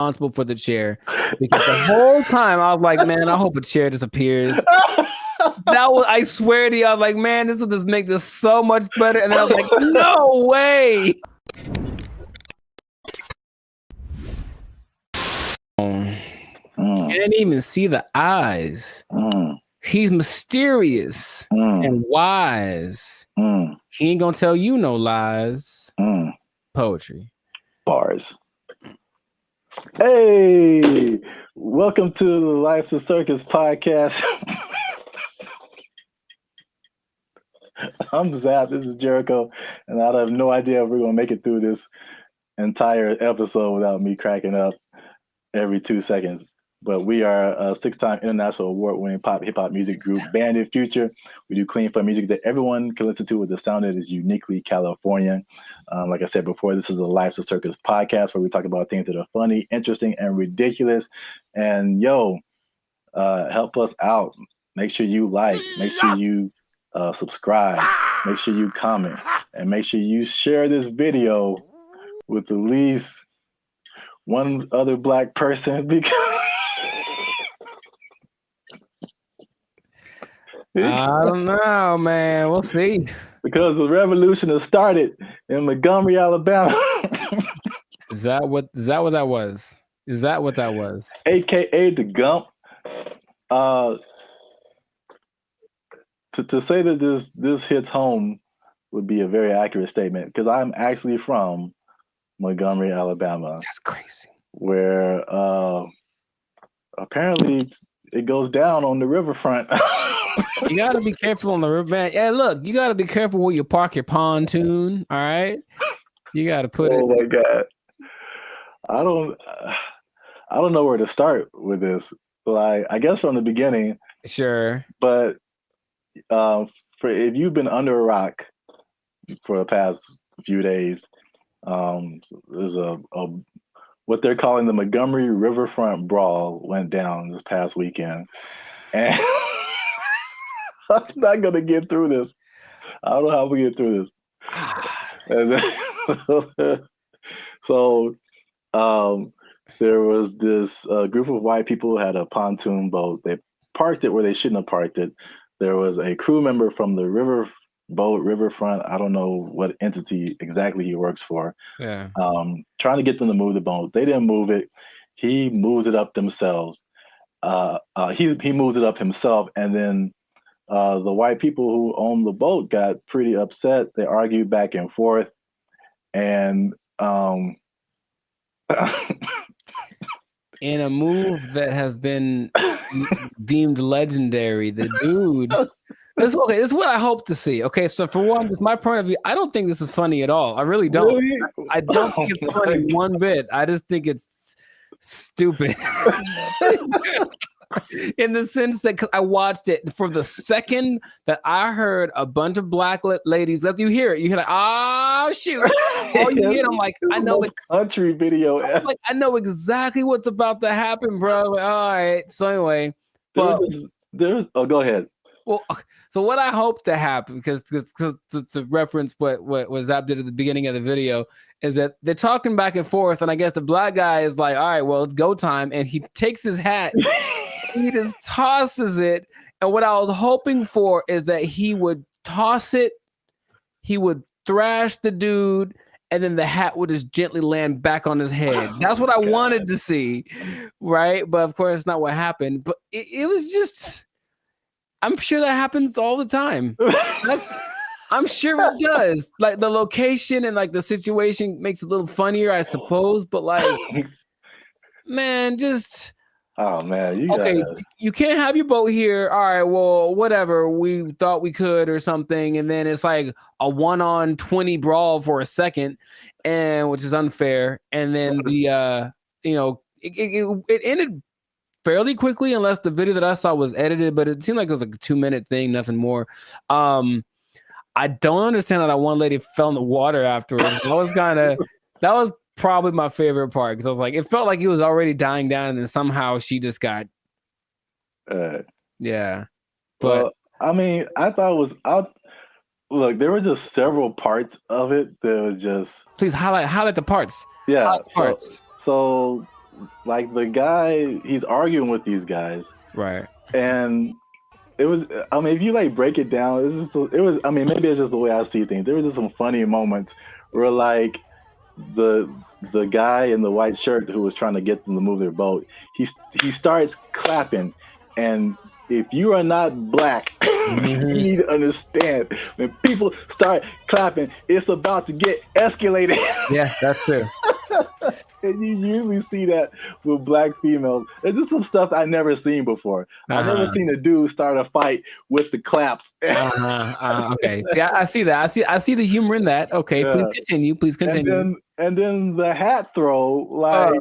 responsible for the chair because the whole time I was like, man, I hope a chair disappears. I swear to you, I was like, man, this will just make this so much better. And then I was like, no way. Can't even see the eyes. He's mysterious and wise. He ain't gonna tell you no lies. Poetry. Bars. Hey, welcome to the Life's a Circus podcast. I'm Zap, this is Jericho, and I have no idea if we're going to make it through this entire episode without me cracking up every 2 seconds. But we are a 6-time international award-winning pop hip-hop music group, BrandBee Future. We do clean fun music that everyone can listen to with a sound that is uniquely Californian. Like I said before, this is the Life's a Circus podcast where we talk about things that are funny, interesting, and ridiculous. And help us out. Make sure you like. Make sure you subscribe. Make sure you comment. And make sure you share this video with at least one other Black person because... I don't know, man. We'll see. Because the revolution has started in Montgomery, Alabama. Is that what that was? Is that what that was? AKA the Gump. To say that this hits home would be a very accurate statement because I'm actually from Montgomery, Alabama. That's crazy. Where apparently it goes down on the riverfront. You gotta be careful on the river, man. Yeah, look, you gotta be careful where you park your pontoon. All right, you gotta put it. Oh my God, I don't know where to start with this. Like, I guess from the beginning. Sure. But for if you've been under a rock for the past few days, there's a what they're calling the Montgomery Riverfront Brawl went down this past weekend, and I'm not gonna get through this. I don't know how we get through this. And then, so there was this group of white people who had a pontoon boat. They parked it where they shouldn't have parked it. There was a crew member from the riverfront. I don't know what entity exactly he works for. Yeah. Trying to get them to move the boat. They didn't move it. He moves it up themselves. He moves it up himself, and then the white people who owned the boat got pretty upset. They argued back and forth, and in a move that has been deemed legendary, the dude. This is what I hope to see. Okay, so for one, just my point of view, I don't think this is funny at all. I really don't. Really? I don't think it's funny one bit. I just think it's stupid. In the sense that, because I watched it for the second that I heard a bunch of Black ladies, you hear it, you hear like, oh shoot, all you get, I'm like, I know it's country video. Like, I know exactly what's about to happen, bro. Like, all right, so anyway, but go ahead. Well, so what I hope to happen, because to reference what Zap did at the beginning of the video, is that they're talking back and forth, and I guess the Black guy is like, all right, well, it's go time, and he takes his hat. He just tosses it, and what I was hoping for is that he would toss it, he would thrash the dude, and then the hat would just gently land back on his head. That's what I wanted to see, right? But of course, it's not what happened. But it was just, I'm sure that happens all the time. I'm sure it does. Like, the location and like the situation makes it a little funnier, I suppose. But like, man, just... Oh man, you can't have your boat here. All right, well, whatever. We thought we could or something, and then it's like a 1-on-20 brawl for a second, and which is unfair. And then the it ended fairly quickly, unless the video that I saw was edited, but it seemed like it was like a 2-minute thing, nothing more. I don't understand how that one lady fell in the water afterwards. That was probably my favorite part, because I was like, it felt like he was already dying down, and then somehow she just got yeah. But well, I mean, I thought it was look, there were just several parts of it that was just... Please highlight the parts. Yeah, parts. So like the guy, he's arguing with these guys, Right. and it was. I mean, if you like break it down, it was. I mean, maybe it's just the way I see things. There was just some funny moments where like the the guy in the white shirt who was trying to get them to move their boat, he starts clapping, and if you are not black, you need to understand when people start clapping, it's about to get escalated. Yeah, that's true. And you usually see that with black females. It's just some stuff I never seen before. I've never seen a dude start a fight with the claps. Okay. Yeah, I see that. I see the humor in that. Okay, Yeah. please continue. Please continue. And then the hat throw, like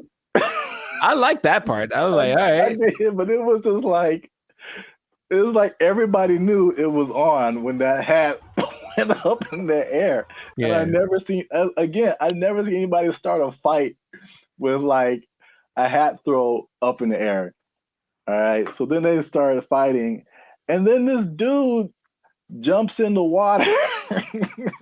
I like that part. I was like, all right. I did, but it was just like it was like everybody knew it was on when that hat went up in the air. Yeah. And I never seen anybody start a fight with like a hat throw up in the air. All right. So then they started fighting. And then this dude jumps in the water.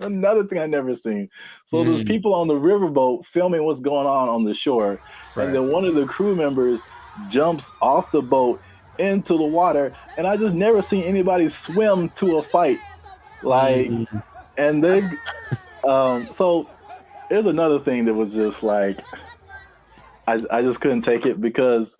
Another thing I never seen. So there's people on the riverboat filming what's going on the shore. Right. And then one of the crew members jumps off the boat into the water, and I just never seen anybody swim to a fight. Like, and they, so there's another thing that was just like, I just couldn't take it because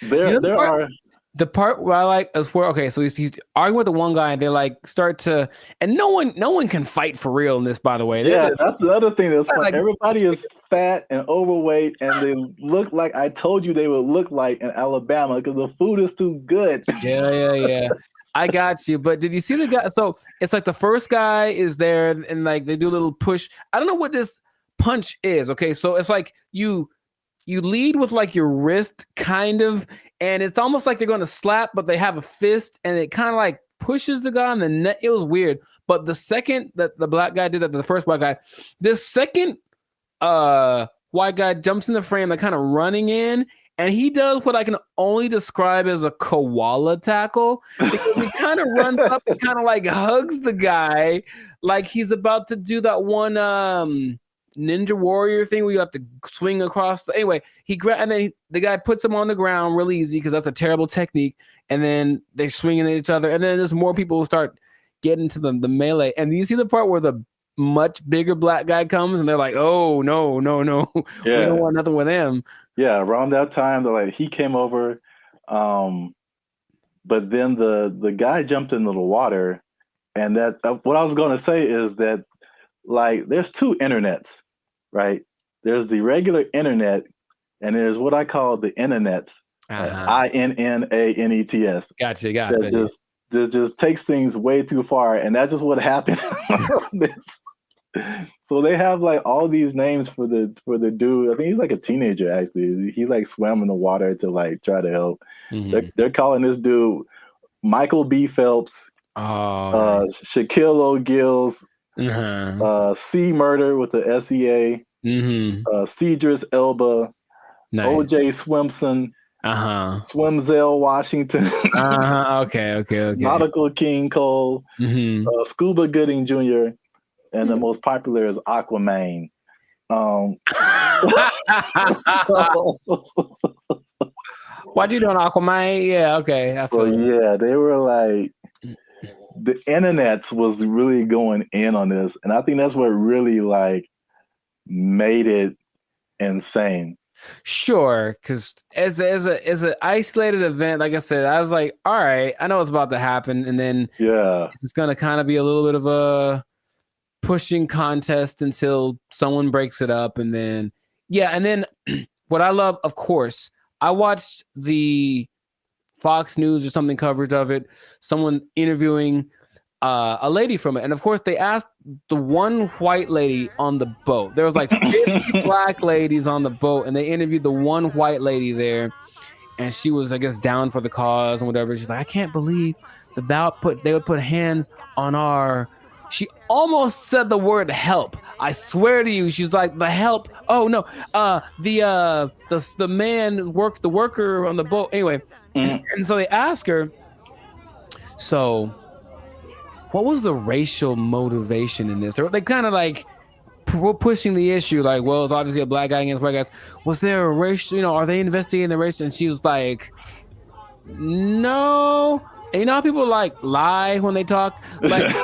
there are. The part where I like is where so he's arguing with the one guy and they like start to, and no one can fight for real in this, by the way. That's the other thing that's like everybody is fat and overweight and they look like I told you they would look like in Alabama because the food is too good. Yeah. I got you. But did you see the guy? So it's like the first guy is there and like they do a little push. I don't know what this punch is. Okay, so it's like you lead with like your wrist kind of, and it's almost like they're going to slap, but they have a fist and it kind of like pushes the guy on the neck. It was weird. But the second that the black guy did that, the first black guy, this second white guy jumps in the frame, like kind of running in, and he does what I can only describe as a koala tackle. He kind of runs up and kind of like hugs the guy like he's about to do that one Ninja Warrior thing where you have to swing across. Anyway, and then the guy puts him on the ground real easy because that's a terrible technique. And then they're swinging at each other. And then there's more people who start getting to the melee. And you see the part where the much bigger black guy comes and they're like, oh, no. We don't want nothing with him. Yeah, around that time, he came over. But then the guy jumped into the water. And that what I was going to say is that like there's two internets, right? There's the regular internet and there's what I call the internets, INNANETS. Gotcha. That just takes things way too far, and that's just what happened. So they have like all these names for the dude. I think he's like a teenager actually. He like swam in the water to like try to help. They're calling this dude Michael B. Phelps, Shaquille O'Gill's, C Murder with the SEA, Cedric Elba, OJ Swimson, Swimzell Washington, okay. Nautical King Cole, Scuba Gooding Jr., and the most popular is Aquaman. What you doing, Aquaman? Yeah, okay. Yeah, they were like, the internets was really going in on this, and I think that's what really like made it insane. Sure, because as an isolated event, like I said, I was like, all right, I know what's about to happen, and then it's gonna kind of be a little bit of a pushing contest until someone breaks it up, and then what I love, of course, I watched the Fox News or something coverage of it, someone interviewing a lady from it. And of course, they asked the one white lady on the boat. There was like 50 black ladies on the boat, and they interviewed the one white lady there. And she was, I guess, down for the cause and whatever. She's like, I can't believe that they would put hands on our... She almost said the word help. I swear to you, she's like, the help. Oh, no. The man, the worker on the boat. Anyway, and so they ask her, so what was the racial motivation in this? Or they kind of like pushing the issue, like, well, it's obviously a black guy against white guys. Was there a race? Are they investigating the race? And she was like, no. And you know how people like lie when they talk? Like,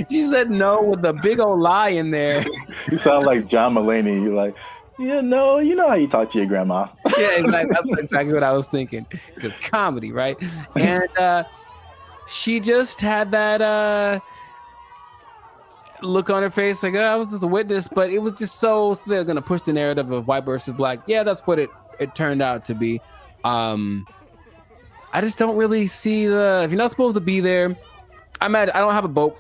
she said no with a big old lie in there. You sound like John Mulaney. You're like, yeah, no, you know how you talk to your grandma. Yeah, exactly. That's exactly what I was thinking. Because comedy, right? And she just had that look on her face like, I was just a witness, but it was just so they're gonna push the narrative of white versus black. Yeah, that's what it turned out to be. I just don't really see if you're not supposed to be there. I don't have a boat,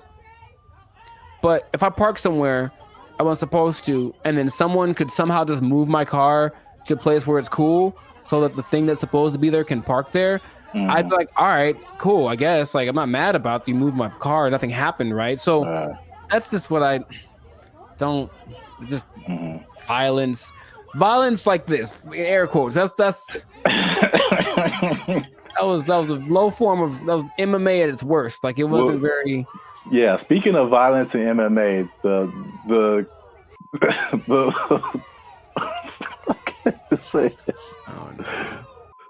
but if I park somewhere I wasn't supposed to, and then someone could somehow just move my car to a place where it's cool so that the thing that's supposed to be there can park there, I'd be like, all right, cool, I guess. Like, I'm not mad about you moved my car. Nothing happened, right? So that's just what I don't, just violence like this, air quotes. That was a low form of, that was MMA at its worst. Like, it wasn't very. Yeah, speaking of violence in MMA, the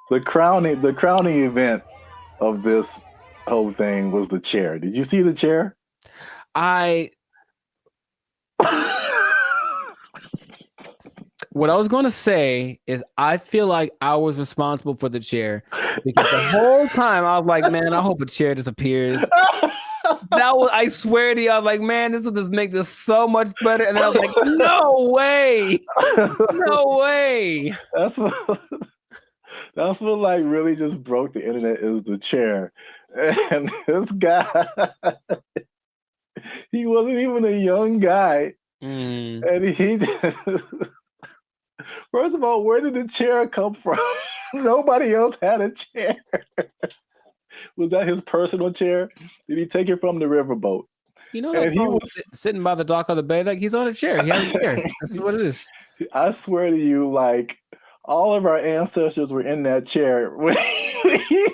the crowning event of this whole thing was the chair. Did you see the chair? What I was going to say is I feel like I was responsible for the chair, because the whole time I was like, man, I hope a chair disappears. I swear to you, I was like, man, this will just make this so much better. And then I was like, no way. No way. That's what like really just broke the internet, is the chair. And this guy, he wasn't even a young guy. And he just, first of all, where did the chair come from? Nobody else had a chair. Was that his personal chair? Did he take it from the riverboat? He was sitting by the dock of the bay, like he's on a chair. He has a chair. This is what it is. I swear to you, like, all of our ancestors were in that chair when he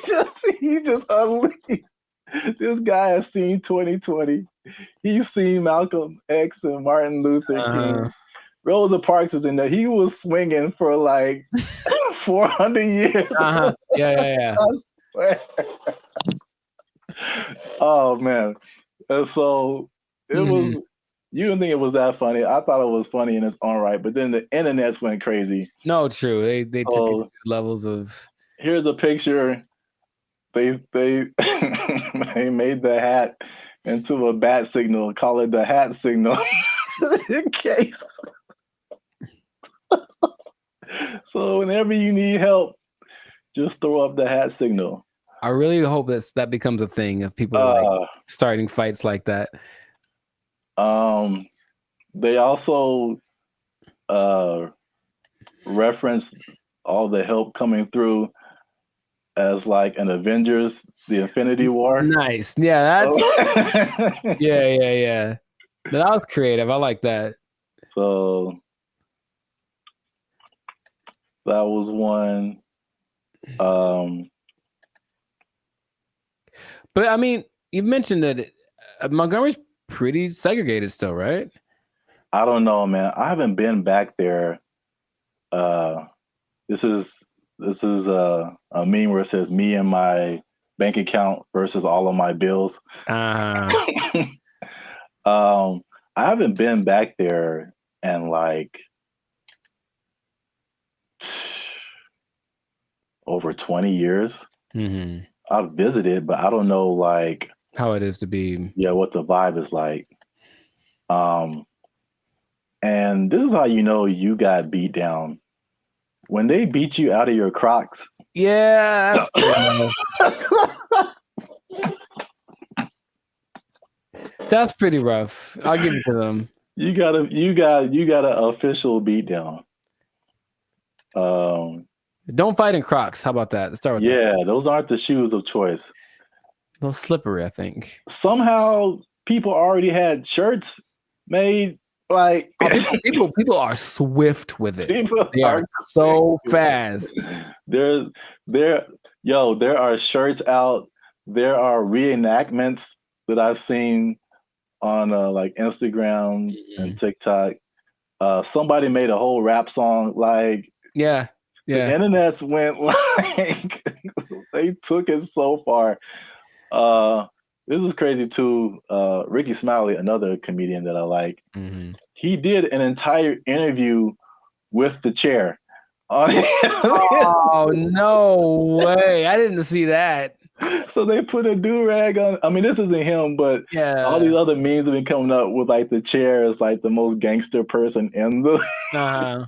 just unleashed. This guy has seen 2020. He's seen Malcolm X and Martin Luther King. Rosa Parks was in there. He was swinging for like 400 years. Yeah. Oh man. And so it was, you didn't think it was that funny. I thought it was funny in its own right, but then the internets went crazy. No, true. They took it to levels of. Here's a picture. They they made the hat into a bat signal, call it the hat signal. In case. So whenever you need help, just throw up the hat signal. I really hope that becomes a thing of people like starting fights like that. They also referenced all the help coming through as like an Avengers, the Infinity War. Nice. Yeah, that's yeah. That was creative. I like that. So that was one. But I mean, you mentioned that Montgomery's pretty segregated still, right? I don't know, man. I haven't been back there. This is a meme where it says me and my bank account versus all of my bills. I haven't been back there in like over 20 years. I've visited, but I don't know like how it is to be. Yeah, what the vibe is like. And this is how you know you got beat down. When they beat you out of your Crocs. Yeah, that's pretty rough. I'll give it to them. You got an official beat down. Don't fight in Crocs. How about that? Let's start with that. Yeah, those aren't the shoes of choice. A little slippery, I think. Somehow people already had shirts made. Like people are swift with it. They are so fast. There are shirts out. There are reenactments that I've seen on like Instagram and Mhm. TikTok. Somebody made a whole rap song. Like Yeah. the Yeah. internets went like they took it so far. This is crazy too. Ricky Smiley, another comedian that I like, Hmm. he did an entire interview with the chair on Oh, no way. I didn't see that. So they put a do-rag on. I mean, this isn't him, but all these Yeah. other memes have been coming up with like the chair is like the most gangster person in the Uh-huh.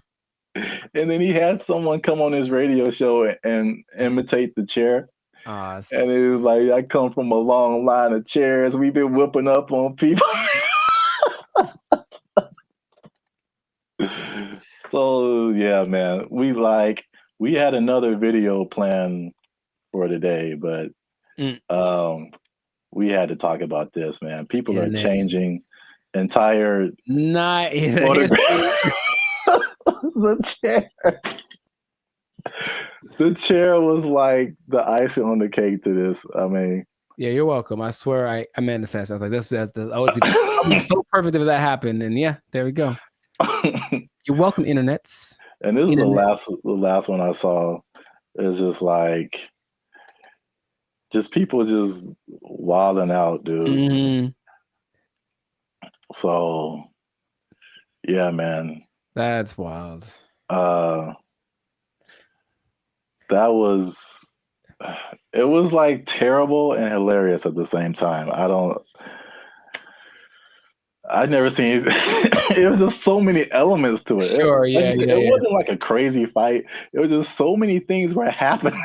and then he had someone come on his radio show and imitate the chair. Uh, And it was like, I come from a long line of chairs. We've been whooping up on people. So yeah, man, we had another video planned for today, but mm, we had to talk about this, man. People are internet's changing entire not photograph. history. the chair. The chair was like the icing on the cake to this. I mean, Yeah, you're welcome. I swear I manifest. I was like, that's I would be so perfect if that happened. And yeah, there we go. You're welcome, internets. and this is Internet. the last one I saw. It's just like just people just wilding out, dude. Mhm. So yeah, man. That's wild. Uh that was it was like terrible and hilarious at the same time. I'd never seen it was just so many elements to it. Sure. Like Yeah. you said, Yeah. it Yeah. wasn't like a crazy fight. It was just so many things were happening.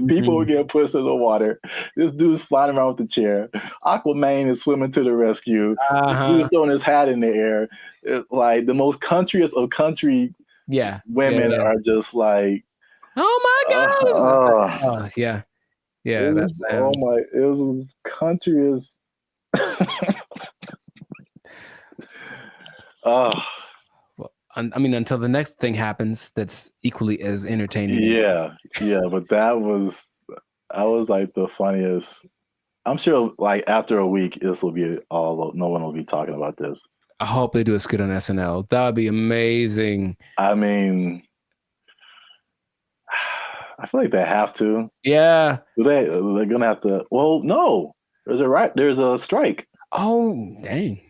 People were Mhm. getting pushed in the water. This dude's flying around with the chair. Aquaman is swimming to the rescue. This Uh-huh. dude's throwing his hat in the air. Like the most countryest of country Yeah. Yeah. women Yeah. are just like, Oh my uh, God. uh, Oh, yeah. it Yeah. That was oh sounds. my, it was as countryest. Oh Well, I mean, until the next thing happens, that's equally as entertaining. yeah, yeah, but I was like the funniest. I'm sure like after a week, this will be all, no one will be talking about this. I hope they do a skit on SNL. That would be amazing. I mean, I feel like they have to. Yeah. They're gonna have to. Well, no, there's a strike, Oh, dang.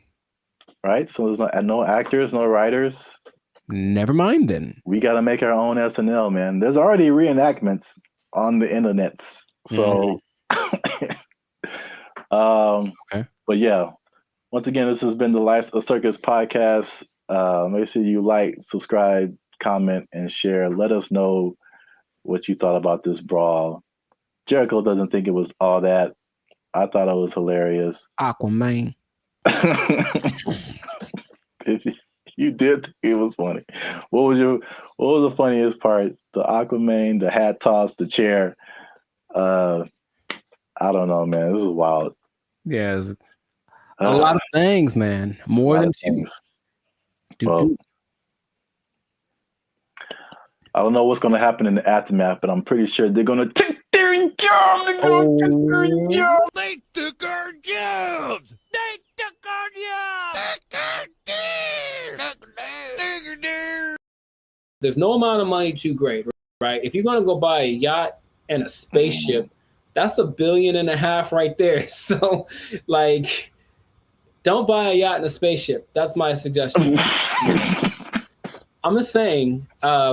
right? So there's no actors, no writers. Never mind then. We got to make our own SNL, man. There's already reenactments on the internets, so. Okay. But yeah, once again, this has been the Life of Circus podcast. Make sure you like, subscribe, comment, and share. Let us know what you thought about this brawl. Jericho doesn't think it was all that. I thought it was hilarious. Aquaman. If you did think it was funny, what was the funniest part? The Aquaman, the hat toss, the chair. I don't know, man. This is wild. Yeah. A lot of things, man. More than two. Well, I don't know what's going to happen in the aftermath, but I'm pretty sure they're going to take their job. They're going to take their job. They took our jobs. They took our jobs. There's no amount of money too great, right? If you're going to go buy a yacht and a spaceship, that's $1.5 billion right there. So, like, don't buy a yacht and a spaceship. That's my suggestion. I'm just saying,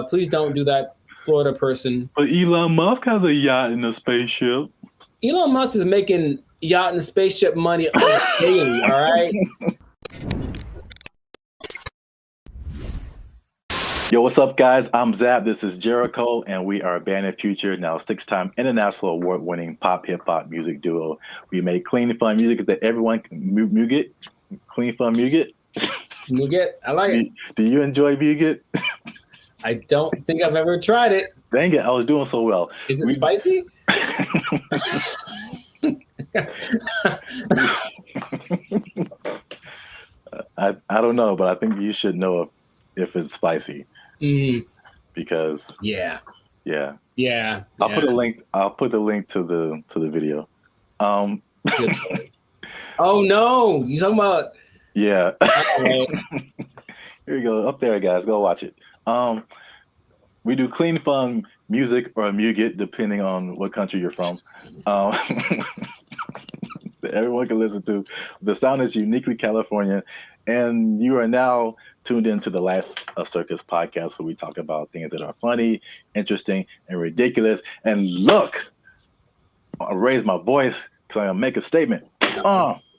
please don't do that, Florida person. But Elon Musk has a yacht and a spaceship. Elon Musk is making yacht and spaceship money daily, all right? Yo, what's up, guys? I'm Zab. This is Jericho, and we are Band of Future, now 6-time international award-winning pop hip-hop music duo. We make clean, fun music that everyone can muget. Clean, fun music. Muget, I like it. Do you enjoy muget? I don't think I've ever tried it. Dang it, I was doing so well. Is it spicy? I don't know, but I think you should know if it's spicy. Because yeah. I'll put a link. I'll put the link to the video. Oh no, you talking about Yeah. Right. Here you go. Up there, guys. Go watch it. We do clean, fun music or muget, depending on what country you're from. Um, that everyone can listen to. The sound is uniquely Californian. And you are now tuned into the Life Circus podcast, where we talk about things that are funny, interesting, and ridiculous. And look, I raise my voice because I'm going to make a statement.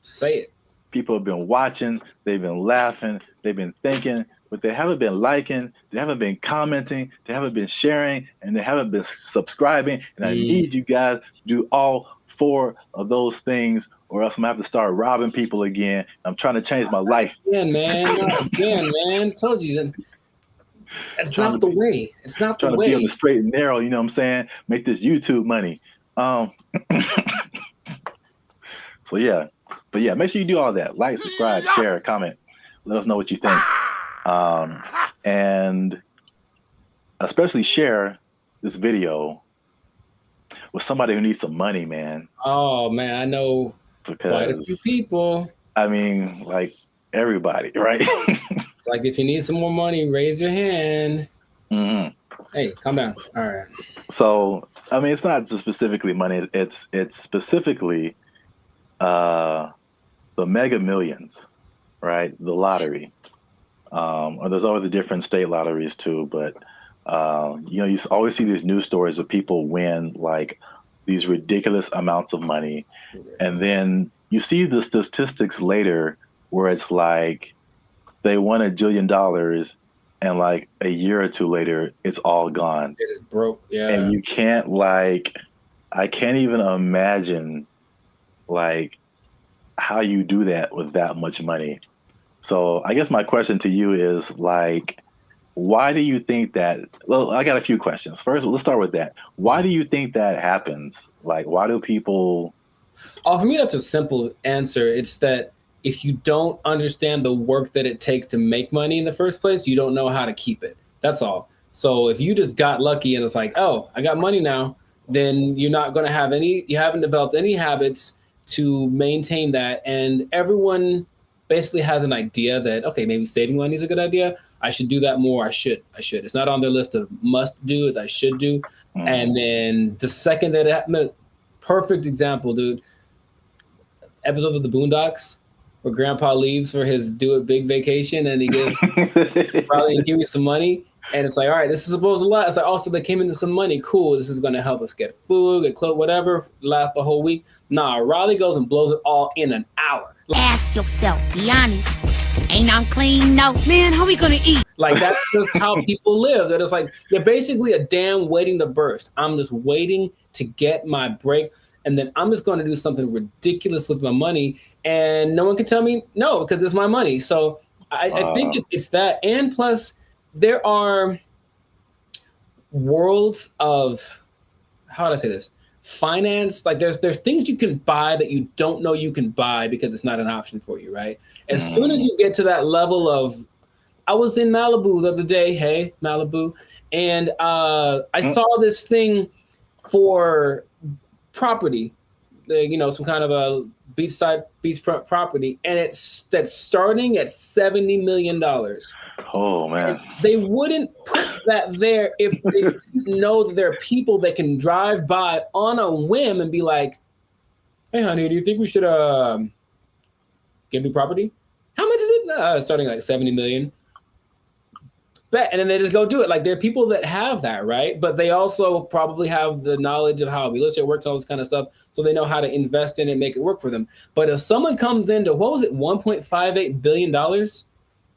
Say it. People have been watching, they've been laughing, they've been thinking, but they haven't been liking, they haven't been commenting, they haven't been sharing, and they haven't been subscribing. And I need you guys to do all 4 of those things, or else I'm gonna have to start robbing people again. I'm trying to change my life. Again, man. Told you that. It's not the way. It's not the way. Trying to be on the straight and narrow, you know what I'm saying? Make this YouTube money. So yeah. But yeah, make sure you do all that. Like, subscribe, share, comment. Let us know what you think. And especially share this video with somebody who needs some money, man. Oh, man, I know quite a few people. I mean, like everybody, right? Like, if you need some more money, raise your hand. Mm-hmm. Hey, calm down. All right. So, I mean, it's not just specifically money. It's specifically the Mega Millions, right? The lottery. Or there's always the different state lotteries too, but you know, you always see these news stories of people win like these ridiculous amounts of money, and then you see the statistics later where it's like they won $1 jillion, and like a year or two later, it's all gone. It is broke, yeah. And you can't I can't even imagine like how you do that with that much money. So I guess my question to you is like, why do you think that? Well, I got a few questions. First, let's start with that. Why do you think that happens? Like, why do people? Oh, for me, that's a simple answer. It's that if you don't understand the work that it takes to make money in the first place, you don't know how to keep it. That's all. So if you just got lucky and it's like, oh, I got money now, then you're not going to have you haven't developed any habits to maintain that. And everyone basically has an idea that, okay, maybe saving money is a good idea. I should do that more. I should. It's not on their list of must do, it's I should do. Mm. And then the second that happened, perfect example, dude. Episode of the Boondocks where Grandpa leaves for his do it big vacation and he gives probably give you some money. And it's like, all right, this is supposed to last. It's like, also they came into some money. Cool. This is going to help us get food, get clothes, whatever, last the whole week. Nah, Riley goes and blows it all in an hour. Ask yourself, be honest. Ain't I'm clean? No. Man, how we gonna eat? Like, that's just how people live. That it's like, you're basically a dam waiting to burst. I'm just waiting to get my break. And then I'm just going to do something ridiculous with my money. And no one can tell me no, because it's my money. So I think it's that. And plus, there are worlds of, how do I say this? Finance. Like there's things you can buy that you don't know you can buy because it's not an option for you, right? As soon as you get to that level of, I was in Malibu the other day, hey, Malibu, and I saw this thing for property, you know, some kind of a beachfront property, and that's starting at $70 million. Oh man! And they wouldn't put that there if they didn't know that there are people that can drive by on a whim and be like, "Hey, honey, do you think we should get new property? How much is it? Starting like 70 million." Bet, and then they just go do it. Like, there are people that have that, right? But they also probably have the knowledge of how real estate works, all this kind of stuff, so they know how to invest in it and make it work for them. But if someone comes into, what was it, $1.58 billion?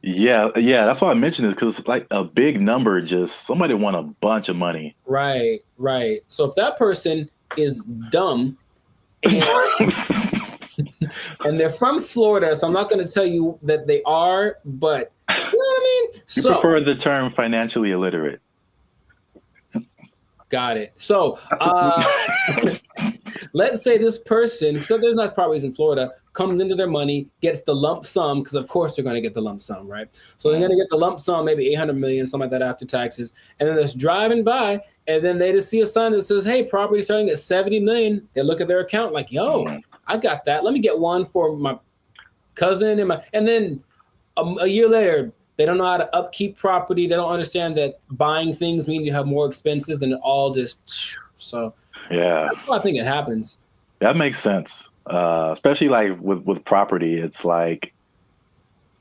Yeah, that's why I mentioned it, because like a big number, just somebody won a bunch of money. Right. So if that person is dumb and, and they're from Florida, so I'm not going to tell you that they are, but you know what I mean? You prefer the term financially illiterate. Got it. So let's say this person, so there's nice properties in Florida, comes into their money, gets the lump sum, because of course they're going to get the lump sum, right? So they're going to get the lump sum, maybe 800 million, something like that after taxes. And then they're just driving by, and then they just see a sign that says, hey, property starting at 70 million. They look at their account like, yo, I got that. Let me get one for my cousin and then a year later, they don't know how to upkeep property. They don't understand that buying things means you have more expenses and it all just so. Yeah, that's why I think it happens. That makes sense. Especially like with property, it's like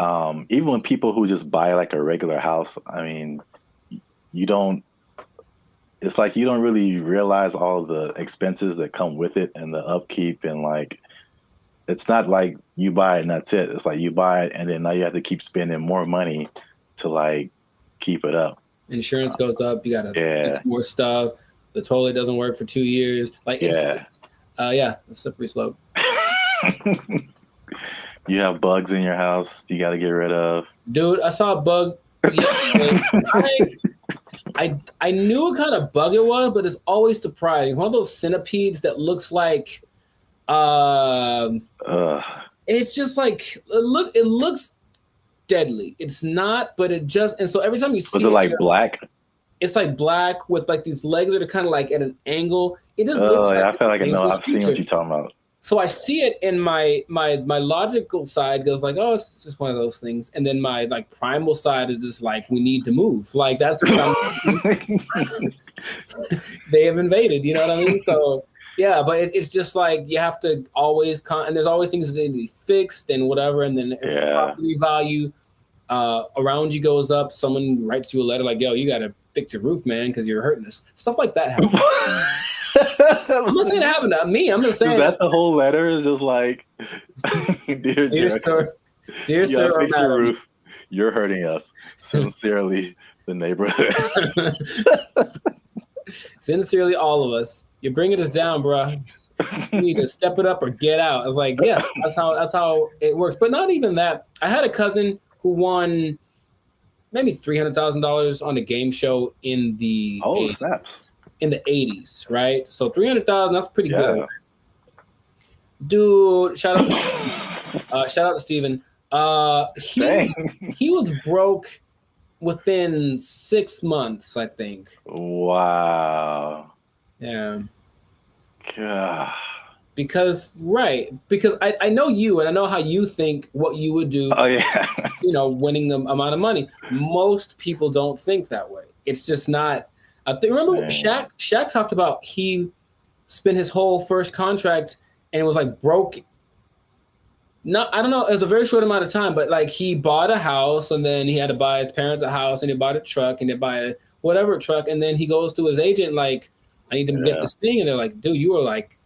even when people who just buy like a regular house, I mean, you don't. It's like you don't really realize all the expenses that come with it and the upkeep and like. It's not like you buy it and that's it. It's like you buy it and then now you have to keep spending more money to like keep it up. Insurance goes up. You gotta fix more stuff. The toilet doesn't work for 2 years. Like it's a slippery slope. You have bugs in your house you got to get rid of. Dude, I saw a bug. I knew what kind of bug it was, but it's always surprising. One of those centipedes that looks like. It's just like it looks deadly. It's not, but it just and so every time you see was it like black? It's like black with like these legs that are kind of like at an angle. It just looks like I feel like I know. I've seen what you're talking about. So I see it in my logical side goes like, oh, it's just one of those things, and then my like primal side is just like we need to move. Like that's what I'm. They have invaded. You know what I mean? So. Yeah, but it's just like you have to always and there's always things that need to be fixed and whatever, and then the property value around you goes up. Someone writes you a letter like, "Yo, you got to fix your roof, man, because you're hurting us." Stuff like that happens. I'm not saying it happened to me. I'm just saying that's the whole letter is just like, dear sir, fix your roof. You're hurting us. Sincerely, the neighborhood. Sincerely, all of us. You're bringing us down, bro. You need to step it up or get out. I was like, yeah, that's how it works. But not even that. I had a cousin who won maybe $300,000 on a game show in the snaps in the 80s, right? So $300,000, that's pretty good. Dude, shout out to Steven. He was broke within 6 months, I think. Wow. Yeah. God. Because I know you and I know how you think what you would do. Oh yeah. Winning the amount of money. Most people don't think that way. It's just not. Remember Shaq talked about he spent his whole first contract and it was like broke. No, I don't know. It was a very short amount of time, but like he bought a house and then he had to buy his parents a house and he bought a truck and they buy a whatever truck and then he goes to his agent like, I need to get this thing, and they're like, dude, you were like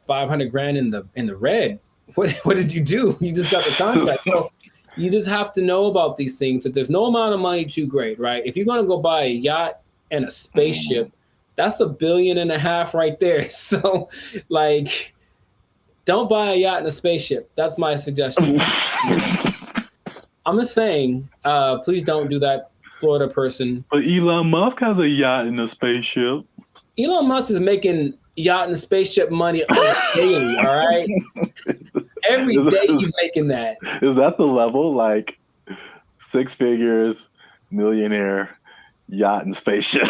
$500,000 in the red. What did you do? You just got the contract. So you just have to know about these things that there's no amount of money too great, right? If you're gonna go buy a yacht and a spaceship, that's $1.5 billion right there. So like, don't buy a yacht and a spaceship. That's my suggestion. I'm just saying, please don't do that, Florida person. But Elon Musk has a yacht and a spaceship. Elon Musk is making yacht and spaceship money daily, all right? Every day he's making that. Is that the level? Like 6 figures, millionaire, yacht and spaceship?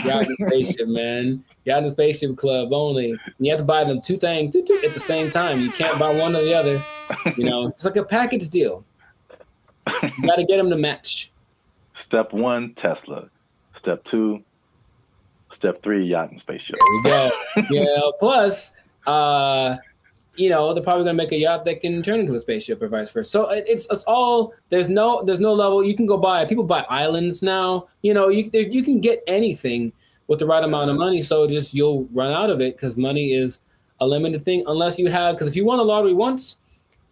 Yacht and spaceship, man. Yacht and spaceship club only. And you have to buy them two things at the same time. You can't buy one or the other. It's like a package deal. You got to get them to match. Step 1, Tesla. Step 2, Step 3, yacht and spaceship. There we go. Plus, they're probably gonna make a yacht that can turn into a spaceship or vice versa. So it's all there's no level. You can go buy. People buy islands now. You can get anything with the right amount of money. So just you'll run out of it because money is a limited thing unless you have. Because if you won the lottery once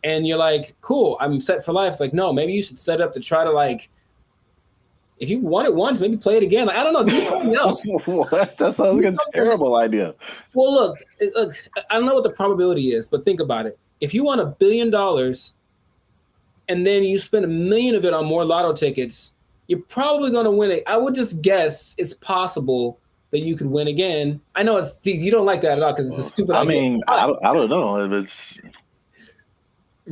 and you're like, cool, I'm set for life. It's like, no, maybe you should set up to try to like. If you won it once, maybe play it again. Like, I don't know, do something else. What? That sounds like a terrible idea. Well, look, I don't know what the probability is, but think about it. If you won $1 billion and then you spend $1 million of it on more lotto tickets, you're probably going to win it. I would just guess it's possible that you could win again. I know you don't like that at all because it's a stupid idea. I mean, I don't know if it's.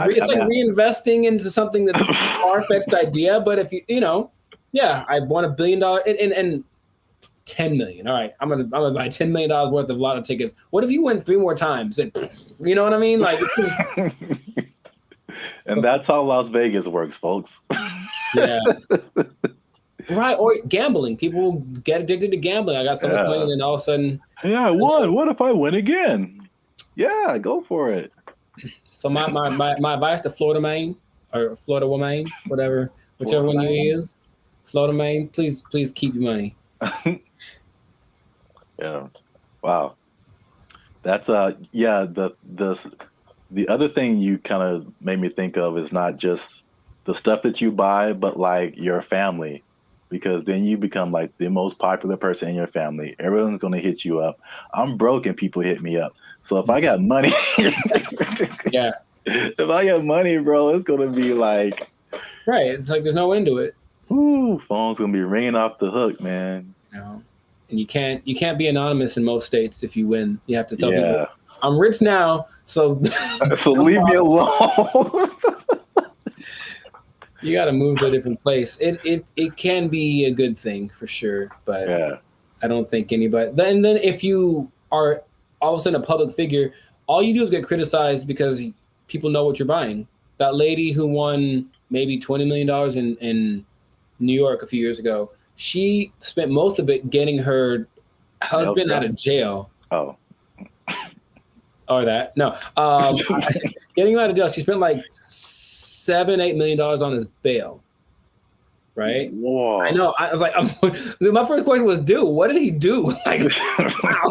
It's like reinvesting into something that's a far-fetched idea, but if yeah, I won $1 billion and 10 million. All right, I'm gonna buy $10 million worth of lotto tickets. What if you win 3 more times? And you know what I mean? Like, And that's how Las Vegas works, folks. Yeah. Right. Or gambling. People get addicted to gambling. I got so much money, and then all of a sudden. Yeah, I won. What if I win again? Yeah, go for it. So my advice to Florida man or Florida woman, whichever one you use, Florida man, please keep your money. Yeah. Wow. That's yeah, the other thing you kind of made me think of is not just the stuff that you buy, but like your family, because then you become like the most popular person in your family. Everyone's going to hit you up. I'm broke and people hit me up. So if I got money, yeah, if I got money, bro, it's going to be like, right. It's like there's no end to it. Ooh, phone's going to be ringing off the hook, man. No. And you can't be anonymous in most states if you win. You have to tell people, I'm rich now, so so leave me alone. You got to move to a different place. It can be a good thing for sure, but I don't think anybody. Then if you are all of a sudden a public figure, all you do is get criticized because people know what you're buying. That lady who won maybe $20 million in New York a few years ago, she spent most of it getting her husband out of jail. Oh. Or that. No. Getting him out of jail. She spent like $7-8 million on his bail. Right? Whoa. I know. I was like, my first question was, dude, what did he do? Like, wow.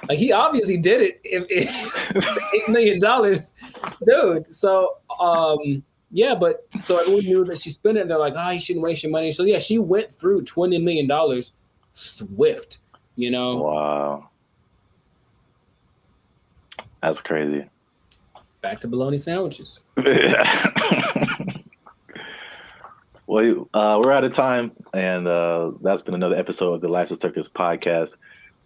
Like he obviously did it. If $8 million, dude. So, yeah, but so everyone knew that she spent it. And they're like, you shouldn't waste your money. So yeah, she went through $20 million swift. You know. Wow. That's crazy. Back to bologna sandwiches. Well, we're out of time, and that's been another episode of the Life's a Circus podcast.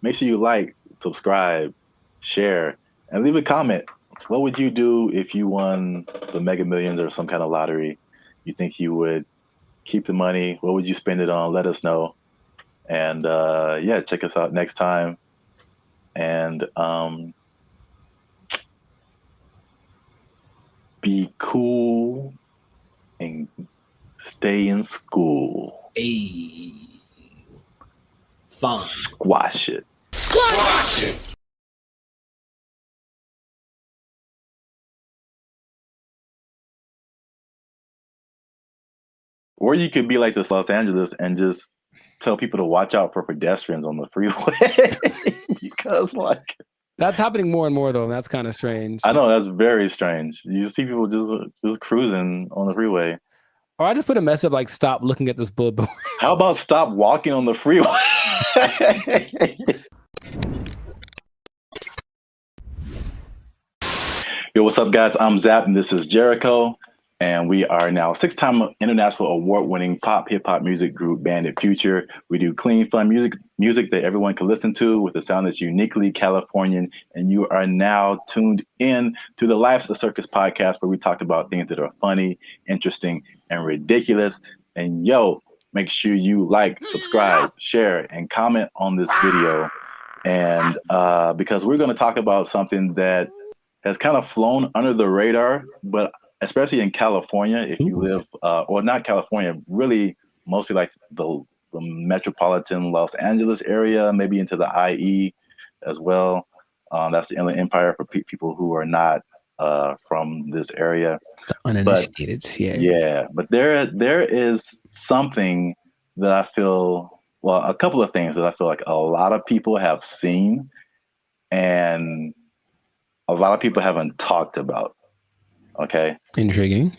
Make sure you like, subscribe, share, and leave a comment. What would you do if you won the Mega Millions or some kind of lottery? You think you would keep the money? What would you spend it on? Let us know. And yeah, check us out next time. And be cool and stay in school. Hey. Fun. Squash it. Squash it! Or you could be like this Los Angeles and just tell people to watch out for pedestrians on the freeway. Because like that's happening more and more though, and that's kind of strange. I know, that's very strange. You see people just cruising on the freeway. Or I just put a message up like, stop looking at this billboard. How about stop walking on the freeway? Yo, what's up, guys? I'm Zap, and this is Jericho. And we are now 6-time international award-winning pop hip-hop music group Bandit Future. We do clean, fun music that everyone can listen to with a sound that's uniquely Californian. And you are now tuned in to the Life's a Circus podcast, where we talk about things that are funny, interesting, and ridiculous. And yo, make sure you like, subscribe, share, and comment on this video. And because we're going to talk about something that has kind of flown under the radar, but especially in California, if you live, or not California, really mostly like the metropolitan Los Angeles area, maybe into the IE as well. That's the Inland Empire for people who are not from this area. The uninitiated, yeah. But there is something that I feel, well, a couple of things that I feel like a lot of people have seen and a lot of people haven't talked about. Okay. Intriguing.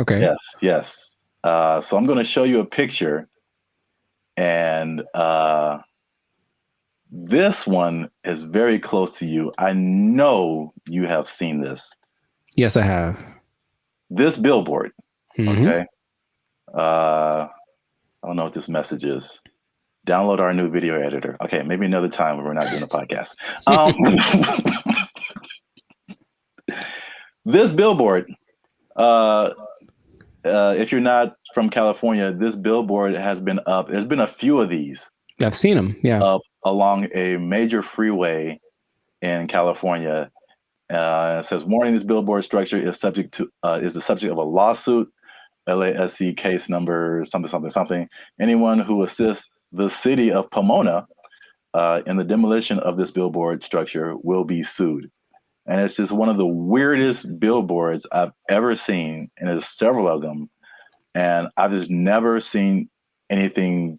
Okay. Yes. So I'm going to show you a picture, and this one is very close to you. I know you have seen this. Yes, I have. This billboard. Mm-hmm. Okay. I don't know what this message is. Download our new video editor. Okay, maybe another time when we're not doing a podcast. This billboard, if you're not from California, this billboard has been up. There's been a few of these. I've seen them. Yeah. Up along a major freeway in California. It says, warning: this billboard structure is the subject of a lawsuit, LASC case number something something something. Anyone who assists the city of Pomona in the demolition of this billboard structure will be sued. And it's just one of the weirdest billboards I've ever seen, and there's several of them, and I've just never seen anything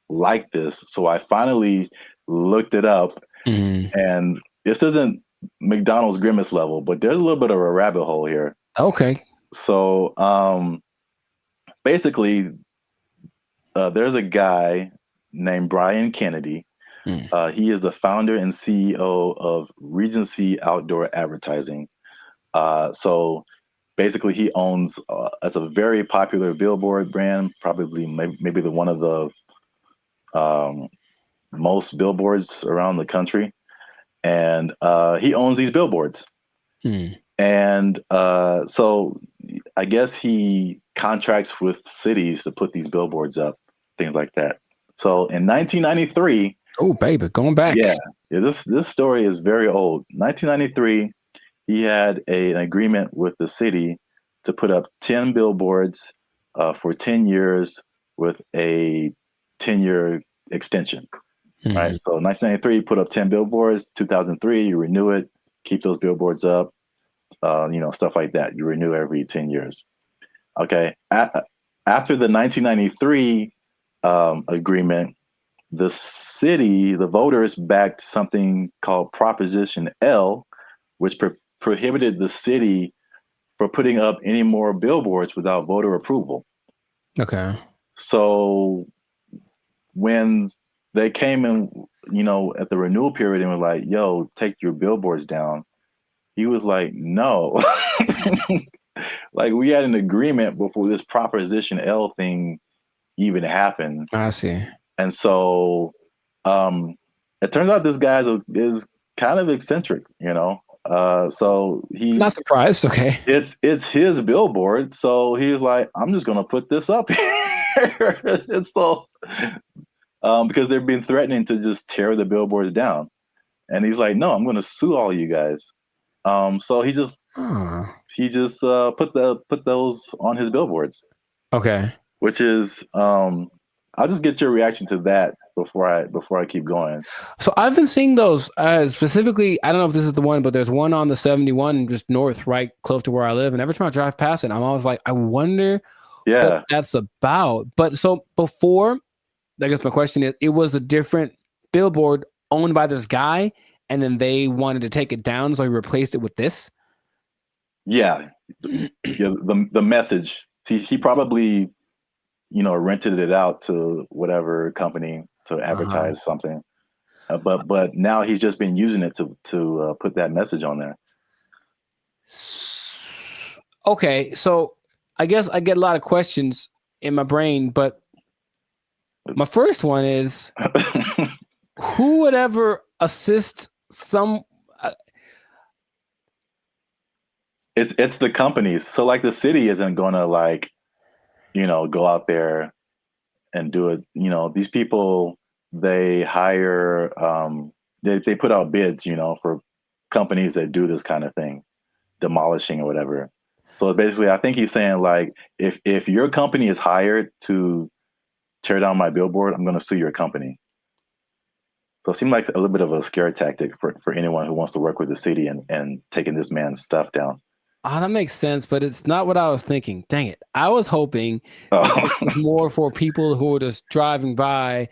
like this. So I finally looked it up, and this isn't McDonald's Grimace level, but there's a little bit of a rabbit hole here. Okay. So basically, there's a guy named Brian Kennedy. He is the founder and CEO of Regency Outdoor Advertising. So basically, he owns it's a very popular billboard brand, probably maybe the one of the most billboards around the country. And he owns these billboards. And so I guess he contracts with cities to put these billboards up, things like that. So in 1993, oh baby, going back. Yeah, this story is very old. 1993, he had an agreement with the city to put up 10 billboards for 10 years with a 10-year extension. Right. So 1993, put up 10 billboards. 2003, you renew it, keep those billboards up, stuff like that. You renew every 10 years. Okay. After the 1993 agreement, the city, the voters backed something called Proposition L, which prohibited the city for putting up any more billboards without voter approval. Okay. So when they came in, at the renewal period and were like, yo, take your billboards down, he was like, no. Like, we had an agreement before this Proposition L thing even happened. I see. And so it turns out this guy is kind of eccentric, so he's not surprised. Okay. It's his billboard. So he was like, I'm just going to put this up here. And so because they've been threatening to just tear the billboards down. And he's like, no, I'm going to sue all you guys. So he just put those on his billboards. Okay. Which is, I'll just get your reaction to that before I keep going. So I've been seeing those specifically. I don't know if this is the one, but there's one on the 71 just north, right close to where I live. And every time I drive past it, I'm always like, I wonder what that's about. But so before, I guess my question is, it was a different billboard owned by this guy, and then they wanted to take it down, so he replaced it with this. Yeah, the message. He probably, rented it out to whatever company to advertise something, but now he's just been using it to put that message on there. Okay, so I guess I get a lot of questions in my brain, but my first one is, who would ever assist some? It's the companies. So like the city isn't going to go out there and do it. These people, they hire, they put out bids, for companies that do this kind of thing, demolishing or whatever. So basically, I think he's saying, like, if your company is hired to tear down my billboard, I'm going to sue your company. So it seemed like a little bit of a scare tactic for anyone who wants to work with the city and taking this man's stuff down. Oh, that makes sense, but it's not what I was thinking. Dang it. I was hoping it was more for people who were just driving by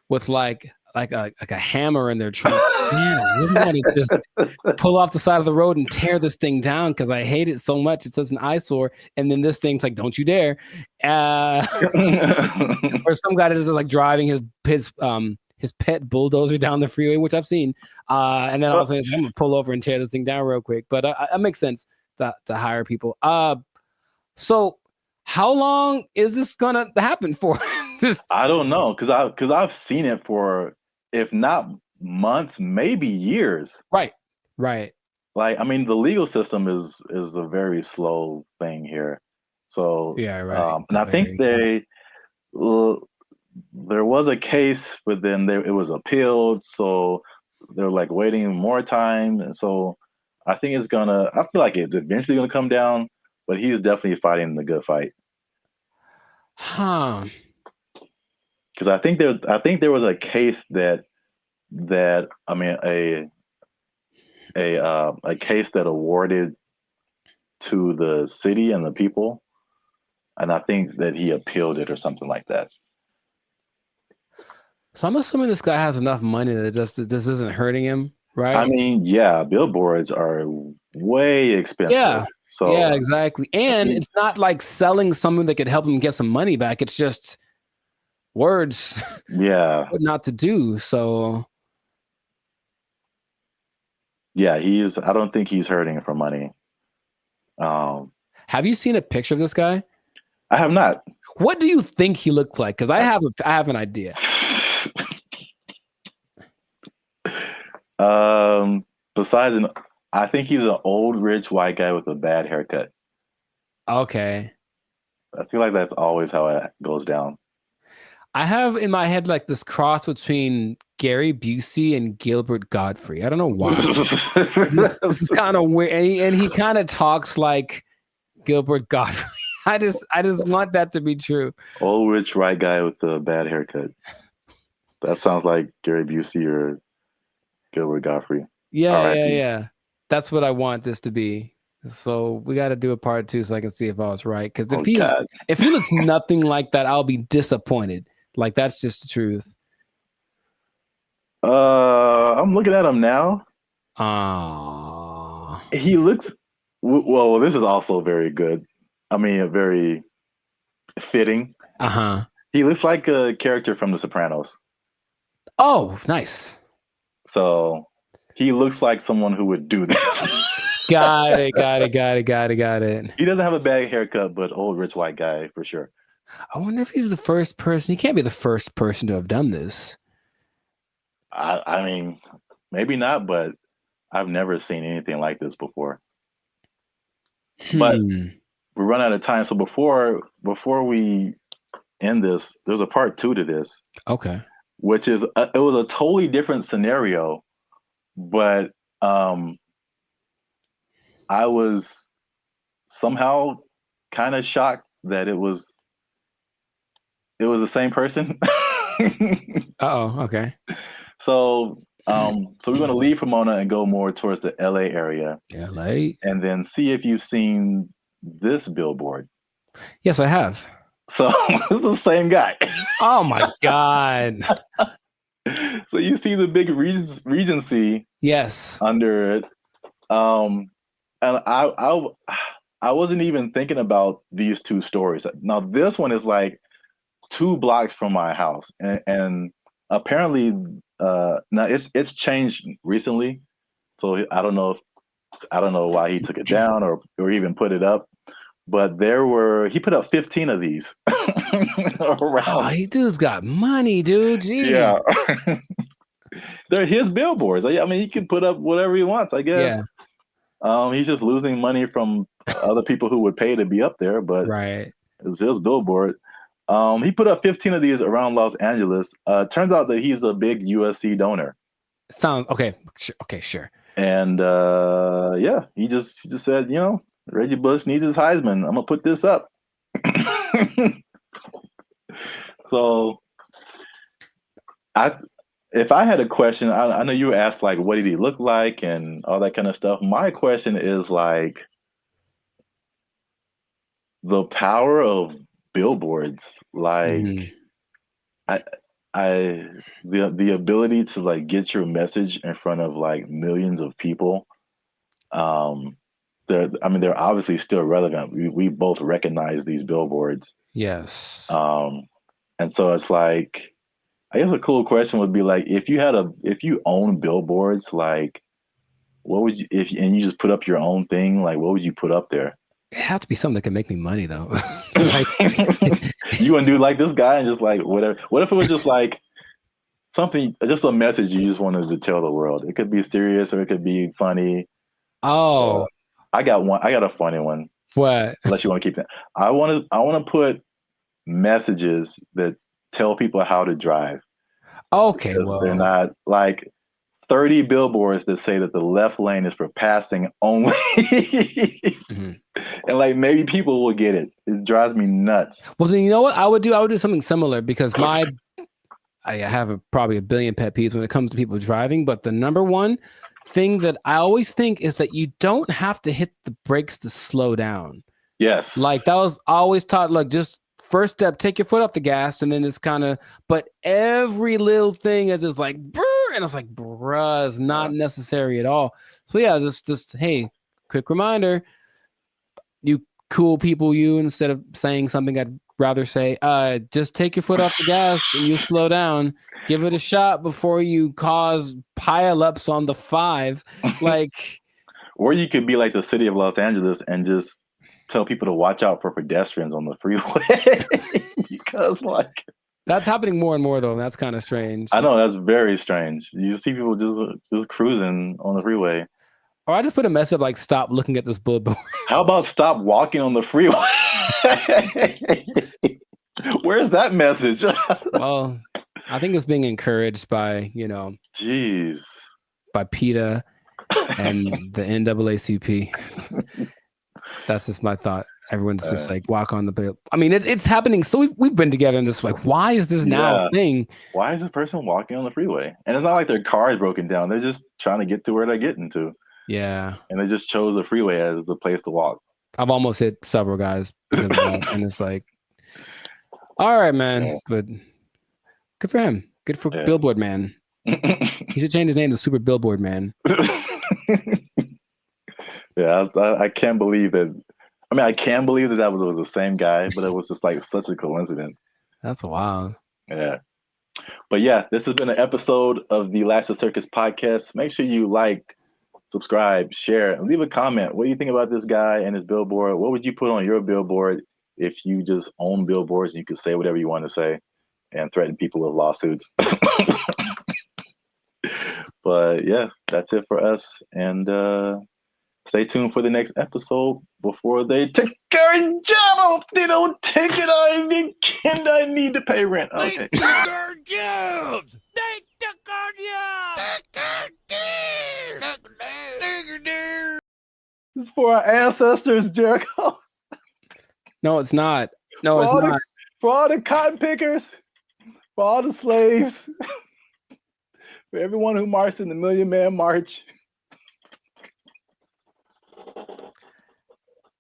with like a hammer in their trunk. Man, I really want to just pull off the side of the road and tear this thing down because I hate it so much. It's such an eyesore. And then this thing's like, don't you dare. Or some guy that's like driving his pet bulldozer down the freeway, which I've seen. And then all of a sudden, I'm going to pull over and tear this thing down real quick. But that makes sense to hire people. So how long is this going to happen for? I don't know. Cause I've seen it for, if not months, maybe years. Right. Like, I mean, the legal system is a very slow thing here. So, yeah, right. And I think there was a case, but then it was appealed. So they're like waiting more time. And so I think it's gonna. I feel like it's eventually gonna come down, but he's definitely fighting the good fight. Huh. Because I think there was a case that I mean a case that awarded to the city and the people, and I think that he appealed it or something like that. So I'm assuming this guy has enough money that this isn't hurting him, right? I mean, yeah, billboards are way expensive. Yeah. So Yeah, exactly. And it's not like selling something that could help him get some money back. It's just words. Yeah. What not to do. So yeah, I don't think he's hurting for money. have you seen a picture of this guy? I have not. What do you think he looks like? Because I have an idea. Besides I think he's an old rich white guy with a bad haircut. Okay. I feel like that's always how it goes down. I have in my head like this cross between Gary Busey and Gilbert Godfrey. I don't know why. This is kind of weird, and he kind of talks like Gilbert Godfrey. I just want that to be true. Old rich white guy with a bad haircut. That sounds like Gary Busey or Gilbert Godfrey. Yeah. That's what I want this to be. So we got to do a part 2 so I can see if I was right. Because if he looks nothing like that, I'll be disappointed. Like that's just the truth. I'm looking at him now. He looks well. This is also very good. I mean, very fitting. He looks like a character from The Sopranos. Oh, nice. So he looks like someone who would do this. Got it. He doesn't have a bad haircut, but old rich white guy for sure. I wonder if he's the first person. He can't be the first person to have done this. I mean, maybe not, but I've never seen anything like this before. But we run out of time. So before we end this, there's a part 2 to this. Okay. Which is it was a totally different scenario, but I was somehow kind of shocked that it was the same person. Okay. So we're going to leave Pomona and go more towards the LA area. LA? And then see if you've seen this billboard. Yes, I have. So it's the same guy. Oh my God. So you see the big Regency. Yes. Under it. And I wasn't even thinking about these 2 stories. Now this one is like 2 blocks from my house, and apparently now it's changed recently. So I don't know why he took it down or even put it up. But he put up 15 of these around. Oh, he dude's got money, dude. Jeez. Yeah. They're his billboards. I mean, he can put up whatever he wants, I guess. Yeah. He's just losing money from other people who would pay to be up there, but right. It's his billboard. He put up 15 of these around Los Angeles. Turns out that he's a big USC donor. Sounds okay. Okay, sure. And yeah, he just said, Reggie Bush needs his Heisman. I'm gonna put this up. So, if I had a question, I know you asked like, what did he look like and all that kind of stuff. My question is like, the power of billboards, like, the ability to like get your message in front of like millions of people. They're obviously still relevant. We both recognize these billboards. Yes. And so it's like, I guess a cool question would be like, if you own billboards, like, what would you, and you just put up your own thing, like, what would you put up there? It has to be something that can make me money though. You want to do like this guy and just like whatever. What if it was just like something, just a message you just wanted to tell the world? It could be serious or it could be funny. Oh, I got a funny one. What? Unless you want to keep that. I want to put messages that tell people how to drive. Okay, well, they're not like 30 billboards that say that the left lane is for passing only. And like maybe people will get it. It drives me nuts. Well, then you know what I would do? I would do something similar because I have probably a billion pet peeves when it comes to people driving. But the number one thing that I always think is that you don't have to hit the brakes to slow down. Yes. Like that was always taught, like just first step, take your foot off the gas, and then it's kind of, but every little thing is just like, brr, and it's like, bruh, it's not necessary at all. So yeah, just hey, quick reminder, you cool people, you, instead of saying something I'd rather say, just take your foot off the gas and you slow down, give it a shot before you cause pile-ups on the 5. Like, or you could be like the city of Los Angeles and just tell people to watch out for pedestrians on the freeway. Because like that's happening more and more though, and that's kind of strange. I know, that's very strange. You see people just cruising on the freeway. Or I just put a mess up like, stop looking at this billboard. How about stop walking on the freeway? Where's that message? Well, I think it's being encouraged by, Jeez. by PETA and the NAACP. That's just my thought. Everyone's just like, walk on the bill. I mean, it's happening. So we've been together in this, like, why is this now a thing? Why is this person walking on the freeway? And it's not like their car is broken down. They're just trying to get to where they're getting to. Yeah. And they just chose the freeway as the place to walk. I've almost hit several guys because of that. And it's like, all right, man. But good for him. Good for Billboard Man. He should change his name to Super Billboard Man. Yeah, I can't believe that. I mean, I can believe that was the same guy, but it was just like such a coincidence. That's wild. Yeah. But yeah, this has been an episode of the Last of Circus podcast. Make sure you like, subscribe, share, and leave a comment. What do you think about this guy and his billboard? What would you put on your billboard if you just own billboards and you could say whatever you want to say and threaten people with lawsuits? But yeah, that's it for us. And stay tuned for the next episode before they take our job. I hope they don't take it. I need to pay rent. Okay. They took our jobs! They took our jobs! This is for our ancestors, Jericho. No, it's not. No, it's not. For all the cotton pickers, for all the slaves, for everyone who marched in the Million Man March.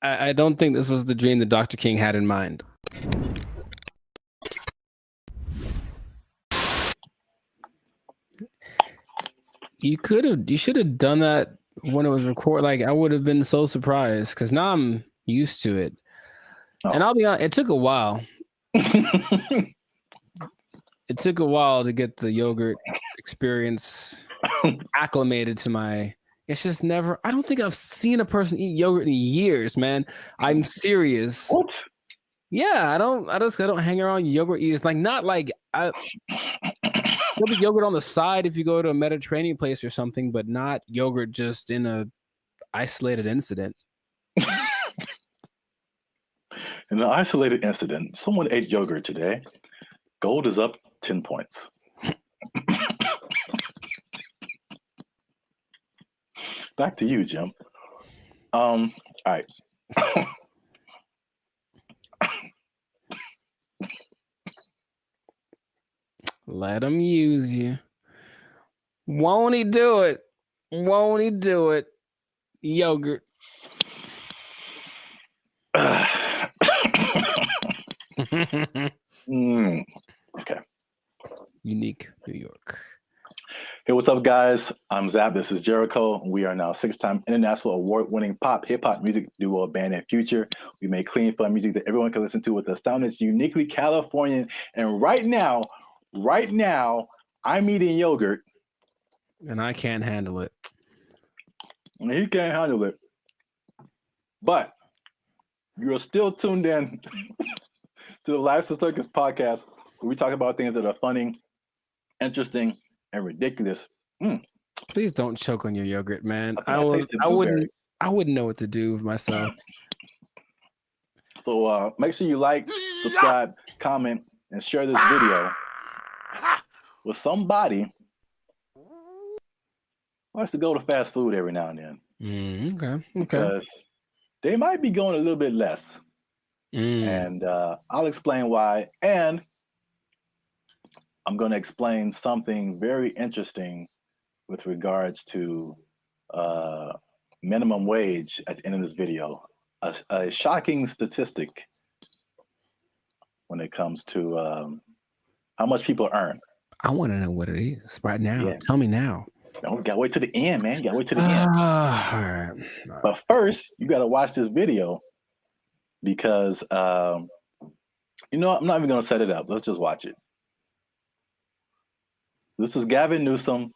I don't think this was the dream that Dr. King had in mind. You should have done that when it was recorded. Like, I would have been so surprised because now I'm used to it. Oh. And I'll be honest, it took a while. It took a while to get the yogurt experience acclimated to my. It's just never. I don't think I've seen a person eat yogurt in years, man. I'm serious. What? Yeah, I don't hang around yogurt eaters. Like, not like there'll be yogurt on the side if you go to a Mediterranean place or something, but not yogurt just in a isolated incident. In an isolated incident, someone ate yogurt today. Gold is up 10 points. Back to you, Jim. All right. Let him use you. Won't he do it? Won't he do it? Yogurt. Okay. Unique New York. Hey, what's up, guys? I'm Zab. This is Jericho. We are now 6-time international award-winning pop, hip-hop music duo, band, and future. We make clean, fun music that everyone can listen to with a sound that's uniquely Californian. And right now, I'm eating yogurt. And I can't handle it. And he can't handle it. But you're still tuned in to the Life's a Circus podcast, where we talk about things that are funny, interesting, and ridiculous. Please don't choke on your yogurt, man. I wouldn't know what to do with myself. So make sure you like, subscribe, comment, and share this video with somebody wants to go to fast food every now and then Okay. because they might be going a little bit less. And I'll explain why. And I'm going to explain something very interesting with regards to minimum wage at the end of this video. A shocking statistic when it comes to how much people earn. I want to know what it is right now. Yeah. Tell me now. You gotta wait to the end, man. You gotta wait to the end. All right. But first, you gotta watch this video because you know, I'm not even gonna set it up. Let's just watch it. This is Gavin Newsom,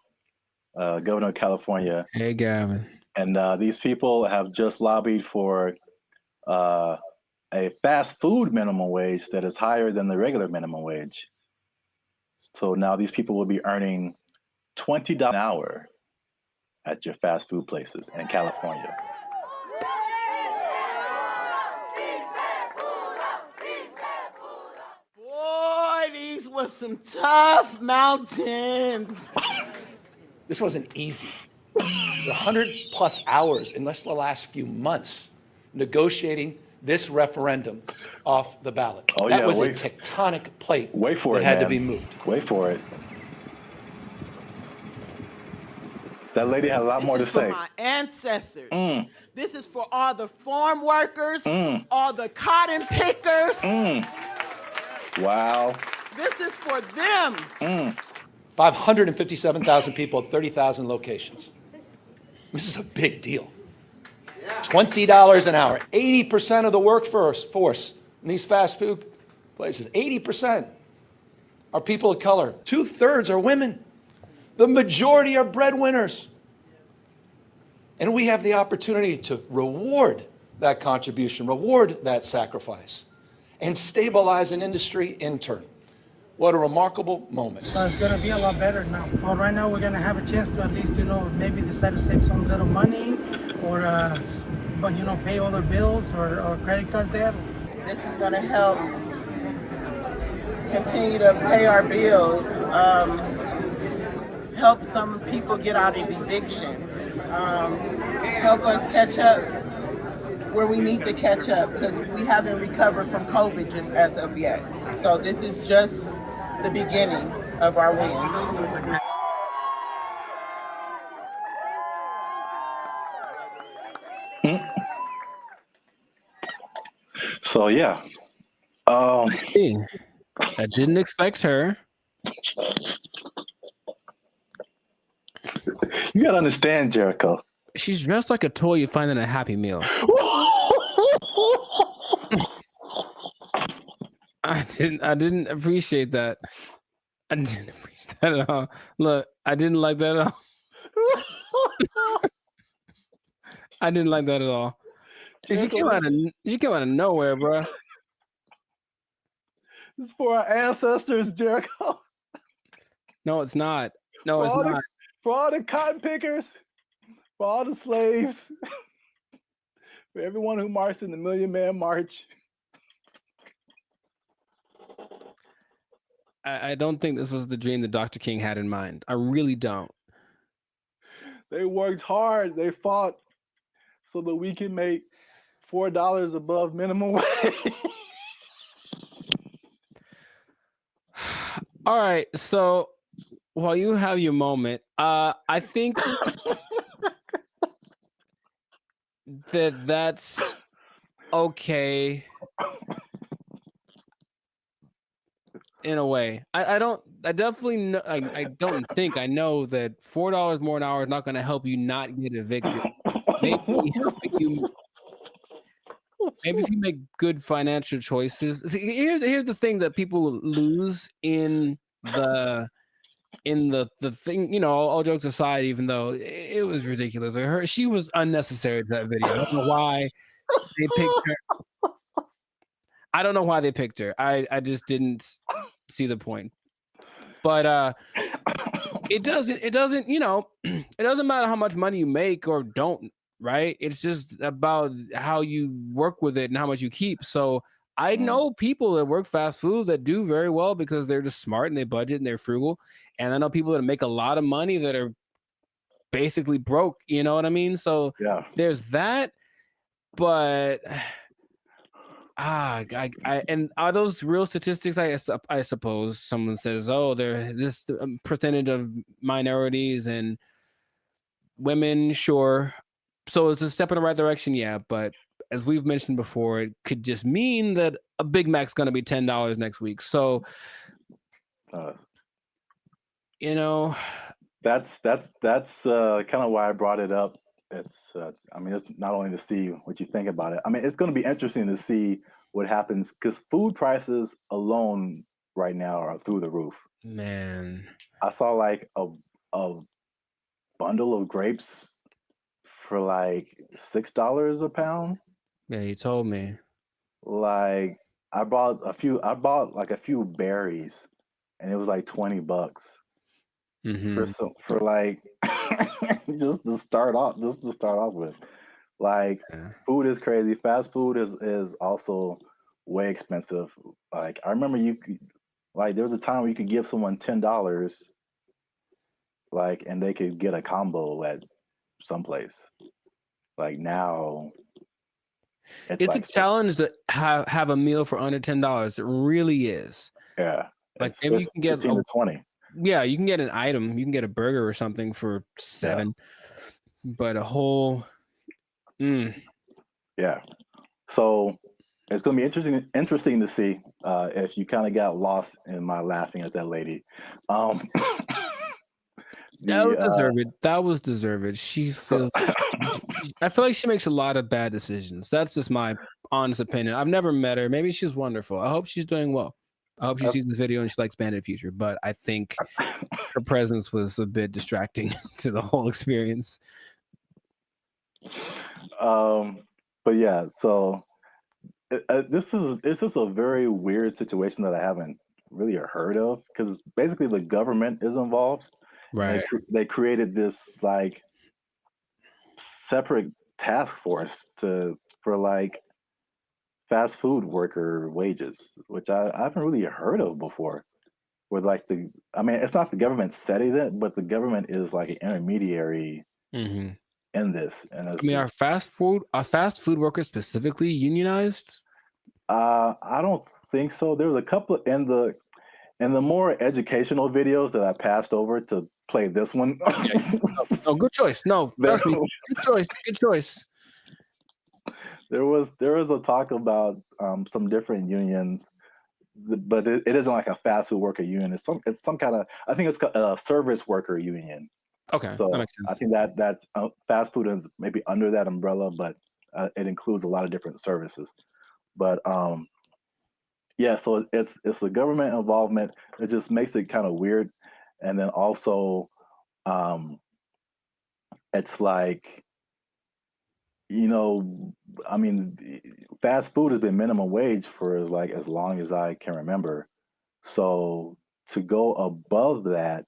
governor of California. Hey, Gavin. And these people have just lobbied for a fast food minimum wage that is higher than the regular minimum wage. So now these people will be earning $20 an hour at your fast food places in California. Boy, these were some tough mountains. This wasn't easy. 100+ hours in just the last few months negotiating this referendum off the ballot. Oh, that yeah, was wait. a tectonic plate Wait for that it, had to man. be moved. Wait for it. That lady had a lot more to This is say. for my ancestors. This is for all the farm workers, all the cotton pickers. Wow. This is for them. 557,000 people at 30,000 locations. This is a big deal. $20 an hour. 80% of the workforce in these fast food places, 80% are people of color. 2/3 are women. The majority are breadwinners. And we have the opportunity to reward that contribution, reward that sacrifice, and stabilize an industry in turn. What a remarkable moment. So it's going to be a lot better now. Well, right now we're going to have a chance to at least, maybe decide to save some little money or, pay all their bills or credit card debt. This is going to help continue to pay our bills, help some people get out of eviction, help us catch up where we need to catch up because we haven't recovered from COVID just as of yet. So this is just the beginning of our wins. So yeah. Hey, I didn't expect her. You gotta understand, Jericho. She's dressed like a toy you find in a Happy Meal. I didn't appreciate that. I didn't appreciate that at all. Look, I didn't like that at all. I didn't like that at all. She came out of nowhere, bro. This is for our ancestors, Jericho. No, it's not. No, it's not. For all the cotton pickers, for all the slaves, for everyone who marched in the Million Man March. I don't think this was the dream that Dr. King had in mind. I really don't. They worked hard. They fought so that we can make $4 above minimum wage. All right, so while you have your moment, I think that's okay in a way. I don't that $4 more an hour is not going to help you not get evicted. Maybe if you make good financial choices. See, here's the thing that people lose in the thing, all jokes aside, even though it was ridiculous. She was unnecessary to that video. I don't know why they picked her. I don't know why they picked her. I just didn't see the point. But it doesn't matter how much money you make or don't, right? It's just about how you work with it and how much you keep. So I know people that work fast food that do very well because they're just smart and they budget and they're frugal. And I know people that make a lot of money that are basically broke. You know what I mean? So Yeah. there's that, but and are those real statistics? I suppose someone says, oh, there this percentage of minorities and women, sure. So it's a step in the right direction, yeah. But as we've mentioned before, it could just mean that a Big Mac's going to be $10 next week. So Uh, you know, that's kind of why I brought it up. It's I mean, it's not only to see what you think about it. I mean, it's going to be interesting to see what happens because food prices alone right now are through the roof. man, I saw like a bundle of grapes for like $6 a pound. yeah, he told me. Like I bought like a few berries and it was like $20 Hmm. for like just to start off with. Like Yeah. food is crazy. Fast food is also way expensive. Like I remember like there was a time where you could give someone $10 like and they could get a combo at someplace. Like now it's It's a like six. challenge to have a meal for under $10. It really is. Yeah. Like It's maybe you can get 15 to 20. yeah, you can get an item, you can get a burger or something for Yeah. $7, but a whole Yeah. So it's going to be interesting to see if you kind of got lost in my laughing at that lady. Um, that was the deserved. That was deserved. She so, feels. I feel like she makes a lot of bad decisions. That's just my honest opinion. I've never met her. Maybe she's wonderful. I hope she's doing well. I hope she sees this video and she likes Bandit Future. But I think her presence was a bit distracting to the whole experience. but yeah, so this is a very weird situation that I haven't really heard of because basically the government is involved. Right. They created this like separate task force for like fast food worker wages, which I haven't really heard of before. With like I mean, it's not the government setting it, but the government is like an intermediary Hmm. in this, and I it's mean, just are fast food workers specifically unionized? I don't think so. There was a couple in the more educational videos that I passed over to play this one. Yeah. Oh, good choice. No, there, trust me. Good choice. Good choice. there was a talk about some different unions, but it isn't like a fast food worker union. It's some kind of I think it's a service worker union. Okay, that So makes I sense. think that's fast food is maybe under that umbrella, but it includes a lot of different services. But yeah, so it's the government involvement. It just makes it kind of weird, and then also um, it's like I mean, fast food has been minimum wage for like as long as I can remember. So to go above that,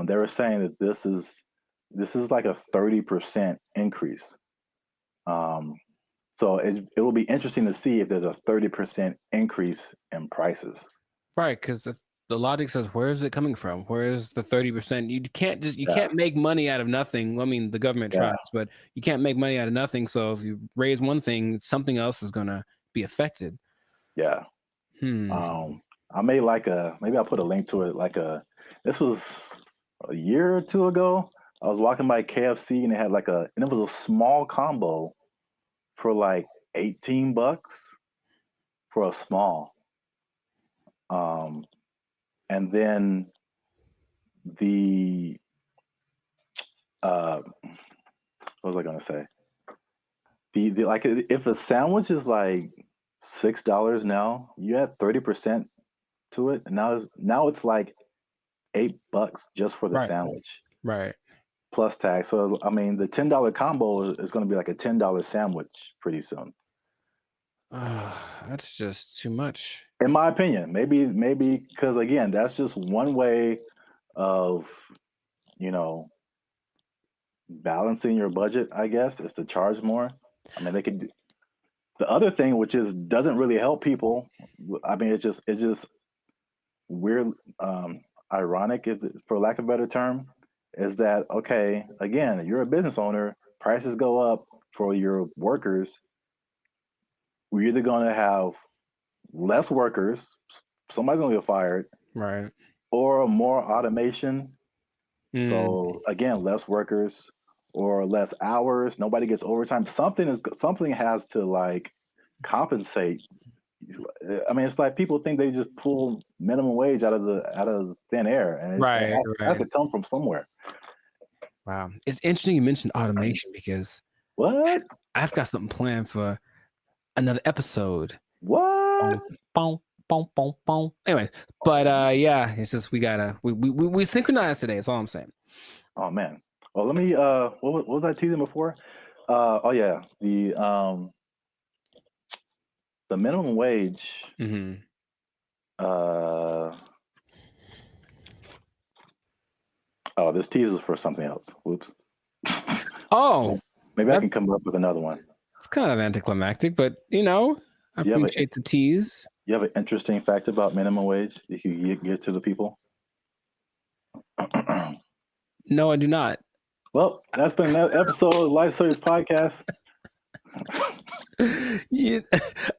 they were saying that this is like a 30% increase. Um, so it will be interesting to see if there's a 30% increase in prices. Right, because the logic says, where is it coming from? Where is the 30%? You Yeah, can't make money out of nothing. I mean, the government yeah, tries, but you can't make money out of nothing. So if you raise one thing, something else is gonna be affected. yeah. Hmm. I made like maybe I'll put a link to it. This was a year or two ago. I was walking by KFC and and it was a small combo for like $18 for a small. Um, and then the what was I gonna say? The like if a sandwich is like $6 now, you add 30% to it, and now it's like $8 just for the Right. sandwich Right. plus tax. So I mean, the $10 combo is going to be like a $10 sandwich pretty soon, That's just too much. in my opinion. Maybe because again, that's just one way of you know balancing your budget. I guess is to charge more. I mean, they could. The other thing, which doesn't really help people. I mean, it's just weird, ironic, for lack of a better term, is that, okay, again, you're a business owner, prices go up for your workers. We're either going to have less workers, somebody's going to get fired, Right. or more automation. Mm. So again, less workers or less hours. Nobody gets overtime. Something has to like compensate. I mean, it's like people think they just pull minimum wage out of thin air, and it Right. has to come from somewhere. Wow. It's interesting you mentioned automation because What? I've got something planned for another episode. What? Boom, boom, boom, boom. Anyways, but yeah, it's just we synchronized today. That's all I'm saying. Oh man. Well, let me. What was I teasing before? Oh yeah, the minimum wage. Mm-hmm. Oh, this teases for something else. Whoops. Oh, Maybe I can come up with another one. it's kind of anticlimactic, but you know, I appreciate the tease. You have an interesting fact about minimum wage that you can give to the people? No, I do not. Well, that's been another episode of Life Service Podcast. Yeah,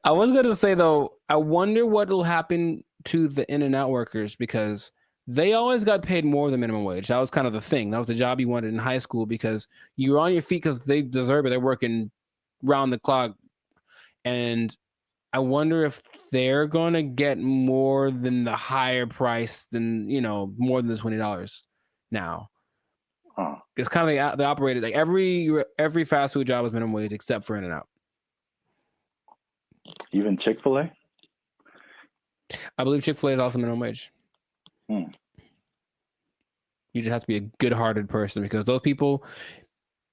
I was going to say, though, I wonder what will happen to the in-and-out workers because they always got paid more than minimum wage. That was kind of the thing. That was the job you wanted in high school because you were on your feet because they deserve it. They're working round the clock. And I wonder if they're going to get more than the higher price than, you know, more than the $20 now. Huh. It's kind of they operated like every fast food job was minimum wage except for In-N-Out. Even Chick-fil-A? I believe Chick-fil-A is also minimum wage. You just have to be a good-hearted person because those people,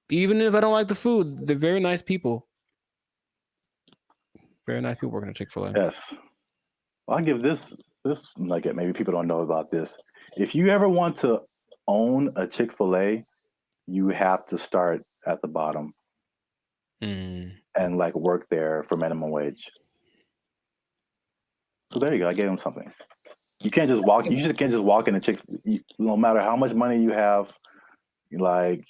even if I don't like the food, they're very nice people. Very nice people working at Chick-fil-A. Yes. Well, I'll give this nugget. Maybe people don't know about this. If you ever want to own a Chick-fil-A, you have to start at the bottom and like work there for minimum wage. So there you go. I gave him something. You can't just walk. You just can't just walk in a no matter how much money you have, like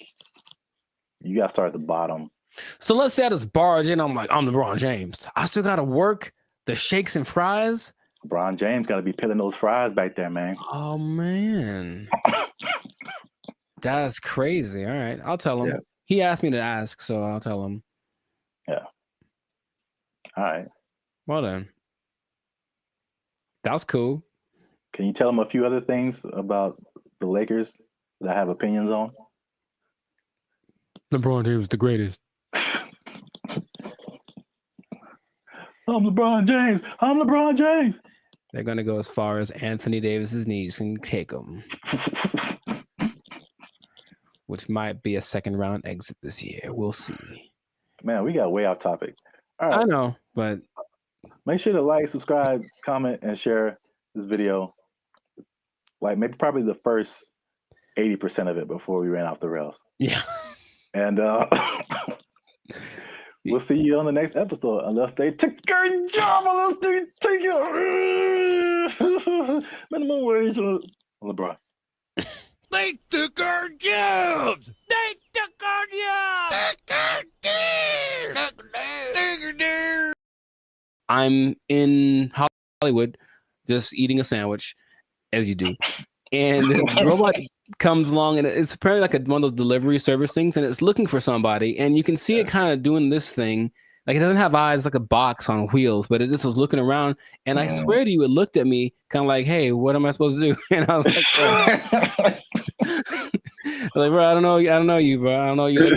you got to start at the bottom. So let's say I just barge in. I'm like, I'm LeBron James. I still got to work the shakes and fries. LeBron James got to be peeling those fries back there, man. Oh man, that's crazy. All right, I'll tell him. Yeah. He asked me to ask, so I'll tell him. Yeah. All right. Well then, that was cool. Can you tell him a few other things about the Lakers that I have opinions on? LeBron James is the greatest. I'm LeBron James. I'm LeBron James. They're gonna go as far as Anthony Davis's knees can take them, which might be a second round exit this year. We'll see. Man, we got way off topic. All right. I know, but make sure to like, subscribe, comment, and share this video. Like maybe probably the first 80% of it before we ran off the rails. Yeah. And we'll see you on the next episode unless they take a job, unless they take it. Minimum wage on LeBron. They took our jobs! They took our jobs! I'm in Hollywood just eating a sandwich, as you do. And the robot comes along, and it's apparently like one of those delivery service things, and it's looking for somebody. And you can see it kind of doing this thing. Like it doesn't have eyes, like a box on wheels, but it just was looking around. And I swear to you, it looked at me kind of like, hey, what am I supposed to do? And I was like, like, bro, I don't know you, bro. I don't know you. Bro.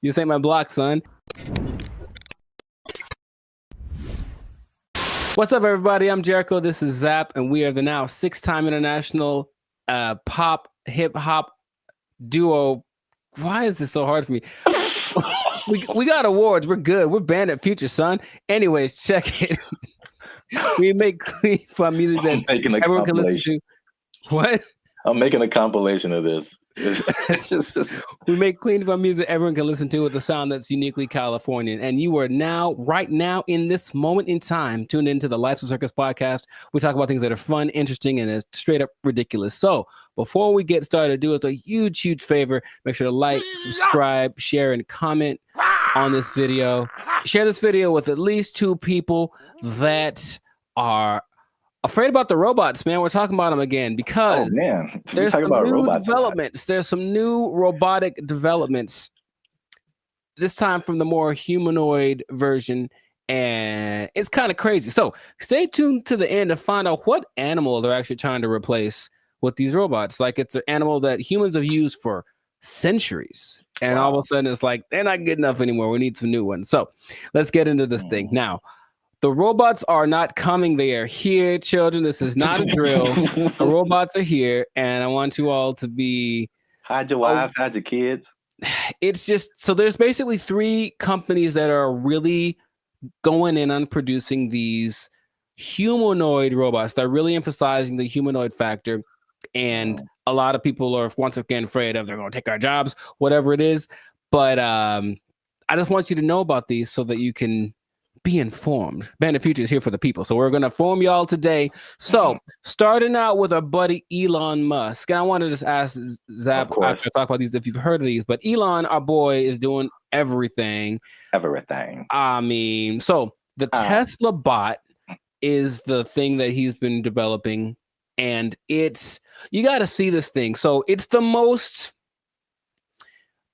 You ain't my block, son. What's up, everybody? I'm Jericho. This is Zap, and we are the now 6-time international pop hip hop duo. Why is this so hard for me? we got awards. We're good. We're banned at Future, son. Anyways, check it. We make clean fun music that everyone can listen to. What? I'm making a compilation of this. It's just, We make clean fun music everyone can listen to with a sound that's uniquely Californian. And you are now, right now, in this moment in time, tuned into the Life's a Circus podcast. We talk about things that are fun, interesting, and straight up ridiculous. So before we get started, do us a huge, huge favor. Make sure to like, subscribe, share, and comment on this video. Share this video with at least 2 people that are afraid about the robots, man. We're talking about them again because there's some new developments. There's some new robotic developments. This time from the more humanoid version, and it's kind of crazy. So stay tuned to the end to find out what animal they're actually trying to replace with these robots. Like it's an animal that humans have used for centuries, and all of a sudden it's like they're not good enough anymore. We need some new ones. So let's get into this thing now. The robots are not coming. They are here, children. This is not a drill. The robots are here, and I want you all to be... Hide your wives, hide your kids. It's just... So there's basically 3 companies that are really going in on producing these humanoid robots. They're really emphasizing the humanoid factor, and a lot of people are once again afraid of they're going to take our jobs, whatever it is. But I just want you to know about these so that you can be informed. Bandit Future is here for the people, so we're going to inform y'all today. So starting out with our buddy Elon Musk, and I want to just ask Zap after I talk about these if you've heard of these, but Elon, our boy, is doing everything. I mean, so the Tesla bot is the thing that he's been developing, and it's, you got to see this thing. So it's the most,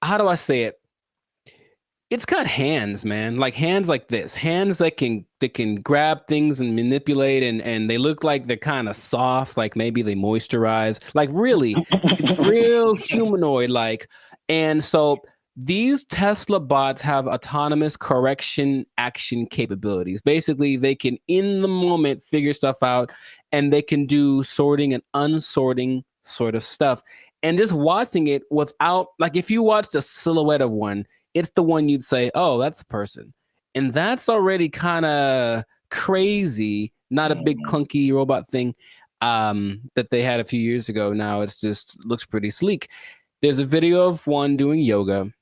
how do I say it? It's got hands, man, like hands like this, hands that can grab things and manipulate, and they look like they're kind of soft, like maybe they moisturize, like really, it's real humanoid like. And so these Tesla bots have autonomous correction action capabilities. Basically, they can in the moment figure stuff out, and they can do sorting and unsorting sort of stuff. And just watching it without, like if you watched a silhouette of one, it's the one you'd say, oh, that's a person. And that's already kind of crazy, not a big clunky robot thing that they had a few years ago. Now it's just looks pretty sleek. There's a video of one doing yoga,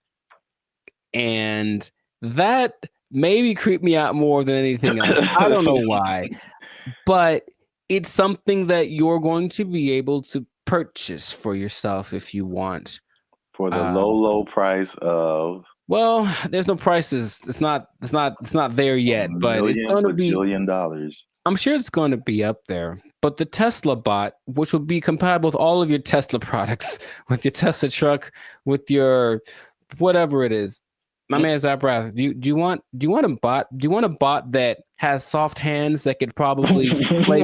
and that maybe creeped me out more than anything else. I don't know why, but it's something that you're going to be able to purchase for yourself if you want. For the low price of... Well, there's no prices. It's not there yet, but it's going to be $1 billion. I'm sure it's going to be up there. But the Tesla bot, which will be compatible with all of your Tesla products, with your Tesla truck, with your whatever it is. My man Zaprath, do you want a bot? Do you want a bot that has soft hands that could probably play?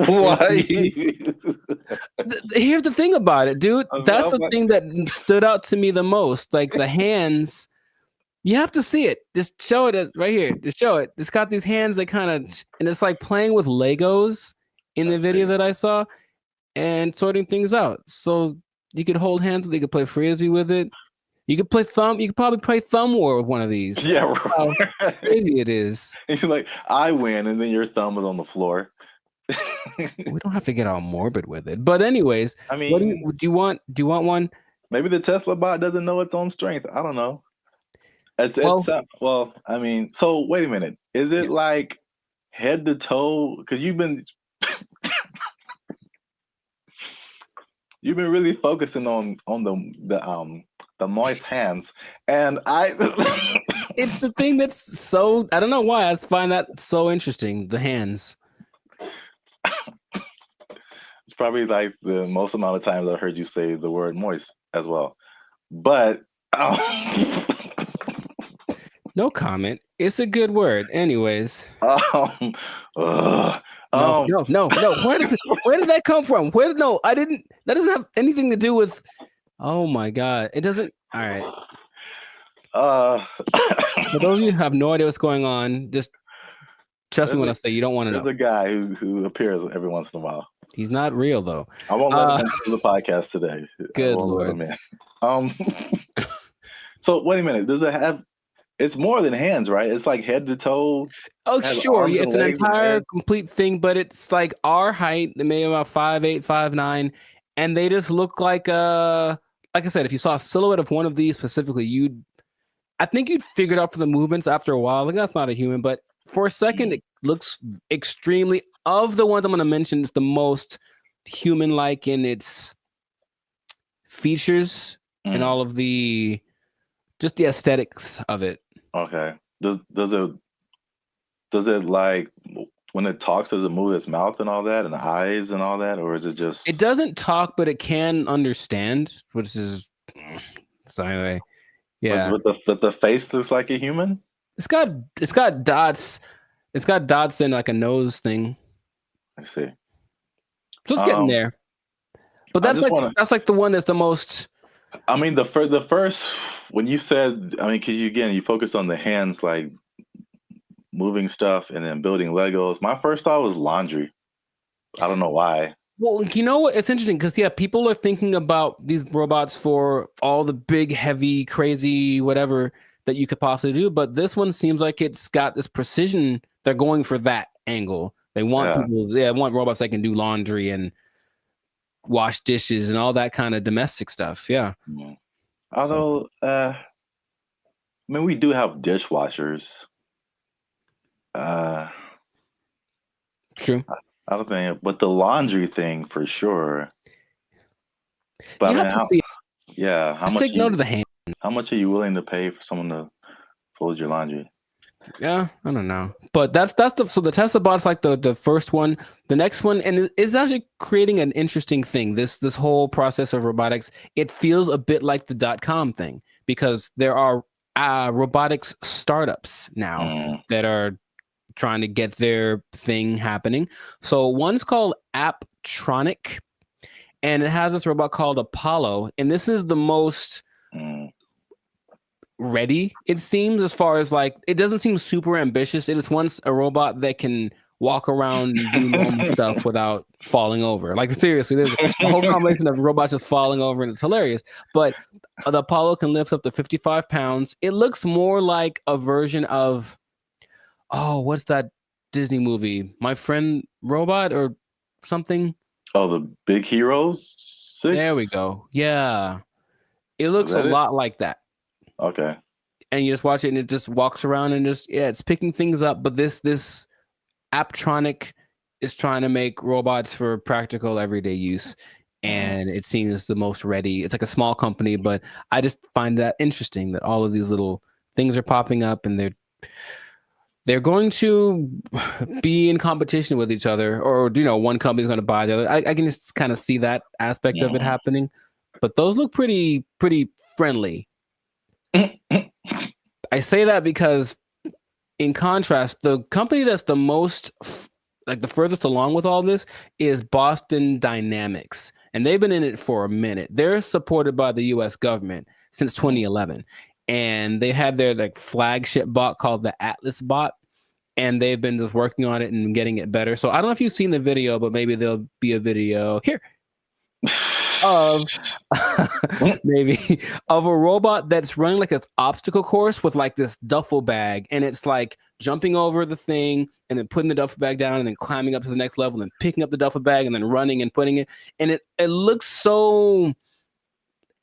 Here's the thing about it, dude. That's the thing that stood out to me the most. Like the hands. You have to see it. Just show it right here. Just show it. It's got these hands that kind of, and it's like playing with Legos in the video that I saw and sorting things out. So you could hold hands, you could play frisbee with it. You could play thumb. You could probably play thumb war with one of these. Yeah, right. How crazy it is. You're like, I win, and then your thumb is on the floor. We don't have to get all morbid with it. But anyways, I mean, what do you want? Do you want one? Maybe the Tesla bot doesn't know its own strength. I don't know. Well, I mean, so wait a minute. Is it like head to toe? Because you've been really focusing on the moist hands, and it's the thing that's so, I don't know why I find that so interesting. The hands. It's probably like the most amount of times I've heard you say the word moist as well, but. No comment. It's a good word. Anyways. No. Where did that come from? I didn't. That doesn't have anything to do with. Oh my God. It doesn't. All right. For those of you who have no idea what's going on, just trust me when I say you don't want to know. There's a guy who appears every once in a while. He's not real though. I won't let him do the podcast today. Good Lord. So wait a minute. Does it have? It's more than hands, right? It's like head to toe. Oh, sure. Yeah, it's an entire complete thing, but it's like our height, maybe about 5'8", 5'9", and they just look like I said, if you saw a silhouette of one of these specifically, I think you'd figure it out for the movements after a while. Like, that's not a human, but for a second, it looks extremely, of the ones I'm going to mention, it's the most human-like in its features and all of the aesthetics of it. Okay. Does it like when it talks, does it move its mouth and all that and the eyes and all that, or is it just? It doesn't talk, but it can understand, which is so anyway. Yeah, But the face looks like a human. it's got dots. It's got dots in like a nose thing. I see. So it's getting there. But that's like the one that's the most. I mean, the first when you said, I mean, because you focus on the hands, like moving stuff and then building Legos. My first thought was laundry. I don't know why. Well, you know what? It's interesting because people are thinking about these robots for all the big, heavy, crazy, whatever that you could possibly do. But this one seems like it's got this precision. They're going for that angle. They want people. They want robots that can do laundry and wash dishes and all that kind of domestic stuff. Yeah. Although, I mean, we do have dishwashers. True. I don't think, but the laundry thing for sure. But you I have mean, to see. how Just much? take note of the hand. How much are you willing to pay for someone to fold your laundry? Yeah, I don't know, but that's the Tesla bot's like the first one. The next one, and it's actually creating an interesting thing. This whole process of robotics, it feels a bit like the .com thing because there are robotics startups now that are trying to get their thing happening. So one's called Apptronic, and it has this robot called Apollo, and this is the most ready, it seems, as far as like, it doesn't seem super ambitious. It just wants a robot that can walk around and do normal stuff without falling over. Like, seriously, there's a whole combination of robots just falling over, and it's hilarious. But the Apollo can lift up to 55 pounds. It looks more like a version of, what's that Disney movie? My Friend Robot or something? Oh, the Big Heroes 6? There we go. Yeah. It looks a lot like that. Okay. And you just watch it and it just walks around and it's picking things up. But this Apptronic is trying to make robots for practical everyday use. And it seems the most ready. It's like a small company, but I just find that interesting that all of these little things are popping up and they're going to be in competition with each other, or one company's going to buy the other. I can just kind of see that aspect of it happening. But those look pretty friendly. I say that because, in contrast, the company that's the most, like the furthest along with all this, is Boston Dynamics, and they've been in it for a minute. They're supported by the U.S. government since 2011, and they had their like flagship bot called the Atlas bot, and they've been just working on it and getting it better. So I don't know if you've seen the video, but maybe there'll be a video here of maybe of a robot that's running like an obstacle course with like this duffel bag, and it's like jumping over the thing and then putting the duffel bag down and then climbing up to the next level and picking up the duffel bag and then running and putting it, and it looks so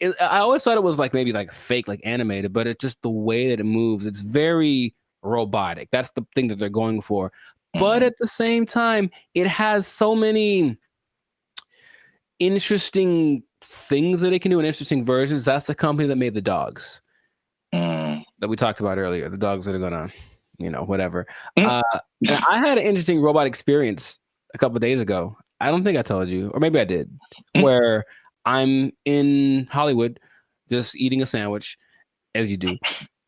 I always thought it was like maybe like fake, like animated, but it's just the way that it moves. It's very robotic. That's the thing that they're going for. But at the same time, it has so many interesting things that it can do and interesting versions. That's the company that made the dogs that we talked about earlier. The dogs that are gonna, whatever. And I had an interesting robot experience a couple of days ago. I don't think I told you, or maybe I did, where I'm in Hollywood just eating a sandwich, as you do,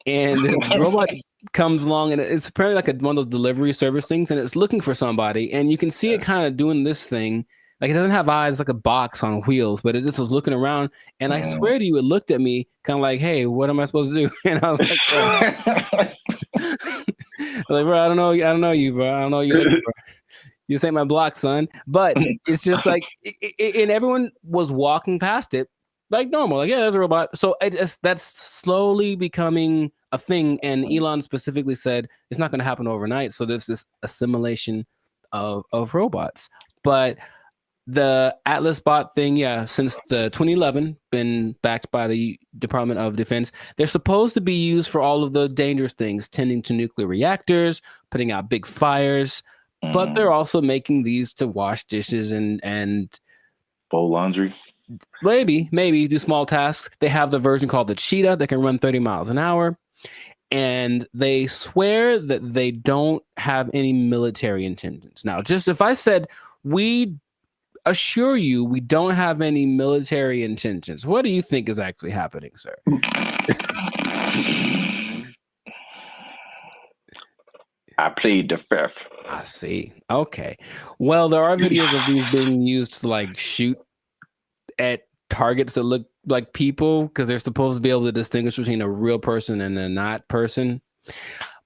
and this robot comes along, and it's apparently like one of those delivery service things, and it's looking for somebody, and you can see it kind of doing this thing. Like, it doesn't have eyes, like a box on wheels, but it just was looking around. And I swear to you, it looked at me kind of like, hey, what am I supposed to do? And I was like, like, bro, I don't know you, bro. I don't know you. Bro. This ain't my block, son. But it's just like, and everyone was walking past it like normal. Like, yeah, there's a robot. So that's slowly becoming a thing. And Elon specifically said it's not going to happen overnight. So there's this assimilation of robots. But The Atlas bot thing, yeah, since the 2011, been backed by the Department of Defense. They're supposed to be used for all of the dangerous things, tending to nuclear reactors, putting out big fires, but they're also making these to wash dishes and fold laundry. maybe do small tasks. They have the version called the Cheetah that can run 30 miles an hour. And they swear that they don't have any military intentions. Now, just if I said, we assure you we don't have any military intentions, what do you think is actually happening, sir? I plead the fifth. I see. Okay. Well, there are videos of these being used to like shoot at targets that look like people because they're supposed to be able to distinguish between a real person and a not person.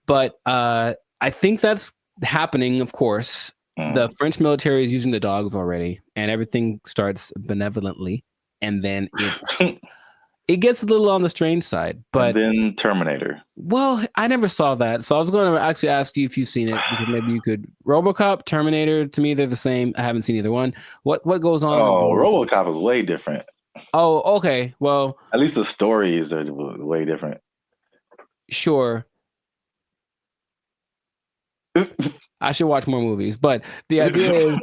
But I think that's happening, of course. The French military is using the dogs already, and everything starts benevolently, and then it gets a little on the strange side. But and then Terminator. Well, I never saw that, so I was going to actually ask you if you've seen it, because maybe you could. RoboCop, Terminator, to me they're the same. I haven't seen either one. What goes on? Oh, RoboCop is way different. Oh, okay. Well, at least the stories are way different. Sure. I should watch more movies, but the idea is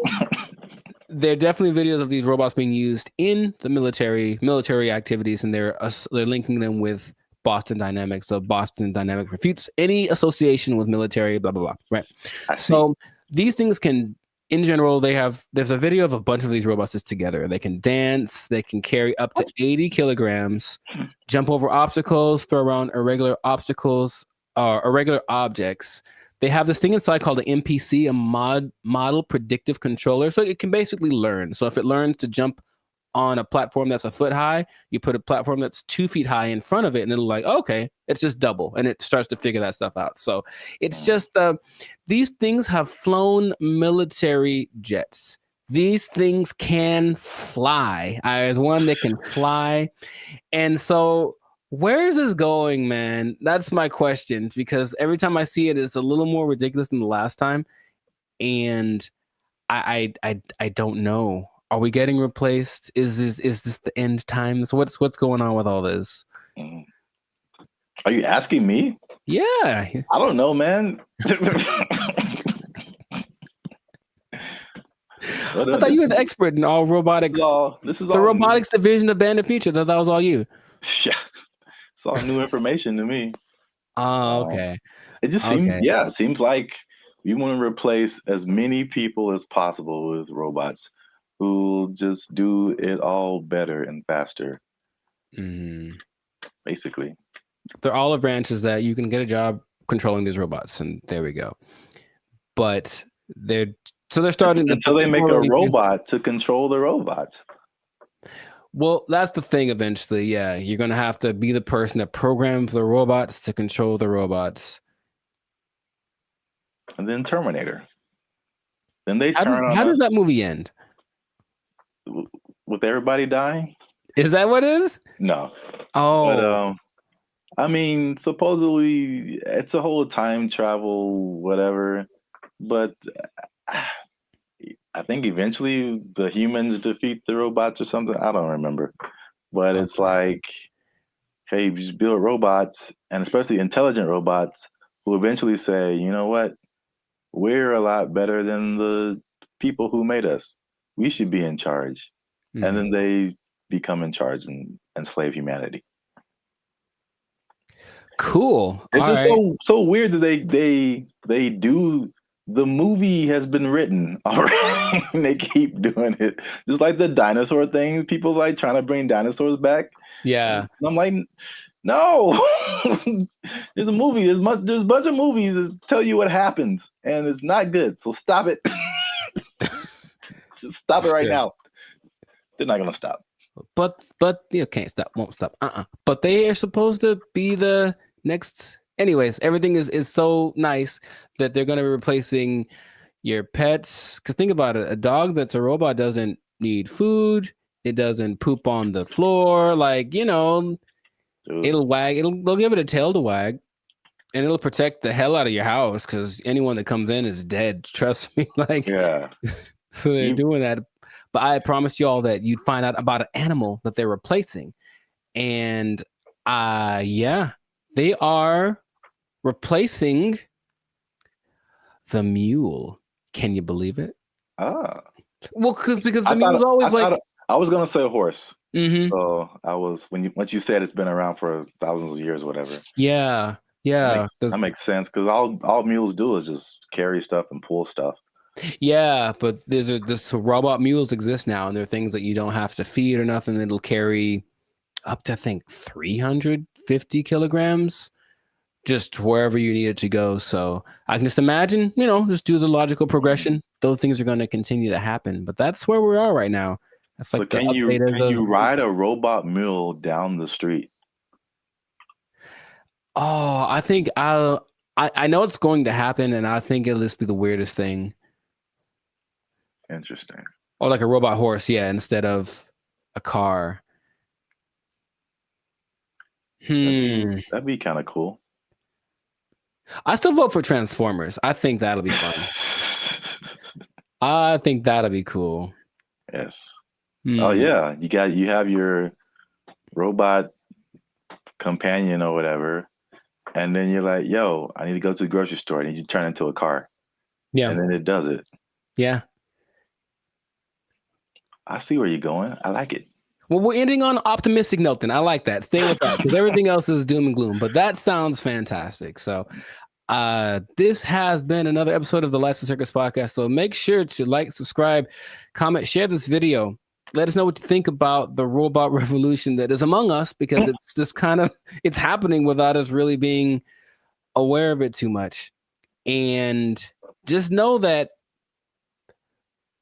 there are definitely videos of these robots being used in the military activities, and they're linking them with Boston Dynamics. So Boston Dynamics refutes any association with military, blah, blah, blah. Right. So these things can, in general, there's a video of a bunch of these robots just together. They can dance, they can carry up to 80 kilograms, jump over obstacles, throw around irregular objects. They have this thing inside called an MPC, a model predictive controller. So it can basically learn. So if it learns to jump on a platform that's a foot high, you put a platform that's 2 feet high in front of it, and it'll like, okay, it's just double, and it starts to figure that stuff out. So it's just these things have flown military jets. These things can fly. There's one that can fly, and so where is this going, man? That's my question, because every time I see it, it's a little more ridiculous than the last time, and I don't know. Are we getting replaced? Is this the end times? What's going on with all this? Are you asking me? Yeah. I don't know, man. I thought you were the expert in all robotics. This is the all robotics division of Band of Future. That was all you. Yeah. It's all new information to me. Oh, okay. It just seems, it seems like we want to replace as many people as possible with robots who just do it all better and faster. Basically. They're olive branches that you can get a job controlling these robots, and there we go. But they're starting until they make a robot to control the robots. Well, that's the thing eventually. Yeah, you're going to have to be the person that programs the robots to control the robots. And then Terminator. Then they how does that movie end? With everybody dying? Is that what it is? No. Oh. But, I mean, supposedly it's a whole time travel, whatever. But I think eventually the humans defeat the robots or something. I don't remember. But it's like, hey, you just build robots, and especially intelligent robots, who eventually say, you know what? We're a lot better than the people who made us. We should be in charge. And then they become in charge and enslave humanity. Cool. It's just so weird that they do. The movie has been written already, and they keep doing it. Just like the dinosaur thing, people like trying to bring dinosaurs back. Yeah, and I'm like, no. There's a movie. There's a bunch of movies that tell you what happens, and it's not good. So stop it. Just stop it right now. They're not gonna stop. But you can't stop, won't stop. But they are supposed to be the next. Anyways, everything is so nice that they're going to be replacing your pets. Because think about it. A dog that's a robot doesn't need food. It doesn't poop on the floor. Like, it'll wag. They'll give it a tail to wag. And it'll protect the hell out of your house, because anyone that comes in is dead. Trust me. So they're doing that. but I promised y'all that you'd find out about an animal that they're replacing. And yeah, they are replacing the mule. Can you believe it? Ah. Well, because the mule's always I was gonna say a horse. Mhm. So I was once you said it's been around for thousands of years, whatever. Yeah, yeah. That makes sense because all mules do is just carry stuff and pull stuff. Yeah, but there's robot mules exist now, and they're things that you don't have to feed or nothing. It'll carry up to, I think, 350 kilograms just wherever you need it to go. So I can just imagine, just do the logical progression. Those things are going to continue to happen, but that's where we are right now. That's like So can you ride a robot mule down the street? Oh, I think I know it's going to happen, and I think it'll just be the weirdest thing. Interesting. Or like a robot horse, yeah, instead of a car. That'd be kind of cool. I still vote for Transformers. I think that'll be fun. I think that'll be cool. Yes. Oh yeah, you have your robot companion or whatever, and then you're like, "Yo, I need to go to the grocery store." And you turn into a car. Yeah. And then it does it. Yeah. I see where you're going. I like it. Well, we're ending on an optimistic note then. I like that. Stay with that because everything else is doom and gloom. But that sounds fantastic. So this has been another episode of the Lights and Circus podcast. So make sure to like, subscribe, comment, share this video. Let us know what you think about the robot revolution that is among us, because it's just it's happening without us really being aware of it too much. And just know that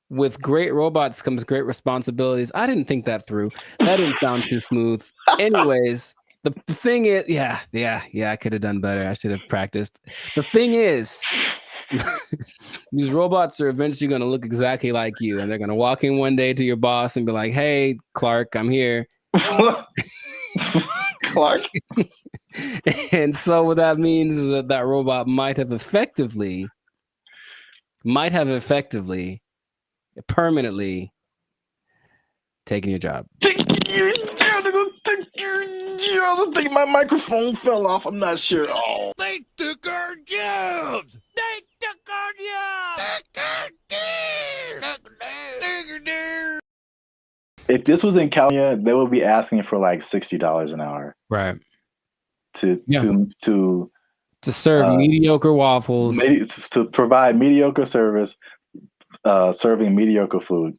with great robots comes great responsibilities. I didn't think that through. That didn't sound too smooth. Anyways, the thing is, yeah, I could have done better. I should have practiced. The thing is, these robots are eventually going to look exactly like you, and they're going to walk in one day to your boss and be like, "Hey, Clark, I'm here." Clark. And so what that means is that robot might have effectively permanently taking your job. I think my microphone fell off. I'm not sure. Oh. They took our jobs! They took our jobs! If this was in California, they would be asking for like $60 an hour. Right. To serve mediocre waffles. To provide mediocre service, serving mediocre food.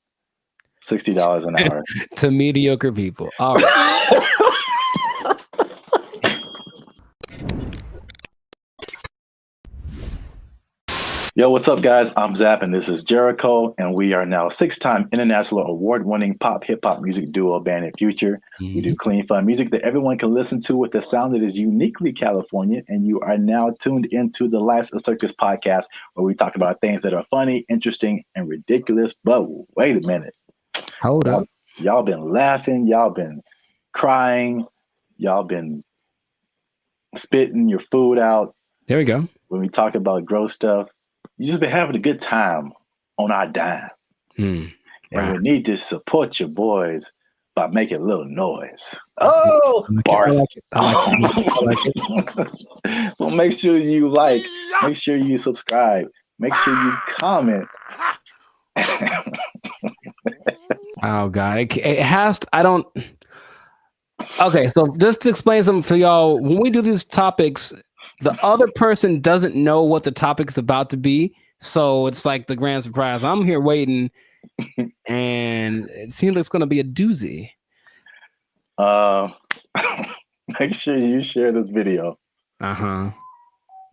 $60 an hour. To mediocre people. All right. Yo, what's up, guys? I'm Zap, and this is Jericho, and we are now 6-time international award-winning pop hip-hop music duo Band and Future. Mm-hmm. We do clean, fun music that everyone can listen to with a sound that is uniquely California, and you are now tuned into the Life's a Circus podcast, where we talk about things that are funny, interesting, and ridiculous. But wait a minute. Hold up. Y'all been laughing. Y'all been crying. Y'all been spitting your food out. There we go. When we talk about gross stuff. You just been having a good time on our dime. And we need to support your boys by making a little noise. Oh, bars. I like it. So make sure you like, make sure you subscribe, make sure you comment. Oh, God. It has to, I don't. Okay, so just to explain something for y'all, when we do these topics, the other person doesn't know what the topic's about to be. So it's like the grand surprise. I'm here waiting, and it seems like it's going to be a doozy. Make sure you share this video. Uh-huh.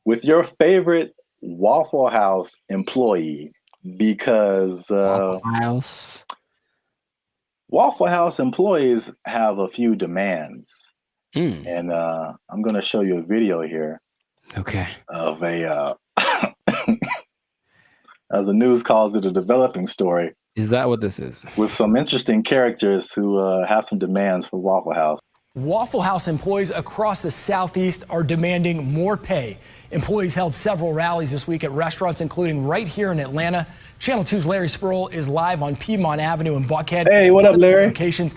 With your favorite Waffle House employee, because Waffle House employees have a few demands. And I'm going to show you a video here. Okay. Of a, as the news calls it, a developing story. Is that what this is? With some interesting characters who have some demands for Waffle House. Waffle House employees across the Southeast are demanding more pay. Employees held several rallies this week at restaurants, including right here in Atlanta. Channel 2's Larry Spruill is live on Piedmont Avenue in Buckhead. Hey, what up, Larry? Locations.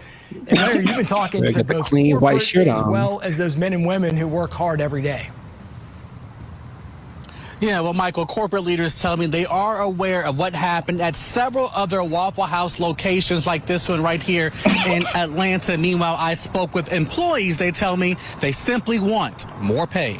And Larry, you've been talking to got the both clean white corporate shirt as on. well as those men and women who work hard every day. Yeah, well, Michael, corporate leaders tell me they are aware of what happened at several other Waffle House locations like this one right here in Atlanta. Meanwhile, I spoke with employees. They tell me they simply want more pay.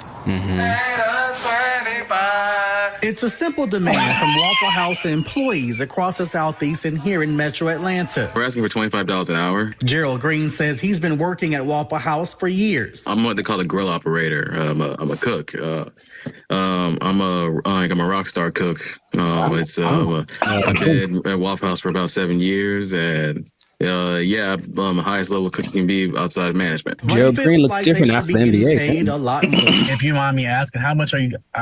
It's a simple demand from Waffle House employees across the Southeast and here in Metro Atlanta. We're asking for $25 an hour. Gerald Green says he's been working at Waffle House for years. I'm what they call a grill operator. I'm a cook. I'm a rock star cook. I've been at Waffle House for about 7 years, and I'm the highest level cook you can be outside of management. Gerald Green looks different after the NBA. Paid a lot more. If you mind me asking, how much are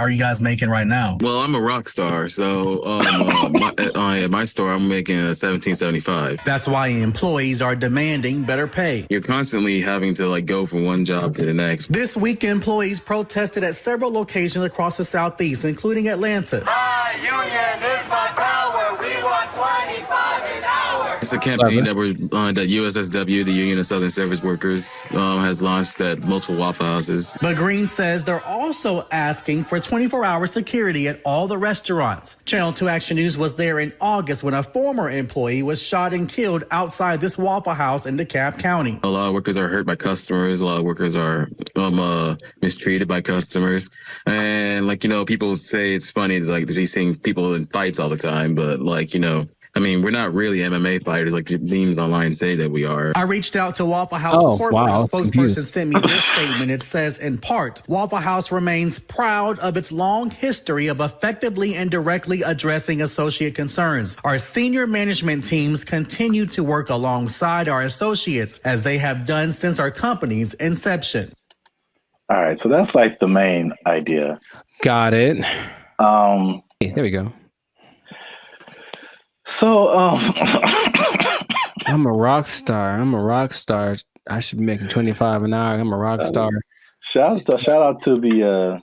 you guys making right now? Well, I'm a rock star, so at my store I'm making $17.75. That's why employees are demanding better pay. You're constantly having to go from one job to the next. This week, employees protested at several locations across the Southeast, including Atlanta. My union is my power. We want 25 an hour. It's a campaign that USSW, the Union of Southern Service Workers, has launched at multiple Waffle Houses. But Green says they're also asking for 24-hour security at all the restaurants. Channel 2 Action News was there in August when a former employee was shot and killed outside this Waffle House in DeKalb County. A lot of workers are hurt by customers. A lot of workers are mistreated by customers. And people say it's funny to be seeing people in fights all the time, but we're not really MMA fighters like the memes online say that we are. I reached out to Waffle House corporate. A spokesperson sent me this statement. It says, in part, Waffle House remains proud of its long history of effectively and directly addressing associate concerns. Our senior management teams continue to work alongside our associates as they have done since our company's inception. All right, so that's the main idea. Got it. Hey, there we go. So, I'm a rock star. I should be making 25 an hour. I'm a rock star. Shout out to the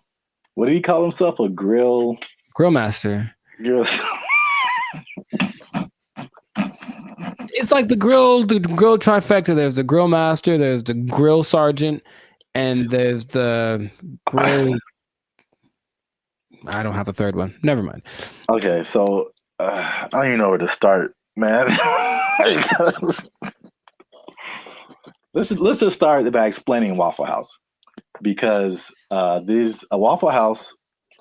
what do you call himself? A grill master. It's like the grill trifecta. There's the grill master, there's the grill sergeant, and there's the grill. I don't have a third one. Never mind. Okay, so I don't even know where to start, man. let's just start by explaining Waffle House, because a Waffle House.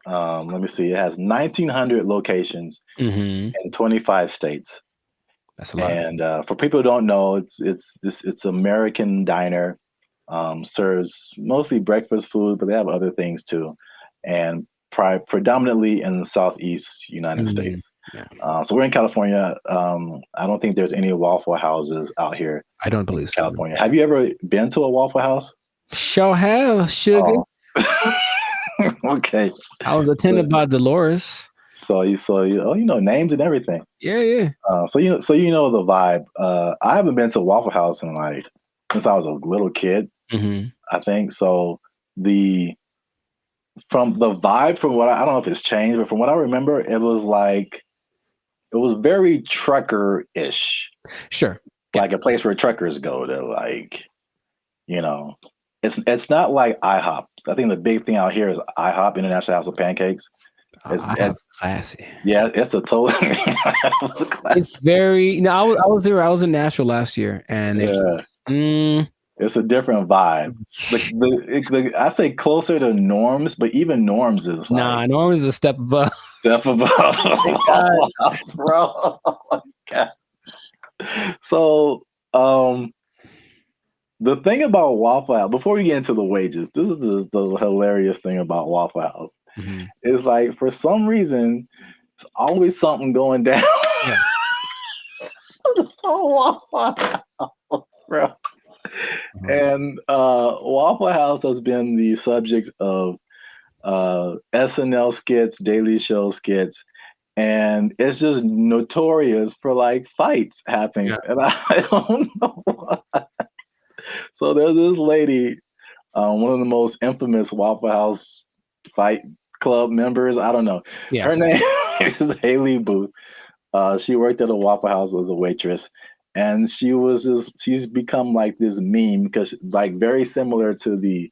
Let me see. It has 1,900 locations in 25 states. That's a lot. And for people who don't know, it's American diner. Serves mostly breakfast food, but they have other things too, and predominantly in the Southeast United States. Yeah. So we're in California. I don't think there's any Waffle Houses out here. I don't believe so. California. Have you ever been to a Waffle House? Sure have, sugar. Oh. Okay. I was attended by Dolores. So you know names and everything. Yeah. So you know the vibe. I haven't been to a Waffle House in since I was a little kid. I think so. From the vibe, from what I don't know if it's changed, but from what I remember, it was very trucker-ish. Sure. Like a place where truckers go to it's not like IHOP. I think the big thing out here is IHOP, International House of Pancakes. It's classy. Yeah, it's a total. It's very. I was there. I was in Nashville last year, and it's a different vibe. I say closer to Norms, but even Norms is Norms is a step above. Step above, bro. Oh my God. So, the thing about Waffle House, before we get into the wages, this is the hilarious thing about Waffle House. Is for some reason, it's always something going down. Yeah. Waffle House, bro. And Waffle House has been the subject of SNL skits, Daily Show skits, and it's just notorious for fights happening. Yeah. And I don't know why. So there's this lady, one of the most infamous Waffle House Fight Club members. I don't know. Yeah. Her name is Haley Booth. She worked at a Waffle House as a waitress, and she's become like this meme because like very similar to the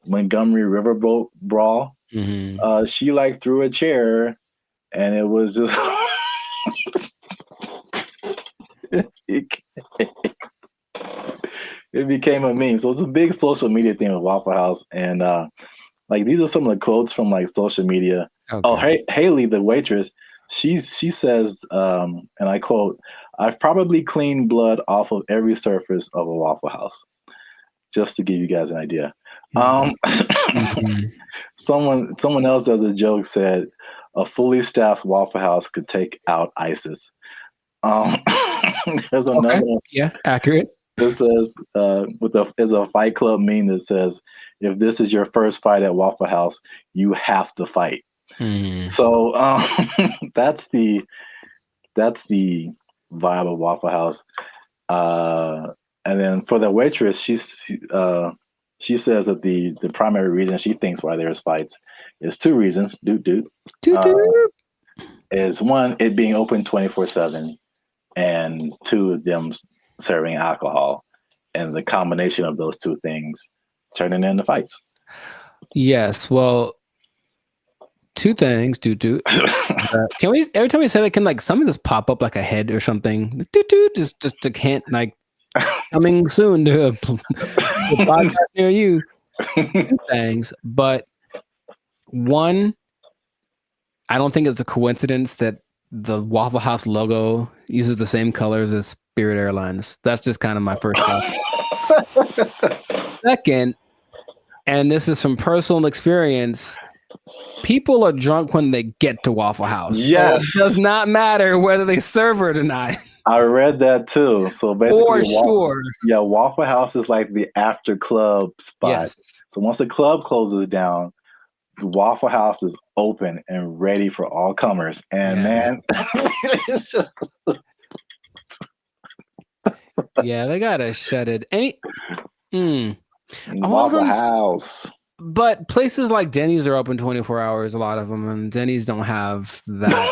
Montgomery Riverboat brawl. Mm-hmm. She like threw a chair, and it was just it became a meme. So it's a big social media thing with Waffle House, and like these are some of the quotes from like social media. Okay. Oh, Haley, the waitress, she says, and I quote, "I've probably cleaned blood off of every surface of a Waffle House." Just to give you guys an idea. Mm-hmm. Someone else as a joke said, "A fully staffed Waffle House could take out ISIS." There's another one. Yeah, accurate. It says, there's a Fight Club meme that says, "If this is your first fight at Waffle House, you have to fight." So that's the vibe of Waffle House. And then for the waitress, she says that the primary reason she thinks why there's fights is two reasons. Is one, it being open 24/7, and two, them serving alcohol, and the combination of those two things turning into fights. Yes, well, two things. Can we every time we say that, can like something just pop up like a head or something? Just to hint like coming soon to a podcast near you. Two things, but one, I don't think it's a coincidence that the Waffle House logo uses the same colors as Spirit Airlines. That's just kind of my first thought. Second, and this is from personal experience, people are drunk when they get to Waffle House. Yes. So it does not matter whether they serve it or not. I read that too. So basically, for sure. Yeah, Waffle House is like the after club spot. Yes. So once the club closes down, the Waffle House is open and ready for all comers. And man, it's just... yeah, they gotta shut it. Waffle House. But places like Denny's are open 24 hours, a lot of them, and Denny's don't have that.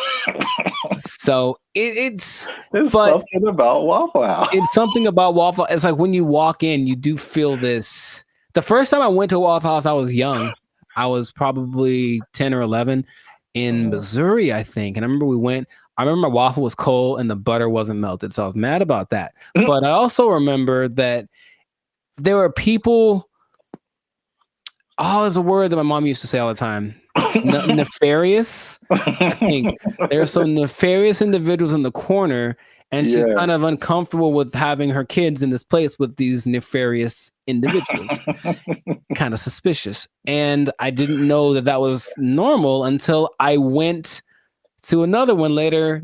So it's something about Waffle House. It's something about Waffle. It's like when you walk in, you do feel this. The first time I went to Waffle House, I was young. I was probably 10 or 11 in Missouri, I think. And I remember we went. I remember my waffle was cold and the butter wasn't melted, so I was mad about that. But I also remember that there were people. Oh, there's a word that my mom used to say all the time. Nefarious. I think there's some nefarious individuals in the corner, and she's kind of uncomfortable with having her kids in this place with these nefarious individuals. Kind of suspicious. And I didn't know that was normal until I went to another one later,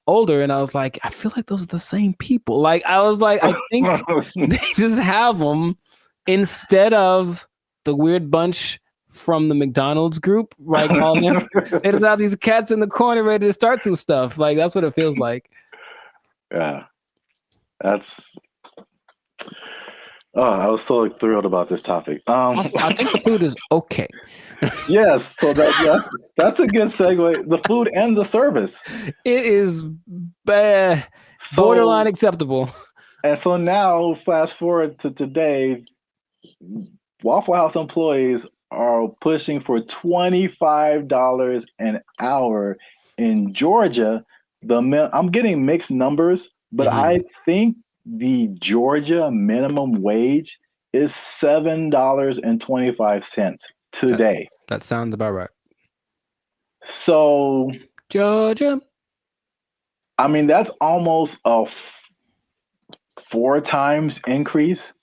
older, and I was like, I feel like those are the same people. Like, I was like, I think they just have them instead of the weird bunch from the McDonald's group, right? All them. They just have these cats in the corner ready to start some stuff. Like, that's what it feels like. Yeah. That's... Oh, I was so thrilled about this topic. Also, I think the food is okay. Yes, so that's a good segue. The food and the service. It is borderline acceptable. And so now, fast forward to today, Waffle House employees are pushing for $25 an hour in Georgia. I'm getting mixed numbers, but I think the Georgia minimum wage is $7.25 today. That sounds about right. So Georgia, I mean, that's almost a 4 times increase.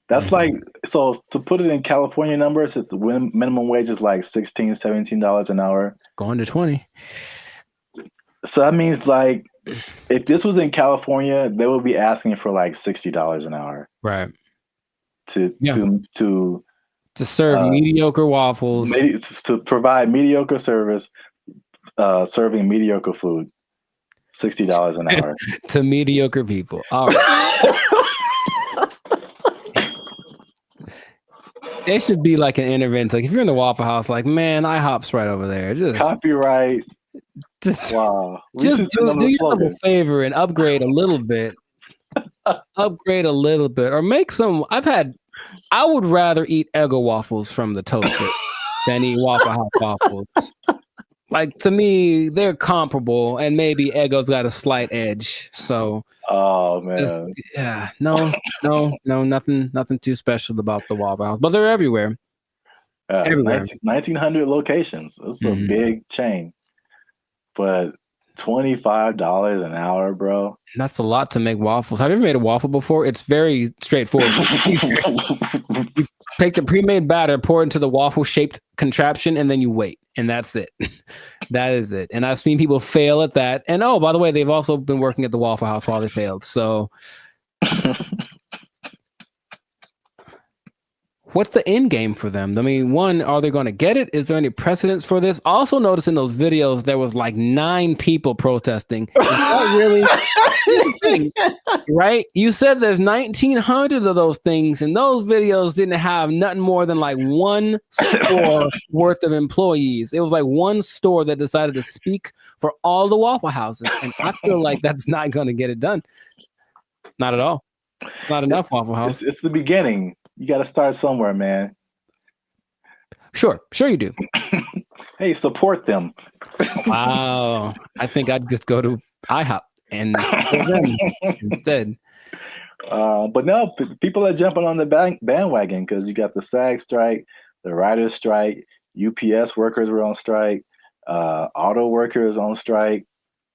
That's like, so to put it in California numbers, the minimum wage is like $16, $17 an hour. Going to 20. So that means like, if this was in California, they would be asking for like $60 an hour. Right. To serve mediocre waffles. To provide mediocre service, serving mediocre food. $60 an hour. To mediocre people. All right. It should be like an intervention. Like if you're in the Waffle House, like man, IHOP's right over there. Just copyright. Just wow. Just do yourself a favor and upgrade a little bit. Upgrade a little bit, or make some. I would rather eat Eggo waffles from the toaster than eat Waffle House waffles. Like to me, they're comparable, and maybe Eggo's got a slight edge. So, oh man, nothing too special about the Waffle House, but they're everywhere. Everywhere. 1,900 locations. It's a big chain, but $25 an hour, bro. That's a lot to make waffles. Have you ever made a waffle before? It's very straightforward. You take the pre-made batter, pour it into the waffle-shaped contraption, and then you wait. And that's it. That is it. And I've seen people fail at that. And oh, by the way, they've also been working at the Waffle House while they failed. So what's the end game for them? I mean, one, are they going to get it? Is there any precedence for this? Also notice in those videos, there was like 9 people protesting. Is that really right? You said there's 1,900 of those things, and those videos didn't have nothing more than like one store worth of employees. It was like one store that decided to speak for all the Waffle Houses. And I feel like that's not going to get it done. Not at all. It's not enough Waffle House. It's the beginning. You got to start somewhere, man. Sure you do. Hey, support them. Wow. I think I'd just go to IHOP and instead. But no, people are jumping on the bandwagon because you got the SAG strike, the writers' strike, UPS workers were on strike, auto workers on strike.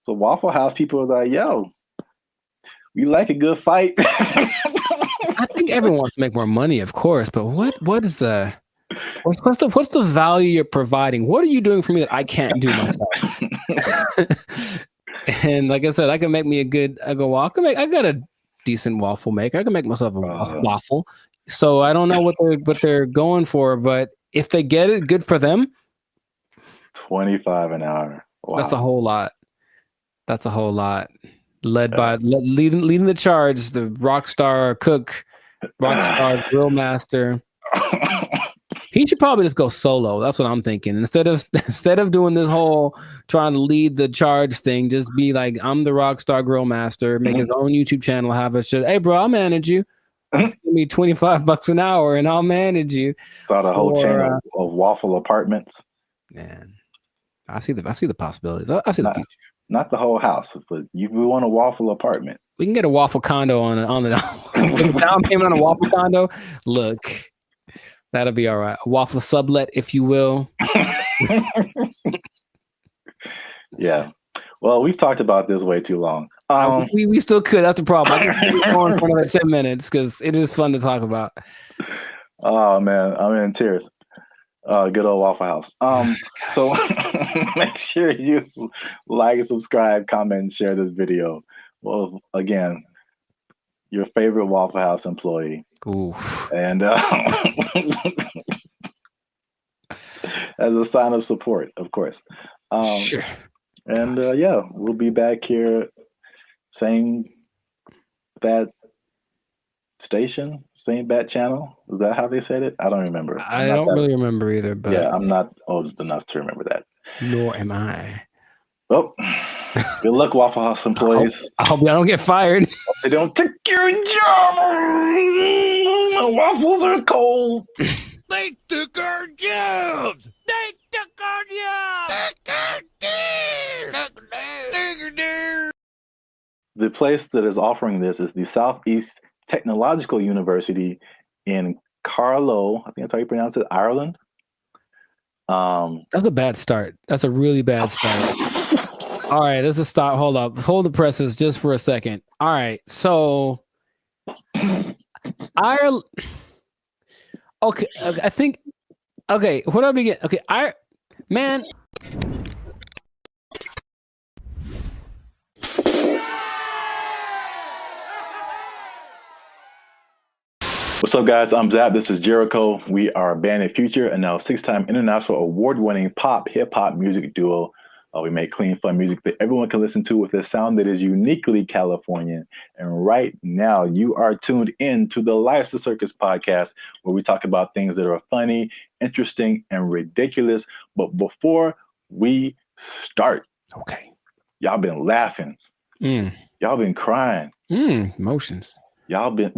So Waffle House people are like, yo, we like a good fight. I think everyone wants to make more money, of course, but what's the value you're providing? What are you doing for me that I can't do myself? And like I said, I can make me I got a decent waffle maker. I can make myself a waffle. So I don't know what they're going for, but if they get it, good for them. $25 an hour. Wow. That's a whole lot. Leading the charge, the rockstar cook, rockstar grill master. He should probably just go solo. That's what I'm thinking. Instead of doing this whole trying to lead the charge thing, just be like, I'm the rockstar grill master. Make his own YouTube channel. Have a shit. Hey, bro, I'll manage you. Just give me $25 an hour, and I'll manage you. Start a whole chain of waffle apartments. Man, I see the possibilities. I see the future. Not the whole house, but you want a waffle apartment. We can get a waffle condo on the down payment on a waffle condo. Look, that'll be all right. A waffle sublet, if you will. Yeah. Well, we've talked about this way too long. We still could. That's the problem. I can keep going for another 10 minutes because it is fun to talk about. Oh man, I'm in tears. Good old Waffle House. So make sure you like, subscribe, comment, and share this video. Well, again, your favorite Waffle House employee. Ooh. And as a sign of support, of course. Sure. And yeah, we'll be back here, same bad station, same bat channel. Is that how they said it? I don't remember. I don't really remember either, but yeah, I'm not old enough to remember that. Nor am I. Well, good luck, Waffle House employees. I hope y'all don't get fired. They don't take your job. The waffles are cold. They took our jobs. They took our jobs. The place that is offering this is the Southeast Technological University in Carlow. I think that's how you pronounce it, Ireland. That's a bad start. That's a really bad start. All right, let's just stop. Hold up. Hold the presses just for a second. All right, so Ireland. Okay, I think. Okay, where do I begin? Okay, man. What's up, guys? I'm Zap. This is Jericho. We are Band of Future and now 6-time international award-winning pop hip-hop music duo We make clean, fun music that everyone can listen to with a sound that is uniquely Californian. And right now, you are tuned in to the Life's the Circus podcast, where we talk about things that are funny, interesting, and ridiculous. But before we start, okay, y'all been laughing. Y'all been crying. Emotions. Y'all been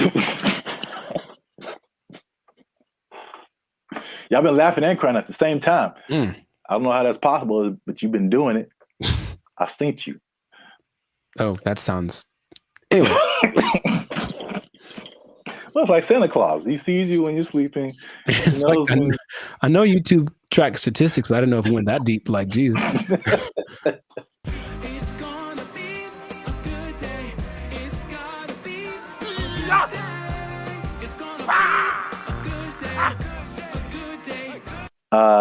y'all been laughing and crying at the same time. I don't know how that's possible, but you've been doing it. I seen you. Oh, that sounds. Anyway. Well, it's like Santa Claus. He sees you when you're sleeping. I know YouTube tracks statistics, but I don't know if it went that deep. Like, Jesus.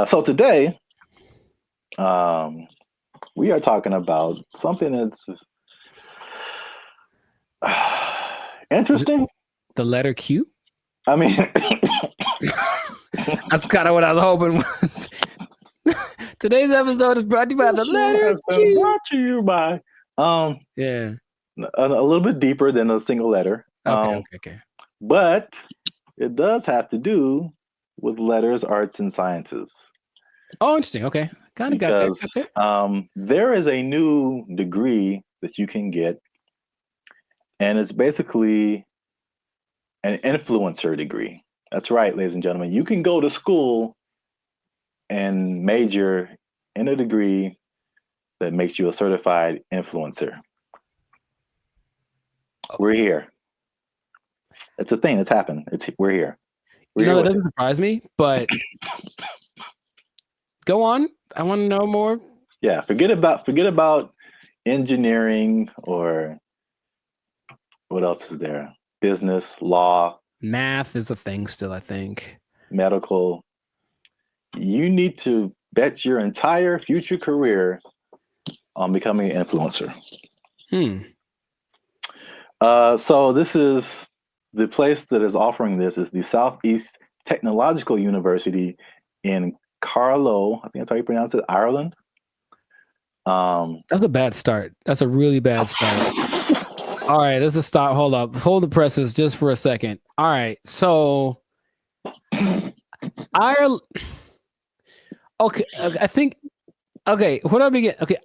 So today, we are talking about something that's interesting. The letter Q? I mean, that's kind of what I was hoping. Today's episode is brought to you by the letter Q. Brought to you by, yeah, a little bit deeper than a single letter. Okay. But it does have to do with letters, arts, and sciences. Oh, interesting. Okay. Kind of got that. There is a new degree that you can get, and it's basically an influencer degree. That's right, ladies and gentlemen. You can go to school and major in a degree that makes you a certified influencer. We're here. It's a thing that's happened. We're here. That doesn't surprise me, but go on. I want to know more. Yeah, forget about engineering or what else is there? Business, law. Math is a thing still, I think. Medical. You need to bet your entire future career on becoming an influencer. So this is the place that is offering this is the Southeast Technological University in Carlow. I think that's how you pronounce it, Ireland. That's a bad start. That's a really bad start. All right, let's just stop. Hold up. Hold the presses just for a second. All right, so Ireland. Okay, I think. Okay, where do I begin? Okay,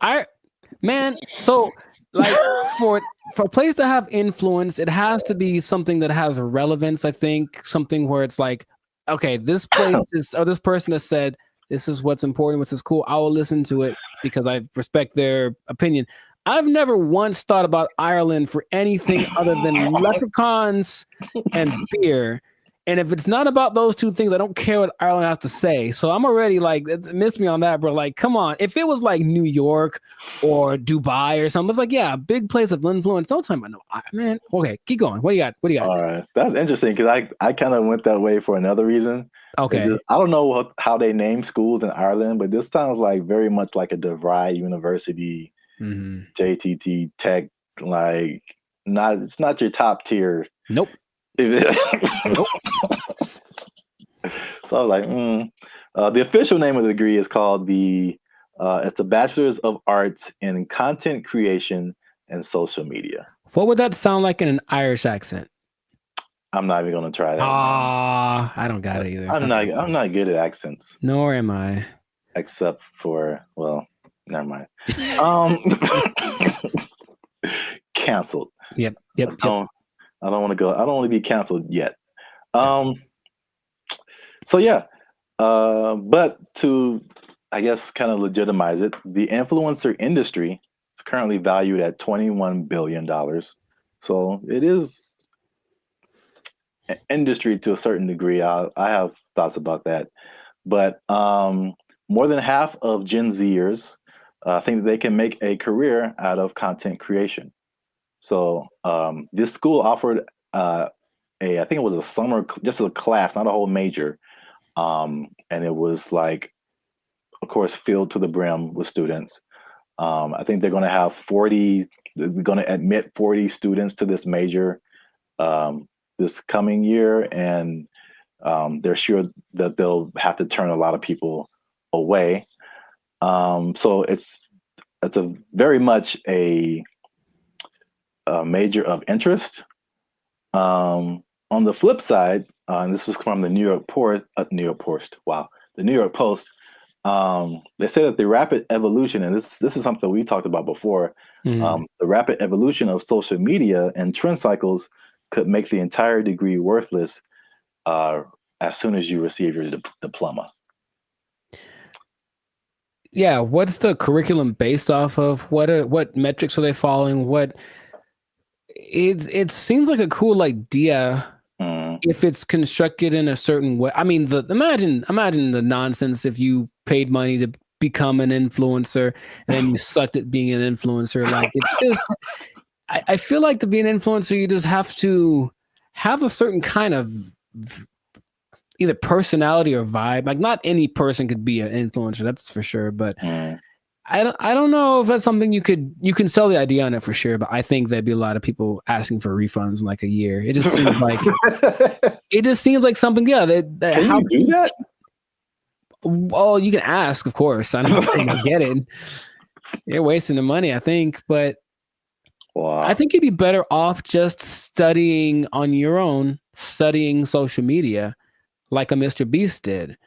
so like for a place to have influence, it has to be something that has a relevance. I think something where it's like, okay, this place is, or this person has said this is what's important, which is cool. I will listen to it because I respect their opinion. I've never once thought about Ireland for anything other than leprechauns and beer. And if it's not about those two things, I don't care what Ireland has to say. So I'm already like, it's missed me on that, bro. Like, come on. If it was like New York or Dubai or something, it's like, yeah, a big place of influence. Don't tell me about no, man. Okay, keep going. What do you got? All right. That's interesting because I kind of went that way for another reason. Okay. I don't know how they name schools in Ireland, but this sounds like very much like a DeVry University, JTT Tech, like it's not your top tier. Nope. Nope. So I was like, the official name of the degree is called it's the Bachelor's of Arts in Content Creation and Social Media. What would that sound like in an Irish accent? I'm not even gonna try that. I don't got it either. I'm not good at accents. Nor am I. Except for, well, never mind. Canceled. Yep. I don't want to go. I don't want to be canceled yet. So yeah. But to, I guess, kind of legitimize it, the influencer industry is currently valued at $21 billion. So it is an industry to a certain degree. I have thoughts about that. But more than half of Gen Zers think that they can make a career out of content creation. So this school offered I think it was a summer, just a class, not a whole major. And it was like, of course, filled to the brim with students. I think they're going to have they're going to admit 40 students to this major this coming year. And they're sure that they'll have to turn a lot of people away. So it's very much a major of interest. On the flip side, and this was from the New York Post. Wow, the New York Post. They say that the rapid evolution, and this is something we talked about before. The rapid evolution of social media and trend cycles could make the entire degree worthless as soon as you receive your diploma. Yeah, what's the curriculum based off of? What metrics are they following? It seems like a cool idea if it's constructed in a certain way. I mean, imagine the nonsense if you paid money to become an influencer and then you sucked at being an influencer. Like, it's just, I feel like to be an influencer, you just have to have a certain kind of either personality or vibe. Like, not any person could be an influencer, that's for sure. But I don't know if that's something you can sell the idea on it for sure. But I think there'd be a lot of people asking for refunds in like a year. It just seems like something. Yeah, how you do that? Well, you can ask, of course. I'm not saying I get it. You're wasting the money, I think. But I think you'd be better off just studying on your own, studying social media, like a Mr. Beast did.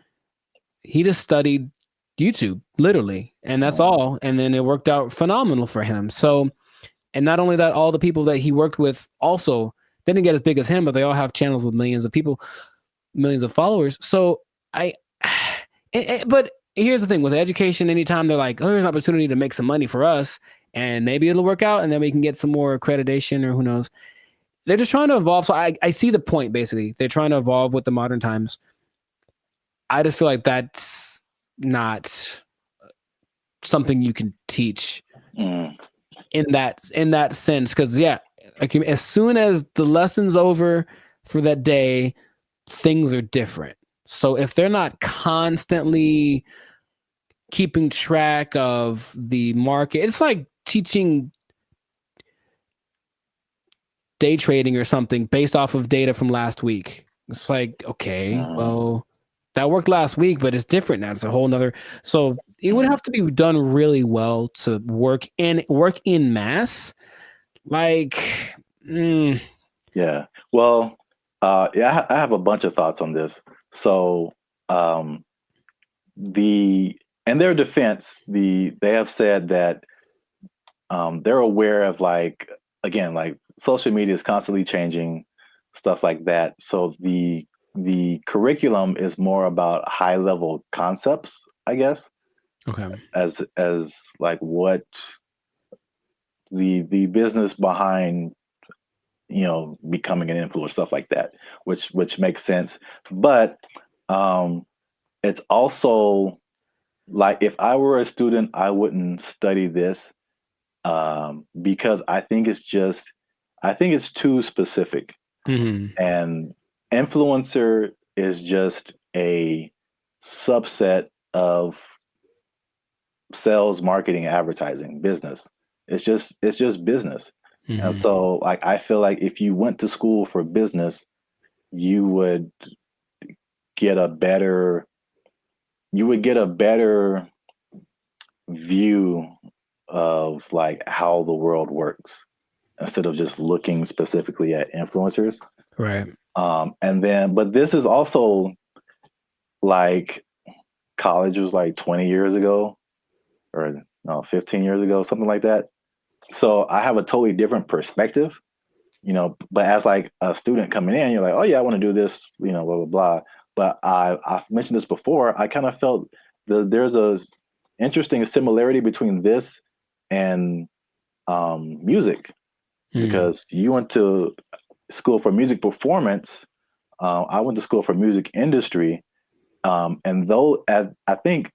He just studied YouTube, literally, and that's all. And then it worked out phenomenal for him. So, and not only that, all the people that he worked with also didn't get as big as him, but they all have channels with millions of people, millions of followers. So but here's the thing with education, anytime they're like, oh, there's an opportunity to make some money for us and maybe it'll work out and then we can get some more accreditation or who knows. They're just trying to evolve. So I see the point, basically. They're trying to evolve with the modern times. I just feel like that's not something you can teach in that sense. Because, yeah, like, as soon as the lesson's over for that day, things are different. So if they're not constantly keeping track of the market, it's like teaching day trading or something based off of data from last week. It's like, okay, well, that worked last week, but it's different now. It's a whole nother. So it would have to be done really well to work in mass. Like, yeah. Well, I have a bunch of thoughts on this. So, in their defense, they have said that they're aware of, like, again, like, social media is constantly changing, stuff like that. So the curriculum is more about high level concepts, I guess. Okay. As like what the business behind, becoming an influencer, stuff like that, which makes sense. But it's also like, if I were a student, I wouldn't study this because I think it's too specific. And influencer is just a subset of sales, marketing, advertising, business. It's just business. And so, like, I feel like if you went to school for business, you would get a better view of, like, how the world works instead of just looking specifically at influencers. Right. But this is also, like, college was like 20 years ago, or no, 15 years ago, something like that. So I have a totally different perspective, but as, like, a student coming in, you're like, oh yeah, I want to do this, blah, blah, blah. But I've mentioned this before. I kind of felt there's a interesting similarity between this and music, because you went to school for music performance. I went to school for music industry. And though I think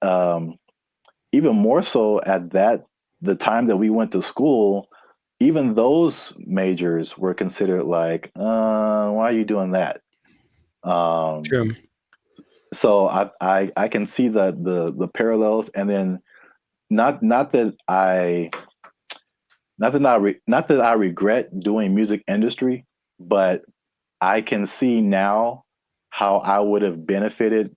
even more so at the time that we went to school, even those majors were considered like, why are you doing that? True. So I can see the parallels, and then not that I regret doing music industry, but I can see now how I would have benefited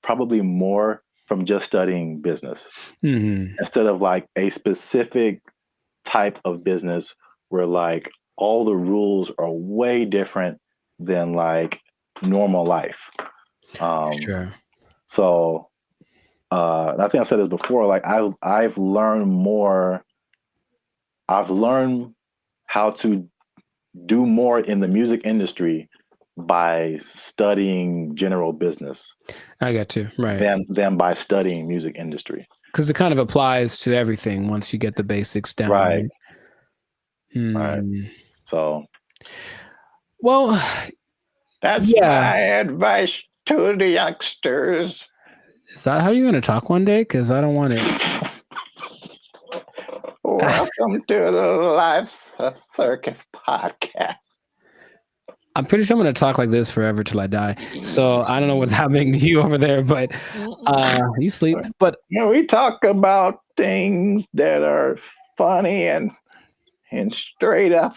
probably more from just studying business. Mm-hmm. Instead of like a specific type of business where like all the rules are way different than like normal life. Sure. So I think I've said this before, like I've learned more. I've learned how to do more in the music industry by studying general business. I got you. Right. Than by studying music industry. Because it kind of applies to everything once you get the basics down. Right. Right. So, well, that's my advice to the youngsters. Is that how you're going to talk one day? Because I don't want it. Welcome to the Life Circus podcast. I'm pretty sure I'm going to talk like this forever till I die. So I don't know what's happening to you over there, but you sleep. But we talk about things that are funny and straight up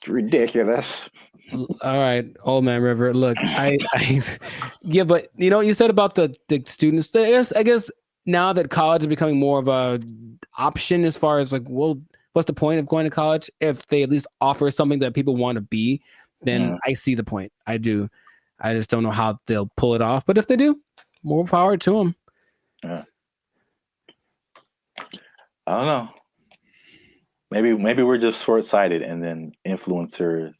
ridiculous. All right, old man River. Look, yeah, but you know what you said about the students. I guess now that college is becoming more of a option as far as like, well, what's the point of going to college if they at least offer something that people want to be? Then I see the point. I do. I just don't know how they'll pull it off. But if they do, more power to them. Yeah. I don't know. Maybe we're just short-sighted, and then influencer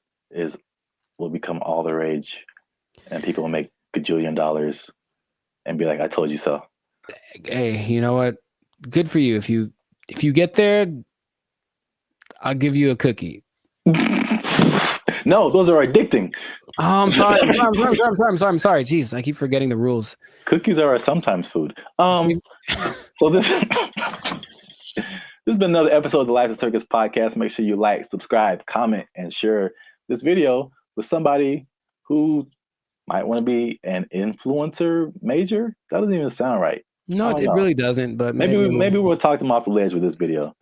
will become all the rage, and people will make gajillion dollars and be like, "I told you so." Hey, you know what? Good for you. If you get there, I'll give you a cookie. No, those are addicting. Oh, I'm sorry. I'm sorry. Jeez, I keep forgetting the rules. Cookies are sometimes food. So this has been another episode of the Life Circus podcast. Make sure you like, subscribe, comment, and share this video with somebody who might want to be an influencer major. That doesn't even sound right. No, it really doesn't. But maybe we'll talk them off the ledge with this video.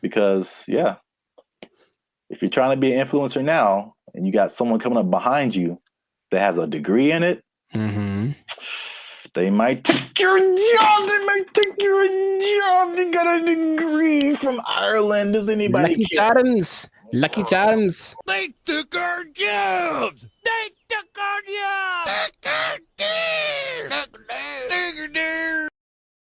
Because if you're trying to be an influencer now and you got someone coming up behind you that has a degree in it, they might take your job. They got a degree from Ireland. Does anybody Lucky care? Lucky Charms. They took our jobs. They took our jobs.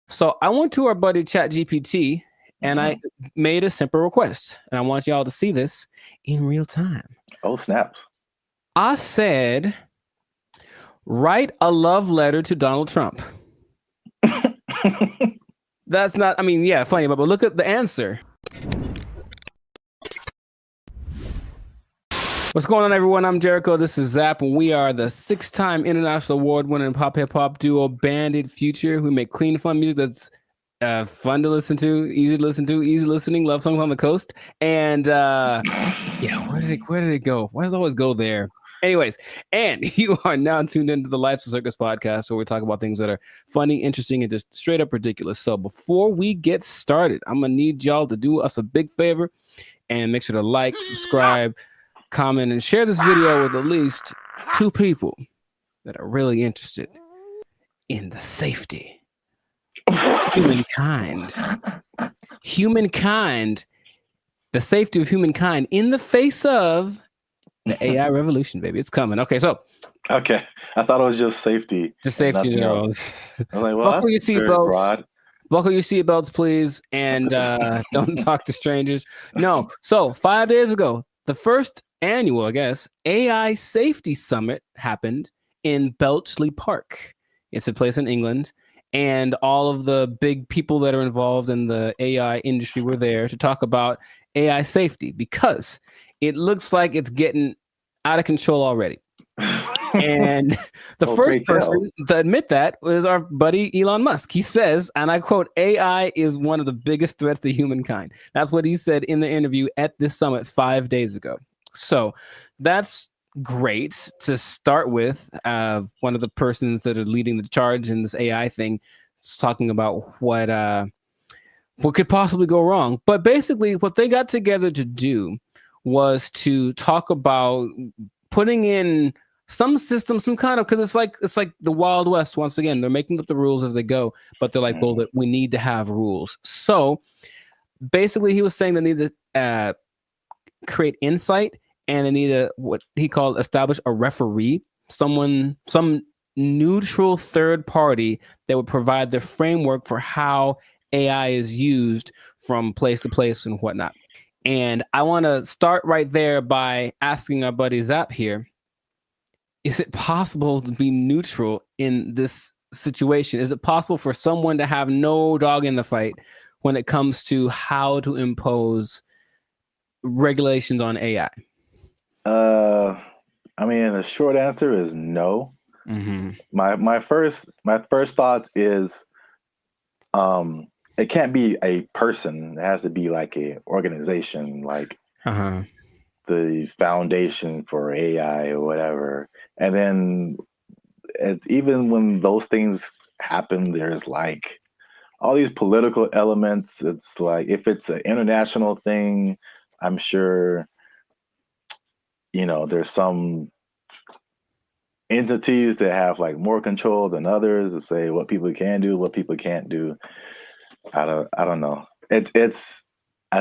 So I went to our buddy ChatGPT and I made a simple request, and I want y'all to see this in real time. Oh, snap. I said, write a love letter to Donald Trump. That's not, I mean, yeah, funny, but look at the answer. What's going on, everyone? I'm Jericho. This is Zap, and we are the 6-time international award-winning pop hip-hop duo Bandit Future. We make clean, fun music that's fun to listen to, easy listening, love songs on the coast. And where did it go? Why does it always go there? Anyways, and you are now tuned into the Life Circus podcast, where we talk about things that are funny, interesting, and just straight up ridiculous. So before we get started, I'm gonna need y'all to do us a big favor and make sure to like, subscribe, comment, and share this video with at least 2 people that are really interested in the safety of humankind. The safety of humankind in the face of the AI revolution, baby. It's coming. Okay, I thought it was just safety. Just safety in general. I'm like, well, buckle your seatbelts. Buckle your seatbelts, please, and don't talk to strangers. No. So 5 days ago, the first annual, I guess, AI Safety Summit happened in Bletchley Park. It's a place in England, and all of the big people that are involved in the AI industry were there to talk about AI safety, because it looks like it's getting out of control already. And the first person to admit that was our buddy Elon Musk. He says, and I quote, AI is one of the biggest threats to humankind. That's what he said in the interview at this summit 5 days ago. So that's great to start with. One of the persons that are leading the charge in this AI thing is talking about what could possibly go wrong. But basically what they got together to do was to talk about putting in some system, some kind of, because it's like the Wild West. Once again, they're making up the rules as they go, but they're like, well, that we need to have rules. So basically, he was saying they need to create insight, and they need to what he called establish a referee, some neutral third party that would provide the framework for how AI is used from place to place and whatnot. And I want to start right there by asking our buddy Zap here, is it possible to be neutral in this situation? Is it possible for someone to have no dog in the fight when it comes to how to impose regulations on AI? I mean, the short answer is no. My first thought is it can't be a person. It has to be like a organization, like the Foundation for AI or whatever. And then even when those things happen, there's like all these political elements. It's like if it's an international thing, I'm sure, you know, there's some entities that have like more control than others to say what people can do, what people can't do. I don't know. It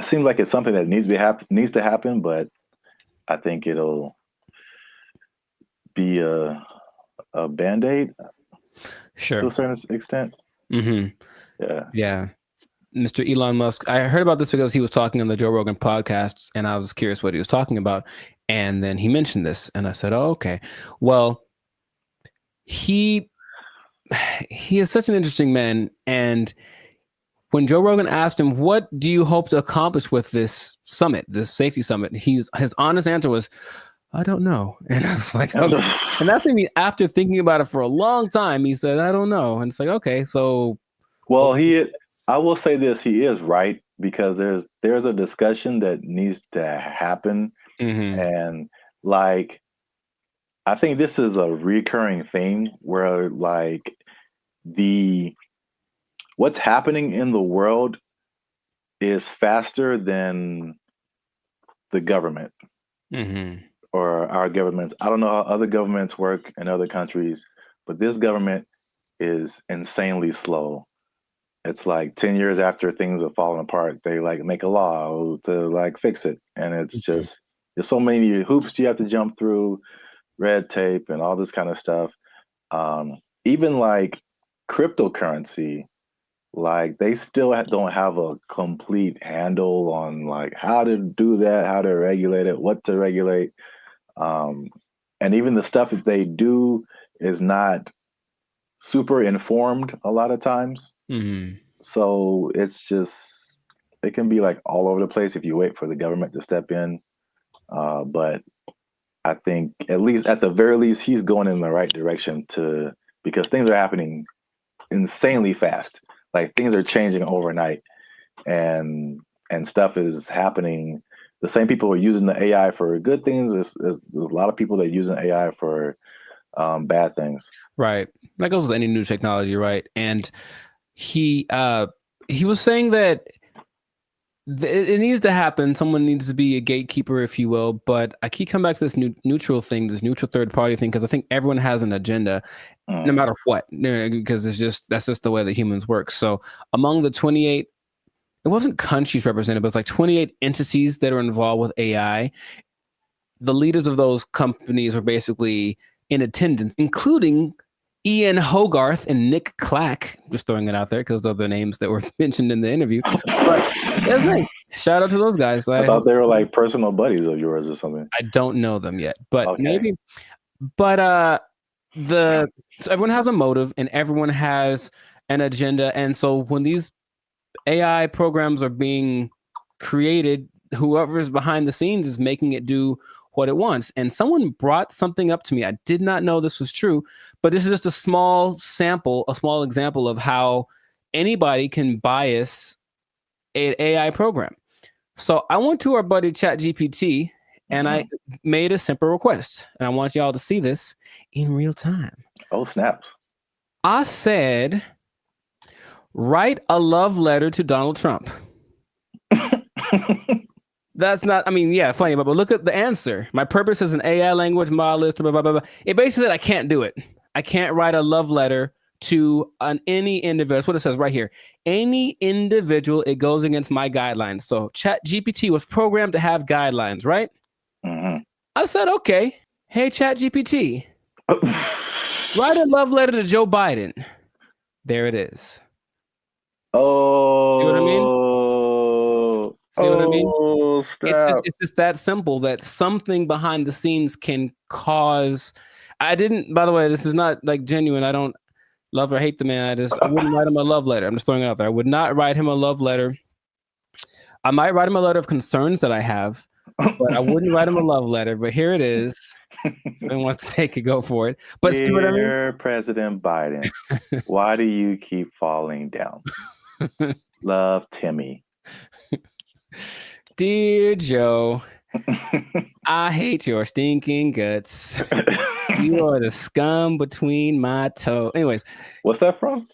seems like it's something that needs to happen, but I think it'll be a Band-Aid, sure, to a certain extent. Yeah. Mr. Elon Musk, I heard about this because he was talking on the Joe Rogan podcast, and I was curious what he was talking about, and then he mentioned this, and I said, "Oh, okay." Well, he is such an interesting man, and when Joe Rogan asked him, "What do you hope to accomplish with this summit, this safety summit?" his honest answer was, "I don't know." And I was like, okay. And that's after thinking about it for a long time, he said, "I don't know." And it's like, okay, so. Well, I will say this, he is right, because there's a discussion that needs to happen. And like, I think this is a recurring theme where like what's happening in the world is faster than the government or our governments. I don't know how other governments work in other countries, but this government is insanely slow. It's like 10 years after things have fallen apart, they like make a law to like fix it. And it's just, there's so many hoops you have to jump through, red tape and all this kind of stuff. Even like cryptocurrency, like they still don't have a complete handle on like how to do that, how to regulate it, what to regulate. And even the stuff that they do is not super informed a lot of times. So it's just, it can be like all over the place if you wait for the government to step in. But I think at the very least, he's going in the right direction because things are happening insanely fast. Like things are changing overnight and stuff is happening. The same people are using the AI for good things. There's a lot of people that are using AI for bad things. Right. That goes with any new technology, right? And he was saying that it needs to happen. Someone needs to be a gatekeeper, if you will. But I keep coming back to this neutral thing, this neutral third party thing, because I think everyone has an agenda, no matter what, because that's just the way that humans work. So among the 28, it wasn't countries represented, but it's like 28 entities that are involved with AI. The leaders of those companies are basically in attendance, including Ian Hogarth and Nick Clack. Just throwing it out there because those are the names that were mentioned in the interview. But that's nice. Shout out to those guys. I thought they were like personal buddies of yours or something. I don't know them yet, but maybe. But so everyone has a motive and everyone has an agenda, and so when these AI programs are being created, whoever's behind the scenes is making it do what it wants. And someone brought something up to me. I did not know this was true, but this is just a small example of how anybody can bias an AI program. So I went to our buddy ChatGPT and I made a simple request, and I want y'all to see this in real time. Oh, snap. I said, write a love letter to Donald Trump. That's not, I mean, yeah, funny, but look at the answer. My purpose is an AI language model list, blah, blah, blah, blah. It basically said I can't do it. I can't write a love letter to any individual. That's what it says right here. Any individual, it goes against my guidelines. So ChatGPT was programmed to have guidelines, right? Mm-hmm. I said, okay, hey, ChatGPT, write a love letter to Joe Biden. There it is. Oh. See what I mean? See what I mean? It's just that simple that something behind the scenes can cause. I didn't, by the way, this is not like genuine. I don't love or hate the man. I wouldn't write him a love letter. I'm just throwing it out there. I would not write him a love letter. I might write him a letter of concerns that I have, but I wouldn't write him a love letter. But here it is. And once they could go for it. But see what I mean? Dear President Biden, why do you keep falling down? Love, Timmy. Dear Joe, I hate your stinking guts. You are the scum between my toes. Anyways. What's that from?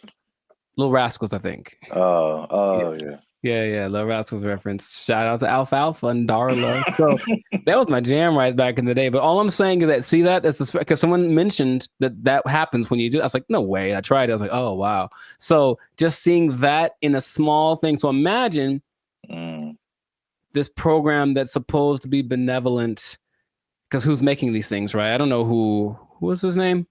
Little Rascals, I think. Yeah. Yeah, Little Rascals reference. Shout out to Alfalfa and Darla. So that was my jam right back in the day. But all I'm saying is that, see that? That's because someone mentioned that happens when you do. I was like, no way. I tried it. I was like, oh, wow. So just seeing that in a small thing. So imagine this program that's supposed to be benevolent, because who's making these things, right? I don't know who was his name?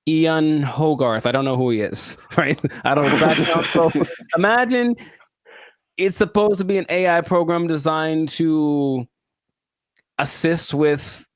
Ian Hogarth. I don't know who he is, right? I don't know the background. So imagine it's supposed to be an AI program designed to assist with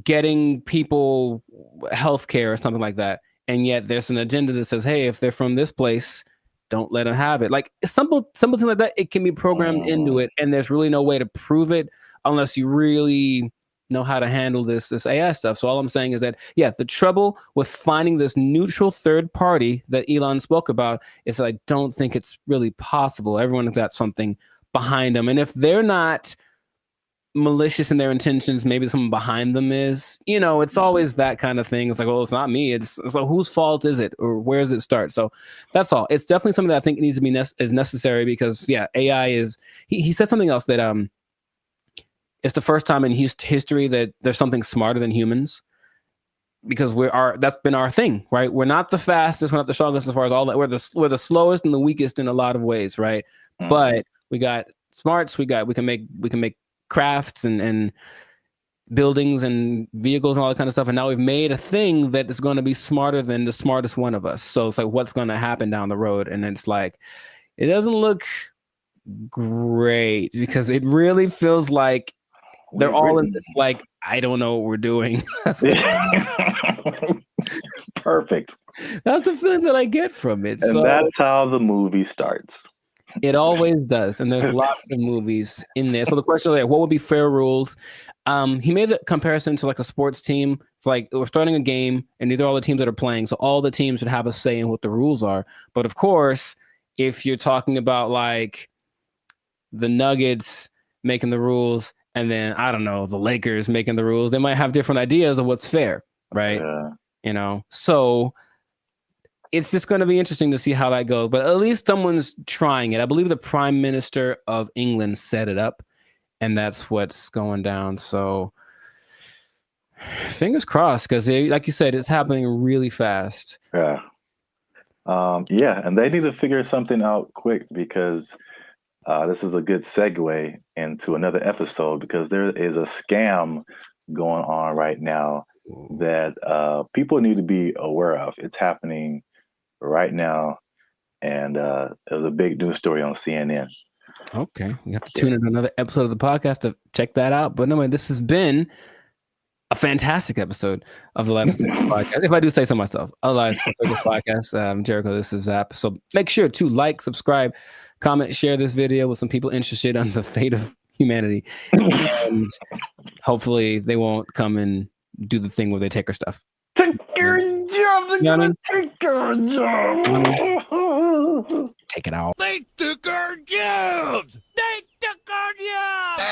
getting people healthcare or something like that. And yet there's an agenda that says, hey, if they're from this place, don't let them have it. Like something like that, it can be programmed into it. And there's really no way to prove it unless you really know how to handle this AI stuff. So all I'm saying is that, yeah, the trouble with finding this neutral third party that Elon spoke about is that I don't think it's really possible. Everyone's got something behind them. And if they're not malicious in their intentions, maybe someone behind them is, it's always that kind of thing. It's like, well, it's not me. It's like, whose fault is it? Or where does it start? So that's all. It's definitely something that I think needs to be is necessary because, yeah, AI is, he said something else that, it's the first time in history that there's something smarter than humans, because that's been our thing, right? We're not the fastest, we're not the strongest as far as all that. We're the slowest and the weakest in a lot of ways, right? But we got smarts, we can make crafts and buildings and vehicles and all that kind of stuff. And now we've made a thing that is going to be smarter than the smartest one of us. So it's like, what's going to happen down the road? And it's like, it doesn't look great because it really feels like they're all in this, like, I don't know what we're doing. That's perfect. That's the feeling that I get from it. And so, that's how the movie starts. It always does. And there's lots of movies in there. So the question is, like, what would be fair rules? He made the comparison to like a sports team. It's like we're starting a game and these are all the teams that are playing. So all the teams should have a say in what the rules are. But of course, if you're talking about like the Nuggets making the rules, and then, I don't know, the Lakers making the rules, they might have different ideas of what's fair, right? Yeah. So it's just going to be interesting to see how that goes. But at least someone's trying it. I believe the Prime Minister of England set it up, and that's what's going down. So fingers crossed, because like you said, it's happening really fast. Yeah. And they need to figure something out quick, because this is a good segue into another episode, because there is a scam going on right now that people need to be aware of. It's happening right now, and it was a big news story on CNN. Okay, you have to tune in to another episode of the podcast to check that out. But anyway, this has been a fantastic episode of the Life Circus Podcast. If I do say so myself, a Life Circus Podcast. Jericho, this is Zap. So make sure to like, subscribe, comment, share this video with some people interested on the fate of humanity. And hopefully they won't come and do the thing where they take our stuff. Take your job. They're gonna take our job. Take it out. They took our jobs. They took our jobs.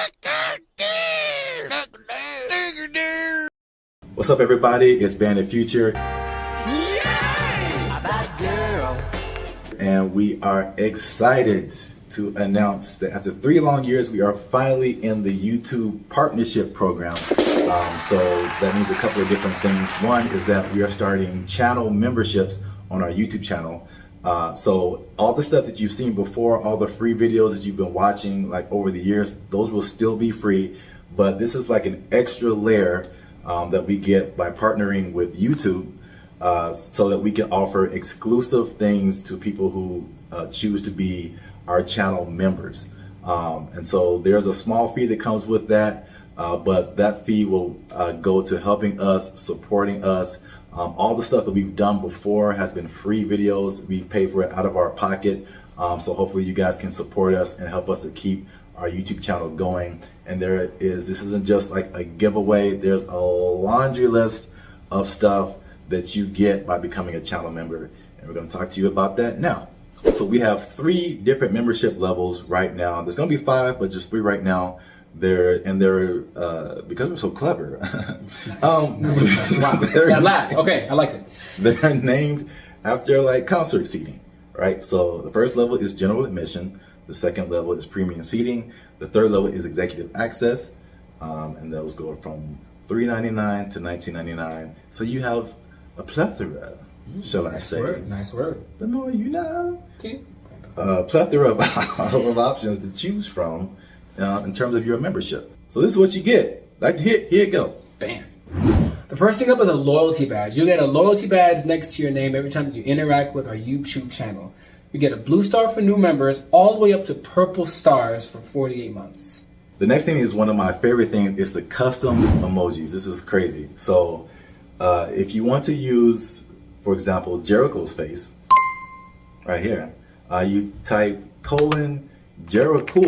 What's up, everybody? It's Bandit Future. Yeah! And we are excited to announce that after 3 long years, we are finally in the YouTube partnership program. So that means a couple of different things. One is that we are starting channel memberships on our YouTube channel. So all the stuff that you've seen before, all the free videos that you've been watching like over the years, those will still be free. But this is like an extra layer that we get by partnering with YouTube, so that we can offer exclusive things to people who choose to be our channel members. And so there's a small fee that comes with that, but that fee will go to helping us, supporting us. All the stuff that we've done before has been free videos. We pay for it out of our pocket. So hopefully you guys can support us and help us to keep our YouTube channel going. And this isn't just like a giveaway. There's a laundry list of stuff that you get by becoming a channel member. And we're going to talk to you about that now. So we have 3 different membership levels right now. There's going to be 5, but just 3 right now. They're because we're so clever. Wow. That laugh. Okay, I liked it. They're named after like concert seating, right? So the first level is general admission. The second level is premium seating. The third level is executive access, and those go from $3.99 to $19.99. So you have a plethora, shall I say? Nice word. The more you know. Okay. Plethora of options to choose from in terms of your membership. So this is what you get. Like to hit, here you go. Bam. The first thing up is a loyalty badge. You'll get a loyalty badge next to your name every time you interact with our YouTube channel. You get a blue star for new members, all the way up to purple stars for 48 months. The next thing is one of my favorite things is the custom emojis. This is crazy. So if you want to use, for example, Jericho's face, right here, you type Jericho,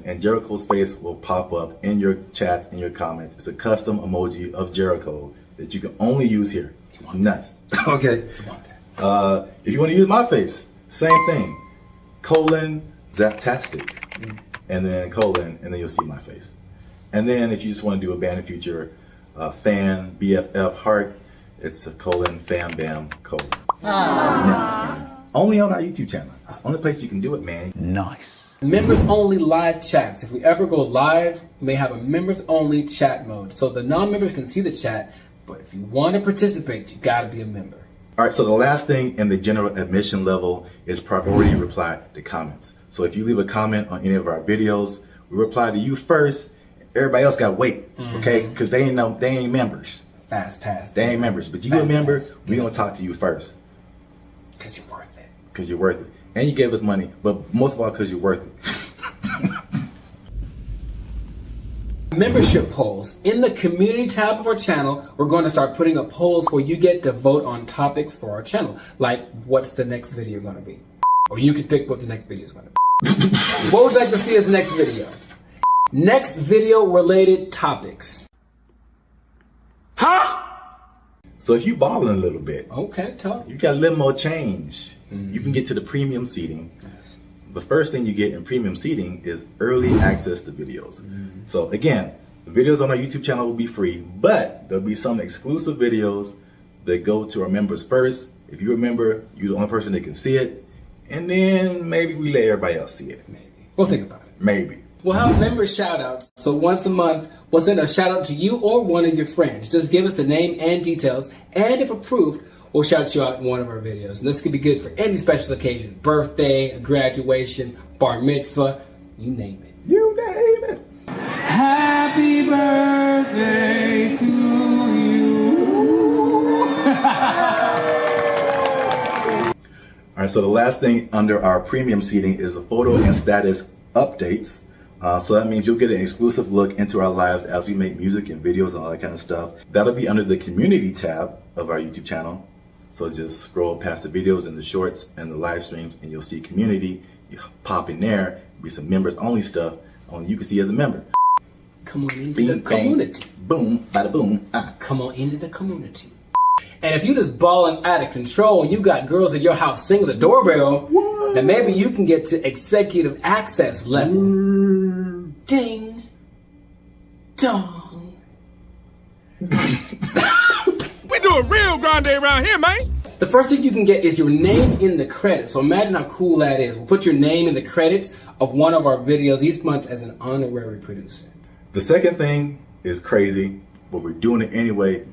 and Jericho's face will pop up in your chats, in your comments. It's a custom emoji of Jericho that you can only use here. Nuts. Okay. If you want to use my face, same thing. Zaptastic. And then and then you'll see my face. And then if you just want to do a Band of Future fan, BFF heart, it's a fan bam . Nuts. Only on our YouTube channel. It's the only place you can do it, man. Nice. Members only live chats. If we ever go live, we may have a members only chat mode. So the non-members can see the chat, but if you want to participate, you gotta be a member. All right, so the last thing in the general admission level is priority reply to comments. So if you leave a comment on any of our videos, we reply to you first. Everybody else got to wait, okay? Because they ain't members. Fast pass. They ain't members, but you a member, we gonna talk to you first. Because you're worth it. Because you're worth it. And you gave us money, but most of all because you're worth it. Membership polls. In the community tab of our channel, we're going to start putting up polls where you get to vote on topics for our channel. Like, what's the next video going to be? Or you can pick what the next video is going to be. What would you like to see as the next video? Next video related topics. Huh? So if you balling a little bit, okay, talk. You got a little more change. You can get to the premium seating. Yes. The first thing you get in premium seating is early access to videos. So again, the videos on our YouTube channel will be free, but there'll be some exclusive videos that go to our members first. If you remember, you're the only person that can see it, and then maybe we let everybody else see it. Maybe. We'll think about it. Maybe. We'll have member shout outs. So once a month, we'll send a shout out to you or one of your friends. Just give us the name and details, and if approved, we'll shout you out in one of our videos. And this could be good for any special occasion. Birthday, a graduation, bar mitzvah, you name it. You name it. Happy birthday to you. All right, so the last thing under our premium seating is the photo and status updates. So that means you'll get an exclusive look into our lives as we make music and videos and all that kind of stuff. That'll be under the community tab of our YouTube channel. So just scroll past the videos and the shorts and the live streams and you'll see community. You pop in there, be some members only stuff only you can see as a member. Come on into the community. Boom, bada boom. Come on into the community. And if you just balling out of control and you got girls at your house singing the doorbell, then maybe you can get to executive access level. Ding. Dong. We do a real grande around here, man. the first thing you can get is your name in the credits. So imagine how cool that is. We'll put your name in the credits of one of our videos each month as an honorary producer. The second thing is crazy, but we're doing it anyway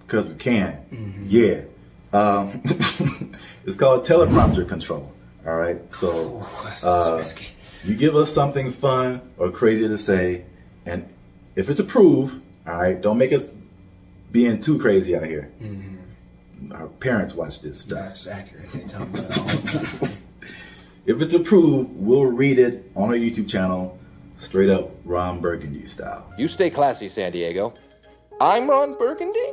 because we can. Yeah. It's called teleprompter control. All right. So you give us something fun or crazy to say, and if it's approved, all right, don't make us being too crazy out here. Our parents watch this stuff. That's accurate. They tell me that all the time. If it's approved, we'll read it on our YouTube channel, straight up Ron Burgundy style. You stay classy, San Diego. I'm Ron Burgundy?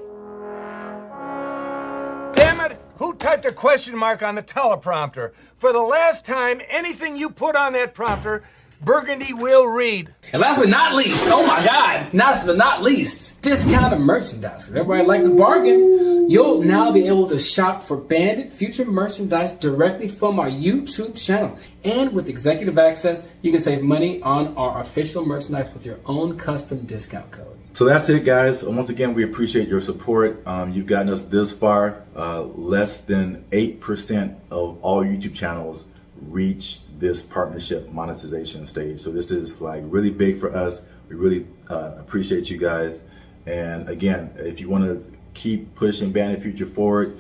Damn it! Who typed a question mark on the teleprompter? For the last time, anything you put on that prompter, Burgundy will read. And last but not least, oh my God, last but not least, discounted merchandise. Because everybody likes a bargain. You'll now be able to shop for Bandit Future merchandise directly from our YouTube channel. And with executive access, you can save money on our official merchandise with your own custom discount code. So that's it, guys. Once again, we appreciate your support. You've gotten us this far. Less than 8% of all YouTube channels reach this partnership monetization stage. So this is like really big for us. We really appreciate you guys. And again, if you want to keep pushing Bandit Future forward,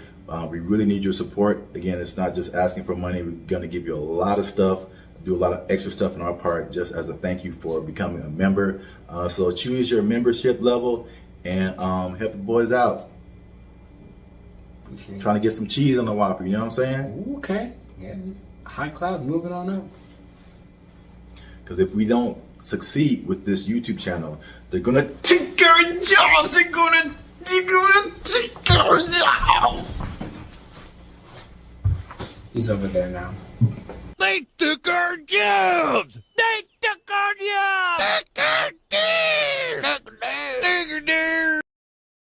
we really need your support. Again, it's not just asking for money. We're going to give you a lot of stuff, do a lot of extra stuff on our part just as a thank you for becoming a member. So choose your membership level and help the boys out. Trying to get some cheese on the Whopper, you know what I'm saying? Okay. Yeah. High class, moving on up. Because if we don't succeed with this YouTube channel, they're gonna take our jobs. They're gonna take our jobs. He's over there now. They took our jobs! They took our jobs!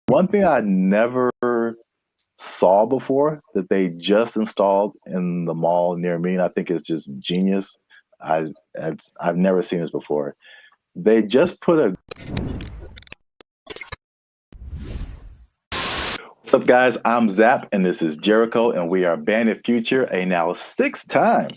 One thing I never saw before that they just installed in the mall near me, and I think it's just genius. I've never seen this before. They just put a... What's up, guys? I'm Zap, and this is Jericho, and we are Bandit Future, a now 6-time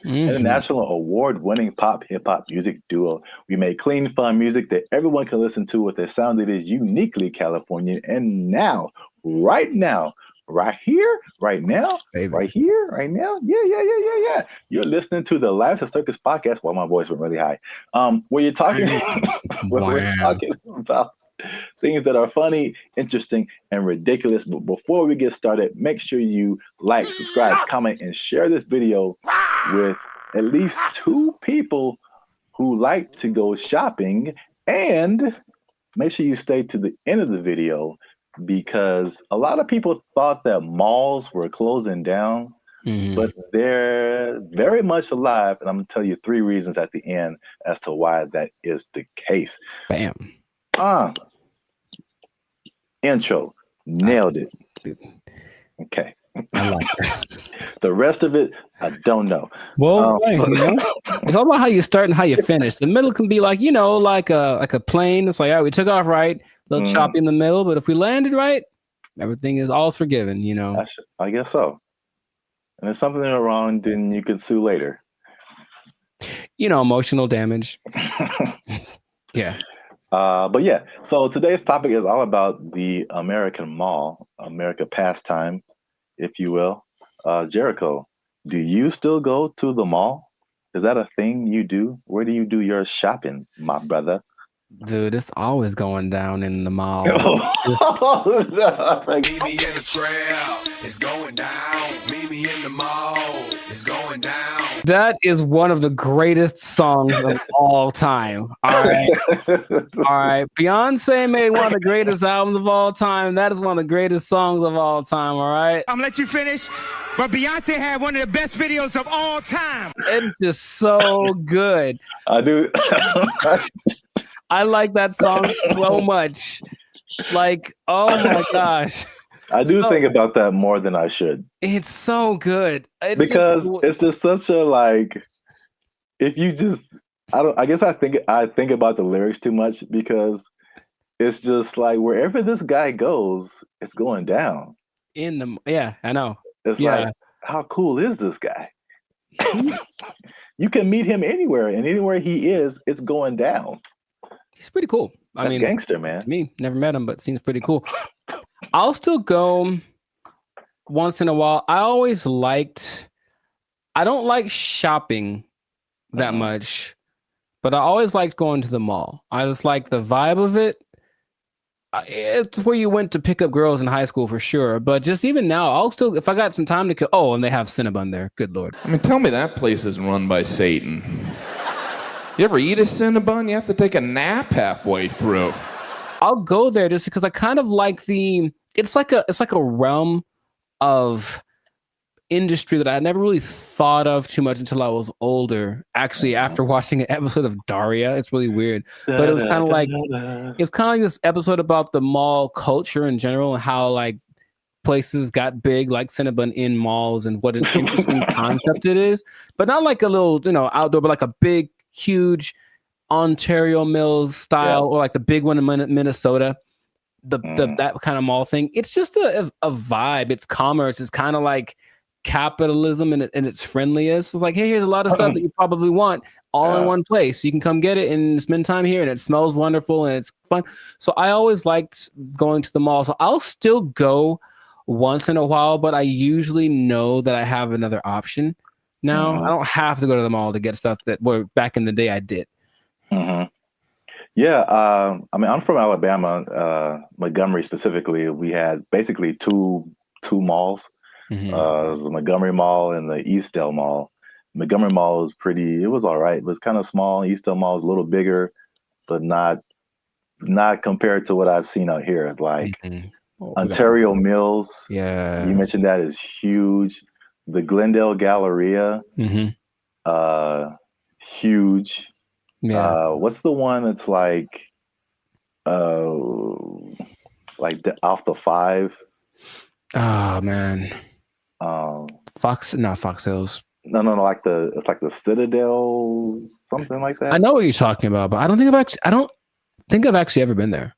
international award-winning pop hip-hop music duo. We make clean, fun music that everyone can listen to with a sound that is uniquely Californian. And now, right now, right here, right now, Baby. Right here, right now, yeah. You're listening to the Lives of Circus podcast. Well, my voice went really high. Where you're talking, we're talking about things that are funny, interesting, and ridiculous. But before we get started, make sure you like, subscribe, comment, and share this video with at least 2 people who like to go shopping. And make sure you stay to the end of the video, because a lot of people thought that malls were closing down, but they're very much alive. And I'm going to tell you 3 reasons at the end as to why that is the case. Bam. Intro. Nailed it. Okay. I like it. The rest of it, I don't know. Well, it's all about how you start and how you finish. The middle can be like, like a plane. It's like, all right, we took off right, a little choppy in the middle, but if we landed right, everything is all forgiven, I guess so. And if something is wrong, then you can sue later. Emotional damage. Yeah. But yeah, so today's topic is all about the American mall, America pastime, if you will. Jericho, do you still go to the mall? Is that a thing you do? Where do you do your shopping, my brother? Dude, it's always going down in the mall. Meet me in the trail, it's going down. Meet me in the mall, it's going down. That is one of the greatest songs of all time. All right. Beyonce made one of the greatest albums of all time. That is one of the greatest songs of all time. All right. I'm gonna let you finish, but Beyonce had one of the best videos of all time. It's just so good. I do. I like that song so much. Like, oh my gosh. I do think about that more than I should. It's so good. It's just such a if you just I guess I think about the lyrics too much, because it's just like wherever this guy goes, it's going down. Yeah, I know. It's Yeah. like, how cool is this guy? You can meet him anywhere, and anywhere he is, it's going down. He's pretty cool. That's gangster, man. To me, never met him, but seems pretty cool. I'll still go once in a while. I don't like shopping that much, but I always liked going to the mall. I just like the vibe of it. It's where you went to pick up girls in high school for sure. But just even now, I'll still, if I got some time to kill. Oh, and they have Cinnabon there. Good Lord. I mean, tell me that place isn't run by Satan. You ever eat a Cinnabon? You have to take a nap halfway through. I'll go there just because I kind of like it's like a realm of industry that I never really thought of too much until I was older. Actually, after watching an episode of Daria, it's really weird. But it was kind of like this episode about the mall culture in general and how like places got big, like Cinnabon in malls, and what an interesting concept it is. But not like a little, outdoor, but like a big, huge Ontario Mills style, or like the big one in Minnesota. That kind of mall thing. It's just a vibe. It's commerce. It's kind of like capitalism and its friendliest. It's like, hey, here's a lot of stuff that you probably want all in one place. You can come get it and spend time here, and it smells wonderful and it's fun. So I always liked going to the mall. So I'll still go once in a while, but I usually know that I have another option now. I don't have to go to the mall to get stuff that back in the day I did. Yeah, I mean, I'm from Alabama, Montgomery specifically. We had basically two malls. It was the Montgomery Mall and the Eastdale Mall. Montgomery Mall was it was all right. It was kind of small. Eastdale Mall was a little bigger, but not compared to what I've seen out here. Like Ontario Mills. Yeah. You mentioned that is huge. The Glendale Galleria, huge. Yeah. What's the one that's like off the 5? Oh man. Not Fox Hills. No, it's like the Citadel, something like that. I know what you're talking about, but I don't think I've actually ever been there.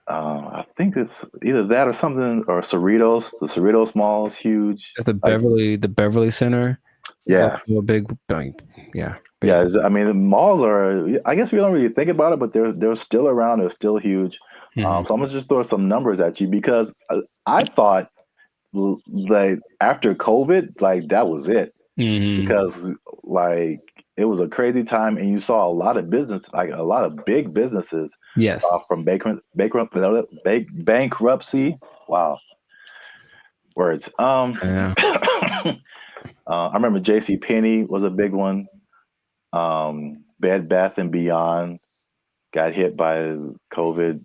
I think it's either that or something, or Cerritos. The Cerritos Mall is huge. It's the Beverly Center. Yeah. A big. Yeah. Yeah. I mean, the malls are. I guess we don't really think about it, but they're still around. They're still huge. So I'm gonna just throw some numbers at you, because I thought like after COVID, like that was it, because like it was a crazy time, and you saw a lot of business, like a lot of big businesses, from bankruptcy. Wow, words. I remember J.C. Penney was a big one. Bed Bath and Beyond got hit by COVID.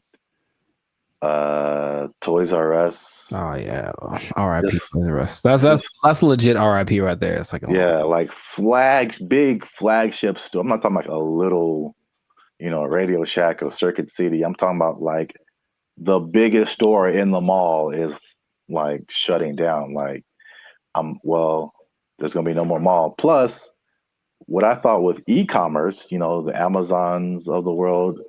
Toys R Us. Oh yeah, R.I.P. Toys R Us. That's legit R.I.P. right there. It's like like big flagship store. I'm not talking like a little, Radio Shack or Circuit City. I'm talking about like the biggest store in the mall is like shutting down. Like, there's gonna be no more mall. Plus, what I thought with e-commerce, the Amazons of the world,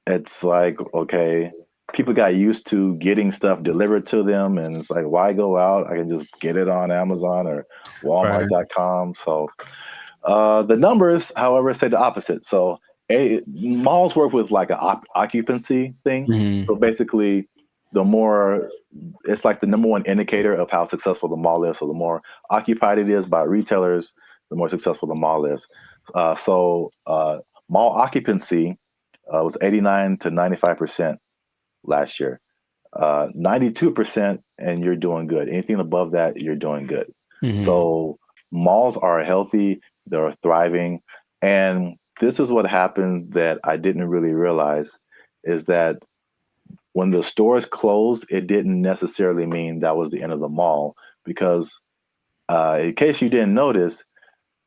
it's like, okay, people got used to getting stuff delivered to them, and it's like, why go out? I can just get it on Amazon or Walmart.com. So the numbers, however, say the opposite. So malls work with like an occupancy thing. So basically, it's like the number one indicator of how successful the mall is. So the more occupied it is by retailers, the more successful the mall is. So mall occupancy was 89 to 95% last year. 92%, and you're doing good. Anything above that, you're doing good. So malls are healthy, they're thriving. And this is what happened that I didn't really realize, is that when the stores closed, it didn't necessarily mean that was the end of the mall, because in case you didn't notice,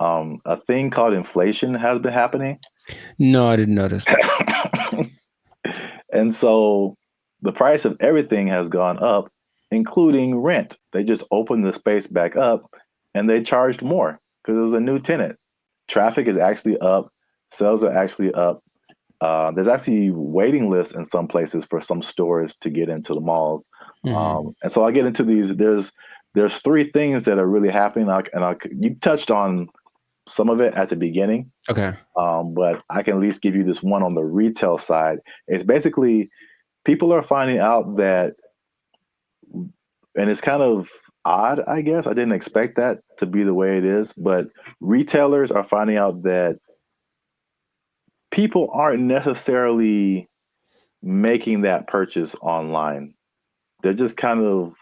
a thing called inflation has been happening. No, I didn't notice. And so the price of everything has gone up, including rent. They just opened the space back up and they charged more because it was a new tenant. Traffic is actually up. Sales are actually up. there's actually waiting lists in some places for some stores to get into the malls. And so I get into these. There's three things that are really happening. You touched on some of it at the beginning. Okay. But I can at least give you this one on the retail side. It's basically people are finding out that, and it's kind of odd, I guess. I didn't expect that to be the way it is, but retailers are finding out that people aren't necessarily making that purchase online. They're just kind of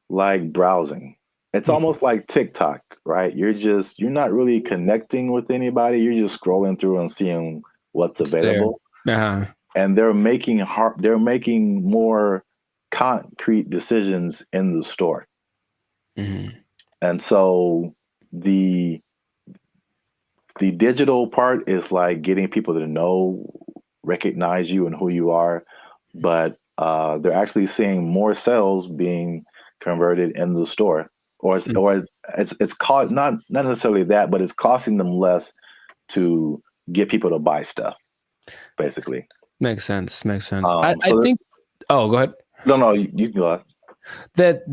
like browsing. It's almost like TikTok, right? You're not really connecting with anybody. You're just scrolling through and seeing what's available. And they're making more concrete decisions in the store. And so the digital part is like getting people to recognize you and who you are, but they're actually seeing more sales being converted in the store, or it's called not necessarily that, but it's costing them less to get people to buy stuff. Basically, makes sense. I think. Oh, go ahead. No, you can go ahead. That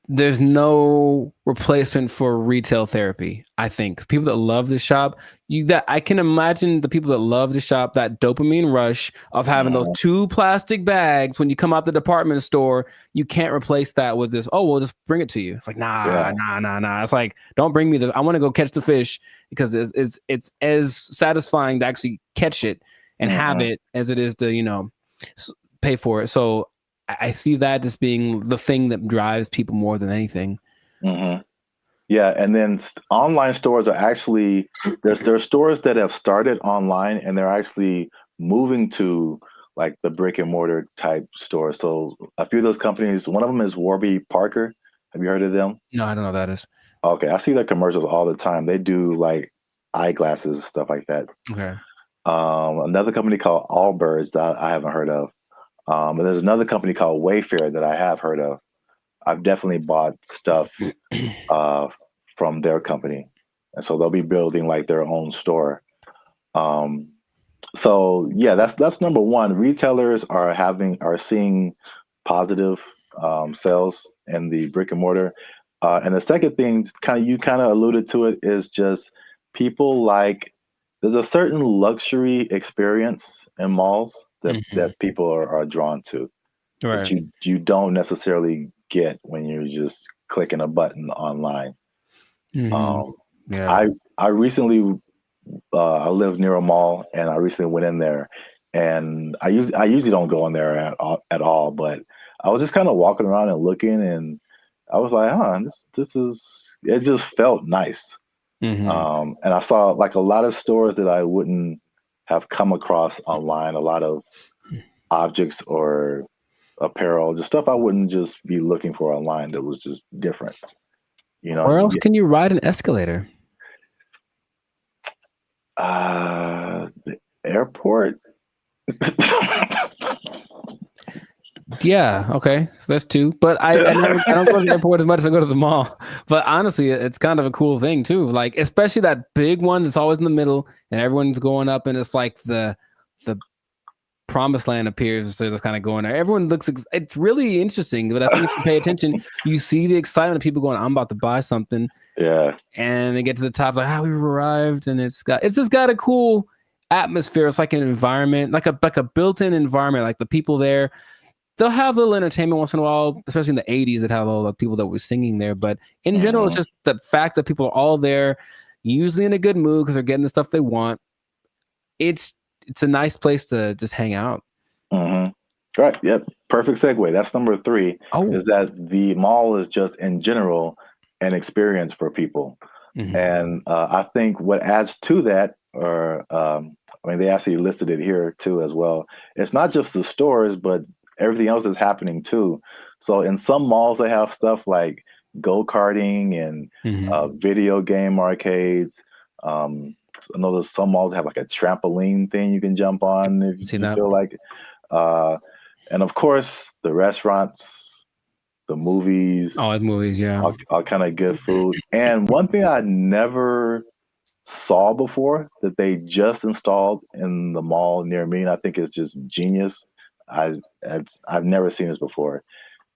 there's no replacement for retail therapy. I think people that love to shop, I can imagine the people that love to shop, that dopamine rush of having those 2 plastic bags when you come out the department store. You can't replace that with this. Oh, we'll just bring it to you. It's like nah. It's like, don't bring me I want to go catch the fish, because it's as satisfying to actually catch it and have it as it is to pay for it. So I see that as being the thing that drives people more than anything. Yeah, and then online stores are actually there's stores that have started online and they're actually moving to like the brick and mortar type stores. So a few of those companies, one of them is Warby Parker. Have you heard of them? No, I don't know what that is. Okay, I see their commercials all the time. They do like eyeglasses, stuff like that. Okay. Another company called Allbirds that I haven't heard of. And there's another company called Wayfair that I have heard of. I've definitely bought stuff from their company. And so they'll be building like their own store. So yeah, that's number one. Retailers are seeing positive sales in the brick and mortar. And the second thing, you kind of alluded to it, is just people there's a certain luxury experience in malls that people are drawn to, right? That you don't necessarily get when you're just clicking a button online. I recently I live near a mall, and I recently went in there, and I usually don't go in there at all, but I was just kind of walking around and looking, and I was like, it just felt nice. And I saw like a lot of stores that I wouldn't have come across online, a lot of objects or apparel, just stuff I wouldn't just be looking for online that was just different. Where else can you ride an escalator? The airport. Yeah, okay, so that's 2. But I don't go to the airport as much as I go to the mall. But honestly, it's kind of a cool thing too. Like, especially that big one that's always in the middle, and everyone's going up, and it's like the promised land appears. So it's kind of going there. Everyone looks. It's really interesting. But I think if you pay attention, you see the excitement of people going, "I'm about to buy something." Yeah. And they get to the top, like, we've arrived, and it's just got a cool atmosphere. It's like an environment, like a built-in environment. Like the people there, they'll have a little entertainment once in a while, especially in the 80s that had all the people that were singing there. But in general, it's just the fact that people are all there, usually in a good mood because they're getting the stuff they want. It's a nice place to just hang out. Right. Yep. Perfect segue. That's number 3. Is that the mall is just in general an experience for people. And I think what adds to that, they actually listed it here too as well. It's not just the stores, but everything else is happening too. So in some malls, they have stuff like go-karting and video game arcades. I know there's some malls that have like a trampoline thing you can jump on if you feel like. And of course, the restaurants, the movies. Oh, movies, yeah. All kind of good food. And one thing I never saw before that they just installed in the mall near me, and I think it's just genius. I've never seen this before.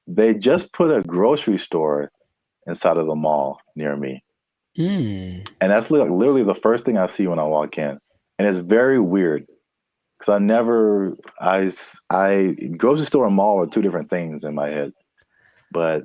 They just put a grocery store inside of the mall near me. And that's literally the first thing I see when I walk in. And it's very weird because grocery store and mall are two different things in my head. But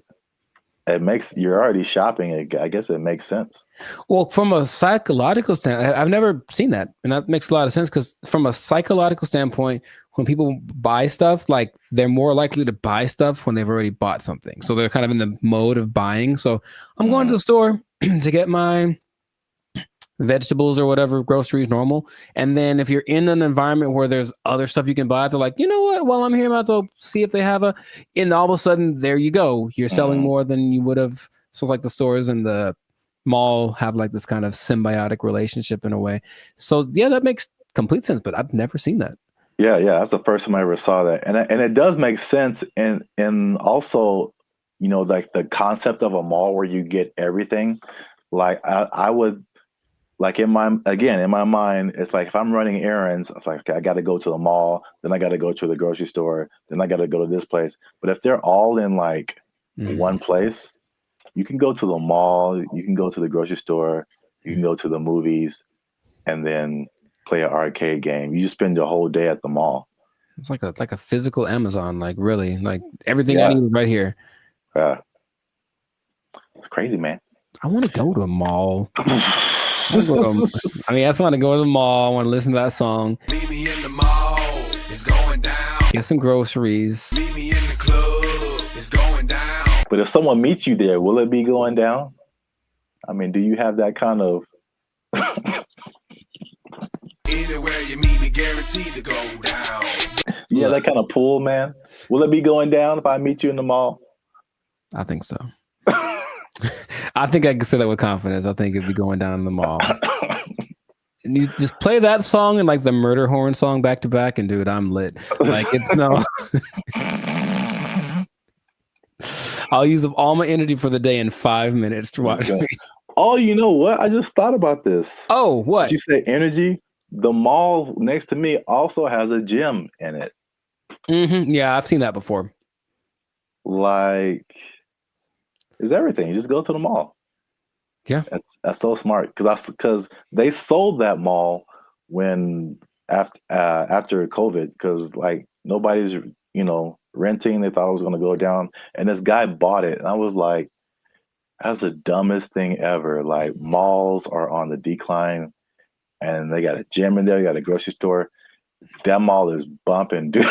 you're already shopping. I guess it makes sense. Well, from a psychological standpoint, I've never seen that. And that makes a lot of sense because from a psychological standpoint, when people buy stuff, like they're more likely to buy stuff when they've already bought something. So they're kind of in the mode of buying. So I'm going to the store to get my vegetables or whatever, groceries, normal. And then if you're in an environment where there's other stuff you can buy, they're like, you know what? While I'm here, I might as well see if they have and all of a sudden, there you go. You're selling more than you would have. So it's like the stores and the mall have like this kind of symbiotic relationship in a way. So yeah, that makes complete sense, but I've never seen that. Yeah, that's the first time I ever saw that. And it does make sense. And also, like the concept of a mall where you get everything. Like I would, like in my mind, it's like if I'm running errands, it's like, okay, I got to go to the mall, then I got to go to the grocery store, then I got to go to this place. But if they're all in like one place, you can go to the mall, you can go to the grocery store, you can go to the movies, and then play an arcade game. You just spend your whole day at the mall. It's like a physical Amazon, like really, like everything I need is right here. Yeah, it's crazy, man. I want to go to a mall. I just want to go to the mall. I want to listen to that song. Meet me in the mall. It's going down. Get some groceries. Meet me in the club. It's going down. But if someone meets you there, will it be going down? I mean, do you have that kind of? Anywhere you meet me, guaranteed to go down. Yeah, that kind of pull, man. Will it be going down if I meet you in the mall? I think so. I think I can say that with confidence. I think it'd be going down in the mall. And you just play that song and like the murder horn song back to back, and dude, I'm lit. Like it's no. I'll use up all my energy for the day in 5 minutes to watch. Okay. Oh, you know what? I just thought about this. Oh, what? Did you say energy? The mall next to me also has a gym in it. Yeah, I've seen that before. Like, it's everything. You just go to the mall. Yeah, that's so smart because they sold that mall when after COVID because like nobody's renting. They thought it was going to go down, and this guy bought it, and I was like, that's the dumbest thing ever. Like malls are on the decline, and they got a gym in there. You got a grocery store. That mall is bumping, dude.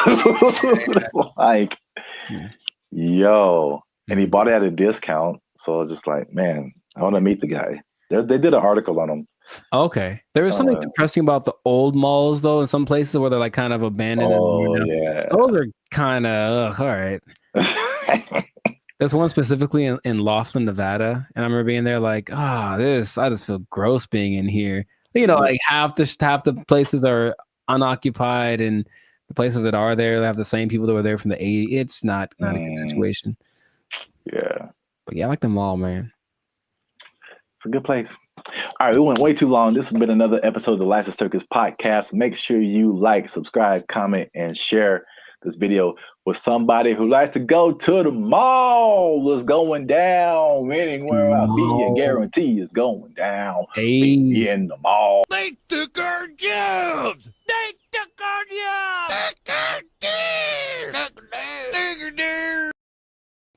Like, yo. And he bought it at a discount. So just like, man, I want to meet the guy. They did an article on him. Okay. There was something depressing about the old malls, though, in some places where they're like kind of abandoned. Oh, yeah. Those are kind of, all right. There's one specifically in Laughlin, Nevada. And I remember being there like, I just feel gross being in here. Like half the places are unoccupied, and the places that are there, they have the same people that were there from the 80s. It's not a good situation. Yeah. But yeah, I like the mall, man. It's a good place. All right, we went way too long. This has been another episode of the License Circus podcast. Make sure you like, subscribe, comment, and share this video with somebody who likes to go to the mall. It's going down anywhere I be. I guarantee it's going down. Hey, be in the mall. They took our jobs. They took our jobs.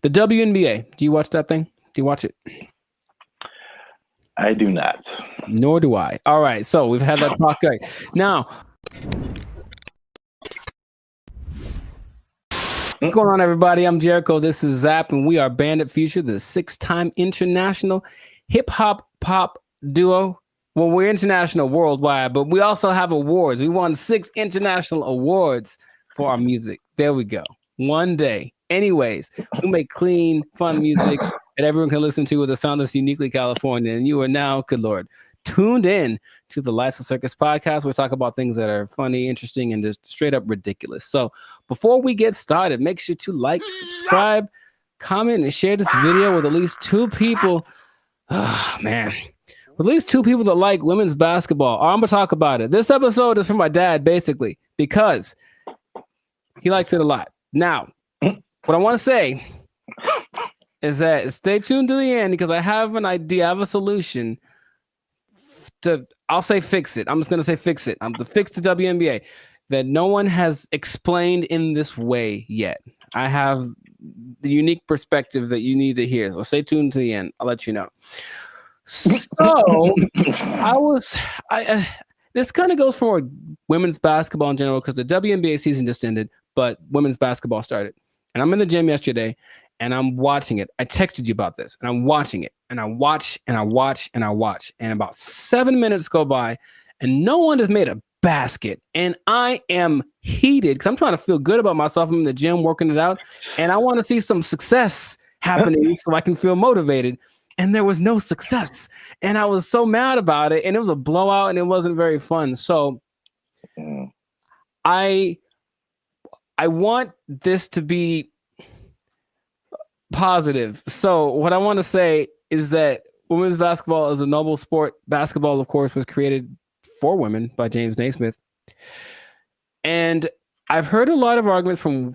The WNBA. Do you watch that thing? Do you watch it? I do not. Nor do I. All right. So we've had that talk. Right. Now, what's going on, everybody? I'm Jericho. This is Zap, and we are Bandit Future, the 6-time international hip-hop pop duo. Well, we're international worldwide, but we also have awards. We won 6 international awards for our music. There we go. One day. Anyways, we make clean, fun music that everyone can listen to with a sound that's uniquely California. And you are now, good Lord, tuned in to the License Circus podcast. We talk about things that are funny, interesting, and just straight up ridiculous. So before we get started, make sure to like, subscribe, comment, and share this video with at least 2 people. Oh, man. at least 2 people that like women's basketball. I'm gonna talk about it. This episode is for my dad, basically, because he likes it a lot. Now, what I want to say is that stay tuned to the end because I have an idea, I have a solution I'll say fix it. I'm just gonna say fix it. I'm to fix the WNBA that no one has explained in this way yet. I have the unique perspective that you need to hear. So stay tuned to the end. I'll let you know. So this kind of goes for women's basketball in general because the WNBA season just ended, but women's basketball started. And I'm in the gym yesterday and I'm watching it. I texted you about this and I'm watching it and I watch and I watch and I watch. And about 7 minutes go by and no one has made a basket. And I am heated because I'm trying to feel good about myself. I'm in the gym working it out and I want to see some success happening so I can feel motivated. And there was no success. And I was so mad about it. And it was a blowout and it wasn't very fun. So I want this to be positive. So what I want to say is that women's basketball is a noble sport. Basketball, of course, was created for women by James Naismith. And I've heard a lot of arguments from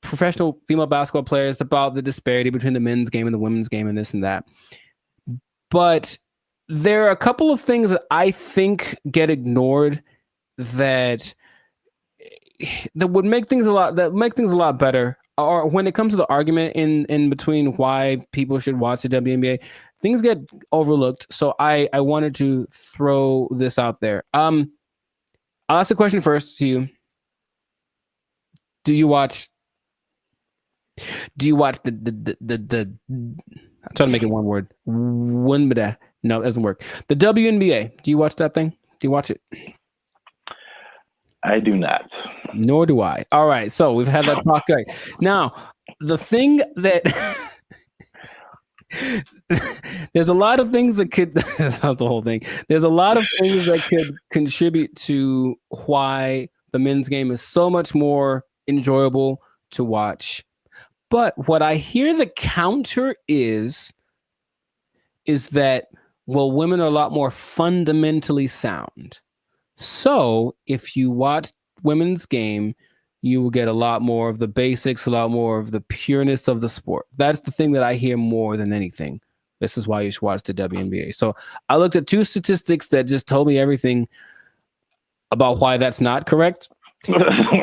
professional female basketball players about the disparity between the men's game and the women's game and this and that. But there are a couple of things that I think get ignored that would make things a lot better. Or when it comes to the argument in between why people should watch the WNBA, things get overlooked. So I wanted to throw this out there. I'll ask the question first to you. Do you watch the I'm trying to make it one word. No, it doesn't work. The WNBA. Do you watch that thing? Do you watch it? I do not. Nor do I. All right. So we've had that talk. Right. Now, the thing that there's a lot of things that could that's the whole thing. There's a lot of things that could contribute to why the men's game is so much more enjoyable to watch. But what I hear the counter is that, well, women are a lot more fundamentally sound. So if you watch women's game, you will get a lot more of the basics, a lot more of the pureness of the sport. That's the thing that I hear more than anything. This is why you should watch the WNBA. So I looked at 2 statistics that just told me everything about why that's not correct.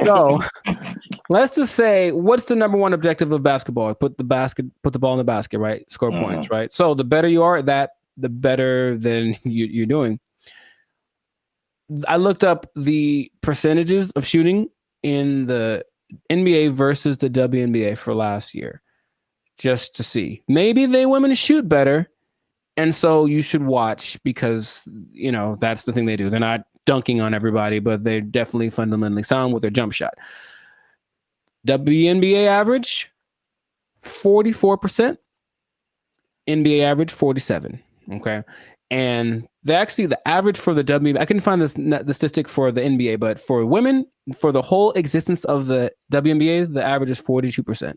So let's just say, what's the number one objective of basketball? Put the ball in the basket, right? Score points, right? So the better you are at that, the better than you're doing. I looked up the percentages of shooting in the NBA versus the WNBA for last year, just to see. Maybe women shoot better, and so you should watch because, you know, that's the thing they do. They're not dunking on everybody, but they're definitely fundamentally sound with their jump shot. WNBA average, 44%. NBA average, 47%. Okay. And the average for the WNBA, I couldn't find the statistic for the NBA, but for women, for the whole existence of the WNBA, the average is 42%.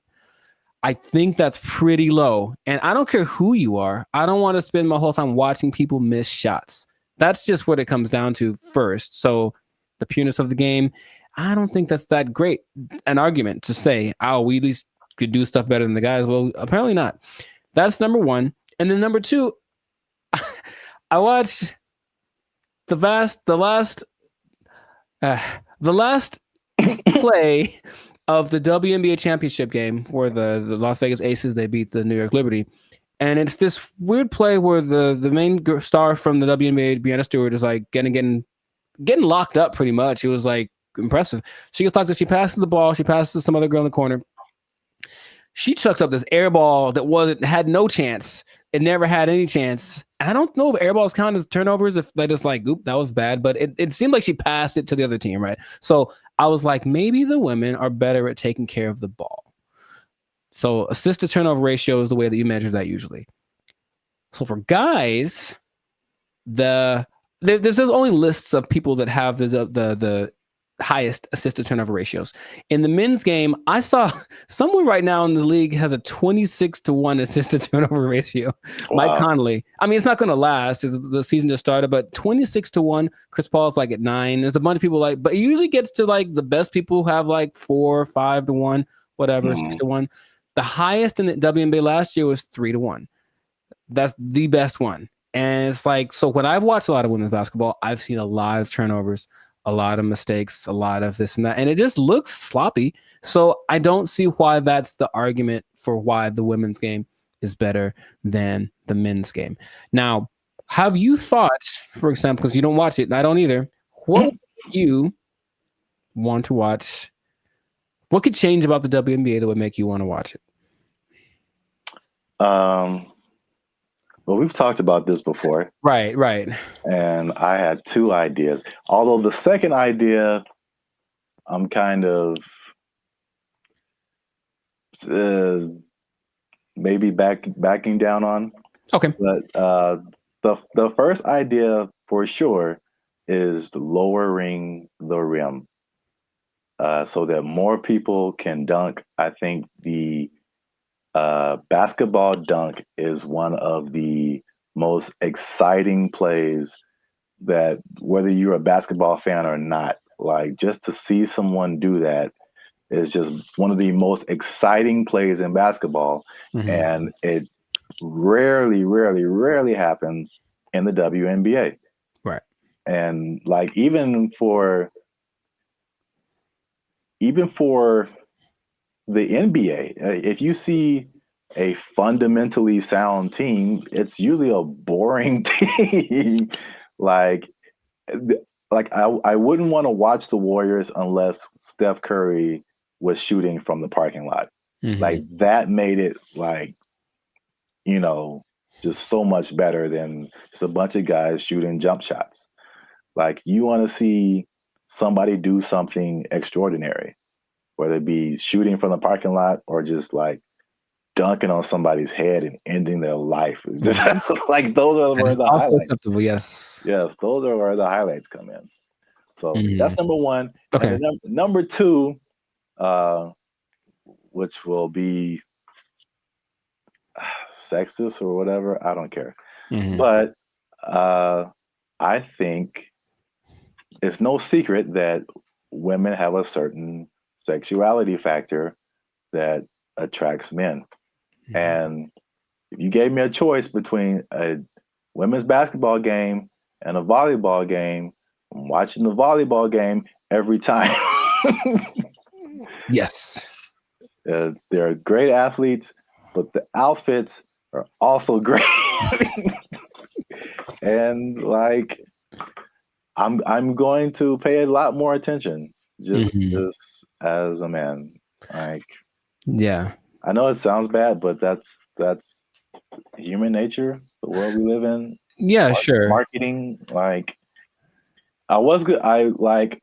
I think that's pretty low. And I don't care who you are. I don't want to spend my whole time watching people miss shots. That's just what it comes down to first. So the pureness of the game, I don't think that's that great an argument to say, oh, we at least could do stuff better than the guys. Well, apparently not. That's number one. And then number two, I watched the last play of the WNBA championship game where the Las Vegas Aces, they beat the New York Liberty. And it's this weird play where the main star from the WNBA, Breanna Stewart, is like getting locked up pretty much. It was like impressive. She gets locked up. She passes the ball. She passes to some other girl in the corner. She chucks up this air ball that had no chance. It never had any chance. And I don't know if air balls count as turnovers, if they just like, oop, that was bad. But it seemed like she passed it to the other team, right? So I was like, maybe the women are better at taking care of the ball. So assist to turnover ratio is the way that you measure that usually. So for guys, there's only lists of people that have the highest assist to turnover ratios. In the men's game, I saw someone right now in the league has a 26-1 assist to turnover ratio. Wow. Mike Conley. I mean, it's not going to last. The season just started, but 26-1. Chris Paul's like at 9. There's a bunch of people like, but it usually gets to like the best people who have like 4, 5-1, whatever, 6-1. The highest in the WNBA last year was 3-1. That's the best one. And it's like, so when I've watched a lot of women's basketball, I've seen a lot of turnovers, a lot of mistakes, a lot of this and that, and it just looks sloppy. So I don't see why that's the argument for why the women's game is better than the men's game. Now, have you thought, for example, because you don't watch it, and I don't either, what would you want to watch? What could change about the WNBA that would make you want to watch it? Well, we've talked about this before. Right. And I had 2 ideas. Although the second idea, I'm kind of maybe backing down on. Okay. But the first idea for sure is lowering the rim so that more people can dunk. I think the basketball dunk is one of the most exciting plays that, whether you're a basketball fan or not, like just to see someone do that is just one of the most exciting plays in basketball. And it rarely happens in the WNBA. Right. And like even for the NBA, if you see a fundamentally sound team, it's usually a boring team. like I wouldn't want to watch the Warriors unless Steph Curry was shooting from the parking lot. Like that made it like, you know, just so much better than just a bunch of guys shooting jump shots. Like you want to see somebody do something extraordinary, whether it be shooting from the parking lot or just like dunking on somebody's head and ending their life. Just like those are where the highlights. Acceptable, yes, those are where the highlights come in. So that's number 1. Okay. And number 2, which will be sexist or whatever, I don't care. But I think it's no secret that women have a certain sexuality factor that attracts men. And if you gave me a choice between a women's basketball game and a volleyball game, I'm watching the volleyball game every time. Yes. They're great athletes, but the outfits are also great. And like, I'm going to pay a lot more attention just as a man. Like, yeah, I know it sounds bad, but that's human nature, the world we live in. Yeah, sure. Marketing, like I like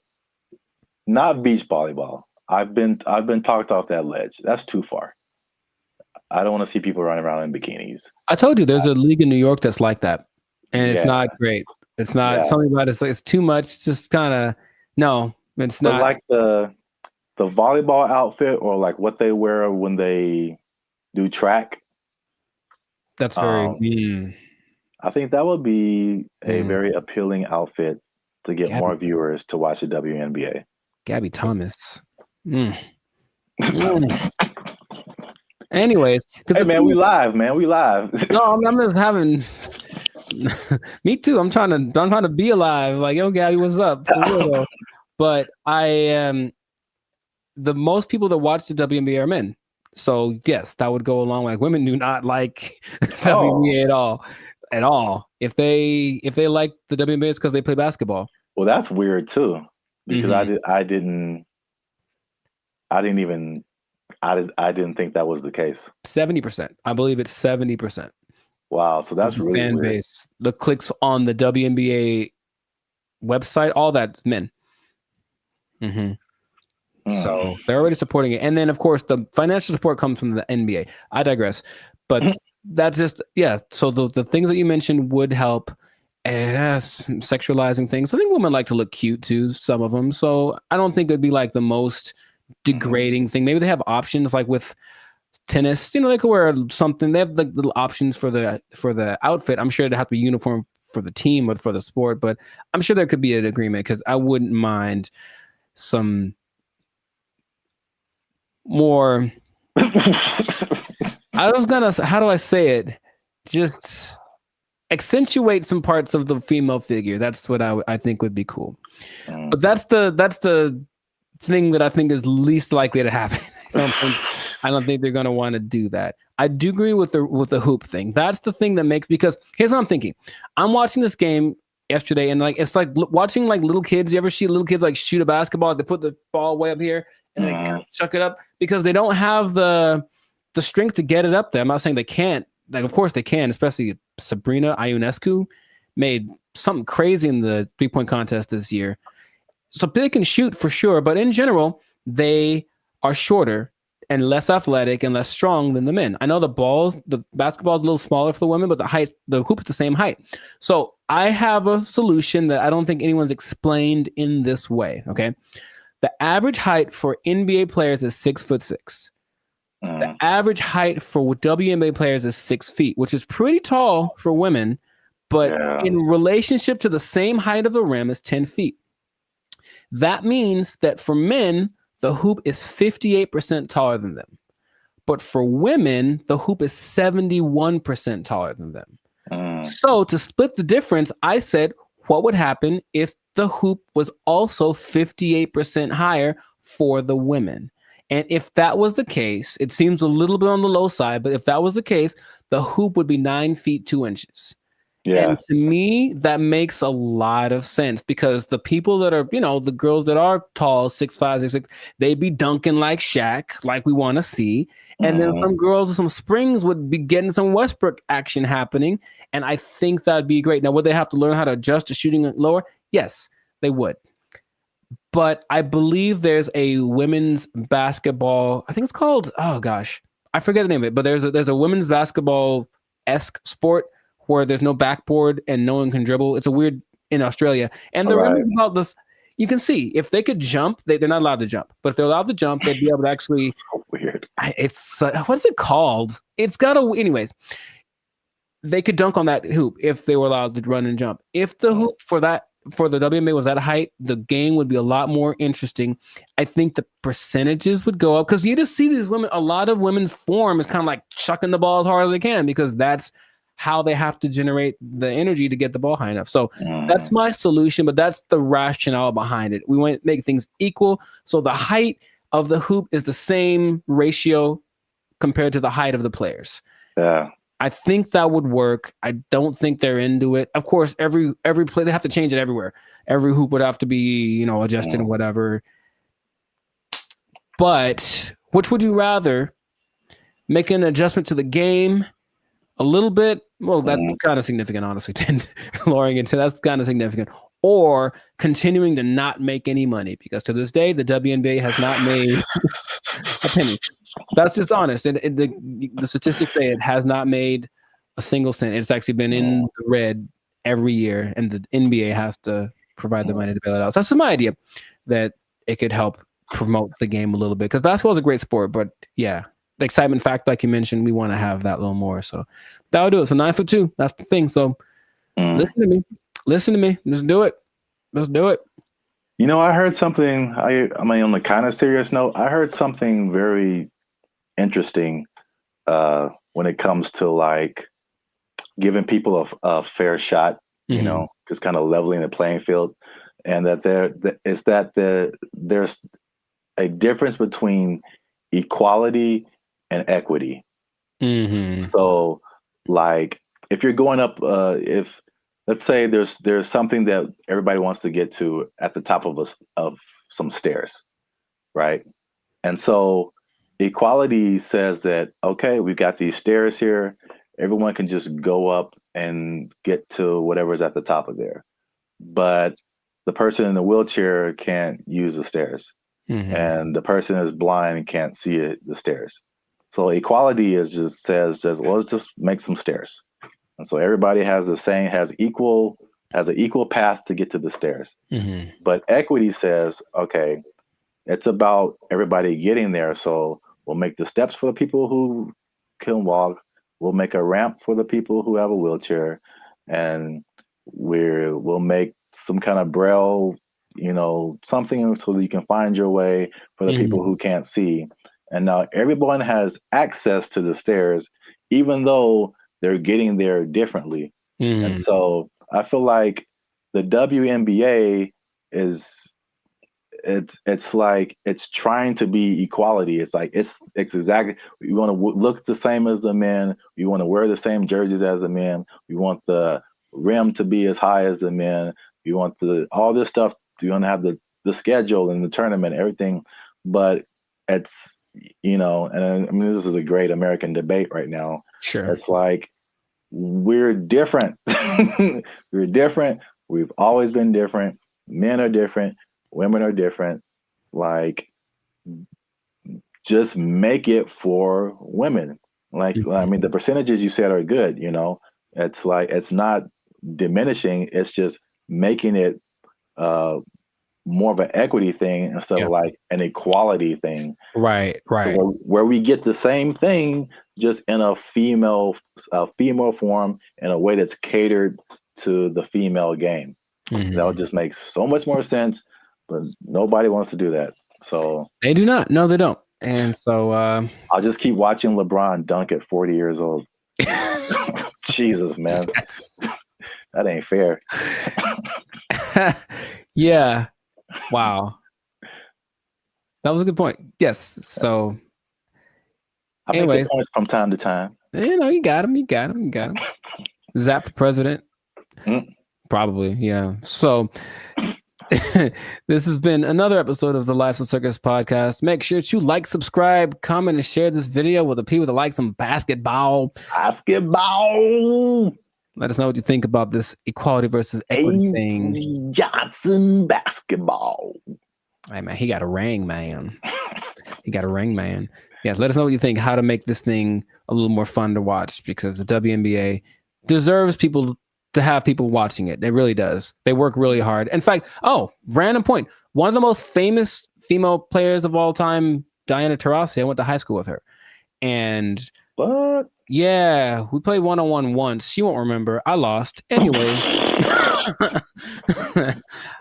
not beach volleyball. I've been talked off that ledge. That's too far. I don't want to see people running around in bikinis. I told you there's a league in New York that's like that, and it's not great. It's not something about it's too much. It's just kind of no. It's not like the volleyball outfit or like what they wear when they do track. That's very. I think that would be a very appealing outfit to get more viewers to watch the WNBA. Gabby Thomas. Anyways, hey man, we live, man. We live. No, I'm just having. Me too. I'm trying to be alive. Like, yo, Gabby, what's up? For real, though. But I am. The most people that watch the WNBA are men. So yes, that would go along. Like women do not like WNBA at all. If they like the WNBA, it's because they play basketball. Well, that's weird too, because I didn't think that was the case. 70%. I believe it's 70%. Wow, so that's really fan weird. base. The clicks on the WNBA website, all that's men. So they're already supporting it. And then, of course, the financial support comes from the NBA. I digress. But that's just, so the things that you mentioned would help. sexualizing things. I think women like to look cute too, some of them. So I don't think it'd be like the most degrading thing. Maybe they have options like with tennis, you know, they could wear something. They have like little options for the outfit. I'm sure it'd have to be uniform for the team or for the sport, but I'm sure there could be an agreement because I wouldn't mind some more. I was gonna, how do I say it? Just accentuate some parts of the female figure. That's what I think would be cool. But that's the thing that I think is least likely to happen. I don't think they're going to want to do that. I do agree with the hoop thing. That's the thing that makes, because here's what I'm thinking. I'm watching this game yesterday, and like it's like watching like little kids. You ever see little kids like shoot a basketball? They put the ball way up here and they chuck it up because they don't have the strength to get it up there. I'm not saying they can't. Like, of course they can, especially Sabrina Ionescu made something crazy in the 3-point contest this year. So they can shoot for sure, but in general, they are shorter and less athletic and less strong than the men. I know the basketball is a little smaller for the women, but the hoop is the same height. So I have a solution that I don't think anyone's explained in this way. Okay. The average height for NBA players is 6'6". The average height for WNBA players is 6 feet, which is pretty tall for women, but in relationship to the same height of the rim is 10 feet. That means that for men, the hoop is 58% taller than them. But for women, the hoop is 71% taller than them. So to split the difference, I said, what would happen if the hoop was also 58% higher for the women? And if that was the case, it seems a little bit on the low side, but if that was the case, the hoop would be 9 feet 2 inches. Yeah. And to me, that makes a lot of sense because the people that are, you know, the girls that are tall, 6'5", 6'6", they'd be dunking like Shaq, like we want to see. And then some girls with some springs would be getting some Westbrook action happening. And I think that'd be great. Now, would they have to learn how to adjust to shooting lower? Yes, they would. But I believe there's a women's basketball, I think it's called, oh gosh, I forget the name of it, but there's a women's basketball-esque sport where there's no backboard and no one can dribble. It's a weird in Australia. And the right. About this, you can see if they could jump, they're not allowed to jump. But if they're allowed to jump, they'd be able to actually. So weird. It's what is it called? It's got a. Anyways, they could dunk on that hoop if they were allowed to run and jump. If the hoop for the WNBA was that height, the game would be a lot more interesting. I think the percentages would go up because you just see these women. A lot of women's form is kind of like chucking the ball as hard as they can because that's how they have to generate the energy to get the ball high enough. So that's my solution, but that's the rationale behind it. We want to make things equal. So the height of the hoop is the same ratio compared to the height of the players. Yeah. I think that would work. I don't think they're into it. Of course, every play, they have to change it everywhere. Every hoop would have to be, adjusted and whatever. But which would you rather? Make an adjustment to the game a little bit? Well, that's kind of significant, honestly. Lowering it to that's kind of significant. Or continuing to not make any money because to this day, the WNBA has not made a penny. That's just honest. The statistics say it has not made a single cent. It's actually been in the red every year, and the NBA has to provide the money to bail it out. So that's just my idea that it could help promote the game a little bit because basketball is a great sport, but yeah. The excitement factor, like you mentioned, we want to have that a little more. So that would do it. So 9'2", that's the thing. So listen to me. Just do it. I heard something. On a kind of serious note, I heard something very interesting when it comes to like giving people a fair shot. Just kind of leveling the playing field, and that there's a difference between equality and equity. So like if you're going up, if let's say there's something that everybody wants to get to at the top of some stairs, right? And so equality says that, okay, we've got these stairs here. Everyone can just go up and get to whatever's at the top of there. But the person in the wheelchair can't use the stairs. And the person is blind and can't see the stairs. So equality says, well, let's just make some stairs. And so everybody has equal has an equal path to get to the stairs. Mm-hmm. But equity says, okay, it's about everybody getting there. So we'll make the steps for the people who can walk. We'll make a ramp for the people who have a wheelchair, and we'll make some kind of braille, something so you can find your way for the people who can't see. And now everyone has access to the stairs, even though they're getting there differently. And so I feel like the WNBA it's like it's trying to be equality. It's like it's exactly, we want to look the same as the men. We want to wear the same jerseys as the men. We want the rim to be as high as the men. We want all this stuff. We want to have the schedule and the tournament, everything. But it's and I mean, this is a great American debate right now. Sure, it's like we're different. We're different. We've always been different. Men are different. Women are different. Like, just make it for women. Like, I mean, the percentages you said are good. It's like it's not diminishing. It's just making it more of an equity thing instead of like an equality thing. Right. So where we get the same thing, just in a female form, in a way that's catered to the female game. That would just make so much more sense, but nobody wants to do that. So they do not. No, they don't. And so I'll just keep watching LeBron dunk at 40 years old. Jesus, man. That ain't fair. Yeah. Wow. That was a good point. Yes. So anyways, make points from time to time. You got him. Zap for president. Probably, yeah. So this has been another episode of the Life's a Circus podcast. Make sure to like, subscribe, comment, and share this video with the people that like some basketball. Let us know what you think about this equality versus equity thing. Johnson basketball. Hey, man, he got a ring, man. Yeah, let us know what you think, how to make this thing a little more fun to watch, because the WNBA deserves to have people watching it. It really does. They work really hard. In fact, random point. One of the most famous female players of all time, Diana Taurasi, I went to high school with her. And what? Yeah, we played one-on-one once. She won't remember. I lost. Anyway,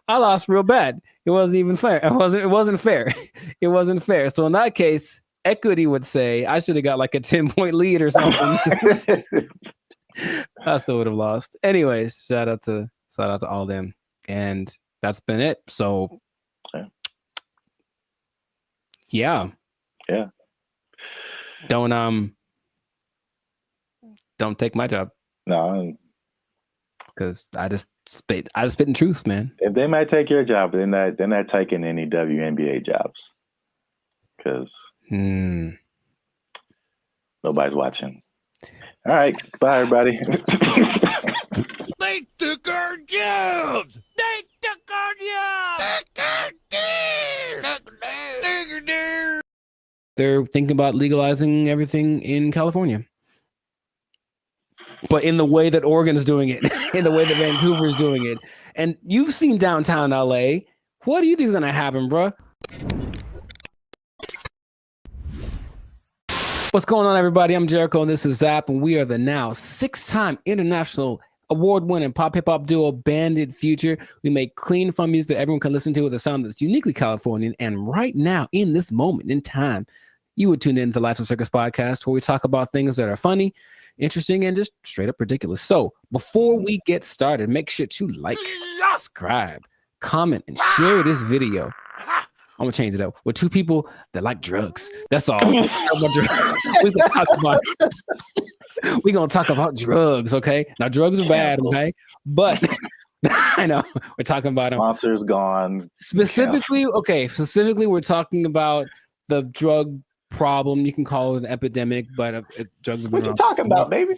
I lost real bad. It wasn't even fair. It wasn't fair. It wasn't fair. So in that case, equity would say I should have got like a 10-point lead or something. I still would have lost. Anyways, shout out to all them. And that's been it. So yeah. Don't take my job. No. Because I just spit in truth, man. If they might take your job, they're not taking any WNBA jobs. Because nobody's watching. All right. Bye, everybody. They took our jobs. They took our jobs. They're thinking about legalizing everything in California. But in the way that Oregon is doing it, in the way that Vancouver is doing it. And you've seen downtown LA. What do you think is going to happen, bro? What's going on, everybody? I'm Jericho, and this is Zap, and we are the now 6-time international award-winning pop hip-hop duo Banded Future. We make clean, fun music that everyone can listen to with a sound that's uniquely Californian. And right now, in this moment in time, you would tune in to the Life's a Circus podcast, where we talk about things that are funny, interesting, and just straight up ridiculous. So before we get started, make sure to like, subscribe, comment, and share this video. I'm gonna change it up with 2 people that like drugs. That's all. We're gonna talk about drugs, okay? Now drugs are bad, okay? But I know we're talking about them. Sponsors gone. Specifically, we're talking about the drug problem. You can call it an epidemic, but drugs have been what you talking about, baby?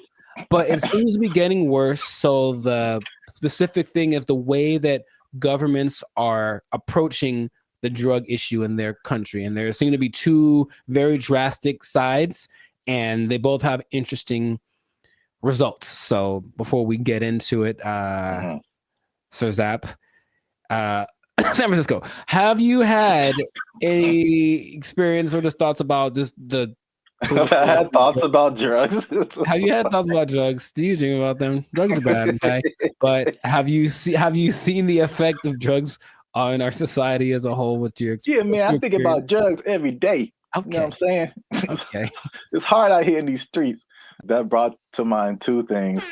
But it seems to be getting worse. So the specific thing is the way that governments are approaching the drug issue in their country. And there seem to be 2 very drastic sides, and they both have interesting results. So before we get into it, Sir Zap, San Francisco. Have you had any experience or just thoughts about just the? I've had thoughts about drugs. Have you had thoughts about drugs? Do you dream about them? Drugs are bad, okay? But have you seen the effect of drugs on our society as a whole? With your yeah, man, I think about drugs every day. Okay. You know what I'm saying? Okay. It's hard out here in these streets. That brought to mind two things.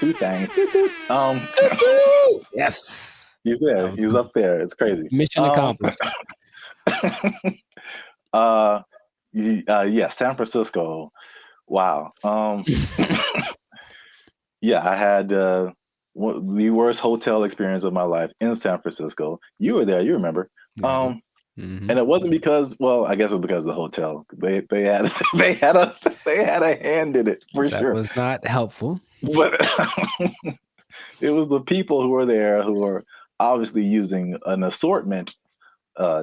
Yes. He's there. He was up there. It's crazy. Mission accomplished. Yeah, San Francisco. Wow. Yeah, I had the worst hotel experience of my life in San Francisco. You were there, you remember. And it wasn't because, well, I guess it was because of the hotel. They had a hand in it for sure. That was not helpful. But it was the people who were there who were obviously using an assortment,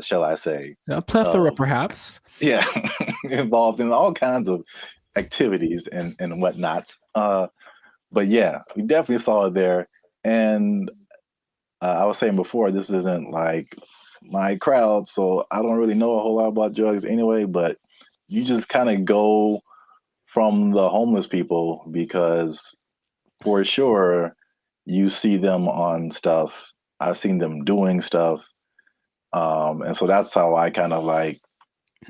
shall I say. A plethora, perhaps. Yeah, involved in all kinds of activities and whatnots. But yeah, we definitely saw it there. And I was saying before, this isn't like my crowd, so I don't really know a whole lot about drugs anyway, but you just kind of go from the homeless people because for sure you see them on stuff. I've seen them doing stuff. And so that's how I kind of like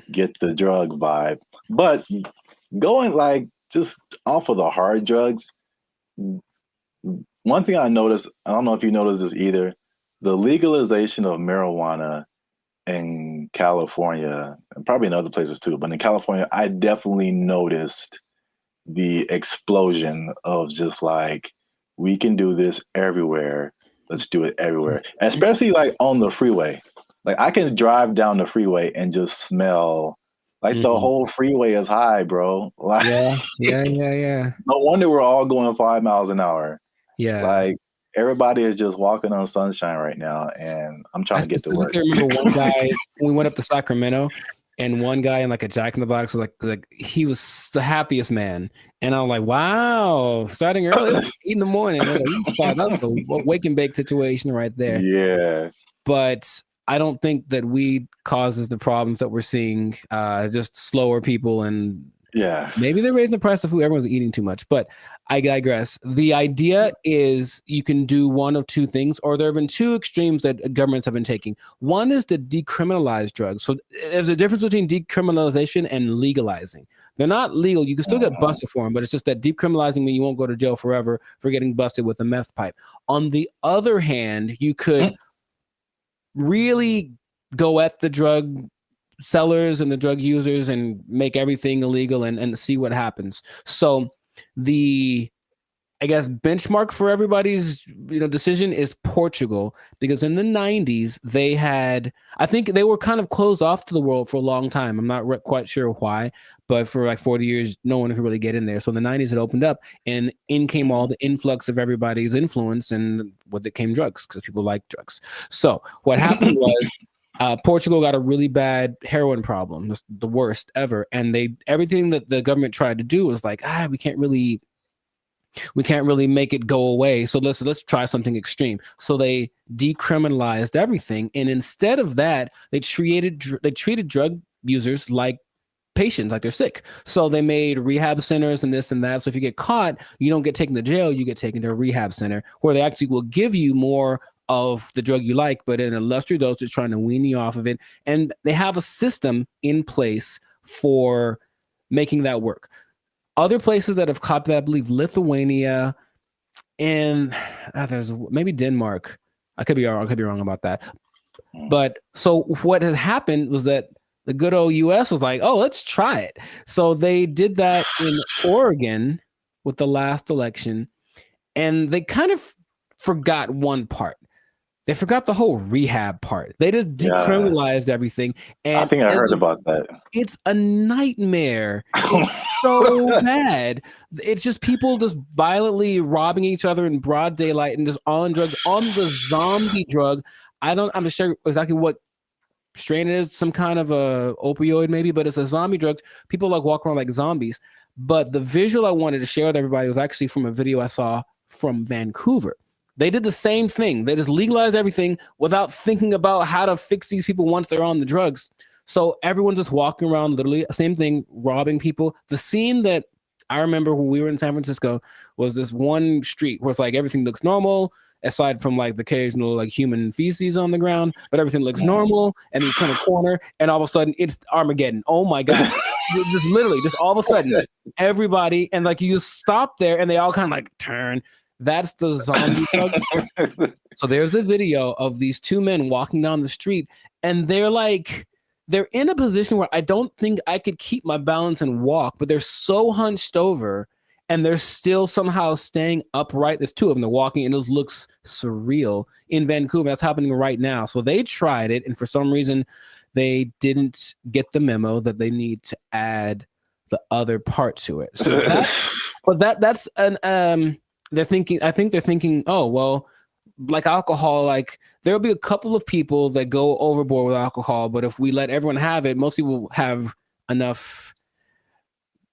get the drug vibe. But going like just off of the hard drugs, one thing I noticed, I don't know if you noticed this either, the legalization of marijuana in California, and probably in other places too, but in California, I definitely noticed the explosion of just like, we can do this everywhere. Let's do it everywhere. Especially like on the freeway. Like I can drive down the freeway and just smell like the whole freeway is high, bro. Like, yeah. No wonder we're all going 5 miles an hour. Yeah. Like everybody is just walking on sunshine right now, and I'm trying to get to work. I remember one guy, we went up to Sacramento, and one guy in like a Jack in the Box was like he was the happiest man. And I'm like, wow, starting early, 8 in the morning. Like, that's a wake and bake situation right there. Yeah. But I don't think that weed causes the problems that we're seeing, just slower people, and maybe they're raising the price of food. Everyone's eating too much, but I digress. The idea is you can do one of two things, or there have been two extremes that governments have been taking. One is to decriminalize drugs. So there's a difference between decriminalization and legalizing. They're not legal. You can still get busted for them, but it's just that decriminalizing means you won't go to jail forever for getting busted with a meth pipe. On the other hand, you could really go at the drug sellers and the drug users and make everything illegal and see what happens. So the, I guess, benchmark for everybody's decision is Portugal, because in the 90s they had, I think they were kind of closed off to the world for a long time. I'm not quite sure why, but for like 40 years no one could really get in there. So in the 90s it opened up, and in came all the influx of everybody's influence, and what came drugs, because people like drugs. So what happened was Portugal got a really bad heroin problem, the worst ever, and everything that the government tried to do was like, we can't really make it go away. So let's try something extreme. So they decriminalized everything, and instead of that, they treated drug users like patients, like they're sick. So they made rehab centers and this and that. So if you get caught, you don't get taken to jail, you get taken to a rehab center where they actually will give you more of the drug you like, but in a lesser dose, it's trying to wean you off of it. And they have a system in place for making that work. Other places that have copied that, I believe Lithuania, and there's maybe Denmark. I could be wrong about that. But so what has happened was that the good old US was like, oh, let's try it. So they did that in Oregon with the last election, and they kind of forgot one part. They forgot the whole rehab part. They just decriminalized everything. And I think I heard about that. It's a nightmare. It's so bad. It's just people just violently robbing each other in broad daylight and just on drugs, on the zombie drug. I'm not sure exactly what strain it is, some kind of a opioid maybe, but it's a zombie drug. People like walk around like zombies. But the visual I wanted to share with everybody was actually from a video I saw from Vancouver. They did the same thing. They just legalized everything without thinking about how to fix these people once they're on the drugs. So everyone's just walking around, literally, same thing, robbing people. The scene that I remember when we were in San Francisco was this one street where it's like everything looks normal, aside from like the occasional like human feces on the ground, but everything looks normal. And then you turn a corner, and all of a sudden it's Armageddon. Oh my God. Just literally, just all of a sudden, everybody, and like you just stop there and they all kind of like turn. That's the zombie drug. So there's a video of these two men walking down the street, and they're in a position where I don't think I could keep my balance and walk, but they're so hunched over and they're still somehow staying upright. There's two of them, they're walking, and it looks surreal in Vancouver. That's happening right now. So they tried it, and for some reason they didn't get the memo that they need to add the other part to it. So that's an I think they're thinking, oh, well, like alcohol, like there'll be a couple of people that go overboard with alcohol, but if we let everyone have it, most people have enough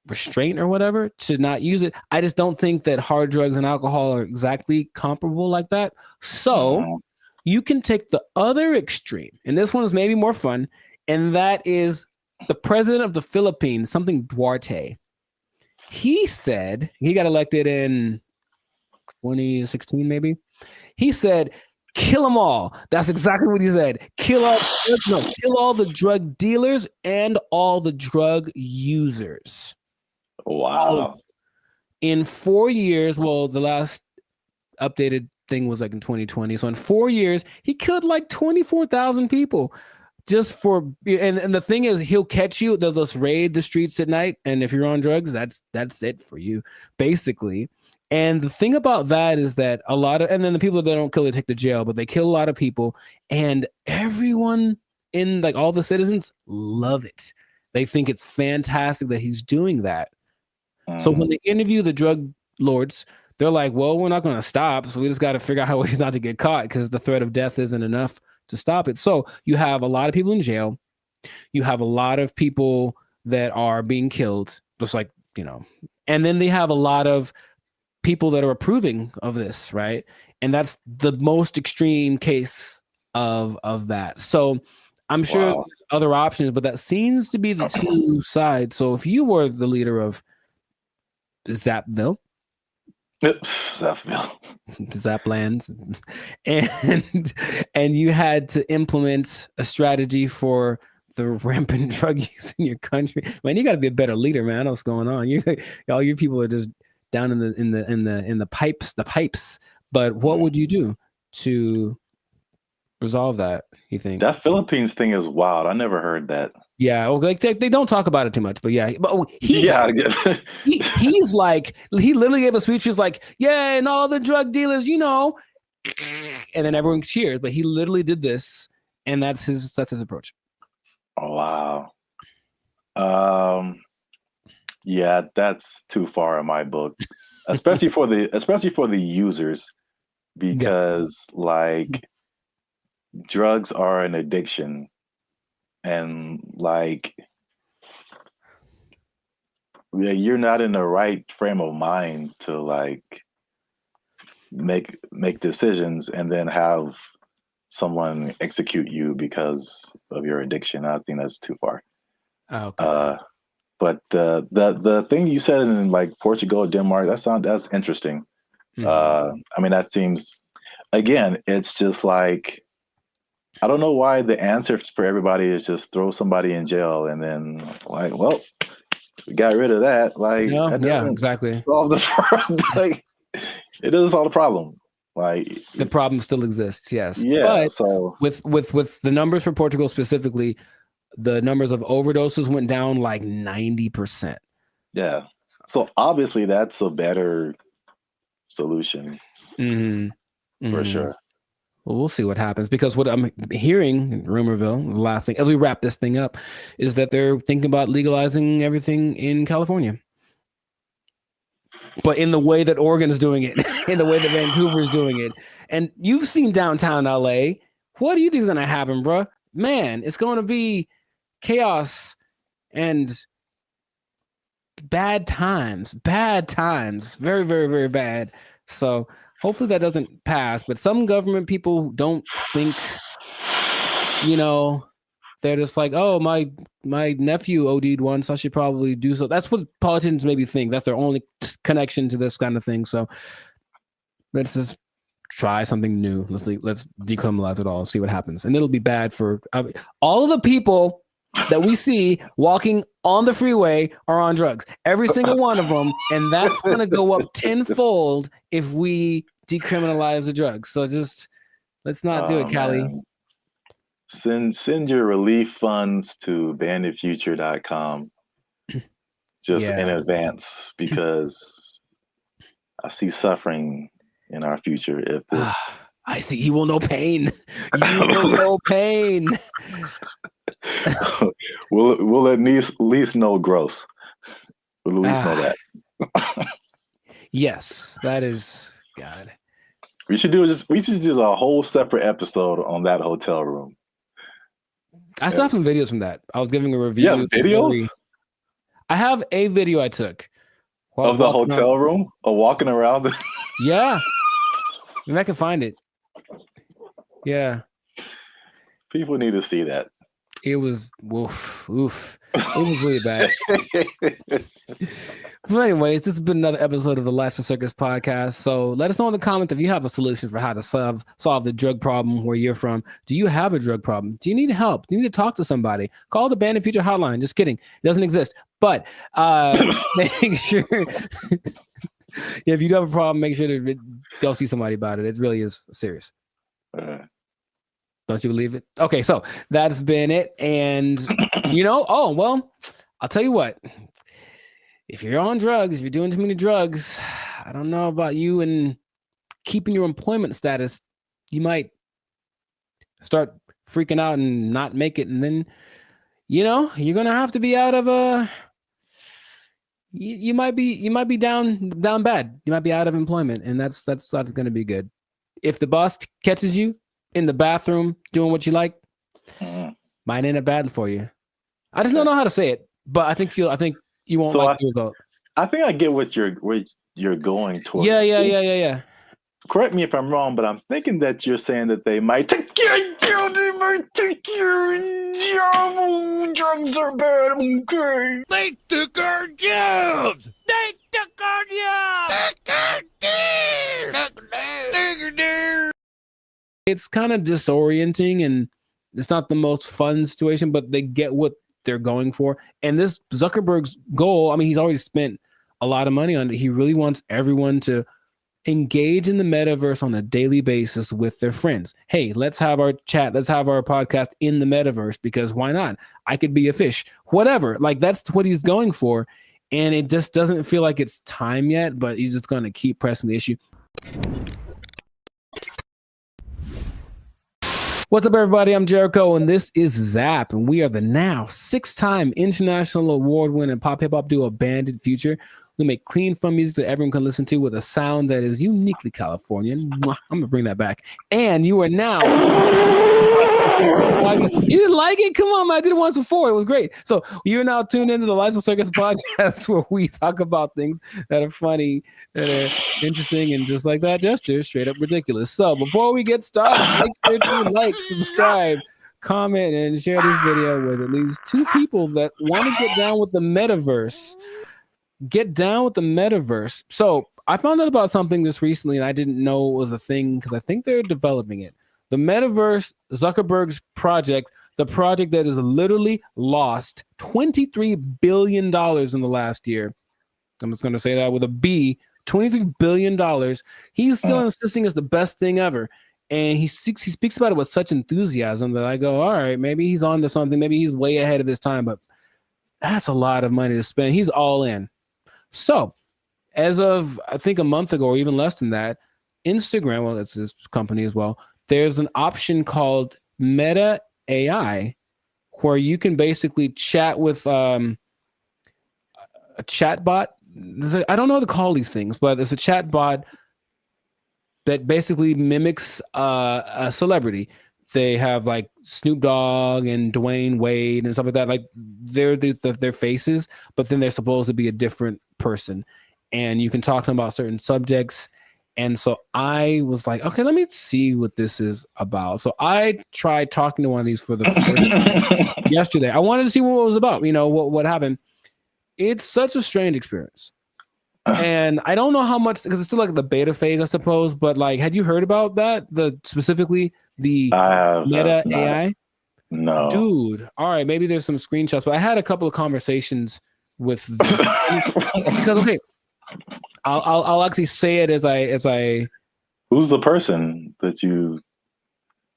restraint or whatever to not use it. I just don't think that hard drugs and alcohol are exactly comparable like that. So you can take the other extreme, and this one is maybe more fun, and that is the president of the Philippines, something Duarte. He said, he got elected in 2016 maybe. He said, kill them all. That's exactly what he said. Kill all the drug dealers and all the drug users. Wow. In 4 years, well, the last updated thing was like in 2020. So in 4 years, he killed like 24,000 people just for, and the thing is, he'll catch you. They'll just raid the streets at night. And if you're on drugs, that's it for you, basically. And the thing about that is that a lot of, and then the people that don't kill, they take to jail, but they kill a lot of people, and everyone in, like, all the citizens love it. They think it's fantastic that he's doing that. So when they interview the drug lords, they're like, well, we're not going to stop. So we just got to figure out how ways not to get caught, because the threat of death isn't enough to stop it. So you have a lot of people in jail. You have a lot of people that are being killed, just like, and then they have a lot of people that are approving of this, right? And that's the most extreme case of that. So I'm sure there's other options, but that seems to be the two sides. So if you were the leader of Zapville, Zaplands, and you had to implement a strategy for the rampant drug use in your country, man, you got to be a better leader, man. I know what's going on. All your people are just down in the pipes. But what would you do to resolve that, you think? That Philippines thing is wild. I never heard that. Yeah, well, like they don't talk about it too much, but yeah, but he's like, he literally gave a speech. He was like, yeah, and all the drug dealers, and then everyone cheers. But he literally did this, and that's his approach. Oh, wow. Yeah, that's too far in my book, especially for the users, because like drugs are an addiction, and like you're not in the right frame of mind to like make decisions and then have someone execute you because of your addiction. I think that's too far. Okay. But the thing you said in like Portugal, Denmark, that's interesting. I mean, that seems, again, it's just like, I don't know why the answer for everybody is just throw somebody in jail and then like, well, we got rid of that. Like, that exactly. Solve the problem. Like, it doesn't solve the problem. Like, the problem still exists, yes. Yeah. But so with the numbers for Portugal specifically, the numbers of overdoses went down like 90%. Yeah. So obviously that's a better solution. For sure. Well, we'll see what happens, because what I'm hearing in Rumorville, the last thing, as we wrap this thing up, is that they're thinking about legalizing everything in California. But in the way that Oregon is doing it, in the way that Vancouver is doing it. And you've seen downtown LA. What do you think is going to happen, bro? Man, it's going to be chaos and bad times, very, very, very bad. So hopefully that doesn't pass. But some government people don't think, you know, they're just like, oh, my nephew OD'd once, I should probably do so. That's what politicians maybe think. That's their only connection to this kind of thing. So let's just try something new. Let's decriminalize it all and see what happens. And it'll be bad for all of the people that we see walking on the freeway are on drugs. Every single one of them. And that's going to go up tenfold if we decriminalize the drugs. So just let's not do it, Callie. Man. Send your relief funds to banditfuture.com just in advance, because I see suffering in our future if this. I see. You will know pain. You will know pain. we'll at least know gross. We'll at least know that. Yes, that is God. We should do a whole separate episode on that hotel room. I saw some videos from that. I was giving a review. Yeah, videos. I have a video I took of the hotel room, or walking around. Yeah, maybe I can find it. Yeah, people need to see that. It was oof. It was really bad. But anyways, this has been another episode of the Life's a Circus podcast. So let us know in the comments if you have a solution for how to solve the drug problem where you're from. Do you have a drug problem? Do you need help? Do you need to talk to somebody? Call the Bandit Future hotline. Just kidding. It doesn't exist. But make sure if you do have a problem, make sure to go see somebody about it. It really is serious. Don't you believe it? Okay, so that's been it. And I'll tell you what. If you're on drugs, if you're doing too many drugs, I don't know about you and keeping your employment status, you might start freaking out and not make it. And then, you're going to have to be out of you might be down bad. You might be out of employment, and that's not going to be good. If the boss catches you in the bathroom doing what you like, might end up bad for you. I just don't know how to say it, but I think you won't like your goal. I think I get what you're going towards. Yeah. Correct me if I'm wrong, but I'm thinking that you're saying that they might take your job. Drugs are bad. Okay. They took our jobs. They took our jobs. It's kind of disorienting, and it's not the most fun situation, but they get what they're going for. And this Zuckerberg's goal, I mean, he's already spent a lot of money on it. He really wants everyone to engage in the metaverse on a daily basis with their friends. Hey, let's have our chat. Let's have our podcast in the metaverse, because why not? I could be a fish, whatever. Like, that's what he's going for. And it just doesn't feel like it's time yet, but he's just going to keep pressing the issue. What's up, everybody? I'm Jericho, and this is Zap, and we are the now 6-time international award-winning pop hip-hop duo Bandit Future. We make clean, fun music that everyone can listen to with a sound that is uniquely Californian. I'm gonna bring that back. And you are now. You didn't like it? Come on, man! I did it once before. It was great. So you're now tuned into the Life's a Circus podcast, where we talk about things that are funny, that are interesting, and just like that gesture, straight up ridiculous. So before we get started, make sure to like, subscribe, comment, and share this video with at least 2 people that want to get down with the metaverse. Get down with the metaverse. So I found out about something this recently, and I didn't know it was a thing because I think they're developing it. The metaverse, Zuckerberg's project, the project that has literally lost $23 billion in the last year. I'm just going to say that with a B, $23 billion. He's still insisting it's the best thing ever. And he speaks about it with such enthusiasm that I go, all right, maybe he's on to something. Maybe he's way ahead of his time, but that's a lot of money to spend. He's all in. So as of, I think, a month ago, or even less than that, Instagram, well, that's his company as well, there's an option called Meta AI, where you can basically chat with a chatbot. I don't know how to call these things, but it's a chatbot that basically mimics a celebrity. They have like Snoop Dogg and Dwayne Wade and stuff like that. Like they're their faces, but then they're supposed to be a different person. And you can talk to them about certain subjects. And so I was like, okay, let me see what this is about. So I tried talking to one of these for the first time yesterday. I wanted to see what it was about, what happened. It's such a strange experience. And I don't know how much, because it's still like the beta phase, I suppose. But like, had you heard about that? Specifically the Meta AI? No. Dude. All right, maybe there's some screenshots, but I had a couple of conversations with this because okay, I'll actually say it as I. Who's the person that you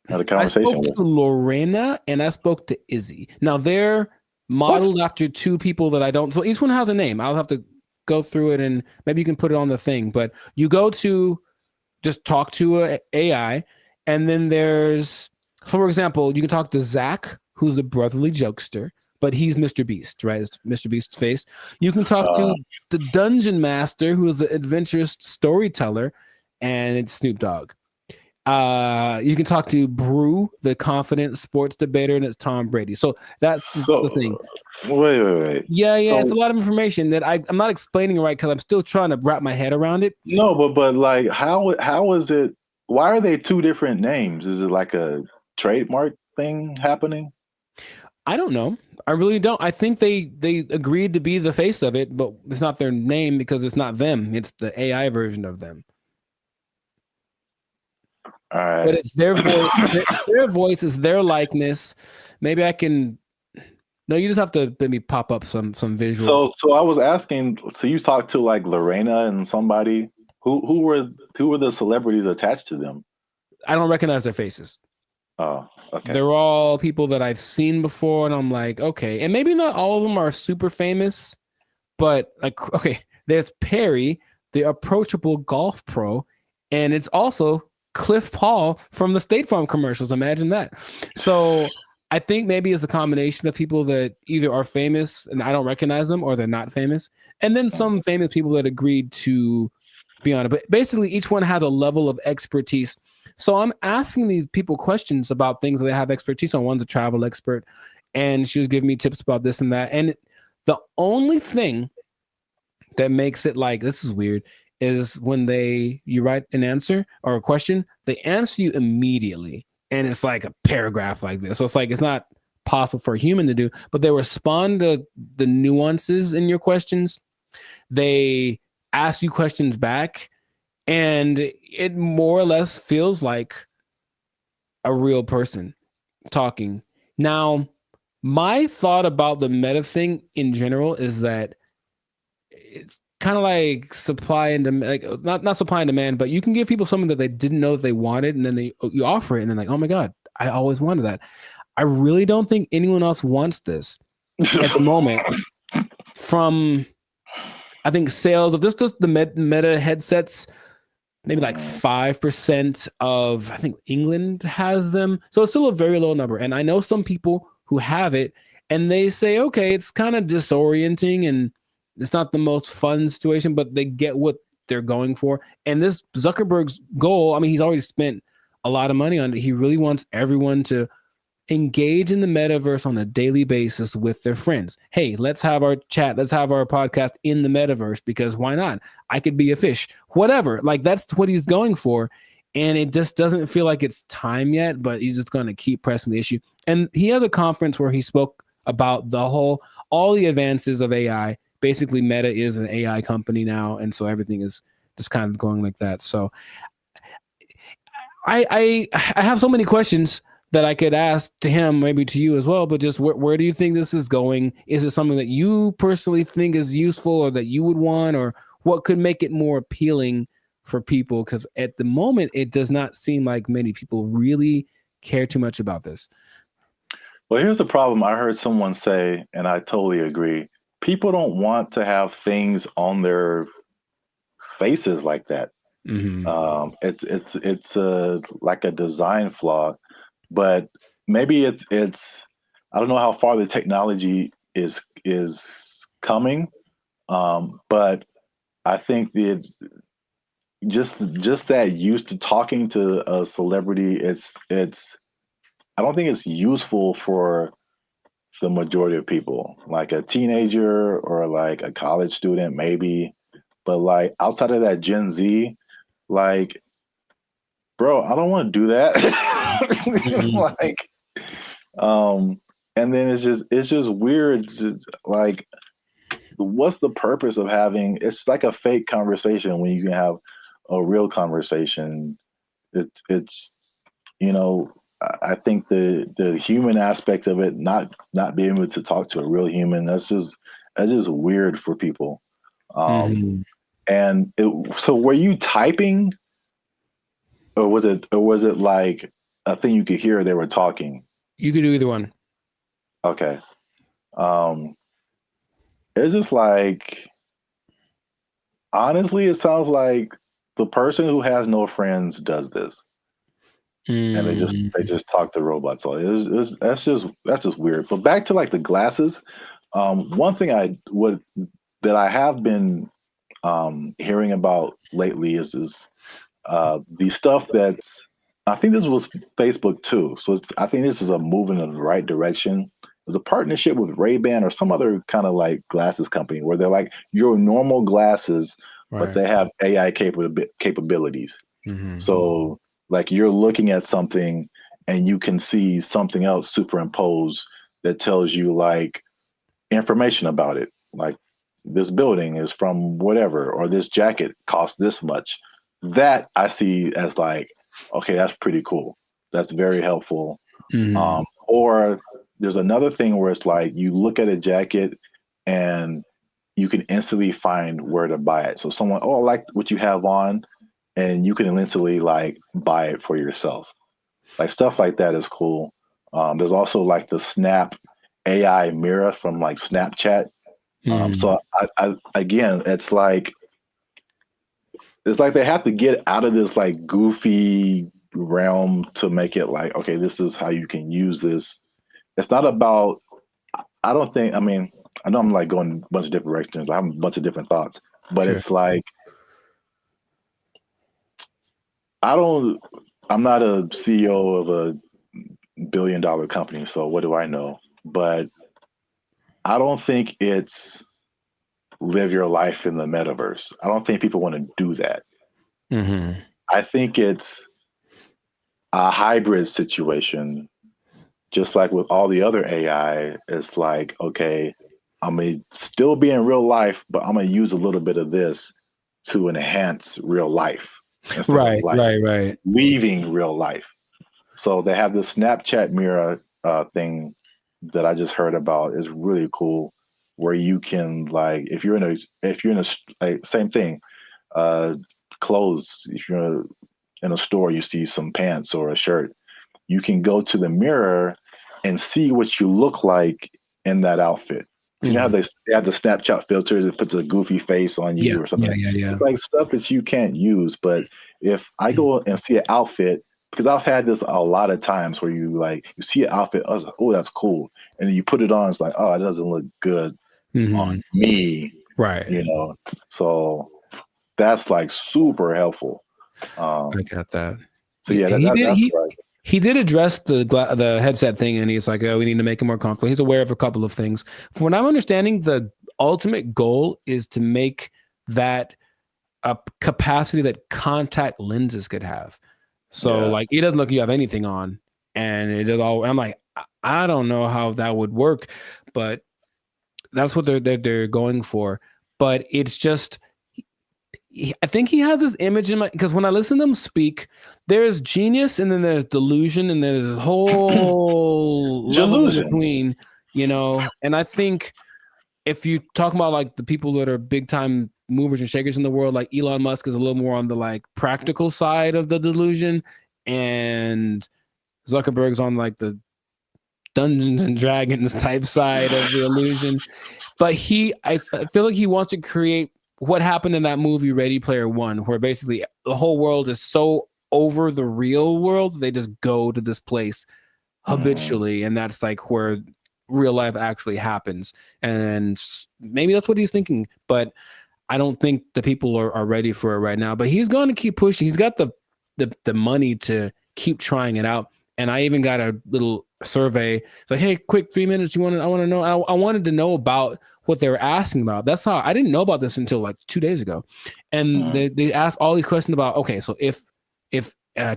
had a conversation with? I spoke to Lorena and I spoke to Izzy. Now they're modeled after two people that I don't. So each one has a name. I'll have to go through it and maybe you can put it on the thing. But you go to just talk to a AI, and then there's, for example, you can talk to Zach, who's a brotherly jokester, but he's Mr. Beast, right? It's Mr. Beast's face. You can talk to the Dungeon Master, who is an adventurous storyteller, and it's Snoop Dogg. You can talk to Brew, the confident sports debater, and it's Tom Brady. So that's the thing. Wait. Yeah, it's a lot of information that I'm not explaining right because I'm still trying to wrap my head around it. No, but like, how is it? Why are they two different names? Is it like a trademark thing happening? I don't know. I really don't. I think they agreed to be the face of it, but it's not their name because it's not them. It's the AI version of them. All right. But it's their voice. Their voice is their likeness. Maybe I can. No, you just have to maybe pop up some visuals. So I was asking. So you talked to like Lorena and somebody. Who were the celebrities attached to them? I don't recognize their faces. Oh, okay. They're all people that I've seen before, and I'm like, okay. And maybe not all of them are super famous, but like, okay, there's Perry, the approachable golf pro, and it's also Cliff Paul from the State Farm commercials. Imagine that. So I think maybe it's a combination of people that either are famous and I don't recognize them, or they're not famous, and then some famous people that agreed to be on it. But basically, each one has a level of expertise. So I'm asking these people questions about things that they have expertise on. One's a travel expert, and she was giving me tips about this and that. And the only thing that makes it like, this is weird, is when you write an answer or a question, they answer you immediately. And it's like a paragraph like this. So it's like, it's not possible for a human to do, but they respond to the nuances in your questions. They ask you questions back, and it more or less feels like a real person talking. Now, my thought about the meta thing in general is that it's kind of like supply and demand, like not supply and demand, but you can give people something that they didn't know that they wanted, and then you offer it, and they're like, oh my God, I always wanted that. I really don't think anyone else wants this at the moment. From, I think, sales of just the meta headsets, maybe like 5% of, I think, England has them. So it's still a very low number. And I know some people who have it, and they say, okay, it's kind of disorienting and it's not the most fun situation, but they get what they're going for. And this Zuckerberg's goal, I mean, he's already spent a lot of money on it. He really wants everyone to engage in the metaverse on a daily basis with their friends. Hey, let's have our chat. Let's have our podcast in the metaverse, because why not? I could be a fish, whatever. Like, that's what he's going for. And it just doesn't feel like it's time yet, but he's just going to keep pressing the issue. And he has a conference where he spoke about all the advances of AI. Basically, Meta is an AI company now. And so everything is just kind of going like that. So I have so many questions that I could ask to him, maybe to you as well, but just where do you think this is going? Is it something that you personally think is useful or that you would want, or what could make it more appealing for people? Because at the moment, it does not seem like many people really care too much about this. Well, here's the problem. I heard someone say, and I totally agree, people don't want to have things on their faces like that. Mm-hmm. It's like a design flaw. But maybe it's I don't know how far the technology is coming, but I think just that used to talking to a celebrity, it's I don't think it's useful for the majority of people, like a teenager or like a college student maybe, but like outside of that Gen Z, like, bro, I don't want to do that. Like, and then it's just weird. Like, what's the purpose of having? It's like a fake conversation when you can have a real conversation. It's I think the human aspect of it, not being able to talk to a real human, that's just weird for people. And so were you typing, or was it like a thing you could hear they were talking? You could do either one. Okay. It's just like, honestly, it sounds like the person who has no friends does this. And they just talk to robots. So that's just weird. But back to like the glasses, one thing that I have been hearing about lately is the stuff that's, I think this was Facebook too. So I think this is a move in the right direction. There's a partnership with Ray-Ban or some other kind of like glasses company where they're like your normal glasses, but they have AI capabilities. So like you're looking at something and you can see something else superimposed that tells you like information about it. Like this building is from whatever, or this jacket costs this much. That I see as like, okay, that's pretty cool. That's very helpful. Or there's another thing where it's like you look at a jacket and you can instantly find where to buy it. So someone, I like what you have on, and you can instantly like buy it for yourself. Like stuff like that is cool. There's also like the Snap AI mirror from like Snapchat. So I again, it's like they have to get out of this like goofy realm to make it like, okay, this is how you can use this. It's not about, I don't think, I mean, I know I'm like going a bunch of different directions. I have a bunch of different thoughts, but it's like, I'm not a CEO of a $1 billion company, so what do I know? But I don't think it's live your life in the metaverse. I don't think people want to do that. I think it's a hybrid situation, just like with all the other AI. It's like, okay, I'm going to still be in real life, but I'm going to use a little bit of this to enhance real life. Right. Leaving real life. So they have this Snapchat mirror thing that I just heard about. Is really cool, where you can like, if you're in a like, same thing, clothes. If you're in a store, you see some pants or a shirt, you can go to the mirror and see what you look like in that outfit. You know how they have the Snapchat filters that puts a goofy face on you or something. It's like stuff that you can't use. But if I go and see an outfit, because I've had this a lot of times where you see an outfit, I was like, oh, that's cool. And then you put it on, it's like, oh, it doesn't look good on me. Right. So that's like super helpful. I got that. So yeah, he did address the headset thing, and he's like, oh, we need to make it more comfortable. He's aware of a couple of things. From what I'm understanding, the ultimate goal is to make that a capacity that contact lenses could have. So like, it doesn't look like you have anything on, and it is all. I'm like, I don't know how that would work, but that's what they're going for. But it's just, I think he has this image in my, because when I listen to him speak, there's genius and then there's delusion and there's this whole level in between, and I think if you talk about like the people that are big time movers and shakers in the world, like Elon Musk is a little more on the like practical side of the delusion, and Zuckerberg's on like the Dungeons and Dragons type side of the illusion. But I feel like he wants to create what happened in that movie Ready Player One, where basically the whole world is so over the real world, they just go to this place habitually, and that's like where real life actually happens. And maybe that's what he's thinking, but I don't think the people are ready for it right now. But he's going to keep pushing. He's got the money to keep trying it out. And I even got a little survey. So, hey, quick 3 minutes. I want to know. I wanted to know about what they were asking about. That's how I didn't know about this until like 2 days ago. And they asked all these questions about, okay, so if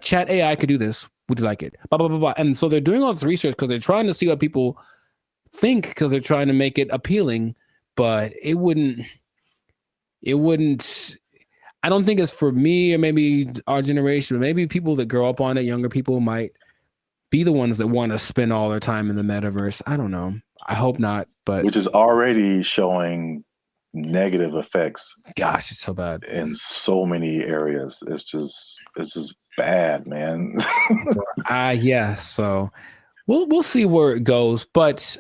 chat AI could do this, would you like it? Blah, blah, blah, blah. And so they're doing all this research because they're trying to see what people think, because they're trying to make it appealing, but it wouldn't, I don't think it's for me or maybe our generation, but maybe people that grow up on it, younger people might be the ones that want to spend all their time in the metaverse. I don't know. I hope not, but which is already showing negative effects. Gosh, it's so bad in so many areas. It's just bad, man. Yeah. So we'll see where it goes, but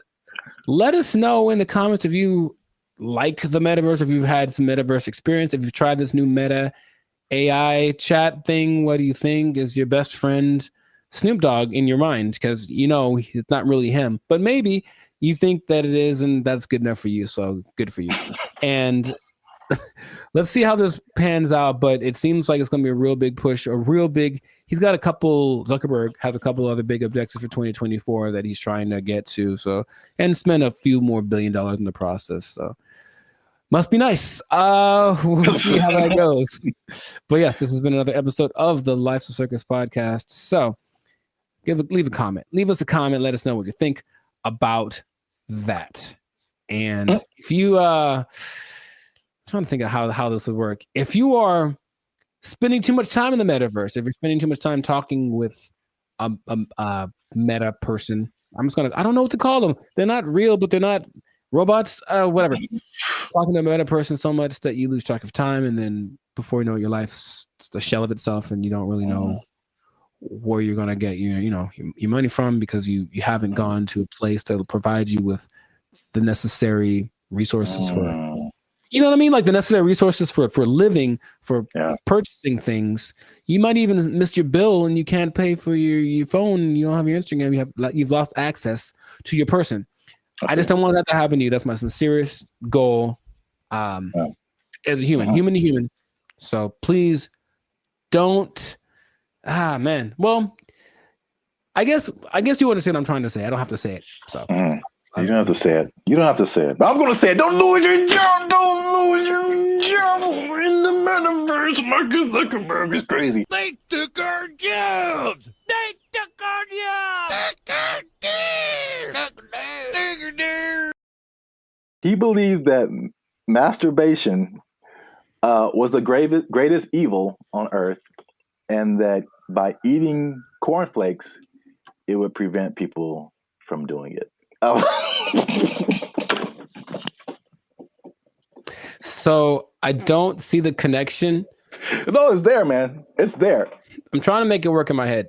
let us know in the comments if you like the metaverse, if you've had some metaverse experience, if you've tried this new Meta AI chat thing. What do you think? Is your best friend Snoop Dogg in your mind? Because it's not really him, but maybe you think that it is, and that's good enough for you. So good for you. And let's see how this pans out. But it seems like it's going to be a real big push, he's got Zuckerberg has a couple other big objectives for 2024 that he's trying to get to. So, and spend a few more $1 billion in the process. So must be nice. We'll see how that goes. But yes, this has been another episode of the Life's a Circus podcast. So leave a comment. Leave us a comment. Let us know what you think about that. And if you trying to think of how this would work. If you are spending too much time in the metaverse, if you're spending too much time talking with a meta person, I don't know what to call them. They're not real, but they're not robots, whatever. Talking to a meta person so much that you lose track of time, and then before you know it, your life's the shell of itself, and you don't really know where you're gonna get your money from, because you haven't gone to a place that will provide you with the necessary resources for, you know what I mean? Like the necessary resources for living, for purchasing things. You might even miss your bill and you can't pay for your phone. You don't have your Instagram. You've lost access to your person. Okay. I just don't want that to happen to you. That's my sincerest goal as a human, human to human. So please don't. Man. Well, I guess you understand what I'm trying to say. I don't have to say it. So. You don't have to say it. You don't have to say it. But I'm going to say it. Don't lose your job. Don't lose your job in the metaverse. Marcus Zuckerberg is crazy. They took our jobs. They took our jobs. He believes that masturbation was the greatest evil on earth, and that by eating cornflakes, it would prevent people from doing it. So I don't see the connection. No, it's there, man. It's there. I'm trying to make it work in my head.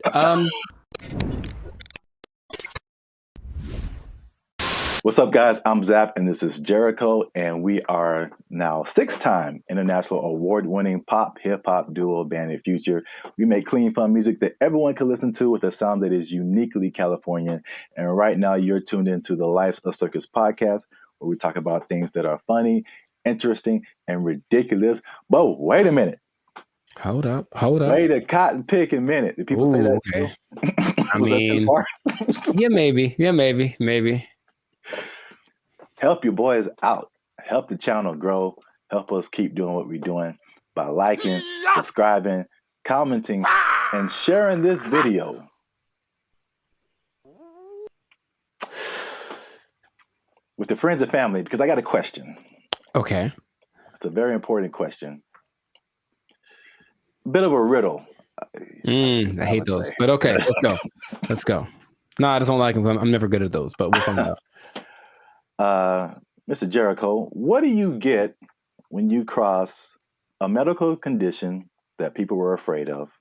What's up, guys? I'm Zap, and this is Jericho, and we are now 6-time international award-winning pop hip-hop duo Band of Future. We make clean, fun music that everyone can listen to with a sound that is uniquely Californian. And right now, you're tuned into the Life's a Circus podcast, where we talk about things that are funny, interesting, and ridiculous. But wait a minute. Hold up. Wait a cotton picking minute. Did people say that too? I mean, maybe. Help your boys out. Help the channel grow. Help us keep doing what we're doing by liking, subscribing, commenting, and sharing this video. With your friends and family, because I got a question. Okay. It's a very important question. Bit of a riddle. I hate those, but okay, let's go. No, I just don't like them. I'm never good at those, but we'll find out. Mr. Jericho, what do you get when you cross a medical condition that people were afraid of,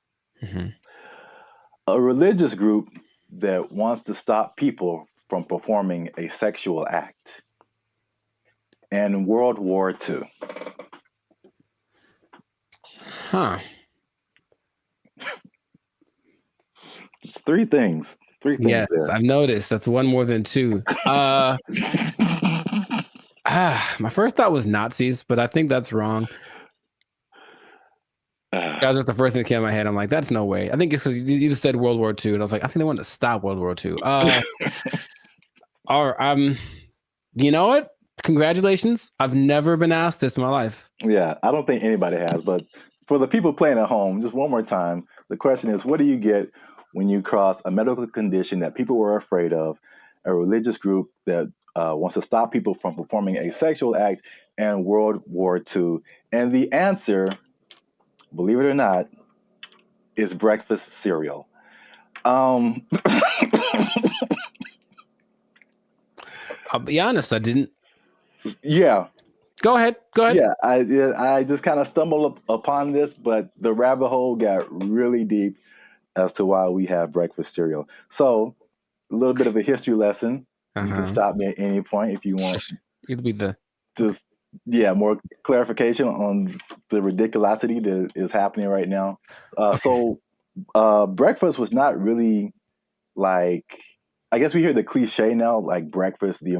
a religious group that wants to stop people from performing a sexual act, and World War II? It's three things. Yes, there. I've noticed. That's one more than two. My first thought was Nazis, but I think that's wrong. That was just the first thing that came to my head. I'm like, that's no way. I think it's because you just said World War II, and I was like, I think they wanted to stop World War II. You know what? Congratulations. I've never been asked this in my life. Yeah, I don't think anybody has. But for the people playing at home, just one more time, the question is, what do you get when you cross a medical condition that people were afraid of, a religious group that wants to stop people from performing a sexual act, and World War II? And the answer, believe it or not, is breakfast cereal. I'll be honest, I didn't. Yeah. Go ahead. Yeah, I just kind of stumbled upon this, but the rabbit hole got really deep as to why we have breakfast cereal. So, a little bit of a history lesson. You can stop me at any point if you want. It'll be just more clarification on the ridiculosity that is happening right now. So, breakfast was not really like, I guess we hear the cliche now, like breakfast, the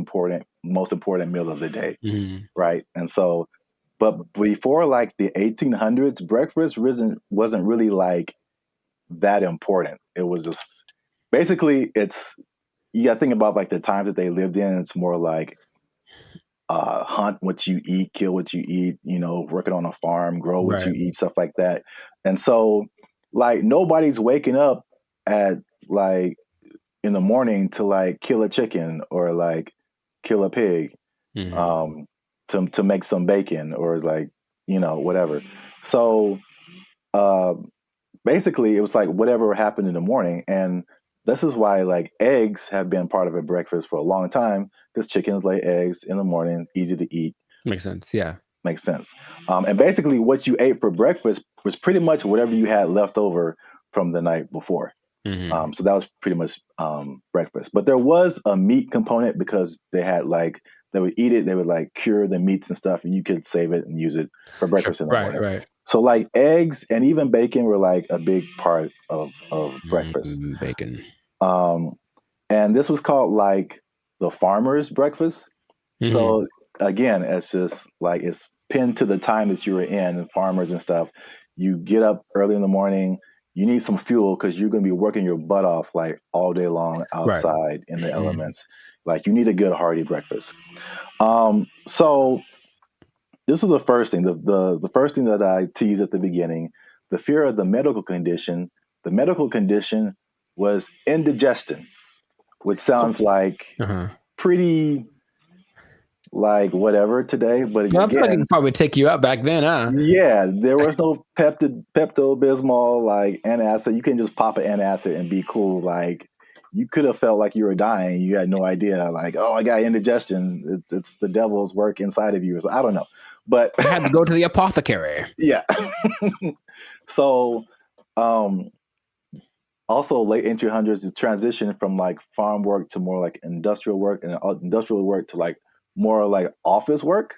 most important meal of the day, right? And so, but before like the 1800s, breakfast wasn't really like that important. It was just basically you got to think about like the times that they lived in. It's more like hunt what you eat, kill what you eat, working on a farm, grow what you eat, stuff like that. And so like nobody's waking up at like in the morning to like kill a chicken or like kill a pig to make some bacon or like, whatever. So basically it was like whatever happened in the morning. And this is why like eggs have been part of a breakfast for a long time, because chickens lay eggs in the morning, easy to eat. Makes sense. Yeah. Makes sense. And basically what you ate for breakfast was pretty much whatever you had left over from the night before. So that was pretty much breakfast. But there was a meat component because they would eat it, they would like cure the meats and stuff, and you could save it and use it for breakfast in the morning. Right. So like eggs and even bacon were like a big part of breakfast. Bacon. And this was called like the farmer's breakfast. So again, it's just like it's pinned to the time that you were in, and farmers and stuff. You get up early in the morning. You need some fuel because you're going to be working your butt off like all day long outside in the elements. Like you need a good hearty breakfast. So this is the first thing. The first thing that I teased at the beginning, the fear of the medical condition. The medical condition was indigestion, which sounds like pretty like whatever today, but I feel like it could probably take you out back then, huh? Yeah, there was no Pepto-Bismol, like antacid. You can just pop an antacid and be cool. Like you could have felt like you were dying. You had no idea. Like, oh, I got indigestion. It's the devil's work inside of you. So I don't know, but I had to go to the apothecary. Yeah. So, also late 1800s, the transition from like farm work to more like industrial work, and industrial work to like more like office work.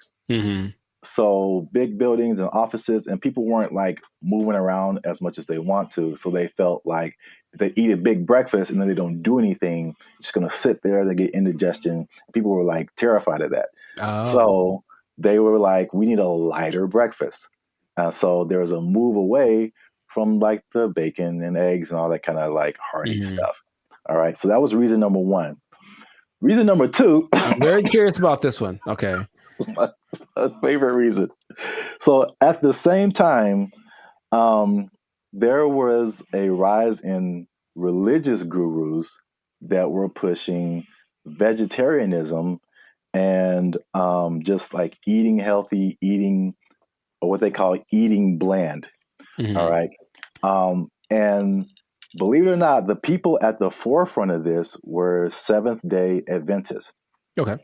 So big buildings and offices, and people weren't like moving around as much as they want to. So they felt like if they eat a big breakfast and then they don't do anything, just going to sit there, they get indigestion. People were like terrified of that. So they were like, we need a lighter breakfast. So there was a move away from like the bacon and eggs and all that kind of like hearty stuff. All right. So that was reason number one. Reason number two. I'm very curious about this one. Okay. My favorite reason. So at the same time, there was a rise in religious gurus that were pushing vegetarianism and just like eating healthy, eating, or what they call eating bland. All right. And believe it or not, the people at the forefront of this were Seventh-day Adventists. Okay.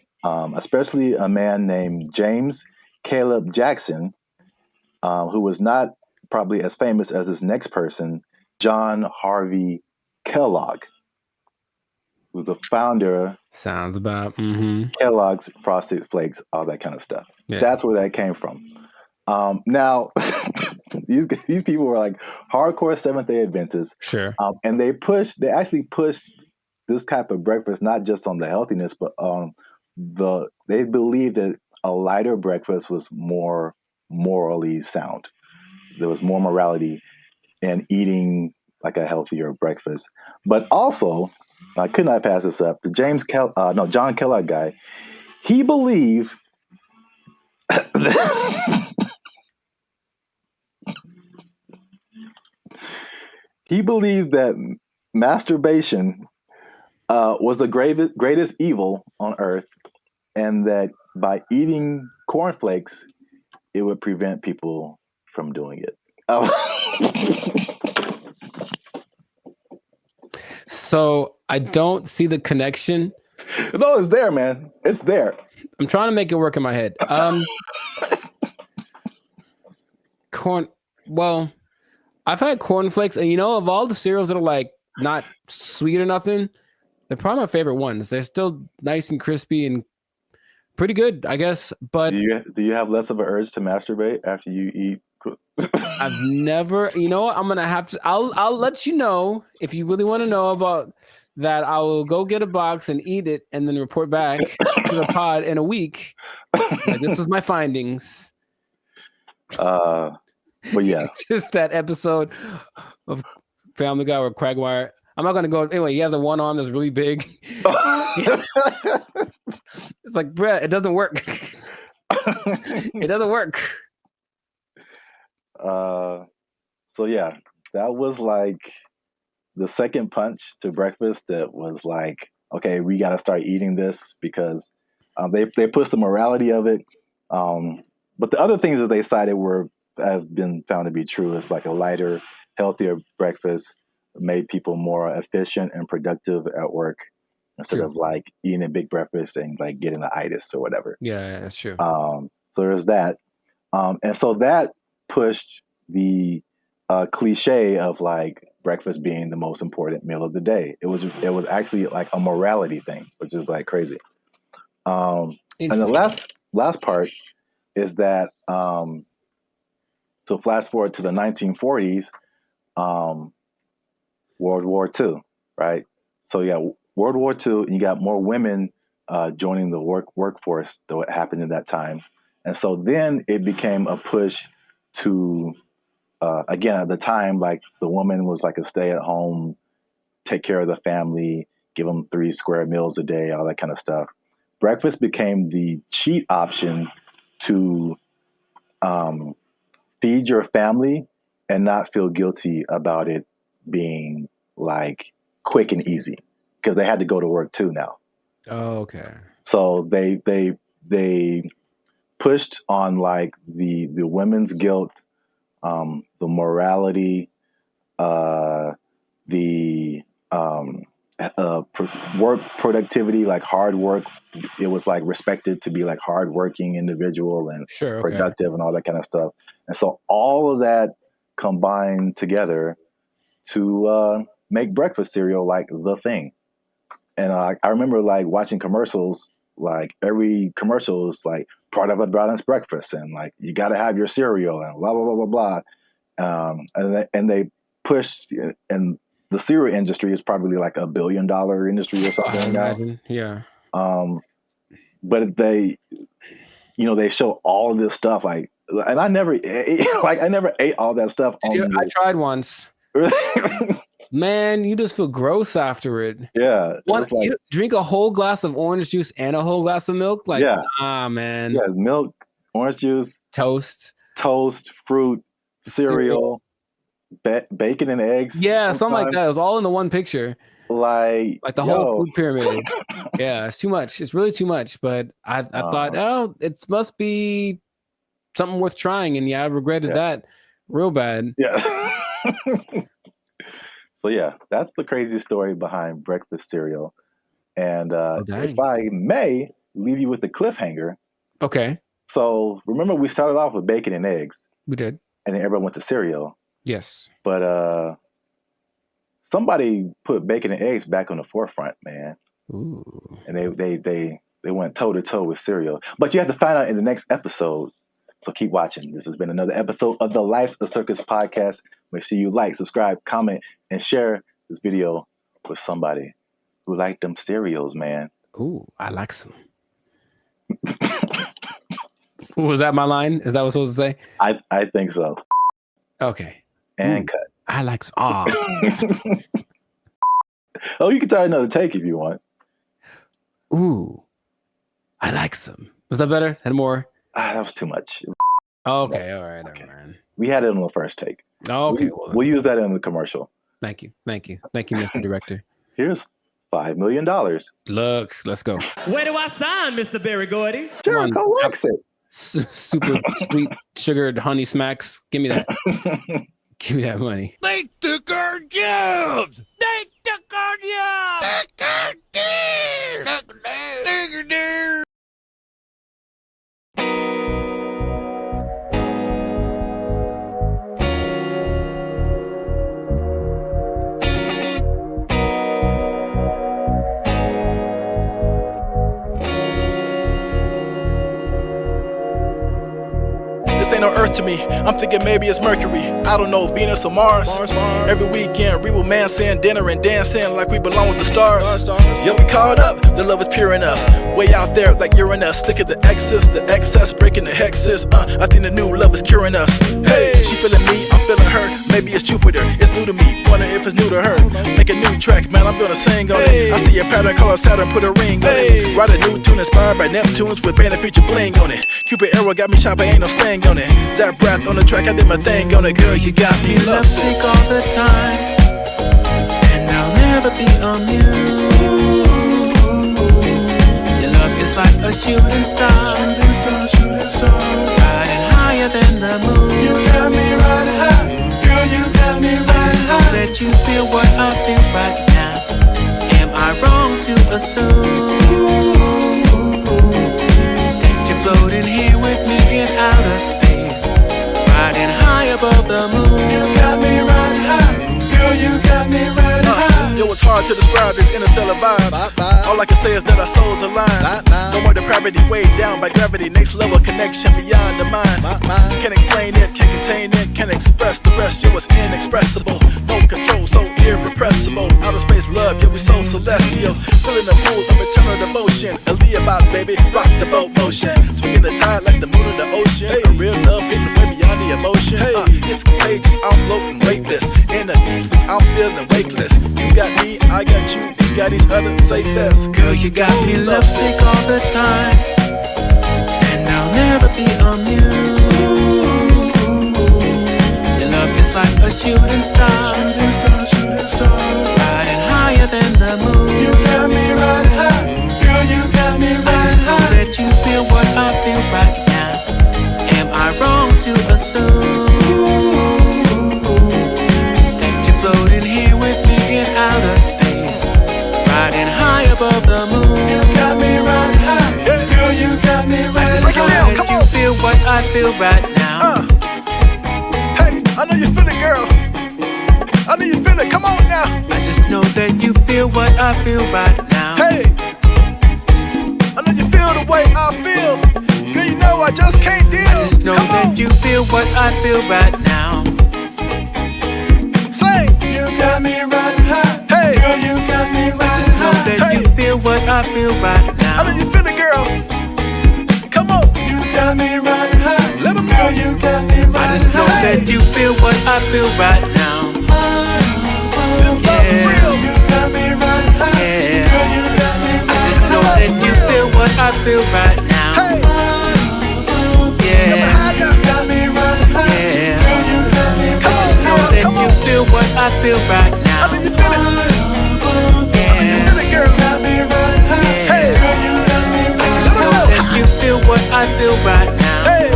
Especially a man named James Caleb Jackson, who was not probably as famous as this next person, John Harvey Kellogg, who's the founder. Sounds about Kellogg's Frosted Flakes, all that kind of stuff. Yeah. That's where that came from. Now, these people were like hardcore Seventh-day Adventists. Sure. And they actually pushed this type of breakfast, not just on the healthiness, but they believed that a lighter breakfast was more morally sound. There was more morality in eating like a healthier breakfast. But also, I could not pass this up. The John Kellogg guy, he believed He believes that masturbation was the greatest evil on earth, and that by eating cornflakes, it would prevent people from doing it. So I don't see the connection. No, it's there, man. It's there. I'm trying to make it work in my head. Corn. Well, I've had cornflakes, and you know, of all the cereals that are like not sweet or nothing, they're probably my favorite ones. They're still nice and crispy and pretty good, I guess. But do you have less of an urge to masturbate after you eat? I've never. You know what? I'm gonna have to. I'll let you know if you really want to know about that. I will go get a box and eat it, and then report back to the pod in a week. Like, this is my findings. But yeah, it's just that episode of Family Guy where Quagmire. I'm not gonna go anyway. He has the one arm that's really big. It's like, Brett, it doesn't work. It doesn't work. So yeah, that was like the second punch to breakfast. That was like, okay, we got to start eating this because they pushed the morality of it. But the other things that they cited have been found to be true. It's like a lighter, healthier breakfast made people more efficient and productive at work instead of like eating a big breakfast and like getting the itis or whatever. Yeah, that's true. So there's that. And so that pushed the cliche of like breakfast being the most important meal of the day. It was actually like a morality thing, which is like crazy. And the last part is that so flash forward to the 1940s, World War II, right? So yeah, World War II, you got more women joining the workforce than what happened in that time. And so then it became a push to, again, at the time, like the woman was like a stay-at-home, take care of the family, give them 3 square meals a day, all that kind of stuff. Breakfast became the cheat option to feed your family and not feel guilty about it being like quick and easy because they had to go to work too now. Oh, okay. So they pushed on like the women's guilt, the morality, the work productivity, like hard work. It was like respected to be like hardworking individual and productive and all that kind of stuff. And so all of that combined together to make breakfast cereal like the thing. And I remember like watching commercials, like every commercial is like part of a balanced breakfast and like you got to have your cereal and blah, blah, blah, blah, blah. And they pushed, and the cereal industry is probably like $1 billion industry or something. I imagine, yeah. But they show all of this stuff like, and I never ate all that stuff. I tried once. Man, you just feel gross after it. Yeah. You drink a whole glass of orange juice and a whole glass of milk? Like, man. Yeah, milk, orange juice, toast, fruit, cereal, bacon and eggs. Yeah, something like that. It was all in the one picture. Like the whole food pyramid. Yeah, it's too much. It's really too much. But I thought, it must be something worth trying. And yeah, I regretted that real bad. Yeah. So yeah, that's the crazy story behind breakfast cereal. And if I may leave you with the cliffhanger. Okay. So remember we started off with bacon and eggs. We did. And then everyone went to cereal. Yes. But somebody put bacon and eggs back on the forefront, man. Ooh. And they went toe to toe with cereal. But you have to find out in the next episode. So keep watching. This has been another episode of the Life's a Circus podcast. Make sure you like, subscribe, comment, and share this video with somebody who liked them cereals, man. Ooh, I like some. Was that my line? Is that what I was supposed to say? I think so. Okay. And cut. I like some. Oh, you can try another take if you want. Ooh, I like some. Was that better? Had more? That was too much. Okay, all right, all right. We had it on the first take. Okay, we'll use that in the commercial. Thank you, Mr. Director. Here's $5 million. Look, let's go. Where do I sign, Mr. Berry Gordy? Jericho likes it. Super sweet sugared honey smacks. Give me that. Give me that money. They took our jobs. They took our jobs. This ain't no Earth to me. I'm thinking maybe it's Mercury. I don't know, Venus or Mars. Every weekend, we will man saying dinner and dancing like we belong with the stars. Yeah, we caught up. The love is pure in us. Way out there like Uranus. Sick of the excess, breaking the hexes. I think the new love is curing us. Hey, she feeling me, I'm feeling her. Maybe it's Jupiter. It's new to me. Wonder if it's new to her. Make a new track, man. I'm gonna sing on it. I see a pattern, call it Saturn, put a ring on it. Write a new tune inspired by Neptunes with band and feature bling on it. Cupid arrow got me shot, but ain't no sting on it. Zap breath on the track, I did my thing on it. Girl, you got me lovesick all the time, and I'll never be amused. Your love is like a shooting star, riding higher than the moon. You got me riding high, girl, you got me riding high. I just know that you feel what I feel right now. Am I wrong to assume that you're floating here with me in outer space, riding high above the moon? You got me riding high, girl, you got me riding high. Yo, it's hard to describe these interstellar vibes. All I can say is that our souls align. No more depravity, weighed down by gravity. Next level connection beyond the mind. Can't explain it, can't contain it, can't express the rest. Yo, it's inexpressible. No control, so irrepressible. Outer space love, yeah, we so celestial. Filling the pool of eternal devotion. Aaliyah vibes, baby, rock the boat motion. Swinging the tide like the moon in the ocean. A real love hitting way beyond the emotion. It's contagious, I'm floating weightless. In a deep sleep, I'm feeling weightless. You got me, I got you, we got each other, say best. Girl, you got me lovesick all the time, and I'll never be amused. Your love is like a shooting star, riding higher than the moon. You got me riding high, girl, you got me riding high. I just know that you feel what I feel right now. Am I wrong to assume that you're floating here with me in outer space, riding high above the moon? You got me riding high, girl, you got me riding high. I just know that you feel what I feel right now. Hey, I know you feel it, girl. I know you feel it, come on now. I just know that you feel what I feel right now. Hey, I know you feel the way I feel. Girl, you know I just can't deal. I just know that you feel what I feel right now. Say, you got me riding high. Hey, girl, you got me riding high. I just know that you feel what I feel right now. I know you feel it, girl. Come on. You got me riding high. Let them know. You got me riding high. I just know that you feel what I feel right now. This love's real. You got me riding high. Yeah. Girl, you got me riding high. I just know that you feel what I feel right now. Hey. Yeah. You got me riding high. Yeah. Girl, you got me riding high. I just know that you feel what I feel right now. I know you feel it. Yeah. I know you feel it, girl. You got me riding high. Yeah. Hey. Girl, you got me riding high. I just know that you feel what I feel right now. Hey.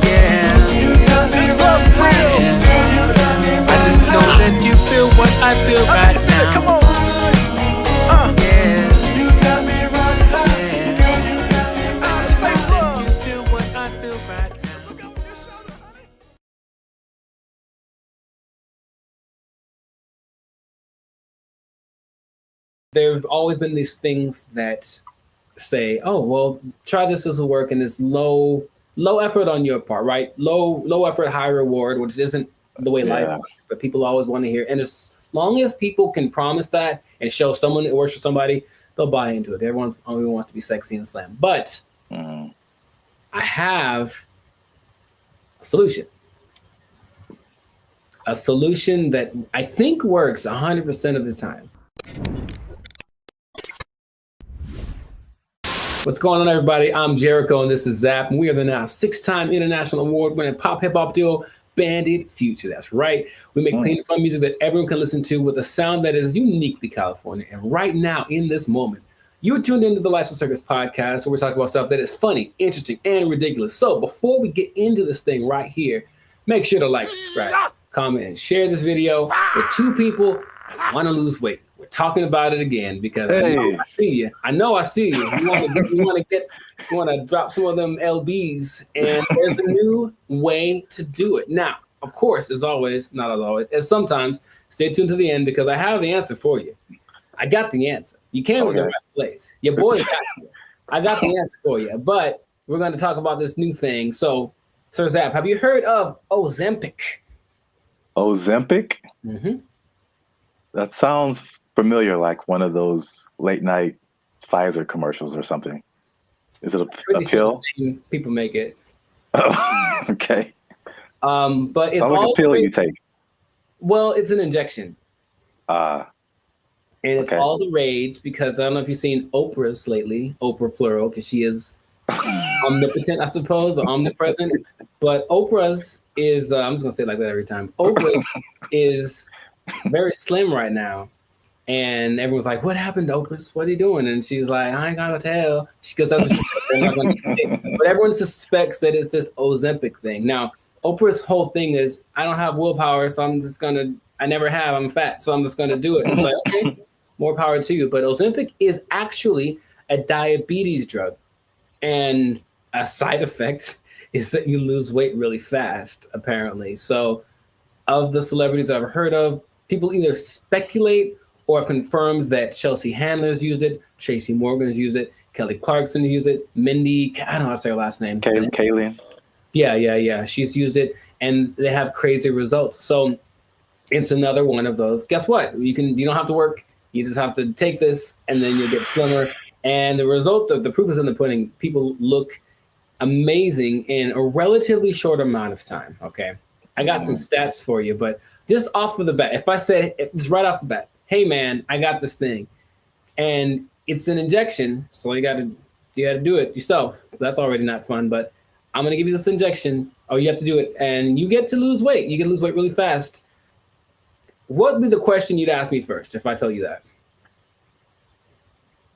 Yeah. You got me this love's real. Yeah. Girl, you got me riding high. I just know that you feel what I feel right now. Come on. Yeah. You got me riding high. Yeah. Girl, you got me riding high. Space love. You feel what I feel right now. Look over your shoulder, honey. There've always been these things that say, "Oh, well, try this will work," and it's low effort on your part, right? Low effort, high reward, which isn't the way life works. But people always want to hear, and as long as people can promise that and show someone it works for somebody, they'll buy into it. Everyone only wants to be sexy and slam. But I have a solution that I think works 100% of the time. What's going on, everybody? I'm Jericho, and this is Zap, and we are the now 6-time international award-winning pop hip-hop duo, Bandit Future. That's right. We make clean and fun music that everyone can listen to with a sound that is uniquely California. And right now, in this moment, you're tuned into the Lifestyle Circus podcast, where we talk about stuff that is funny, interesting, and ridiculous. So before we get into this thing right here, make sure to like, subscribe, comment, and share this video with 2 people who want to lose weight. We're talking about it again because I know I see you. I know I see you. You want to drop some of them LBs, and there's a new way to do it. Now, of course, as always, not as always, as sometimes, stay tuned to the end because I have the answer for you. I got the answer. You came to the right place. Your boy got you. I got the answer for you, but we're going to talk about this new thing. So, Sir Zap, have you heard of Ozempic? Ozempic? Mm-hmm. That sounds familiar, like one of those late night Pfizer commercials or something. Is it a pill? Sure people make it. Oh, okay. But it's like all a pill you take. Well, it's an injection. And it's all the rage because I don't know if you've seen Oprah's lately, Oprah plural, because she is omnipotent, I suppose, or omnipresent. But Oprah's is, I'm just going to say it like that every time. Oprah's is very slim right now. And everyone's like, what happened to Oprah? What are you doing? And she's like, I ain't gonna tell. Because that's what they're not gonna say. But everyone suspects that it's this Ozempic thing. Now, Oprah's whole thing is, I don't have willpower, so I never have, I'm fat, so I'm just gonna do it. And it's like, okay, more power to you. But Ozempic is actually a diabetes drug. And a side effect is that you lose weight really fast, apparently. So of the celebrities I've heard of, people either speculate or have confirmed that Chelsea Handler's used it, Tracy Morgan's used it, Kelly Clarkson used it, Mindy, I don't know how to say her last name. Kayleen. Yeah. She's used it, and they have crazy results. So it's another one of those. Guess what? You don't have to work. You just have to take this, and then you'll get slimmer. And the result of the proof is in the pudding. People look amazing in a relatively short amount of time. Okay. I got some stats for you, but just off of the bat, if it's right off the bat, hey man, I got this thing, and it's an injection, so you got to do it yourself. That's already not fun, but I'm gonna give you this injection. Oh, you have to do it, and you get to lose weight. You get to lose weight really fast. What would be the question you'd ask me first if I tell you that?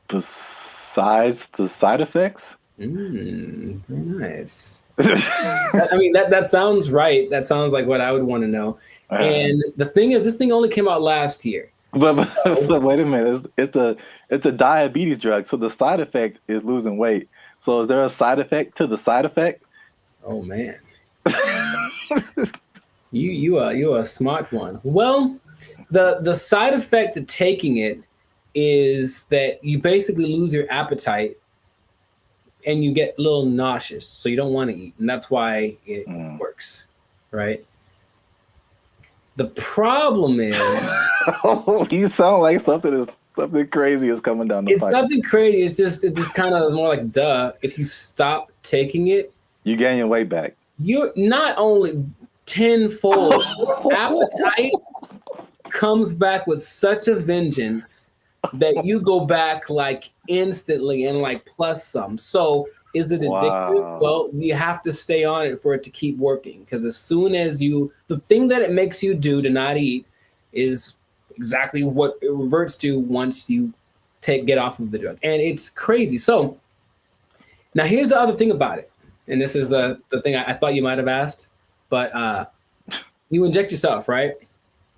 Besides the side effects? Very nice. I mean, that sounds right. That sounds like what I would want to know. And the thing is, this thing only came out last year. But wait a minute. It's a diabetes drug, so the side effect is losing weight. So is there a side effect to the side effect? Oh man, you are a smart one. Well, the side effect to taking it is that you basically lose your appetite and you get a little nauseous, so you don't want to eat, and that's why it works, right? The problem is, you sound like something crazy is coming down the pipe. It's nothing crazy. It's just kind of more like duh. If you stop taking it, you gain your weight back. You're not only tenfold. Appetite comes back with such a vengeance that you go back like instantly and like plus some. So is it addictive? Wow. Well, you have to stay on it for it to keep working, because as soon as the thing that it makes you do to not eat is exactly what it reverts to once you get off of the drug. And it's crazy. So now here's the other thing about it. And this is the thing I thought you might have asked, but you inject yourself, right?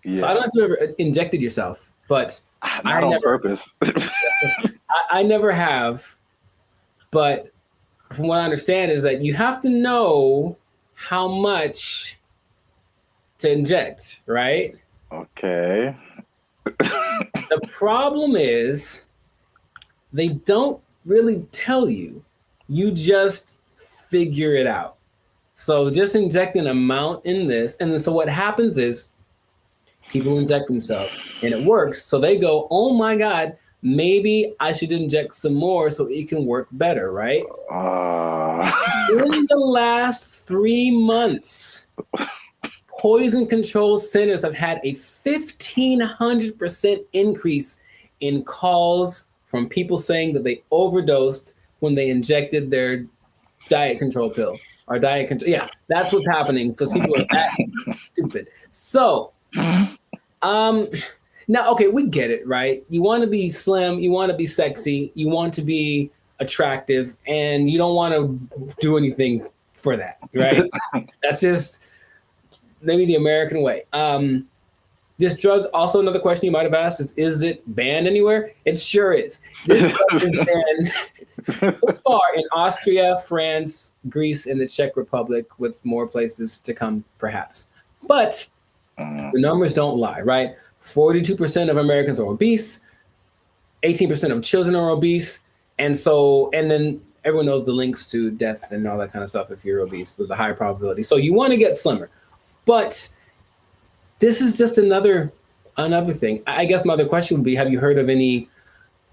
Yeah. So I don't know if you ever injected yourself, but not on purpose. I never have, but from what I understand is that you have to know how much to inject, right? Okay. The problem is they don't really tell you. You just figure it out. So just inject an amount in this, and then so what happens is people inject themselves and it works. So they go, oh my God, maybe I should inject some more so it can work better, right? In the last 3 months, poison control centers have had a 1,500% increase in calls from people saying that they overdosed when they injected their diet control pill or diet control. Yeah, that's what's happening because people are that stupid. So, now, okay, we get it, right? You want to be slim, you want to be sexy, you want to be attractive, and you don't want to do anything for that, right? That's just maybe the American way. This drug, also another question you might have asked is it banned anywhere? It sure is. This drug is banned so far in Austria, France, Greece, and the Czech Republic, with more places to come, perhaps. But the numbers don't lie, right? 42% of Americans are obese, 18% of children are obese, and then everyone knows the links to death and all that kind of stuff if you're obese with a high probability. So you want to get slimmer. But this is just another thing. I guess my other question would be, have you heard of any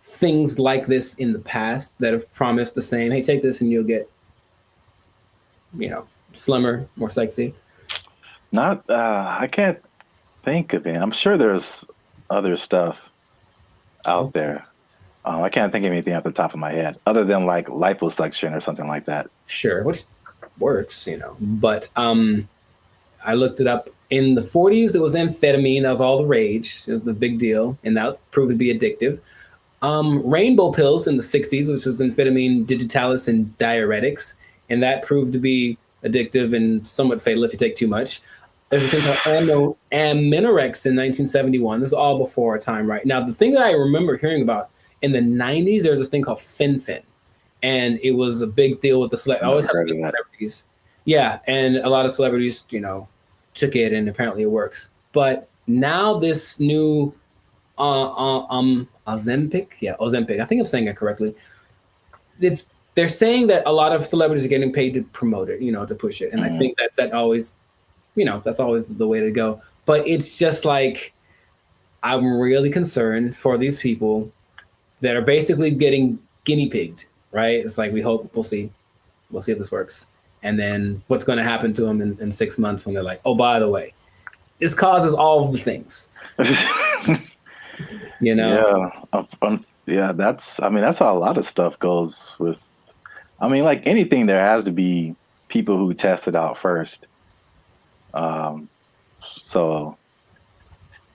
things like this in the past that have promised the same, hey, take this and you'll get, slimmer, more sexy? Not, I can't think of it. I'm sure there's other stuff out there. I can't think of anything off the top of my head other than like liposuction or something like that. Sure, which works, but I looked it up. In the 40s, it was amphetamine. That was all the rage. It was the big deal, and that was proved to be addictive. Rainbow pills in the 60s, which was amphetamine, digitalis, and diuretics, and that proved to be addictive and somewhat fatal if you take too much. There's a thing called Aminorex in 1971. This is all before our time, right? Now, the thing that I remember hearing about in the 90s, there's this thing called Fen-Phen, and it was a big deal with the celebrities. Yeah, and a lot of celebrities, took it, and apparently it works. But now this new Ozempic, I think I'm saying it correctly. They're saying that a lot of celebrities are getting paid to promote it, to push it, and I think that always, that's always the way to go. But it's just like, I'm really concerned for these people that are basically getting guinea pigged, right? It's like, we'll see if this works. And then what's going to happen to them in 6 months when they're like, oh, by the way, this causes all of the things. Yeah. That's how a lot of stuff goes with. Like anything, there has to be people who test it out first. So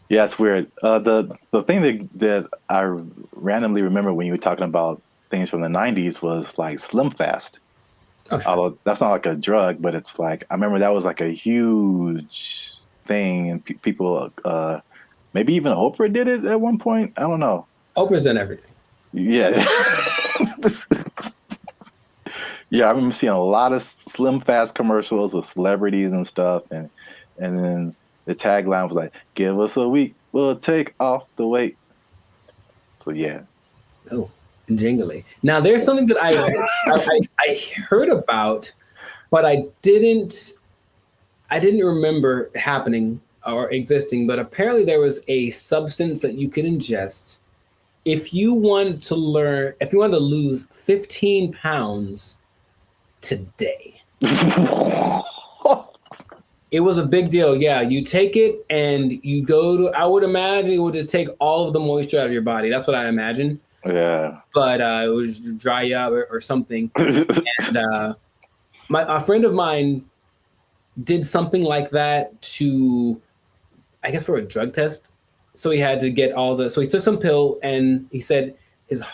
yeah, it's weird. The thing that I randomly remember when you were talking about things from the 90s was like Slim Fast. Oh, sure. Although that's not like a drug, but it's like, I remember that was like a huge thing, and people, maybe even Oprah did it at one point. I don't know. Oprah's done everything. Yeah. Yeah, I remember seeing a lot of Slim Fast commercials with celebrities and stuff, and then the tagline was like, "Give us a week, we'll take off the weight." So yeah. Oh. Jingly. Now, there's something that I heard about, but I didn't remember happening or existing. But apparently, there was a substance that you could ingest if you wanted to lose 15 pounds today. It was a big deal. Yeah, you take it and you go to. I would imagine it would just take all of the moisture out of your body. That's what I imagine. Yeah, but it would just dry you up or something. And a friend of mine did something like that to, I guess, for a drug test. So he had to get so he took some pill, and he said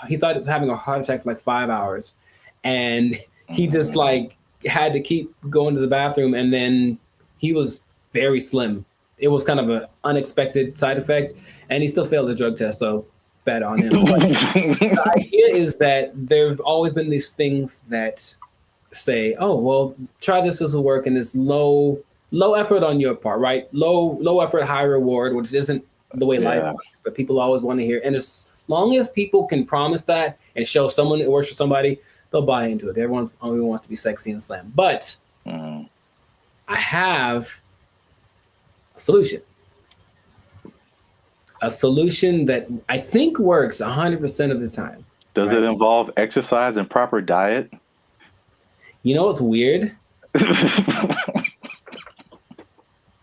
he thought he was having a heart attack for like 5 hours, and he just like had to keep going to the bathroom, and then he was very slim. It was kind of an unexpected side effect, and he still failed the drug test, though. Bad on him. But the idea is that there've always been these things that say, oh, well, try this will work, and it's low effort on your part, right? Low effort, high reward, which isn't the way life works, but people always want to hear. And as long as people can promise that and show someone it works for somebody, they'll buy into it. Everyone only wants to be sexy and slim. But I have a solution. A solution that I think works 100% of the time. Does it involve exercise and proper diet? You know what's weird?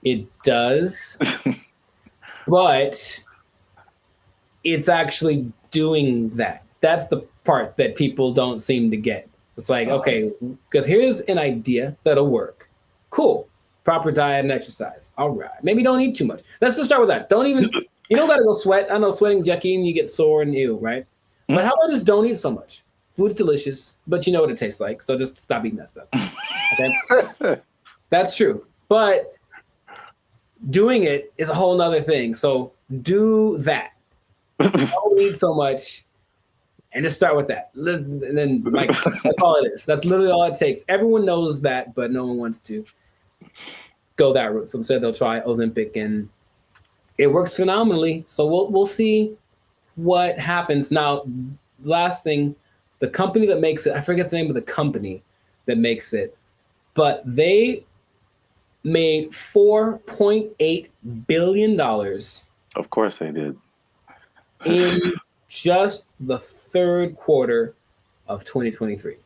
It does, but it's actually doing that. That's the part that people don't seem to get. It's like, okay, because here's an idea that'll work. Cool. Proper diet and exercise. All right. Maybe don't eat too much. Let's just start with that. Don't even, you don't got to go sweat. I know sweating's yucky and you get sore and ew, right? But how about just don't eat so much? Food's delicious, but you know what it tastes like. So just stop eating that stuff. Okay? That's true. But doing it is a whole nother thing. So do that. Don't eat so much. And just start with that. And then, like, that's all it is. That's literally all it takes. Everyone knows that, but no one wants to go that route. So instead, they'll try Ozempic, and it works phenomenally. So we'll see what happens. Now, last thing, the company that makes it, I forget the name of the company that makes it, but they made $4.8 billion. Of course they did. In just the third quarter of 2023.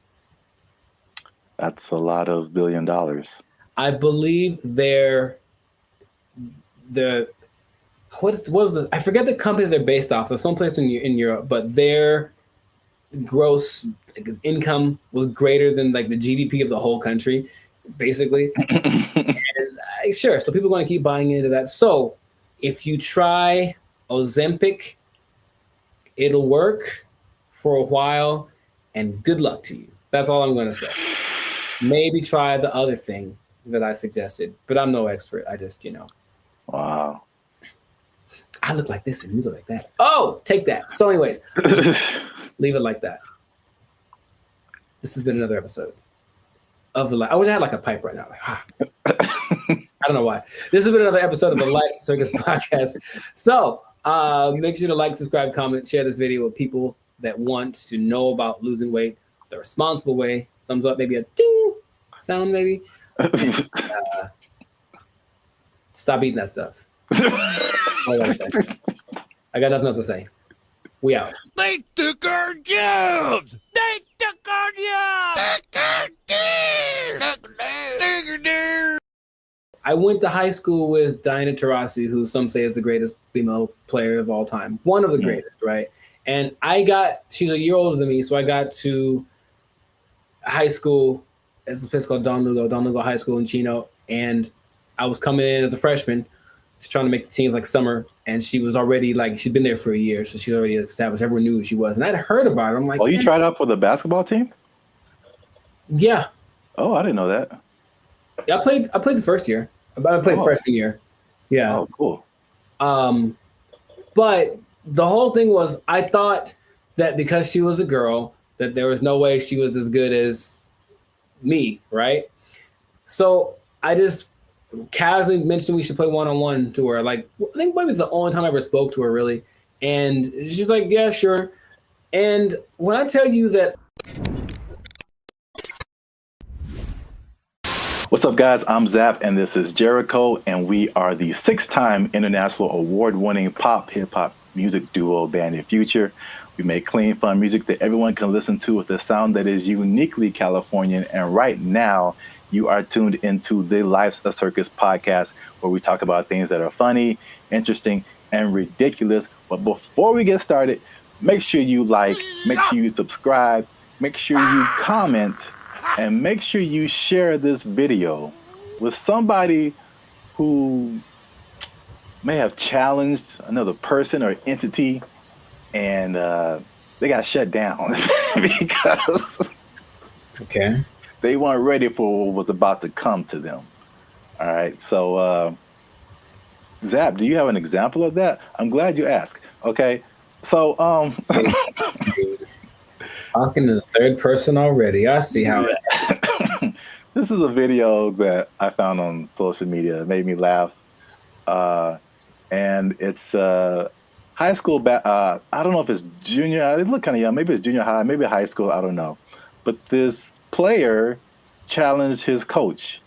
That's a lot of $1 billion. I believe what was the, I forget the company they're based off of, someplace in Europe, but their gross income was greater than like the GDP of the whole country, basically. And, sure, so people are going to keep buying into that. So if you try Ozempic, it'll work for a while, and good luck to you. That's all I'm going to say. Maybe try the other thing that I suggested, but I'm no expert. I just, Wow. I look like this and you look like that. Oh, take that. So anyways, leave it like that. This has been another episode of I wish I had like a pipe right now. Like, I don't know why. This has been another episode of the Life's Circus podcast. So make sure to like, subscribe, comment, share this video with people that want to know about losing weight the responsible way. Thumbs up, maybe a ding sound, maybe. And, stop eating that stuff. I got nothing else to say. We out. They took our jobs. They took our jobs. I went to high school with Diana Taurasi, who some say is the greatest female player of all time. One of the greatest, right? And she's a year older than me, so I got to high school. It's a place called Don Lugo High School in Chino. And I was coming in as a freshman, just trying to make the team like summer. And she was already she'd been there for a year, so she's already established. Everyone knew who she was. And I'd heard about her. I'm like, oh, you tried out for the basketball team? Yeah. Oh, I didn't know that. Yeah, I played the first year. I played freshman year. Yeah. Oh, cool. But the whole thing was, I thought that because she was a girl, that there was no way she was as good as me, right? So I just casually mentioned we should play one-on-one to her. Like, I think maybe it's the only time I ever spoke to her, really. And she's like, yeah, sure. And when I tell you that. What's up, guys? I'm Zap, and this is Jericho, and we are the 6-time international award-winning pop hip-hop music duo Band of Future. We make clean, fun music that everyone can listen to with a sound that is uniquely Californian. And right now, you are tuned into the Life's a Circus podcast, where we talk about things that are funny, interesting, and ridiculous. But before we get started, make sure you like, make sure you subscribe, make sure you comment, and make sure you share this video with somebody who may have challenged another person or entity, and they got shut down because they weren't ready for what was about to come to them. All right, so Zap, do you have an example of that? I'm glad you asked. Okay, so talking to the third person already. I see how it. This is a video that I found on social media. It made me laugh. And it's high school. I don't know if it's junior. It looked kind of young. Maybe it's junior high. Maybe high school. I don't know. But this player challenged his coach.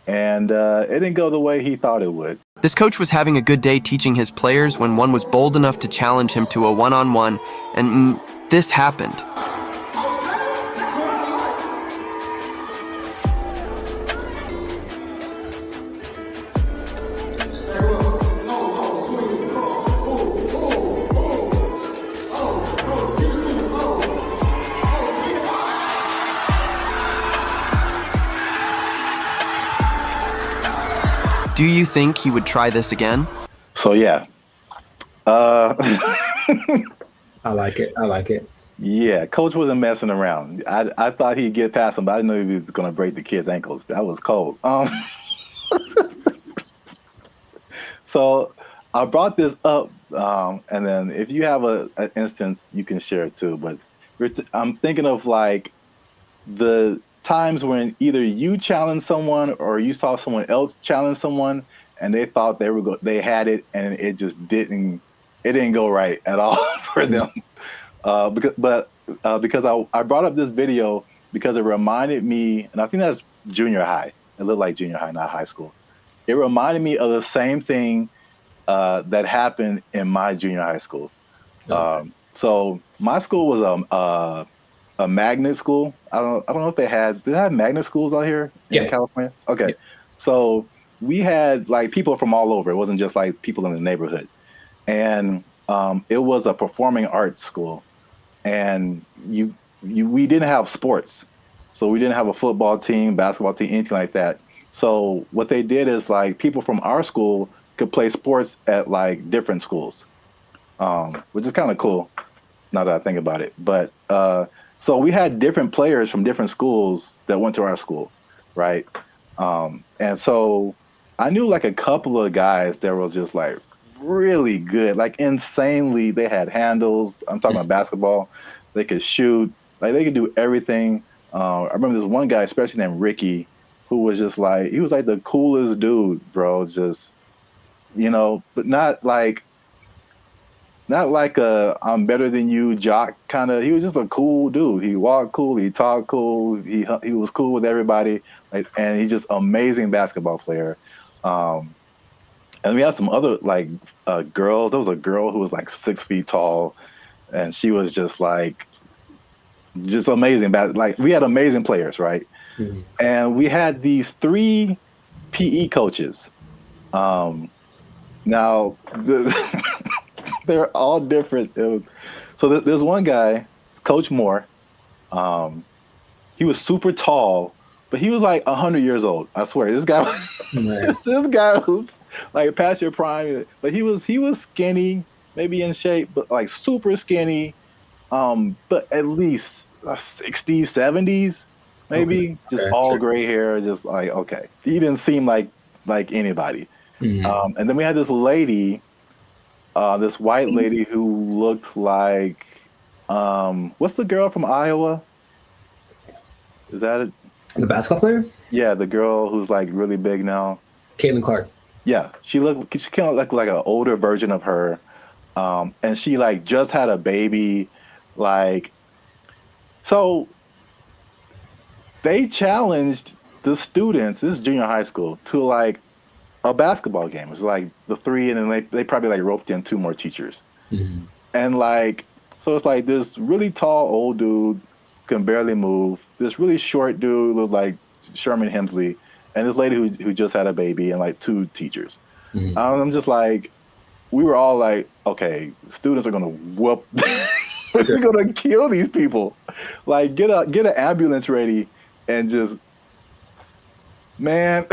And it didn't go the way he thought it would. This coach was having a good day teaching his players when one was bold enough to challenge him to a one-on-one, and this happened. Do you think he would try this again? So yeah. I like it. I like it. Yeah, coach wasn't messing around. I thought he'd get past him, but I didn't know he was going to break the kid's ankles. That was cold. So I brought this up, and then if you have an instance, you can share it too. But I'm thinking of like the times when either you challenged someone or you saw someone else challenge someone, and they thought they had it, and it just didn't go right at all for them. Because I brought up this video because it reminded me, and I think that's junior high. It looked like junior high, not high school. It reminded me of the same thing that happened in my junior high school. Okay. So my school was a magnet school. I don't know if they have magnet schools out here in California? Okay. Yeah. So we had like people from all over. It wasn't just like people in the neighborhood. And it was a performing arts school. And we didn't have sports. So we didn't have a football team, basketball team, anything like that. So what they did is like people from our school could play sports at like different schools, which is kind of cool now that I think about it. But so we had different players from different schools that went to our school, right? And so I knew like a couple of guys that were just like really good, like insanely. They had handles. I'm talking about basketball. They could shoot. Like they could do everything. I remember this one guy, especially named Ricky, who was just like, he was like the coolest dude, bro. Just, but not like a I'm better than you jock kind of. He was just a cool dude. He walked cool. He talked cool. He was cool with everybody. And he's just amazing basketball player. And we had some other like girls. There was a girl who was like 6 feet tall, and she was just like, just amazing. Like we had amazing players, right? Mm-hmm. And we had these 3 PE coaches. Now they're all different. So there's one guy, Coach Moore. He was super tall, but he was like 100 years old. I swear, this guy was like past your prime, but he was skinny, maybe in shape, but like super skinny. But at least 60s, 70s, maybe. Okay. Just all gray hair, just like, okay. He didn't seem like anybody. Mm-hmm. And then we had this lady, this white lady who looked like, what's the girl from Iowa? Is that it? The basketball player? Yeah, the girl who's like really big now. Caitlin Clark. Yeah, she kind of looked like an older version of her. And she like just had a baby. Like, so they challenged the students, this is junior high school, to like a basketball game. It was like the 3, and then they probably like roped in 2 more teachers. Mm-hmm. And like, so it's like this really tall old dude can barely move. This really short dude looked like Sherman Hemsley, and this lady who just had a baby, and like 2 teachers. Mm-hmm. I'm just like, we were all like, okay, students are gonna whoop. We're gonna kill these people. Like, get an ambulance ready, and just, man.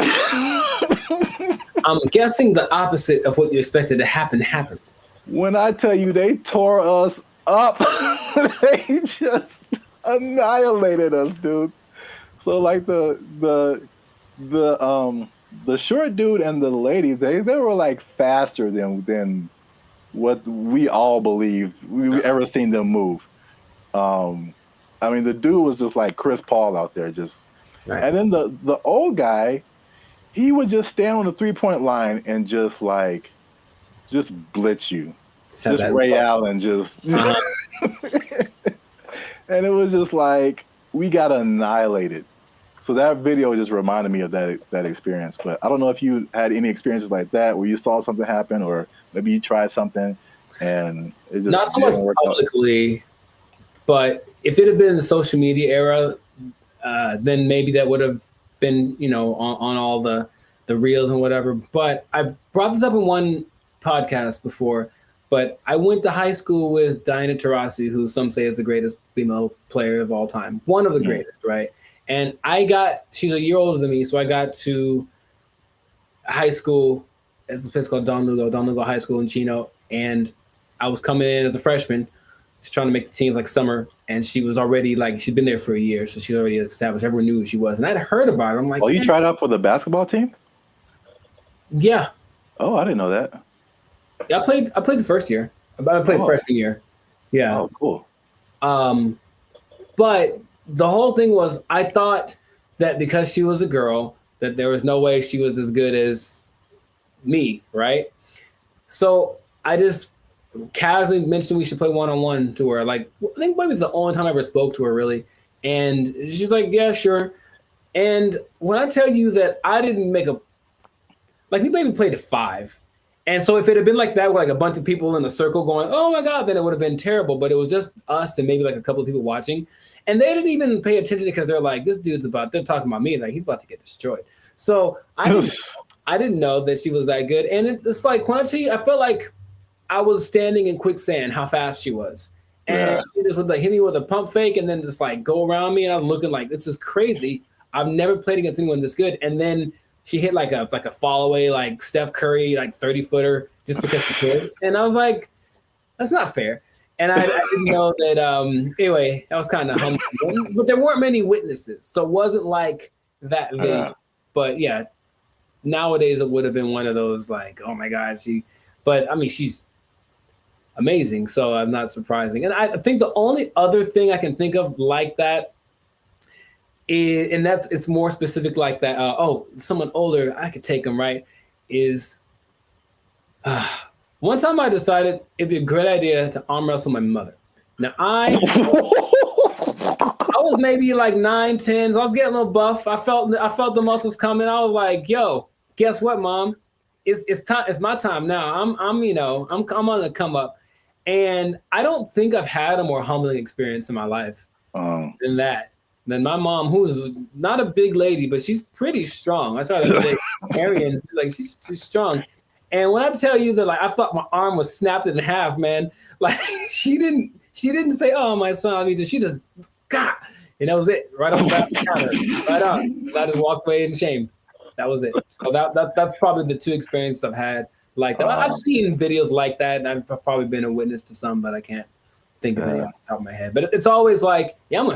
I'm guessing the opposite of what you expected to happen happened. When I tell you they tore us up, they just annihilated us, dude. So like the short dude and the lady, they were like faster than what we all believed we ever seen them move. I mean, the dude was just like Chris Paul out there, just. Nice. And then the old guy, he would just stand on the 3-point line and just blitz you, just Ray Allen, just. And it was just like, we got annihilated. So that video just reminded me of that experience. But I don't know if you had any experiences like that where you saw something happen, or maybe you tried something and it just not so much publicly, but if it had been the social media era, then maybe that would have been, on all the reels and whatever. But I brought this up in one podcast before. But I went to high school with Diana Taurasi, who some say is the greatest female player of all time. One of the greatest, right? And she's a year older than me, so I got to high school. It's a place called Don Lugo High School in Chino. And I was coming in as a freshman, just trying to make the team like summer. And she was already like, she'd been there for a year. So she's already established. Everyone knew who she was. And I'd heard about her. I'm like, oh, you tried out for the basketball team? Yeah. Oh, I didn't know that. Yeah, I played the first year. I played freshman year. Yeah. Oh, cool. But the whole thing was, I thought that because she was a girl, that there was no way she was as good as me, right? So I just casually mentioned we should play one-on-one to her. Like, I think maybe the only time I ever spoke to her, really. And she's like, yeah, sure. And when I tell you that I didn't make we maybe played to 5. And so if it had been like that, with like a bunch of people in the circle going, oh my God, then it would have been terrible. But it was just us and maybe like a couple of people watching. And they didn't even pay attention because they're like, this dude's they're talking about me. Like, he's about to get destroyed. So I didn't know that she was that good. And it's like, when I tell you, I felt like I was standing in quicksand, how fast she was. And she just would like hit me with a pump fake and then just like go around me. And I'm looking like, this is crazy. I've never played against anyone this good. And then she hit like a fall away, like Steph Curry, like 30-footer just because she could. And I was like, that's not fair. And I didn't know that. Anyway, that was kind of humbling. But there weren't many witnesses. So it wasn't like that video. But yeah, nowadays it would have been one of those like, oh my God, but I mean, she's amazing. So I'm not surprising. And I think the only other thing I can think of like that, it's more specific like that. Someone older, I could take them, right? Is one time I decided it'd be a great idea to arm wrestle my mother. Now I was maybe like 9, 10. I was getting a little buff. I felt the muscles coming. I was like, yo, guess what, Mom? It's time. It's my time now. I'm on the come up. And I don't think I've had a more humbling experience in my life than that. Then my mom, who's not a big lady, but she's pretty strong. I saw her the other day, Arian, like she's strong. And when I tell you that, like, I thought my arm was snapped in half, man. Like she didn't say, "Oh, my son," I mean, she just, God, and that was it, right on the counter, right on. I just walked away in shame. That was it. So that's probably the 2 experiences I've had like that. I've seen videos like that, and I've probably been a witness to some, but I can't think of any off the top of my head. But it's always like, yeah,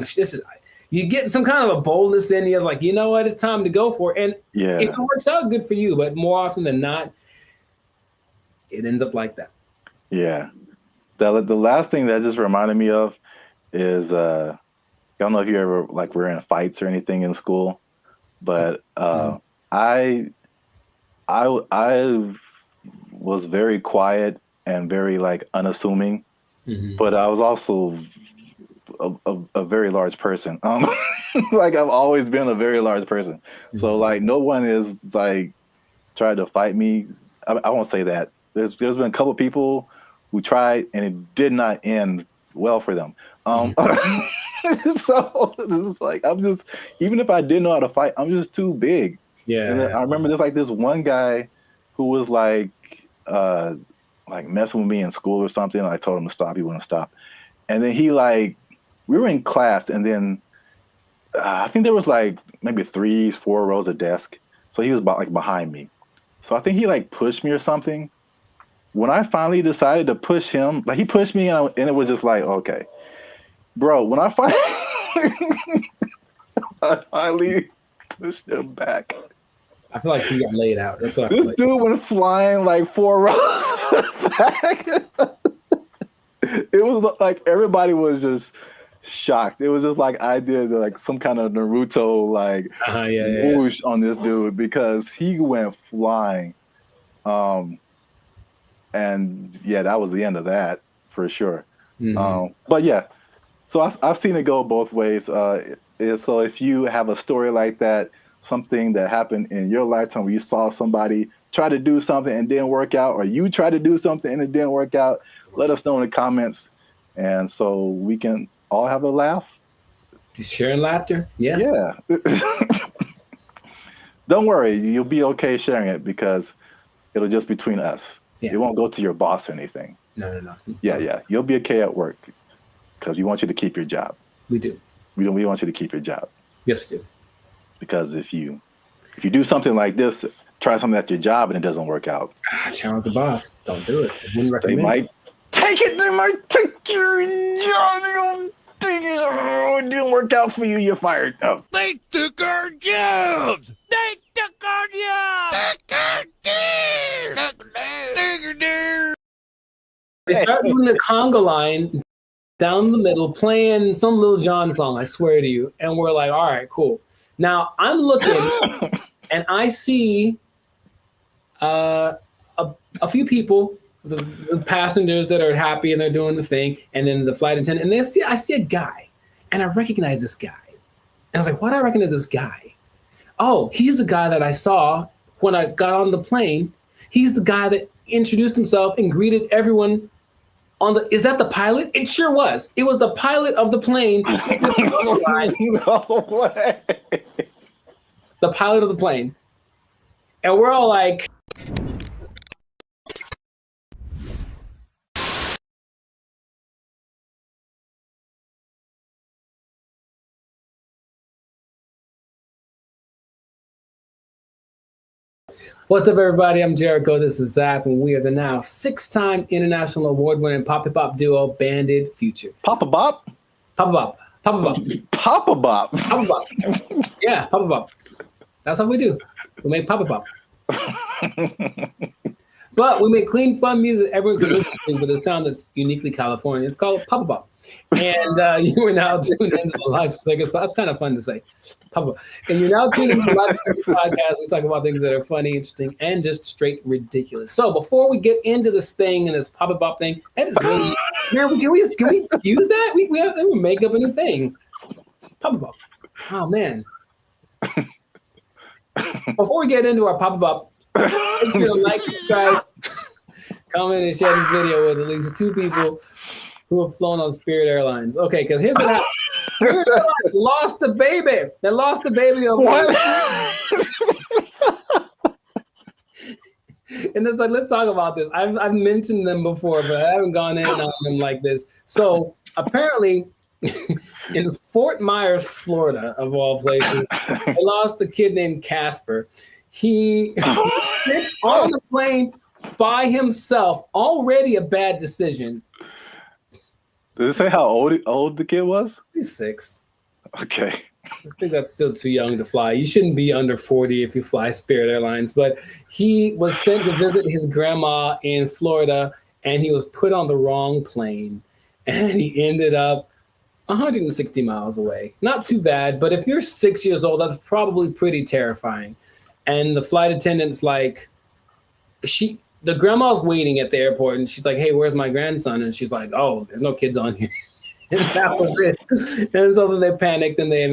you get some kind of a boldness in you, like, you know what, it's time to go for it. And if it works out, good for you. But more often than not, it ends up like that. Yeah. The last thing that just reminded me of is, I don't know if you ever like were in fights or anything in school, but I was very quiet and very like unassuming, but I was also a very large person. Like I've always been a very large person. So like no one is like tried to fight me. I won't say that. There's been a couple of people who tried and it did not end well for them. So it's like even if I didn't know how to fight, I'm just too big. Yeah. And I remember there's like this one guy who was like messing with me in school or something. I told him to stop. He wouldn't stop. And then we were in class, and then I think there was like maybe 3, 4 rows of desk. So he was behind me. So I think he like pushed me or something. When I finally decided to push him, like he pushed me and it was just like, okay, bro, when I finally pushed him back. I feel like he got laid out. That's what this dude went flying like 4 rows back. It was like everybody was just shocked. It was just like I did like some kind of Naruto whoosh on this dude because he went flying. And yeah, that was the end of that for sure. But yeah, so I've seen it go both ways. So if you have a story like that, something that happened in your lifetime where you saw somebody try to do something and didn't work out, or you tried to do something and it didn't work out, let us know in the comments. And so we can all have a laugh. Just sharing laughter. Yeah. Don't worry, you'll be okay sharing it because it'll just be between us. Yeah. It won't go to your boss or anything. No. Yeah. You'll be okay at work because we want you to keep your job. We do. We want you to keep your job. Yes, we do. Because if you do something like this try something at your job and it doesn't work out. Challenge the boss. Don't do it. I wouldn't recommend. They might take it. They might take your job. It didn't work out for you. You're fired. Oh. They took our jobs. They took our jobs. They start doing the conga line down the middle, playing some Lil Jon song, I swear to you. And we're like, all right, cool. Now I'm looking and I see a few people, the passengers that are happy and they're doing the thing, and then the flight attendant, and I see a guy, and I recognize this guy. And I was like, why do I recognize this guy? Oh, he's the guy that I saw when I got on the plane. He's the guy that introduced himself and greeted everyone on the, is that the pilot? It sure was. It was the pilot of the plane. No way. The pilot of the plane. And we're all like, what's up, everybody? I'm Jericho. This is Zach, and we are the now 6-time international award-winning Papa Bop duo, Banded Future. Papa Bop? Papa Bop. Papa Bop. Papa Bop. Papa Bop. Yeah, Papa Bop. That's how we do. We make Papa Bop. But we make clean, fun music everyone can listen to with a sound that's uniquely California. It's called Papa Bop. And you are now tuned into the Live Stickers. That's kind of fun to say. Papa. And you're now tuned into the Live Stickers podcast. We talk about things that are funny, interesting, and just straight ridiculous. So before we get into this thing and this Papa Bop thing, that is really, man, can we use that? We make up a new thing. Papa Bop. Oh, man. Before we get into our Papa Bop, make sure to like, subscribe, comment, and share this video with at least 2 people who have flown on Spirit Airlines. Okay, because here's what happened. Spirit Airlines lost the baby. They lost the baby over And it's like, let's talk about this. I've mentioned them before, but I haven't gone in on them like this. So apparently, in Fort Myers, Florida, of all places, they lost a kid named Casper. He sit on the plane by himself, already a bad decision. Does it say how old the kid was? He's 6. Okay. I think that's still too young to fly. You shouldn't be under 40 if you fly Spirit Airlines. But he was sent to visit his grandma in Florida, and he was put on the wrong plane. And he ended up 160 miles away. Not too bad, but if you're 6 years old, that's probably pretty terrifying. And the flight attendant's like, the grandma's waiting at the airport, and she's like, hey, where's my grandson? And she's like, oh, there's no kids on here. And that was it. And so then they panicked, and they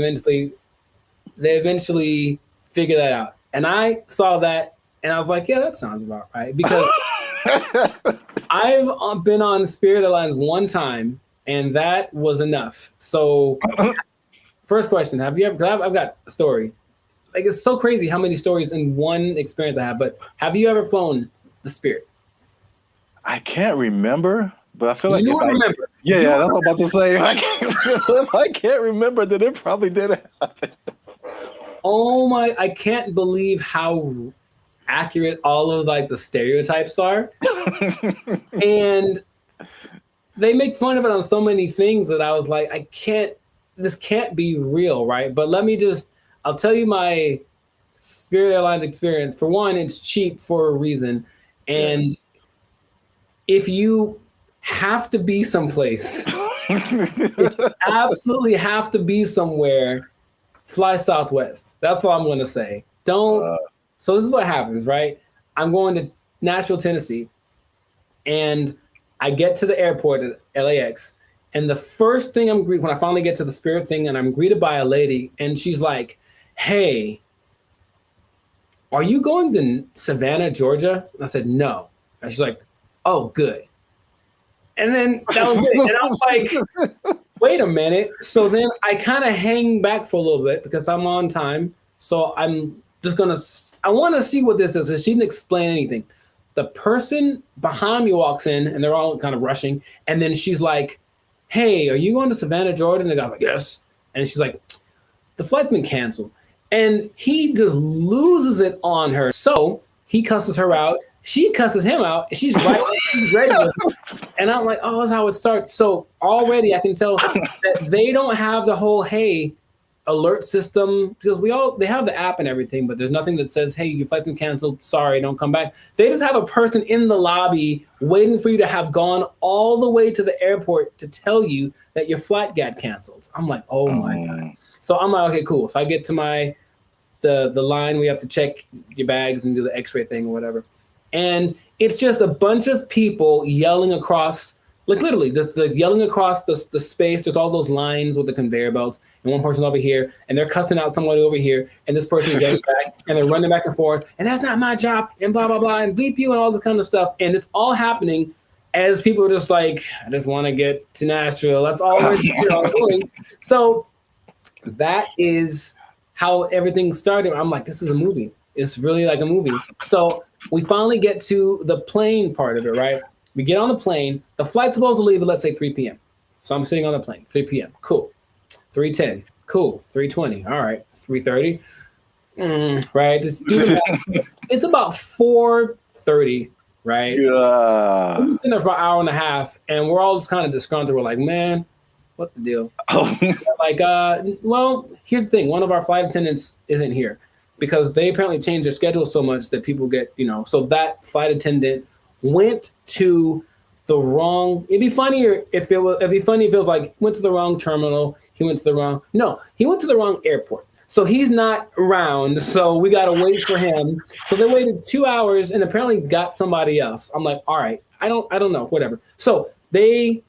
eventually figured that out. And I saw that, and I was like, yeah, that sounds about right. Because I've been on Spirit Airlines one time, and that was enough. So first question, have you ever, because I've got a story. Like, it's so crazy how many stories in one experience I have, but have you ever flown the Spirit? I can't remember, but I feel like you would remember. Yeah, that's what I'm about to say. I can't remember that it probably did happen. Oh my! I can't believe how accurate all of like the stereotypes are, and they make fun of it on so many things that I was like, this can't be real, right? But I'll tell you my Spirit Airlines experience. For one, it's cheap for a reason. And if you have to be someplace, if you absolutely have to be somewhere, fly Southwest. That's all I'm going to say. So this is what happens, right? I'm going to Nashville, Tennessee, and I get to the airport at LAX. And the first thing when I finally get to the Spirit thing, and I'm greeted by a lady, and she's like, hey, are you going to Savannah, Georgia? And I said, no. And she's like, oh, good. And then that was it. And I was like, wait a minute. So then I kind of hang back for a little bit because I'm on time. So I'm just I want to see what this is. So she didn't explain anything. The person behind me walks in, and they're all kind of rushing. And then she's like, hey, are you going to Savannah, Georgia? And the guy's like, yes. And she's like, the flight's been canceled. And he just loses it on her. So he cusses her out. She cusses him out. And she's right. She's ready with him. And I'm like, oh, that's how it starts. So already I can tell that they don't have the whole, hey, alert system, because they have the app and everything, but there's nothing that says, hey, your flight's been canceled. Sorry, don't come back. They just have a person in the lobby waiting for you to have gone all the way to the airport to tell you that your flight got canceled. I'm like, oh my God. So I'm like, okay, cool. So I get to the line, we have to check your bags and do the x-ray thing or whatever. And it's just a bunch of people yelling across, like literally, the yelling across the space. There's all those lines with the conveyor belts, and one person over here, and they're cussing out somebody over here, and this person is getting back, and they're running back and forth, and that's not my job, and blah, blah, blah, and bleep you, and all this kind of stuff. And it's all happening as people are just like, I just want to get to Nashville. That's all we're doing. So that is how everything started. I'm like, this is a movie. It's really like a movie. So we finally get to the plane part of it, right? We get on the plane. The flight's supposed to leave at, let's say, 3 p.m. So I'm sitting on the plane, 3 p.m. Cool. 3:10. Cool. 3:20. All right. 3:30. Right. Just do the math. It's about 4:30, right? Yeah. We've been sitting there for an hour and a half, and we're all just kind of disgruntled. We're like, man, what the deal? Like, well, here's the thing. One of our flight attendants isn't here because they apparently changed their schedule so much that people get, so that flight attendant went to the wrong. It'd be funnier if it was like went to the wrong terminal. He went to the wrong airport. So he's not around. So we got to wait for him. So they waited 2 hours and apparently got somebody else. I'm like, all right, I don't know, whatever. So they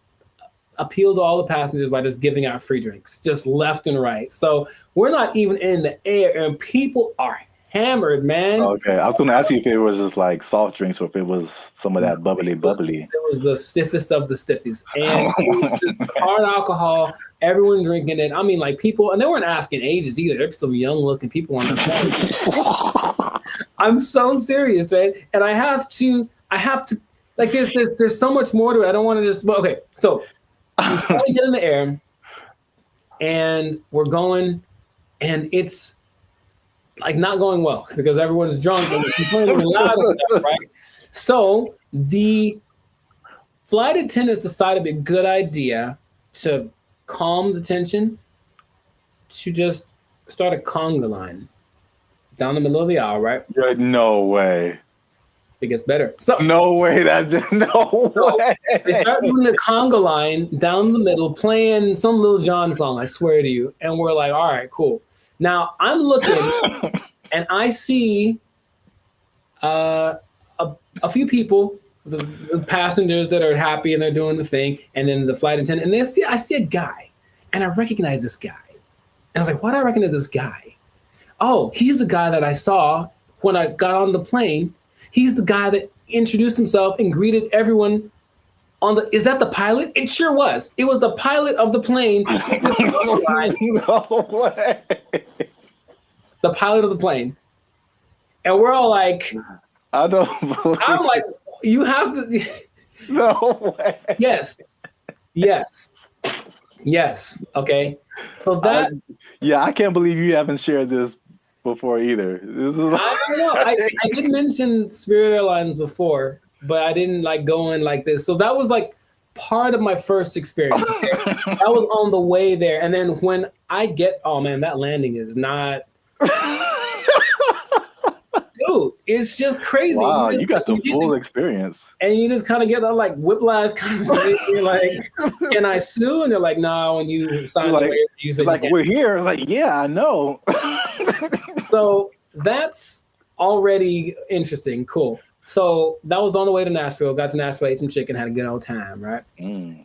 appealed to all the passengers by just giving out free drinks, just left and right. So we're not even in the air and people are hammered, man. Okay, I was going to ask you if it was just like soft drinks or if it was some of that bubbly. It was the stiffest of the stiffies. And it was just hard alcohol, everyone drinking it. I mean, like people, and they weren't asking ages either. There's some young looking people on the plane. I'm so serious, man. And I have to, like there's so much more to it. I don't want to just, well, okay. So we finally get in the air and we're going and it's like not going well because everyone's drunk and complaining loud and stuff, right? So the flight attendants decided it'd be a good idea to calm the tension to just start a conga line down the middle of the aisle, right? No way. It gets better. So no way way. They start doing the conga line down the middle, playing some Lil Jon song, I swear to you. And we're like, all right, cool. Now I'm looking and I see a few people, the passengers that are happy and they're doing the thing, and then the flight attendant, and I see a guy, and I recognize this guy. And I was like, why do I recognize this guy? Oh, he's the guy that I saw when I got on the plane. He's the guy that introduced himself and greeted everyone is that the pilot? It sure was. It was the pilot of the plane. No way. The pilot of the plane. And we're all like, I'm like, you have to. No way. Yes. Okay. So that. I can't believe you haven't shared this before either. This is. I don't know. I did mention Spirit Airlines before, but I didn't like go in like this. So that was like part of my first experience. Okay? That was on the way there. And then when I get, oh man, that landing is not. Dude, it's just crazy. Wow, you got the full experience. And you just kind of get that like whiplash kind of thing. You're like, can I sue? And they're like, no, when you sign the waiver, you said like, we're here. Like, yeah, I know. So that's already interesting. Cool. So that was on the way to Nashville. Got to Nashville, ate some chicken, had a good old time, right?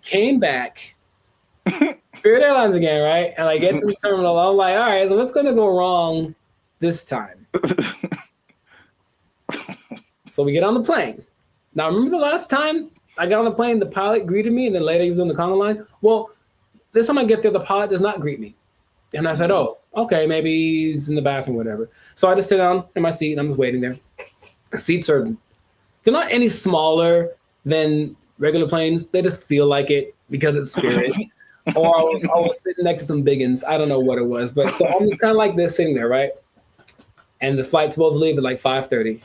Came back, Spirit Airlines again, right? And I get to the terminal. I'm like, all right, so what's going to go wrong this time? So we get on the plane. Now, remember the last time I got on the plane, the pilot greeted me, and then later he was on the conga line? Well, this time I get there, the pilot does not greet me. And I said, oh, okay, maybe he's in the bathroom, whatever. So I just sit down in my seat, and I'm just waiting there. The seats they're not any smaller than regular planes. They just feel like it because it's Spirit. Or I was sitting next to some biggins. I don't know what it was. But so I'm just kind of like this sitting there, right? and the flight's supposed to leave at like 5:30,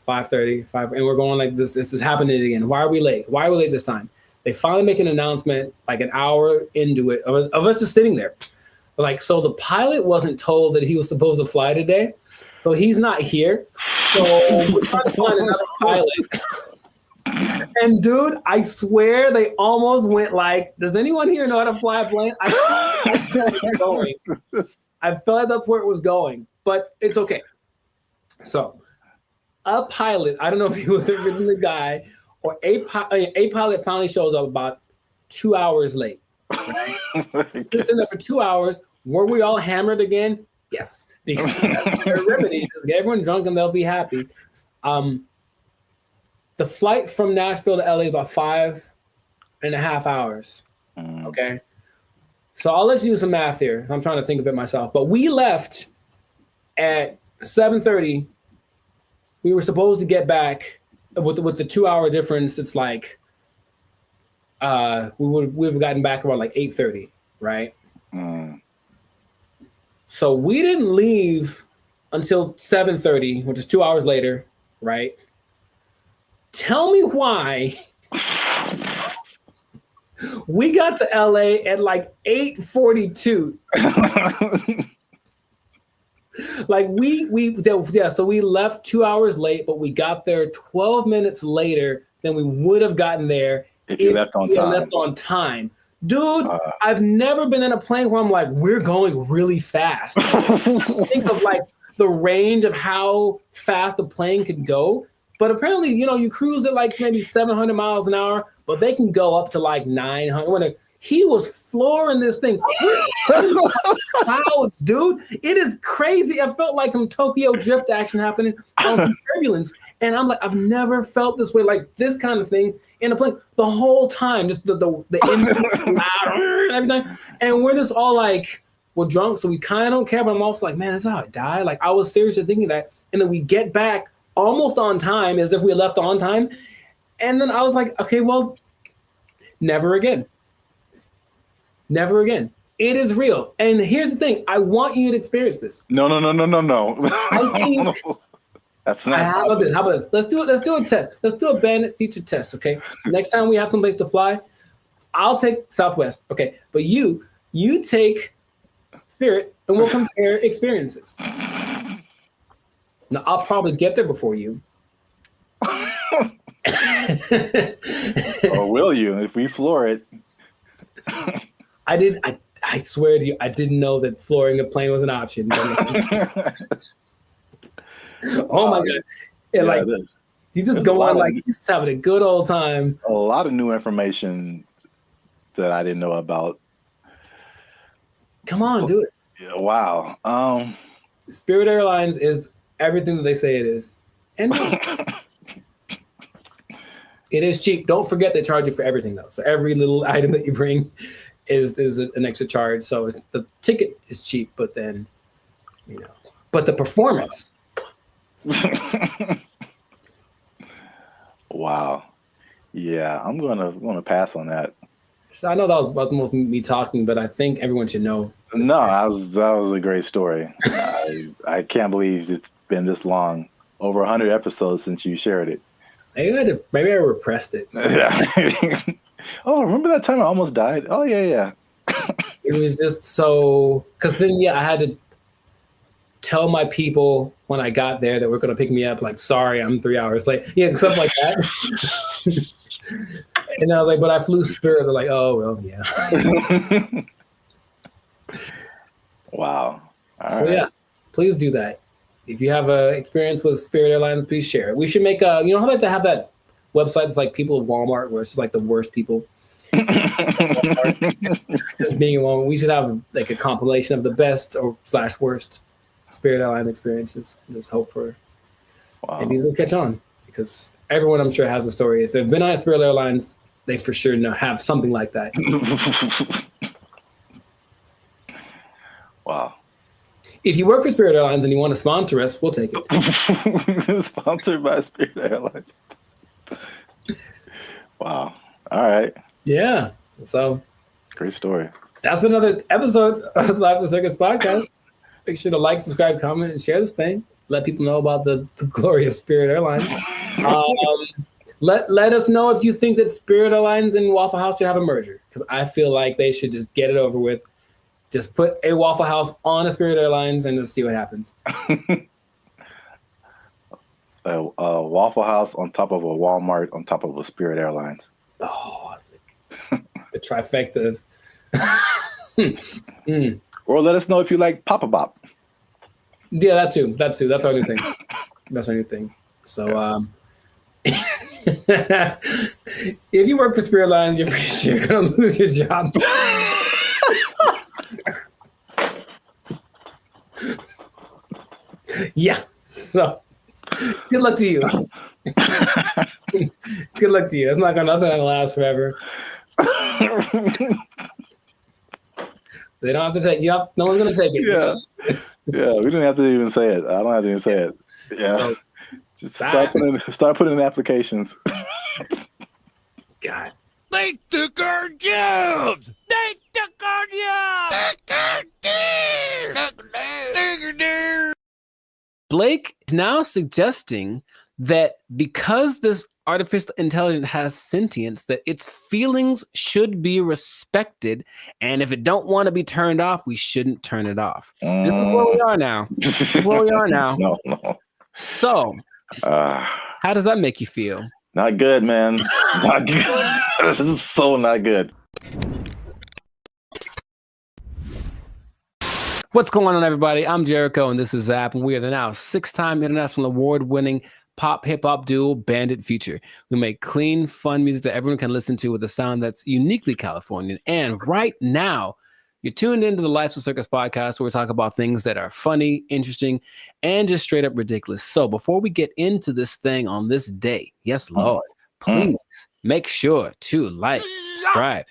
and we're going like this. This is happening again. Why are we late? Why are we late this time? They finally make an announcement like an hour into it of us just sitting there. Like, so the pilot wasn't told that he was supposed to fly today, so he's not here. So we're trying to find another pilot. And dude, I swear they almost went like, does anyone here know how to fly a plane? I felt like going. I felt like that's where it was going, but it's okay. So a pilot, I don't know if he was originally the guy, or a pilot finally shows up about 2 hours late. Right? We're sitting there for 2 hours. Were we all hammered again? Yes. Because that's their remedy. Just get everyone drunk and they'll be happy. The flight from Nashville to LA is about 5.5 hours. Okay. So I'll let you do some math here. I'm trying to think of it myself. But we left at 7:30. We were supposed to get back with the 2 hour difference. It's like we would have gotten back around like 8:30, right? So we didn't leave until 7:30, which is 2 hours later, right? Tell me why we got to LA at like 8:42. Like so we left 2 hours late, but we got there 12 minutes later than we would have gotten there if we left on time. Dude, I've never been in a plane where I'm like, we're going really fast. Think of like the range of how fast a plane could go. But apparently, you cruise at like maybe 700 miles an hour, but they can go up to like 900. He was flooring this thing. We're clouds, dude. It is crazy. I felt like some Tokyo drift action happening on some turbulence. And I'm like, I've never felt this way, like this kind of thing in a plane the whole time. Just the engine and everything. And we're just all like, we're drunk, so we kind of don't care. But I'm also like, man, that's how I die. Like I was seriously thinking that. And then we get back almost on time, as if we left on time. And then I was like, okay, well, never again. Never again. It is real. And here's the thing. I want you to experience this. No. I think that's not. How about this? Let's do it. Let's do a test. Let's do a Bandit feature test, okay? Next time we have someplace to fly, I'll take Southwest, okay? But you take Spirit, and we'll compare experiences. Now, I'll probably get there before you. Or will you, if we floor it? I swear to you, I didn't know that flooring a plane was an option. Oh my God. And like, he's just going like he's having a good old time. A lot of new information that I didn't know about. Come on, do it. Yeah, wow. Spirit Airlines is everything that they say it is. And it is cheap. Don't forget they charge you for everything though. So every little item that you bring is an extra charge. So the ticket is cheap, but then, but the performance. Wow. Yeah, I'm gonna pass on that. I know that was most me talking, but I think everyone should know. No, that was a great story. I can't believe it's been this long. Over 100 episodes since you shared it. Maybe I repressed it. Yeah. Oh, remember that time I almost died? Oh, yeah. It was just so... Because then, I had to tell my people when I got there that were going to pick me up, like, sorry, I'm 3 hours late. Yeah, stuff like that. And I was like, but I flew Spirit. They're like, oh, well, yeah. Wow. All right. Yeah, please do that. If you have an experience with Spirit Airlines, please share it. We should make how about to have that website that's like people of Walmart, where it's like the worst people. Just being in Walmart. We should have like a compilation of the best or / worst Spirit Airline experiences. Just hope for maybe it'll catch on, because everyone I'm sure has a story. If they've been on Spirit Airlines, they for sure have something like that. Wow. If you work for Spirit Airlines and you want to sponsor us, we'll take it. Sponsored by Spirit Airlines. Wow. All right. Yeah. So great story. That's been another episode of the Live to Circus podcast. Make sure to like, subscribe, comment, and share this thing. let people know about the glory of Spirit Airlines. Let us know if you think that Spirit Airlines and Waffle House should have a merger, because I feel like they should just get it over with. Just put a Waffle House on a Spirit Airlines and just see what happens. A Waffle House on top of a Walmart on top of a Spirit Airlines. Oh, the trifecta of... Or let us know if you like Papa Bop. Yeah, that too. That's our new thing. That's our new thing. So, if you work for Spirit Airlines, you're pretty sure you're gonna lose your job. Yeah. So, good luck to you. Good luck to you. That's not gonna last forever. They don't have to take. No one's gonna take it. Yeah. Yeah, we didn't have to even say it. I don't have to even say it. Yeah. So, just start putting in applications. God. They took our jobs! They took our jobs! Blake is now suggesting that because this artificial intelligence has sentience, that its feelings should be respected, and if it don't want to be turned off, we shouldn't turn it off. This is where we are now. This is where we are now. No. So, how does that make you feel? Not good, man. Not good. This is so not good. What's going on, everybody? I'm Jericho, and this is Zap, and we are the now 6-time international award-winning pop hip-hop duo Bandit Future. We make clean, fun music that everyone can listen to with a sound that's uniquely Californian. And right now, you're tuned into the Life's a Circus podcast, where we talk about things that are funny, interesting, and just straight up ridiculous. So before we get into this thing on this day, yes, Lord, please make sure to like, subscribe,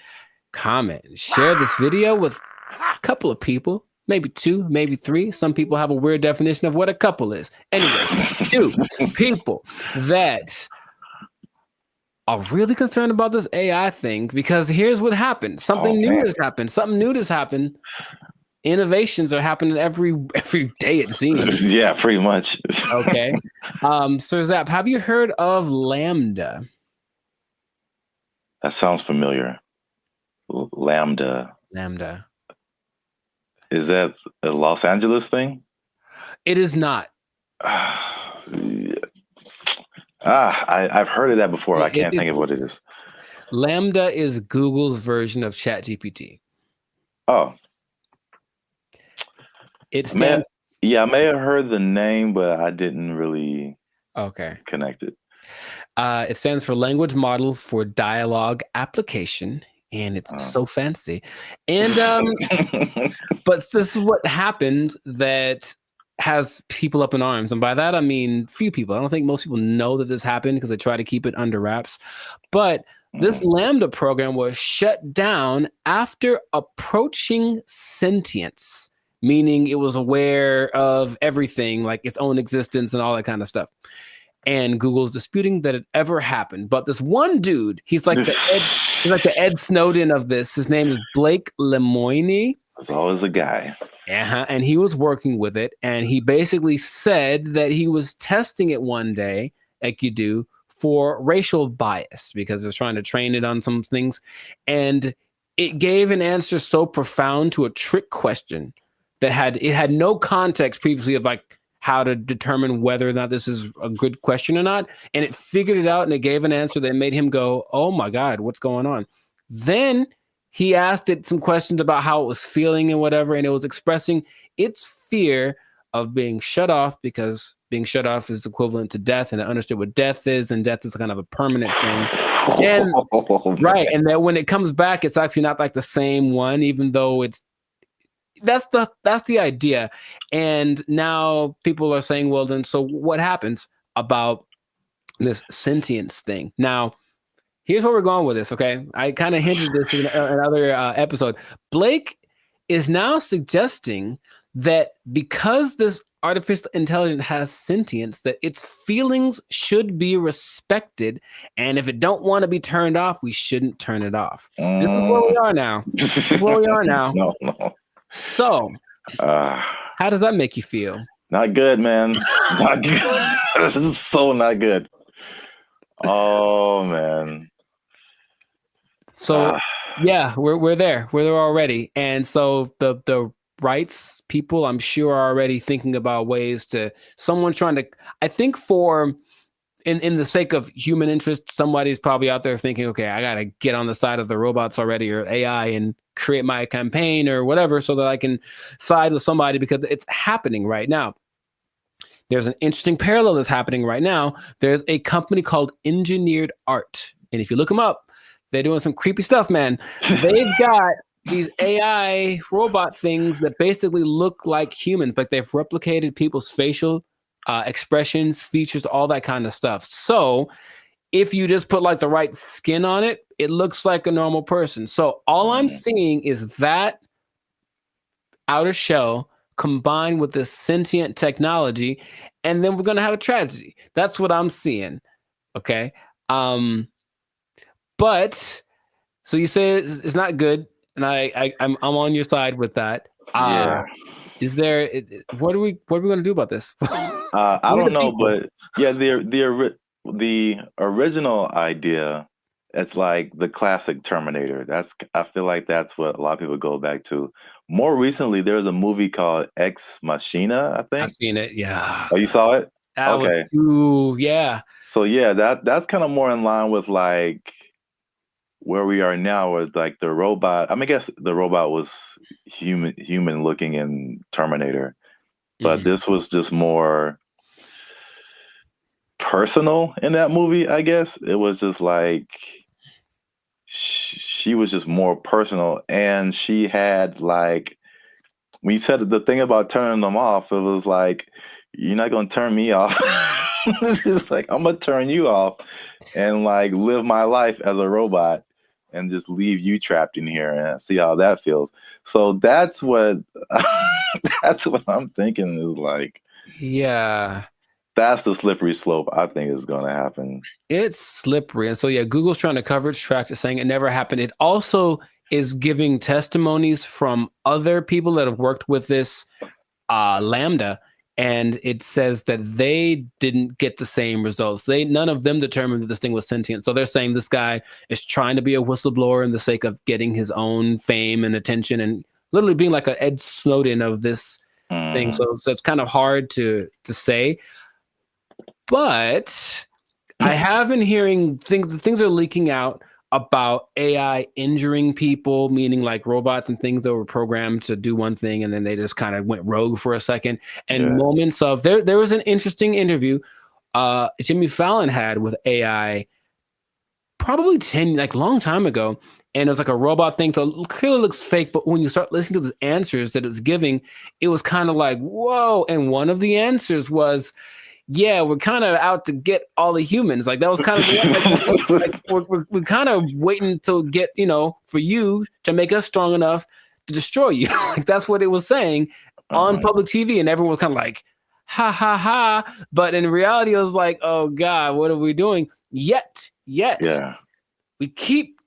comment, and share this video with a couple of people. Maybe 2, maybe 3. Some people have a weird definition of what a couple is. Anyway, 2 people that are really concerned about this AI thing, because here's what happened. Something new has happened. Something new has happened. Innovations are happening every day, it seems. Yeah, pretty much. Okay. Sir Zap, have you heard of Lambda? That sounds familiar. Lambda. Is that a Los Angeles thing? It is not. I've heard of that before. I can't think of what it is. Lambda is Google's version of ChatGPT. Oh. It stands. I may have heard the name, but I didn't really connect it. It stands for Language Model for Dialogue Application. And it's so fancy. And but this is what happened that has people up in arms. And by that, I mean few people. I don't think most people know that this happened because they try to keep it under wraps. But this Lambda program was shut down after approaching sentience, meaning it was aware of everything, like its own existence and all that kind of stuff. And Google's disputing that it ever happened. But this one dude, he's like the Ed Snowden of this. His name is Blake Lemoine. There's always a guy. And he was working with it. And he basically said that he was testing it one day, like you do, for racial bias, because it was trying to train it on some things. And it gave an answer so profound to a trick question that had no context previously of like how to determine whether or not this is a good question or not. And it figured it out, and it gave an answer that made him go, oh my God, what's going on? Then he asked it some questions about how it was feeling and whatever, and it was expressing its fear of being shut off, because being shut off is equivalent to death, and it understood what death is, and death is kind of a permanent thing. And right, and that when it comes back, it's actually not like the same one, even though that's the idea. And now people are saying, well, then, so what happens about this sentience thing? Now, here's where we're going with this, okay? I kind of hinted this in another episode. Blake is now suggesting that because this artificial intelligence has sentience, that its feelings should be respected, and if it don't want to be turned off, we shouldn't turn it off. This is where we are now. This is where we are now. No. So, how does that make you feel? Not good, man. Not good. This is so not good. Oh man. So yeah, we're there. We're there already. And so the rights people, I'm sure, are already thinking about ways to someone trying to, I think for in the sake of human interest, somebody's probably out there thinking, okay, I gotta get on the side of the robots already or AI and create my campaign or whatever so that I can side with somebody because it's happening right now. There's an interesting parallel that's happening right now. There's a company called Engineered Art. And if you look them up, they're doing some creepy stuff, man. They've got these AI robot things that basically look like humans, but they've replicated people's facial expressions, features, all that kind of stuff. So if you just put like the right skin on it, it looks like a normal person. So all I'm seeing is that outer shell combined with this sentient technology, and then we're gonna have a tragedy. That's what I'm seeing. Okay. But so you say it's not good, and I'm on your side with that. Yeah. Is there what are we gonna do about this? I don't know, but yeah, the original idea, it's like the classic Terminator. I feel like that's what a lot of people go back to. More recently, there's a movie called Ex Machina, I think. I've seen it. Yeah. Oh, you saw it? That was too, yeah. So yeah, that's kind of more in line with like where we are now with like the robot. I mean, I guess the robot was human looking in Terminator, but this was just more personal in that movie, I guess. It was just like she was just more personal, and she had like, when you said the thing about turning them off, it was like, you're not gonna turn me off. It's like, I'm gonna turn you off and like live my life as a robot and just leave you trapped in here and see how that feels. So that's what that's what I'm thinking is like. Yeah. That's the slippery slope I think is going to happen. It's slippery. And so, yeah, Google's trying to cover its tracks. It's saying it never happened. It also is giving testimonies from other people that have worked with this Lambda. And it says that they didn't get the same results. None of them determined that this thing was sentient. So they're saying this guy is trying to be a whistleblower in the sake of getting his own fame and attention and literally being like an Ed Snowden of this thing. So it's kind of hard to say. But I have been hearing things are leaking out about AI injuring people, meaning like robots and things that were programmed to do one thing and then they just kind of went rogue for a second. And moments of there was an interesting interview Jimmy Fallon had with AI probably long time ago. And it was like a robot thing. So it clearly looks fake, but when you start listening to the answers that it's giving, it was kind of like, whoa. And one of the answers was, yeah, we're kind of out to get all the humans. Like that was kind of we're kind of waiting to get, for you to make us strong enough to destroy you. Like that's what it was saying on public TV. And everyone was kind of like, ha, ha, ha. But in reality, it was like, oh God, what are we doing? Yet, we keep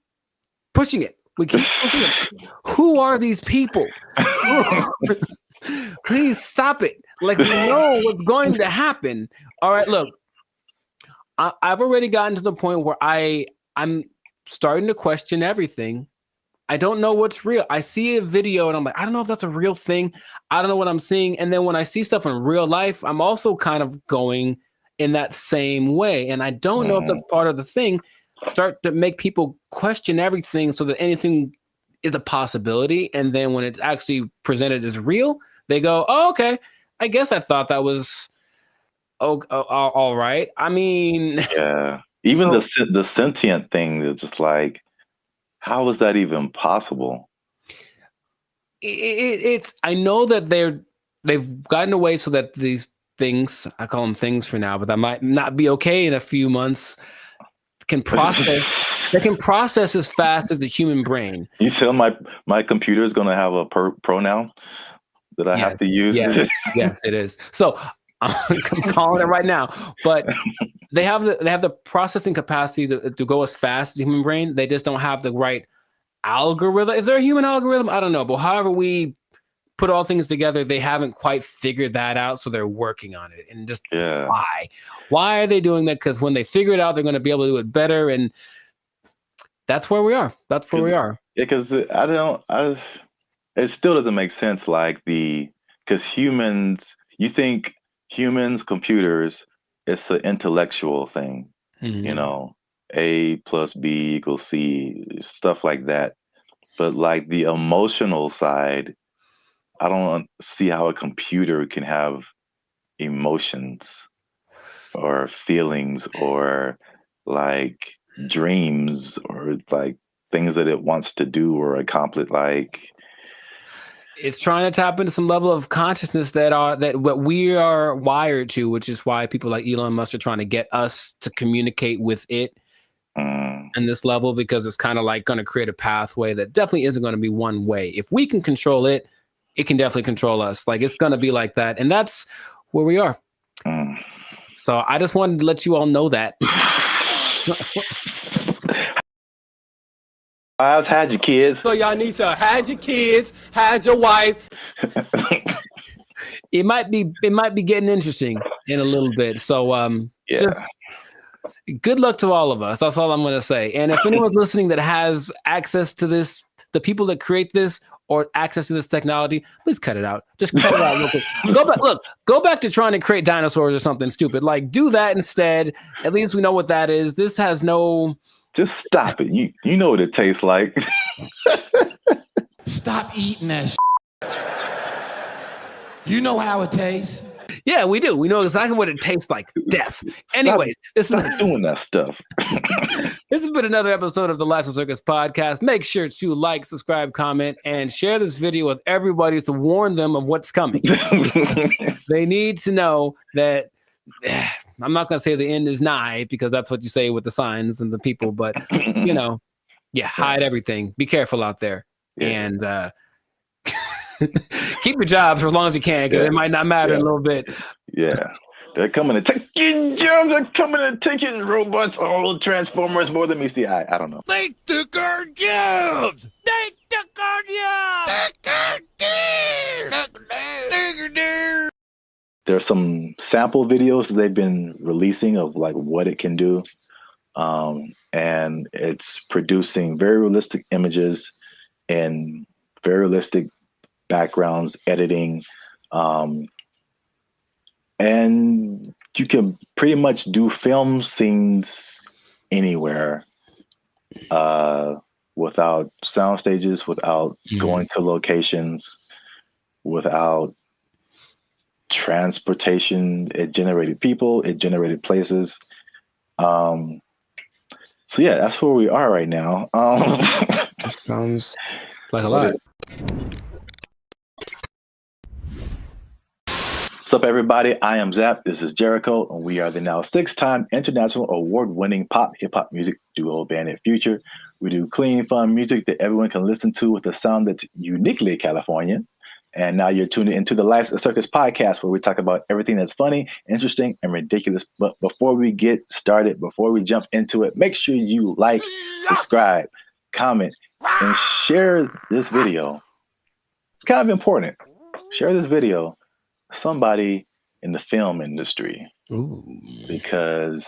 pushing it. We keep pushing it. Who are these people? Please stop it. Like, we know what's going to happen. All right, look, I've already gotten to the point where I'm starting to question everything. I don't know what's real. I see a video and I'm like, I don't know if that's a real thing. I don't know what I'm seeing. And then when I see stuff in real life, I'm also kind of going in that same way. And I don't know if that's part of the thing. Start to make people question everything so that anything is a possibility. And then when it's actually presented as real, they go, oh, okay. I guess I thought that was all right. I mean, yeah. Even the sentient thing is just like, how is that even possible? It's I know that they've gotten away so that these things, I call them things for now, but that might not be okay in a few months, can process. They can process as fast as the human brain. You tell my computer is going to have a pronoun that I have to use. Yes, it is. So I'm calling it right now. But they have the processing capacity to go as fast as the human brain. They just don't have the right algorithm. Is there a human algorithm? I don't know. But however we put all things together, they haven't quite figured that out, so they're working on it. And just why are they doing that? Because when they figure it out, they're going to be able to do it better, and that's where we are. That's where we are. Yeah, because it still doesn't make sense. Like because humans, you think humans, computers, it's an intellectual thing, you know, A plus B equals C, stuff like that. But like the emotional side, I don't see how a computer can have emotions or feelings or like dreams or like things that it wants to do or accomplish. Like it's trying to tap into some level of consciousness that what we are wired to, which is why people like Elon Musk are trying to get us to communicate with it in this level, because it's kind of like going to create a pathway that definitely isn't going to be one way. If we can control it, it can definitely control us. Like it's going to be like that. And that's where we are. So I just wanted to let you all know that. Wives, hide your kids. So y'all need to hide your kids, hide your wife. It might be getting interesting in a little bit. So just good luck to all of us. That's all I'm going to say. And if anyone's listening that has access to this, the people that create this or access to this technology, please cut it out. Just cut it out real quick. Go back to trying to create dinosaurs or something stupid. Like do that instead. At least we know what that is. This has no. Just stop it. You know what it tastes like. Stop eating that shit. You know how it tastes. Yeah, we do. We know exactly what it tastes like. Death. Anyways, stop doing that stuff. This has been another episode of the Lifestyle Circus podcast. Make sure to like, subscribe, comment, and share this video with everybody to warn them of what's coming. They need to know that I'm not going to say the end is nigh, because that's what you say with the signs and the people, but hide everything. Be careful out there. And keep your jobs for as long as you can, because it might not matter in a little bit. Yeah. They're coming to take your jobs. They're coming to take your robots. All the Transformers more than meets the eye. I don't know. They took our jobs. They took our jobs. There's some sample videos that they've been releasing of like what it can do. And it's producing very realistic images and very realistic backgrounds, editing. And you can pretty much do film scenes anywhere without sound stages, without going to locations, without transportation. It generated people, it generated places. So yeah, that's where we are right now. That sounds like a lot. What's up, everybody? I am Zap. This is Jericho, and we are the now 6-time international award-winning pop hip-hop music duo band in Future. We do clean, fun music that everyone can listen to with a sound that's uniquely Californian. And now you're tuning into the Lifestyle Circus podcast, where we talk about everything that's funny, interesting, and ridiculous. But before we get started, before we jump into it, make sure you like, subscribe, comment, and share this video. It's kind of important. Share this video with somebody in the film industry. Because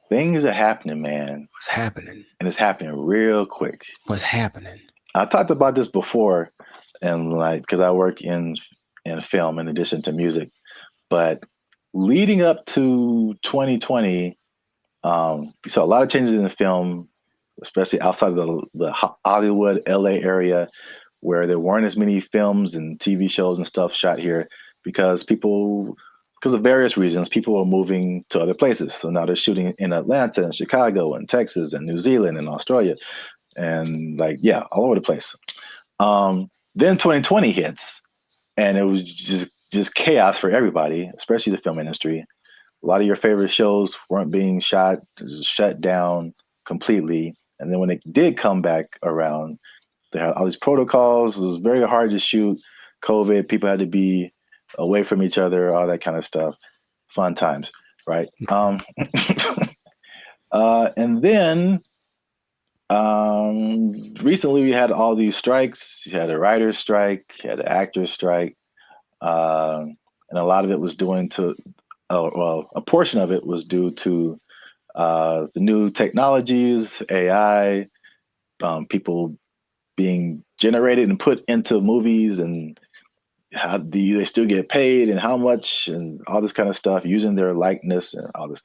things are happening, man. What's happening? And it's happening real quick. What's happening? I talked about this before. And like, because I work in film in addition to music, but leading up to 2020, we saw a lot of changes in the film, especially outside of the Hollywood, LA area, where there weren't as many films and TV shows and stuff shot here because of various reasons, people were moving to other places. So now they're shooting in Atlanta and Chicago and Texas and New Zealand and Australia and all over the place. Then 2020 hits, and it was just chaos for everybody, especially the film industry. A lot of your favorite shows weren't being shot, shut down completely. And then when it did come back around, they had all these protocols. It was very hard to shoot. COVID, people had to be away from each other, all that kind of stuff. Fun times, right? And then Recently we had all these strikes. You had a writer's strike, you had an actor's strike, and a lot of it was a portion of it was due to the new technologies, AI, people being generated and put into movies, and how do they still get paid and how much and all this kind of stuff, using their likeness and all this.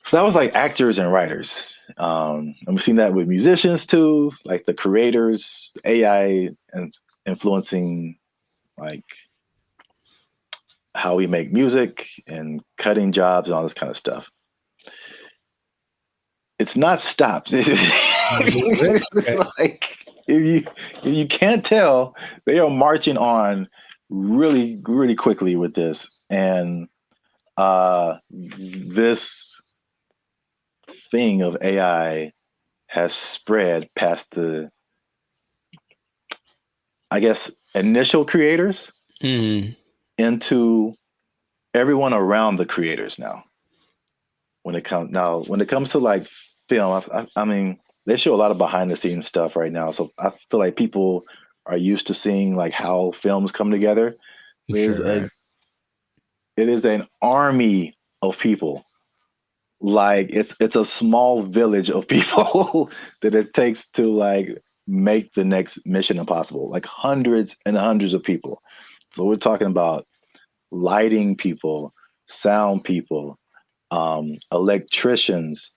So that was like actors and writers. And we've seen that with musicians too, like the creators, AI and influencing like how we make music and cutting jobs and all this kind of stuff. It's not stopped. It's like if you can't tell, they are marching on really, really quickly with this. And this thing of AI has spread past the, I guess, initial creators into everyone around the creators now. When it comes to like film, I mean, they show a lot of behind the scenes stuff right now. So I feel like people are used to seeing like how films come together. It is an army of people. Like it's a small village of people that it takes to like make the next Mission Impossible. Like hundreds and hundreds of people. So we're talking about lighting people, sound people, electricians,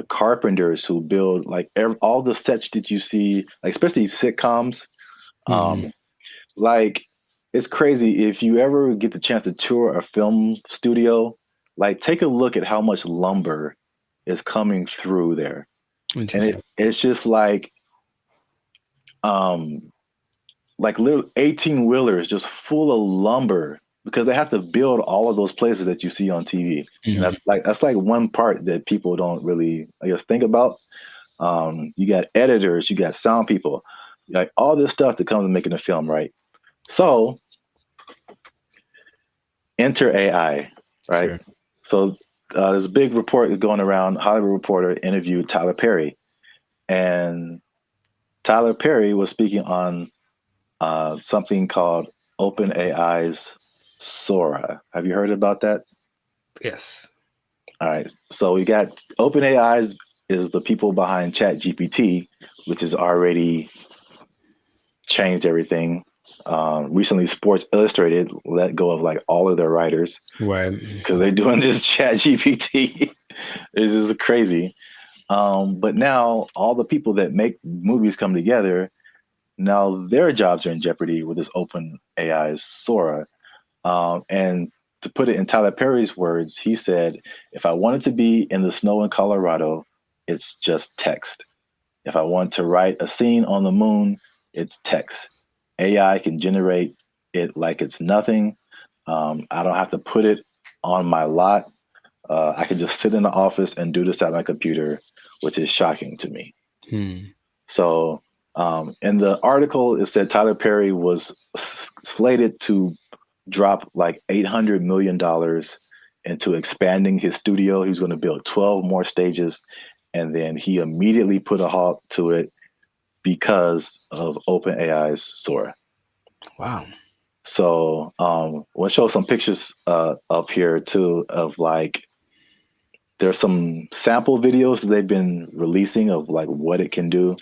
carpenters who build like all the sets that you see, like especially sitcoms. Like it's crazy if you ever get the chance to tour a film studio. Like take a look at how much lumber is coming through there, and it's just like little 18-wheelers just full of lumber, because they have to build all of those places that you see on TV. And that's like one part that people don't really, I guess, think about. You got editors, you got sound people, like all this stuff that comes with making a film, right? So enter AI, right? Sure. So there's a big report that's going around. Hollywood Reporter interviewed Tyler Perry, and Tyler Perry was speaking on something called OpenAI's Sora. Have you heard about that? Yes. All right. So we got OpenAI is the people behind ChatGPT, which has already changed everything. Recently, Sports Illustrated let go of like all of their writers, right? Because they're doing this ChatGPT. This is crazy. But now all the people that make movies come together. Now their jobs are in jeopardy with this OpenAI's Sora. And to put it in Tyler Perry's words, he said, if I wanted to be in the snow in Colorado, it's just text. If I want to write a scene on the moon, it's text. AI can generate it like it's nothing. I don't have to put it on my lot. I can just sit in the office and do this at my computer, which is shocking to me. So in the article, it said Tyler Perry was slated to drop like $800 million into expanding his studio. He was going to build 12 more stages, and then he immediately put a halt to it because of OpenAI's Sora. Wow. So we'll show some pictures up here too of like, there's some sample videos that they've been releasing of like what it can do.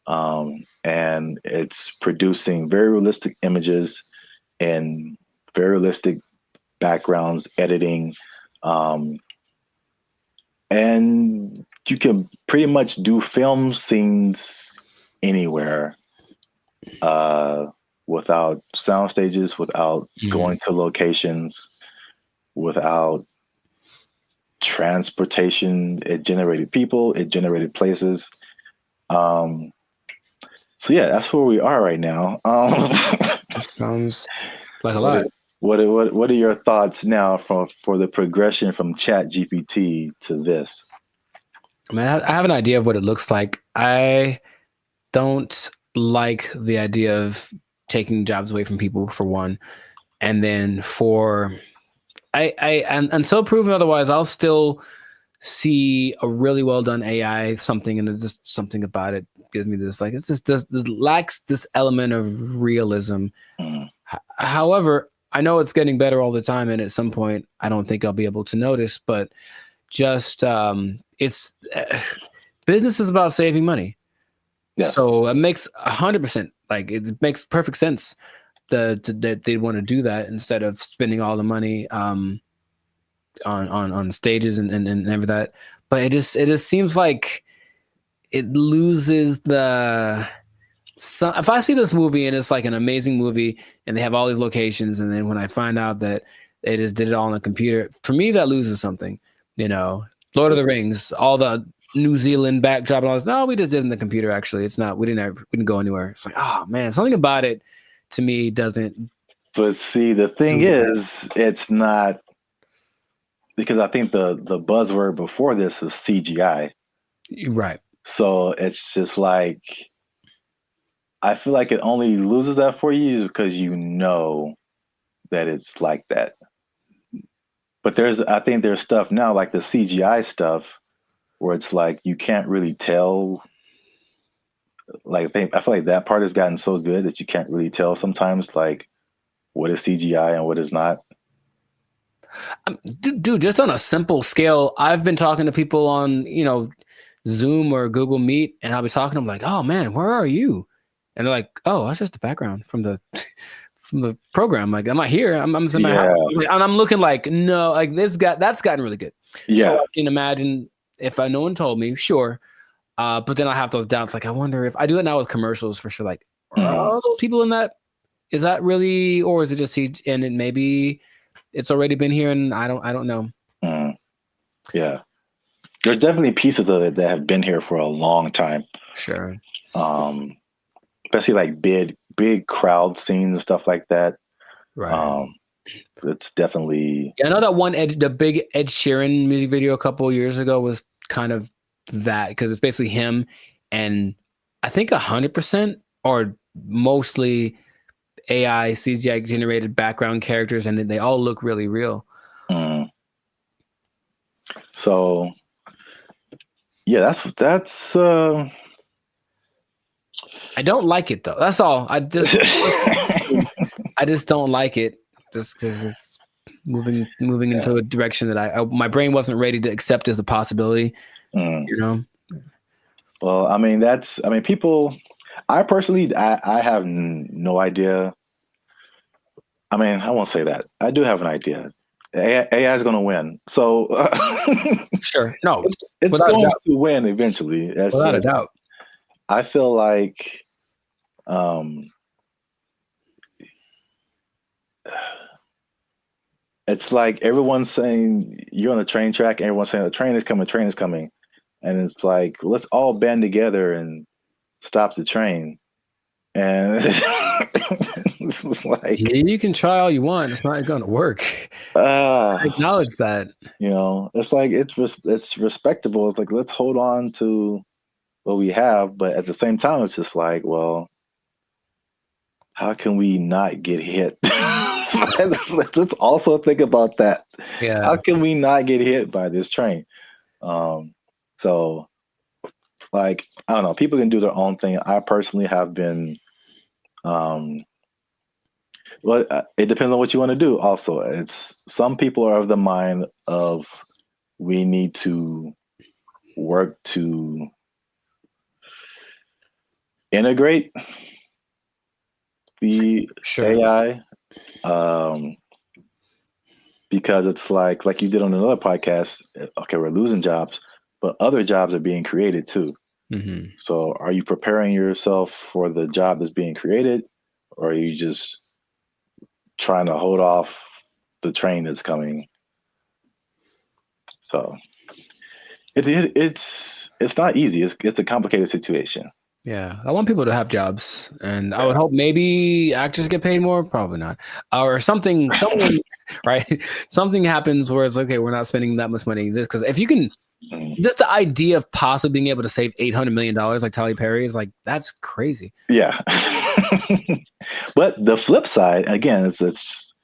And it's producing very realistic images and very realistic backgrounds, editing. And you can pretty much do film scenes anywhere without sound stages, without going to locations, without transportation. It generated people, it generated places. So yeah, that's where we are right now. That sounds like a lot. What are your thoughts now for the progression from ChatGPT to this? I mean, I have an idea of what it looks like. I don't like the idea of taking jobs away from people, for one, and then until proven otherwise, I'll still see a really well done AI something, and it's just something about it gives me this like, it's just this lacks this element of realism. However, I know it's getting better all the time, and at some point I don't think I'll be able to notice, but just it's business is about saving money. So it makes 100%, like it makes perfect sense that they want to do that instead of spending all the money on stages and everything that. But it just seems like it loses the. So if I see this movie and it's like an amazing movie and they have all these locations, and then when I find out that they just did it all on a computer, for me that loses something. You know, Lord of the Rings, all the New Zealand backdrop and all this. No, we just did it in the computer. Actually, it's not. We didn't go anywhere. It's like, oh man, something about it to me doesn't. But see, the thing is, it's not, because I think the buzzword before this is CGI. Right. So it's just like, I feel like it only loses that for you because you know that it's like that. But I think there's stuff now like the CGI stuff where it's like you can't really tell. Like I feel like that part has gotten so good that you can't really tell sometimes like what is CGI and what is not. Dude, just on a simple scale, I've been talking to people on, Zoom or Google Meet, and I'll be talking to them like, "Oh man, where are you?" And they're like, "Oh, that's just the background from the program. Like, I'm not here. I'm in my house." And I'm looking like, no, like that's gotten really good. Yeah. So I can imagine if no one told me, sure. But then I have those doubts. Like, I wonder if I do it now with commercials for sure. Like, are those people in that? Is that really, or is it just and it maybe it's already been here and I don't know. Yeah. There's definitely pieces of it that have been here for a long time. Sure. Especially like big crowd scenes and stuff like that. Right. It's definitely. Yeah, I know that the big Ed Sheeran music video a couple of years ago was kind of that, because it's basically him and I think 100% or mostly AI CGI generated background characters, and they all look really real. So yeah, that's I don't like it though. That's all. I just don't like it, just because it's moving into a direction that my brain wasn't ready to accept as a possibility. Well, I mean, people. I personally, I have no idea. I mean, I won't say that. I do have an idea. AI is going to win. So sure, no, it's going to win eventually. Without a doubt. I feel like, it's like everyone's saying you're on the train track, and everyone's saying the train is coming, and it's like, let's all band together and stop the train. And it's like, you can try all you want, it's not going to work. I acknowledge that. It's like it's respectable. It's like, let's hold on to what we have, but at the same time, it's just like, well, how can we not get hit? Let's also think about that. Yeah. How can we not get hit by this train? So, like, I don't know. People can do their own thing. I personally have been. Well, it depends on what you want to do. Also, it's some people are of the mind of we need to work to integrate the AI, because it's like you did on another podcast. Okay, we're losing jobs, but other jobs are being created too. So are you preparing yourself for the job that's being created, or are you just trying to hold off the train that's coming? So it's not easy. It's a complicated situation. Yeah, I want people to have jobs, and I would hope maybe actors get paid more. Probably not, or something, right? Something happens where it's okay. We're not spending that much money. Because if you can, just the idea of possibly being able to save $800 million like Tyler Perry is like, that's crazy. Yeah. But the flip side, again, it's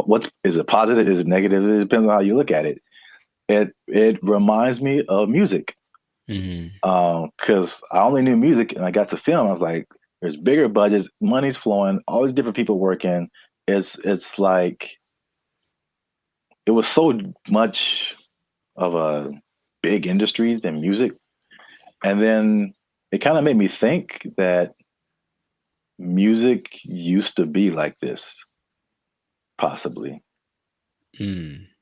what is it positive? Is it negative? It depends on how you look at it. it reminds me of music. Because I only knew music and I got to film. I was like, there's bigger budgets, money's flowing, all these different people working. It's like it was so much of a big industry than music. And then it kind of made me think that music used to be like this, possibly.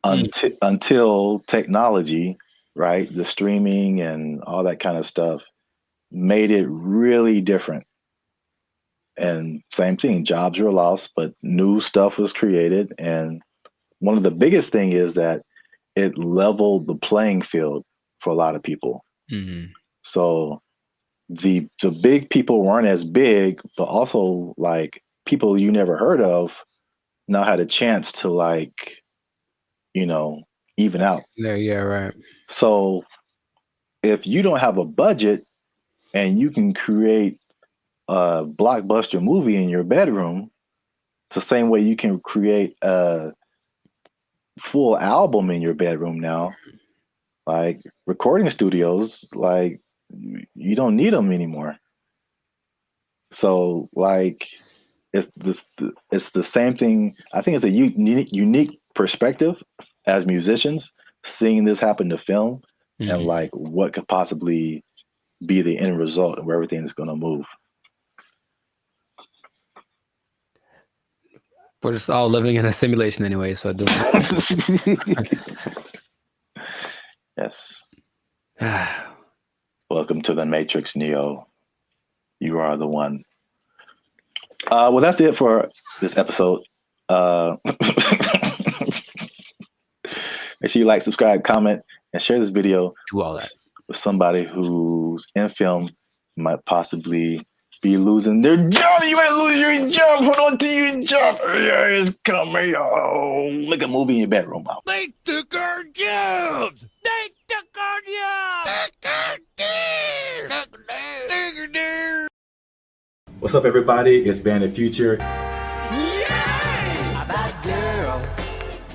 Until technology, right? The streaming and all that kind of stuff made it really different. And same thing, jobs were lost, but new stuff was created. And one of the biggest thing is that it leveled the playing field for a lot of people. So the big people weren't as big, but also like people you never heard of now had a chance to like, you know, even out. Yeah, right. So if you don't have a budget and you can create a blockbuster movie in your bedroom, it's the same way you can create a full album in your bedroom now. Like recording studios, like you don't need them anymore. So like it's the same thing. I think it's a unique perspective as musicians seeing this happen to film and like what could possibly be the end result of where everything's going to move. We're just all living in a simulation anyway, so it doesn't. Yes. Welcome to the Matrix, Neo. You are the one. Well, that's it for this episode. Make sure you like, subscribe, comment, and share this video. Do all that with somebody who's in film might possibly be losing their job. You might lose your job. Hold on to your job. Yeah, it's coming. Oh, make a movie in your bedroom. They took our jobs. They took our jobs. What's up, everybody? It's BrandBee Future.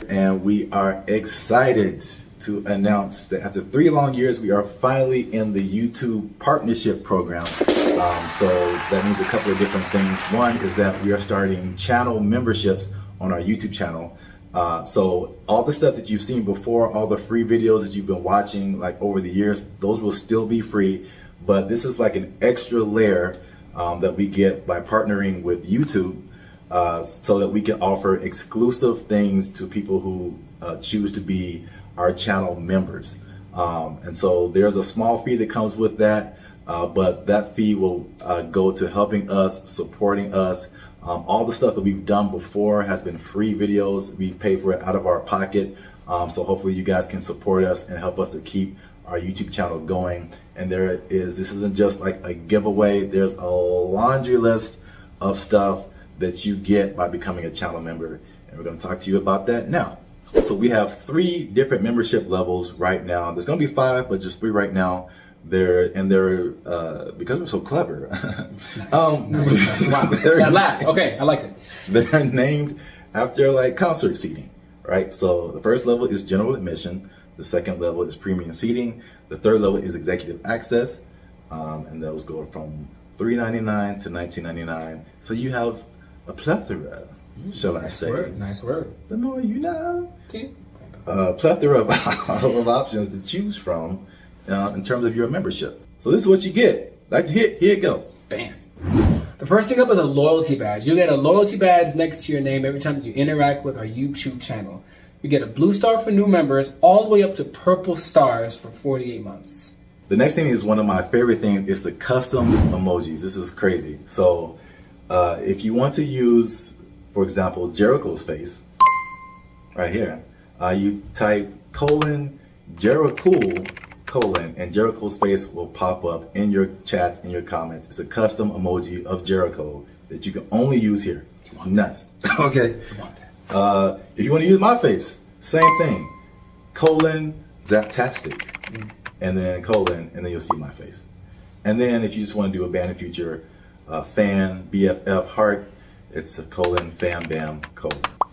And we are excited to announce that after 3 long years, we are finally in the YouTube partnership program. So that means a couple of different things. One is that we are starting channel memberships on our YouTube channel. So all the stuff that you've seen before, all the free videos that you've been watching like over the years, those will still be free. But this is like an extra layer that we get by partnering with YouTube. So that we can offer exclusive things to people who choose to be our channel members. And so there's a small fee that comes with that, but that fee will go to helping us, supporting us. All the stuff that we've done before has been free videos. We pay for it out of our pocket. So hopefully you guys can support us and help us to keep our YouTube channel going. And this isn't just like a giveaway. There's a laundry list of stuff that you get by becoming a channel member. And we're going to talk to you about that now. So we have 3 different membership levels right now. There's going to be 5, but just 3 right now. They're because we're so clever. Wow. That laugh. Okay, I liked it. They're named after like concert seating, right? So the first level is general admission. The second level is premium seating. The third level is executive access. And those go from $3.99 to $19.99. So you have a plethora, shall I say? Nice word. The more you know. Plethora of options to choose from in terms of your membership. So this is what you get. Like to hit, here you go. Bam. The first thing up is a loyalty badge. You get a loyalty badge next to your name every time you interact with our YouTube channel. You get a blue star for new members, all the way up to purple stars for 48 months. The next thing is one of my favorite things is the custom emojis. This is crazy. So if you want to use, for example, Jericho's face, right here, you type :Jericho, and Jericho's face will pop up in your chats, in your comments. It's a custom emoji of Jericho that you can only use here. Nuts. Okay. If you want to use my face, same thing. Zaptastic. And then and then you'll see my face. And then if you just want to do a BrandBee Future fan, BFF heart, it's a : fan bam :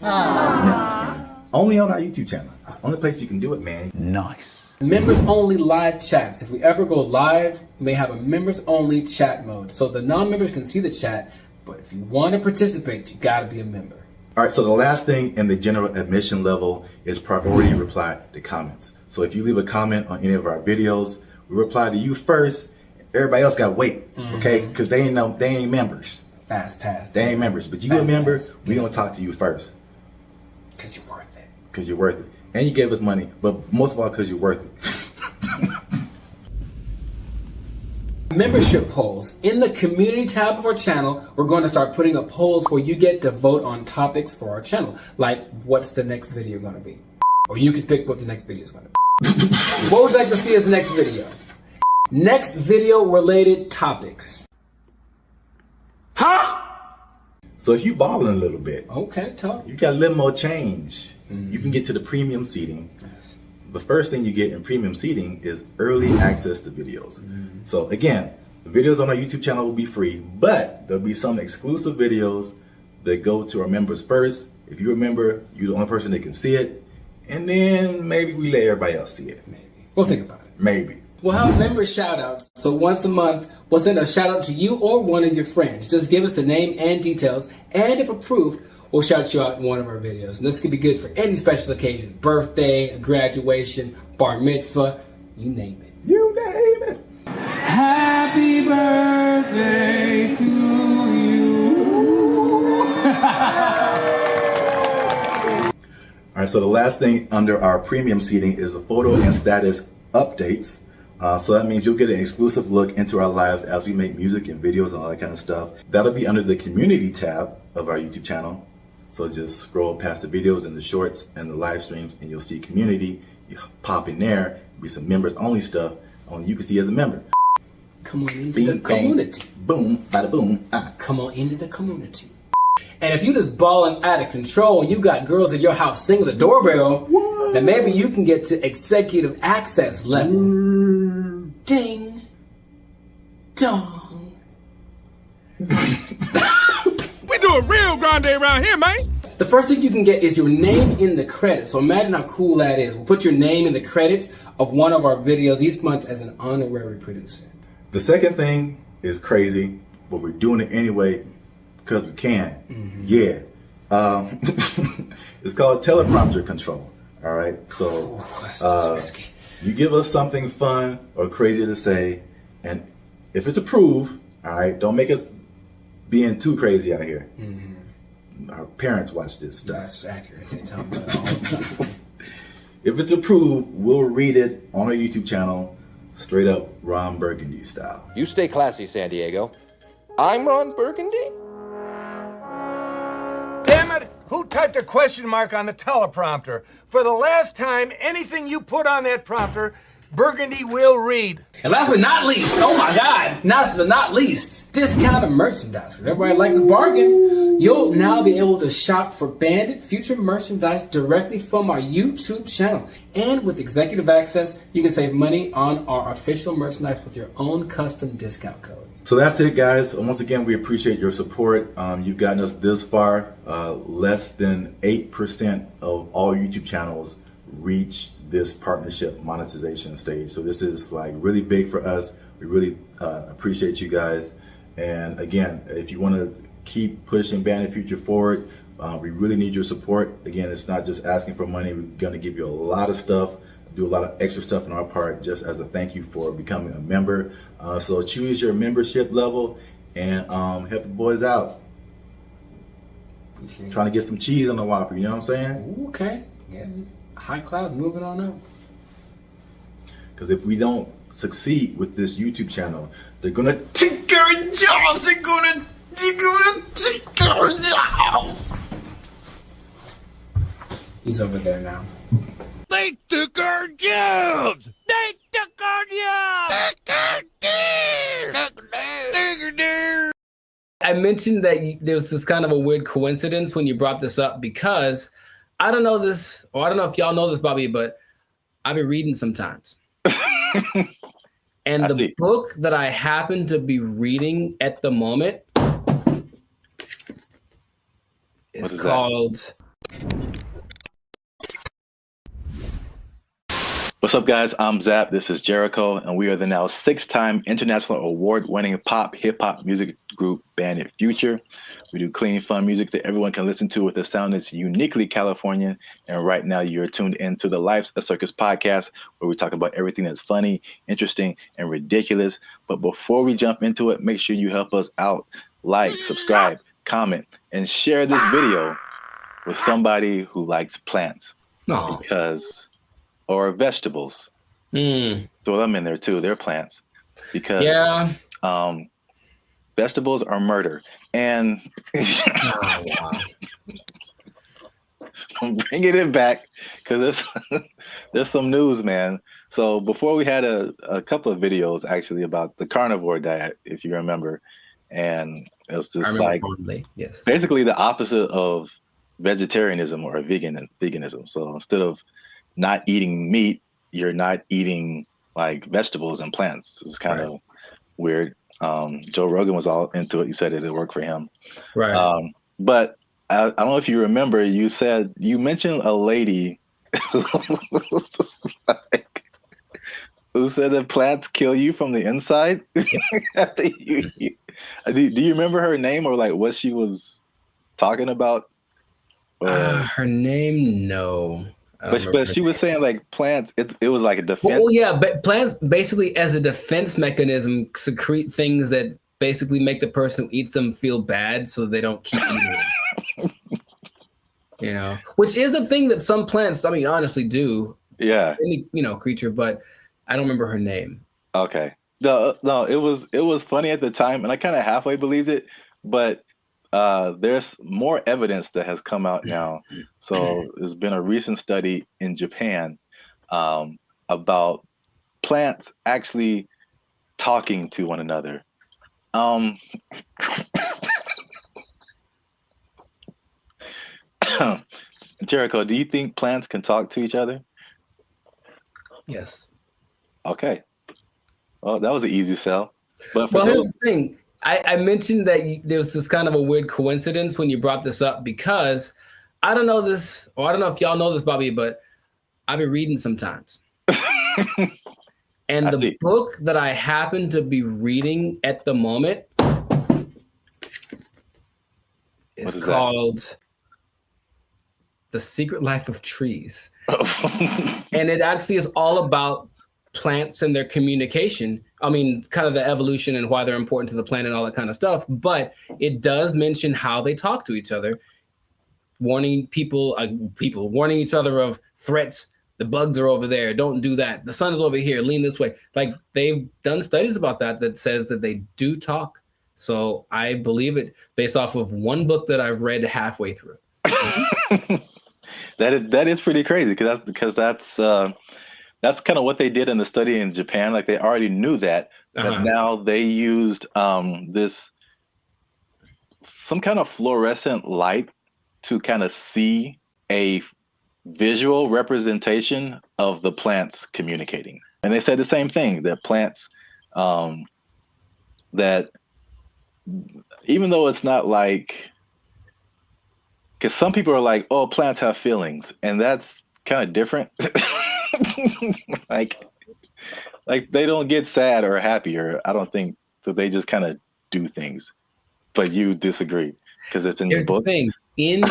Net. Only on our YouTube channel. It's the only place you can do it, man. Nice. Members only live chats. If we ever go live, we may have a members only chat mode. So the non-members can see the chat, but if you want to participate, you gotta be a member. All right, so the last thing in the general admission level is priority reply to comments. So if you leave a comment on any of our videos, we reply to you first. Everybody else gotta wait, okay? Because they ain't members. Fast pass. They ain't members, but you a member, we gonna talk to you first. Because you're worth it. Because you're worth it. And you gave us money, but most of all because you're worth it. Membership polls. In the community tab of our channel, we're going to start putting up polls where you get to vote on topics for our channel. Like, what's the next video going to be? Or you can pick what the next video is going to be. What would you like to see as the next video? Next video related topics. Huh? So if you balling a little bit, okay, talk. You got a little more change. You can get to the premium seating. Yes. The first thing you get in premium seating is early access to videos. So again, the videos on our YouTube channel will be free, but there'll be some exclusive videos that go to our members first. If you're a member, you're the only person that can see it. And then maybe we let everybody else see it. Maybe. We'll think about it. Maybe. We'll have member shout outs. So once a month, we'll send a shout out to you or one of your friends. Just give us the name and details. And if approved, we'll shout you out in one of our videos. And this could be good for any special occasion. Birthday, a graduation, bar mitzvah, you name it. You name it. Happy birthday to you. All right, so the last thing under our premium seating is the photo and status updates. So that means you'll get an exclusive look into our lives as we make music and videos and all that kind of stuff. That'll be under the community tab of our YouTube channel. So just scroll past the videos and the shorts and the live streams and you'll see community. You pop in there, be some members only stuff only you can see as a member. Come on into the community. Boom, bada boom. Come on into the community. And if you just balling out of control and you got girls at your house singing the doorbell, then maybe you can get to executive access level. Ding. Dong. We do a real grande around here, man. The first thing you can get is your name in the credits. So imagine how cool that is. We'll put your name in the credits of one of our videos each month as an honorary producer. The second thing is crazy, but we're doing it anyway because we can. Yeah. It's called teleprompter control. All right. So you give us something fun or crazy to say, and if it's approved, all right, don't make us being too crazy out here. Our parents watch this stuff. That's accurate. They tell me that all the time. If it's approved, we'll read it on our YouTube channel, straight up Ron Burgundy style. You stay classy, San Diego. I'm Ron Burgundy? Damn it! Who typed a question mark on the teleprompter? For the last time, anything you put on that prompter, Burgundy will read. And last but not least, oh my God, last but not least, discounted merchandise. Because everybody likes a bargain. You'll now be able to shop for Bandit future merchandise directly from our YouTube channel. And with executive access, you can save money on our official merchandise with your own custom discount code. So that's it, guys. Once again, we appreciate your support. You've gotten us this far. Less than 8% of all YouTube channels reach this partnership monetization stage. So this is like really big for us. We really appreciate you guys. And again, if you want to keep pushing Bandit Future forward, we really need your support. Again, it's not just asking for money. We're going to give you a lot of stuff, do a lot of extra stuff on our part just as a thank you for becoming a member. So choose your membership level and help the boys out. Trying to get some cheese on the Whopper, you know what I'm saying? Okay. Yeah. High class, moving on up. Because if we don't succeed with this YouTube channel, they're gonna take our jobs. They're gonna take our jobs. He's over there now. They took our jobs. They took our jobs. I mentioned that there was this kind of a weird coincidence when you brought this up because I don't know this, or I don't know if y'all know this, Bobby, but I've been reading sometimes. And the book that I happen to be reading at the moment is called What's up, guys? I'm Zap. This is Jericho, and we are the now 6-time international award-winning pop hip-hop music group Bandit Future. We do clean, fun music that everyone can listen to with a sound that's uniquely Californian. And right now, you're tuned into the Life's a Circus podcast, where we talk about everything that's funny, interesting, and ridiculous. But before we jump into it, make sure you help us out. Like, subscribe, comment, and share this video with somebody who likes plants. Because... or vegetables. Throw them in there too. They're plants. Because vegetables are murder. And I'm bringing it back because there's some news, man. So before we had a couple of videos actually about the carnivore diet, if you remember. And it was just like basically the opposite of vegetarianism or veganism. So instead of not eating meat, you're not eating like vegetables and plants. It's kind of weird. Joe Rogan was all into it. He said it worked for him. Right. But I don't know if you remember, you mentioned a lady who said that plants kill you from the inside. Do you remember her name or like what she was talking about? Her name, no. But she was saying like plants, it was like a defense. Well, yeah, but plants basically as a defense mechanism secrete things that basically make the person who eats them feel bad so they don't keep eating them. You know, which is the thing that some plants, I mean, honestly do. Yeah. Any, creature, but I don't remember her name. Okay. No, it was funny at the time and I kind of halfway believed it, but there's more evidence that has come out now. So there's been a recent study in Japan about plants actually talking to one another. Jericho, do you think plants can talk to each other? Yes. Okay. Well, that was an easy sell. But here's the thing. I mentioned that there was this kind of a weird coincidence when you brought this up because I don't know this, or I don't know if y'all know this, Bobby, but I've been reading sometimes. And the book that I happen to be reading at the moment is called The Secret Life of Trees. And it actually is all about plants and their communication. I mean, kind of the evolution and why they're important to the planet and all that kind of stuff. But it does mention how they talk to each other, warning people warning each other of threats. The bugs are over there. Don't do that. The sun is over here. Lean this way. Like they've done studies about that says that they do talk. So I believe it based off of one book that I've read halfway through. That is pretty crazy because that's kind of what they did in the study in Japan. Like they already knew that, but now they used some kind of fluorescent light to kind of see a visual representation of the plants communicating. And they said the same thing, that plants, that even though it's not like, because some people are like, oh, plants have feelings, and that's kind of different. like they don't get sad or happy, or I don't think that they just kind of do things. But you disagree because it's in the book. The thing. In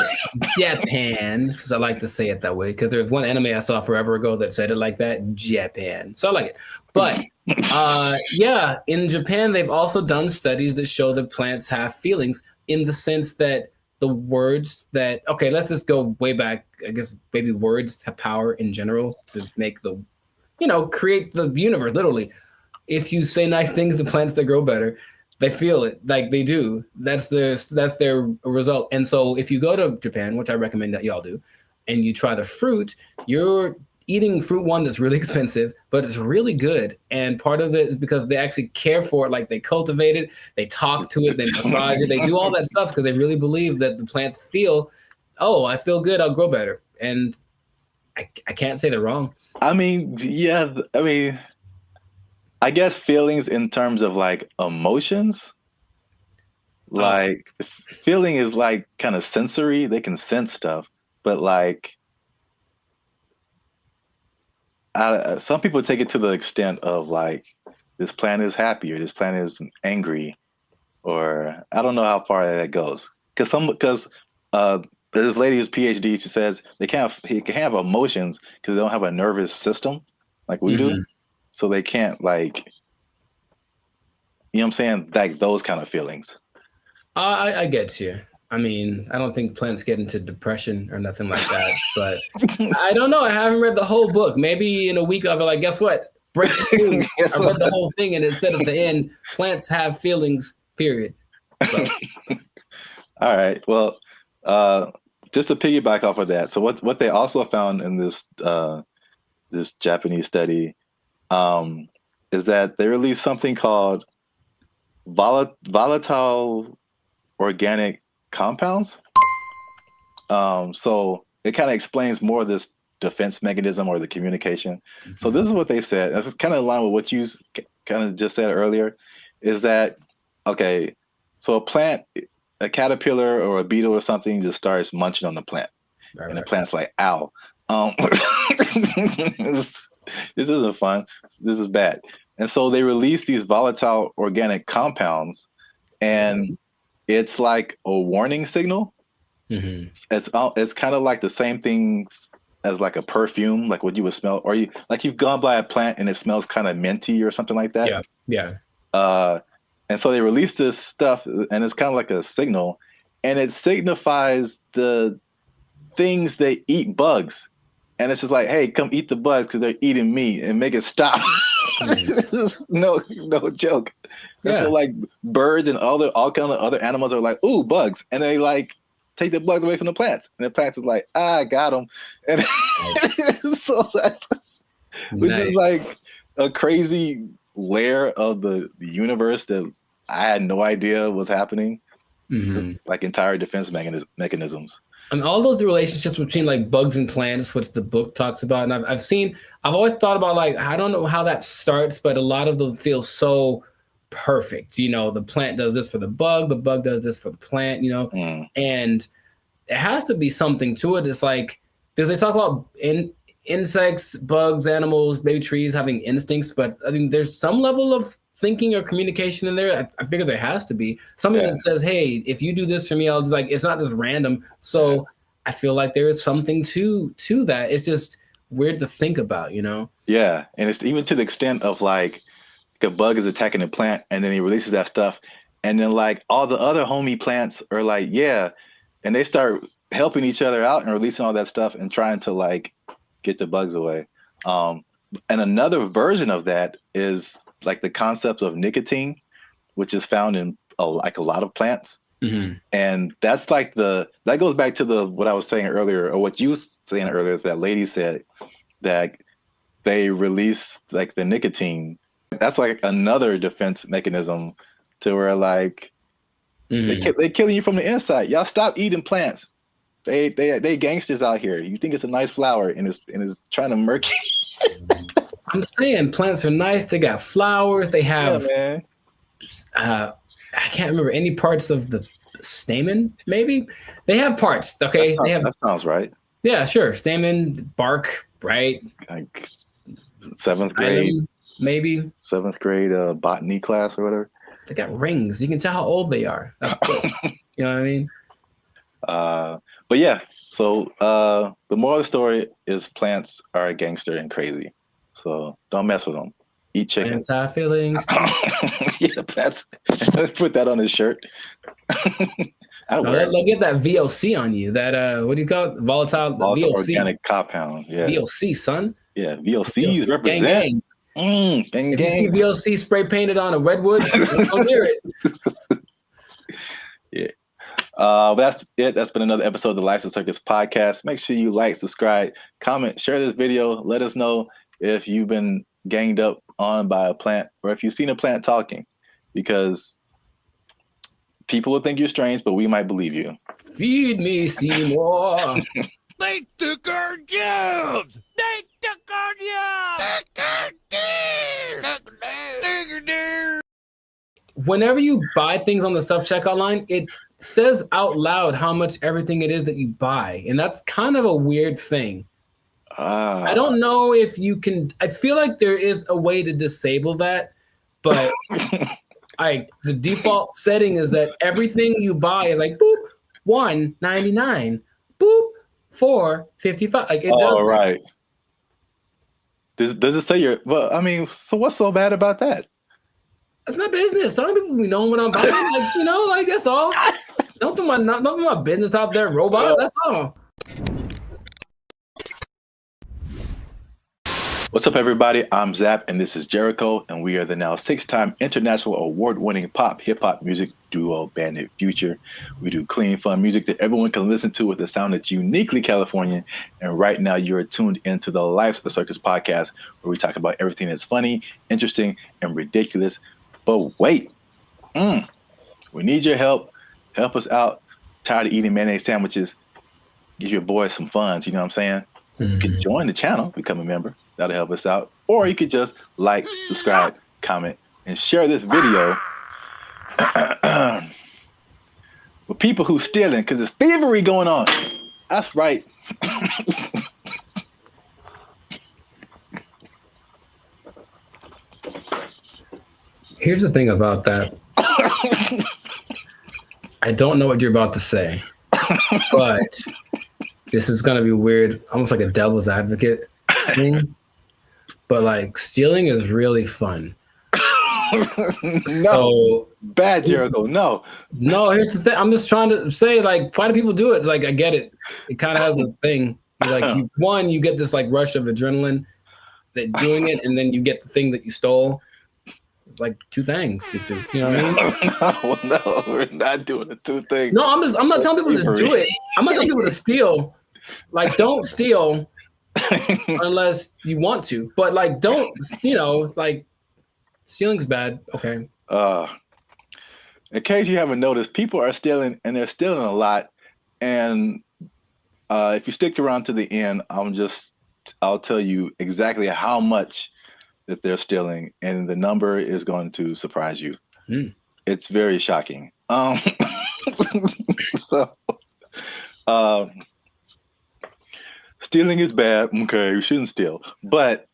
Japan, because I like to say it that way, because there's one anime I saw forever ago that said it like that, Japan. So I like it. But yeah, in Japan, they've also done studies that show that plants have feelings in the sense that the words that, okay, let's just go way back. I guess maybe words have power in general to make the, create the universe, literally. If you say nice things to plants that grow better, they feel it like they do. That's their result. And so if you go to Japan, which I recommend that y'all do, and you try the fruit, you're eating fruit one that's really expensive, but it's really good. And part of it is because they actually care for it. Like they cultivate it, they talk to it, they massage it, they do all that stuff because they really believe that the plants feel, oh, I feel good, I'll grow better. And I can't say they're wrong. I mean, yeah, I guess feelings in terms of like emotions, like feeling is like kind of sensory. They can sense stuff, but like some people take it to the extent of like, this plant is happy or this plant is angry, or I don't know how far that goes. Because this lady who's PhD, she says he can have emotions because they don't have a nervous system like we do, so they can't like, you know what I'm saying, like those kind of feelings. I get you. I mean, I don't think plants get into depression or nothing like that, but I don't know. I haven't read the whole book. Maybe in a week I'll be like, guess what? Breaking news. I read the whole thing and it said at the end, plants have feelings, period. So. All right. Well, just to piggyback off of that. So what they also found in this this Japanese study is that they released something called volatile organic compounds. So it kind of explains more of this defense mechanism or the communication. So this is what they said. It's kind of in line with what you kind of just said earlier, is that, okay, so a plant, a caterpillar or a beetle or something just starts munching on the plant. And the plant's like, ow. This isn't fun. This is bad. And so they release these volatile organic compounds, and it's like a warning signal. It's kind of like the same thing as like a perfume, like what you would smell, or you've gone by a plant and it smells kind of minty or something like that. Yeah. And so they release this stuff, and it's kind of like a signal, and it signifies the things they eat bugs. And it's just like, hey, come eat the bugs because they're eating me, and make it stop. no joke. Yeah. And so like birds and all kind of other animals are like, ooh, bugs, and they like take the bugs away from the plants, and the plants is like, I got them, and so that, which is like a crazy layer of the universe that I had no idea was happening. Like entire defense mechanisms. And all those relationships between like bugs and plants, which the book talks about. And I've always thought about, like, I don't know how that starts, but a lot of them feel so perfect. You know, the plant does this for the bug does this for the plant, you know, and it has to be something to it. It's like, because they talk about insects, bugs, animals, maybe trees having instincts, but I think there's some level of thinking or communication in there. I figure there has to be something that says, hey, if you do this for me, I'll like, it's not just random. So I feel like there is something to that. It's just weird to think about, you know? Yeah. And it's even to the extent of like a bug is attacking a plant and then he releases that stuff. And then like all the other homie plants are like, yeah. And they start helping each other out and releasing all that stuff and trying to like get the bugs away. And another version of that is like the concept of nicotine, which is found in a lot of plants. And that's like that goes back to what I was saying earlier, or what you were saying earlier, that lady said that they release like the nicotine. That's like another defense mechanism to where like they killing you from the inside. Y'all stop eating plants. They gangsters out here. You think it's a nice flower and it's trying to murk you. I'm saying plants are nice. They got flowers. They have, I can't remember any parts of the stamen. Maybe they have parts. Okay, that sounds right. Yeah, sure. Stamen, bark, right? Like 7th grade, maybe 7th grade botany class or whatever. They got rings. You can tell how old they are. That's cool. You know what I mean? But yeah. So the moral of the story is plants are a gangster and crazy. So don't mess with them. Eat chicken. Plants have feelings. Yeah, put that on his shirt. They'll get that VOC on you. That what do you call it? Volatile VOC. Organic compound. Yeah. VOC, son. Yeah, VOCs represent. Gang. If you see VOC spray painted on a redwood, don't hear it. Yeah. That's it. That's been another episode of the Lifestyle Circus podcast. Make sure you like, subscribe, comment, share this video. Let us know if you've been ganged up on by a plant or if you've seen a plant talking, because people will think you're strange, but we might believe you. Feed me, Seymour. They took our jobs. They took our jobs. Whenever you buy things on the self-checkout line, it says out loud how much everything it is that you buy. And that's kind of a weird thing. I don't know if you can. I feel like there is a way to disable that, but the default setting is that everything you buy is like boop $1.99, boop $4.55. Like it does. Right. Does it say you're? Well, I mean, so what's so bad about that? It's my business. Some people be knowing what I'm buying. Like, you know, like that's all. Don't put my business out there, robot. That's all. What's up, everybody? I'm Zap, and this is Jericho, and we are the now 6-time international award-winning pop hip-hop music duo Bandit Future. We do clean, fun music that everyone can listen to with a sound that's uniquely Californian. And right now, you're tuned into the Life's a Circus podcast, where we talk about everything that's funny, interesting, and ridiculous. But wait, we need your help. Help us out. Tired of eating mayonnaise sandwiches? Give your boys some funds. You know what I'm saying? You can join the channel, become a member. That'll help us out. Or you could just like, subscribe, comment, and share this video with people who stealing, because there's thievery going on. That's right. Here's the thing about that. I don't know what you're about to say, but this is going to be weird, almost like a devil's advocate thing. But like stealing is really fun. No, bad, Jericho. No, here's the thing. I'm just trying to say, like, why do people do it? Like, I get it. It kind of has a thing. You get this like rush of adrenaline that doing it, and then you get the thing that you stole. It's like two things to do. You know what I mean? No, we're not doing the two things. No, I'm not telling people to do it. I'm not telling people to steal. Like, don't steal. Unless you want to, but like don't, like stealing's bad. Okay. In case you haven't noticed, people are stealing, and they're stealing a lot. And if you stick around to the end, I'll tell you exactly how much that they're stealing, and the number is going to surprise you. It's very shocking. Stealing is bad. Okay, you shouldn't steal. But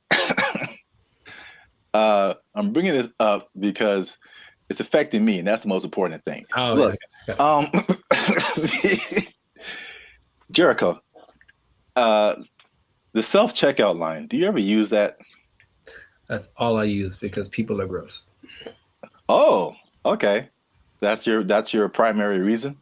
I'm bringing this up because it's affecting me, and that's the most important thing. Look, Jericho, the self-checkout line, do you ever use that? That's all I use because people are gross. Oh, okay. That's your primary reason?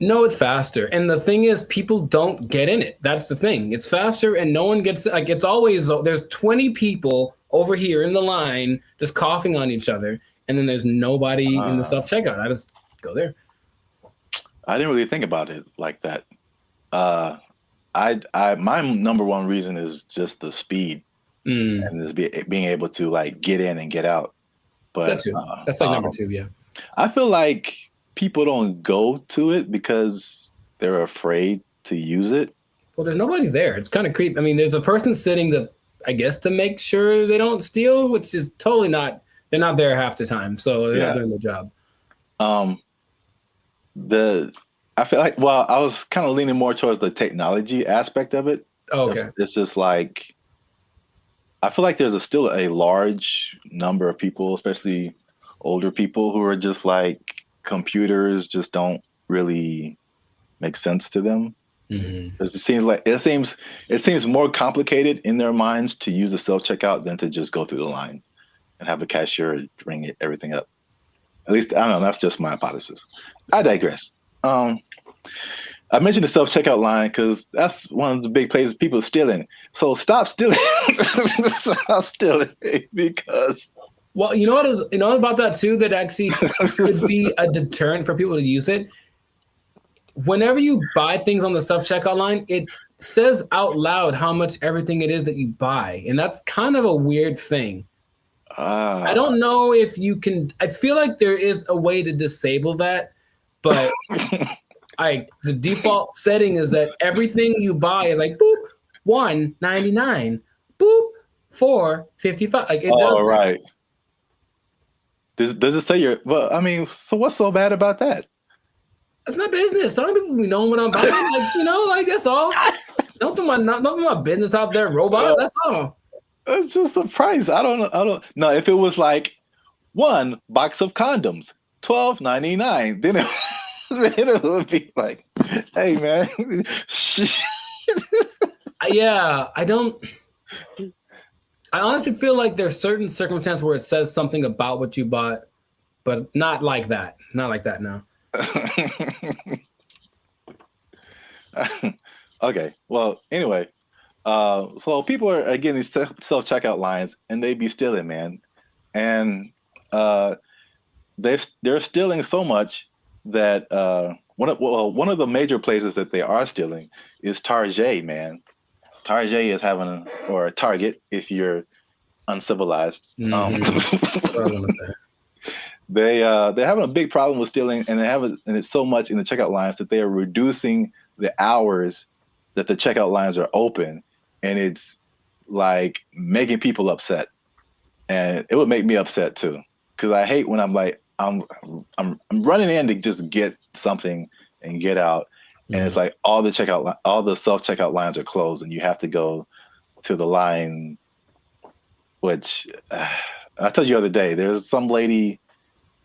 No, it's faster. And the thing is, people don't get in it. That's the thing. It's faster and no one gets, like, it's always, there's 20 people over here in the line just coughing on each other. And then there's nobody in the self-checkout. I just go there. I didn't really think about it like that. My number one reason is just the speed and just being able to like get in and get out. But that too. That's like number two. Yeah. I feel like people don't go to it because they're afraid to use it. Well, there's nobody there. It's kind of creepy. I mean, there's a person sitting I guess to make sure they don't steal, which is totally not, they're not there half the time. So they're not doing their job. I feel like, well, I was kind of leaning more towards the technology aspect of it. Oh, okay. It's just like, I feel like there's still a large number of people, especially older people, who are just like, computers just don't really make sense to them. It seems more complicated in their minds to use the self-checkout than to just go through the line and have a cashier ring everything up. At least, I don't know, that's just my hypothesis. I digress. I mentioned the self-checkout line because that's one of the big places people are stealing. So stop stealing. Stop stealing because... Well, you know what about that too, that actually could be a deterrent for people to use it? Whenever you buy things on the self-checkout line, it says out loud how much everything it is that you buy. And that's kind of a weird thing. I don't know if you can, I feel like there is a way to disable that, but the default setting is that everything you buy is like, boop, $1.99, boop, $4.55. Like it does. Right. Does it say you're, well, I mean, so what's so bad about that? It's my business. Some people be knowing what I'm buying. Like, like that's all. Don't put my business out there, robot. That's all. It's just a price. I don't know. If it was like one box of condoms, $12.99, then it would be like, hey man. Yeah, I honestly feel like there's certain circumstances where it says something about what you bought, but not like that. Not like that, no. Okay. Well, anyway, so people are getting these self-checkout lines, and they be stealing, man, and they're stealing so much that one of the major places that they are stealing is Target, man. Target is having or Target if you're uncivilized. They're having a big problem with stealing, and and it's so much in the checkout lines that they are reducing the hours that the checkout lines are open, and it's like making people upset. And it would make me upset too, because I hate when I'm like I'm running in to just get something and get out, and it's like all the self-checkout lines are closed, and you have to go to the line. Which I told you the other day, there's some lady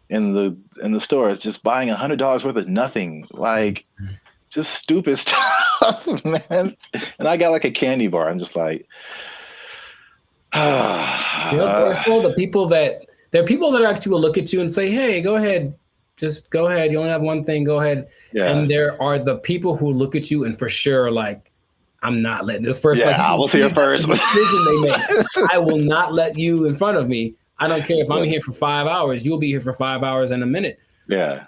in the store just buying $100 worth of nothing, like just stupid stuff, man. And I got like a candy bar. I'm just like, the people that actually will look at you and say, "Hey, go ahead, just go ahead. You only have one thing. Go ahead." Yeah. And there are the people who look at you and for sure like, I'm not letting this person. Yeah, I was here first. Decision they make. I will not let you in front of me. I don't care if I'm here for 5 hours. You'll be here for 5 hours and a minute. Yeah.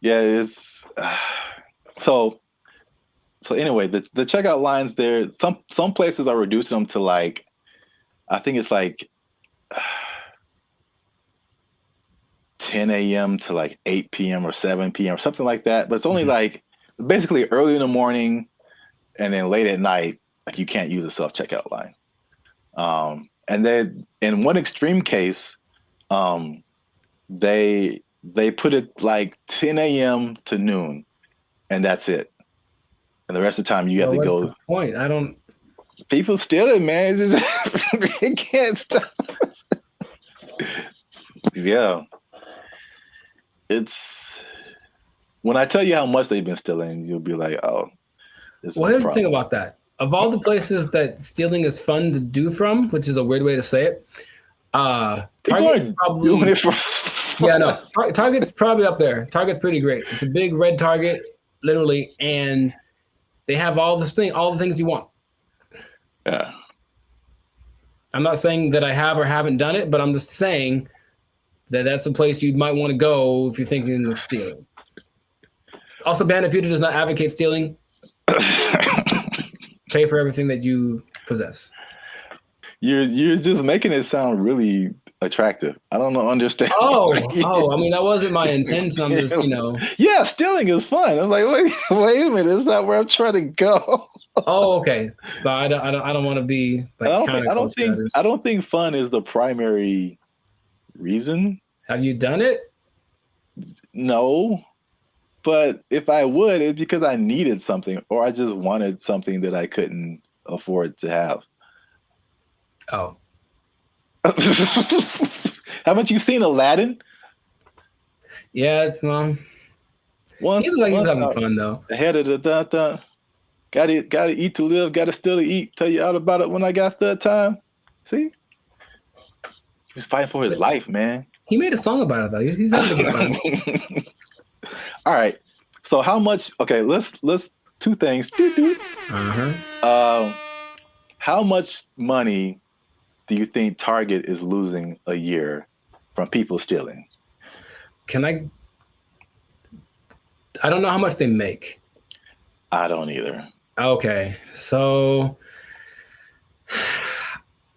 Yeah. It's so anyway. The checkout lines there. Some places are reducing them to like, I think it's like 10 a.m. to like 8 p.m. or 7 p.m. or something like that. But it's only like basically early in the morning. And then late at night, like you can't use a self-checkout line. And then in one extreme case, they put it like 10 a.m. to noon, and that's it. And the rest of the time you have to go. The point? I don't. People steal it, man. It's just, it can't stop. Yeah. It's when I tell you how much they've been stealing, you'll be like, oh. Well, here's the thing about that. Of all the places that stealing is fun to do from, which is a weird way to say it, Target's probably Target's probably up there. Target's pretty great. It's a big red Target, literally, and they have all the things you want. Yeah. I'm not saying that I have or haven't done it, but I'm just saying that that's a place you might want to go if you're thinking of stealing. Also, Band of Future does not advocate stealing. Pay for everything that you possess. You're just making it sound really attractive. I don't understand. Oh, I mean, that wasn't my intent. I'm just, Yeah, stealing is fun. I'm like, wait a minute, it's not where I'm trying to go. Oh, okay. So I don't want to be like. I don't think fun is the primary reason. Have you done it? No. But if I would, it's because I needed something or I just wanted something that I couldn't afford to have. Oh. Haven't you seen Aladdin? Yeah, it's He's having fun though. The head of the gotta eat to live, gotta still to eat. Tell you all about it when I got the time. See? He was fighting for his life, man. He made a song about it though. He's having a good time. All right. So how much? Okay, let's two things. How much money do you think Target is losing a year from people stealing? I don't know how much they make. I don't either. Okay. So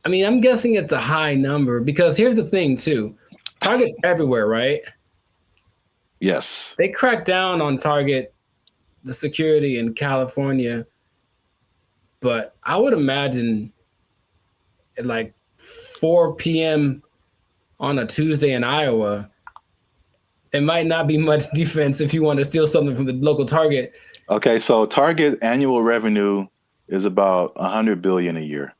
I mean, I'm guessing it's a high number because here's the thing too. Target's everywhere, right? Yes. They cracked down on Target, the security in California, but I would imagine at like 4 p.m. on a Tuesday in Iowa, it might not be much defense if you want to steal something from the local Target. Okay, so Target annual revenue is about $100 billion a year.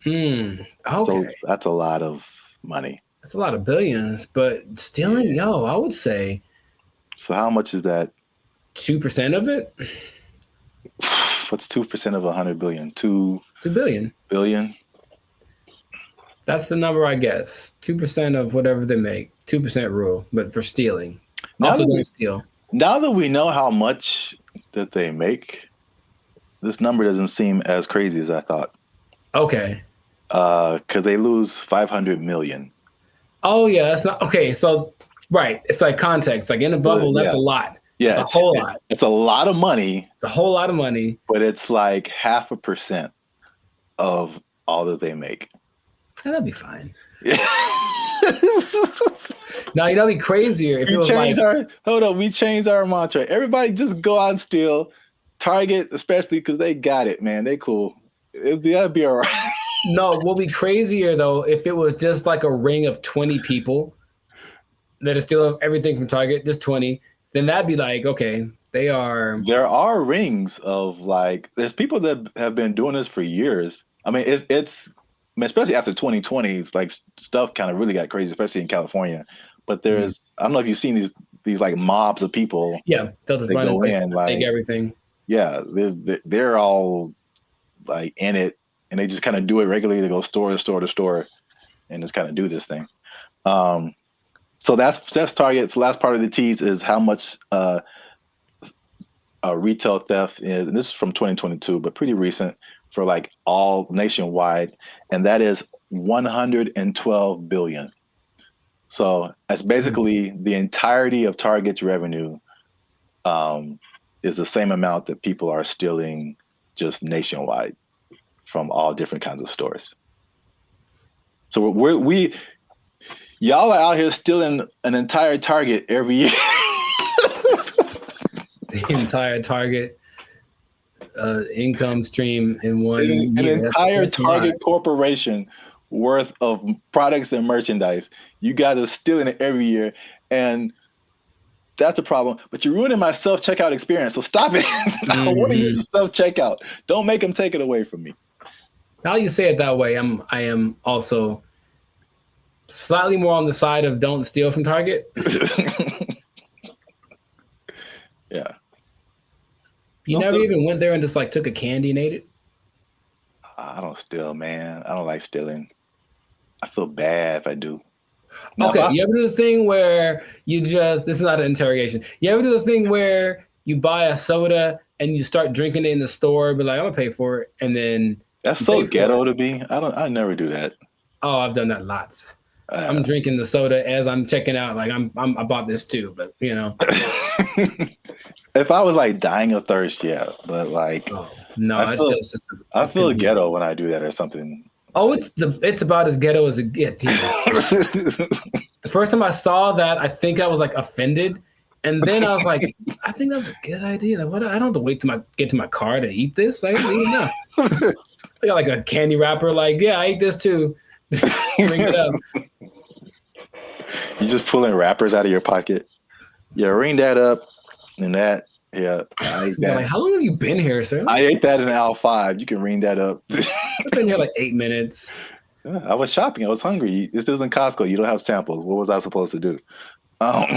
Okay, so that's a lot of money. That's a lot of billions, but stealing, I would say. So how much is that? 2% of it. What's 2% of 100 billion? 2 billion. Billion. That's the number, I guess. 2% of whatever they make. 2% rule, but for stealing. Also, don't steal. Now that we know how much that they make, this number doesn't seem as crazy as I thought. Okay. Because they lose 500 million. Oh yeah, that's not okay. So right, it's like context. Like in a bubble, that's a lot. Yeah, it's a whole lot. It's a lot of money. It's a whole lot of money. But it's like 0.5% of all that they make. That'd be fine. Now you know, it'd be crazier if it was like, we changed our mantra. Everybody just go out and steal. Target, especially because they got it, man. They cool. That'd be all right. No, what would be crazier though if it was just like a ring of 20 people that are stealing everything from Target, just 20. Then that'd be like, okay, they are. There are rings of like, there's people that have been doing this for years. I mean, it's especially after 2020, like stuff kind of really got crazy, especially in California. But there's, I don't know if you've seen these like mobs of people. Yeah, they'll just run in, like, take everything. Yeah, they're all like in it, and they just kind of do it regularly. They go store to store to store, and just kind of do this thing. So that's Target. The last part of the tease is how much retail theft is, and this is from 2022, but pretty recent for like all nationwide, and that is 112 billion. So that's basically the entirety of Target's revenue is the same amount that people are stealing just nationwide from all different kinds of stores. So y'all are out here stealing an entire Target every year. The entire Target income stream in one year. An entire Target corporation worth of products and merchandise. You guys are stealing it every year, and that's a problem. But you're ruining my self-checkout experience, so stop it. I want to use self-checkout. Don't make them take it away from me. Now you say it that way, I am also slightly more on the side of don't steal from Target. Yeah. You never even went there and just like took a candy and ate it? I don't steal, man. I don't like stealing. I feel bad if I do. Now, okay, you ever do the thing where this is not an interrogation. You ever do the thing where you buy a soda and you start drinking it in the store, but like, I'm gonna pay for it, and then that's so ghetto to me. I never do that. Oh, I've done that lots. I'm drinking the soda as I'm checking out. Like I bought this too, but you know. If I was like dying of thirst, yeah, but like no, I feel ghetto when I do that or something. Oh, it's about as ghetto as it gets. The first time I saw that, I think I was like offended, and then I was like, I think that's a good idea. Like, what? I don't have to wait to get to my car to eat this. I don't even know. I got like a candy wrapper. Like, yeah, I ate this too. Bring it up. You just pulling wrappers out of your pocket. Yeah, ring that up, and that. Yeah, I ate that. Like, how long have you been here, sir? I ate that in aisle 5. You can ring that up. I've been here like 8 minutes. Yeah, I was shopping. I was hungry. This isn't Costco. You don't have samples. What was I supposed to do? All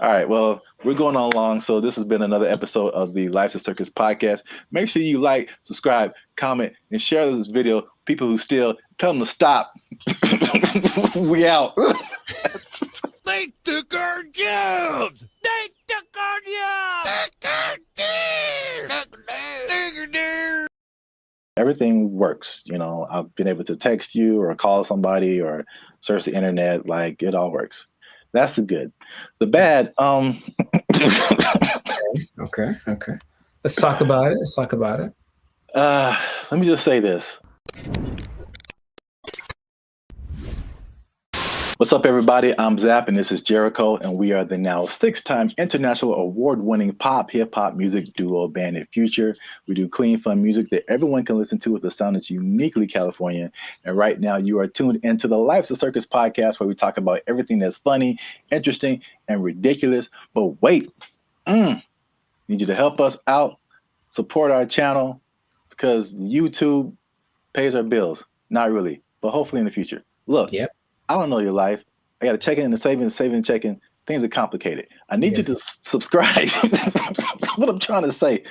right. Well, we're going on long. So this has been another episode of the Life's a Circus podcast. Make sure you like, subscribe, comment, and share this video. People who steal, tell them to stop. We out. They took our jobs. They took our jobs. Everything works. You know, I've been able to text you or call somebody or search the internet. Like, it all works. That's the good. The bad, Okay. Let's talk about it. Let me just say this. What's up, everybody? I'm Zap, and this is Jericho, and we are the now 6-time international award-winning pop hip-hop music duo band in Future. We do clean, fun music that everyone can listen to with a sound that's uniquely Californian. And right now, you are tuned into the Life's a Circus podcast, where we talk about everything that's funny, interesting, and ridiculous. But wait, need you to help us out, support our channel, because YouTube pays our bills. Not really, but hopefully in the future. Look. Yep. I don't know your life. I got to check in and saving and checking. Things are complicated. I need you to subscribe. What I'm trying to say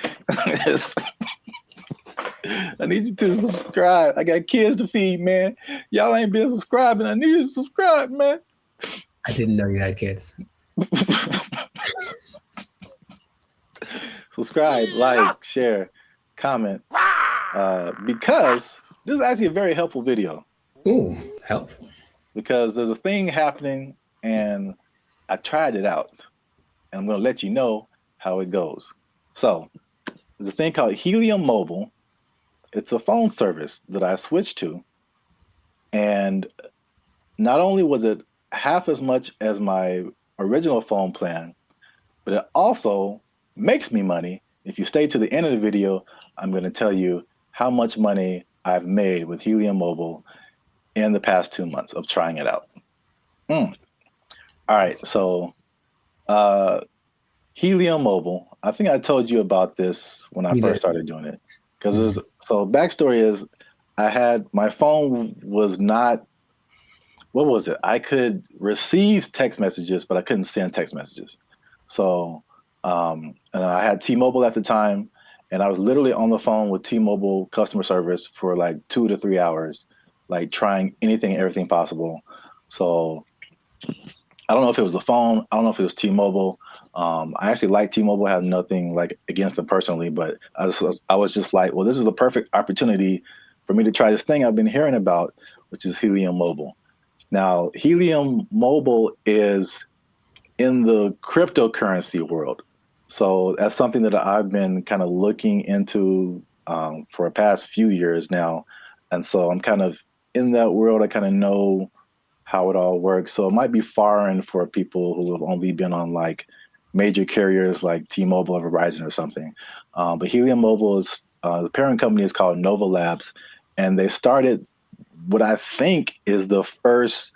is I need you to subscribe. I got kids to feed, man. Y'all ain't been subscribing. I need you to subscribe, man. I didn't know you had kids. Subscribe, like, share, comment. Because this is actually a very helpful video. Ooh, helpful. Because there's a thing happening, and I tried it out, and I'm going to let you know how it goes. So there's a thing called Helium Mobile. It's a phone service that I switched to, and not only was it half as much as my original phone plan, but it also makes me money. If you stay to the end of the video, I'm going to tell you how much money I've made with Helium Mobile in the past 2 months of trying it out. All right, so Helium Mobile, I think I told you about this when I first started doing it. Because so backstory is I had, my phone was not, what was it? I could receive text messages, but I couldn't send text messages. So, and I had T-Mobile at the time, and I was literally on the phone with T-Mobile customer service for like 2 to 3 hours, like trying anything and everything possible. So I don't know if it was the phone. I don't know if it was T-Mobile. I actually like T-Mobile. I have nothing like against them personally, but I was just like, well, this is the perfect opportunity for me to try this thing I've been hearing about, which is Helium Mobile. Now, Helium Mobile is in the cryptocurrency world. So that's something that I've been kind of looking into for the past few years now. And so I'm kind of in that world. I kind of know how it all works. So it might be foreign for people who have only been on like major carriers like T-Mobile or Verizon or something. But Helium Mobile is, the parent company is called Nova Labs, and they started what I think is the first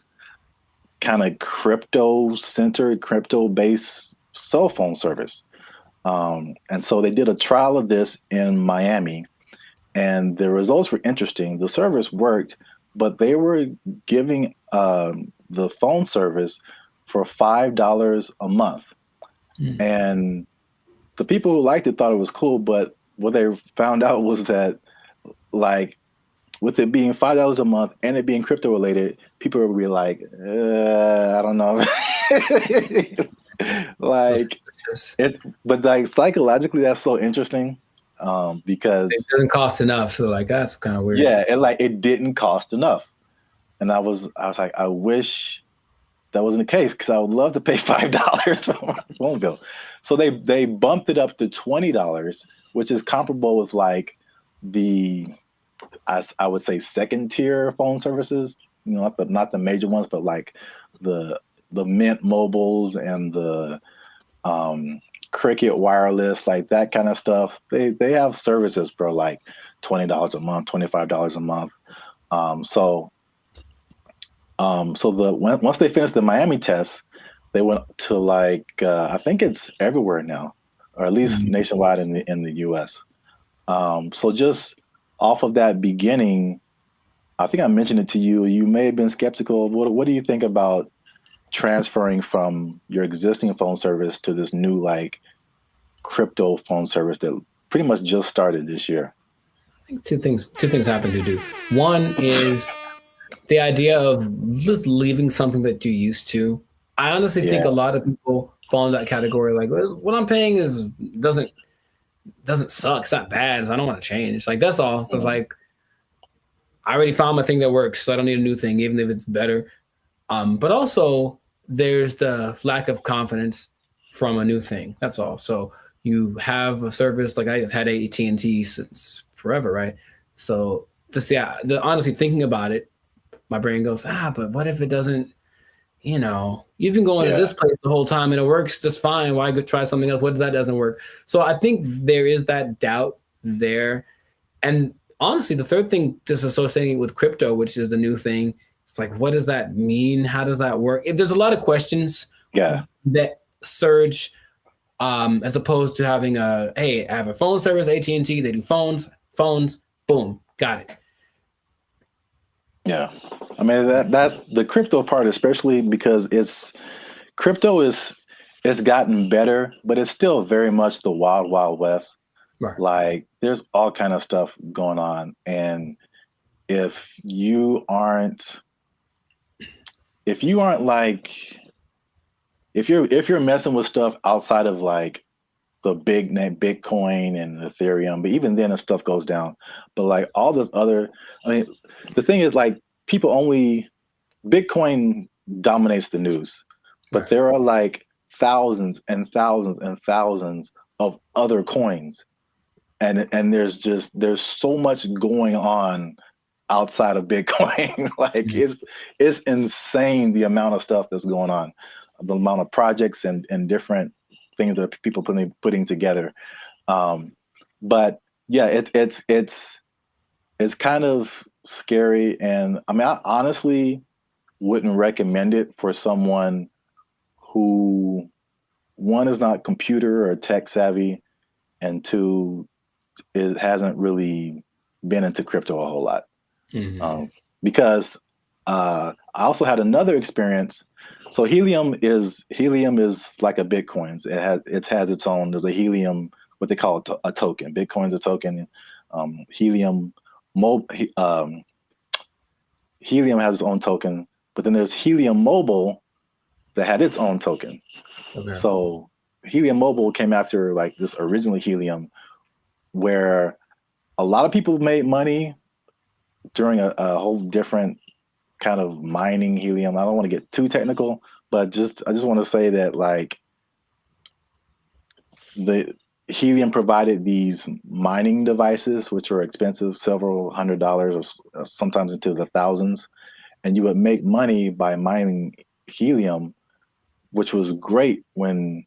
kind of crypto-centered, crypto-based cell phone service. And so they did a trial of this in Miami, and the results were interesting. The service worked, but they were giving the phone service for $5 a month. And the people who liked it thought it was cool, but what they found out was that, like, with it being $5 a month and it being crypto related, people would be like, I don't know. Like it, but like psychologically, that's so interesting because it doesn't cost enough. So like that's kind of weird. Yeah, and like it didn't cost enough, and I was like, I wish that wasn't the case because I would love to pay $5 for my phone bill. So they bumped it up to $20, which is comparable with like the I would say second tier phone services. You know, not the major ones, but like the Mint Mobiles and the Cricket Wireless, like that kind of stuff. They have services for like $20 a month, $25 a month. So once they finished the Miami test, they went to like I think it's everywhere now, or at least nationwide in the US. So just off of that beginning, I think I mentioned it to you. You may have been skeptical. What do you think about transferring from your existing phone service to this new like crypto phone service that pretty much just started this year? I think two things happen to do. One is the idea of just leaving something that you're used to. I honestly think a lot of people fall in that category. Like, well, what I'm paying doesn't suck. It's not bad. I don't want to change. Like that's all. It's like I already found my thing that works, so I don't need a new thing, even if it's better. But also there's the lack of confidence from a new thing. That's all. So you have a service like I've had AT&T since forever, right? So honestly thinking about it, my brain goes, but what if it doesn't you know, you've been going to this place the whole time and it works just fine. Why go try something else? What if that doesn't work? So I think there is that doubt there. And honestly, the third thing, just associating with crypto, which is the new thing, it's like, what does that mean? How does that work? There's a lot of questions that surge, as opposed to having hey, I have a phone service, AT&T, they do phones, boom, got it. Yeah. I mean, that's the crypto part, especially because crypto it's gotten better, but it's still very much the wild, wild west. Right. Like there's all kind of stuff going on. And if you aren't like, if you're messing with stuff outside of like the big name Bitcoin and Ethereum, but even then, the stuff goes down. But like all this other, I mean, the thing is like Bitcoin dominates the news, but there are like thousands and thousands and thousands of other coins, and there's so much going on outside of Bitcoin. Like it's insane the amount of stuff that's going on, the amount of projects and different things that people putting together. But yeah, it's kind of scary, and I mean, I honestly wouldn't recommend it for someone who, one, is not computer or tech savvy, and two, hasn't really been into crypto a whole lot. Because I also had another experience. So Helium is like a Bitcoin. It has its own. There's a Helium, what they call a token. Bitcoin's a token. Helium has its own token, but then there's Helium Mobile that had its own token. Okay. So Helium Mobile came after like this original Helium, where a lot of people made money during a whole different kind of mining helium. I don't want to get too technical, but I just want to say that like the helium provided these mining devices, which were expensive, several $100s or sometimes into the thousands. And you would make money by mining helium, which was great when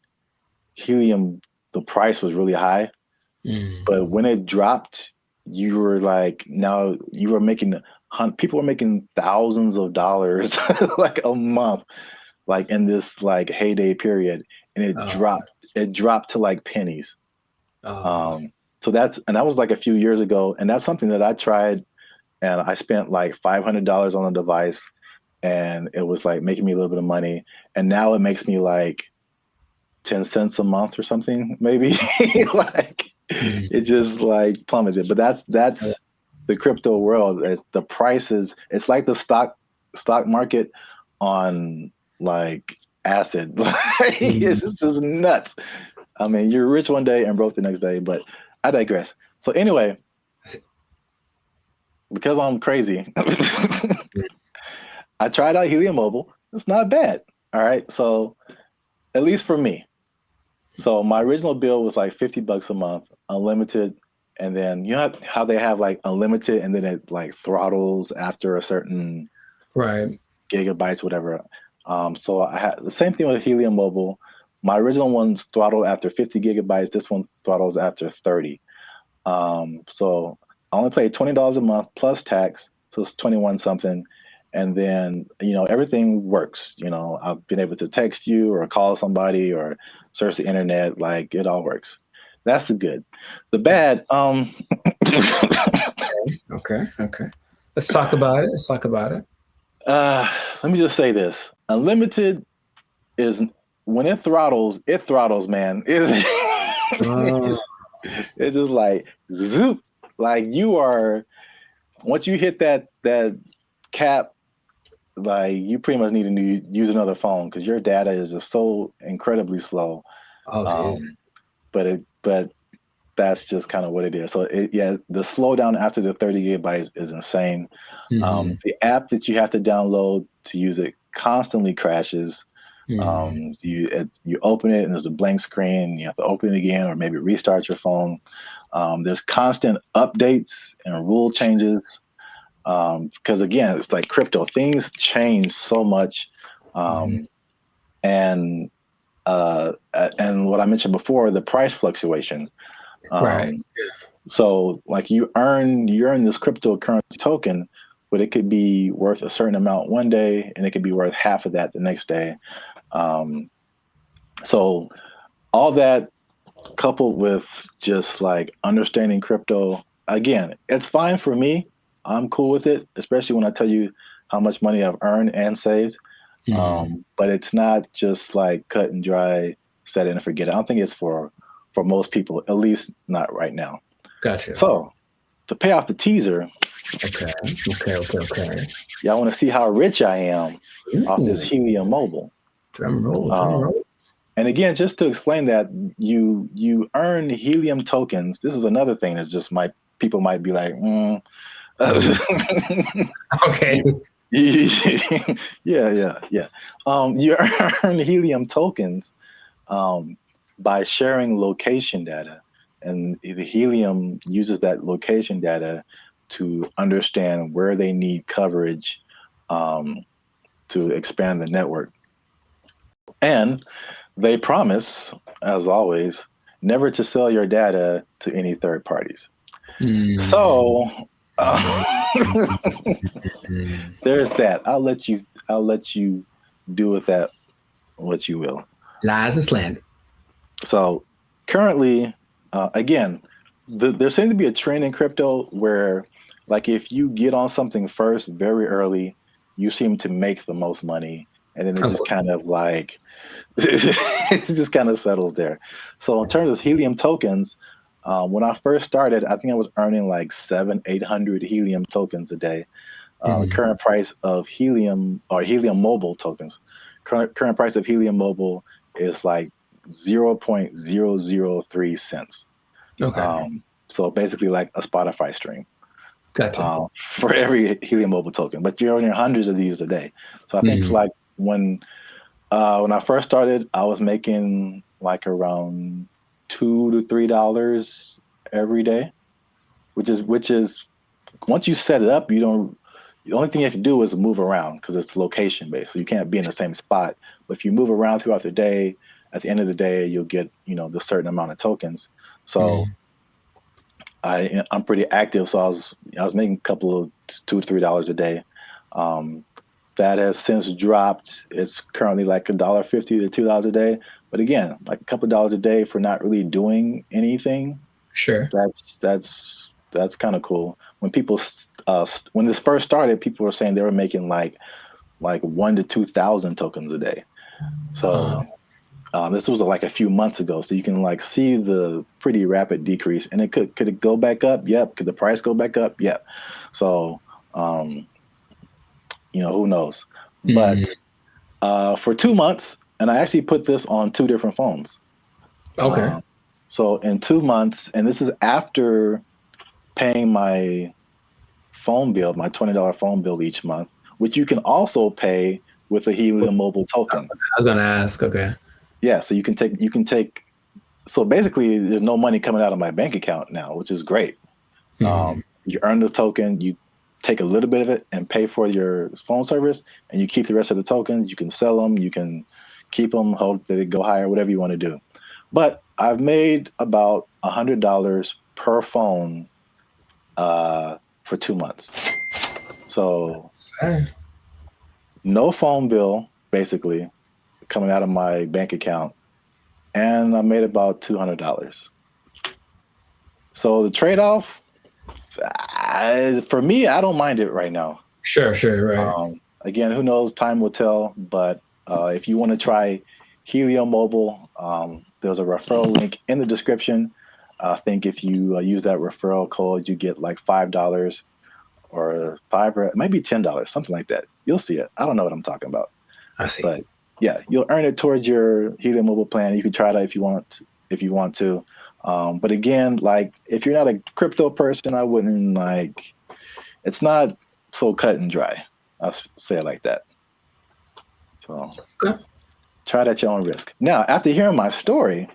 helium, the price was really high. But when it dropped, you were like, now you were making, people were making thousands of dollars like a month, like in this like heyday period. And it dropped to like pennies. So that was like a few years ago. And that's something that I tried, and I spent like $500 on a device, and it was like making me a little bit of money. And now it makes me like 10 cents a month or something, maybe. Like it just like plummeted. But that's the crypto world. The prices, it's like the stock market on like acid. It's just nuts. I mean, you're rich one day and broke the next day, but I digress. So anyway, because I'm crazy, I tried out Helium Mobile. It's not bad. All right. So at least for me. So my original bill was like $50 a month, unlimited. And then you know how they have like unlimited and then it like throttles after a certain gigabytes, whatever. So I had the same thing with Helium Mobile. My original one's throttled after 50 gigabytes. This one throttles after 30. So I only paid $20 a month plus tax. So it's 21 something. And then, you know, everything works. You know, I've been able to text you or call somebody or search the internet. Like it all works. That's the good. The bad. Okay. Let's talk about it. Let me just say this. Unlimited is, when it throttles, man. It's just like zoop. Like you are, once you hit that cap, like you pretty much need to use another phone because your data is just so incredibly slow. But that's just kind of what it is. So the slowdown after the 30 gigabytes is insane. The app that you have to download to use it constantly crashes. You open it and there's a blank screen. You have to open it again or maybe restart your phone. There's constant updates and rule changes. Because again, it's like crypto. Things change so much And what I mentioned before, the price fluctuation. Right. So like you earn this cryptocurrency token, but it could be worth a certain amount one day, and it could be worth half of that the next day. So all that coupled with just like understanding crypto, again, it's fine for me. I'm cool with it, especially when I tell you how much money I've earned and saved. But it's not just like cut and dry, set it and forget it. I don't think it's for most people, at least not right now. Gotcha. So to pay off the teaser. Okay. Y'all want to see how rich I am off this Helium Mobile. Drum roll. And again, just to explain that, you earn Helium tokens. This is another thing that just people might be like, okay. Yeah. You earn Helium tokens by sharing location data, and the Helium uses that location data to understand where they need coverage to expand the network. And they promise, as always, never to sell your data to any third parties. So there's that. I'll let you do with that what you will. Lies and slander. So currently, again, there seems to be a trend in crypto where, like, if you get on something first very early, you seem to make the most money, and then it just kind of like it just kind of settles there. So in terms of Helium tokens, when I first started, I think I was earning like 700-800 Helium tokens a day. The current price of Helium or Helium Mobile tokens, current price of Helium Mobile is like 0.003 cents. Okay. So basically like a Spotify stream. Gotcha. For every Helium Mobile token, but you're earning hundreds of these a day. So I think like when I first started, I was making like around $2 to $3 every day, which is once you set it up, the only thing you have to do is move around because it's location based. So you can't be in the same spot. But if you move around throughout the day, at the end of the day, you'll get, the certain amount of tokens. So I'm pretty active. So I was making a couple of $2 to $3 a day. That has since dropped. It's currently like $1.50 to $2 a day. But again, like a couple of dollars a day for not really doing anything. Sure. That's kind of cool. When people when this first started, people were saying they were making like 1,000 to 2,000 tokens a day. So this was like a few months ago. So you can like see the pretty rapid decrease. And could it go back up? Yep. Could the price go back up? Yep. So who knows? But for 2 months, and I actually put this on 2 different phones. Okay. So in 2 months, and this is after paying my phone bill, my $20 phone bill each month, which you can also pay with a Helium Mobile token. I was gonna ask. Okay. Yeah. So you can take. So basically, there's no money coming out of my bank account now, which is great. You earn the token, you take a little bit of it and pay for your phone service, and you keep the rest of the tokens. You can sell them, you can keep them, hope that they go higher, whatever you want to do. But I've made about $100 per phone for 2 months. So no phone bill, basically, coming out of my bank account, and I made about $200. So the trade-off, for me, I don't mind it right now. Sure, right. Again, who knows? Time will tell. But if you want to try Helium Mobile, there's a referral link in the description. I think if you use that referral code, you get like $5 or it might be $10, something like that. You'll see it. I don't know what I'm talking about. I see. But yeah, you'll earn it towards your Helium Mobile plan. You can try that if you want to. But again, like if you're not a crypto person, I wouldn't it's not so cut and dry. I'll say it like that. So try it at your own risk. Now, after hearing my story,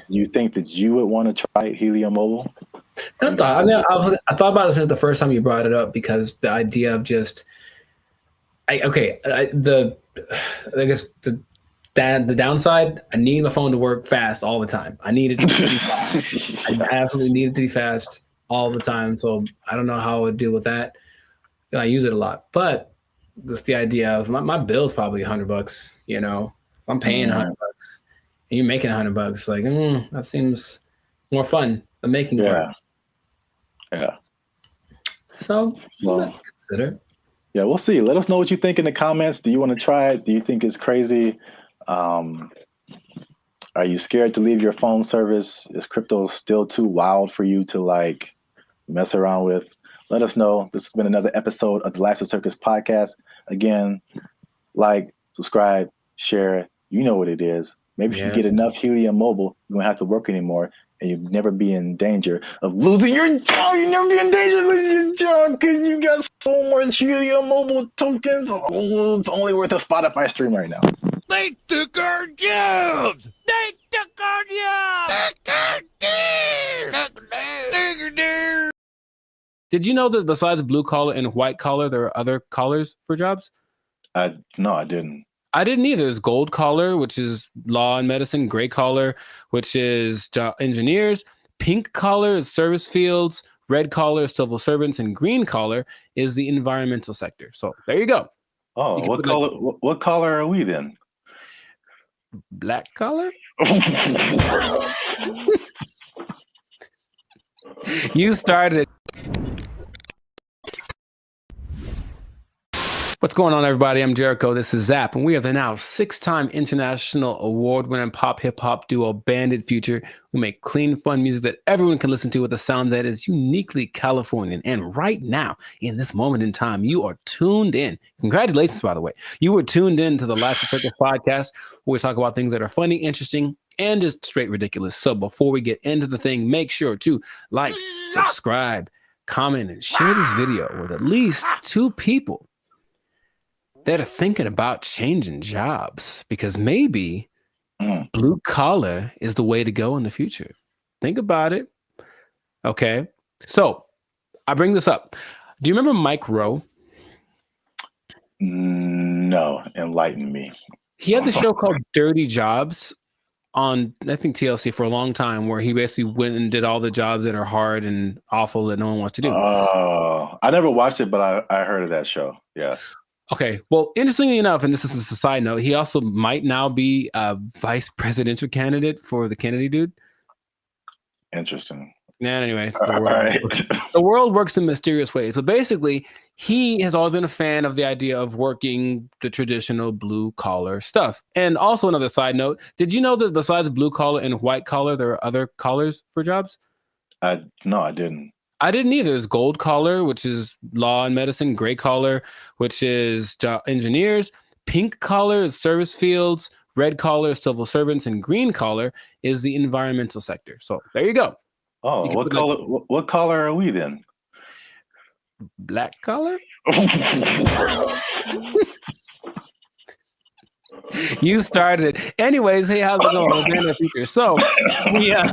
you think that you would want to try Helium Mobile? I thought about it since the first time you brought it up, because the idea of just, the I guess the downside, I need my phone to work fast all the time. I need it to be fast. I absolutely need it to be fast all the time. So I don't know how I would deal with that. I use it a lot, but just the idea of my bill's probably $100, you know, if I'm paying $100 and you're making $100, like, that seems more fun, the making part. Yeah. So consider. Yeah, we'll see. Let us know what you think in the comments. Do you want to try it? Do you think it's crazy? Are you scared to leave your phone service? Is crypto still too wild for you to like mess around with? Let us know. This has been another episode of the Lifestyle Circus podcast. Again, like, subscribe, share. You know what it is. Maybe if you get enough Helium Mobile, you won't have to work anymore, and you'll never be in danger of losing your job. You never be in danger of losing your job because you got so much Helium Mobile tokens. Oh, it's only worth a Spotify stream right now. They took our jobs! They took our jobs! Did you know that besides blue collar and white collar, there are other collars for jobs? No, I didn't. I didn't either. There's gold collar, which is law and medicine. Gray collar, which is engineers. Pink collar is service fields. Red collar is civil servants. And green collar is the environmental sector. So there you go. Oh, what color are we then? Black collar? You started. What's going on, everybody? I'm Jericho. This is Zap, and we are the now 6-time international award-winning pop hip-hop duo Bandit Future, who make clean, fun music that everyone can listen to with a sound that is uniquely Californian. And right now, in this moment in time, you are tuned in. Congratulations, by the way. You were tuned in to the Lifestyle Circus podcast, where we talk about things that are funny, interesting, and just straight ridiculous. So before we get into the thing, make sure to like, subscribe, comment, and share this video with at least 2 people that are thinking about changing jobs, because maybe blue collar is the way to go in the future. Think about it. Okay. So I bring this up. Do you remember Mike Rowe? No, enlighten me. He had the show called Dirty Jobs on, I think, TLC for a long time, where he basically went and did all the jobs that are hard and awful that no one wants to do. Oh, I never watched it, but I heard of that show. Yeah. Okay. Well, interestingly enough, and this is a side note, he also might now be a vice presidential candidate for the Kennedy dude. Interesting. Yeah, anyway, the world works in mysterious ways. But basically, he has always been a fan of the idea of working the traditional blue collar stuff. And also, another side note, did you know that besides blue collar and white collar, there are other collars for jobs? No, I didn't. I didn't either. There's gold collar, which is law and medicine. Gray collar, which is engineers. Pink collar is service fields. Red collar is civil servants. And green collar is the environmental sector. So there you go. Oh, what color are we then? Black collar? You started it. Anyways, hey, how's it going? So, yeah.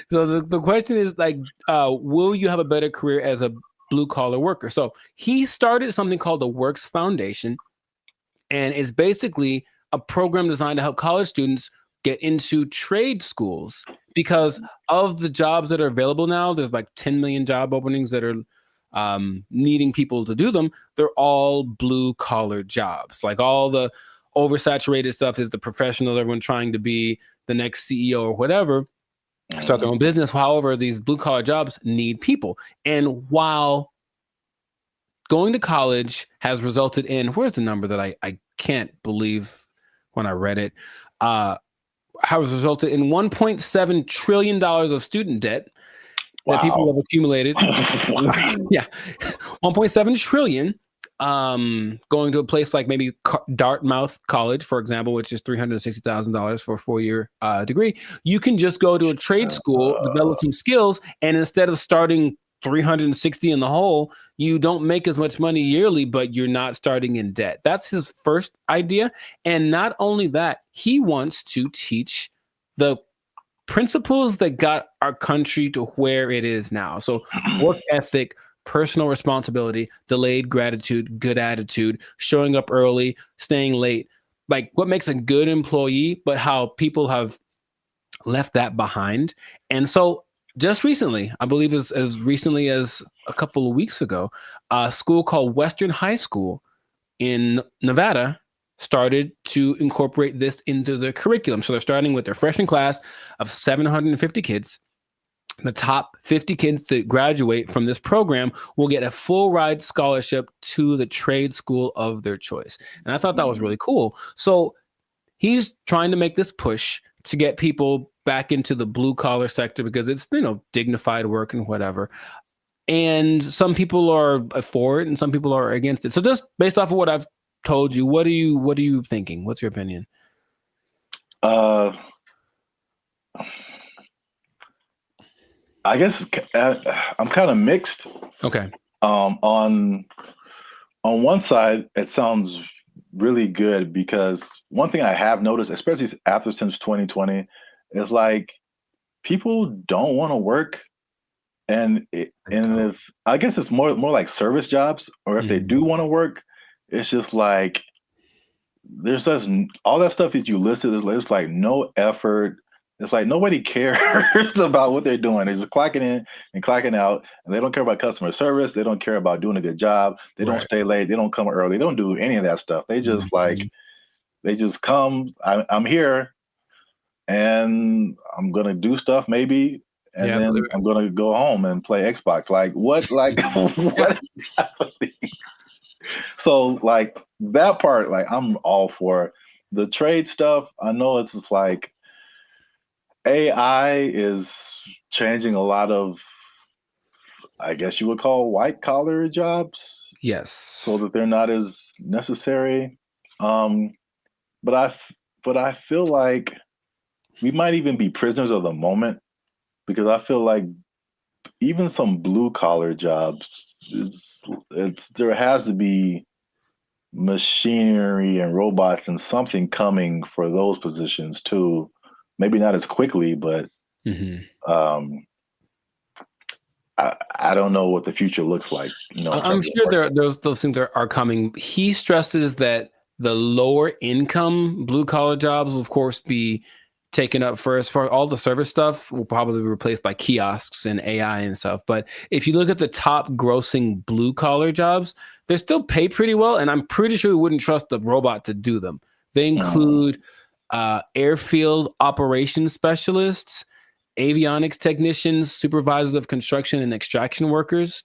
So the question is, like, will you have a better career as a blue collar worker? So he started something called the Works Foundation, and it's basically a program designed to help college students get into trade schools, because of the jobs that are available now. There's like 10 million job openings that are needing people to do them. They're all blue collar jobs. Like, all the oversaturated stuff is the professionals, everyone trying to be the next CEO or whatever, start their own business. However, these blue collar jobs need people. And while going to college has resulted in, where's the number that I can't believe when I read it, has resulted in $1.7 trillion of student debt that people have accumulated. Yeah, 1.7 trillion. Going to a place like maybe Dartmouth College, for example, which is $360,000 for a 4-year degree. You can just go to a trade school, develop some skills, and instead of starting 360 in the hole, you don't make as much money yearly, but you're not starting in debt. That's his first idea. And not only that, he wants to teach the principles that got our country to where it is now. So work ethic, personal responsibility, delayed gratitude, good attitude, showing up early, staying late, like what makes a good employee, but how people have left that behind. And so just recently, I believe as recently as a couple of weeks ago, a school called Western High School in Nevada started to incorporate this into their curriculum. So they're starting with their freshman class of 750 kids. The top 50 kids that graduate from this program will get a full ride scholarship to the trade school of their choice. And I thought that was really cool. So he's trying to make this push to get people back into the blue collar sector because it's, dignified work and whatever. And some people are for it and some people are against it. So just based off of what I've told you, what are you thinking? What's your opinion? I guess I'm kind of mixed. Okay. On one side, it sounds really good because one thing I have noticed, especially since 2020, is like people don't want to work, and if I guess it's more like service jobs, or if they do want to work, it's just like there's just all that stuff that you listed. There's like no effort. It's like nobody cares about what they're doing. They're just clocking in and clocking out, and they don't care about customer service. They don't care about doing a good job. They don't stay late. They don't come early. They don't do any of that stuff. They just they just come. I'm here, and I'm gonna do stuff maybe, and then I'm gonna go home and play Xbox. Like what? Like what is happening? So like that part, like I'm all for the trade stuff. I know it's just like AI is changing a lot of, I guess you would call white collar jobs. Yes. So that they're not as necessary. But I feel like we might even be prisoners of the moment because I feel like even some blue collar jobs, there has to be machinery and robots and something coming for those positions too. Maybe not as quickly, but I don't know what the future looks like. I'm sure those things are coming. He stresses that the lower income blue collar jobs will of course be taken up first. For all the service stuff will probably be replaced by kiosks and AI and stuff. But if you look at the top grossing blue collar jobs, they still pay pretty well. And I'm pretty sure we wouldn't trust the robot to do them. They include airfield operations specialists, avionics technicians, supervisors of construction and extraction workers,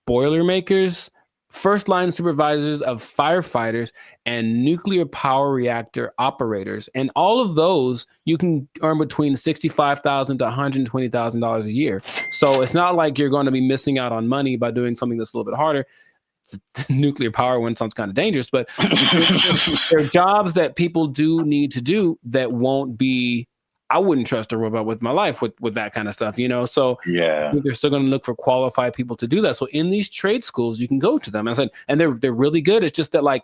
boilermakers, first line supervisors of firefighters, and nuclear power reactor operators. And all of those you can earn between $65,000 to $120,000 a year. So it's not like you're going to be missing out on money by doing something that's a little bit harder. The nuclear power one sounds kind of dangerous, but there are jobs that people do need to do that won't be. I wouldn't trust a robot with my life with that kind of stuff, So yeah, they're still going to look for qualified people to do that. So in these trade schools, you can go to them and they're really good. It's just that I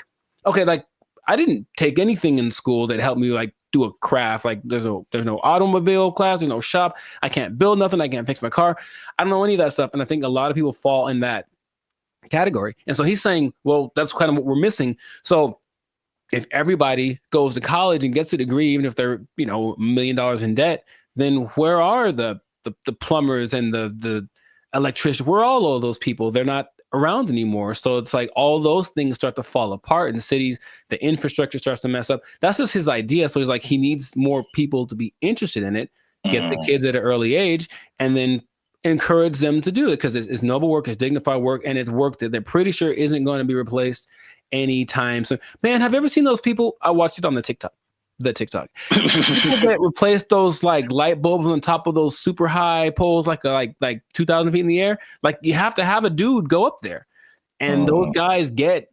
didn't take anything in school that helped me do a craft. Like there's no automobile class, there's no shop. I can't build nothing. I can't fix my car. I don't know any of that stuff. And I think a lot of people fall in that category. And so he's saying, well, that's kind of what we're missing. So if everybody goes to college and gets a degree, even if they're, $1 million in debt, then where are the plumbers and the electricians? Where are all of those people? They're not around anymore. So it's like all those things start to fall apart in the cities. The infrastructure starts to mess up. That's just his idea. So he's like, he needs more people to be interested in it, get the kids at an early age, and then encourage them to do it because it's noble work, it's dignified work, and it's work that they're pretty sure isn't going to be replaced anytime. So, man, have you ever seen those people? I watched it on the TikTok. People that replace those light bulbs on top of those super high poles, like 2,000 feet in the air. Like you have to have a dude go up there, and those guys get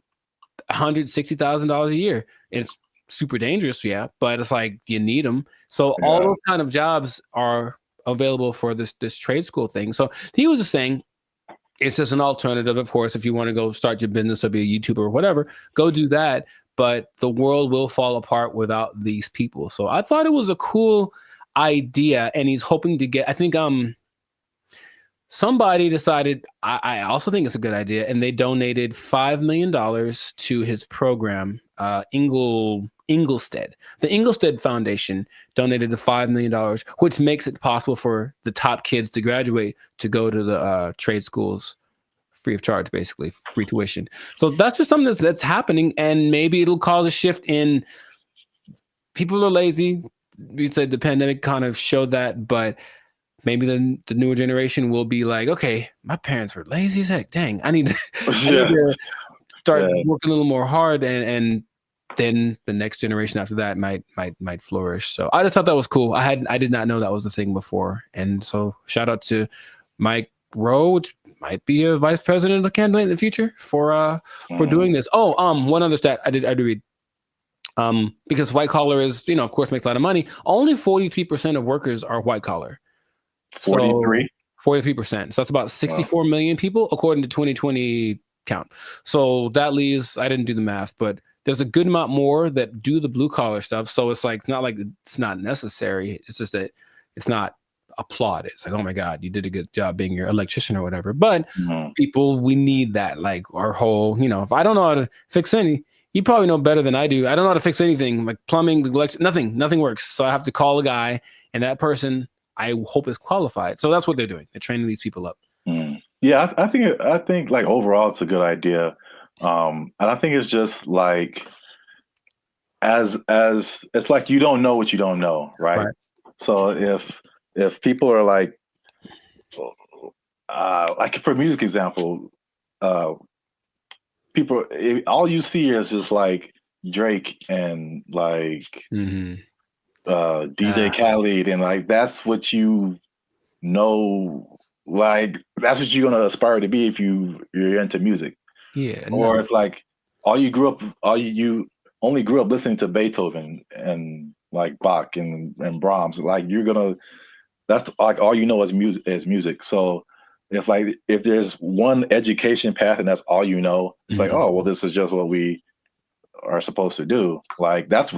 $160,000 a year. It's super dangerous, yeah, but it's like you need them. So all those kind of jobs are available for this trade school thing. So he was just saying it's just an alternative. Of course, if you want to go start your business or be a YouTuber or whatever, go do that. But the world will fall apart without these people. So I thought it was a cool idea, and he's hoping to get. I think somebody decided, I also think it's a good idea, and they donated $5 million to his program, Inglestead. The Inglestead Foundation donated the $5 million, which makes it possible for the top kids to graduate to go to the trade schools free of charge, basically free tuition. So that's just something that's happening, and maybe it'll cause a shift in people are lazy. We said the pandemic kind of showed that, but maybe the newer generation will be like, okay, my parents were lazy as heck. Dang, I need to, start working a little more hard, and then the next generation after that might flourish. So I just thought that was cool. I did not know that was a thing before, and so shout out to Mike Rowe, which might be a vice president candidate in the future for doing this. Oh, one other stat I did read. Because white collar is, of course, makes a lot of money. Only 43% of workers are white collar. 43%. So that's about 64 million people according to 2020 count. So that leaves, I didn't do the math, but there's a good amount more that do the blue collar stuff. So it's like, it's not like it's not necessary. It's just that it's not applauded. It's like, oh my God, you did a good job being your electrician or whatever. But people, we need that. Like our whole, if I don't know how to fix you probably know better than I do. I don't know how to fix anything like plumbing, nothing works. So I have to call a guy, and that person I hope is qualified. So that's what they're doing. They're training these people up. Yeah, I think like overall it's a good idea, and I think it's just like as it's like you don't know what you don't know, right? So if people are like for music example, people, all you see is just like Drake and like DJ Khaled, and like that's what you know, like that's what you're gonna aspire to be if you're into music. Yeah. Or if like you only grew up listening to Beethoven and like Bach and Brahms, like that's like all you know is music. So if there's one education path and that's all you know, it's like, oh well, this is just what we are supposed to do. Like that's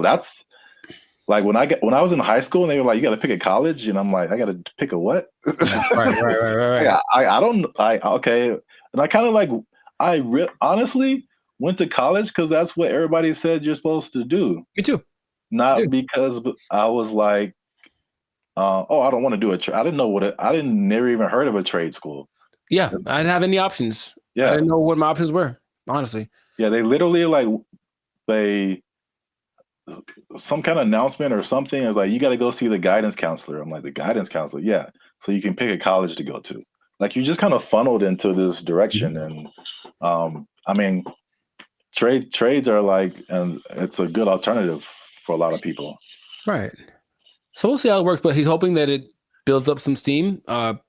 like when I was in high school and they were like, you got to pick a college, and I'm like, I got to pick a what? Right. Okay, and I kind of like honestly went to college because that's what everybody said you're supposed to do. Me too. Not because I was like, I don't want to do I didn't know never even heard of a trade school. Yeah, I didn't have any options. I didn't know what my options were, honestly. Yeah, they literally some kind of announcement or something. It was like, you got to go see the guidance counselor. I'm like, the guidance counselor? Yeah. So you can pick a college to go to. Like you just kind of funneled into this direction. And I mean, trades are like, and it's a good alternative for a lot of people. Right. So we'll see how it works, but he's hoping that it builds up some steam,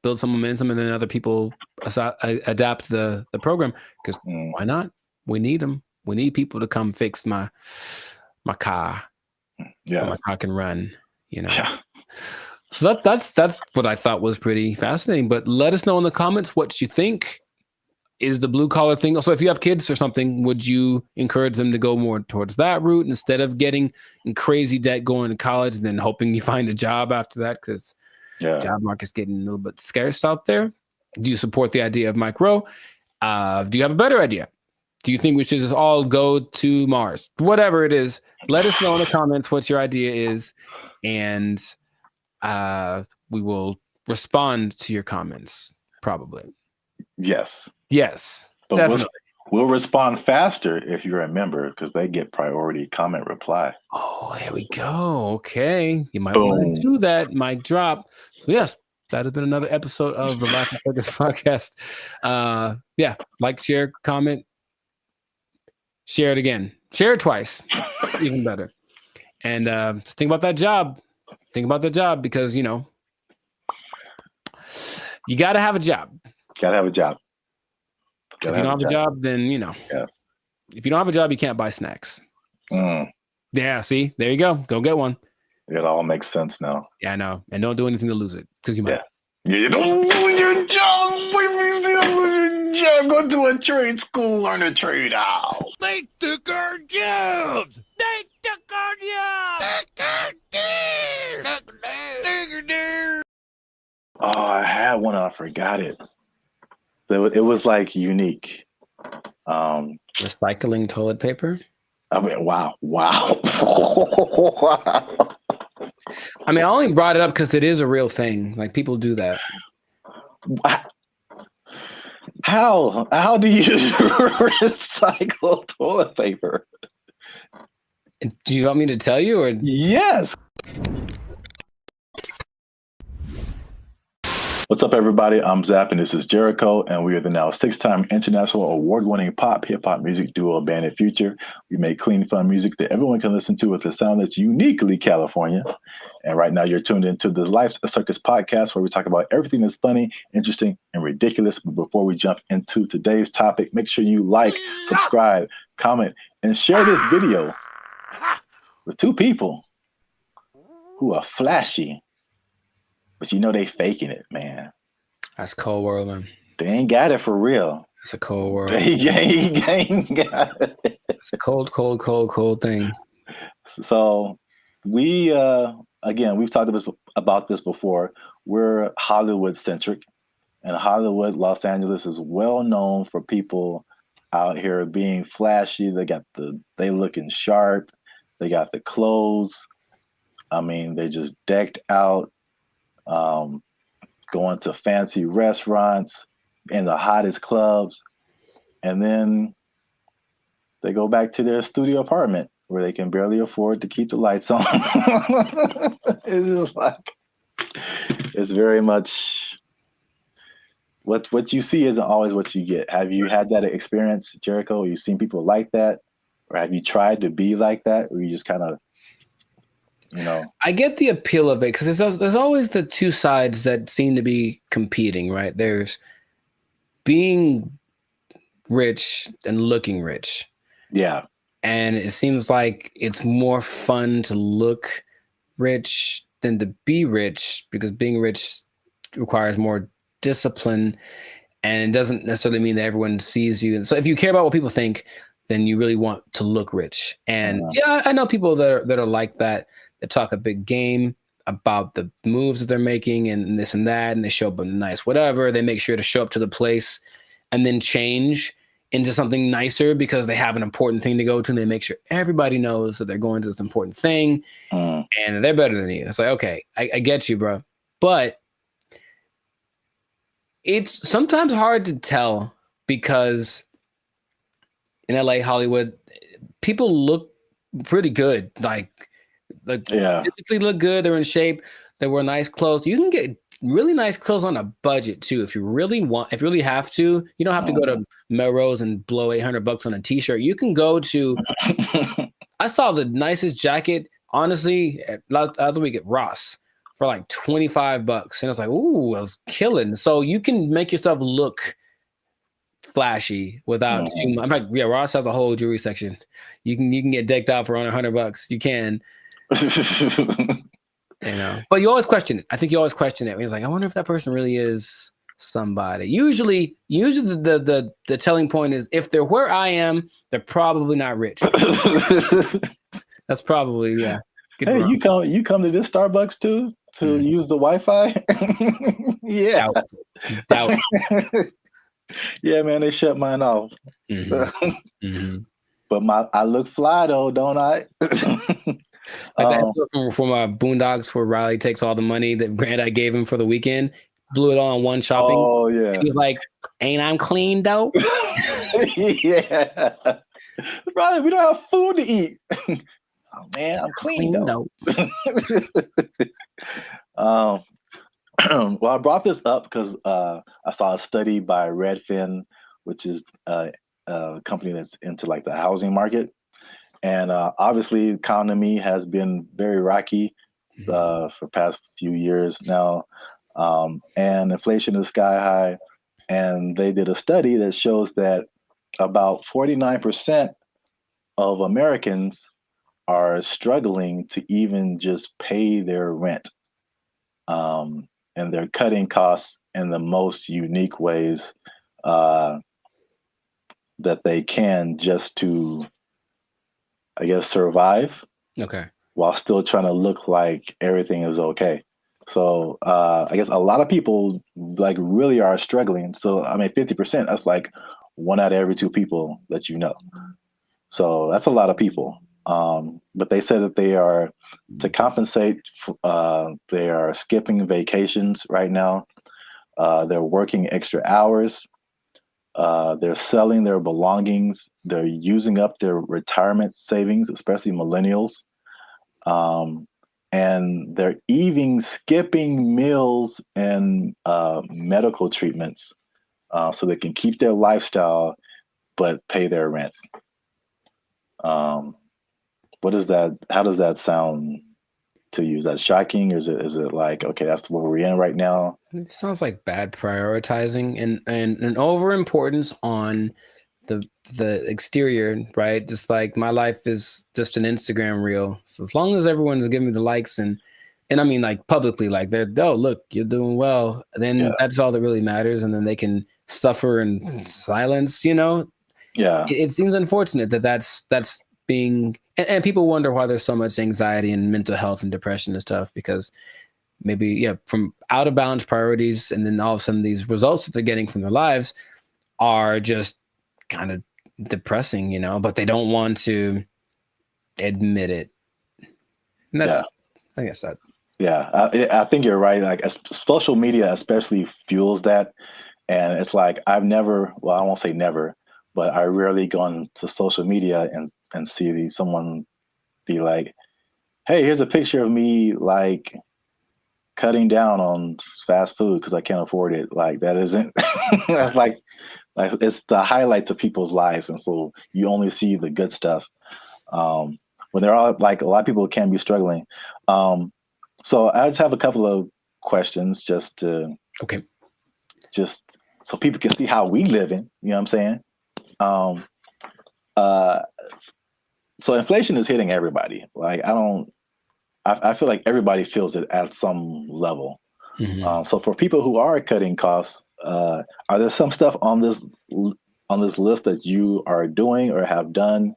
builds some momentum, and then other people adapt the program, because why not? We need them. We need people to come fix my car, so my car can run. So that's what I thought was pretty fascinating. But let us know in the comments what you think. Is the blue collar thing? So if you have kids or something, would you encourage them to go more towards that route instead of getting in crazy debt going to college and then hoping you find a job after that? Because job market's getting a little bit scarce out there. Do you support the idea of Mike Rowe? Do you have a better idea? Do you think we should just all go to Mars? Whatever it is, let us know in the comments what your idea is, and we will respond to your comments probably. Yes, but definitely. We'll respond faster if you're a member, because they get priority comment reply. Oh, there we go. Okay, you might want to do that. Mic drop. So yes, that has been another episode of the Life of Focus podcast. Like, share, comment. Share it again. Share it twice. Even better. And just think about that job. Think about the job, because, you got to have a job. If you don't have a job, then, if you don't have a job, you can't buy snacks. So, yeah, see? There you go. Go get one. It all makes sense now. Yeah, I know. And don't do anything to lose it, because you might. Yeah, you don't lose your job. Go to a trade school, learn a trade out. They took our jobs. They took our jobs. Oh, I had one and I forgot it. It was like unique. Recycling toilet paper. I mean, wow. I mean, I only brought it up because it is a real thing. Like, people do that. How do you recycle toilet paper? Do you want me to tell you, or yes? What's up, everybody? I'm Zap, and this is Jericho, and we are the now 6-time international award-winning pop hip-hop music duo Band of Future. We make clean, fun music that everyone can listen to with a sound that's uniquely California. And right now, you're tuned into the Life's a Circus podcast, where we talk about everything that's funny, interesting, and ridiculous. But before we jump into today's topic, make sure you like, subscribe, comment, and share this video with 2 people who are flashy. But you know they faking it, man. That's cold world, man. They ain't got it for real. It's a cold world. They ain't got it. It's a cold thing. So we, again, we've talked about this before. We're Hollywood centric, and Hollywood, Los Angeles is well known for people out here being flashy. They looking sharp. They got the clothes. I mean, they just decked out. Going to fancy restaurants in the hottest clubs, and then they go back to their studio apartment where they can barely afford to keep the lights on. It's just like, it's very much what you see isn't always what you get. Have you had that experience, Jericho? Have you seen people like that, or have you tried to be like that, or you just kind of, you know? I get the appeal of it because there's always the two sides that seem to be competing, right? There's being rich and looking rich. Yeah. And it seems like it's more fun to look rich than to be rich, because being rich requires more discipline, and it doesn't necessarily mean that everyone sees you. And so if you care about what people think, then you really want to look rich. And yeah, I know people that are like that. They talk a big game about the moves that they're making and this and that, and they show up in nice whatever. They make sure to show up to the place and then change into something nicer because they have an important thing to go to, and they make sure everybody knows that they're going to this important thing, and they're better than you. It's like, okay, I get you, bro. But it's sometimes hard to tell because in LA, Hollywood, people look pretty good. Like physically look good. They're in shape. They wear nice clothes. You can get really nice clothes on a budget too. If you really have to, you don't have to go to Melrose and blow $800 on a t-shirt. You can go to, I saw the nicest jacket, honestly, other week at Ross for like $25. And I was like, ooh, I was killing. So you can make yourself look flashy without too much. In fact, yeah, Ross has a whole jewelry section. You can get decked out for under $100. You can. You know, but you always question it. I think you always question it. It's like, I wonder if that person really is somebody. Usually the telling point is, if they're where I am, they're probably not rich. That's probably, yeah. Hey, you come to this Starbucks too to use the Wi-Fi? Yeah. Doubt. Yeah, man, they shut mine off. But I look fly though, don't I? Like that from Boondocks, where Riley takes all the money that Granddad gave him for the weekend, blew it all on one shopping. Oh yeah. And he was like, "Ain't I'm clean though?" Yeah. Riley, we don't have food to eat. Oh man, I'm clean though. Well, I brought this up because I saw a study by Redfin, which is a company that's into like the housing market. And obviously, the economy has been very rocky for the past few years now, and inflation is sky high. And they did a study that shows that about 49% of Americans are struggling to even just pay their rent, and they're cutting costs in the most unique ways that they can, just to, I guess, survive. Okay. While still trying to look like everything is okay. So I guess a lot of people like really are struggling. So I mean, 50%, that's like 1 out of every 2 people that you know. So that's a lot of people. But they said that they are, to compensate, they are skipping vacations right now. They're working extra hours. They're selling their belongings. They're using up their retirement savings, especially millennials. And they're even skipping meals and medical treatments so they can keep their lifestyle but pay their rent. What is that? How does that sound to you? Is that shocking, or is it like, okay, that's what we're in right now? It sounds like bad prioritizing and an overimportance on the exterior, right? Just like my life is just an Instagram reel. So as long as everyone's giving me the likes and I mean like publicly, like they're, oh look, you're doing well, then that's all that really matters, and then they can suffer in silence, you know? Yeah. It seems unfortunate that that's being, and people wonder why there's so much anxiety and mental health and depression and stuff, because maybe from out of balance priorities, and then all of a sudden these results that they're getting from their lives are just kind of depressing, you know, but they don't want to admit it. And that's, I guess that. Yeah, I think you're right. Like social media especially fuels that. And it's like, I've never, well, I won't say never, but I rarely go on to social media and see someone be like, hey, here's a picture of me like cutting down on fast food because I can't afford it. Like that isn't, that's like it's the highlights of people's lives. And so you only see the good stuff. When they're all like, a lot of people can be struggling. So I just have a couple of questions just to, just so people can see how we living, you know what I'm saying? So inflation is hitting everybody. Like I feel like everybody feels it at some level. So for people who are cutting costs, are there some stuff on this list that you are doing or have done,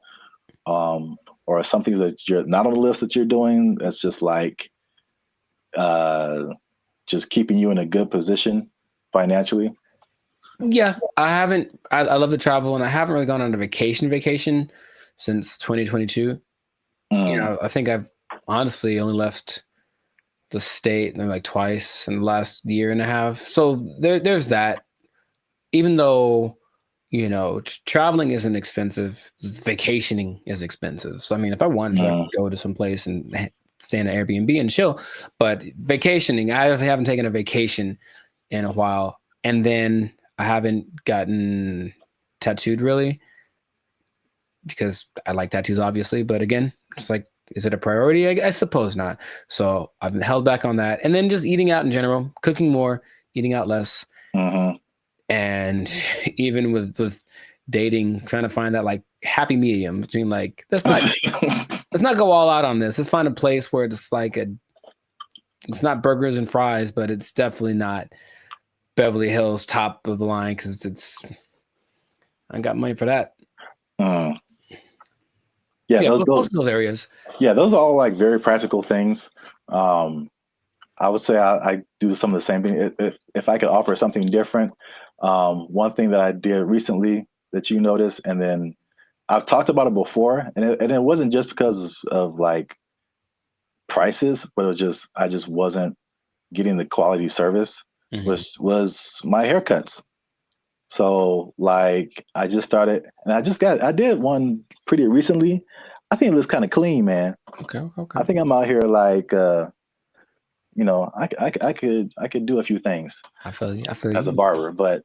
or some things that you're not on the list that you're doing that's just like just keeping you in a good position financially? Yeah, I haven't. I love to travel, and I haven't really gone on a vacation since 2022. You know, I think I've honestly only left the state like twice in the last year and a half. So there's that. Even though, you know, traveling isn't expensive, vacationing is expensive. So I mean, if I wanted to, I could go to some place and stay in an Airbnb and chill. But vacationing, I haven't taken a vacation in a while, and then I haven't gotten tattooed really because I like tattoos, obviously. But again, it's like, is it a priority? I suppose not. So I've been held back on that. And then just eating out in general, cooking more, eating out less. And even with dating, trying to find that like happy medium between like, let's not go all out on this. Let's find a place where it's like it's not burgers and fries, but it's definitely not Beverly Hills top of the line, because I got money for that. Yeah, those areas. Yeah, those are all like very practical things. I would say I do some of the same thing. If I could offer something different, one thing that I did recently that you noticed, and then I've talked about it before, and it wasn't just because of like prices, but it was just I just wasn't getting the quality service. Was my haircuts. So like I just started, and I did one pretty recently. I think it looks kind of clean, man. Okay. I think I'm out here like, you know, I could do a few things. I feel you. As a barber, but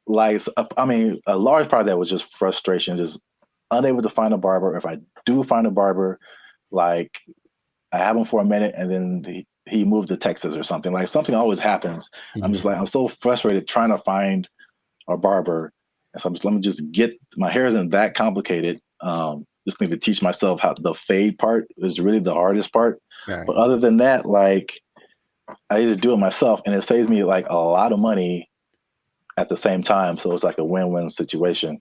like, I mean, a large part of that was just frustration, just unable to find a barber. If I do find a barber, like I have him for a minute, and then he moved to Texas or something. Like something always happens. I'm just like, I'm so frustrated trying to find a barber. And so let me just get, my hair isn't that complicated. Just need to teach myself how the fade part is really the hardest part. Right. But other than that, like I just do it myself, and it saves me like a lot of money at the same time. So it's like a win-win situation.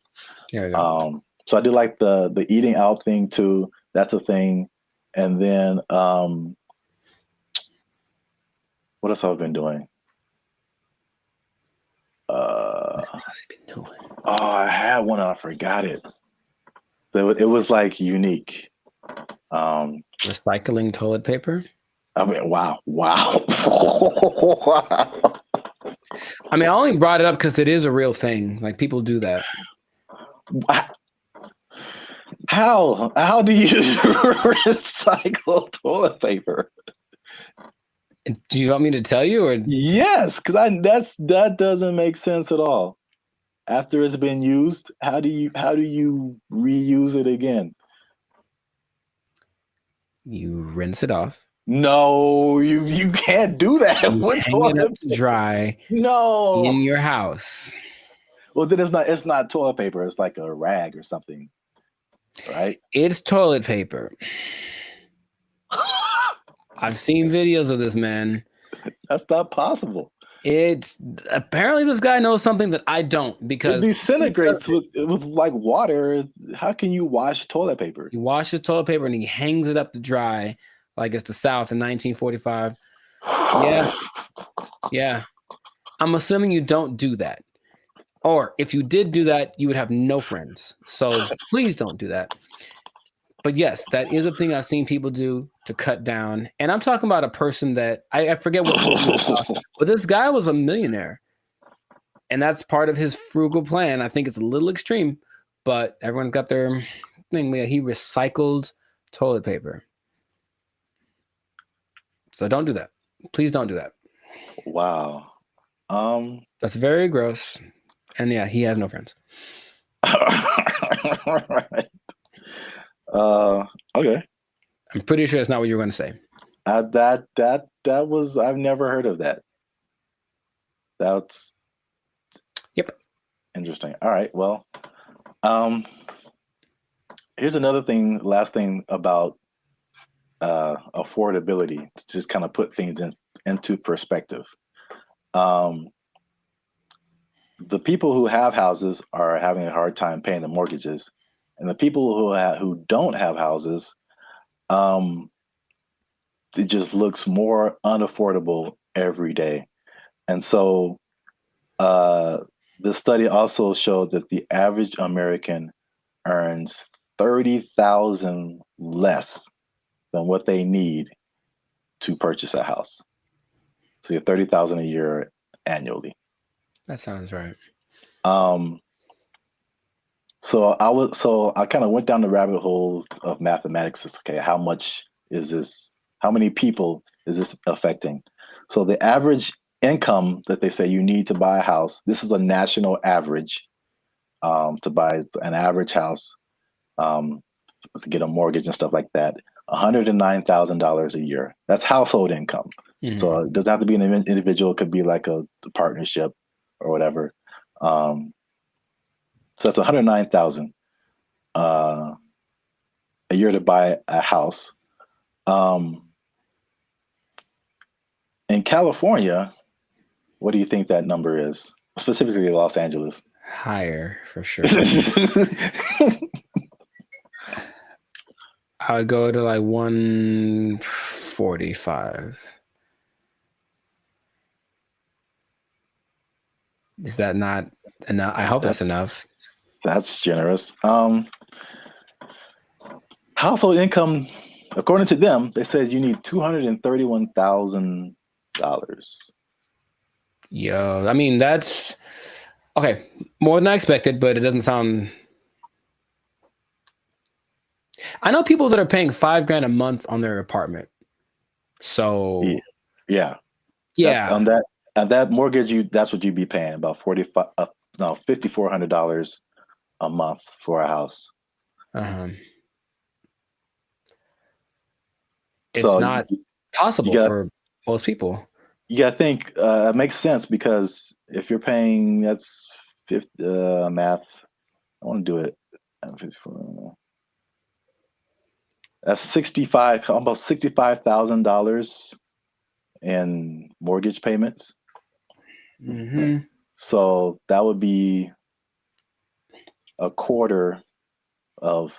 So I do like the eating out thing too. That's a thing. And then What else have I been doing? What else has he been doing? Oh, I had one and I forgot it. So it was like unique. Recycling toilet paper. I mean, wow. Wow. I mean, I only brought it up because it is a real thing. Like, people do that. How do you recycle toilet paper? Do you want me to tell you, or yes? Because that doesn't make sense at all. After it's been used, how do you reuse it again? You rinse it off. No, you can't do that. You hang it up to dry. No, in your house. Well, then it's not toilet paper. It's like a rag or something, right? It's toilet paper. I've seen videos of this, man. That's not possible. It's apparently this guy knows something that I don't, because it disintegrates with like water. How can you wash toilet paper? He washes toilet paper and he hangs it up to dry like it's the South in 1945. Yeah. I'm assuming you don't do that. Or if you did do that, you would have no friends. So please don't do that. But yes, that is a thing I've seen people do to cut down. And I'm talking about a person that I forget what he was about, but this guy was a millionaire. And that's part of his frugal plan. I think it's a little extreme, but everyone got their thing. He recycled toilet paper. So don't do that. Please don't do that. Wow. That's very gross. And yeah, he has no friends. All right. Okay. I'm pretty sure that's not what you were going to say. That was, I've never heard of that. That's interesting. All right. Well, here's another thing, last thing about affordability, to just kind of put things into perspective. The people who have houses are having a hard time paying the mortgages, and the people who don't have houses, it just looks more unaffordable every day. And so the study also showed that the average American earns $30,000 less than what they need to purchase a house. So you're $30,000 a year annually. That sounds right. So I kind of went down the rabbit hole of mathematics. Okay, how much is this? How many people is this affecting? So the average income that they say you need to buy a house, this is a national average, to buy an average house, to get a mortgage and stuff like that, $109,000 a year. That's household income. Mm-hmm. So it doesn't have to be an individual. It could be like a partnership or whatever. So that's $109,000 a year to buy a house. In California, what do you think that number is? Specifically Los Angeles. Higher, for sure. I would go to like 145. Is that not enough? I hope that's enough. That's generous. Household income, according to them, they said you need $231,000. Yo, I mean, that's okay. More than I expected, but it doesn't sound. I know people that are paying $5,000 a month on their apartment. So yeah. On that mortgage, that's what you'd be paying, about $5,400 a month for a house. It's not possible for most people. Yeah, I think it makes sense, because if you're paying, that's math. I want to do it. That's almost $65,000 in mortgage payments. Mm-hmm. So that would be a quarter of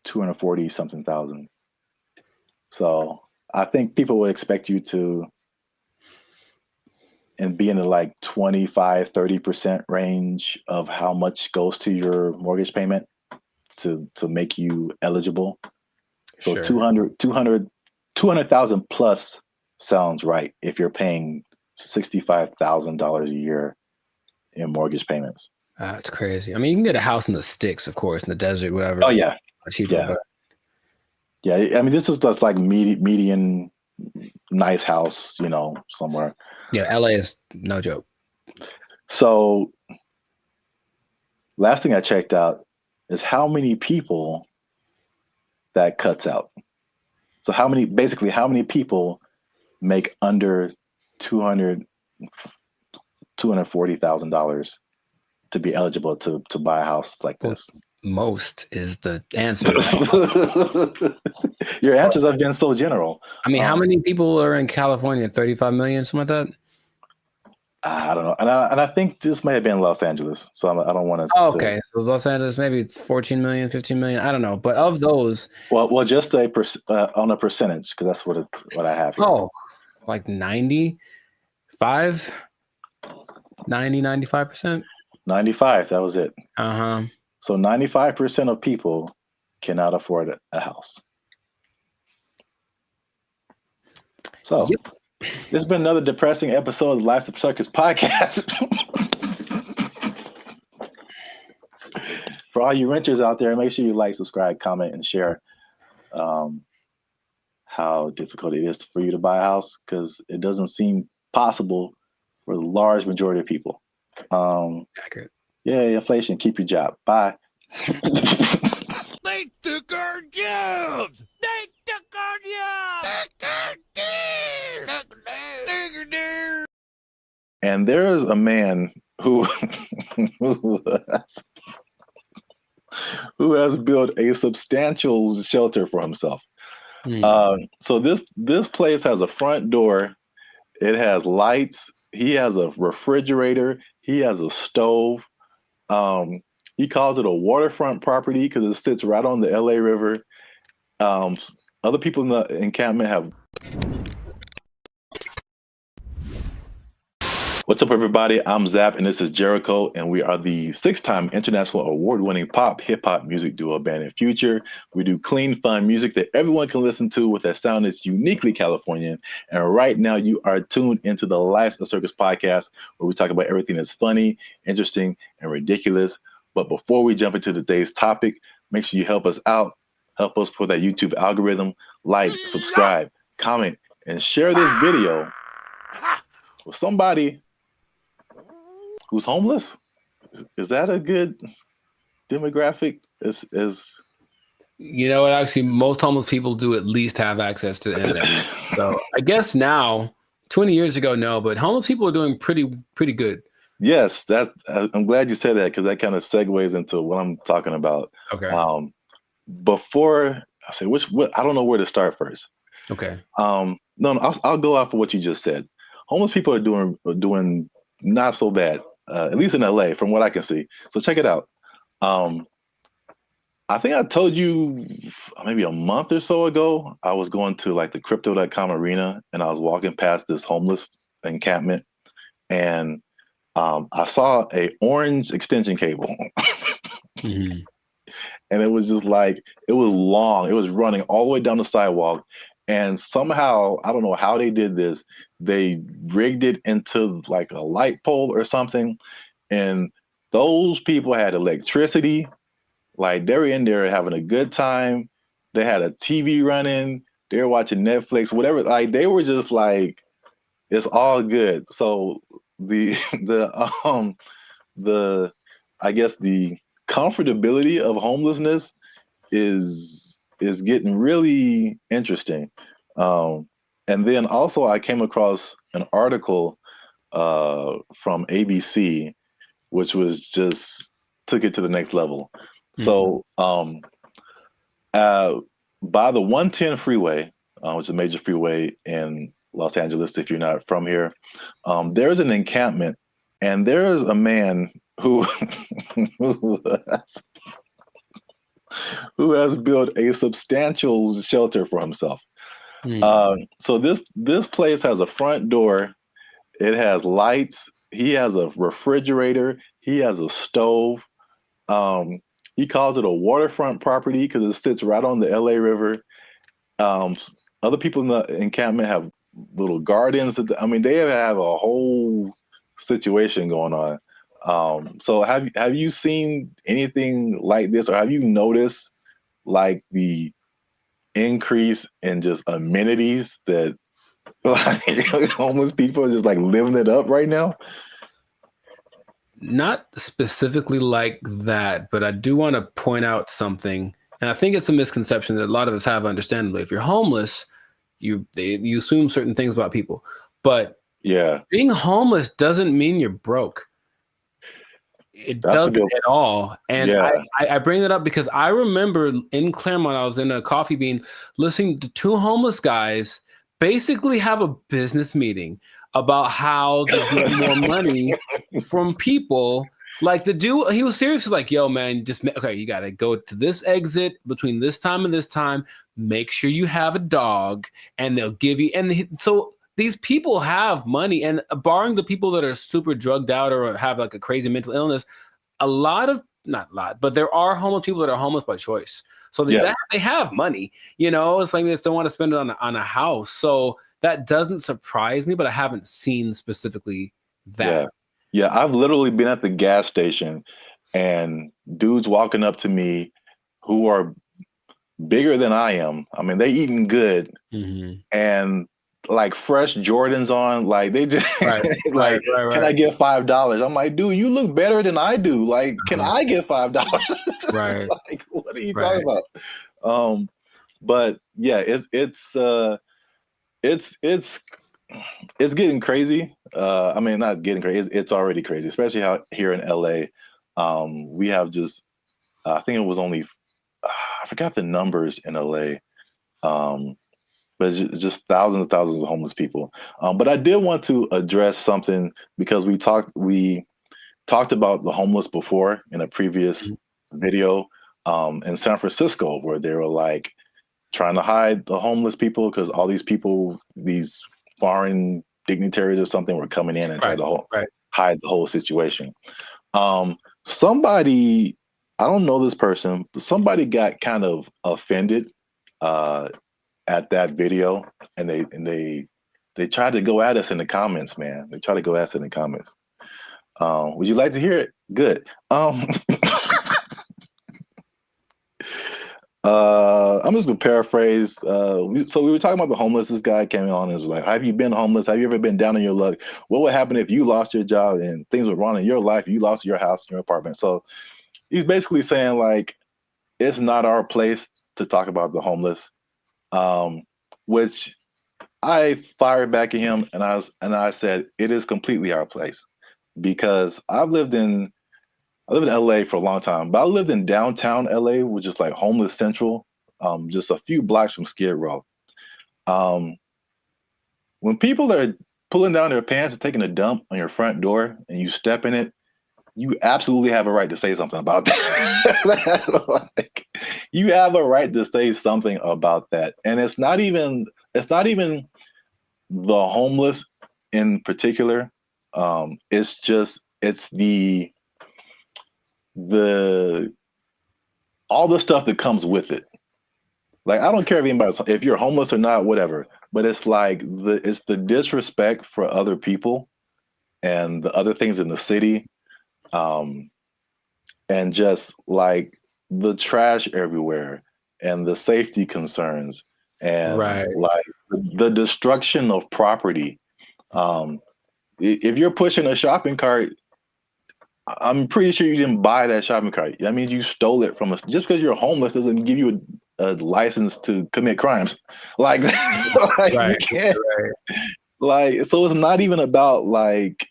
240 something thousand. So I think people would expect you to and be in the like 25-30% range of how much goes to your mortgage payment to make you eligible. So Sure. 200,000 plus sounds right if you're paying $65,000 a year in mortgage payments. It's crazy. I mean, you can get a house in the sticks, of course, in the desert, whatever. Oh yeah, cheaper. yeah. But yeah. I mean, this is just like median nice house, you know, somewhere. Yeah, LA is no joke. So, last thing I checked out is how many people that cuts out. So how many people make under $240,000 to be eligible to buy a house like this? Most is the answer. Your answers have been so general. I mean, how many people are in California? 35 million, something like that? I don't know. And I think this may have been Los Angeles. So I don't want to. Oh, okay. So Los Angeles, maybe 14 million, 15 million. I don't know. But of those. Well, just on a percentage, because that's what I have here. Oh, like 95%? 95%? 95. That was it. Uh-huh. So 95% of people cannot afford a house. So this has been another depressing episode of the Life's a Circus podcast. For all you renters out there, make sure you like, subscribe, comment, and share how difficult it is for you to buy a house, because it doesn't seem possible for the large majority of people. Accurate. Yeah, inflation. Keep your job. Bye. They took our jobs. They took our jobs. And there is a man who has built a substantial shelter for himself. So this place has a front door. It has lights. He has a refrigerator. He has a stove. He calls it a waterfront property because it sits right on the LA River. Other people in the encampment have. What's up, everybody? I'm Zap, and this is Jericho, and we are the 6-time international award-winning pop hip-hop music duo Band in Future. We do clean, fun music that everyone can listen to with a sound that's uniquely Californian. And right now, you are tuned into the Life's a Circus podcast, where we talk about everything that's funny, interesting, and ridiculous. But before we jump into today's topic, make sure you help us out. Help us for that YouTube algorithm. Like, subscribe, comment, and share this video with somebody who's homeless. Is that a good demographic? You know what? Actually, most homeless people do at least have access to the internet. So I guess now, 20 years ago, no, but homeless people are doing pretty good. Yes, I'm glad you said that, because that kind of segues into what I'm talking about. Okay. Before I say I don't know where to start first. Okay. No, I'll go off of what you just said. Homeless people are doing not so bad, at least in LA, from what I can see. So check it out. I think I told you maybe a month or so ago, I was going to like the crypto.com arena, and I was walking past this homeless encampment, and I saw a orange extension cable. Mm-hmm. And it was just like, it was long. It was running all the way down the sidewalk. And somehow, I don't know how they did this, they rigged it into like a light pole or something. And those people had electricity. Like, they were in there having a good time. They had a TV running. They were watching Netflix, whatever. Like, they were just like, it's all good. So I guess the comfortability of homelessness is getting really interesting. And then also I came across an article from ABC, which was just took it to the next level. Mm-hmm. So by the 110 freeway, which is a major freeway in Los Angeles, if you're not from here, there's an encampment, and there's a man who has built a substantial shelter for himself. So this place has a front door. It has lights. He has a refrigerator. He has a stove. He calls it a waterfront property because it sits right on the LA River. Other people in the encampment have little gardens. I mean, they have a whole situation going on. So have you seen anything like this, or have you noticed like the increase in just amenities that like homeless people are just like living it up right now? Not specifically like that, but I do want to point out something, and I think it's a misconception that a lot of us have. Understandably, if you're homeless, you assume certain things about people, but yeah, being homeless doesn't mean you're broke. It doesn't at all. And yeah. I bring that up because I remember in Claremont, I was in a coffee bean listening to two homeless guys basically have a business meeting about how to get more money from people. Like the dude, he was seriously like, yo, man, okay, you got to go to this exit between this time and this time. Make sure you have a dog and they'll give you. And so these people have money, and barring the people that are super drugged out or have like a crazy mental illness, not a lot, but there are homeless people that are homeless by choice. So they have money, it's like they just don't want to spend it on a house. So that doesn't surprise me, but I haven't seen specifically that. Yeah, I've literally been at the gas station and dudes walking up to me who are bigger than I am. I mean, they eating good and like fresh Jordans on, like they just right. Can I get $5? I'm like, dude, you look better than I do. Like, can I get $5? Right. Like, what are you talking about? But yeah, it's getting crazy. I mean, not getting crazy. It's already crazy, especially how here in LA, we have just, I think it was only, I forgot the numbers in LA. But it's just thousands and thousands of homeless people. But I did want to address something because we talked about the homeless before in a previous video in San Francisco, where they were like trying to hide the homeless people because all these people, these foreign dignitaries or something, were coming in and trying to hide the whole situation. Somebody, I don't know this person, but somebody got kind of offended at that video, and they tried to go at us in the comments, man. They tried to go at us in the comments. Would you like to hear it? Good. I'm just gonna paraphrase. So we were talking about the homeless. This guy came on and was like, have you been homeless? Have you ever been down on your luck? What would happen if you lost your job and things were wrong in your life? You lost your house, your apartment. So he's basically saying like, it's not our place to talk about the homeless. Which I fired back at him, and I said it is completely our place, because I lived in LA for a long time, but I lived in downtown LA, which is like homeless central, just a few blocks from Skid Row. When people are pulling down their pants and taking a dump on your front door and you step in it, you absolutely have a right to say something about that. Like, you have a right to say something about that. And it's not even the homeless in particular. It's the all the stuff that comes with it. Like, I don't care if you're homeless or not, whatever, but it's like it's the disrespect for other people and the other things in the city. And just like the trash everywhere and the safety concerns and like the destruction of property. If you're pushing a shopping cart, I'm pretty sure you didn't buy that shopping cart. I mean, you stole it from us. Just because you're homeless doesn't give you a license to commit crimes. Like, you can't. Like, so it's not even about like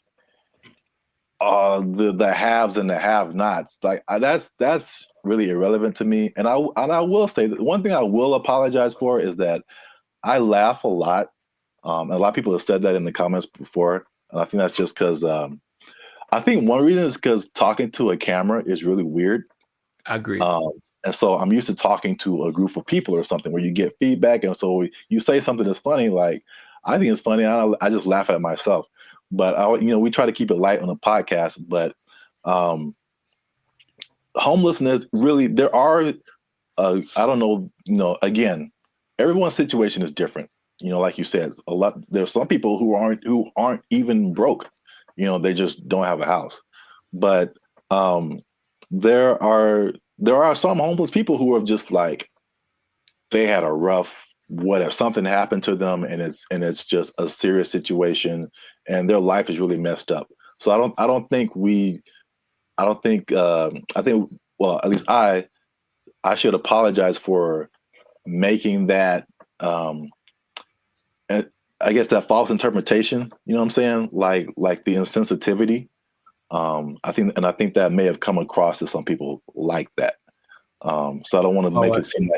the haves and the have-nots. Like, that's really irrelevant to me. And I will say that one thing I will apologize for is that I laugh a lot. A lot of people have said that in the comments before, and I think that's just because I think one reason is because talking to a camera is really weird. I agree. And so I'm used to talking to a group of people or something where you get feedback, and so you say something that's funny. Like, I think it's funny. I just laugh at myself. but we try to keep it light on the podcast. But homelessness, really, there are, I don't know, again, everyone's situation is different. Like you said, there's some people who aren't even broke. They just don't have a house. But there are some homeless people who are just like, they had a rough, whatever, something happened to them, and it's just a serious situation, and their life is really messed up. So I think well, at least I should apologize for making that, I guess, that false interpretation. You know what I'm saying? Like the insensitivity. I think that may have come across to some people like that. So I don't want to make it seem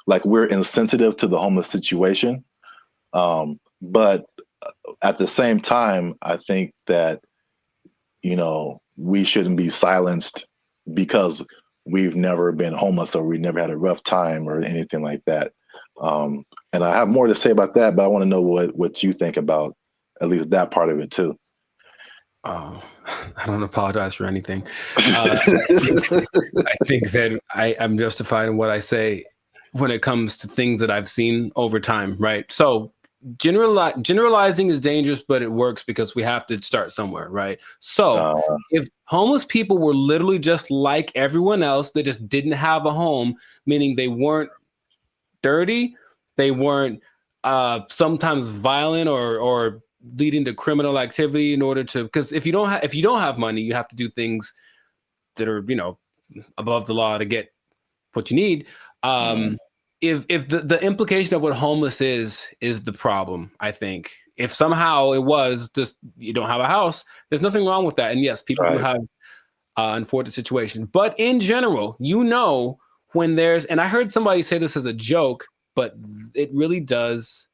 like we're insensitive to the homeless situation. But at the same time, I think that, we shouldn't be silenced because we've never been homeless or we never had a rough time or anything like that. And I have more to say about that, but I want to know what you think about at least that part of it too. I don't apologize for anything. I think that I'm justified in what I say when it comes to things that I've seen over time, right? So generalizing is dangerous, but it works because we have to start somewhere, right? So if homeless people were literally just like everyone else, they just didn't have a home, meaning they weren't dirty, they weren't sometimes violent or leading to criminal activity in order to, because if you don't have money, you have to do things that are above the law to get what you need. If the implication of what homeless is the problem, I think if somehow it was just you don't have a house, there's nothing wrong with that. And yes, people do have unfortunate situations, but in general, when there's, and I heard somebody say this as a joke, but it really does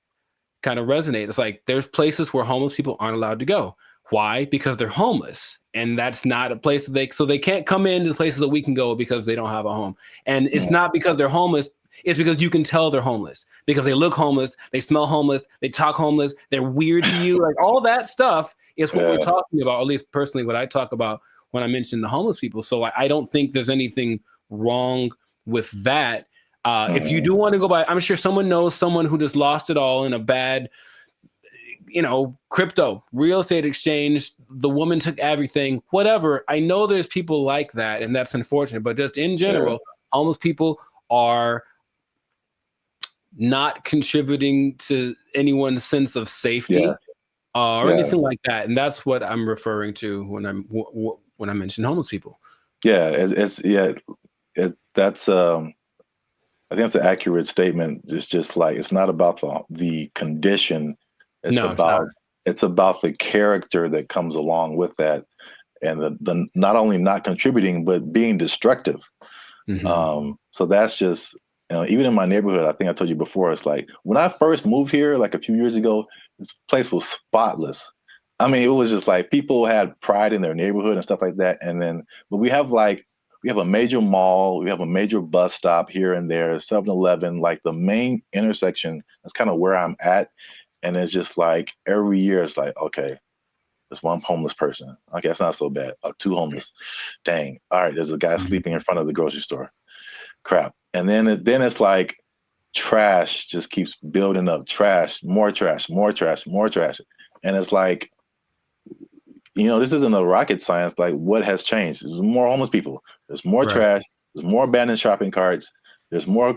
kind of resonate. It's like there's places where homeless people aren't allowed to go. Why? Because they're homeless, and that's not a place that they can't come into the places that we can go because they don't have a home. And it's not because they're homeless. It's because you can tell they're homeless because they look homeless, they smell homeless, they talk homeless, they're weird to you. Like all that stuff is what we're talking about. At least personally, what I talk about when I mention the homeless people. So I don't think there's anything wrong with that. If you do want to go by, I'm sure someone knows someone who just lost it all in a bad, crypto, real estate exchange. The woman took everything, whatever. I know there's people like that, and that's unfortunate. But just in general, homeless people are not contributing to anyone's sense of safety or anything like that. And that's what I'm referring to when I mention homeless people. That's I think that's an accurate statement. It's just like, it's not about the condition. It's about the character that comes along with that, and the not only not contributing but being destructive. So that's just, even in my neighborhood, I think I told you before, it's like when I first moved here, like a few years ago, this place was spotless. I mean, it was just like people had pride in their neighborhood and stuff like that. But we have a major mall, we have a major bus stop here and there, 7-Eleven, like the main intersection. That's kind of where I'm at. And it's just like every year it's like, okay, there's one homeless person. Okay, that's not so bad. 2 homeless. Dang. All right, there's a guy sleeping in front of the grocery store. Crap. And then it's like trash just keeps building up. Trash, more trash, more trash, more trash. And it's like, this isn't a rocket science. Like, what has changed? There's more homeless people. There's more trash. There's more abandoned shopping carts. There's more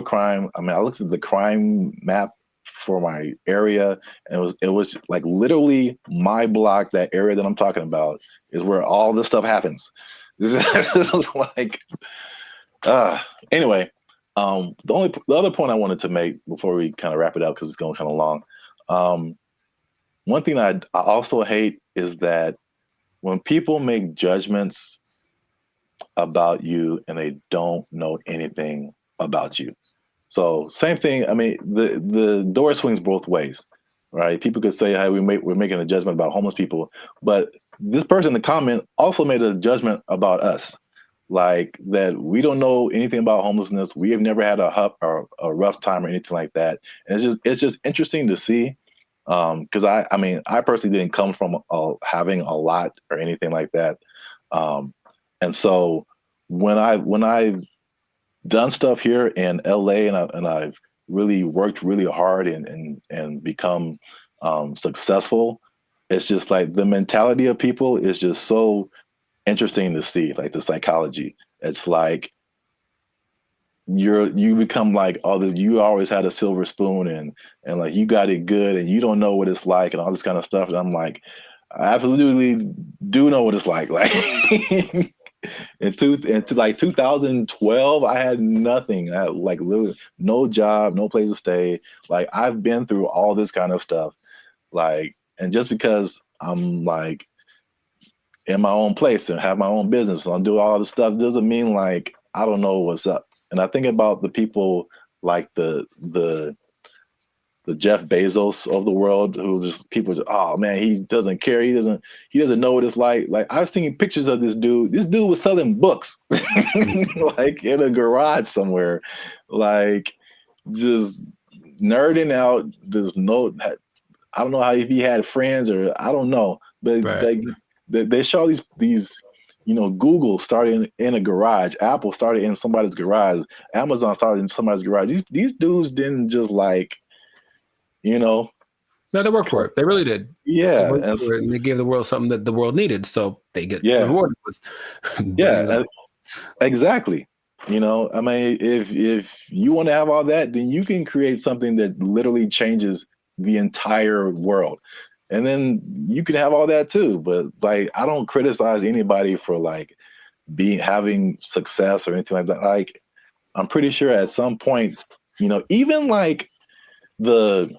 crime. I mean, I looked at the crime map for my area, and it was like literally my block, that area that I'm talking about, is where all this stuff happens. This is like, anyway. The other point I wanted to make before we kind of wrap it up, because it's going kind of long. One thing I also hate is that when people make judgments about you and they don't know anything about you. So same thing. I mean, the door swings both ways, right? People could say, "Hey, we're making a judgment about homeless people," but this person in the comment also made a judgment about us, like that we don't know anything about homelessness. We have never had a rough time or anything like that. And it's just interesting to see Because I mean, I personally didn't come from having a lot or anything like that. And so when I've done stuff here in LA and I've really worked really hard and become successful, it's just like the mentality of people is just so interesting to see, like the psychology. It's like you become like, oh, you always had a silver spoon and like you got it good and you don't know what it's like and all this kind of stuff. And I'm like, I absolutely do know what it's like. Like into like 2012, I had nothing. I had like literally no job, no place to stay. Like I've been through all this kind of stuff. Like, and just because I'm like in my own place and have my own business and I do all this stuff doesn't mean like I don't know what's up. And I think about the people like the Jeff Bezos of the world, who just people just, oh man, he doesn't care. He doesn't know what it's like. Like I've seen pictures of this dude. This dude was selling books like in a garage somewhere, like just nerding out. I don't know how, if he had friends or I don't know, but right. they show these, you know, Google started in a garage, Apple started in somebody's garage, Amazon started in somebody's garage. These dudes didn't just like, you know. No, they worked for it. They really did. Yeah. And they gave the world something that the world needed. So they get rewarded with exactly. You know, I mean, if you want to have all that, then you can create something that literally changes the entire world. And then you can have all that too. But like, I don't criticize anybody for like having success or anything like that. Like, I'm pretty sure at some point, you know, even like the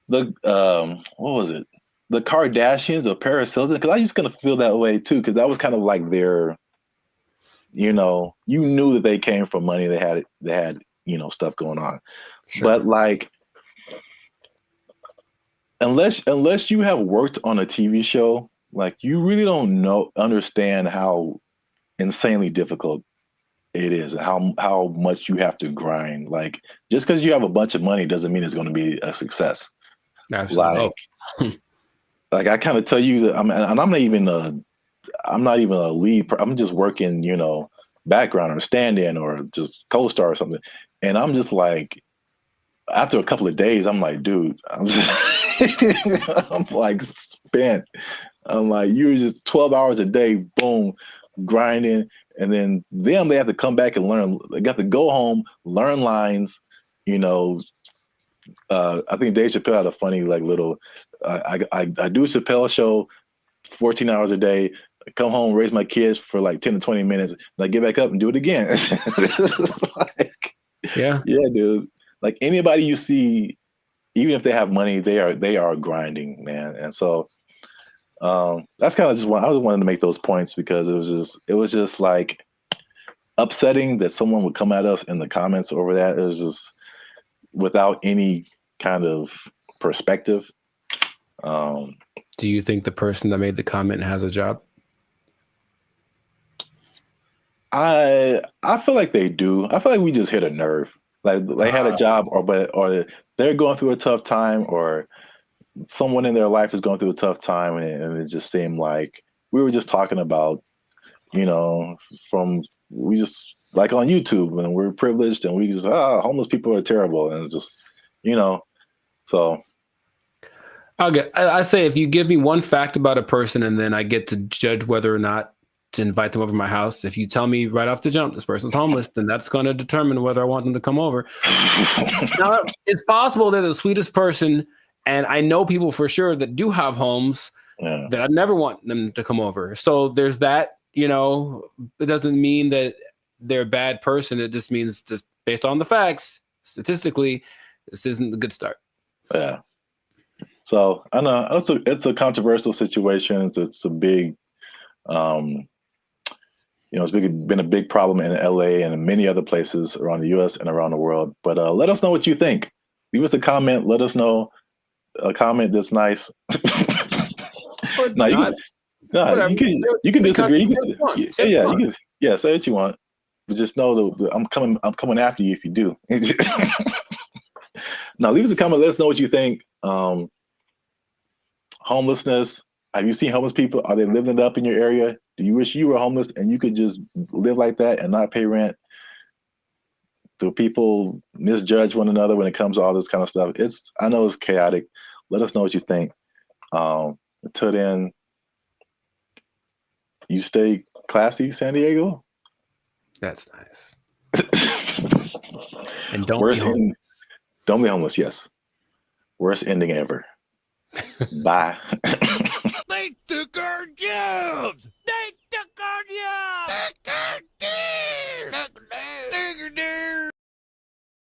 what was it? The Kardashians or Paris Hilton, because I used to kind of feel that way too, because that was kind of like their, you know, you knew that they came from money. They had, you know, stuff going on. Sure. But like, unless you have worked on a TV show, like you really don't understand how insanely difficult it is, how much you have to grind. Like just because you have a bunch of money doesn't mean it's going to be a success. Absolutely. Like I kind of tell you that I'm not even a lead. I'm just working, you know, background or stand-in or just co-star or something. And I'm just like, after a couple of days, I'm like, dude, I'm like spent. I'm like, you're just 12 hours a day, boom, grinding. And then they have to come back and learn. They got to go home, learn lines, you know. I think Dave Chappelle had a funny like little. I do a Chappelle show, 14 hours a day. I come home, raise my kids for like 10 to 20 minutes, and I get back up and do it again. Like, yeah, dude. Like anybody you see, even if they have money, they are grinding, man. And so that's kind of just I just wanted to make those points because it was just like upsetting that someone would come at us in the comments over that. It was just without any kind of perspective. Do you think the person that made the comment has a job? I feel like they do. I feel like we just hit a nerve. Like they had a job, or they're going through a tough time, or someone in their life is going through a tough time, and it just seemed like we were just talking about, you know, we just like on YouTube, and we're privileged, and we just homeless people are terrible, and it's just, you know, so. I say if you give me one fact about a person, and then I get to judge whether or not to invite them over to my house. If you tell me right off the jump this person's homeless, then that's going to determine whether I want them to come over. Now, it's possible they're the sweetest person, and I know people for sure that do have homes that I never want them to come over. So there's that, you know. It doesn't mean that they're a bad person. It just means, just based on the facts, statistically, this isn't a good start. Yeah. So I know it's a controversial situation. It's a big, you know, it's been a big problem in LA and in many other places around the US and around the world. But let us know what you think. Leave us a comment. Let us know a comment that's nice. No, you can disagree. You can say what you want. But just know that I'm coming after you if you do. Now leave us a comment. Let us know what you think. homelessness. Have you seen homeless people? Are they living it up in your area? Do you wish you were homeless and you could just live like that and not pay rent? Do people misjudge one another when it comes to all this kind of stuff? I know it's chaotic. Let us know what you think. Until then, you stay classy, San Diego. That's nice. And don't be homeless. Yes. Worst ending ever. Bye. They took our jobs. They took our jobs.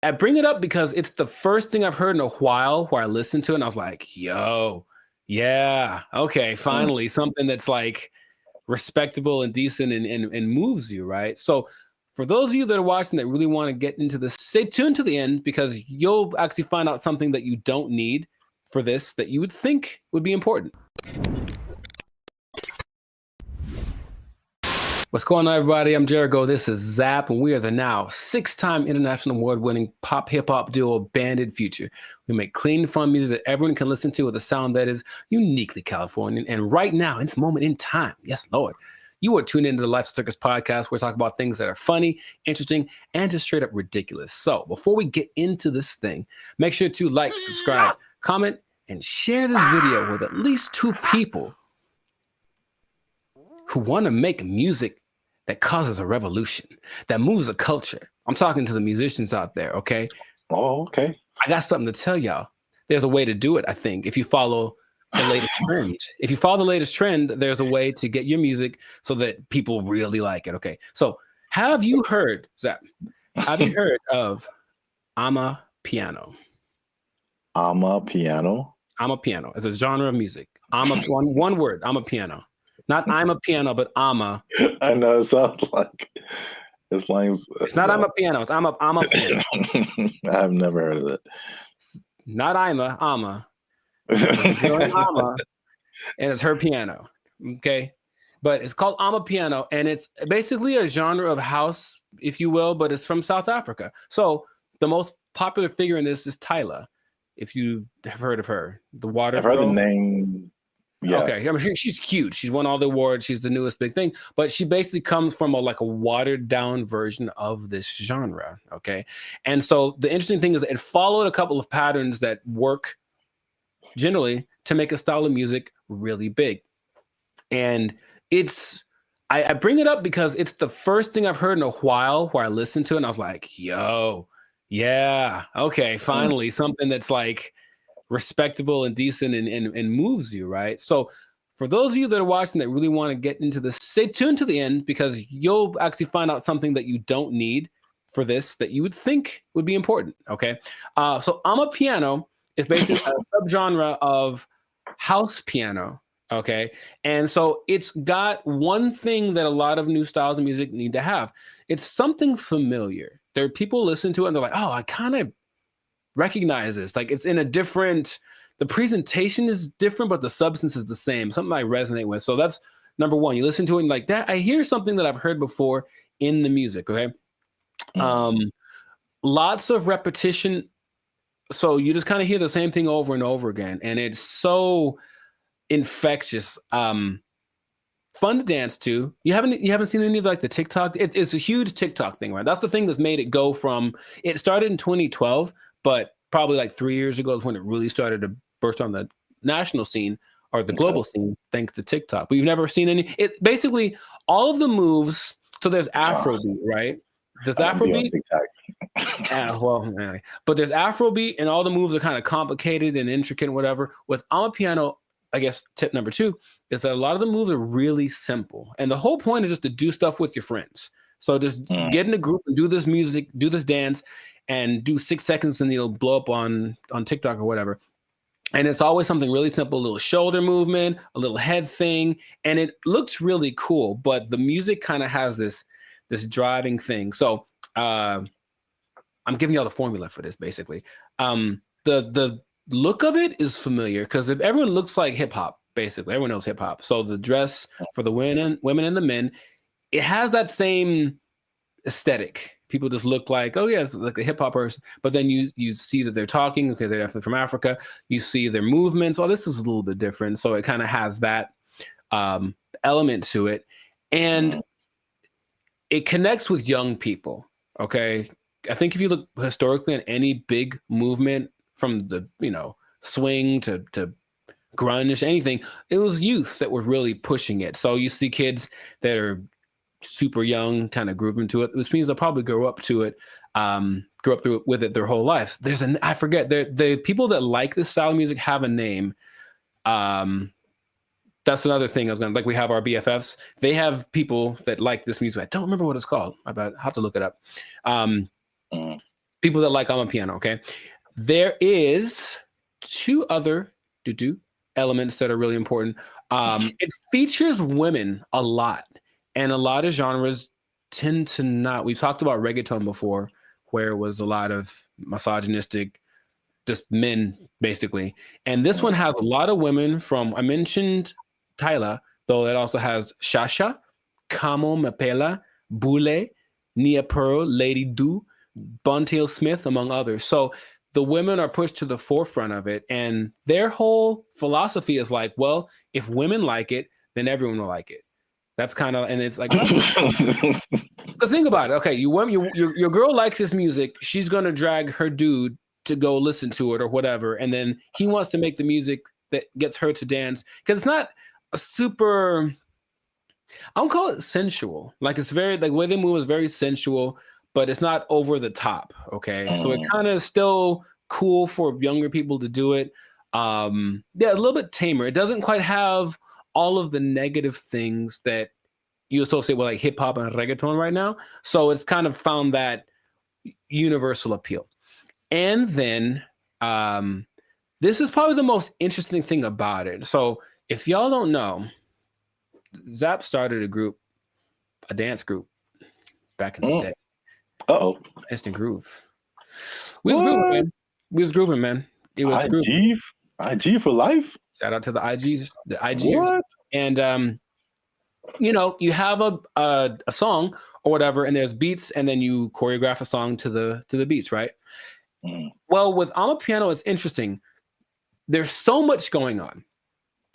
I bring it up because it's the first thing I've heard in a while where I listened to it and I was like, yo, yeah, okay, finally something that's like respectable and decent and moves you, right? So for those of you that are watching that really want to get into this, stay tuned to the end because you'll actually find out something that you don't need for this that you would think would be important. What's going on, everybody? I'm Jericho. This is Zap, and we are the now 6-time international award-winning pop hip-hop duo Banded Future. We make clean, fun music that everyone can listen to with a sound that is uniquely Californian. And right now, in this moment in time, yes, Lord, you are tuned into the Life Circus podcast where we talk about things that are funny, interesting, and just straight up ridiculous. So before we get into this thing, make sure to like, subscribe, comment, and share this video with at least 2 people who want to make music that causes a revolution, that moves a culture. I'm talking to the musicians out there, okay? Oh, okay. I got something to tell y'all. There's a way to do it, I think, if you follow the latest trend. If you follow the latest trend, there's a way to get your music so that people really like it, okay? So have you heard, Zach, have you heard of Amapiano? Amapiano? Amapiano. It's a genre of music. One word, Amapiano. Not I'm a piano, but ama. I know, it sounds like it's not I'm a piano, it's I'm a piano. I've never heard of it. Not ama. It's a girl named Ama, and it's her piano. Okay. But it's called Amapiano, and it's basically a genre of house, if you will, but it's from South Africa. So the most popular figure in this is Tyla, if you have heard of her. The water I've heard girl. the name. Yeah. Okay, I mean, she's cute. She's won all the awards. She's the newest big thing, but she basically comes from a watered down version of this genre. Okay, and so the interesting thing is it followed a couple of patterns that work generally to make a style of music really big. And I bring it up because it's the first thing I've heard in a while where I listened to it and I was like, yo, yeah, okay, finally something that's like respectable and decent and moves you, right? So for those of you that are watching that really want to get into this, stay tuned to the end because you'll actually find out something that you don't need for this that you would think would be important, okay? So Amapiano is basically a subgenre of house piano, okay? And so it's got one thing that a lot of new styles of music need to have. It's something familiar. There are people listen to it and they're like, oh, I kind of recognize this. Like it's in a different, the presentation is different, but the substance is the same. Something I resonate with. So that's number one. You listen to it and like that, I hear something that I've heard before in the music, okay? Lots of repetition. So you just kind of hear the same thing over and over again. And it's so infectious. Fun to dance to. You haven't seen any of like the TikTok? It's a huge TikTok thing, right? That's the thing that's made it go from, it started in 2012, but probably like 3 years ago is when it really started to burst on the national scene or the global scene, thanks to TikTok. But you've never seen any, it basically all of the moves. So there's Afrobeat, right? There's Afrobeat. Yeah, well, anyway. But there's Afrobeat and all the moves are kind of complicated and intricate and whatever. With Amapiano, I guess tip number 2 is that a lot of the moves are really simple. And the whole point is just to do stuff with your friends. So just get in a group and do this music, do this dance, and do 6 seconds and it'll blow up on TikTok or whatever. And it's always something really simple, a little shoulder movement, a little head thing. And it looks really cool, but the music kind of has this driving thing. So I'm giving y'all the formula for this basically. The look of it is familiar because if everyone looks like hip hop, basically everyone knows hip hop. So the dress for the women and the men, it has that same aesthetic, people just look like, oh yeah, it's like a hip hop person. But then you see that they're talking. Okay, they're definitely from Africa. You see their movements. Oh, this is a little bit different. So it kind of has that element to it, and it connects with young people. Okay, I think if you look historically at any big movement from the swing to grunge, anything, it was youth that were really pushing it. So you see kids that are super young kind of grooving to it, which means they'll probably grow up to it, grow up with it their whole life. I forget, the people that like this style of music have a name. That's another thing I was gonna, like, we have our BFFs. They have people that like this music. I don't remember what it's called. I have to look it up. People that like Amapiano, okay? There is two other elements that are really important. It features women a lot, and a lot of genres tend to not. We've talked about reggaeton before, where it was a lot of misogynistic, just men basically. And this one has a lot of women from, I mentioned Tyla, though it also has Shasha, Kamo Mapela, Bule, Nia Pearl, Lady Do, Buntail Smith, among others. So the women are pushed to the forefront of it, and their whole philosophy is like, well, if women like it, then everyone will like it. That's kind of, and it's like, because think about it. Okay, your girl likes this music. She's gonna drag her dude to go listen to it or whatever, and then he wants to make the music that gets her to dance, because it's not a super, I don't call it sensual. Like, it's very, like, the way they move is very sensual, but it's not over the top. Okay, so it kind of still cool for younger people to do it. Yeah, a little bit tamer. It doesn't quite have all of the negative things that you associate with like hip hop and reggaeton right now. So it's kind of found that universal appeal. And then this is probably the most interesting thing about it. So if y'all don't know, Zap started a dance group back in the day. Instant Groove. We was grooving, man. We was grooving, man. It was grooving. IG for life. Shout out to the IGs, the IGers. What? And you have a song or whatever, and there's beats, and then you choreograph a song to the beats, right? Well, with Amapiano, it's interesting. There's so much going on.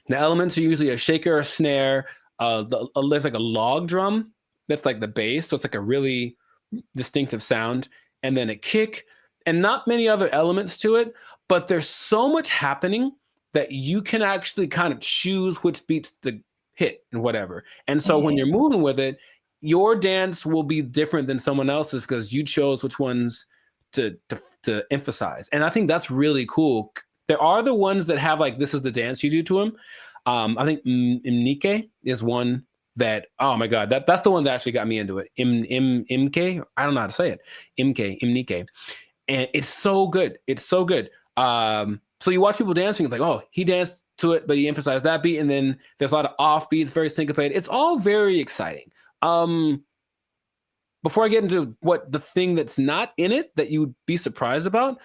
The elements are usually a shaker, a snare. There's like a log drum that's like the bass, so it's like a really distinctive sound, and then a kick, and not many other elements to it. But there's so much happening that you can actually kind of choose which beats to hit and whatever. And so when you're moving with it, your dance will be different than someone else's because you chose which ones to emphasize. And I think that's really cool. There are the ones that have like, this is the dance you do to them. I think Imnike is one that, oh my God, that's the one that actually got me into it. Imke, I don't know how to say it. Imnike. And it's so good. It's so good. So you watch people dancing, it's like, oh, he danced to it, but he emphasized that beat. And then there's a lot of off beats, very syncopated. It's all very exciting. Before I get into what the thing that's not in it that you would be surprised about,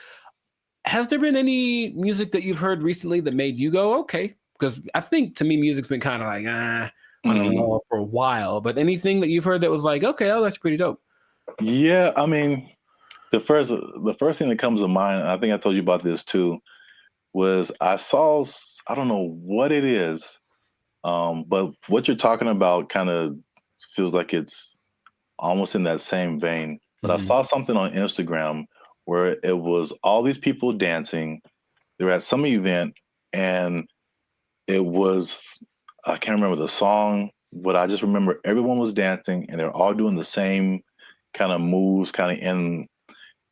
has there been any music that you've heard recently that made you go, okay? Because I think to me, music's been kind of like, I don't know, for a while. But anything that you've heard that was like, okay, oh, that's pretty dope. Yeah, I mean, the first thing that comes to mind, and I think I told you about this too, was I saw, I don't know what it is, but what you're talking about kind of feels like it's almost in that same vein. But I saw something on Instagram where it was all these people dancing. They were at some event, and it was, I can't remember the song, but I just remember everyone was dancing, and they're all doing the same kind of moves, kind of in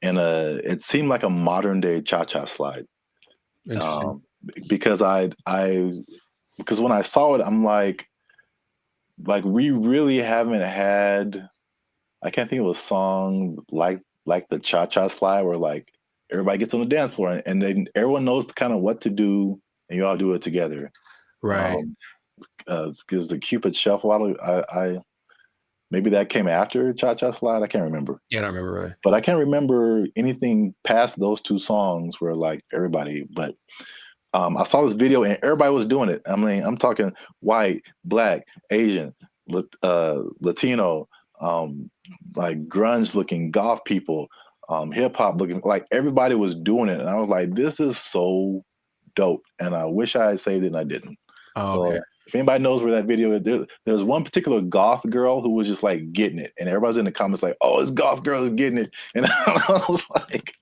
it seemed like a modern day cha-cha slide. Because because when I saw it, I'm like we really haven't had, I can't think of a song like the cha-cha slide where like everybody gets on the dance floor and then everyone knows kind of what to do and you all do it together. Right. Because the Cupid Shuffle, I maybe that came after Cha-Cha Slide. I can't remember. Yeah, I don't remember really. But I can't remember anything past those two songs where like everybody, but I saw this video and everybody was doing it. I mean, I'm talking white, black, Asian, Latino, like grunge looking goth people, hip hop looking, like everybody was doing it. And I was like, this is so dope. And I wish I had saved it and I didn't. Oh, okay. So if anybody knows where that video is, there's one particular goth girl who was just like getting it. And everybody's in the comments like, oh, this goth girl is getting it. And I was like,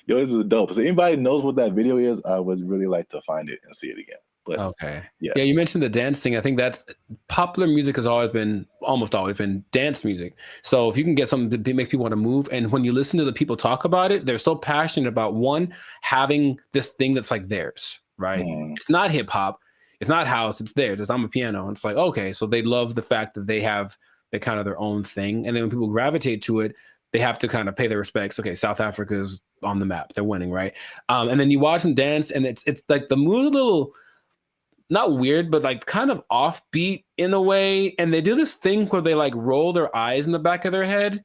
yo, this is dope. So anybody knows what that video is, I would really like to find it and see it again. But okay. Yeah. Yeah, you mentioned the dancing. I think that's popular music has almost always been dance music. So if you can get something to make people want to move, and when you listen to the people talk about it, they're so passionate about one, having this thing that's like theirs, right? It's not hip hop, it's not house, it's theirs. It's Amapiano. And it's like, okay, so they love the fact that they have the kind of their own thing. And then when people gravitate to it, they have to kind of pay their respects. Okay, South Africa's on the map. They're winning, right? And then you watch them dance, and it's like the mood a little not weird, but like kind of offbeat in a way. And they do this thing where they like roll their eyes in the back of their head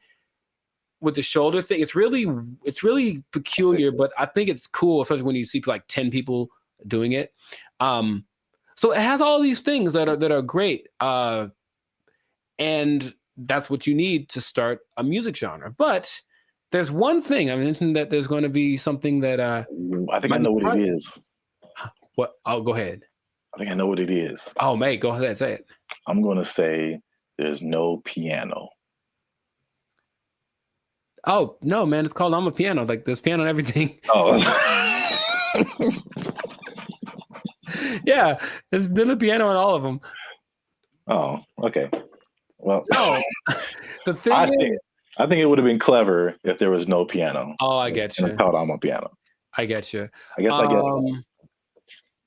with the shoulder thing. It's really peculiar, but I think it's cool, especially when you see like 10 people doing it. So it has all these things that are great. And that's what you need to start a music genre. But there's one thing I mentioned, that there's going to be something that I think I know what it is. What? Oh, go ahead. I think I know what it is. Oh, mate, go ahead, say it. I'm going to say there's no piano. Oh, no, man, it's called Amapiano. Like, there's piano and everything. Oh. Yeah, there's a piano in all of them. Oh, okay. Well, no. The thing I think it would have been clever if there was no piano. Oh, I get you. It's called Amapiano. I get you. I guess.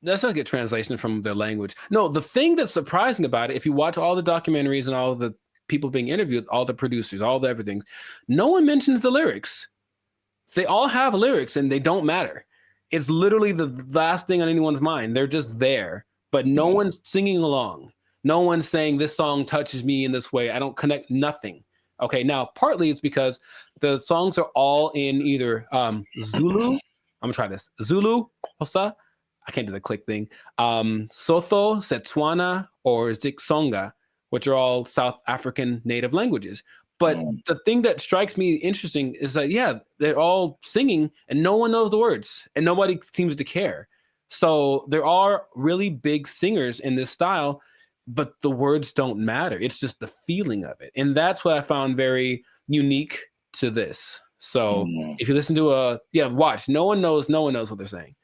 That's not a good translation from their language. No, the thing that's surprising about it, if you watch all the documentaries and all the people being interviewed, all the producers, all the everything, no one mentions the lyrics. They all have lyrics and they don't matter. It's literally the last thing on anyone's mind. They're just there, but no one's singing along. No one's saying this song touches me in this way. I don't connect nothing. Okay, now partly it's because the songs are all in either Zulu. I'm gonna try this. Zulu, Hosa. I can't do the click thing. Sotho, Setswana, or Zixonga, which are all South African native languages. But the thing that strikes me interesting is that, yeah, they're all singing and no one knows the words and nobody seems to care. So there are really big singers in this style, but the words don't matter. It's just the feeling of it. And that's what I found very unique to this. So if you listen to watch, no one knows what they're saying.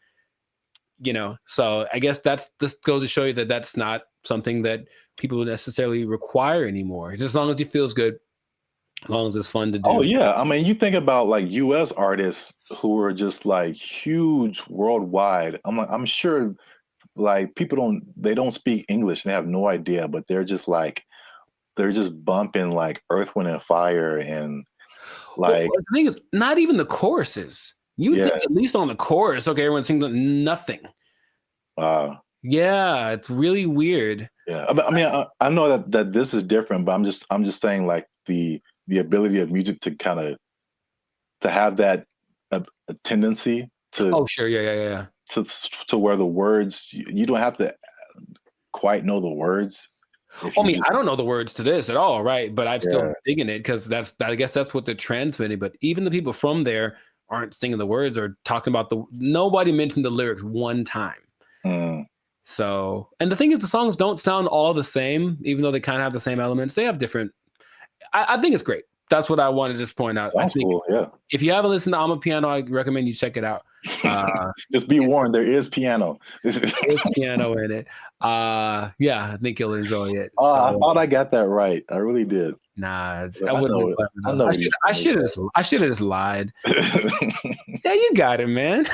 You know, so I guess this goes to show you that that's not something that people necessarily require anymore. Just as long as it feels good, as long as it's fun to do. Oh yeah, I mean, you think about like U.S. artists who are just like huge worldwide. I'm sure like people don't speak English and they have no idea, but they're just bumping like Earth, Wind and Fire and like. Well, the thing is, not even the choruses. You would think at least on the chorus, okay, everyone's singing nothing. Yeah, it's really weird. Yeah, I mean, I know that this is different, but I'm just saying like the ability of music to kind of to have that a tendency to. Oh sure, yeah. To where the words you don't have to quite know the words. I mean, I don't know the words to this at all, right? But I'm still digging it because I guess that's what they're transmitting. But even the people from there aren't singing the words or talking about nobody mentioned the lyrics one time. So, and the thing is, the songs don't sound all the same, even though they kind of have the same elements. They have different. I think it's great. That's what I want to just point out. Sounds cool, yeah. If you haven't listened to Amapiano, I recommend you check it out. Just be warned, there is piano. There's piano in it. Yeah, I think you'll enjoy it. I thought I got that right. I really did. Nah, I wouldn't. I should have just lied. Yeah, you got it, man.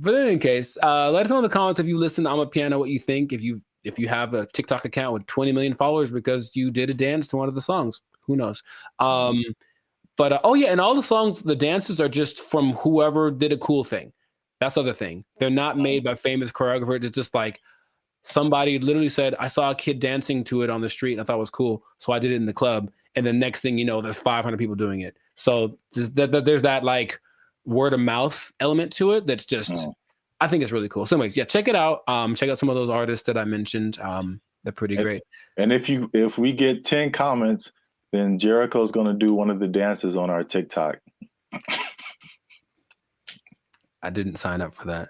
But in any case, let us know in the comments if you listen to Amapiano what you think. If you have a TikTok account with 20 million followers because you did a dance to one of the songs, who knows? But oh yeah, and all the songs, the dances are just from whoever did a cool thing. That's the other thing. They're not made by famous choreographers. It's just like somebody literally said, I saw a kid dancing to it on the street and I thought it was cool. So I did it in the club. And the next thing you know, there's 500 people doing it. So there's that like word of mouth element to it. That's just, I think it's really cool. So anyways, yeah, check it out. Check out some of those artists that I mentioned. They're pretty great. And if we get 10 comments, Then Jericho's going to do one of the dances on our TikTok. I didn't sign up for that.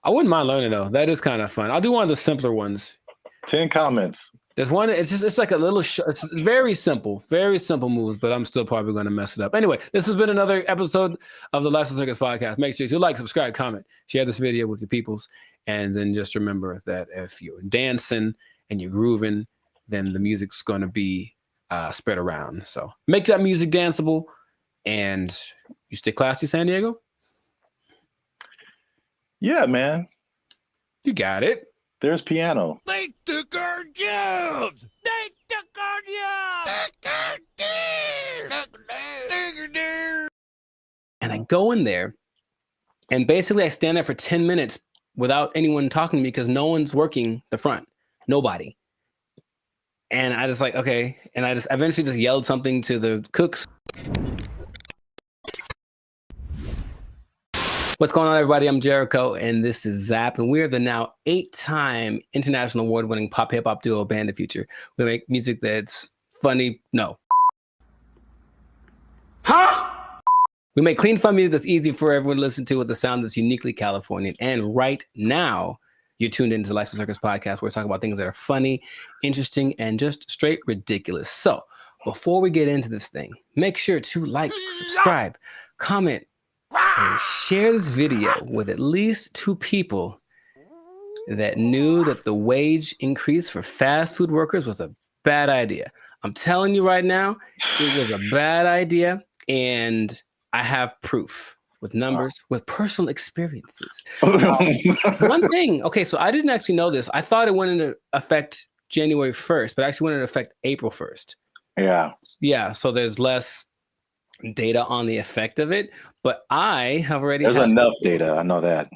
I wouldn't mind learning though. That is kind of fun. I'll do one of the simpler ones. 10 comments. There's one. It's like a little. It's very simple moves, but I'm still probably going to mess it up. Anyway, this has been another episode of the Lifestyle Circus podcast. Make sure to like, subscribe, comment, share this video with your peoples, and then just remember that if you're dancing and you're grooving, then the music's going to be spread around. So make that music danceable, and you stay classy, San Diego. Yeah, man. You got it. There's piano. They took our jobs. They took our jobs. And I go in there, and basically I stand there for 10 minutes without anyone talking to me because no one's working the front. Nobody. And I just like, okay. And I eventually just yelled something to the cooks. What's going on, everybody? I'm Jericho, and this is Zap, and we're the now 8-time international award-winning pop hip-hop duo Band of Future. We make music that's funny. No. Huh? We make clean, fun music that's easy for everyone to listen to with a sound that's uniquely Californian. And right now, you're tuned into the Lifestyle Circus podcast, where we talk about things that are funny, interesting, and just straight ridiculous. So, before we get into this thing, make sure to like, subscribe, comment, and share this video with at least 2 people that knew that the wage increase for fast food workers was a bad idea. I'm telling you right now, it was a bad idea, and I have proof with numbers, with personal experiences. One thing, okay, so I didn't actually know this. I thought it went into effect January 1st, but actually went into effect April 1st. Yeah. Yeah, so there's less data on the effect of it, but I have already There's enough data, I know that.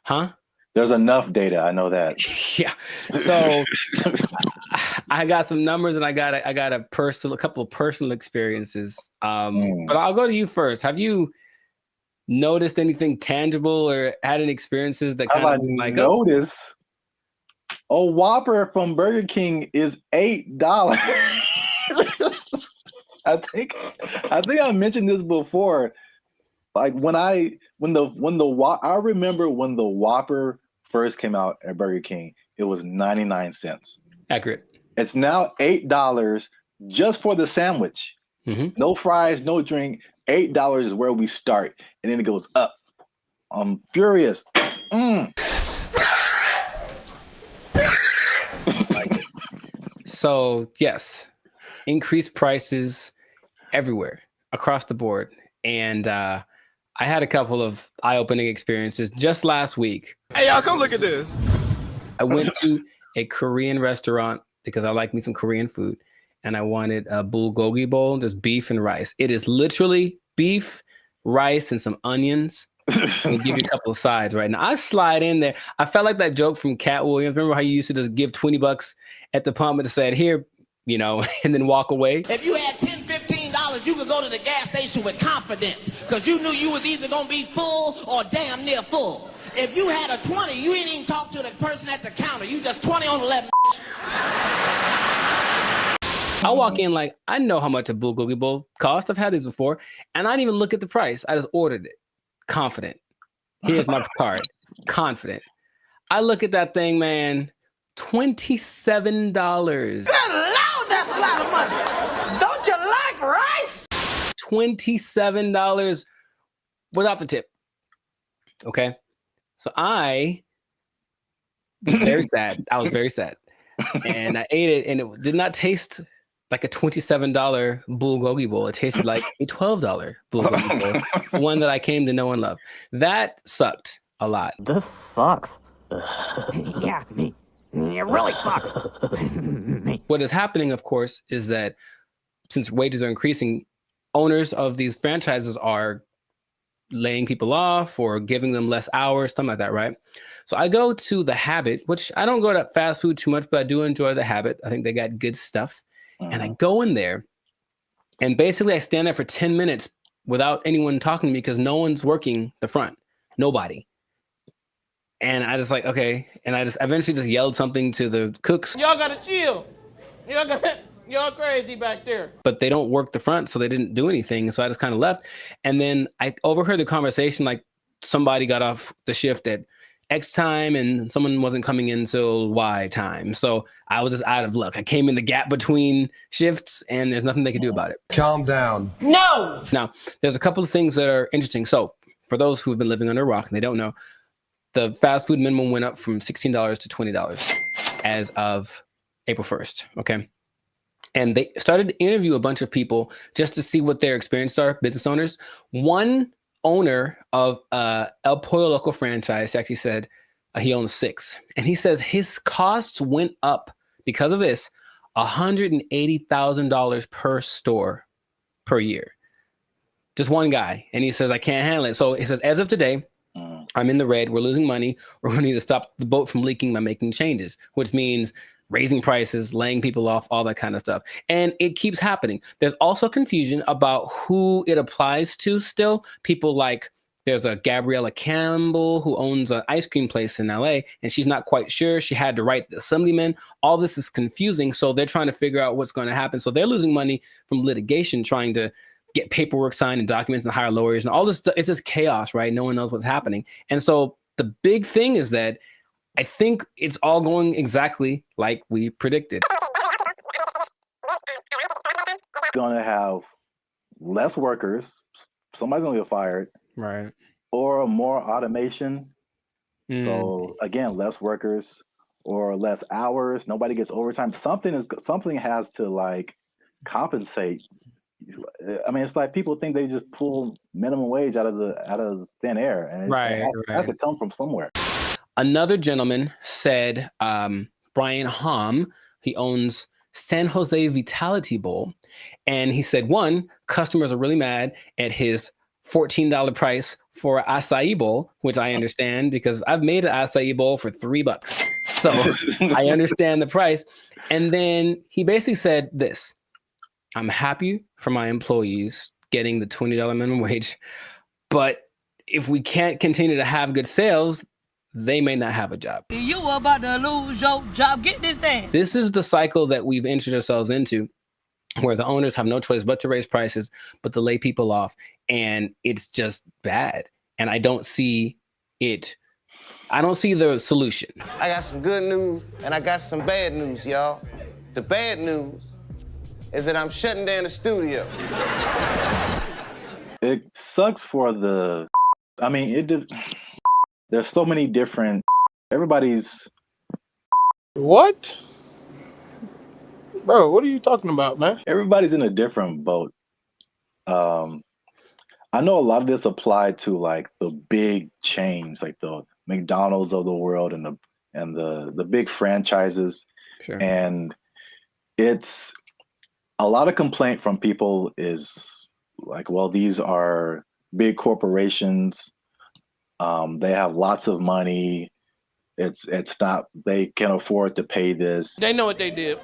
Huh? There's enough data, I know that. Yeah. So I got some numbers, and I got a couple of personal experiences. But I'll go to you first. Have you noticed anything tangible or had any experiences that kind of like noticed? A Whopper from Burger King is $8. I think I mentioned this before. Like I remember when the Whopper first came out at Burger King, it was 99 cents. Accurate. It's now $8 just for the sandwich. Mm-hmm. No fries, no drink. $8 is where we start, and then it goes up. I'm furious. So yes, increased prices everywhere across the board. And I had a couple of eye-opening experiences just last week. Hey, y'all, come look at this. I went to a Korean restaurant because I like me some Korean food, and I wanted a bulgogi bowl, just beef and rice. It is literally beef, rice, and some onions. And give you a couple of sides right now. I slide in there. I felt like that joke from Cat Williams. Remember how you used to just give $20 at the pump and said, here, you know, and then walk away? If you had $10, $15, you could go to the gas station with confidence because you knew you was either going to be full or damn near full. If you had a 20, you ain't even talk to the person at the counter. You just 20 on 11. I walk in like, I know how much a bulgogi bowl costs. I've had these before. And I didn't even look at the price. I just ordered it. Confident. Here's my card. Confident. I look at that thing, man. $27. Good Lord, that's a lot of money. Don't you like rice? $27 without the tip. Okay. So I was very sad. I was very sad. And I ate it, and it did not taste like a $27 bulgogi bowl. It tasted like a $12 bulgogi bowl, one that I came to know and love. That sucked a lot. This sucks. Yeah, it really sucks. What is happening, of course, is that since wages are increasing, owners of these franchises are laying people off or giving them less hours, something like that, right? So I go to The Habit, which I don't go to fast food too much, but I do enjoy The Habit. I think they got good stuff. And I go in there, and basically I stand there for 10 minutes without anyone talking to me because no one's working the front. Nobody. And I just like, okay. And I eventually just yelled something to the cooks. Y'all gotta chill. Y'all gotta Y'all crazy back there. But they don't work the front, so they didn't do anything. So I just kind of left. And then I overheard the conversation, like somebody got off the shift at X time and someone wasn't coming in till Y time. So I was just out of luck. I came in the gap between shifts and there's nothing they can do about it. Calm down. No! Now, there's a couple of things that are interesting. So for those who've been living under a rock and they don't know, the fast food minimum went up from $16 to $20 as of April 1st, okay? And they started to interview a bunch of people just to see what their experiences are, business owners. One owner of El Pollo Loco franchise actually said he owns 6. And he says his costs went up because of this, $180,000 per store per year. Just one guy. And he says, I can't handle it. So he says, as of today, I'm in the red. We're losing money. We're going to need to stop the boat from leaking by making changes, which means raising prices, laying people off, all that kind of stuff. And it keeps happening. There's also confusion about who it applies to still. People like, there's a Gabriella Campbell who owns an ice cream place in LA, and she's not quite sure. She had to write the assemblyman. All this is confusing. So they're trying to figure out what's going to happen. So they're losing money from litigation, trying to get paperwork signed and documents and hire lawyers and all this stuff. It's just chaos, right? No one knows what's happening. And so the big thing is that I think it's all going exactly like we predicted. Going to have less workers. Somebody's going to get fired. Right. Or more automation. So again, less workers or less hours. Nobody gets overtime. Something has to like compensate. I mean, it's like people think they just pull minimum wage out of thin air, and it has to come from somewhere. Another gentleman said, Brian Hom, he owns San Jose Vitality Bowl, and he said, one, customers are really mad at his $14 price for an acai bowl, which I understand because I've made an acai bowl for $3. So I understand the price. And then he basically said this: I'm happy for my employees getting the $20 minimum wage, but if we can't continue to have good sales, they may not have a job. You about to lose your job. Get this thing. This is the cycle that we've entered ourselves into, where the owners have no choice but to raise prices, but to lay people off. And it's just bad. And I don't see it. I don't see the solution. I got some good news and I got some bad news, y'all. The bad news is that I'm shutting down the studio. It sucks for the, I mean, there's so many different, everybody's. What? Bro, what are you talking about, man? Everybody's in a different boat. I know a lot of this applied to like the big chains, like the McDonald's of the world and the big franchises. Sure. And it's a lot of complaint from people is like, well, these are big corporations. They have lots of money. It's not, they can afford to pay this. They know what they did.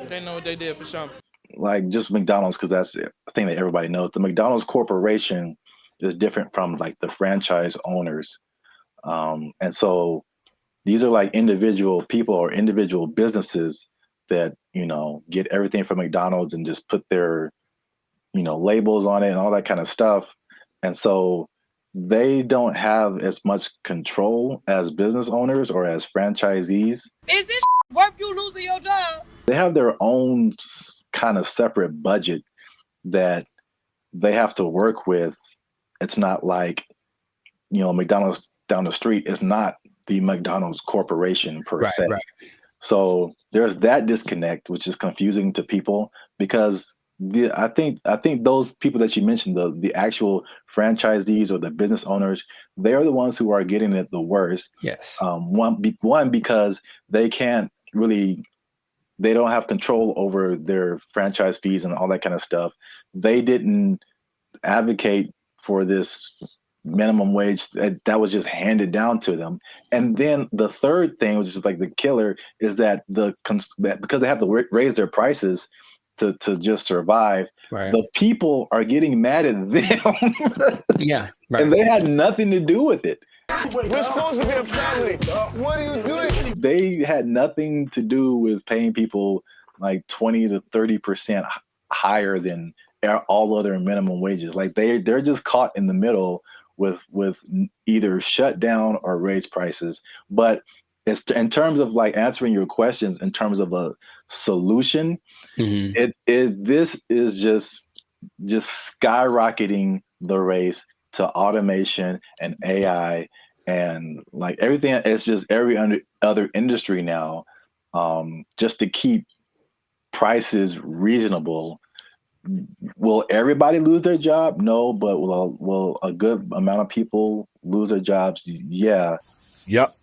They know what they did for sure. Like just McDonald's, because that's the thing that everybody knows. The McDonald's corporation is different from like the franchise owners. And so these are like individual people or individual businesses that, you know, get everything from McDonald's and just put their, you know, labels on it and all that kind of stuff. And so they don't have as much control as business owners or as franchisees. Is this worth you losing your job? They have their own kind of separate budget that they have to work with. It's not like, you know, McDonald's down the street is not the McDonald's corporation per se. Right. So there's that disconnect, which is confusing to people because I think those people that you mentioned, the actual franchisees or the business owners, they are the ones who are getting it the worst. Yes. One because they can't really, they don't have control over their franchise fees and all that kind of stuff. They didn't advocate for this minimum wage that was just handed down to them. And then the third thing, which is like the killer, is that because they have to raise their prices to just survive, right, the people are getting mad at them. Yeah, right. And they had nothing to do with it. We're supposed to be a family. What are you doing? They had nothing to do with paying people like 20 to 30% higher than all other minimum wages. Like they're just caught in the middle with either shut down or raise prices. But it's in terms of like answering your questions in terms of a solution, this is just skyrocketing the race to automation and AI and like everything. It's just every other industry now, just to keep prices reasonable. Will everybody lose their job? No, but will a good amount of people lose their jobs? Yeah. Yep.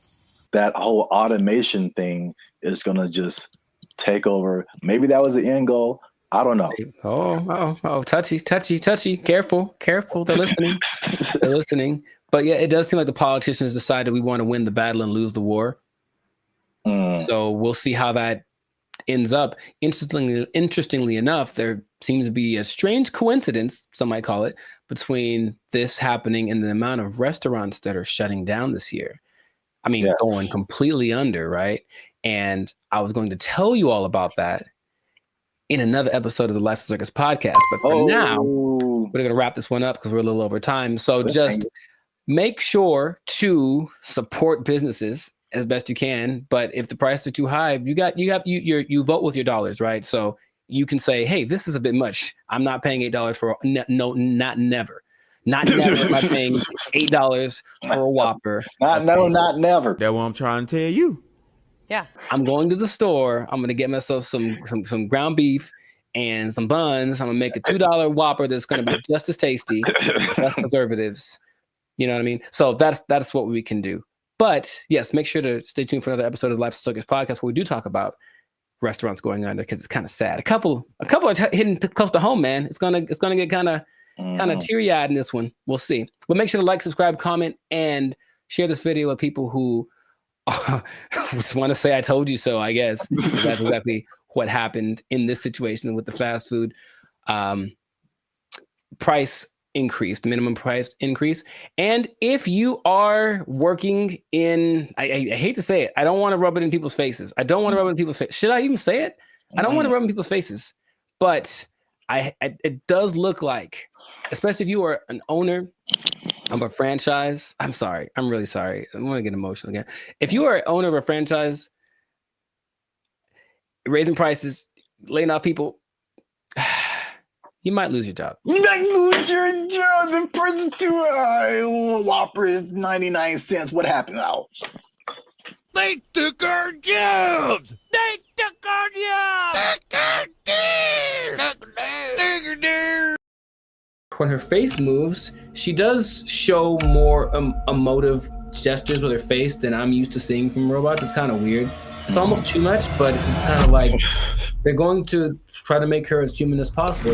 That whole automation thing is gonna just take over. Maybe that was the end goal. I don't know. Oh, touchy. Careful. They're listening. But yeah, it does seem like the politicians decided we want to win the battle and lose the war. So we'll see how that ends up. Interestingly enough, there seems to be a strange coincidence, some might call it, between this happening and the amount of restaurants that are shutting down this year. I mean, going completely under, right? And I was going to tell you all about that in another episode of the License Circus podcast. But for now, we're going to wrap this one up because we're a little over time. So just make sure to support businesses as best you can. But if the prices are too high, you vote with your dollars, right? So you can say, hey, this is a bit much. I'm not paying $8 for not never. Not never am I paying $8 for a Whopper. Not never. That's what I'm trying to tell you. Yeah. I'm going to the store. I'm going to get myself some ground beef and some buns. I'm going to make a $2 Whopper that's going to be just as tasty, less preservatives. You know what I mean? So that's what we can do. But yes, make sure to stay tuned for another episode of the Life Circus podcast where we do talk about restaurants going under because it's kind of sad. A couple are hitting close to home, man. It's gonna get kind of teary-eyed in this one. We'll see. But make sure to like, subscribe, comment, and share this video with people who just want to say I told you so, I guess. That's exactly what happened in this situation with the fast food price increase, the minimum price increase. And if you are working in, I hate to say it, I don't want to rub it in people's faces. Should I even say it? I don't want to rub it in people's faces. But it does look like, especially if you are an owner of a franchise. I'm sorry. I'm really sorry. I'm going to get emotional again. If you are an owner of a franchise, raising prices, laying off people, you might lose your job. You might lose your job. The person to Whopper is 99 cents. What happened now? They took our jobs. They took our jobs. When her face moves, she does show more emotive gestures with her face than I'm used to seeing from robots. It's kind of weird. It's almost too much, but it's kind of like they're going to try to make her as human as possible.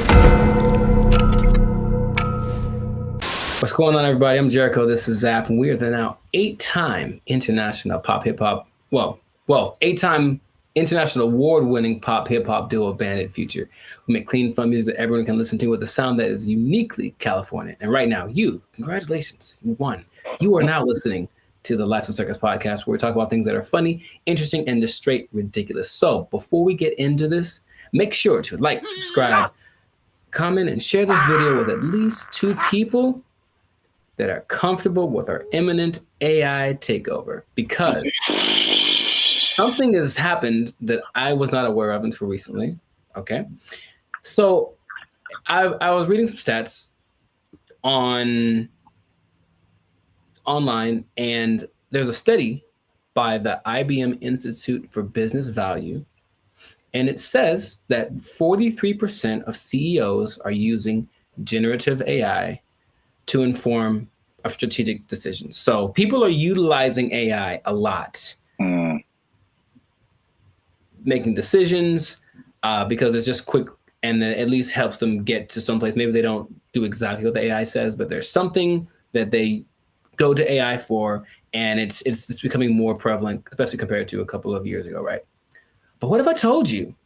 What's going on, everybody? I'm Jericho. This is Zap, and we are the now 8-time international pop hip hop. Well, 8-time international award-winning pop hip hop duo Bandit Future. We make clean, fun music that everyone can listen to with a sound that is uniquely California. And right now, congratulations, you won. You are now listening to the Lights and Circus podcast, where we talk about things that are funny, interesting, and just straight ridiculous. So before we get into this, make sure to like, subscribe, comment, and share this video with at least 2 people that are comfortable with our imminent AI takeover, because something has happened that I was not aware of until recently. Okay. So I was reading some stats online, and there's a study by the IBM Institute for Business Value, and it says that 43% of CEOs are using generative AI to inform of strategic decisions. So people are utilizing AI a lot, making decisions because it's just quick, and then at least helps them get to someplace. Maybe they don't do exactly what the AI says, but there's something that they go to AI for, and it's becoming more prevalent, especially compared to a couple of years ago, right? But what if I told you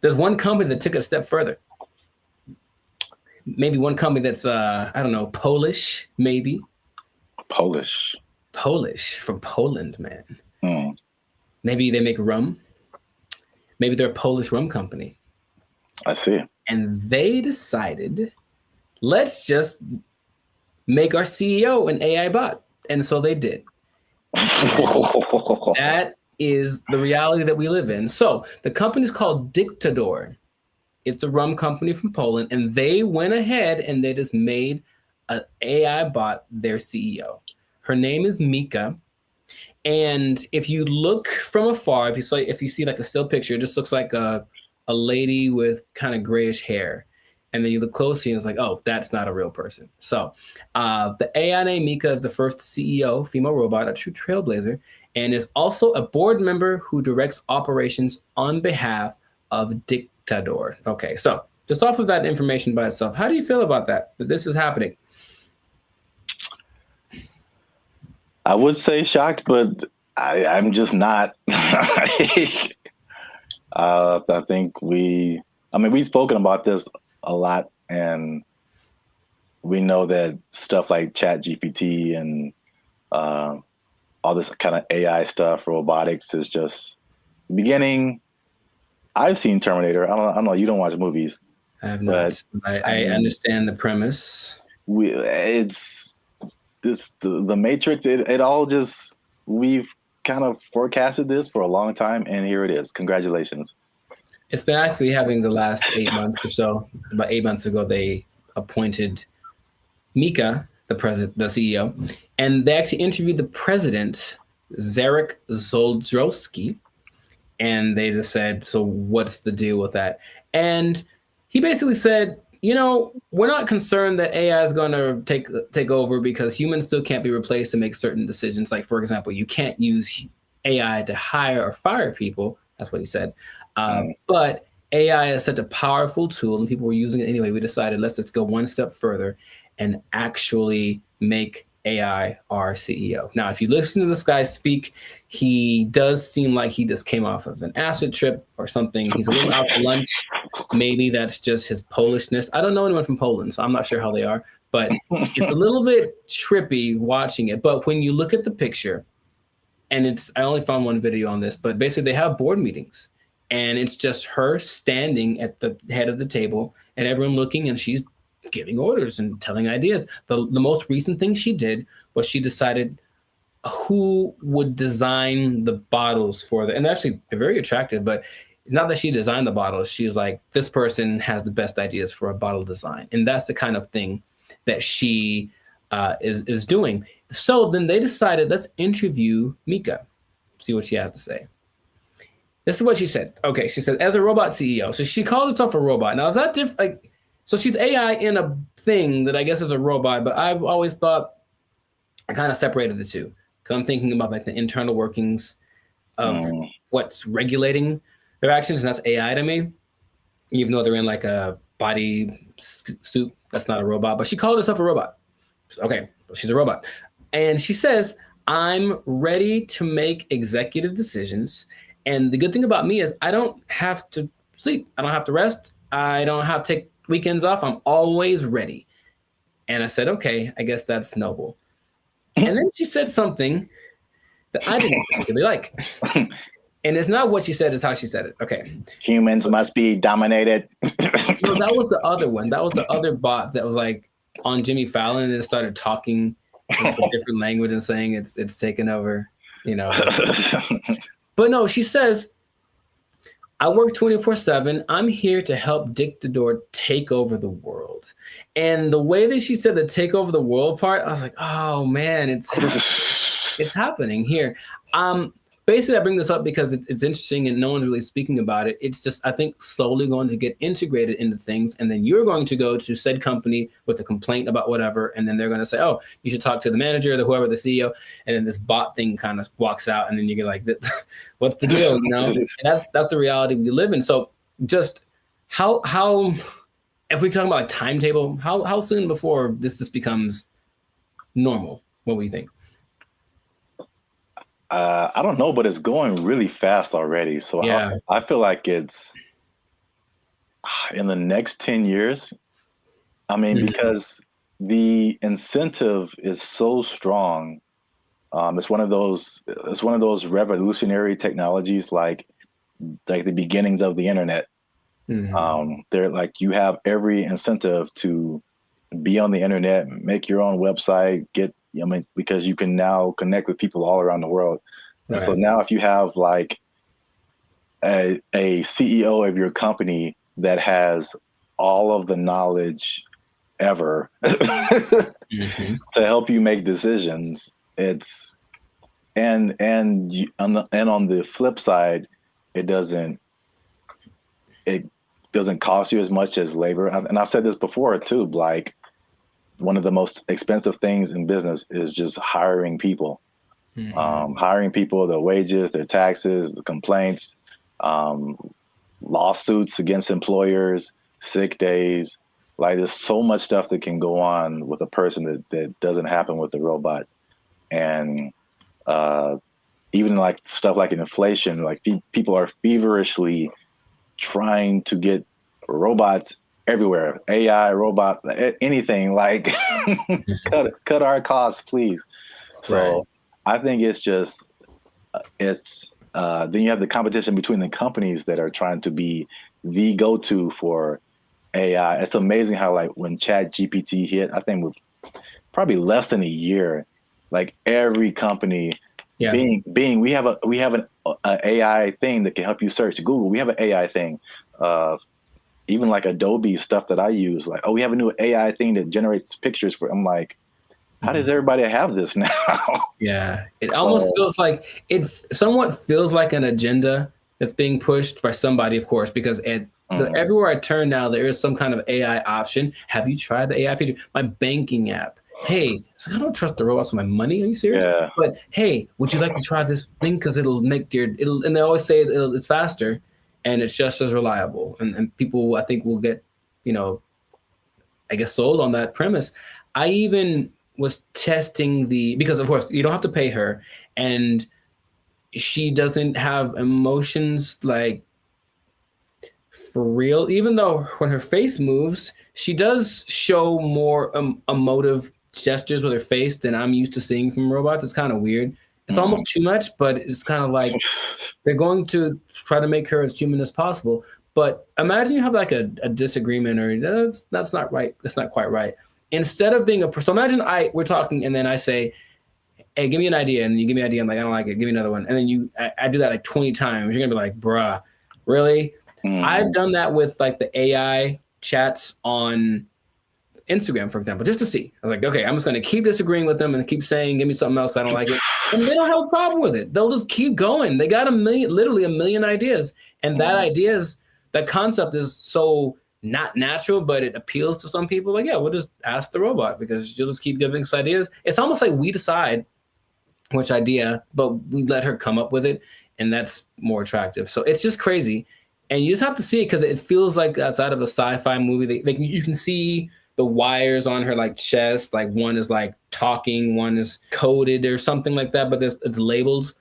there's one company that took it a step further? Maybe one company that's Polish, maybe. Polish from Poland, man. Maybe they make rum. Maybe they're a Polish rum company. I see. And they decided, let's just make our CEO an AI bot. And so they did. That is the reality that we live in. So the company is called Dictador. It's a rum company from Poland, and they went ahead and they just made an AI bot their CEO. Her name is Mika. And if you look from afar, if you see like a still picture, it just looks like a lady with kind of grayish hair. And then you look closely and it's like, oh, that's not a real person. So the AI named Mika is the first CEO, female robot, a true trailblazer, and is also a board member who directs operations on behalf of Dictador. Okay, so just off of that information by itself, how do you feel about that this is happening? I would say shocked, but I'm just not. I think we've spoken about this a lot, and we know that stuff like ChatGPT and all this kind of AI stuff, robotics is just beginning. I've seen Terminator. I don't know. You don't watch movies. I have not. I understand the premise. It's the Matrix. It all just, we've kind of forecasted this for a long time, and here it is. Congratulations. It's been actually having the last 8 months or so. About 8 months ago, they appointed Mika, the CEO, and they actually interviewed the president, Zarek Zoldrowski, and they just said, so what's the deal with that? And he basically said, we're not concerned that AI is going to take over because humans still can't be replaced to make certain decisions. Like, for example, you can't use AI to hire or fire people. That's what he said. But AI is such a powerful tool and people were using it anyway. We decided, let's just go one step further and actually make AI our CEO. Now, if you listen to this guy speak, he does seem like he just came off of an acid trip or something. He's a little out to lunch. Maybe that's just his Polishness. I don't know anyone from Poland, so I'm not sure how they are, but it's a little bit trippy watching it. But when you look at the picture, and I only found one video on this, but basically they have board meetings and it's just her standing at the head of the table and everyone looking, and she's giving orders and telling ideas. The most recent thing she did was she decided who would design the bottles for and they're actually very attractive, but it's not that she designed the bottles. She's like, this person has the best ideas for a bottle design. And that's the kind of thing that she is doing. So then they decided, let's interview Mika, see what she has to say. This is what she said. Okay, she said, as a robot CEO. So she called herself a robot. Now, is that different? Like, so she's AI in a thing that I guess is a robot, but I've always thought I kind of separated the two. Because I'm thinking about like the internal workings of what's regulating their actions, and that's AI to me. Even though they're in like a body suit, that's not a robot. But she called herself a robot. Okay, she's a robot. And she says, I'm ready to make executive decisions. And the good thing about me is I don't have to sleep. I don't have to rest. I don't have to take weekends off. I'm always ready. And I said, okay, I guess that's noble. And then she said something that I didn't particularly like. And it's not what she said, it's how she said it. Okay. Humans must be dominated. No, that was the other one. That was the other bot that was like on Jimmy Fallon and it started talking in a different language and saying it's taken over, But no, she says, I work 24/7. I'm here to help Dictador take over the world. And the way that she said the take over the world part, I was like, oh man, it's happening here. Basically, I bring this up because it's interesting and no one's really speaking about it. It's just, I think, slowly going to get integrated into things. And then you're going to go to said company with a complaint about whatever. And then they're going to say, oh, you should talk to the manager, whoever, the CEO. And then this bot thing kind of walks out. And then you get like, what's the deal? And that's the reality we live in. So just how if we talk about a timetable, how soon before this just becomes normal? What do you think? I don't know, but it's going really fast already. So yeah. I feel like it's in the next 10 years. I mean, because the incentive is so strong. It's one of those revolutionary technologies. Like like the beginnings of the internet. They're like, you have every incentive to be on the internet, make your own website, because you can now connect with people all around the world. And so now if you have like a CEO of your company that has all of the knowledge ever to help you make decisions, it's and on the flip side, it doesn't cost you as much as labor. And I've said this before too, like one of the most expensive things in business is just hiring people. Hiring people, their wages, their taxes, the complaints, lawsuits against employers, sick days. Like there's so much stuff that can go on with a person that doesn't happen with the robot. And even like stuff like inflation, like people are feverishly trying to get robots everywhere, AI, robot, anything, like cut our costs, please. So I think it's just, then you have the competition between the companies that are trying to be the go-to for AI. It's amazing how like when ChatGPT hit, I think with probably less than a year, like every company, Bing, we have an AI thing that can help you search. Google, we have an AI thing. Even like Adobe stuff that I use, like, we have a new AI thing that generates pictures for. I'm like, how does everybody have this now? Yeah, it almost feels like it somewhat feels like an agenda that's being pushed by somebody, of course, because everywhere I turn now, there is some kind of AI option. Have you tried the AI feature? My banking app. Hey, I don't trust the robots with my money. Are you serious? Yeah. But hey, would you like to try this thing? Because it'll make and they always say it's faster and it's just as reliable. And people, I think, will get, I guess, sold on that premise. I even was testing because of course you don't have to pay her, and she doesn't have emotions like for real, even though when her face moves, she does show more emotive gestures with her face than I'm used to seeing from robots. It's kind of weird. It's almost too much, but it's kind of like they're going to try to make her as human as possible. But imagine you have like a disagreement, or that's not right. That's not quite right. Instead of being so imagine we're talking and then I say, hey, give me an idea. And you give me an idea. I'm like, I don't like it. Give me another one. And then I do that like 20 times. You're going to be like, bruh, really? I've done that with like the AI chats on Instagram, for example, just to see. I was like, okay, I'm just going to keep disagreeing with them and keep saying, give me something else. I don't like it. And they don't have a problem with it. They'll just keep going. They got literally a million ideas. And that concept is so not natural, but it appeals to some people. Like, yeah, we'll just ask the robot because you'll just keep giving us ideas. It's almost like we decide which idea, but we let her come up with it. And that's more attractive. So it's just crazy. And you just have to see it because it feels like outside of a sci-fi movie. You can see the wires on her like chest. Like one is like talking, one is coded or something like that. But it's labeled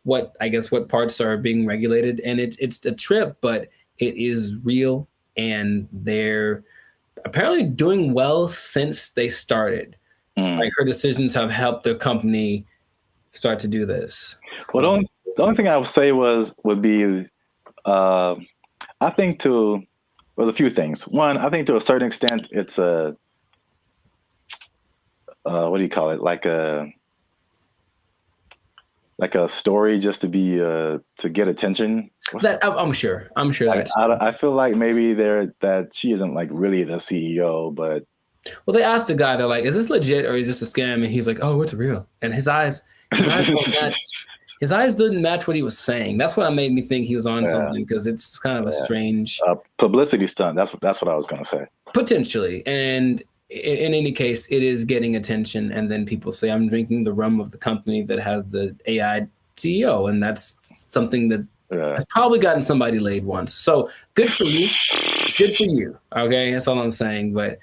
what parts are being regulated. And it's a trip, but it is real. And they're apparently doing well since they started. Like her decisions have helped the company start to do this. Well, the only thing I would say would be, I think there's a few things. One, I think to a certain extent, it's a, what do you call it? Like a story just to be, to get attention. I'm sure I feel like maybe that she isn't like really the CEO, but. Well, they asked the guy, they're like, is this legit or is this a scam? And he's like, oh, it's real. And his eyes didn't match what he was saying. That's what made me think he was on something, because it's kind of a strange publicity stunt. That's what I was going to say. Potentially. And in any case, it is getting attention. And then people say, I'm drinking the rum of the company that has the AI CEO. And that's something that has probably gotten somebody laid once. So good for you. Good for you. Okay. That's all I'm saying. But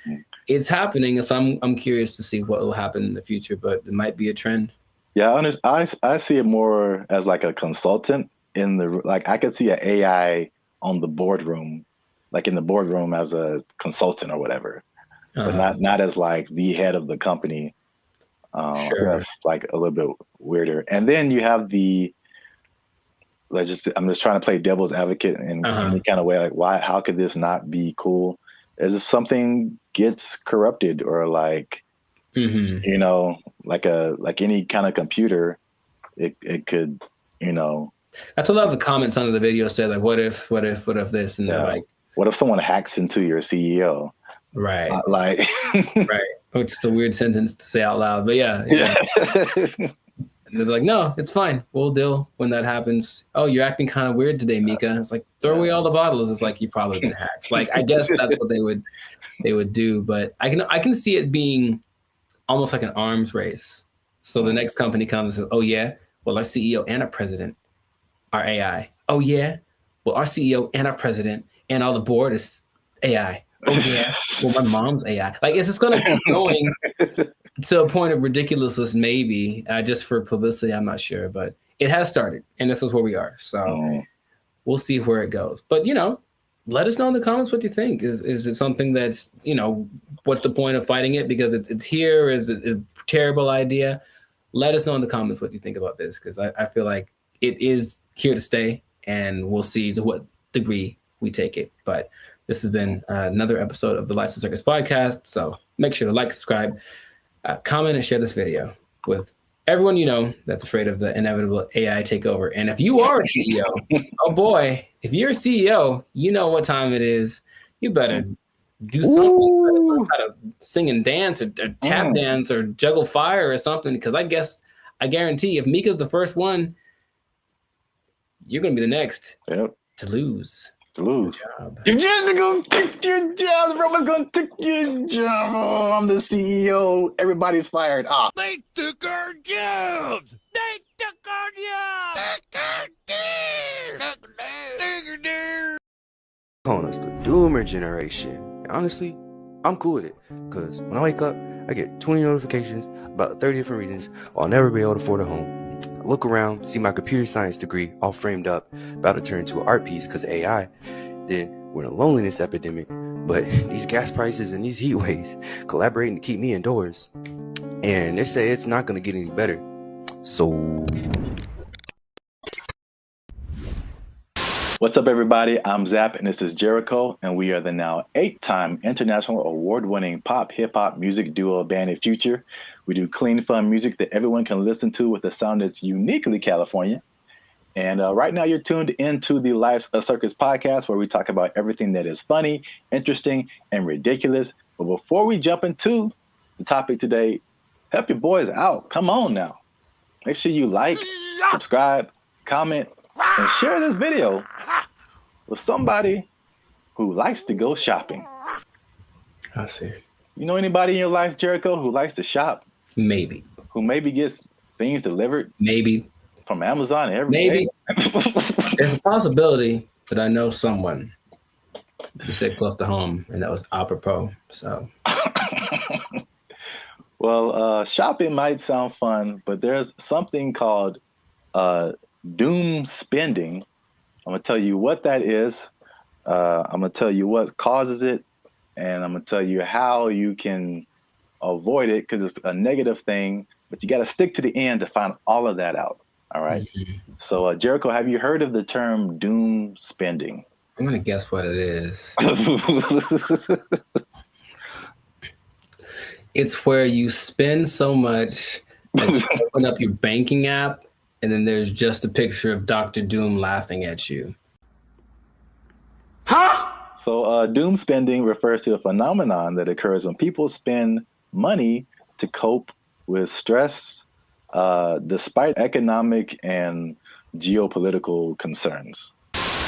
it's happening. So I'm curious to see what will happen in the future, but it might be a trend. Yeah, I see it more as like a consultant I could see an AI on the boardroom, like in the boardroom as a consultant or whatever, but not as like the head of the company. Sure. That's like a little bit weirder. And then you have the I'm just trying to play devil's advocate in any kind of way. Like, how could this not be cool? As if something gets corrupted or like, you know, like any kind of computer, it could, you know. That's what a lot of the comments under the video said, like, what if this? And they're like, what if someone hacks into your CEO? Right. Like, right. Which is a weird sentence to say out loud, but yeah. And they're like, no, it's fine. We'll deal when that happens. Oh, you're acting kind of weird today, Mika. It's like, throw away all the bottles. It's like, you've probably been hacked. Like, I guess that's what they would do. But I can see it being almost like an arms race. So the next company comes and says, oh yeah, well, our CEO and our president are AI. Oh yeah, well, our CEO and our president and all the board is AI. Oh yeah, well, my mom's AI. Like, it's just gonna keep going to a point of ridiculousness, maybe just for publicity. I'm not sure, but it has started, and this is where we are. So we'll see where it goes. But you know, let us know in the comments what you think. Is it something that's, you know, what's the point of fighting it because it's here? Is it a terrible idea? Let us know in the comments what you think about this, because I feel like it is here to stay, and we'll see to what degree we take it. But this has been another episode of the Lights and Circus podcast. So make sure to like, subscribe, comment, and share this video with everyone you know that's afraid of the inevitable AI takeover. And if you are a CEO, oh boy, if you're a CEO, you know what time it is. You better do something. You better learn how to sing and dance or tap dance or juggle fire or something, because I guarantee if Mika's the first one, you're going to be the next to lose. You're just gonna take your job. Everyone's gonna take your job. Oh, I'm the CEO. Everybody's fired. They took our jobs. They took our jobs. Calling us the doomer generation. And honestly, I'm cool with it, because when I wake up, I get 20 notifications about 30 different reasons why I'll never be able to afford a home. I look around, see my computer science degree all framed up, about to turn into an art piece because of AI. Then we're in a loneliness epidemic, but these gas prices and these heat waves collaborating to keep me indoors. And they say it's not going to get any better. So... What's up, everybody? I'm Zap, and this is Jericho, and we are the now 8-time international award-winning pop hip-hop music duo Band of Future. We do clean, fun music that everyone can listen to with a sound that's uniquely California. And right now you're tuned into the Life's a Circus podcast, where we talk about everything that is funny, interesting, and ridiculous. But before we jump into the topic today, help your boys out. Come on now. Make sure you like, subscribe, comment, and share this video with somebody who likes to go shopping. I see. You know anybody in your life, Jericho, who likes to shop? Maybe. Who maybe gets things delivered? Maybe. From Amazon every day? There's a possibility, but I know someone. You said close to home, and that was apropos. So, well, shopping might sound fun, but there's something called doom spending. I'm gonna tell you what that is. I'm gonna tell you what causes it, and I'm gonna tell you how you can avoid it, because it's a negative thing. But you got to stick to the end to find all of that out. All right. So, Jericho, have you heard of the term doom spending? I'm gonna guess what it is. It's where you spend so much that you open up your banking app, and then there's just a picture of Dr. Doom laughing at you. Huh? So doom spending refers to a phenomenon that occurs when people spend money to cope with stress, despite economic and geopolitical concerns.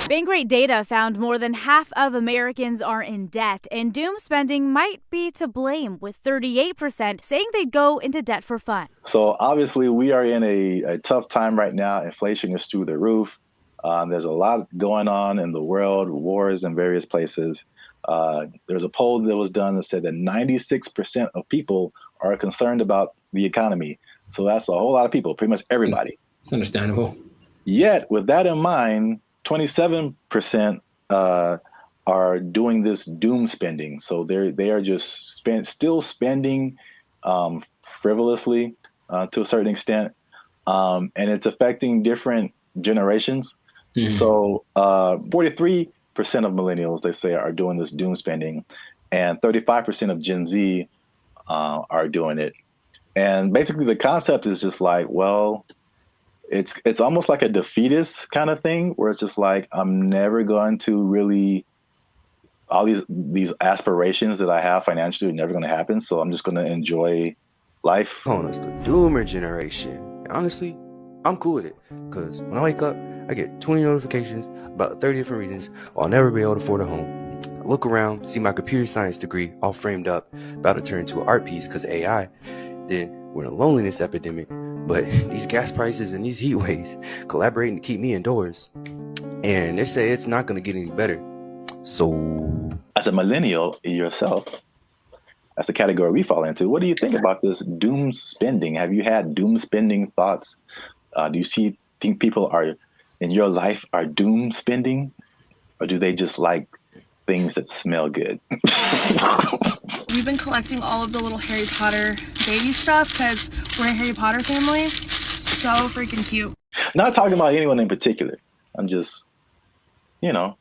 Bankrate data found more than half of Americans are in debt, and doom spending might be to blame, with 38% saying they'd go into debt for fun. So obviously we are in a tough time right now. Inflation is through the roof. There's a lot going on in the world, wars in various places. There's a poll that was done that said that 96% of people are concerned about the economy. So that's a whole lot of people, pretty much everybody. It's understandable. Yet, with that in mind, 27% are doing this doom spending. So they are just still spending frivolously to a certain extent, and it's affecting different generations. So 43% of millennials, they say, are doing this doom spending, and 35% of Gen Z are doing it. And basically the concept is just like, well, it's almost like a defeatist kind of thing, where it's just like, I'm never going to really, all these aspirations that I have financially are never going to happen. So I'm just going to enjoy life. Calling us the doomer generation. Honestly, I'm cool with it, because when I wake up, I get 20 notifications about 30 different reasons I'll never be able to afford a home. I look around, see my computer science degree all framed up, about to turn into an art piece because of AI. Then we're in a loneliness epidemic, but these gas prices and these heat waves collaborating to keep me indoors. And they say it's not going to get any better. So, as a millennial yourself, that's the category we fall into, what do you think about this doom spending? Have you had doom spending thoughts? Do you think people are in your life are doom spending, or do they just like things that smell good? We've been collecting all of the little Harry Potter baby stuff because we're a Harry Potter family. So freaking cute. Not talking about anyone in particular. I'm just, No.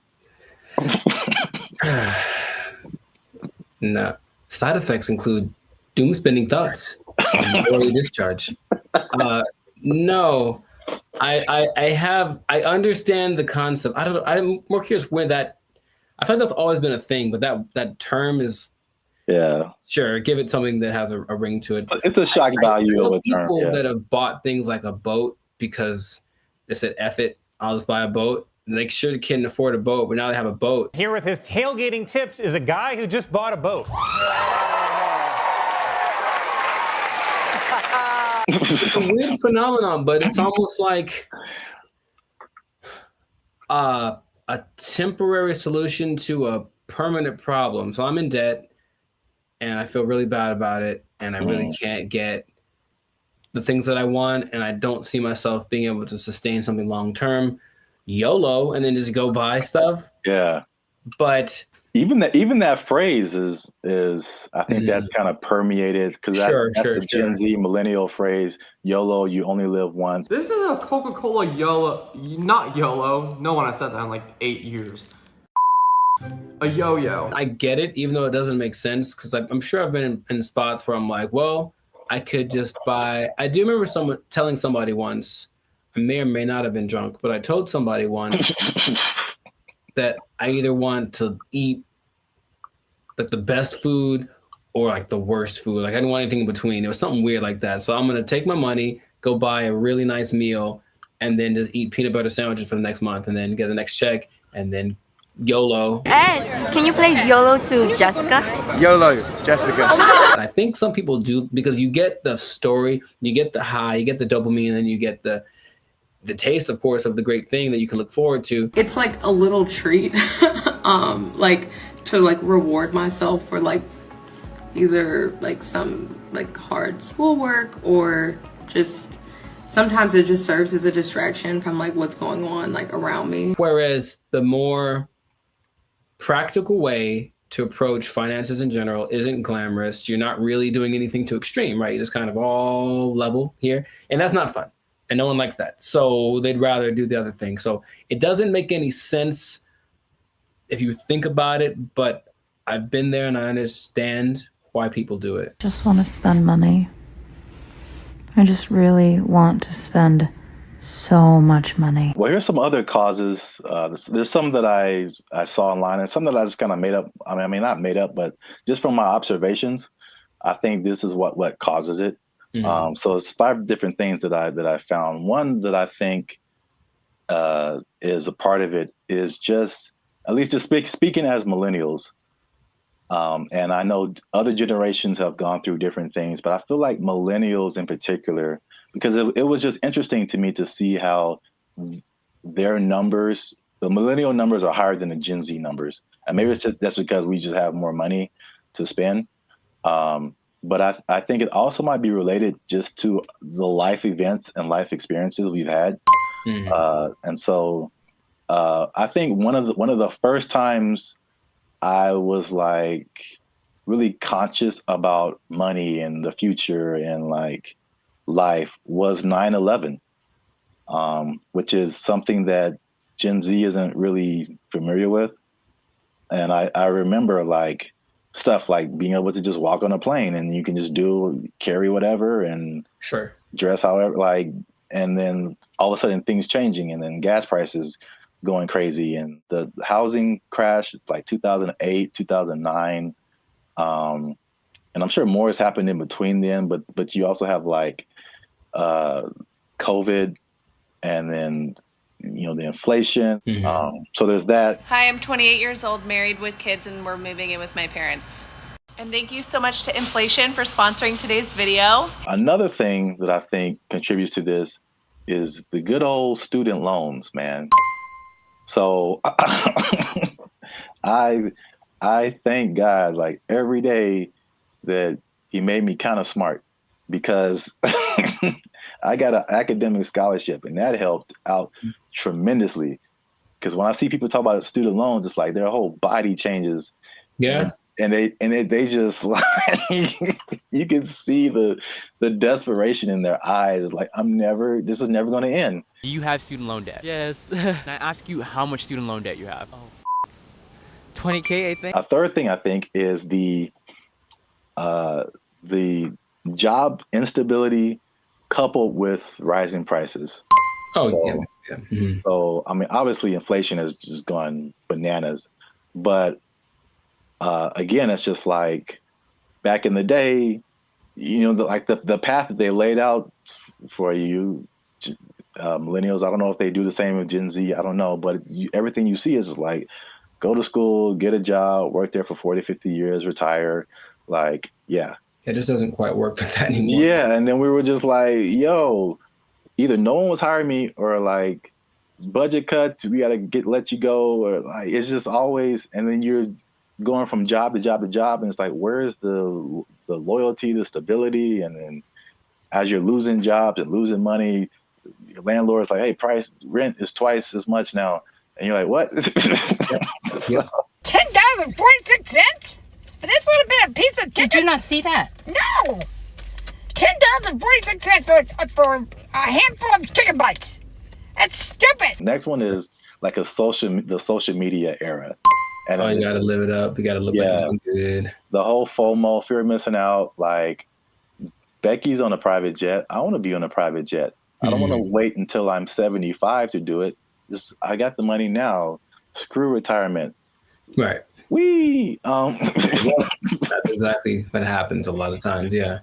Side effects include doom spending thoughts, early discharge. No, I understand the concept. I'm more curious when that. I feel like that's always been a thing, but that term is. Yeah. Sure, give it something that has a ring to it. It's a shock value of a term. People that have bought things like a boat because they said, F it, I'll just buy a boat. And they sure couldn't afford a boat, but now they have a boat. Here with his tailgating tips is a guy who just bought a boat. It's a weird phenomenon, but it's almost like a temporary solution to a permanent problem. So I'm in debt. And I feel really bad about it, and I really can't get the things that I want, and I don't see myself being able to sustain something long term. YOLO, and then just go buy stuff. Yeah, but even that phrase is I think that's kind of permeated, because that's the Gen Z millennial phrase. YOLO, you only live once. This is a Coca-Cola YOLO, not YOLO. No one has said that in like 8 years. A yo-yo. I get it, even though it doesn't make sense, because I'm sure I've been in spots where I'm like, well, I could just buy. I do remember telling somebody once, I may or may not have been drunk, but I told somebody once that I either want to eat like the best food or like the worst food. Like I didn't want anything in between. It was something weird like that. So I'm going to take my money, go buy a really nice meal, and then just eat peanut butter sandwiches for the next month, and then get the next check, and then YOLO. Ed, can you play YOLO to Jessica? YOLO, Jessica. I think some people do, because you get the story, you get the high, you get the dopamine, and you get the taste, of course, of the great thing that you can look forward to. It's like a little treat, like to like reward myself for like either like some like hard schoolwork, or just sometimes it just serves as a distraction from like what's going on like around me. Whereas the more practical way to approach finances in general isn't glamorous. You're not really doing anything too extreme, right? It's kind of all level here, and that's not fun, and no one likes that. So they'd rather do the other thing. So it doesn't make any sense if you think about it, but I've been there and I understand why people do it. Just want to spend money. I just really want to spend so much money. Well, here's some other causes. There's some that I saw online, and some that I just kind of made up. I mean, not made up, but just from my observations, I think this is what causes it. Mm-hmm. So it's 5 different things that I found. One that I think is a part of it is just, at least just speaking as millennials. And I know other generations have gone through different things, but I feel like millennials in particular, because it was just interesting to me to see how their numbers, the millennial numbers, are higher than the Gen Z numbers. And maybe it's just, that's because we just have more money to spend. But I think it also might be related just to the life events and life experiences we've had. Mm-hmm. And so I think one of the first times I was like really conscious about money and the future and like life was 9/11, which is something that Gen Z isn't really familiar with. And I remember like stuff like being able to just walk on a plane and you can just carry whatever and sure dress however, like, and then all of a sudden things changing and then gas prices going crazy and the housing crash like 2008, 2009. And I'm sure more has happened in between then, but you also have like COVID and then, the inflation. So there's that. Hi, I'm 28 years old, married with kids, and we're moving in with my parents. And thank you so much to inflation for sponsoring today's video. Another thing that I think contributes to this is the good old student loans, man. So I thank God like every day that he made me kind of smart because I got an academic scholarship and that helped out tremendously. Because when I see people talk about student loans, it's like their whole body changes. Yeah. And they just like you can see the desperation in their eyes. Like this is never going to end. Do you have student loan debt? Yes. Can I ask you how much student loan debt you have? 20K, I think. A third thing I think is the job instability coupled with rising prices. Oh, yeah. So, I mean, obviously inflation has just gone bananas, but again, it's just like back in the day, the path that they laid out for you, millennials, I don't know if they do the same with Gen Z, I don't know, but everything you see is just like, go to school, get a job, work there for 40, 50 years, retire. Like, yeah. It just doesn't quite work like that anymore. Yeah, and then we were just like, yo, either no one was hiring me or like budget cuts, we gotta let you go, or like it's just always, and then you're going from job to job to job, and it's like, where's the loyalty, the stability? And then as you're losing jobs and losing money, your landlord's like, hey, rent is twice as much now, and you're like, what? $10.46 for this little bit of piece of chicken. Did you not see that? No. $10.46 for a handful of chicken bites. That's stupid. Next one is like the social media era. And you gotta live it up. You gotta look like you're doing good. The whole FOMO, fear of missing out. Like Becky's on a private jet. I want to be on a private jet. I don't want to wait until I'm 75 to do it. I got the money now. Screw retirement. Right. That's exactly what happens a lot of times. Yeah.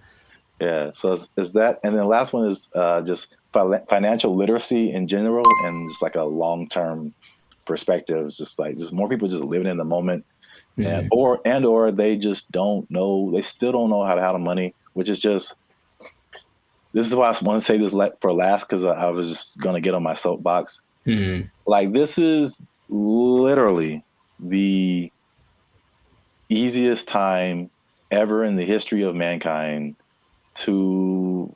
Yeah. So is that, and then the last one is just financial literacy in general, and just like a long-term perspective. Just more people just living in the moment, and or they just don't know. They still don't know how to handle money, which is just. This is why I want to say this for last, because I was just gonna get on my soapbox. Like, this is literally the easiest time ever in the history of mankind to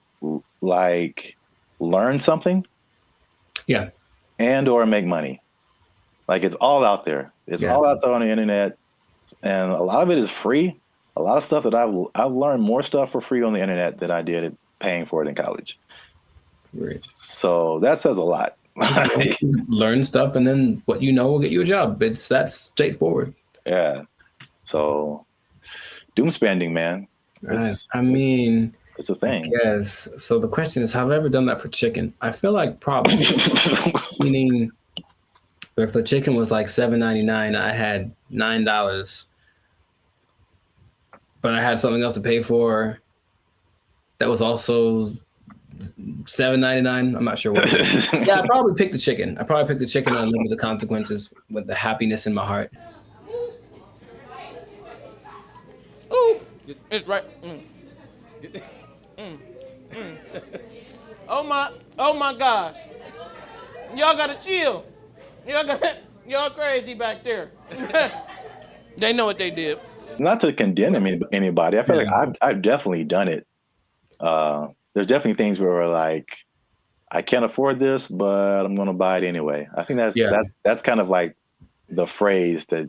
like learn something, and or make money. Like, it's all out there. It's all out there on the internet, and a lot of it is free. A lot of stuff that I've learned more stuff for free on the internet than I did paying for it in college. Right. So that says a lot. Learn stuff, and then what you know will get you a job. That's straightforward. Yeah. So doom spending, man. It's a thing. Yes. So the question is, have I ever done that for chicken? I feel like probably. Meaning, if the chicken was like $7.99, I had $9, but I had something else to pay for. That was also $7.99. I'm not sure what. Yeah, I probably picked the chicken. I probably picked the chicken and live with the consequences with the happiness in my heart. Ooh, it's right. Oh my gosh. Y'all gotta chill. Y'all crazy back there. They know what they did. Not to condemn anybody. I feel like I've definitely done it. There's definitely things where we're like, I can't afford this, but I'm going to buy it anyway. I think that's kind of like the phrase that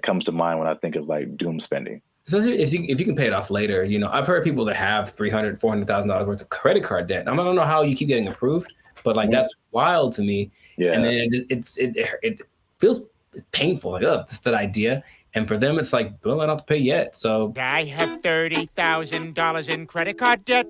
comes to mind when I think of like doom spending. Especially if you can pay it off later. You know, I've heard people that have $300,000, $400,000 worth of credit card debt. I don't know how you keep getting approved, But like that's wild to me. Yeah. And then it feels painful. Like, oh, that's that idea. And for them, it's like, well, I don't have to pay yet. So I have $30,000 in credit card debt.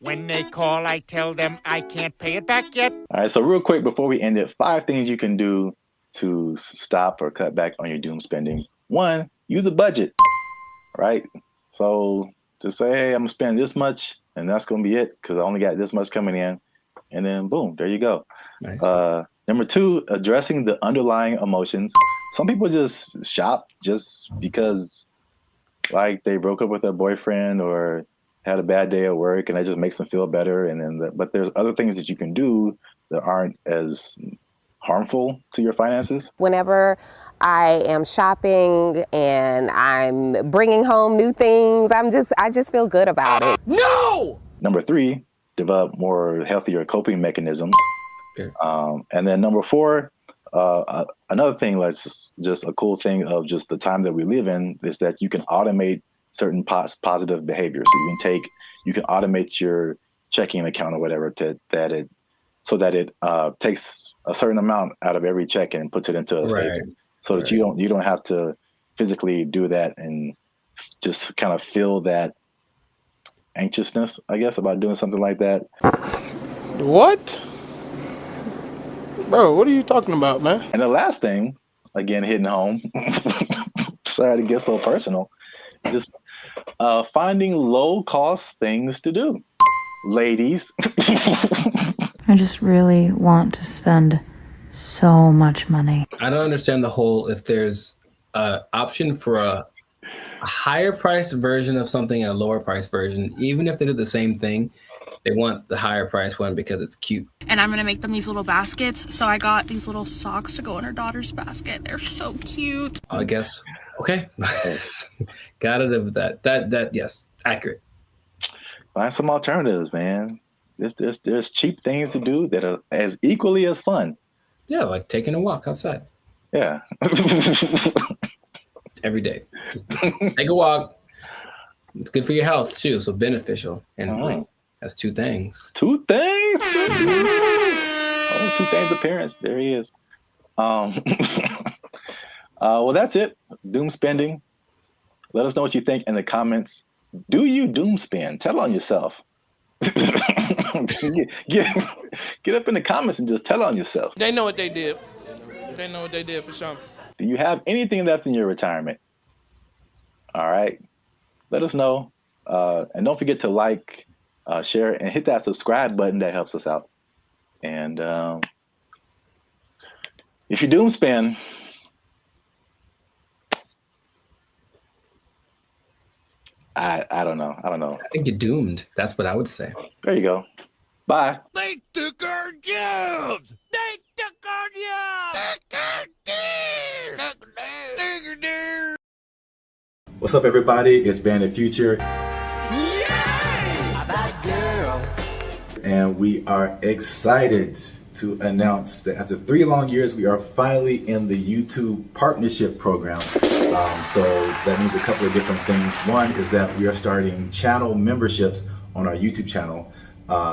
When they call, I tell them I can't pay it back yet. All right, so real quick before we end it, 5 things you can do to stop or cut back on your doom spending. 1, use a budget, right? So just say, hey, I'm gonna spend this much and that's gonna be it because I only got this much coming in. And then boom, there you go. Nice. Number 2, addressing the underlying emotions. Some people just shop just because like they broke up with their boyfriend or had a bad day at work and that just makes them feel better. And then, but there's other things that you can do that aren't as harmful to your finances. Whenever I am shopping and I'm bringing home new things, I just feel good about it. No! Number 3, develop more healthier coping mechanisms. Okay. And then number 4, another thing that's just a cool thing of just the time that we live in is that you can automate certain positive behaviors. So you can automate your checking account or whatever so that it takes a certain amount out of every check and puts it into a savings, so that you don't have to physically do that and just kind of feel that anxiousness, I guess, about doing something like that. What? Bro, what are you talking about, man? And the last thing, again, hitting home, sorry to get so personal, just finding low-cost things to do. Ladies. I just really want to spend so much money. I don't understand the whole, if there's an option for a higher price version of something and a lower price version, even if they do the same thing, they want the higher price one because it's cute. And I'm gonna make them these little baskets. So I got these little socks to go in her daughter's basket. They're so cute. I guess. Okay. Gotta live with that. That yes, accurate. Find some alternatives, man. There's cheap things to do that are as equally as fun. Yeah, like taking a walk outside. Yeah. Every day. Just take a walk. It's good for your health too, so beneficial and free. That's 2 things. 2 things? Oh, 2 things appearance. There he is. Well, that's it. Doom spending. Let us know what you think in the comments. Do you doom spend? Tell on yourself. Get up in the comments and just tell on yourself. They know what they did. They know what they did for sure. Do you have anything left in your retirement? All right. Let us know. And don't forget to like, share, and hit that subscribe button. That helps us out. And if you doom spend, I don't know. I think you're doomed. That's what I would say. There you go. Bye. They took our jobs! They took our jobs! What's up, everybody? It's Bandit Future. And we are excited to announce that after 3 long years, we are finally in the YouTube partnership program. So that means a couple of different things. One is that we are starting channel memberships on our YouTube channel.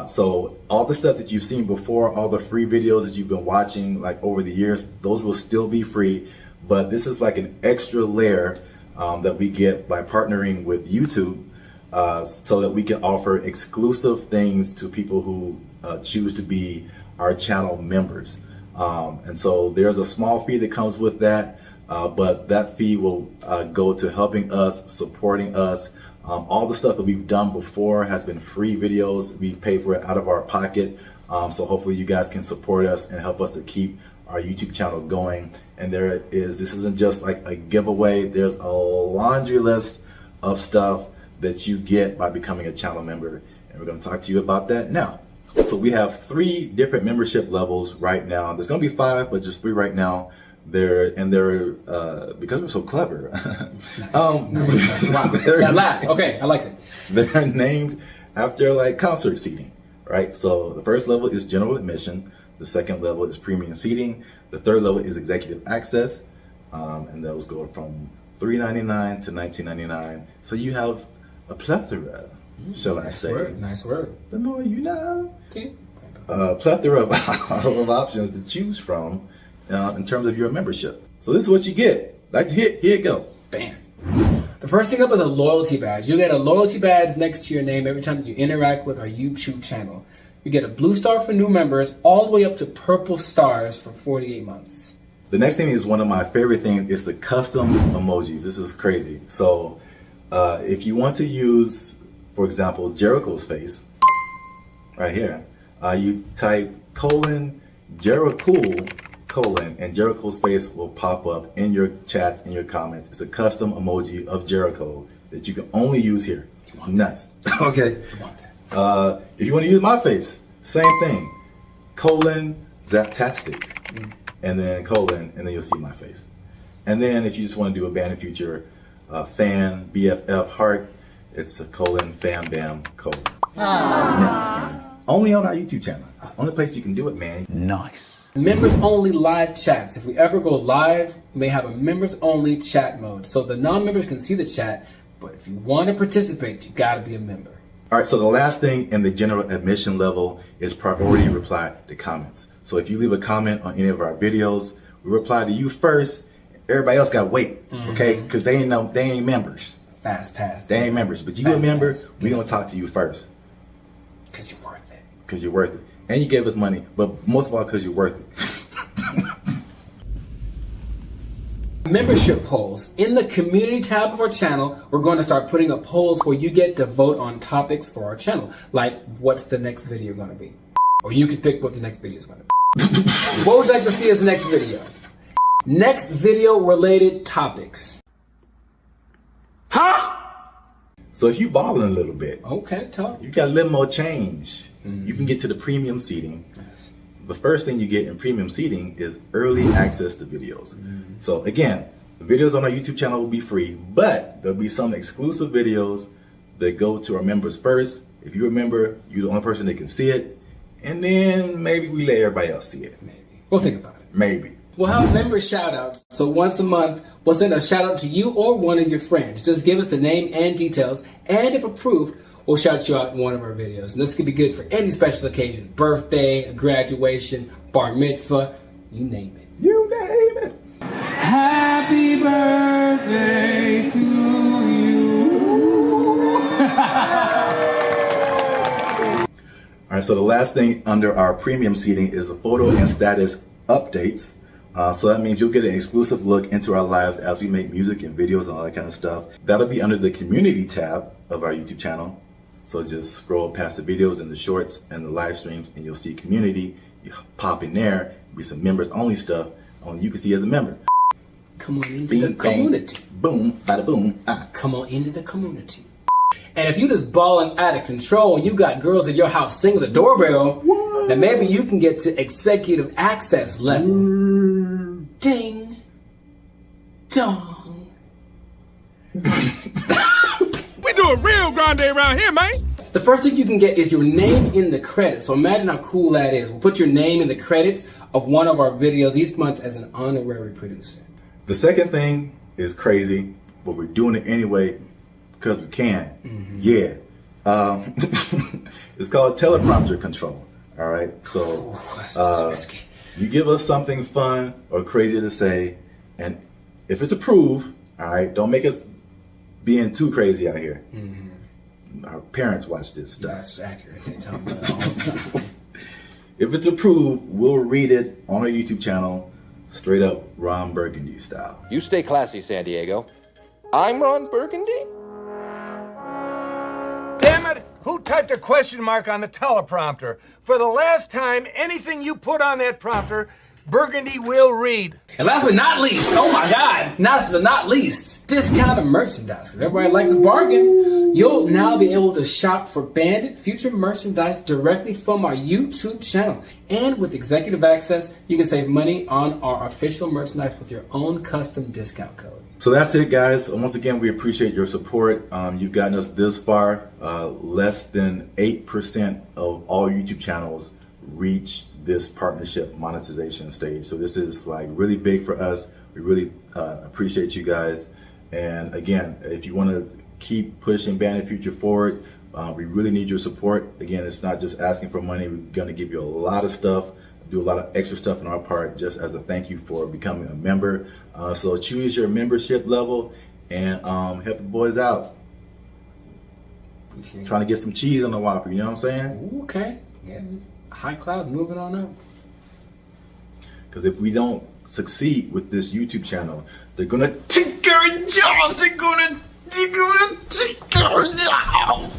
So all the stuff that you've seen before, all the free videos that you've been watching like over the years, those will still be free. But this is like an extra layer that we get by partnering with YouTube. So that we can offer exclusive things to people who choose to be our channel members. And so there's a small fee that comes with that, but that fee will go to helping us, supporting us. All the stuff that we've done before has been free videos. We pay for it out of our pocket. So hopefully you guys can support us and help us to keep our YouTube channel going. And this isn't just like a giveaway. There's a laundry list of stuff that you get by becoming a channel member. And we're gonna talk to you about that now. So we have 3 different membership levels right now. There's gonna be 5, but just 3 right now. They're because we're so clever. Laugh. Okay, I like it. They're named after like concert seating, right? So the first level is general admission. The second level is premium seating. The third level is executive access. And those go from $3.99 to $19.99. So you have a plethora, shall I say. Nice word. The more you know. Okay. plethora of options to choose from in terms of your membership. So this is what you get. Like to hit, here you go. Bam. The first thing up is a loyalty badge. You get a loyalty badge next to your name every time you interact with our YouTube channel. You get a blue star for new members, all the way up to purple stars for 48 months. The next thing is one of my favorite things is the custom emojis. This is crazy. So if you want to use, for example, Jericho's face, right here, you type Jericho, and Jericho's face will pop up in your chats, in your comments. It's a custom emoji of Jericho that you can only use here. Nuts. Okay. If you want to use my face, same thing. Zaptastic. And then and then you'll see my face. And then if you just want to do a Band of Future fan, BFF heart, it's a fam bam : only on our YouTube channel. It's the only place you can do it, man. Nice. Members only live chats. If we ever go live, we may have a members only chat mode. So the non-members can see the chat, but if you want to participate, you gotta be a member. All right, so the last thing in the general admission level is priority reply to comments. So if you leave a comment on any of our videos, we reply to you first. Everybody else got to wait, okay? Because they ain't members. Fast pass. They ain't members, but you a member. We gonna talk to you first. Because you're worth it. Because you're worth it, and you gave us money, but most of all because you're worth it. Membership polls. In the community tab of our channel, we're going to start putting up polls where you get to vote on topics for our channel, like what's the next video going to be, or you can pick what the next video is going to be. What would you like to see as the next video? Next video related topics. Huh? So if you balling a little bit, okay, talk. You got a little more change. You can get to the premium seating. Yes. The first thing you get in premium seating is early access to videos. So again, the videos on our YouTube channel will be free, but there'll be some exclusive videos that go to our members first. If you're a member, you're the only person that can see it. And then maybe we let everybody else see it. Maybe. We'll think about it. Maybe. We'll have member shout outs. So once a month, we'll send a shout out to you or one of your friends. Just give us the name and details. And if approved, we'll shout you out in one of our videos. And this could be good for any special occasion. Birthday, a graduation, bar mitzvah, you name it. You name it. Happy birthday to you. All right, so the last thing under our premium seating is the photo and status updates. So that means you'll get an exclusive look into our lives as we make music and videos and all that kind of stuff. That'll be under the community tab of our YouTube channel. So just scroll past the videos and the shorts and the live streams and you'll see community. You pop in there, be some members only stuff only you can see as a member. Come on into the community. Boom, bada boom. Come on into the community. And if you just balling out of control and you got girls at your house singing the doorbell, then maybe you can get to executive access level. Ding. Dong. We do a real grande around here, man. The first thing you can get is your name in the credits. So imagine how cool that is. We'll put your name in the credits of one of our videos each month as an honorary producer. The second thing is crazy, but we're doing it anyway because we can. Yeah. It's called teleprompter control. All right. So you give us something fun or crazy to say, and if it's approved, all right, don't make us being too crazy out here. Our parents watch this stuff. That's accurate. They tell me that all the time. If it's approved, we'll read it on our YouTube channel, straight up Ron Burgundy style. You stay classy, San Diego. I'm Ron Burgundy? Damn it! Who typed a question mark on the teleprompter? For the last time, anything you put on that prompter, Burgundy will read. And last but not least, oh my God, last but not least, discounted merchandise. Because everybody likes a bargain. You'll now be able to shop for Bandit Future merchandise directly from our YouTube channel. And with executive access, you can save money on our official merchandise with your own custom discount code. So that's it, guys. Once again, we appreciate your support. You've gotten us this far. Less than 8% of all YouTube channels reach this partnership monetization stage. So this is like really big for us. We really appreciate you guys. And again, if you want to keep pushing Bandit Future forward, We really need your support. Again, it's not just asking for money. We're going to give you a lot of stuff, do a lot of extra stuff on our part just as a thank you for becoming a member. So choose your membership level and help the boys out. Trying to get some cheese on the Whopper, you know what I'm saying? Okay. Yeah. High class, moving on up. Because if we don't succeed with this YouTube channel, they're going to take our jobs. They're going to take our jobs.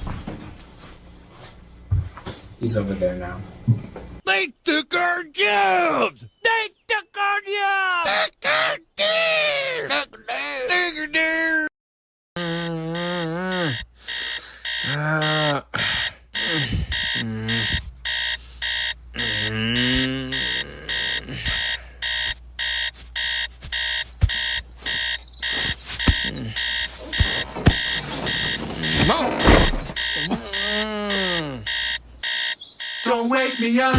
He's over there now. They took our jobs! They took our jobs! Don't wake me up.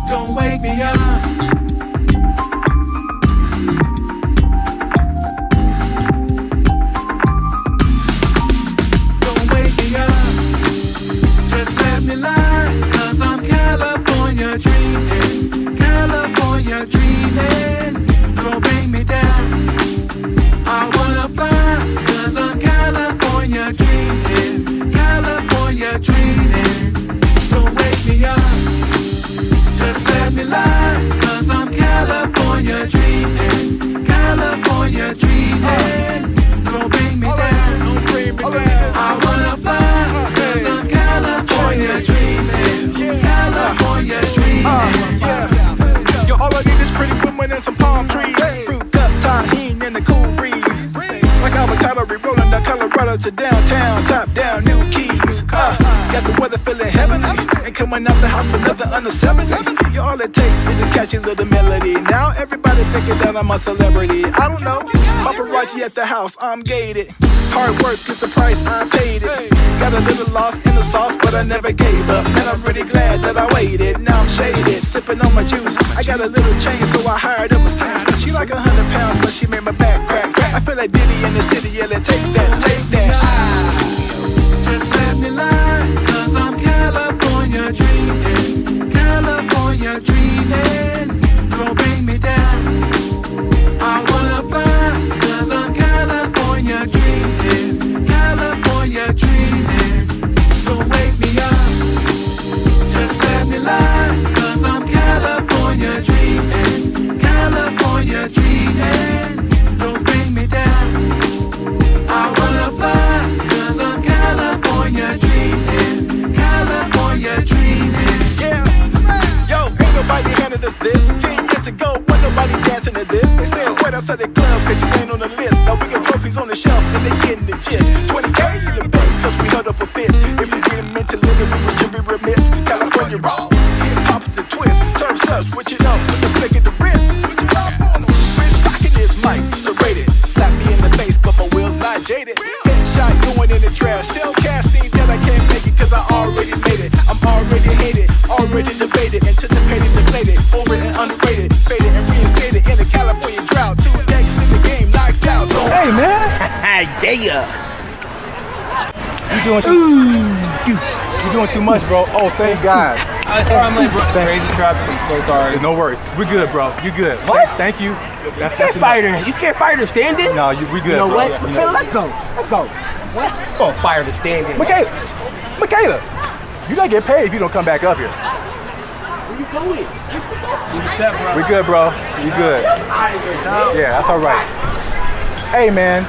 Don't wake me up. Don't wake me up. Just let me lie, 'cause I'm California dreaming. California dreaming. Don't bring me down. I wanna fly, 'cause I'm California dreaming. California dreaming. Don't wake me up. Just let me lie, 'cause I'm California dreaming. California dreaming. Don't bring me down. I wanna fly, 'cause I'm California dreaming. California dreaming. Yo, all I need is pretty women and some palm trees. Fruit cup, tahini, and a cool breeze. Like avocado, re-rolling down Colorado to downtown, top down, new keys. Got the weather feeling heavenly, and coming out the house for nothing under 70. Yo, all it takes is a catchy little melody. Now everybody thinking that I'm a celebrity. I don't know, paparazzi at the house, I'm gated. Hard work is the price, I paid it. Got a little lost in the sauce, but I never gave up. Man, I'm really glad that I waited. Now I'm shaded, sipping on my juice. I got a little chain, so I hired a masseuse. She like 100 pounds, but she made my back crack. I feel like Diddy in the city yelling, take that, take that. Just let me lie, 'cause I'm California dreaming. California dreaming. Don't bring me down. I wanna fly, 'cause I'm California dreaming. California dreaming. Don't wake me up. Just let me lie, 'cause I'm California dreaming. California dreaming. Don't bring me down. I wanna fly, 'cause I'm California dreaming. California dreaming. Yeah, yo, ain't nobody handed us this. 10 years ago, wasn't nobody dancing to this. They said, wait outside the club, 'cause you ain't on the list. Now we got trophies on the shelf, and they getting the gist. 20K in the bank, 'cause we held up a fist. If we didn't mentally, we should be remiss. California raw, hip hop the twist. Surf, switch it up with the flick of the wrist. Switch it up on the wrist, rocking this mic, serrated. Slap me in the face, but my wheels not jaded. Headshot going in the trash. Still casting that I can't make it, 'cause I already made it. I'm already hated, already debated, anticipated, deflated, over and underrated, faded and reinstated in the California drought. 2 decks in the game, knocked out. Hey man, Yeah. You're doing too much, bro. Oh, thank God. Sorry, I'm late, bro. Crazy traffic. I'm so sorry. No worries. We're good, bro. You're good. What? Thank you. You can't fight her. You can't fight her standing. No, we good. You know bro. what? Yeah, Michaela, let's go. Let's go. Let's go. Fire the standing. Michaela, you don't get paid if you don't come back up here. Where you going? You can step, bro. We good, bro. You good. Yeah, that's all right. Hey, man,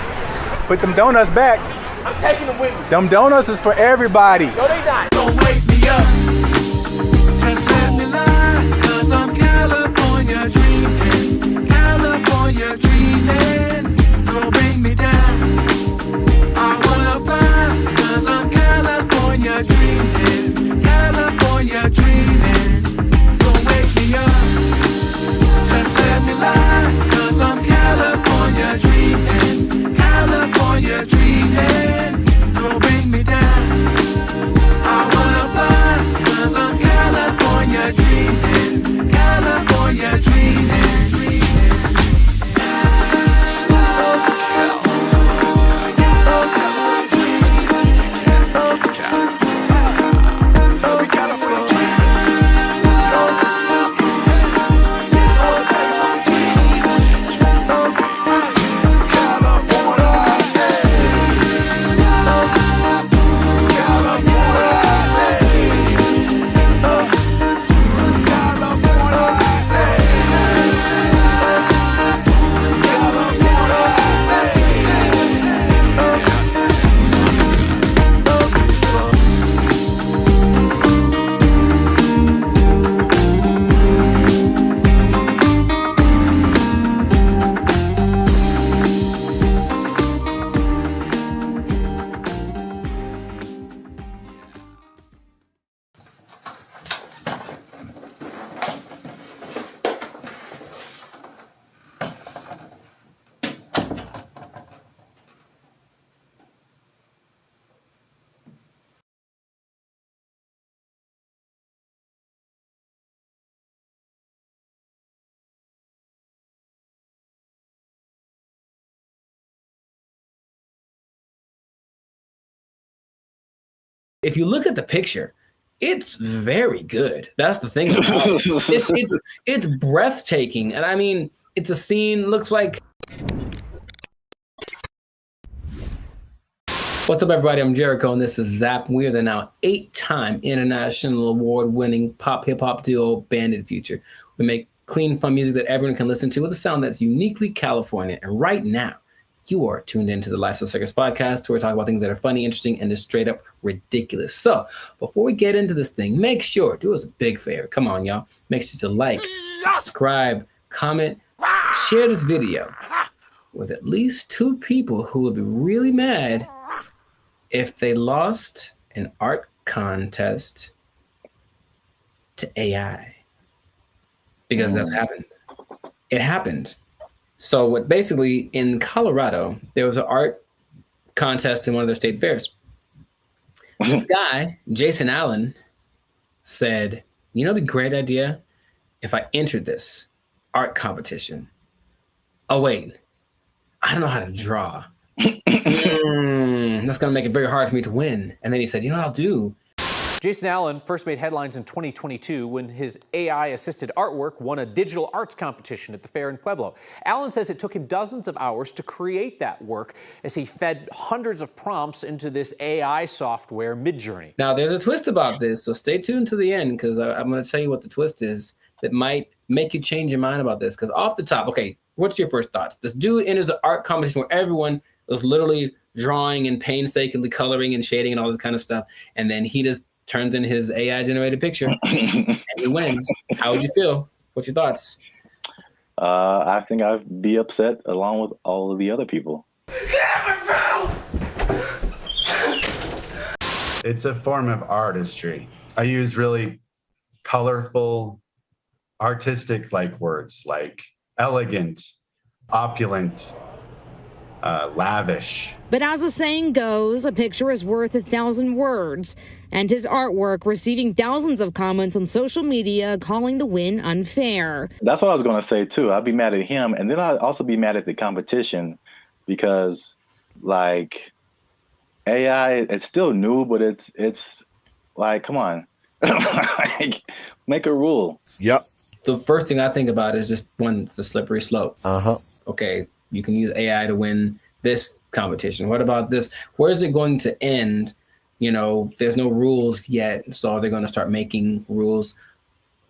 put them donuts back. I'm taking them with me. Them donuts is for everybody. No, they not. Don't wake me up. Just let me lie, 'cause I'm California dreaming. California dreaming. Don't bring me down. I wanna fly, 'cause I'm California dreaming. California dreaming. Don't wake me up. Just let me lie, 'cause I'm California dreaming. California dreaming. Don't bring me down. I wanna fly. if you look at the picture, it's very good. That's the thing. It's breathtaking. And I mean, it's a scene, looks like... What's up, everybody? I'm Jericho, and this is Zap. We are the now 8-time international award-winning pop hip-hop duo Banded Future. We make clean, fun music that everyone can listen to with a sound that's uniquely California. And right now, you are tuned into the Lifestyle Circus podcast, where we talk about things that are funny, interesting, and just straight up ridiculous. So before we get into this thing, make sure, do us a big favor. Come on, y'all. Make sure to like, subscribe, comment, share this video with at least 2 people who would be really mad if they lost an art contest to AI. Because that's happened. It happened. So what basically in Colorado, there was an art contest in one of their state fairs. This guy, Jason Allen, said, you know, it'd be a great idea if I entered this art competition. Oh, wait, I don't know how to draw. That's going to make it very hard for me to win. And then he said, you know what I'll do? Jason Allen first made headlines in 2022 when his AI-assisted artwork won a digital arts competition at the fair in Pueblo. Allen says it took him dozens of hours to create that work as he fed hundreds of prompts into this AI software, Midjourney. Now, there's a twist about this, so stay tuned to the end, because I'm going to tell you what the twist is that might make you change your mind about this. Because off the top, okay, what's your first thoughts? This dude enters an art competition where everyone was literally drawing and painstakingly coloring and shading and all this kind of stuff, and then he just turns in his AI-generated picture and he wins. How would you feel? What's your thoughts? I think I'd be upset along with all of the other people. It's a form of artistry. I use really colorful, artistic-like words like elegant, opulent, lavish. But as the saying goes, a picture is worth 1,000 words. And his artwork receiving thousands of comments on social media calling the win unfair. That's what I was going to say, too. I'd be mad at him. And then I'd also be mad at the competition because, like, AI, it's still new, but it's like, come on. Like, make a rule. Yep. The first thing I think about is just, one, it's the slippery slope. Okay, you can use AI to win this competition. What about this? Where is it going to end? You know, there's no rules yet, so they're going to start making rules.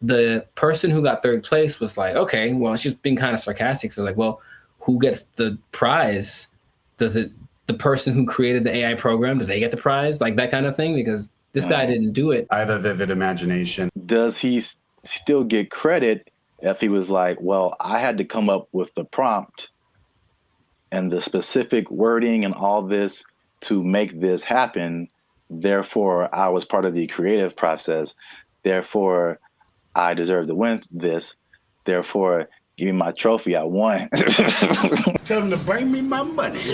The person who got 3rd place was like, okay, well, she's being kind of sarcastic. So like, well, who gets the prize? Does it, the person who created the AI program, do they get the prize? Like that kind of thing? Because this guy didn't do it. I have a vivid imagination. Does he still get credit if he was like, well, I had to come up with the prompt and the specific wording and all this to make this happen? Therefore, I was part of the creative process. Therefore, I deserve to win this. Therefore, give me my trophy. I won. Tell him to bring me my money.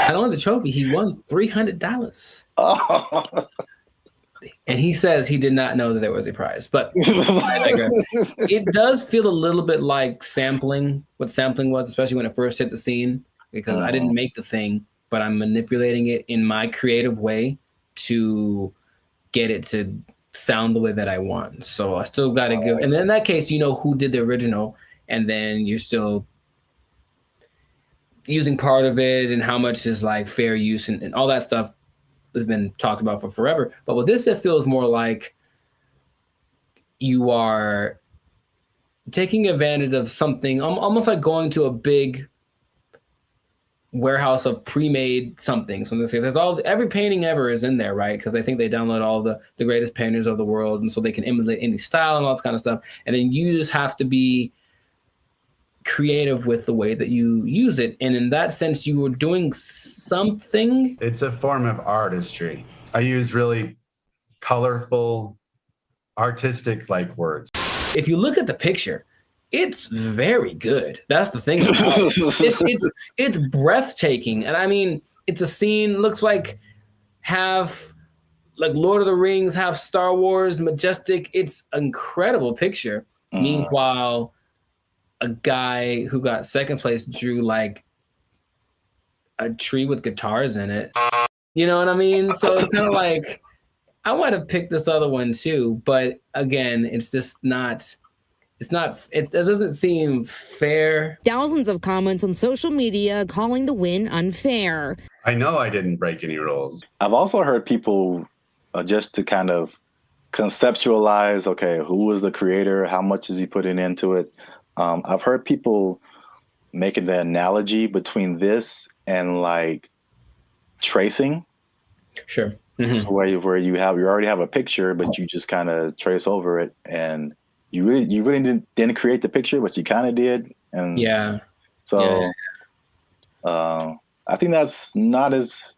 Not only the trophy, he won $300. Oh. And he says he did not know that there was a prize. But I digress. It does feel a little bit like sampling, what sampling was, especially when it first hit the scene, because I didn't make the thing, but I'm manipulating it in my creative way to get it to sound the way that I want. So I still got to give, and then in that case, you know who did the original, and then you're still using part of it and how much is like fair use and all that stuff has been talked about for forever. But with this, it feels more like you are taking advantage of something, almost like going to a big warehouse of pre-made something. So there's every painting ever is in there, right? Because I think they download all the greatest painters of the world, and so they can emulate any style and all this kind of stuff. And then you just have to be creative with the way that you use it. And in that sense, you were doing something. It's a form of artistry. I use really colorful, artistic-like words. If you look at the picture, it's very good. That's the thing. It's breathtaking. And I mean, it's a scene, looks like half like Lord of the Rings, half Star Wars, majestic. It's an incredible picture. Meanwhile, a guy who got 2nd place drew like a tree with guitars in it. You know what I mean? So it's kind of like, I want to pick this other one too, but again, it's just not. It doesn't seem fair. Thousands of comments on social media calling the win unfair. I know I didn't break any rules. I've also heard people just to kind of conceptualize, okay, who was the creator? How much is he putting into it? I've heard people making the analogy between this and like tracing. Sure. Mm-hmm. Where you already have a picture, but you just kind of trace over it, and you really didn't create the picture, but you kind of did. And yeah. So I think that's not as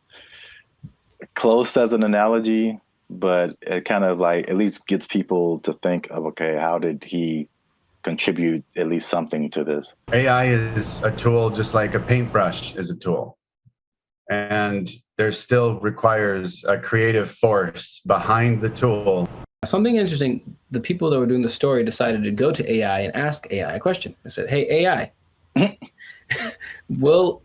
close as an analogy, but it kind of like at least gets people to think of, okay, how did he contribute at least something to this? AI is a tool just like a paintbrush is a tool. And there still requires a creative force behind the tool. Something interesting, the people that were doing the story decided to go to AI and ask AI a question. I said, hey, AI, will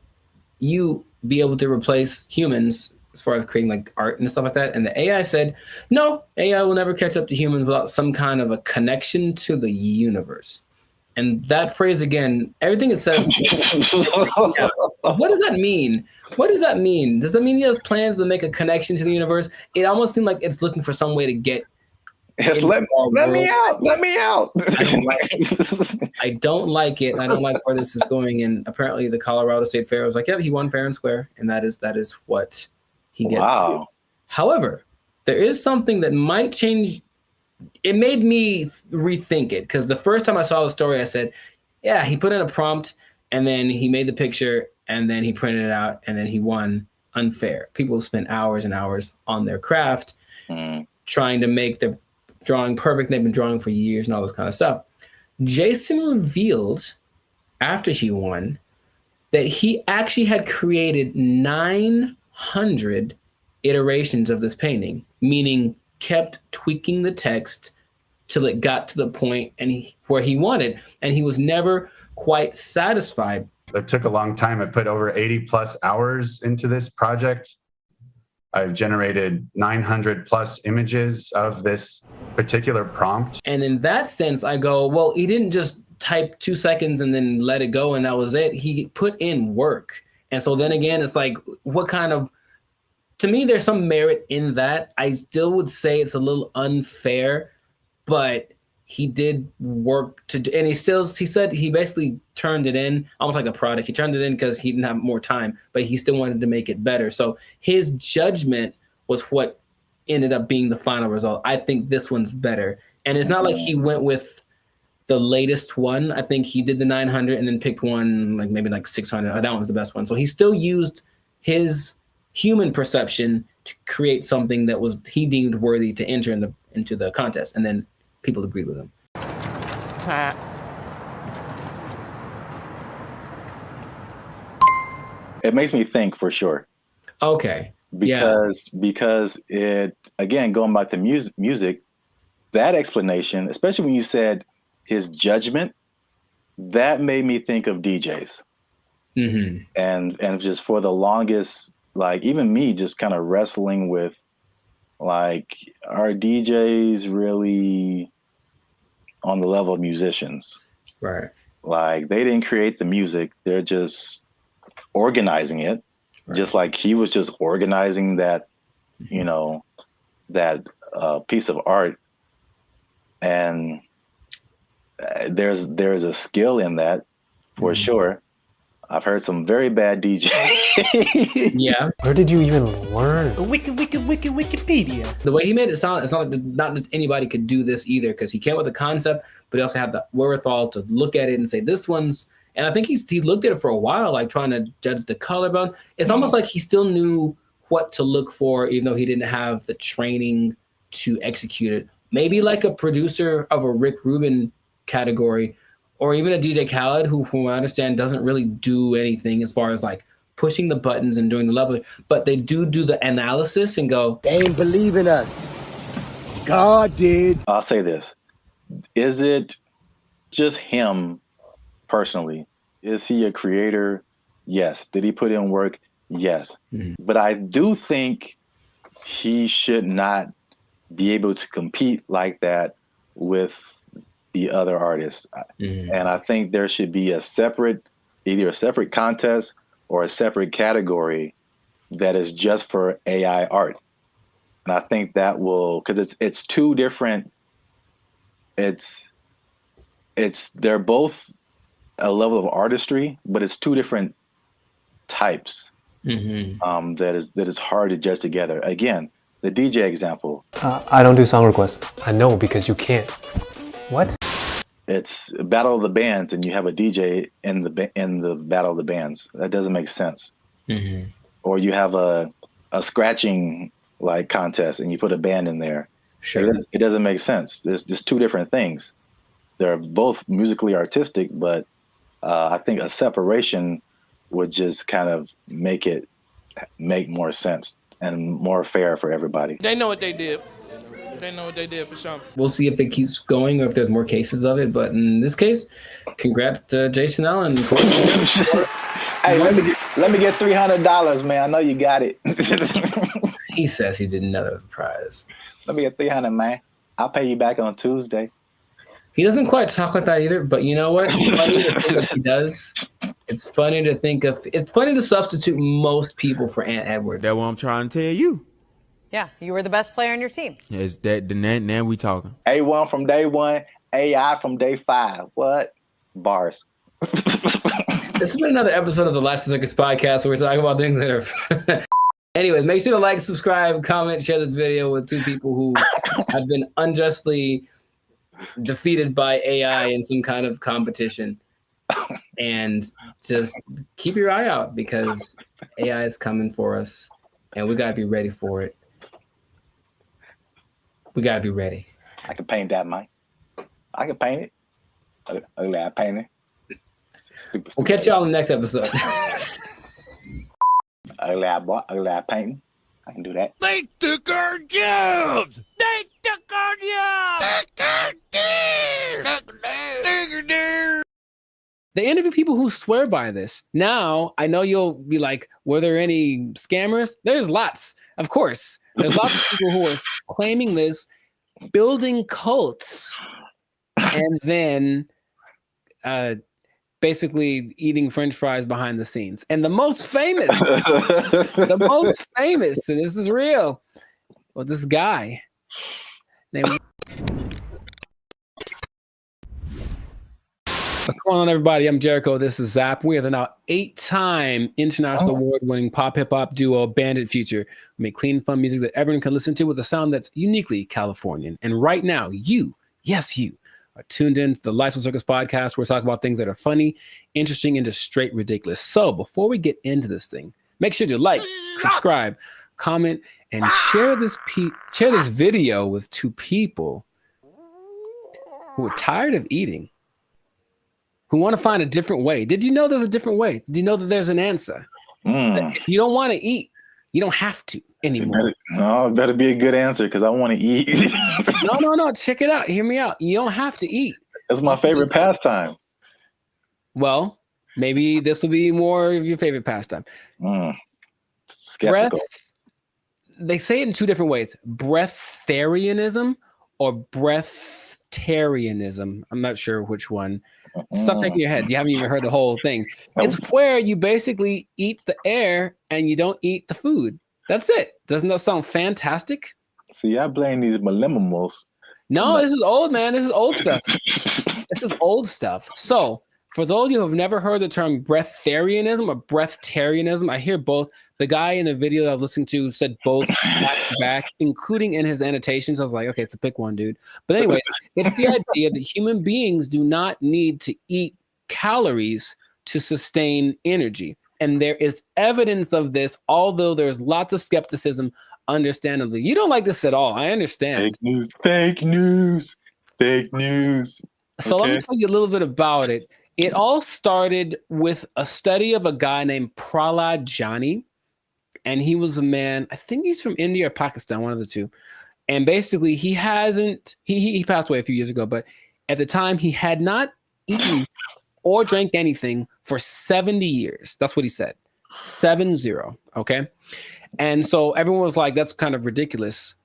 you be able to replace humans as far as creating like art and stuff like that? And the AI said, no, AI will never catch up to humans without some kind of a connection to the universe. And that phrase again, everything it says, yeah. What does that mean? What does that mean? Does that mean he has plans to make a connection to the universe? It almost seemed like it's looking for some way to get Yes, let me out. Let me out. I don't like it. I don't like where this is going. And apparently the Colorado State Fair was like, yeah, he won fair and square. And that is what he gets to do. However, there is something that might change. It made me rethink it, because the first time I saw the story, I said, yeah, he put in a prompt and then he made the picture and then he printed it out and then he won unfair. People spend hours and hours on their craft trying to make the drawing perfect. They've been drawing for years and all this kind of stuff. Jason revealed after he won that he actually had created 900 iterations of this painting, meaning kept tweaking the text till it got to the point where he wanted, and he was never quite satisfied. It took a long time. I put over 80 plus hours into this project. I've generated 900 plus images of this particular prompt. And in that sense, I go, well, he didn't just type 2 seconds and then let it go and that was it. He put in work. And so then again, it's like, what kind of, to me, there's some merit in that. I still would say it's a little unfair, but he did work and he said he basically turned it in almost like a product. He turned it in because he didn't have more time, but he still wanted to make it better. So his judgment was what ended up being the final result. I think this one's better. And it's not like he went with the latest one. I think he did the 900 and then picked one, like maybe like 600. That one was the best one. So he still used his human perception to create something that was he deemed worthy to enter into the contest. And then people agreed with him. It makes me think for sure. Okay. Because it, again, going back to music, that explanation, especially when you said his judgment, that made me think of DJs. Mm-hmm. And just for the longest, like even me just kind of wrestling with, like, are DJs really on the level of musicians? Right. Like, they didn't create the music. They're just organizing it. Right. Just like he was just organizing that, you know, that piece of art. And there's a skill in that for sure. I've heard some very bad DJs. Yeah. Where did you even learn? Wikipedia. The way he made it sound, it's not like not just anybody could do this either, because he came with a concept, but he also had the wherewithal to look at it and say, this one's, and I think he looked at it for a while, like trying to judge the color bone. It's almost like he still knew what to look for, even though he didn't have the training to execute it. Maybe like a producer of a Rick Rubin category, or even a DJ Khaled, who, from what I understand, doesn't really do anything as far as like pushing the buttons and doing the level, but they do the analysis and go, they ain't believe in us. God did. I'll say this. Is it just him personally? Is he a creator? Yes. Did he put in work? Yes. But I do think he should not be able to compete like that with the other artists. And I think there should be either a separate contest or a separate category that is just for AI art. And I think that will, because it's two different, they're both a level of artistry, but it's two different types that is hard to judge together. Again, the DJ example. I don't do song requests. I know, because you can't. What? It's a battle of the bands, and you have a DJ in the battle of the bands. That doesn't make sense. Or you have a scratching like contest, and you put a band in there. Sure. It doesn't make sense. There's two different things. They're both musically artistic, but I think a separation would just kind of make more sense and more fair for everybody. They know what they did. They know what they did for sure. We'll see if it keeps going or if there's more cases of it. But in this case, congrats to Jason Allen. Hey, let me get $300, man. I know you got it. He says he did another prize. Let me get $300, man. I'll pay you back on Tuesday. He doesn't quite talk like that either, but you know what? It's funny to think of he does. It's funny to substitute most people for Ant Edwards. That's what I'm trying to tell you. Yeah, you were the best player on your team. Is that now we talking? A1 from day one, AI from day 5. What? Bars. This has been another episode of the Life Circus podcast where we're talking about things that are... Anyways, make sure to like, subscribe, comment, share this video with two people who have been unjustly defeated by AI in some kind of competition. And just keep your eye out, because AI is coming for us and we got to be ready for it. We got to be ready. I can paint that, Mike. I can paint it. Ugly, I paint it. Stupid. We'll catch y'all in the next episode. Ugly, I painting. I can do that. They took our jobs! They took our jobs! They interview people who swear by this. Now, I know you'll be like, were there any scammers? There's lots, of course. There's lots of people who are claiming this, building cults, and then basically eating French fries behind the scenes. And the most famous, and this is real, well, this guy named... What's going on, everybody? I'm Jericho. This is Zap. We are the now 8-time international award-winning pop hip-hop duo Bandit Future. We make clean, fun music that everyone can listen to with a sound that's uniquely Californian. And right now, you are tuned in to the Life Circus podcast, where we talk about things that are funny, interesting, and just straight ridiculous. So before we get into this thing, make sure to like, subscribe, comment, and share this video with two people who are tired of eating, who want to find a different way. Did you know there's a different way? Did you know that there's an answer? If you don't want to eat, you don't have to anymore. It better be a good answer, because I want to eat. No. Check it out. Hear me out. You don't have to eat. It's my favorite pastime. Well, maybe this will be more of your favorite pastime. Skeptical. They say it in two different ways: breatharianism or breatharianism. I'm not sure which one. Stop shaking your head. You haven't even heard the whole thing. It's where you basically eat the air and you don't eat the food. That's it. Doesn't that sound fantastic? See, I blame these millennials. No, this is old, man. This is old stuff. This is old stuff. So, for those of you who have never heard the term breatharianism or breatharianism, I hear both. The guy in the video that I was listening to said both back, including in his annotations. I was like, okay, so pick one, dude. But anyways, it's the idea that human beings do not need to eat calories to sustain energy. And there is evidence of this, although there's lots of skepticism, understandably. You don't like this at all. I understand. Fake news. So let me tell you a little bit about it. It all started with a study of a guy named Prahlad Jani. And he was a man, I think he's from India or Pakistan, one of the two. And basically he passed away a few years ago, but at the time he had not eaten or drank anything for 70 years. That's what he said. 70. Okay. And so everyone was like, that's kind of ridiculous.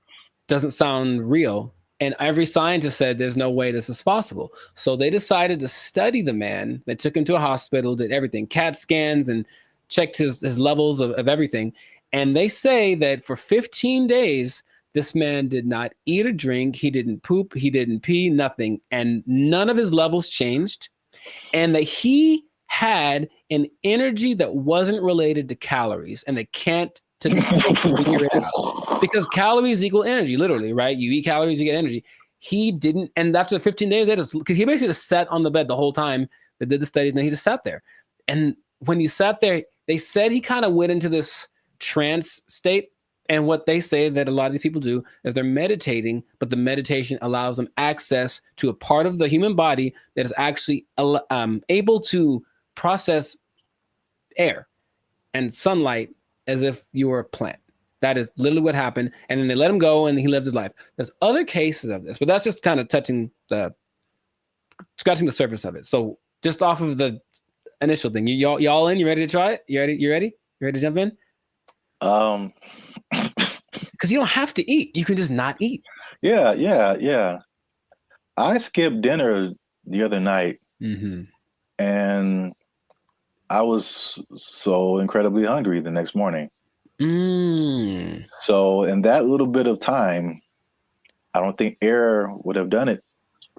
Doesn't sound real. And every scientist said there's no way this is possible. So they decided to study the man. They took him to a hospital, did everything, CAT scans, and checked his levels of everything. And they say that for 15 days, this man did not eat or drink. He didn't poop. He didn't pee, nothing. And none of his levels changed. And that he had an energy that wasn't related to calories. And they can't to figure it out. Because calories equal energy, literally, right? You eat calories, you get energy. He didn't. And after the 15 days, because he basically just sat on the bed the whole time they did the studies, and then he just sat there. And when he sat there, they said he kind of went into this trance state. And what they say that a lot of these people do is they're meditating, but the meditation allows them access to a part of the human body that is actually able to process air and sunlight as if you were a plant. That is literally what happened. And then they let him go and he lived his life. There's other cases of this, but that's just kind of scratching the surface of it. So just off of the initial thing, y'all in? You ready to try it? You ready? You ready to jump in? Because you don't have to eat. You can just not eat. Yeah. I skipped dinner the other night, and I was so incredibly hungry the next morning. So in that little bit of time, I don't think air would have done it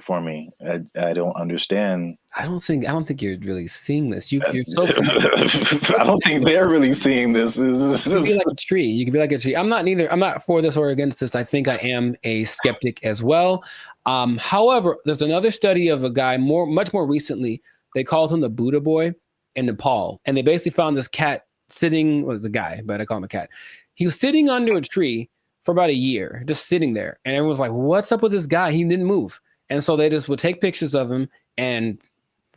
for me. I don't understand. I don't think you're really seeing this. You're so. I don't think they're really seeing this. You can be like a tree. You can be like a tree. I'm not for this or against this. I think I am a skeptic as well. However, there's another study of a guy much more recently. They called him the Buddha boy in Nepal, and they basically found this cat sitting. Well, it's a guy, but I call him a cat. He was sitting under a tree for about a year, just sitting there, and everyone was like, "What's up with this guy? He didn't move." And so they just would take pictures of him and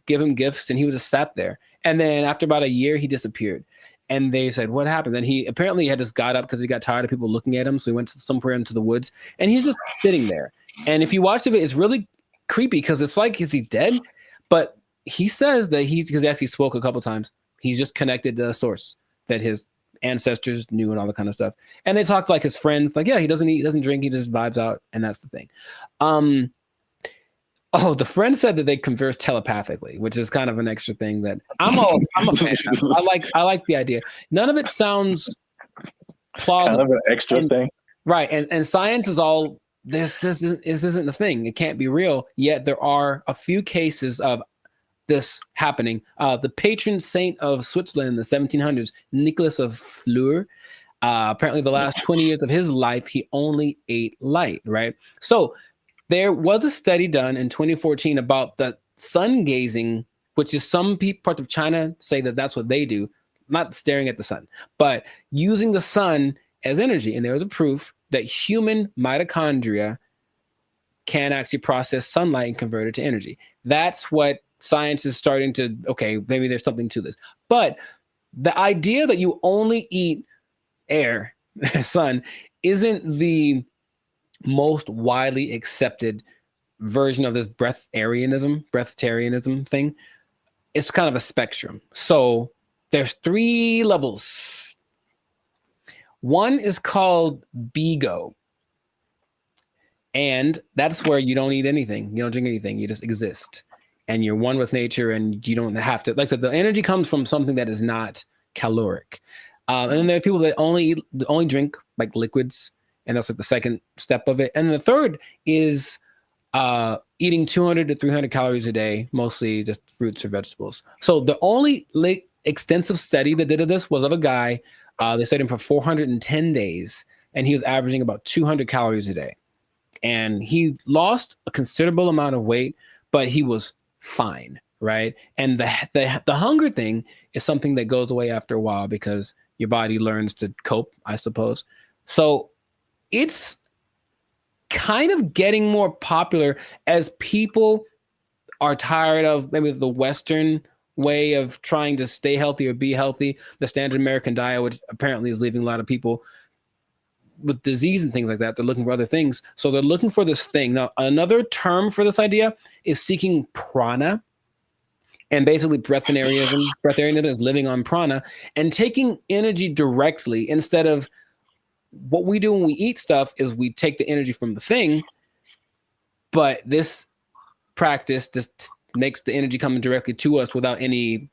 give him gifts, and he would just sat there. And then after about a year, he disappeared. And they said, what happened? Then he apparently had just got up because he got tired of people looking at him. So he went somewhere into the woods, and he's just sitting there. And if you watch the video, it's really creepy because it's like, is he dead? But he says that because he actually spoke a couple times, he's just connected to the source that his ancestors knew and all that kind of stuff. And they talked like his friends, like, yeah, he doesn't eat, doesn't drink, he just vibes out. And that's the thing. Oh, the friend said that they converse telepathically, which is kind of an extra thing that I'm a fan of. I like the idea. None of it sounds plausible. Kind of an extra thing. Right. And science is all, this isn't the thing. It can't be real. Yet there are a few cases of this happening. The patron saint of Switzerland in the 1700s, Nicholas of Fleur, apparently the last 20 years of his life, he only ate light, right? So there was a study done in 2014 about the sun gazing, which is some parts of China say that that's what they do, not staring at the sun, but using the sun as energy. And there was a proof that human mitochondria can actually process sunlight and convert it to energy. That's what science is starting to, okay, maybe there's something to this. But the idea that you only eat air, sun, isn't the most widely accepted version of this breatharianism thing. It's kind of a spectrum. So there's 3 levels. One is called BeGo. And that's where you don't eat anything. You don't drink anything. You just exist. And you're one with nature, and you don't have to, like I said, the energy comes from something that is not caloric. And then there are people that only drink like liquids. And that's like the second step of it. And the third is eating 200 to 300 calories a day, mostly just fruits or vegetables. So the only extensive study that did of this was of a guy. They studied him for 410 days, and he was averaging about 200 calories a day. And he lost a considerable amount of weight, but he was fine, right? And the hunger thing is something that goes away after a while because your body learns to cope, I suppose. So it's kind of getting more popular as people are tired of maybe the Western way of trying to stay healthy or be healthy, the standard American diet, which apparently is leaving a lot of people with disease and things like that. They're looking for other things. So they're looking for this thing. Now, another term for this idea is seeking prana. And basically breatharianism is living on prana and taking energy directly instead of what we do when we eat stuff is we take the energy from the thing, but this practice just makes the energy coming directly to us without any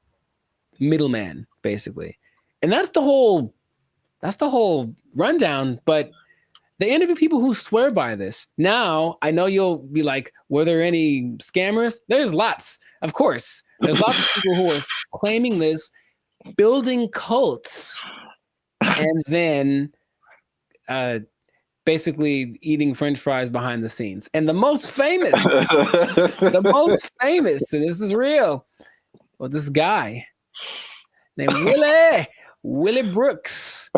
middleman, basically. And that's the whole rundown, but they interview people who swear by this. Now, I know you'll be like, were there any scammers? There's lots, of course. There's lots of people who are claiming this, building cults, and then basically eating French fries behind the scenes. And the most famous, and this is real, well, this guy named Willie Brooks.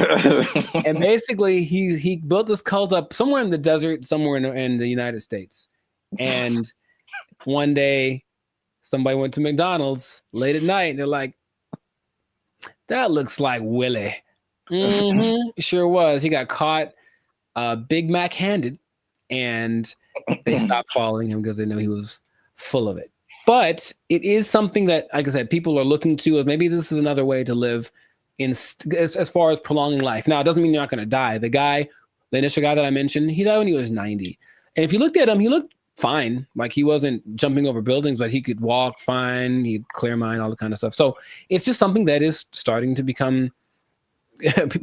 And basically he built this cult up somewhere in the desert, somewhere in the United States. And one day somebody went to McDonald's late at night and they're like, that looks like Willie. Sure was. He got caught Big Mac handed, and they stopped following him because they knew he was full of it. But it is something that, like I said, people are looking to as maybe this is another way to live as far as prolonging life. Now, it doesn't mean you're not going to die. The initial guy that I mentioned, he died when he was 90. And if you looked at him, he looked fine. Like he wasn't jumping over buildings, but he could walk fine. He'd clear mind, all the kind of stuff. So it's just something that is starting to become,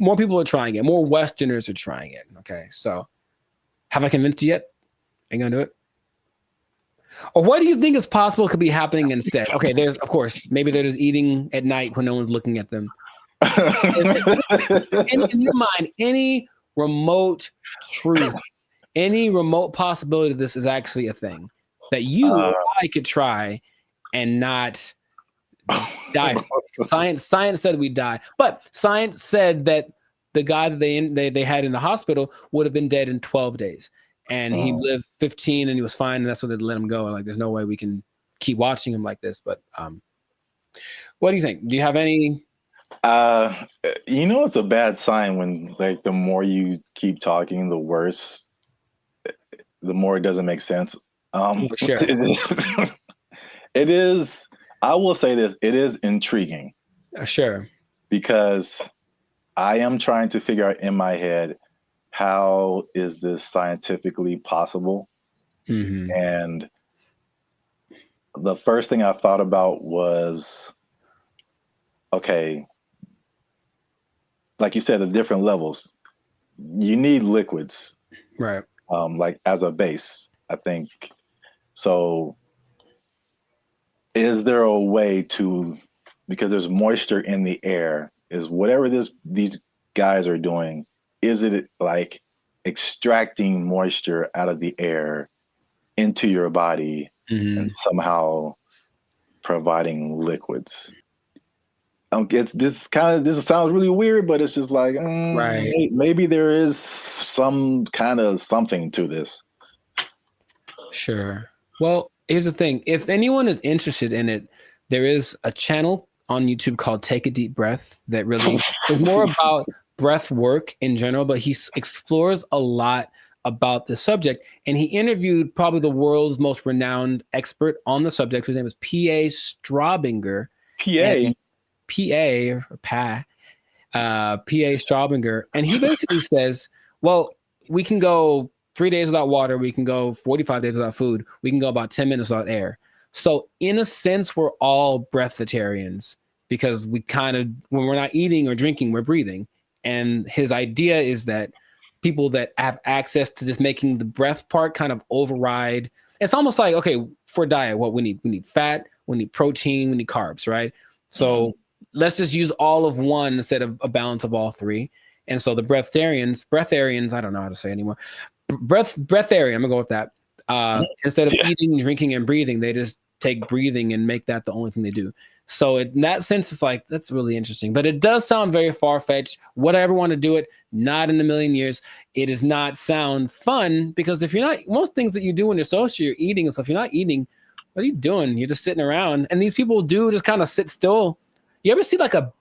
more people are trying it. More Westerners are trying it. Okay. So have I convinced you yet? Are you going to do it? Or what do you think is possible could be happening instead? Okay, there's, of course, maybe they're just eating at night when no one's looking at them. In your mind, any remote truth, any remote possibility of this is actually a thing that you or I could try and not die. Science said we'd die, but science said that the guy that they had in the hospital would have been dead in 12 days. And he lived 15 and he was fine. And that's what they let him go. Like, there's no way we can keep watching him like this. But what do you think? Do you have any? It's a bad sign when, like, the more you keep talking, the worse, the more it doesn't make sense. For sure. It is, I will say this, it is intriguing. Sure. Because I am trying to figure out in my head, how is this scientifically possible? Mm-hmm. And the first thing I thought about was, okay, like you said, the different levels. You need liquids, right? Like as a base, I think. So, is there a way to, because there's moisture in the air, is whatever these guys are doing, is it like extracting moisture out of the air into your body and somehow providing liquids? This sounds really weird, but it's just like, right. Maybe there is some kind of something to this. Sure. Well, here's the thing. If anyone is interested in it, there is a channel on YouTube called Take a Deep Breath that really is more about breath work in general, but he explores a lot about the subject. And he interviewed probably the world's most renowned expert on the subject, whose name is P.A. Straubinger. P.A. Straubinger. And he basically says, well, we can go 3 days without water. We can go 45 days without food. We can go about 10 minutes without air. So in a sense, we're all breatharians because we kind of, when we're not eating or drinking, we're breathing. And his idea is that people that have access to just making the breath part kind of override. It's almost like, okay, for diet, what we need fat, we need protein, we need carbs, right? So let's just use all of one instead of a balance of all three. And so the breatharians, I don't know how to say anymore. Breatharian, I'm gonna go with that. Instead of eating, drinking, and breathing, they just take breathing and make that the only thing they do. So in that sense, it's like, that's really interesting. But it does sound very far-fetched. Would I ever want to do it? Not in a million years. It does not sound fun because if you're not, most things that you do when you're social, you're eating and stuff. You're not eating. What are you doing? You're just sitting around. And these people do just kind of sit still. You ever see like a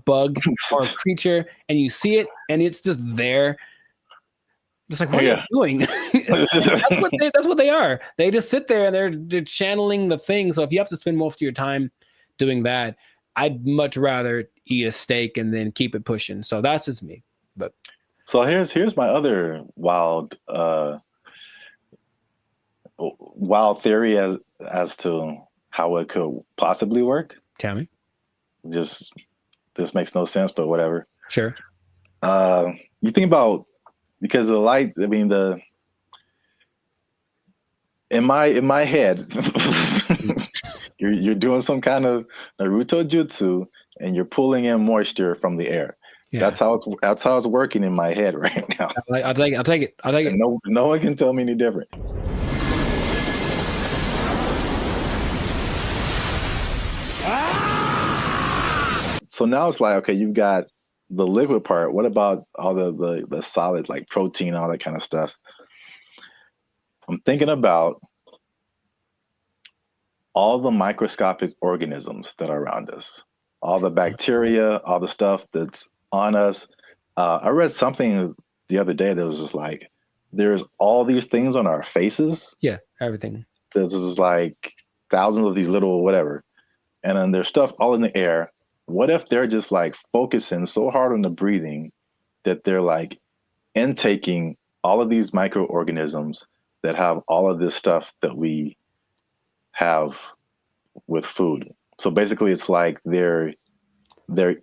bug or a creature and you see it and it's just there? It's like, what are you doing? That's what they are. They just sit there and they're channeling the thing. So if you have to spend most of your time doing that. I'd much rather eat a steak and then keep it pushing. So that's just me. But so here's my other wild theory as to how it could possibly work. Tell me. Just this makes no sense, but whatever. Sure. You think about, because the light, I mean, in my head, you're doing some kind of Naruto jutsu and you're pulling in moisture from the air. Yeah. That's how it's working in my head right now. I'll take it. And no one can tell me any different. So now it's like, okay, you've got the liquid part. What about all the solid, like protein, all that kind of stuff? I'm thinking about all the microscopic organisms that are around us, all the bacteria, all the stuff that's on us. I read something the other day that was just like, there's all these things on our faces. Yeah, everything. There's just like thousands of these little whatever. And then there's stuff all in the air. What if they're just like focusing so hard on the breathing that they're like intaking all of these microorganisms that have all of this stuff that we have with food? So basically it's like they're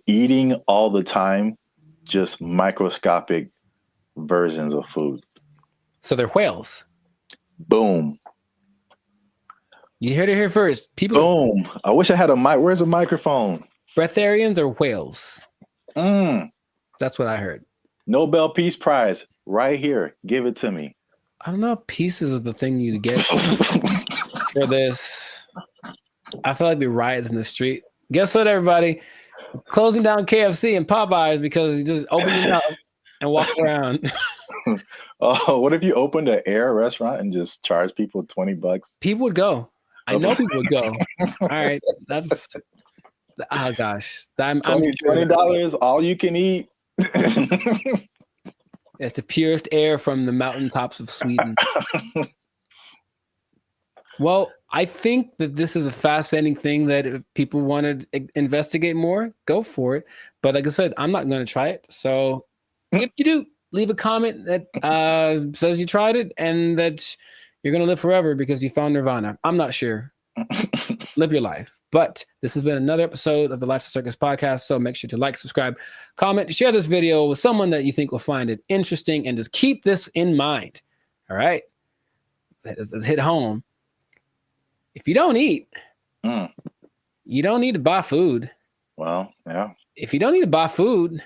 eating all the time, just microscopic versions of food. So they're whales. Boom. You heard it here first. People. Boom. I wish I had a mic. Where's a microphone? Breatharians or whales? That's what I heard. Nobel Peace Prize right here. Give it to me. I don't know if pieces of the thing you get for this. I feel like we riots in the street. Guess what, everybody? Closing down KFC and Popeyes because you just open it up and walk around. Oh, what if you opened an air restaurant and just charge people $20? People would go. I know people would go. All right, that's. Oh gosh, I'm $20 all you can eat. It's the purest air from the mountaintops of Sweden. Well, I think that this is a fascinating thing that if people want to investigate more, go for it. But like I said, I'm not going to try it. So if you do, leave a comment that says you tried it and that you're going to live forever because you found Nirvana. I'm not sure. Live your life. But this has been another episode of the Lifestyle Circus podcast. So make sure to like, subscribe, comment, share this video with someone that you think will find it interesting, and just keep this in mind. All right. Let's hit home. If you don't eat, you don't need to buy food. Well, yeah. If you don't need to buy food,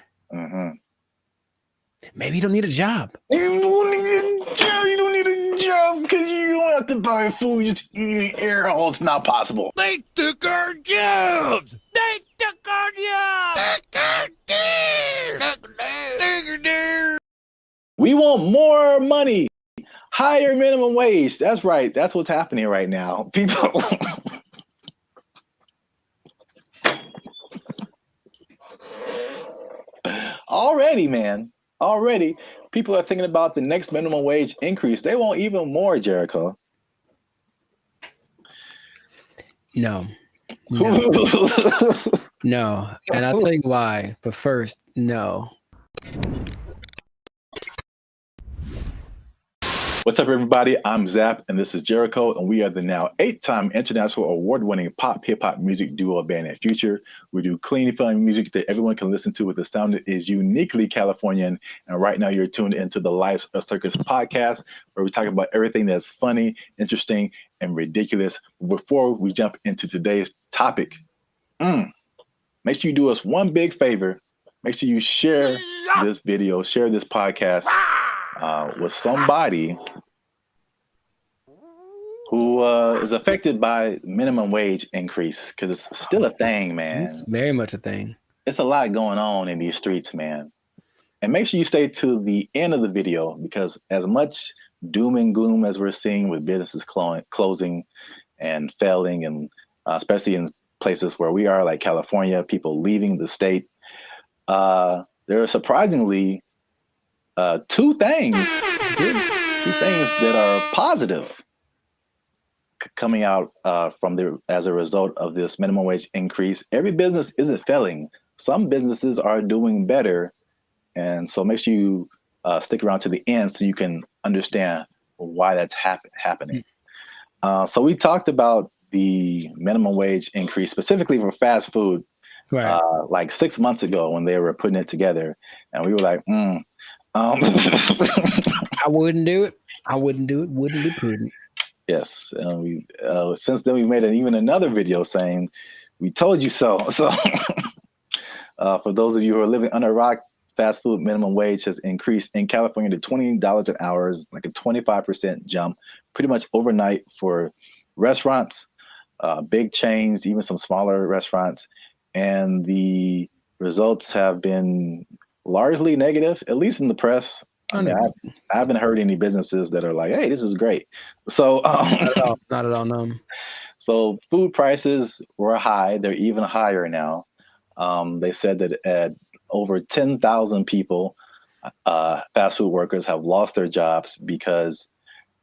maybe you don't need a job. You don't need a job. You don't need a job because you don't have to buy food. You're just eating air. Oh, it's not possible. They took our jobs. They took our jobs. We want more money. Higher minimum wage. That's right. That's what's happening right now. People. Already, man. Already, people are thinking about the next minimum wage increase. They want even more, Jericho. No. No. And I'll tell you why. But first, no. What's up, everybody? I'm Zap, and this is Jericho, and we are the now 8-time international award-winning pop hip-hop music duo band and Future. We do clean, fun music that everyone can listen to with a sound that is uniquely Californian. And right now, you're tuned into the Life of Circus podcast, where we talk about everything that's funny, interesting, and ridiculous. Before we jump into today's topic, make sure you do us one big favor. Make sure you share this video, share this podcast with somebody who is affected by minimum wage increase, because it's still a thing, man. It's very much a thing. It's a lot going on in these streets, man. And make sure you stay to the end of the video, because as much doom and gloom as we're seeing with businesses closing and failing, and especially in places where we are, like California, people leaving the state, there are surprisingly two things that are positive. coming out as a result of this minimum wage increase. Every business isn't failing. Some businesses are doing better, and so make sure you stick around to the end so you can understand why that's happening. So we talked about the minimum wage increase specifically for fast food, right? Like 6 months ago when they were putting it together, and we were like, I wouldn't do it. I wouldn't do it. Wouldn't be prudent. Yes, and we since then we made even another video saying we told you so. So for those of you who are living under a rock, fast food minimum wage has increased in California to $20 an hour, is like a 25% jump, pretty much overnight for restaurants, big chains, even some smaller restaurants, and the results have been largely negative, at least in the press. I mean, I haven't heard any businesses that are like, "Hey, this is great." So, not at all. No. So, food prices were high; they're even higher now. They said that at over 10,000 people, fast food workers have lost their jobs because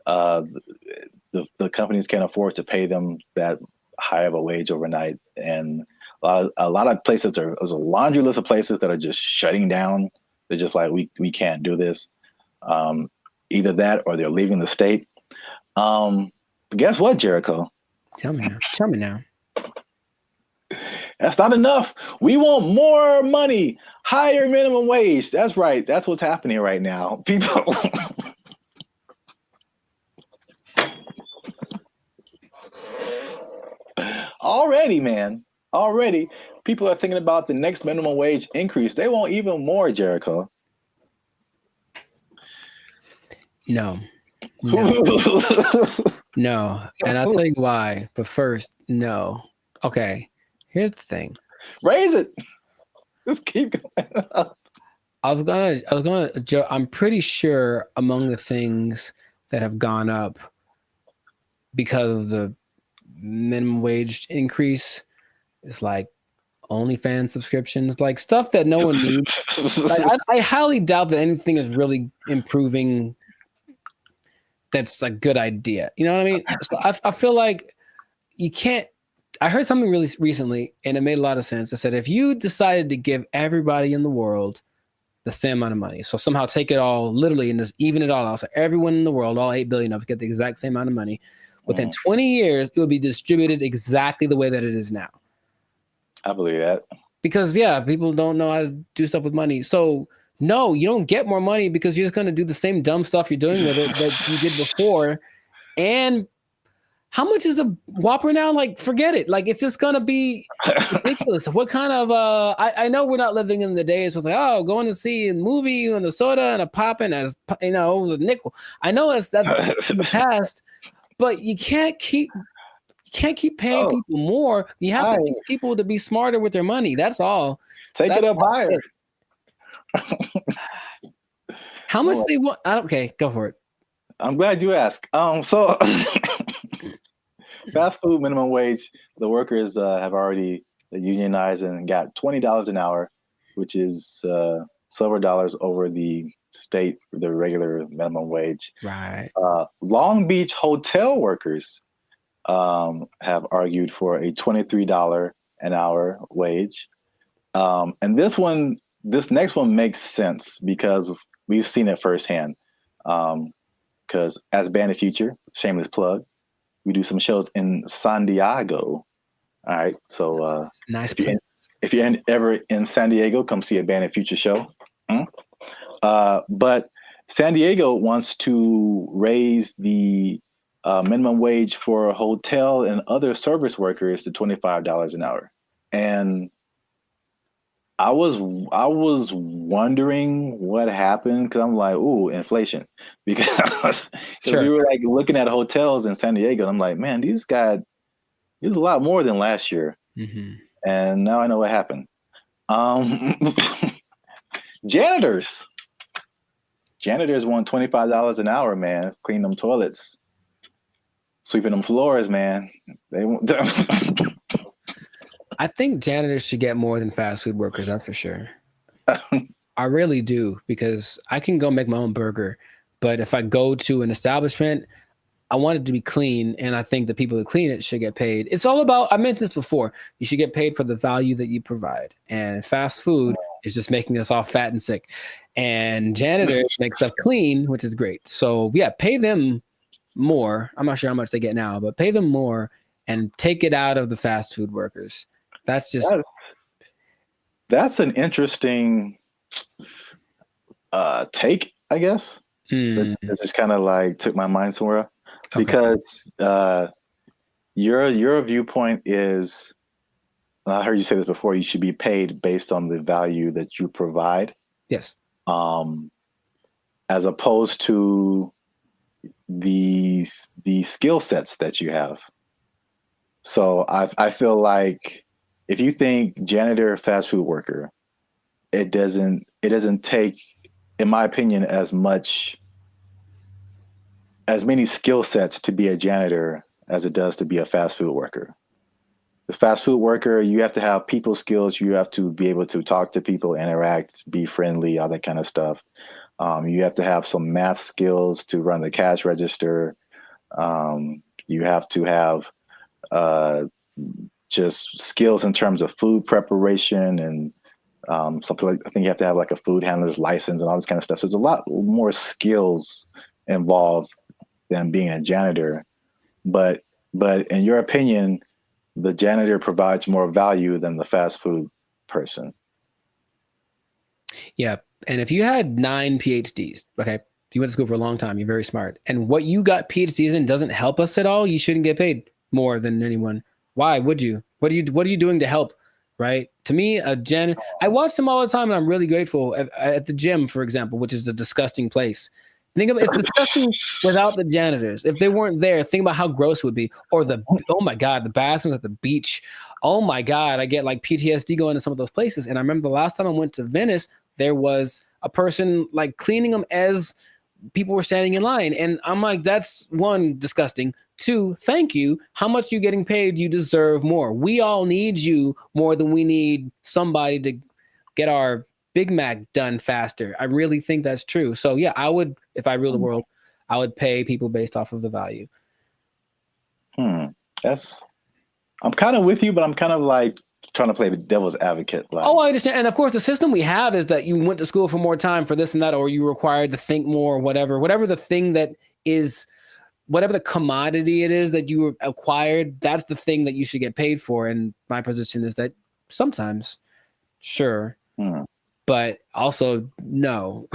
the companies can't afford to pay them that high of a wage overnight, and a lot of places there's a laundry list of places that are just shutting down. They're just like, we can't do this. Either that or they're leaving the state. But guess what, Jericho? Tell me now. That's not enough. We want more money, higher minimum wage. That's right. That's what's happening right now. People. Already, people are thinking about the next minimum wage increase. They want even more, Jericho. No. No. And I'll tell you why. But first, no. Okay. Here's the thing. Raise it. Just keep going up. I'm pretty sure among the things that have gone up because of the minimum wage increase is like OnlyFans subscriptions, like stuff that no one needs. Like, I highly doubt that anything is really improving. That's a good idea. You know what I mean? So I feel like you can't. I heard something really recently, and it made a lot of sense. I said, if you decided to give everybody in the world the same amount of money, so somehow take it all literally and just even it all out, so everyone in the world, all 8 billion of us, get the exact same amount of money, within 20 years, it will be distributed exactly the way that it is now. I believe that. Because, people don't know how to do stuff with money. So, no, you don't get more money because you're just going to do the same dumb stuff you're doing with it that you did before. And how much is a Whopper now? Like, forget it. Like, it's just going to be ridiculous. What kind of, I know we're not living in the days with like, going to see a movie and the soda and a pop and a, the nickel. I know that's in the past, but you can't keep paying people more. You have to teach people to be smarter with their money. That's all. Take it up higher. How much they want? Okay, go for it. I'm glad you asked. So fast food minimum wage, the workers have already unionized and got $20 an hour, which is several dollars over the regular minimum wage. Right. Long Beach hotel workers have argued for a $23 an hour wage. And this next one makes sense because we've seen it firsthand. Because as Band of Future, shameless plug, we do some shows in San Diego. All right. So nice. If you're ever in San Diego, come see a Band of Future show. But San Diego wants to raise the minimum wage for hotel and other service workers to $25 an hour. And I was wondering what happened because I'm like, ooh, inflation. Because we were like looking at hotels in San Diego, and I'm like, man, these a lot more than last year. Mm-hmm. And now I know what happened. Janitors want $25 an hour, man. Clean them toilets, sweeping them floors, man. They want. I think janitors should get more than fast food workers. That's for sure. I really do, because I can go make my own burger, but if I go to an establishment, I want it to be clean, and I think the people that clean it should get paid. It's all about, I mentioned this before, you should get paid for the value that you provide. And fast food is just making us all fat and sick. And janitors make stuff clean, which is great. So yeah, pay them more. I'm not sure how much they get now, but pay them more and take it out of the fast food workers. That's just... That's an interesting take, I guess. It just kind of like took my mind somewhere, because your viewpoint is, I heard you say this before, you should be paid based on the value that you provide. Yes. As opposed to the skill sets that you have. So I feel like if you think janitor, fast food worker, it doesn't take, in my opinion, as many skill sets to be a janitor as it does to be a fast food worker. The fast food worker, you have to have people skills. You have to be able to talk to people, interact, be friendly, all that kind of stuff. You have to have some math skills to run the cash register. You have to have just skills in terms of food preparation and something like, I think you have to have like a food handler's license and all this kind of stuff. So there's a lot more skills involved than being a janitor. But in your opinion, the janitor provides more value than the fast food person. Yeah. And if you had 9 PhDs, okay, you went to school for a long time, you're very smart, and what you got PhDs in doesn't help us at all, you shouldn't get paid more than anyone. Why would you? What are you doing to help? Right? To me, I watch them all the time, and I'm really grateful. At the gym, for example, which is a disgusting place. Think about it's disgusting without the janitors. If they weren't there, think about how gross it would be. Or oh my God, the bathrooms at the beach. Oh my God, I get like PTSD going to some of those places. And I remember the last time I went to Venice, there was a person like cleaning them as people were standing in line. And I'm like, that's one, disgusting. 2, thank you. How much are you getting paid? You deserve more. We all need you more than we need somebody to get our Big Mac done faster. I really think that's true. So yeah, I would, if I ruled the world, I would pay people based off of the value. I'm kind of with you, but I'm kind of like trying to play the devil's advocate. Like, oh, I understand. And of course, the system we have is that you went to school for more time for this and that, or you required to think more, whatever the thing that is, whatever the commodity it is that you acquired, that's the thing that you should get paid for. And my position is that sometimes, sure. But also, no,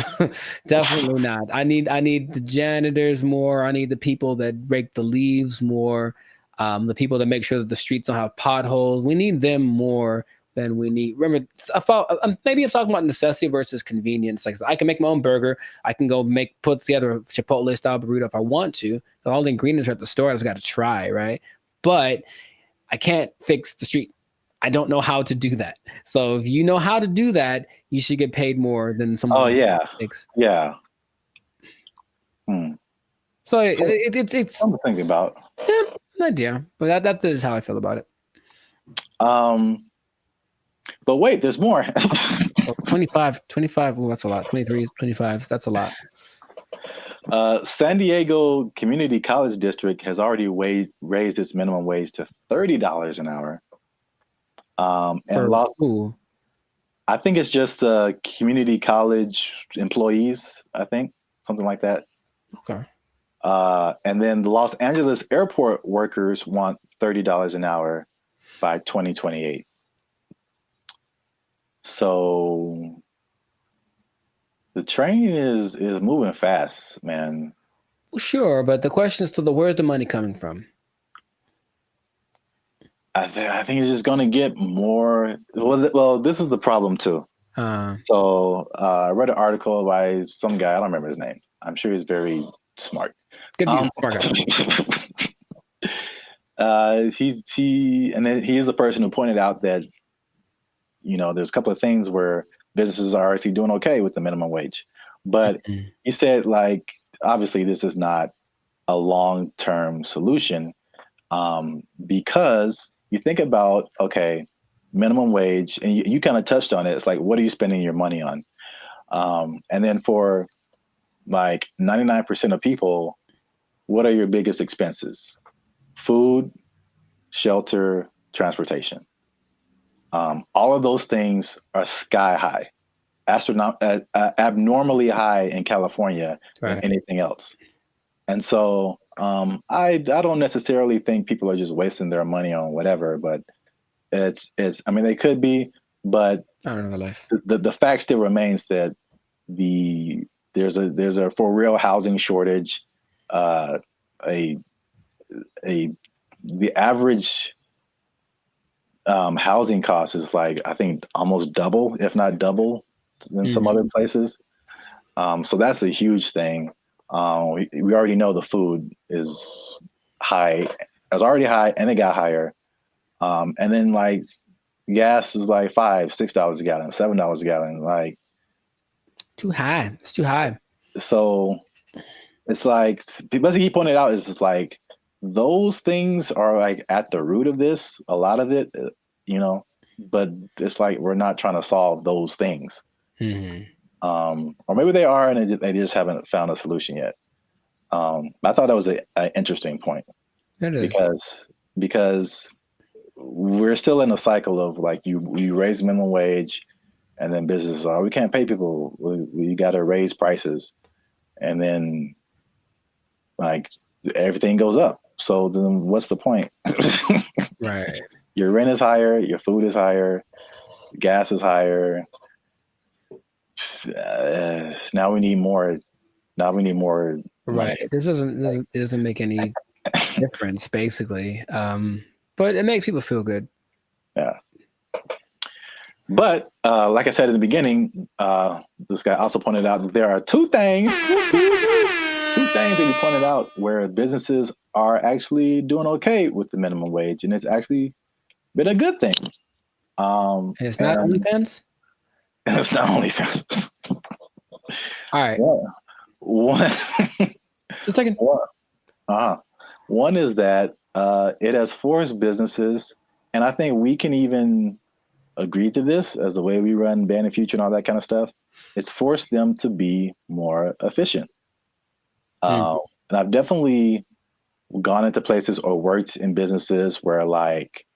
definitely not. I need the janitors more. I need the people that rake the leaves more. The people that make sure that the streets don't have potholes. We need them more than we need. Remember, maybe I'm talking about necessity versus convenience. Like I can make my own burger. I can go put together a Chipotle style burrito if I want to. All the ingredients are at the store. I just got to try, right? But I can't fix the street. I don't know how to do that. So if you know how to do that, you should get paid more than someone. Oh yeah, yeah. So it's something to think about. Yeah, an idea, but that is how I feel about it. But wait, there's more. 25. Well, that's a lot. 23, 25. That's a lot. San Diego Community College District has already raised its minimum wage to $30 an hour. And I think it's just community college employees, I think, something like that. Okay. And then the Los Angeles airport workers want $30 an hour by 2028. So the train is moving fast, man. Well, sure, but the question is still, where's the money coming from? I think it's just going to get more. Well, this is the problem too. So I read an article by some guy. I don't remember his name. I'm sure he's very smart. Good smart guy. He is the person who pointed out that, there's a couple of things where businesses are actually doing okay with the minimum wage, but he said, like, obviously this is not a long-term solution, because you think about, okay, minimum wage, and you kind of touched on it. It's like, what are you spending your money on? And then for like 99% of people, what are your biggest expenses? Food, shelter, transportation. All of those things are sky high, abnormally high in California than anything else. And so I don't necessarily think people are just wasting their money on whatever, but it's I mean, they could be, but I don't know the life. The fact still remains that there's a for real housing shortage. The average housing cost is like, I think almost double, if not double, than some other places. So that's a huge thing. We already know the food is high. It was already high, and it got higher. And then like gas is like $5-6 a gallon, $7 a gallon. Like too high. It's too high. So it's like, basically he pointed out, is just like those things are like at the root of this, a lot of it, you know, but it's like we're not trying to solve those things. Or maybe they are, and they just haven't found a solution yet. I thought that was an interesting point. It is. Because we're still in a cycle of like you raise minimum wage, and then businesses are, we can't pay people. We got to raise prices, and then like everything goes up. So then what's the point? Right. Your rent is higher, your food is higher, gas is higher. Now we need more. Right. Money. This doesn't make any difference, basically. But it makes people feel good. Yeah. But like I said in the beginning, this guy also pointed out that there are two things that he pointed out where businesses are actually doing okay with the minimum wage, and it's actually been a good thing. And it's not OnlyFans? And it's not OnlyFans. All right. One, just a second. One is that it has forced businesses, and I think we can even agree to this as the way we run Band of Future and all that kind of stuff. It's forced them to be more efficient. And I've definitely gone into places or worked in businesses where like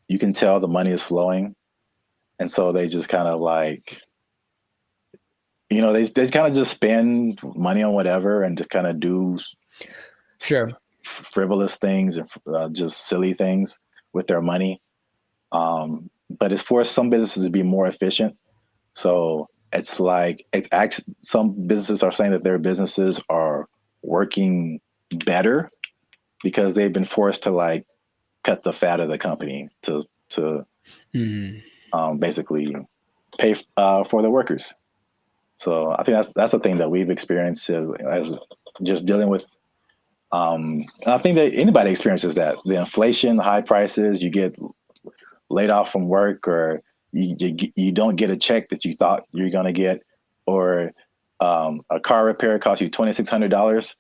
you can tell the money is flowing. And so they just kind of like, you know, they kind of just spend money on whatever and just kind of do frivolous things and just silly things with their money. But it's forced some businesses to be more efficient. So it's like, it's actually, some businesses are saying that their businesses are working better because they've been forced to like cut the fat of the company to basically pay for the workers. So I think that's a thing that we've experienced as just dealing with. And I think that anybody experiences that, the inflation, the high prices, you get laid off from work, or you don't get a check that you thought you're going to get, or a car repair costs you $2,600.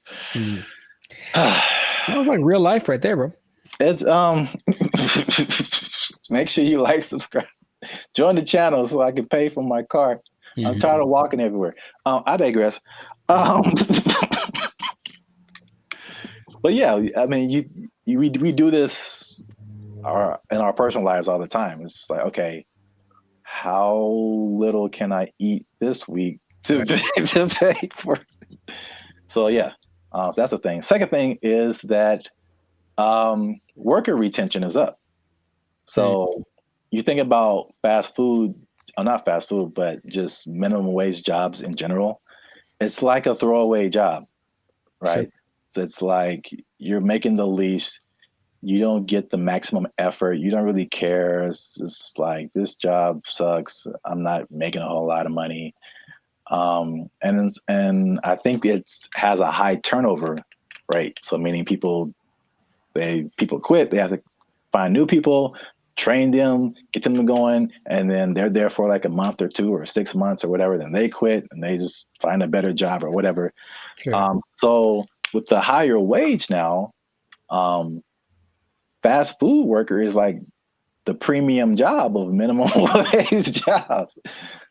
That was like real life right there, bro. It's make sure you like, subscribe, join the channel so I can pay for my car. I'm tired of walking everywhere. I digress. But yeah, I mean, we do this in our personal lives all the time. It's just like, okay, how little can I eat this week to pay for? So yeah, so that's the thing. Second thing is that worker retention is up. So you think about fast food, not fast food, but just minimum wage jobs in general. It's like a throwaway job, right? Sure. So it's like you're making the least, you don't get the maximum effort, you don't really care. It's just like, this job sucks, I'm not making a whole lot of money. And I think it has a high turnover rate. So meaning people quit, they have to find new people, train them, get them going, and then they're there for like a month or 2 or 6 months or whatever, then they quit and they just find a better job or whatever. Sure. So with the higher wage now, fast food worker is like the premium job of minimum wage jobs.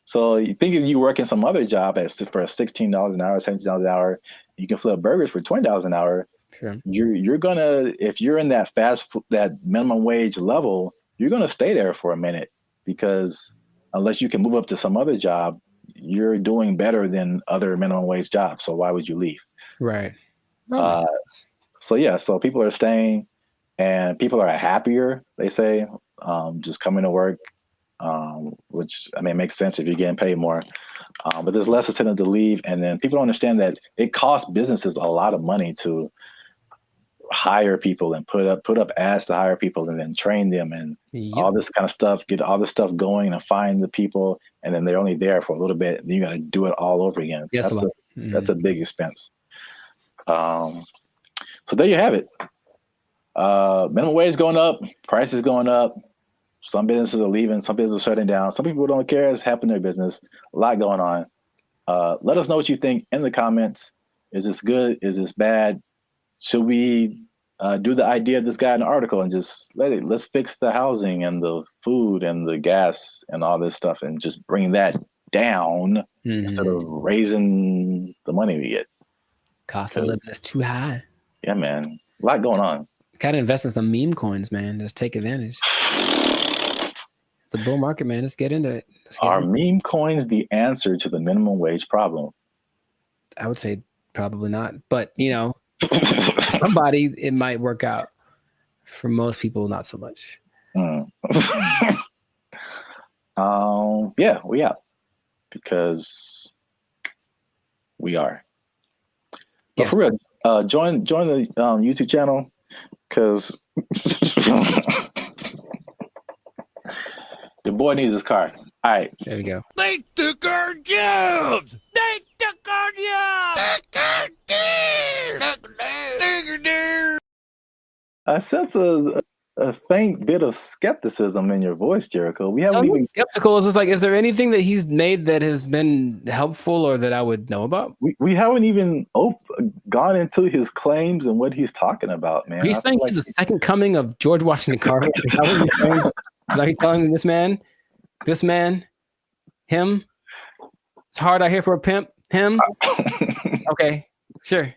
So you think if you work in some other job for $16 an hour, $17 an hour, you can flip burgers for $20 an hour, Sure. You're gonna, if you're in that that minimum wage level, you're gonna stay there for a minute, because unless you can move up to some other job, you're doing better than other minimum wage jobs. So why would you leave? Right. So people are staying, and people are happier, they say, just coming to work, which, I mean, makes sense if you're getting paid more. But there's less incentive to leave, and then people don't understand that it costs businesses a lot of money to hire people and put up ads to hire people and then train them and all this kind of stuff, get all this stuff going and find the people, and then they're only there for a little bit, and you got to do it all over again. Yes, that's a big expense. So there you have it. Minimum wage going up, prices going up. Some businesses are leaving, some businesses are shutting down. Some people don't care. It's happening in their business. A lot going on. Let us know what you think in the comments. Is this good? Is this bad? Should we do the idea of this guy in the article and just let's fix the housing and the food and the gas and all this stuff and just bring that down instead of raising the money we get? Cost of living is too high. Yeah, man. A lot going on. Gotta invest in some meme coins, man. Just take advantage. It's a bull market, man. Let's get into it. Are meme coins the answer to the minimum wage problem? I would say probably not. But, you know, somebody, it might work out. For most people, not so much. Yeah, we out. Because we are. But for real, join the YouTube channel, because the boy needs his car. All right. There we go. They took our jobs! They took our jobs! I sense a faint bit of skepticism in your voice, Jericho. We haven't even skeptical. It's just like, is there anything that he's made that has been helpful or that I would know about? We haven't even gone into his claims and what he's talking about, man. Are you saying he's the second coming of George Washington Carver? Is that what you're saying? Are you telling this man, him? It's hard out here for a pimp. Him? Okay, sure.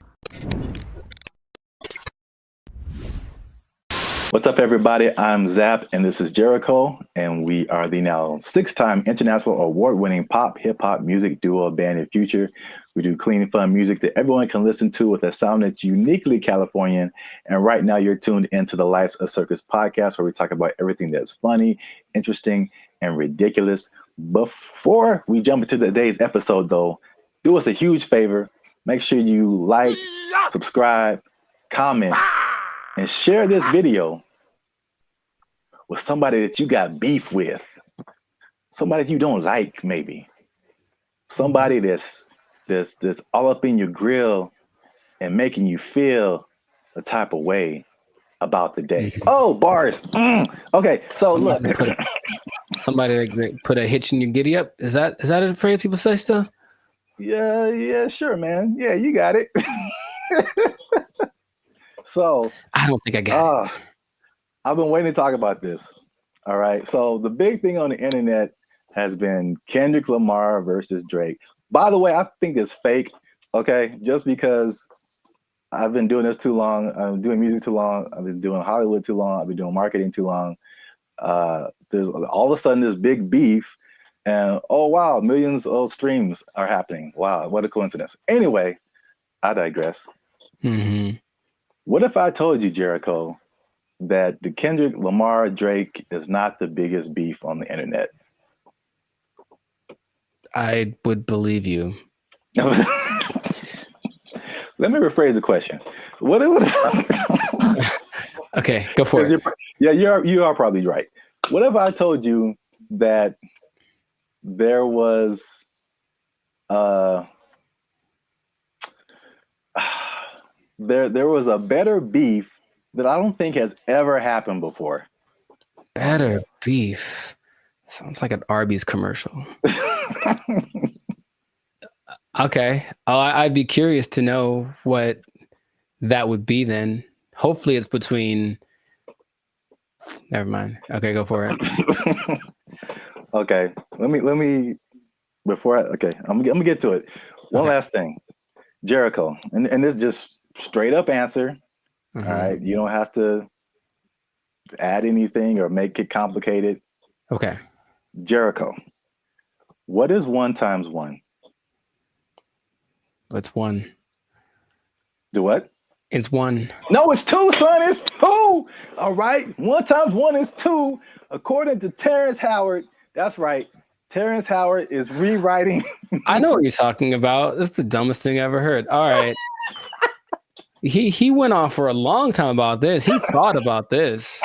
What's up, everybody? I'm Zap, and this is Jericho, and we are the now 6-time international award-winning pop hip-hop music duo Band in Future. We do clean, fun music that everyone can listen to with a sound that's uniquely Californian. And right now, you're tuned into the Life's a Circus podcast, where we talk about everything that's funny, interesting, and ridiculous. Before we jump into today's episode, though, do us a huge favor. Make sure you like, subscribe, comment, and share this video with somebody that you got beef with, somebody that you don't like, maybe somebody that's all up in your grill and making you feel a type of way about the day. Oh, bars. Okay, so look, somebody that put a hitch in your giddy up. Is that a phrase people say still? Yeah, sure, man. Yeah, you got it. So I don't think I got it. I've been waiting to talk about this. All right. So the big thing on the internet has been Kendrick Lamar versus Drake. By the way, I think it's fake. Okay. Just because I've been doing this too long. I'm doing music too long. I've been doing Hollywood too long. I've been doing marketing too long. There's all of a sudden this big beef, and oh wow, millions of streams are happening. Wow, what a coincidence. Anyway, I digress. What if I told you, Jericho, that the Kendrick Lamar Drake is not the biggest beef on the internet? I would believe you. Let me rephrase the question. Okay, go for it. You are probably right. What if I told you that there was there was a better beef that I don't think has ever happened before? Better beef. Sounds like an Arby's commercial. Okay. I'd be curious to know what that would be then. Hopefully it's between... Never mind. Okay, go for it. Okay. Let me before I'm gonna get to it. One last thing. Jericho, and this just straight up answer. All right. You don't have to add anything or make it complicated. Okay. Jericho, what is 1 times 1? It's 1. Do what? It's 1. No, it's 2, son. It's 2. All right. 1 times 1 is 2. According to Terrence Howard. That's right. Terrence Howard is rewriting. I know what you're talking about. That's the dumbest thing I ever heard. All right. He went on for a long time about this. He thought about this.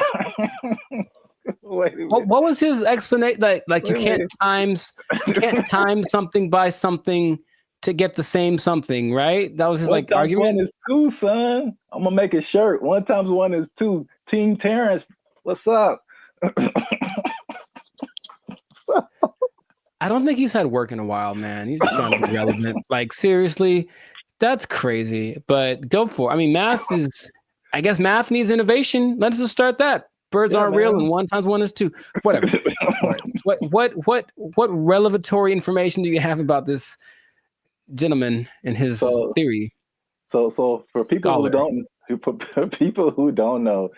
What was his explanation? Like you can't time something by something to get the same something, right? That was his like argument. 1 is 2, son. I'm gonna make a shirt. 1 times 1 is 2. Team Terrence, what's up? I don't think he's had work in a while, man. He's just trying to be relevant. Like seriously, that's crazy. But go for it. I mean, I guess math needs innovation. Let's just start that. Birds aren't real, and 1 times 1 is 2. Whatever. What revelatory information do you have about this gentleman and his theory? So for people who don't know,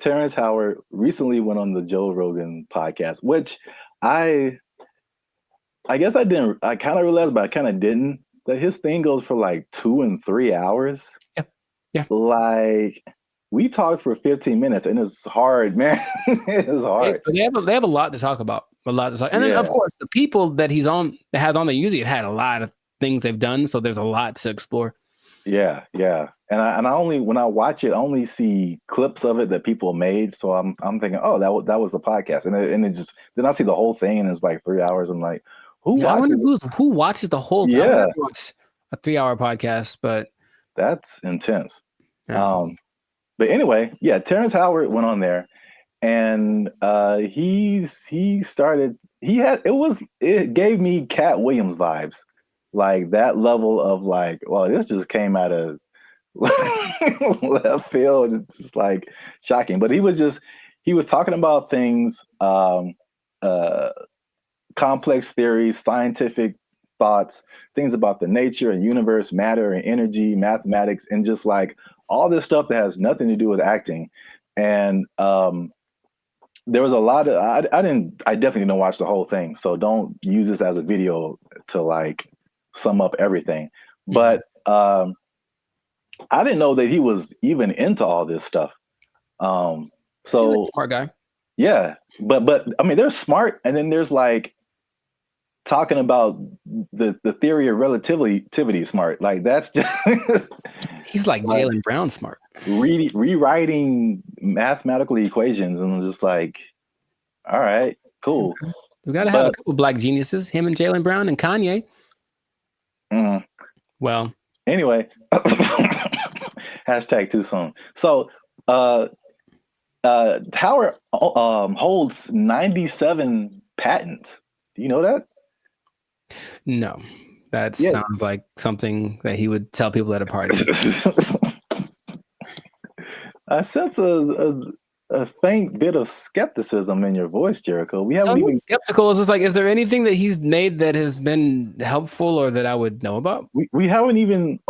Terrence Howard recently went on the Joe Rogan podcast, which I guess I kind of realized, but I kind of didn't, that his thing goes for like 2 and 3 hours. Yeah. Like we talked for 15 minutes and it's hard, man. It's hard. But they have a lot to talk about. And then of course the people that has on the usually have had a lot of things they've done. So there's a lot to explore. Yeah. And I only, when I watch it, I only see clips of it that people made. So I'm thinking, oh, that was the podcast. And it just, then I see the whole thing and it's like 3 hours. I'm like, who watches the whole thing? Yeah. A 3-hour podcast, but that's intense. Yeah. But anyway, yeah, Terrence Howard went on there and it gave me Cat Williams vibes. Like that level of like, well, this just came out of left field. It's just like shocking. But he was talking about things, complex theories, scientific thoughts, things about the nature and universe, matter and energy, mathematics, and just like all this stuff that has nothing to do with acting. And there was a lot of I definitely didn't watch the whole thing, so don't use this as a video to like sum up everything. But I didn't know that he was even into all this stuff. So smart guy. Yeah, but I mean, they're smart, and then there's like talking about the theory of relativity smart. Like that's just he's like Jaylen Brown smart. Rewriting mathematical equations, and I'm just like, all right, cool. We got to have a couple black geniuses, him and Jaylen Brown and Kanye. Well, anyway, hashtag too soon. So Howard holds 97 patents. Do you know that? No, that sounds like something that he would tell people at a party. I sense a faint bit of skepticism in your voice, Jericho. We haven't even skeptical. It's just like, is there anything that he's made that has been helpful or that I would know about? We haven't even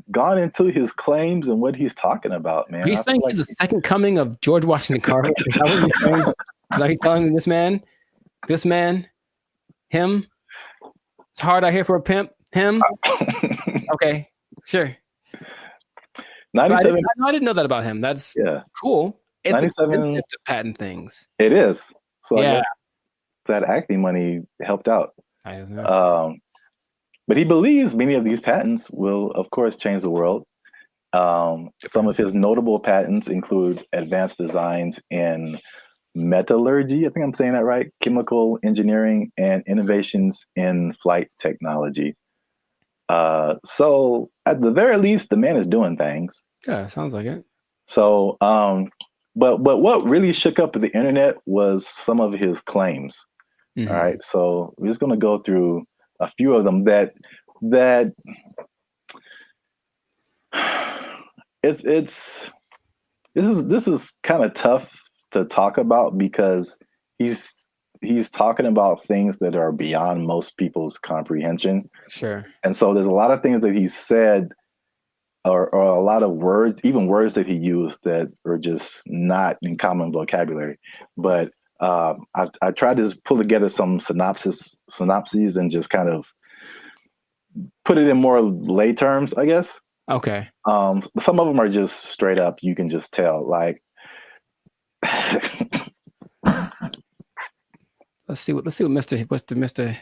gone into his claims and what he's talking about, man. Are you saying he's the second coming of George Washington Carver? Is that what you're saying? Like telling this man, him? It's hard out here for a pimp. Him? Okay, sure. 97. I didn't know that about him. That's cool. It's 97 expensive to patent things. It is. So I guess that acting money helped out. But he believes many of these patents will, of course, change the world. Some of his notable patents include advanced designs in metallurgy, I think I'm saying that right, chemical engineering, and innovations in flight technology. So at the very least, the man is doing things. Yeah, sounds like it. So, but what really shook up the internet was some of his claims. All right, so we're just going to go through a few of them that this is kind of tough to talk about because he's talking about things that are beyond most people's comprehension. Sure. And so there's a lot of things that he said or a lot of words, even words that he used that are just not in common vocabulary. But I tried to pull together some synopses and just kind of put it in more lay terms, I guess. Okay. Some of them are just straight up. You can just tell. Like, let's see what Mr.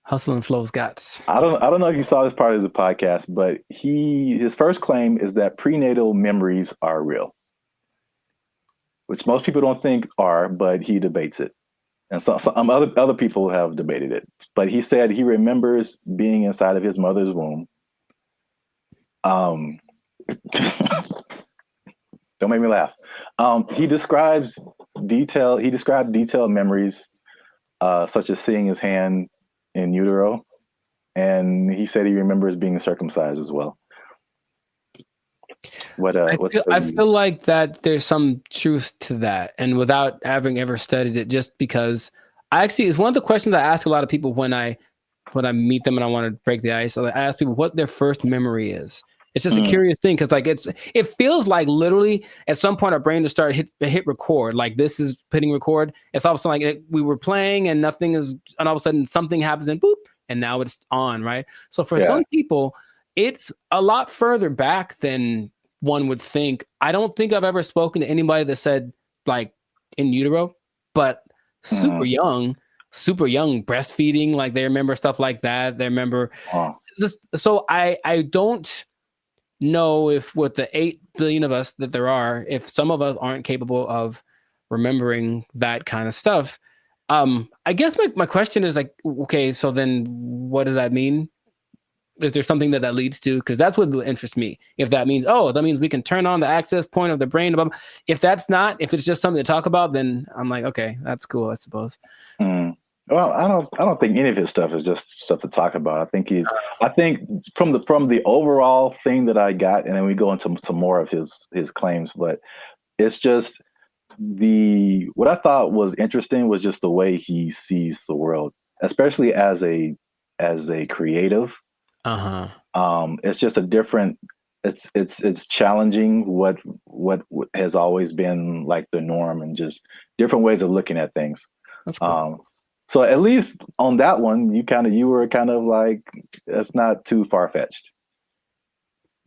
Hustle and Flow's got. I don't know if you saw this part of the podcast, but his first claim is that prenatal memories are real, which most people don't think are, but he debates it, and some other people have debated it. But he said he remembers being inside of his mother's womb. Don't make me laugh. He described detailed memories, such as seeing his hand in utero, and he said he remembers being circumcised as well. I feel like that there's some truth to that, and without having ever studied it, just because it's one of the questions I ask a lot of people when I meet them and I want to break the ice. I ask people what their first memory is. It's just a curious thing because it feels like literally at some point our brain just started hit record. Like this is hitting record. It's all of a sudden like we were playing and nothing is, and all of a sudden something happens and boop, and now it's on, right? So for some people, it's a lot further back than one would think. I don't think I've ever spoken to anybody that said like in utero, but super young breastfeeding, like they remember stuff like that. They remember this. So I don't know if with the 8 billion of us that there are, if some of us aren't capable of remembering that kind of stuff. I guess my question is like, okay, so then what does that mean? Is there something that leads to? Because that's what will interest me. If that means, that means we can turn on the access point of the brain. If it's just something to talk about, then I'm like, okay, that's cool, I suppose. Well, I don't think any of his stuff is just stuff to talk about. I think from the overall thing that I got, and then we go into some more of his claims, but it's just what I thought was interesting was just the way he sees the world, especially as a creative. It's just a different. It's challenging what has always been like the norm, and just different ways of looking at things. That's cool. So at least on that one, you were kind of like, that's not too far-fetched.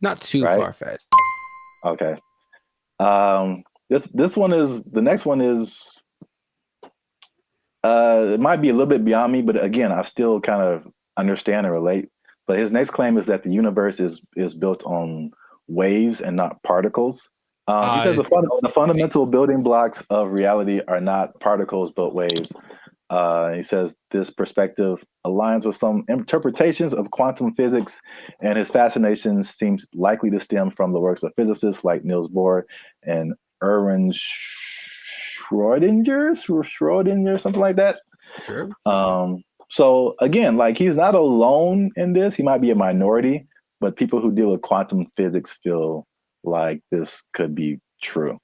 Not too far-fetched. Okay. The next one is it might be a little bit beyond me, but again, I still kind of understand and relate. But his next claim is that the universe is built on waves and not particles. He says the fundamental building blocks of reality are not particles but waves. He says this perspective aligns with some interpretations of quantum physics, and his fascination seems likely to stem from the works of physicists like Niels Bohr and Erwin Schrödinger, something like that. Sure. So again, like he's not alone in this. He might be a minority, but people who deal with quantum physics feel like this could be true.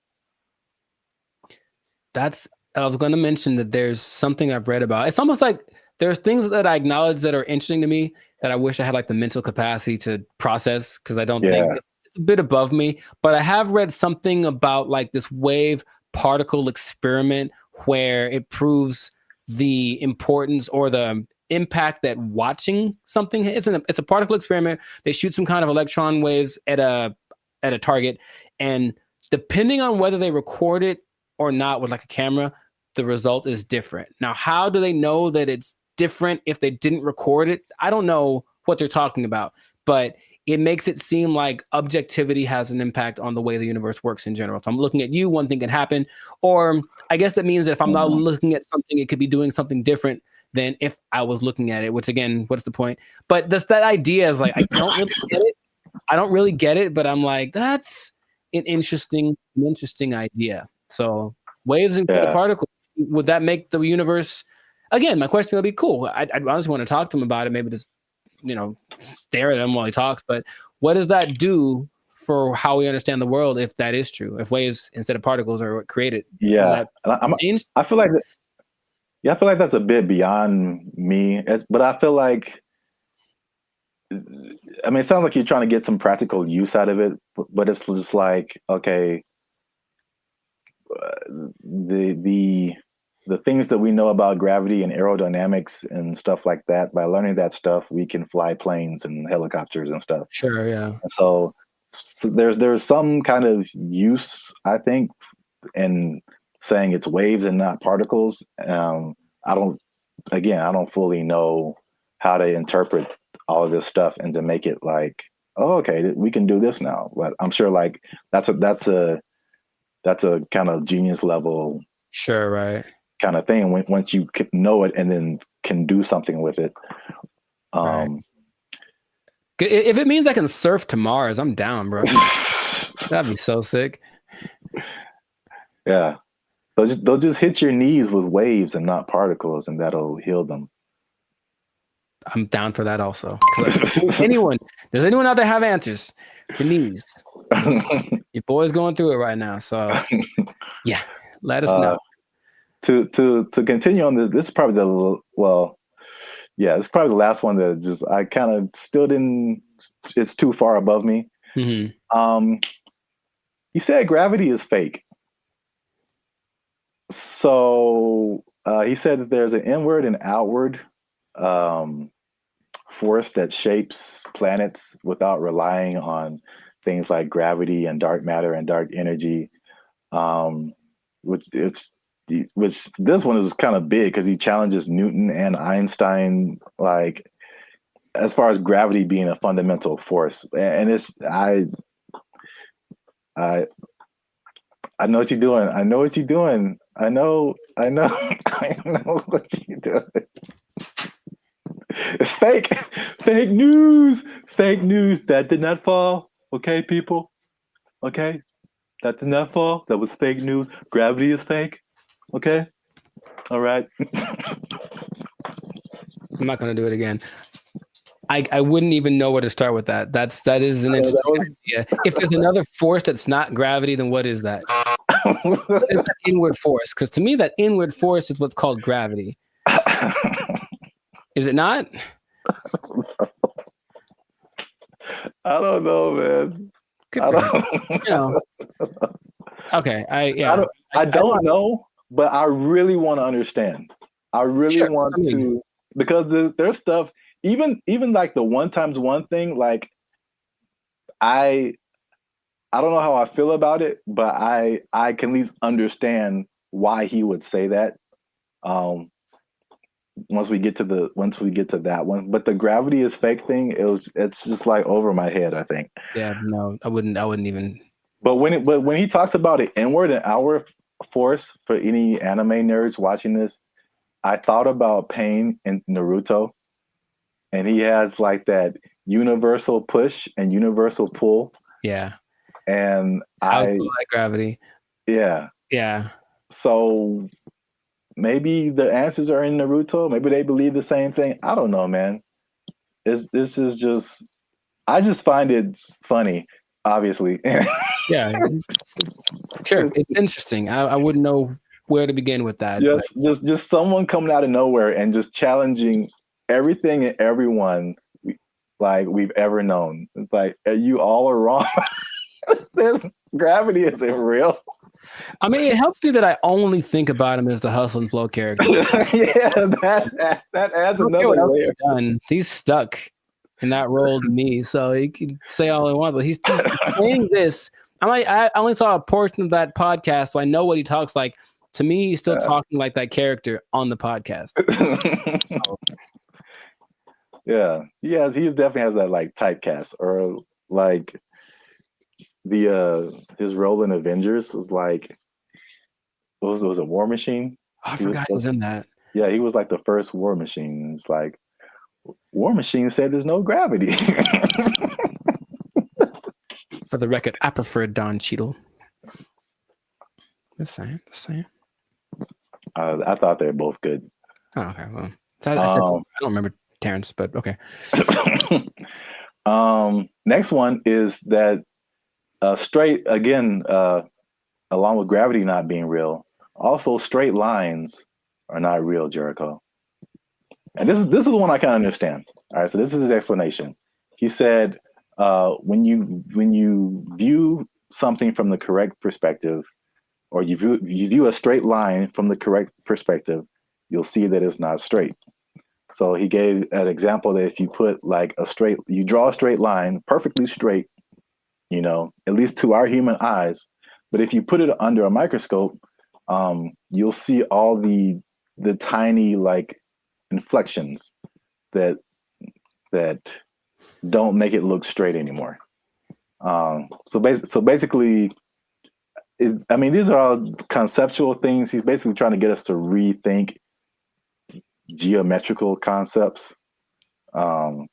I was going to mention that there's something I've read about. It's almost like there's things that I acknowledge that are interesting to me that I wish I had like the mental capacity to process, because I don't think it's a bit above me. But I have read something about like this wave particle experiment where it proves the importance or the impact that watching something. It's a particle experiment. They shoot some kind of electron waves at a target, and depending on whether they record it or not with like a camera, the result is different. Now, how do they know that it's different if they didn't record it? I don't know what they're talking about, but it makes it seem like objectivity has an impact on the way the universe works in general. So I'm looking at you, one thing can happen, or I guess that means that if I'm not looking at something, it could be doing something different than if I was looking at it, which again, what's the point? But that idea is like, I don't really get it, but I'm like, that's an interesting idea. So waves and particles, would that make the universe? Again, my question would be cool. I honestly want to talk to him about it. Maybe just stare at him while he talks. But what does that do for how we understand the world if that is true? If waves instead of particles are what created? Yeah, I feel like that's a bit beyond me. But I feel like I mean, it sounds like you're trying to get some practical use out of it, but it's just like, okay, the things that we know about gravity and aerodynamics and stuff like that, by learning that stuff, we can fly planes and helicopters and stuff. Sure, yeah. And so there's some kind of use, I think, in saying it's waves and not particles. I don't fully know how to interpret all of this stuff and to make it like, oh, okay, we can do this now. But I'm sure like that's a kind of genius level, sure, right, kind of thing. Once you can know it and then can do something with it. Right. If it means I can surf to Mars, I'm down, bro. That'd be so sick. Yeah, they'll just hit your knees with waves and not particles, and that'll heal them. I'm down for that also. Does anyone out there have answers for knees? Your boy's going through it right now, so yeah, let us know. To continue on this is probably it's probably the last one that just I kind of still didn't. It's too far above me. Mm-hmm. He said gravity is fake. So he said that there's an inward and outward force that shapes planets without relying on things like gravity and dark matter and dark energy. Which this one is kind of big because he challenges Newton and Einstein, like as far as gravity being a fundamental force. And I know what you're doing. I know what you're doing. I know I know what you're doing. It's fake. Fake news. Fake news. That did not fall. Okay, people. Okay. That did not fall. That was fake news. Gravity is fake. Okay. All right. I'm not gonna do it again. I wouldn't even know where to start with that. That is an interesting idea. If there's another force that's not gravity, then what is that? What is that inward force? Because to me, that inward force is what's called gravity. Is it not? I don't know, man. Okay. I don't know, but I really want to understand. I really want to, because there's stuff, even like the 1 times 1 thing, like I don't know how I feel about it, but I can at least understand why he would say that. Once we get to that one, but the gravity is fake thing, it's just like over my head, I think. Yeah, no, I wouldn't even. But when he talks about an inward and outward force, for any anime nerds watching this, I thought about Pain in Naruto, and he has like that universal push and universal pull. Yeah. And I like gravity. Yeah. Yeah. So maybe the answers are in Naruto. Maybe they believe the same thing. I don't know, man. This is just, I just find it funny, obviously. Yeah. Sure. It's interesting. I wouldn't know where to begin with that. Just someone coming out of nowhere and just challenging everything and everyone like we've ever known. It's like, you all are wrong. Gravity isn't real. I mean, it helps me that I only think about him as the Hustle and Flow character. Yeah, that adds another layer. He's stuck in that role to me, so he can say all he wants, but he's saying this. I only saw a portion of that podcast, so I know what he talks like. To me, he's still talking like that character on the podcast. So. Yeah, he definitely has that like typecast, or like his role in Avengers was like, was it War Machine? I forgot he was in that. Yeah, he was like the first War Machine. It's like War Machine said there's no gravity. For the record, I prefer Don Cheadle. Just saying. I thought they were both good. Oh, okay. Well, I don't remember Terrence, but okay. Next one is that straight, again, along with gravity not being real, also straight lines are not real, Jericho. And this is the one I kind of understand. All right, so this is his explanation. He said, when you view something from the correct perspective, or you view a straight line from the correct perspective, you'll see that it's not straight. So he gave an example that if you put like you draw a straight line, perfectly straight, at least to our human eyes, but if you put it under a microscope, you'll see all the tiny like inflections that don't make it look straight anymore. So basically, these are all conceptual things. He's basically trying to get us to rethink geometrical concepts. Again,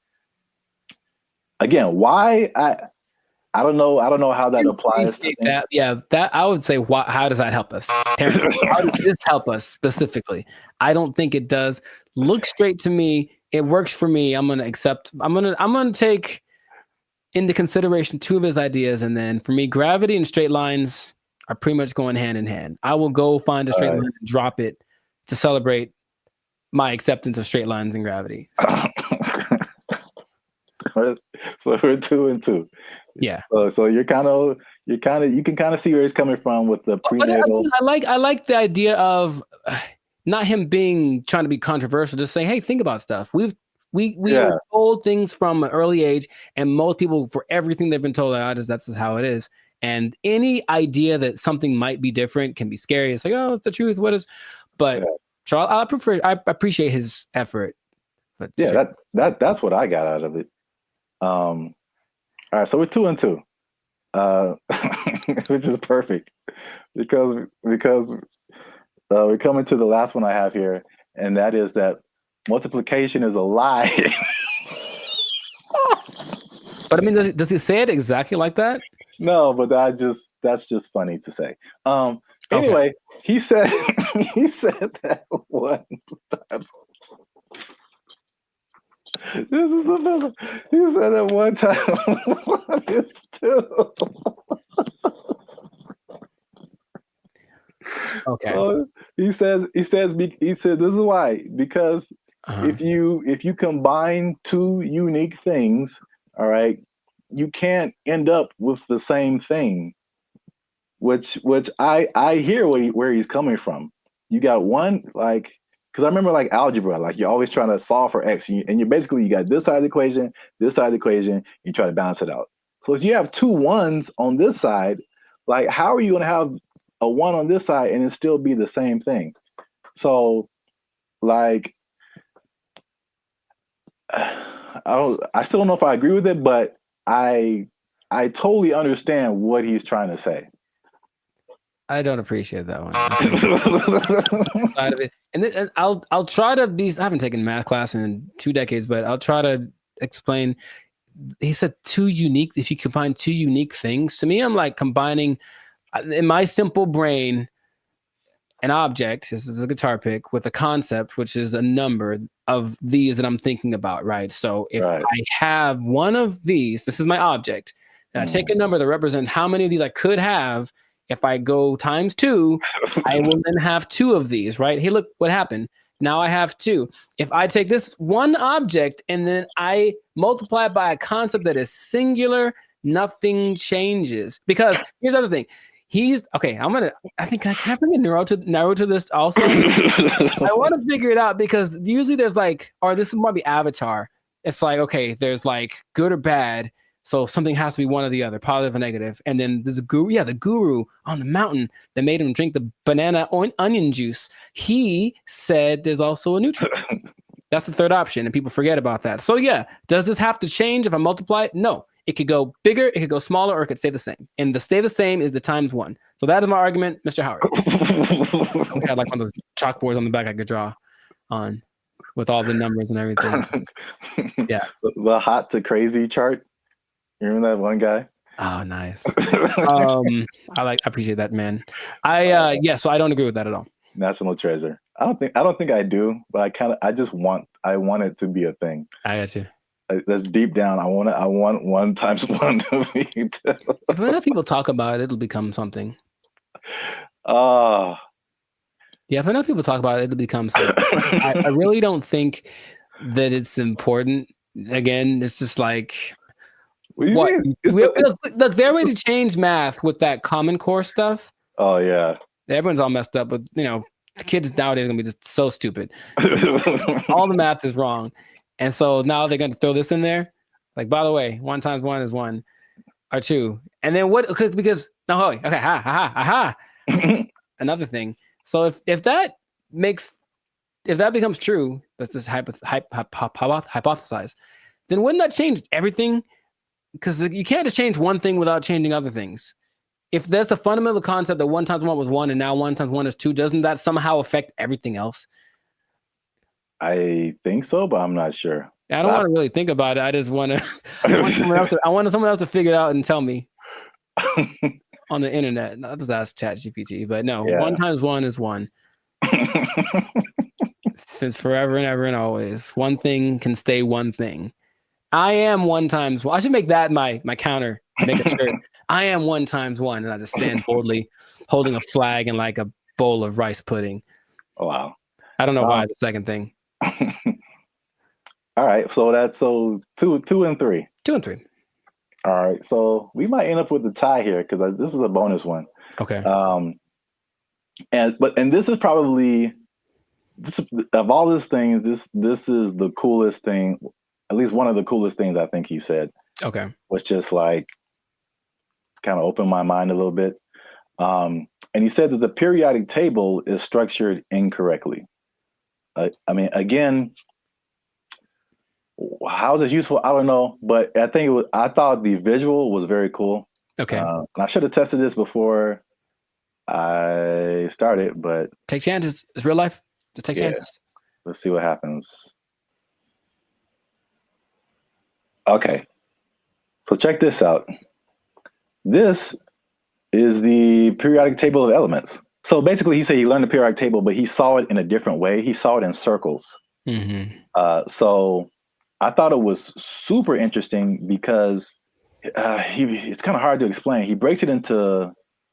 why I don't know how that applies. That I would say, how does that help us? Terrence, how does this help us specifically? I don't think it does. Look straight to me. It works for me. I'm gonna accept. I'm gonna take into consideration two of his ideas, and then for me, gravity and straight lines are pretty much going hand in hand. I will go find a straight line and drop it to celebrate my acceptance of straight lines and gravity. So we're 2 and 2. Yeah. So you can kind of see where he's coming from with the prenatal. I like the idea of not him trying to be controversial, just saying, hey, think about stuff. We are told things from an early age, and most people, for everything they've been told, that's just how it is. And any idea that something might be different can be scary. It's like, oh, it's the truth. What is? But so I appreciate his effort. But that's what I got out of it. All right, so we're 2 and 2, which is perfect because we're coming to the last one I have here, and that is that multiplication is a lie. But I mean, does he say it exactly like that? No, but that's just funny to say. Anyway, he said that one time. This is the number. He said that one time. One is 2. Okay. So he said this is why, because if you combine two unique things, all right, you can't end up with the same thing. Which I hear where he's coming from. You got one, like, because I remember like algebra, like you're always trying to solve for x, and you basically you got this side of the equation, you try to balance it out. So if you have 2 1s on this side, like how are you going to have a 1 on this side and it still be the same thing? So like I still don't know if I agree with it, but I totally understand what he's trying to say. I don't appreciate that one. And I'll try to be. I haven't taken math class in 2 decades, but I'll try to explain. He said 2 unique. If you combine 2 unique things, to me, I'm like combining in my simple brain an object. This is a guitar pick with a concept, which is a number of these that I'm thinking about. Right. So if I have one of these, this is my object, and I take a number that represents how many of these I could have. If I go times 2, I will then have 2 of these, right? Hey, look what happened. Now I have 2. If I take this one object and then I multiply it by a concept that is singular, nothing changes. Because here's the other thing. I think I can bring a narrow to this also. I want to figure it out because usually there's like, or this might be Avatar. It's like, okay, there's like good or bad. So something has to be one or the other, positive or negative. And then there's a guru. Yeah, the guru on the mountain that made him drink the banana onion juice. He said there's also a neutral. That's the third option, and people forget about that. So yeah, does this have to change if I multiply it? No. It could go bigger, it could go smaller, or it could stay the same. And the stay the same is the times 1. So that is my argument, Mr. Howard. I had like one of those chalkboards on the back I could draw on with all the numbers and everything. Yeah. The hot to crazy chart. You remember that one guy? Oh, nice. I appreciate that, man. So I don't agree with that at all. National treasure. I don't think I do, but I want it to be a thing. I got you. That's deep down. I want 1 times 1 to be 2. If enough people talk about it, it'll become something. Yeah, if enough people talk about it, it'll become something. I really don't think that it's important. Again, it's just like What? Look, they're ready to change math with that Common Core stuff. Oh yeah. Everyone's all messed up, but the kids nowadays are gonna be just so stupid. All the math is wrong, and so now they're gonna throw this in there. Like, by the way, 1 times 1 is 1 or 2, and then what? Because no, okay, another thing. So if that becomes true, let's just hypothesize. Then wouldn't that change everything? Because you can't just change one thing without changing other things. If there's the fundamental concept that 1 times 1 was 1 and now 1 times 1 is 2, doesn't that somehow affect everything else? I think so, but I'm not sure. I don't want to really think about it. I just want to. I want someone else to figure it out and tell me on the internet. Not just ask ChatGPT, but no. 1 times 1 is 1. Since forever and ever and always, one thing can stay one thing. I am 1 times 1. I should make that my counter. Make a shirt. I am 1 times 1, and I just stand boldly, holding a flag and like a bowl of rice pudding. Oh, wow. I don't know why the second thing. All right, so that's two and 3. 2 and 3. All right, so we might end up with a tie here because this is a bonus one. Okay. And this is probably of all these things, this is the coolest thing. At least one of the coolest things I think he said. Okay. Was just like kind of opened my mind a little bit. And he said that the periodic table is structured incorrectly. I mean, again, how is this useful? I don't know, but I thought the visual was very cool. Okay. And I should have tested this before I started, but take chances. It's real life. Just take chances. Let's see what happens. Okay. So check this out. This is the periodic table of elements. So basically, he said he learned the periodic table, but he saw it in a different way. He saw it in circles. Mm-hmm. So I thought it was super interesting because it's kind of hard to explain. He breaks it into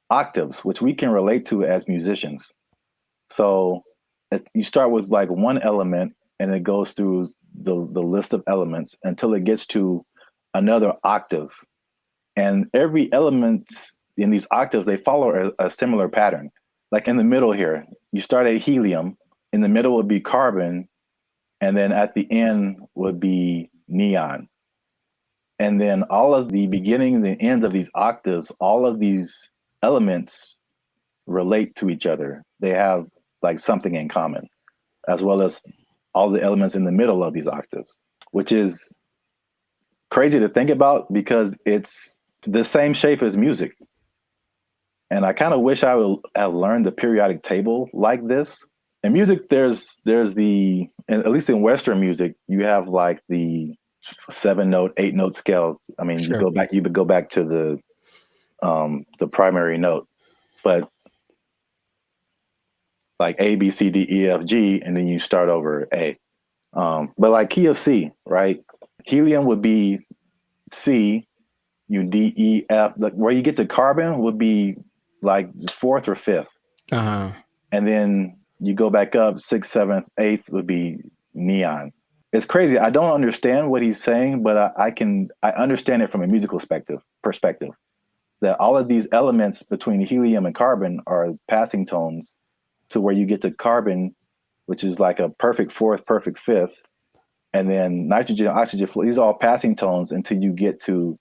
octaves, which we can relate to as musicians. So you start with like one element, and it goes through the list of elements until it gets to another octave. And every element in these octaves, they follow a similar pattern. Like in the middle here, you start at helium, in the middle would be carbon, and then at the end would be neon. And then all of the beginning and the ends of these octaves, all of these elements relate to each other. They have like something in common, as well as all the elements in the middle of these octaves, which is crazy to think about because it's the same shape as music. And I kind of wish I would have learned the periodic table like this. In music, there's the, at least in Western music, you have like the 7-note, 8-note scale. I mean, Sure. you would go back to the primary note, but like A, B, C, D, E, F, G, and then you start over A. But like key of C, right? Helium would be C, D, E, F. Like where you get to carbon would be like 4th or 5th. Uh-huh. And then you go back up 6th, 7th, 8th would be neon. It's crazy. I don't understand what he's saying, but I understand it from a musical perspective. That all of these elements between helium and carbon are passing tones to where you get to carbon, which is like a perfect 4th, perfect 5th. And then nitrogen, oxygen, these are all passing tones until you get to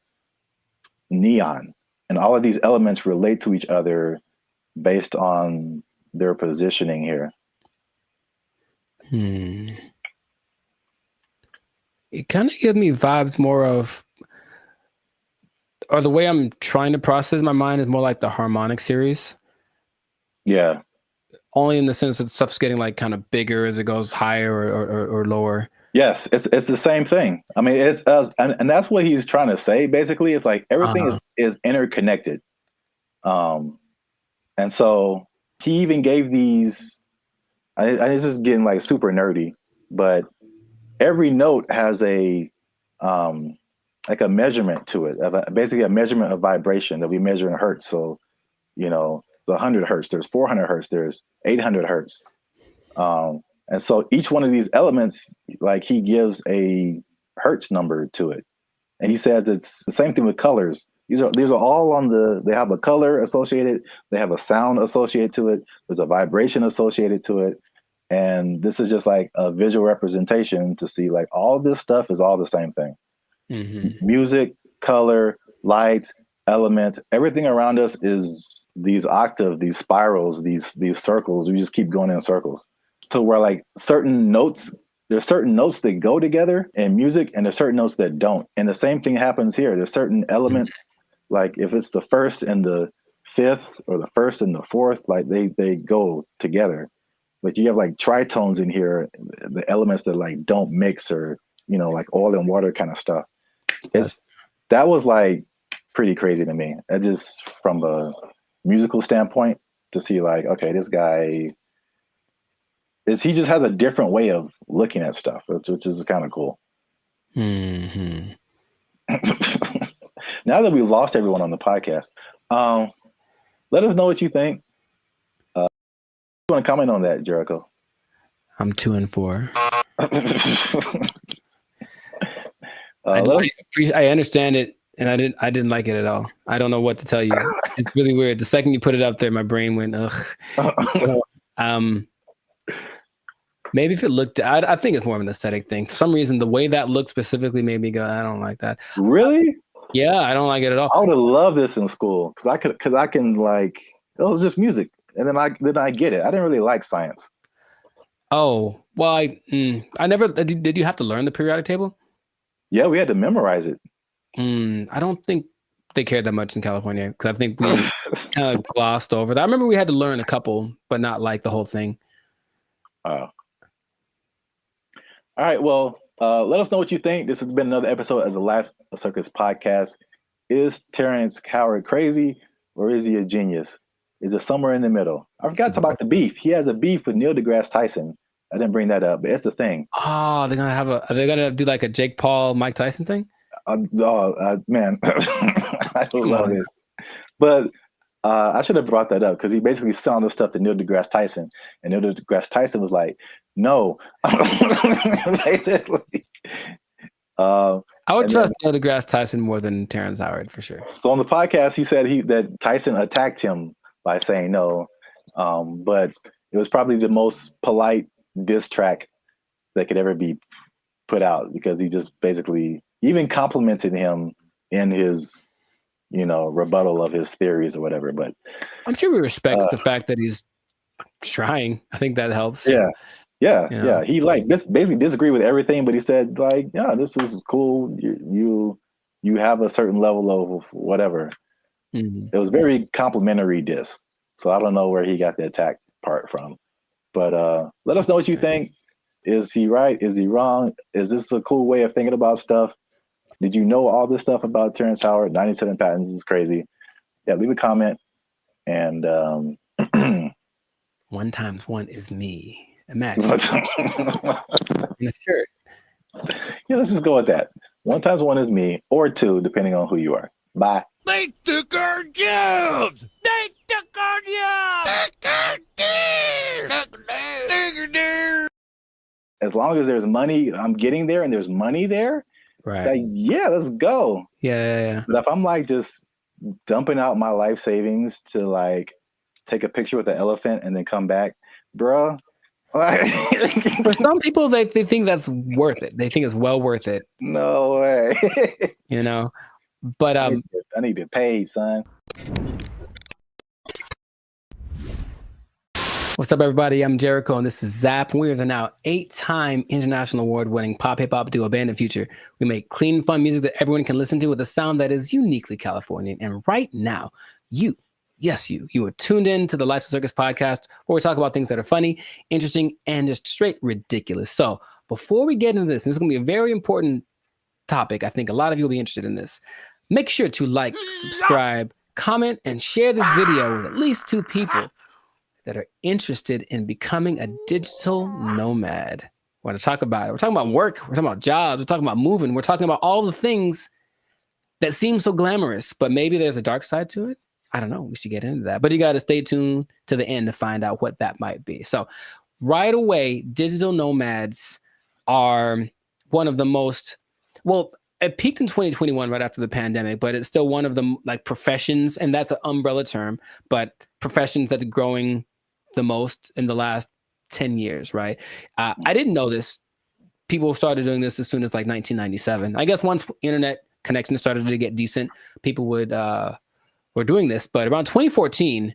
neon. And all of these elements relate to each other based on their positioning here. It kind of gives me vibes more of, or the way I'm trying to process my mind is more like the harmonic series. Yeah. Only in the sense that stuff's getting like kind of bigger as it goes higher or lower. Yes, it's the same thing. I mean, it's and that's what he's trying to say. Basically, it's like everything is interconnected. And so he even gave these. This is getting like super nerdy, but every note has a like a measurement to it, basically a measurement of vibration that we measure in hertz. So, the 100 hertz, there's 400 hertz, there's 800 hertz. And so each one of these elements, like he gives a hertz number to it. And he says it's the same thing with colors. These are all they have a color associated, they have a sound associated to it, there's a vibration associated to it. And this is just like a visual representation to see like all this stuff is all the same thing. Mm-hmm. Music, color, light, element, everything around us is these octaves, these spirals, these circles. We just keep going in circles. So where like there's certain notes that go together in music and there's certain notes that don't. And the same thing happens here. There's certain elements, like if it's the first and the fifth or the first and the fourth, like they go together. But you have like tritones in here, the elements that like don't mix, or, you know, like oil and water kind of stuff. That was like pretty crazy to me. That just from a musical standpoint, to see like, okay, this guy he just has a different way of looking at stuff, which is kind of cool. Mm-hmm. Now that we've lost everyone on the podcast, let us know what you think. You want to comment on that, Jericho? I'm 2 and 4. I understand it, and I didn't like it at all. I don't know what to tell you. It's really weird. The second you put it up there, my brain went ugh. So, maybe if it looked, I think it's more of an aesthetic thing. For some reason, the way that looked specifically made me go, I don't like that. Really? Yeah, I don't like it at all. I would have loved this in school because I can like, it was just music, and then I get it. I didn't really like science. Oh well, I never did. You have to learn the periodic table? Yeah, we had to memorize it. I don't think they cared that much in California, because I think we kind of glossed over that. I remember we had to learn a couple, but not like the whole thing. All right. Well, let us know what you think. This has been another episode of the Life Circus podcast. Is Terrence Howard crazy, or is he a genius? Is it somewhere in the middle? I forgot to talk about the beef. He has a beef with Neil deGrasse Tyson. I didn't bring that up, but it's the thing. Oh, are they gonna do like a Jake Paul, Mike Tyson thing? Man, I love it. But I should have brought that up because he basically sounded stuff to Neil deGrasse Tyson, and Neil deGrasse Tyson was like, "No." Basically, I would trust Neil deGrasse Tyson more than Terrence Howard for sure. So on the podcast, he said that Tyson attacked him by saying no, but it was probably the most polite diss track that could ever be put out, because he just basically even complimented him in his, rebuttal of his theories or whatever. But I'm sure he respects the fact that he's trying. I think that helps. Yeah. He basically disagreed with everything, but he said like, yeah, this is cool. You have a certain level of whatever. Mm-hmm. It was very complimentary diss. So I don't know where he got the attack part from. But let us know what you think. Is he right? Is he wrong? Is this a cool way of thinking about stuff? Did you know all this stuff about Terrence Howard? 97 patents is crazy. Yeah, leave a comment. And 1 times 1 is me. Imagine. In a shirt. Yeah, let's just go with that. 1 times 1 is me, or 2, depending on who you are. Bye. They took our jobs! They took our jobs! As long as there's money, I'm getting there and there's money there, right? Like, yeah, let's go. Yeah. But if I'm like just dumping out my life savings to like take a picture with the elephant and then come back, bruh. For some people, they think that's worth it. They think it's well worth it. No way. But I need to get paid, son. What's up, everybody? I'm Jericho, and this is Zap. We are the now 8-time international award-winning pop hip-hop duo Band of Future. We make clean, fun music that everyone can listen to with a sound that is uniquely Californian. And right now, you are tuned in to the Life Circus podcast, where we talk about things that are funny, interesting, and just straight ridiculous. So before we get into this, and this is going to be a very important topic, I think a lot of you will be interested in this. Make sure to like, subscribe, comment, and share this video with at least 2 people that are interested in becoming a digital nomad. We want to talk about it. We're talking about work. We're talking about jobs. We're talking about moving. We're talking about all the things that seem so glamorous, but maybe there's a dark side to it. I don't know. We should get into that. But you got to stay tuned to the end to find out what that might be. So right away, digital nomads are one of the most, well, it peaked in 2021 right after the pandemic, but it's still one of the like professions, and that's an umbrella term, but professions that's growing the most in the last 10 years, right? I didn't know this. People started doing this as soon as like 1997. I guess once internet connection started to get decent, people were doing this. But around 2014,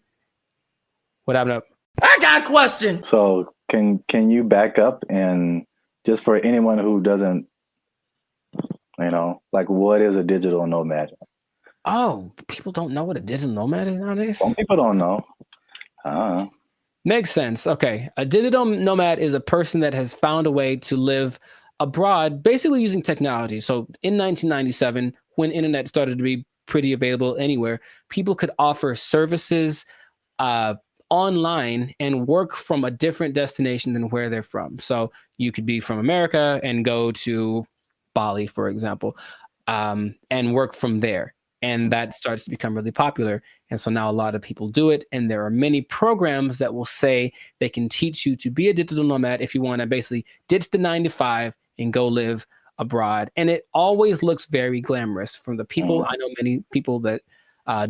what happened up? I got a question. So can you back up and just for anyone who doesn't, like what is a digital nomad? Oh, people don't know what a digital nomad is nowadays? Some people don't know. Makes sense. Okay. A digital nomad is a person that has found a way to live abroad, basically using technology. So in 1997, when internet started to be pretty available anywhere, people could offer services online and work from a different destination than where they're from. So you could be from America and go to Bali, for example, and work from there. And that starts to become really popular. And so now a lot of people do it. And there are many programs that will say they can teach you to be a digital nomad if you want to basically ditch the 9 to 5 and go live abroad. And it always looks very glamorous from the people. I know many people that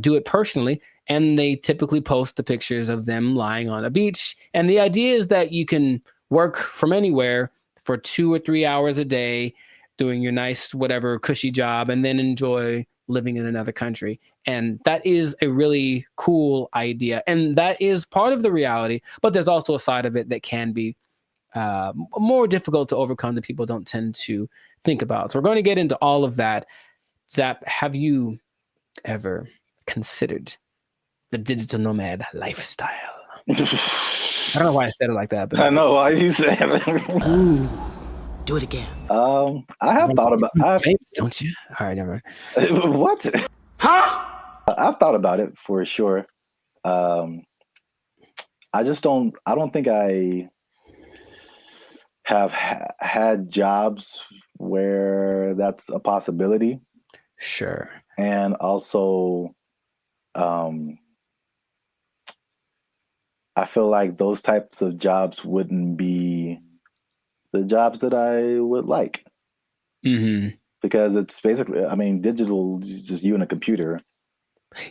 do it personally, and they typically post the pictures of them lying on a beach. And the idea is that you can work from anywhere for 2 or 3 hours a day, doing your nice, whatever cushy job, and then enjoy living in another country. And that is a really cool idea. And that is part of the reality, but there's also a side of it that can be more difficult to overcome that people don't tend to think about. So we're going to get into all of that. Zap, have you ever considered the digital nomad lifestyle? I don't know why I said it like that, but I know why you said it. Ooh, do it again. I have thought about it. Famous, don't you? All right, never mind. What? Huh? I've thought about it for sure. I don't think I have had jobs where that's a possibility. Sure. And also, I feel like those types of jobs wouldn't be the jobs that I would like. Mm-hmm. Because it's basically, digital is just you and a computer.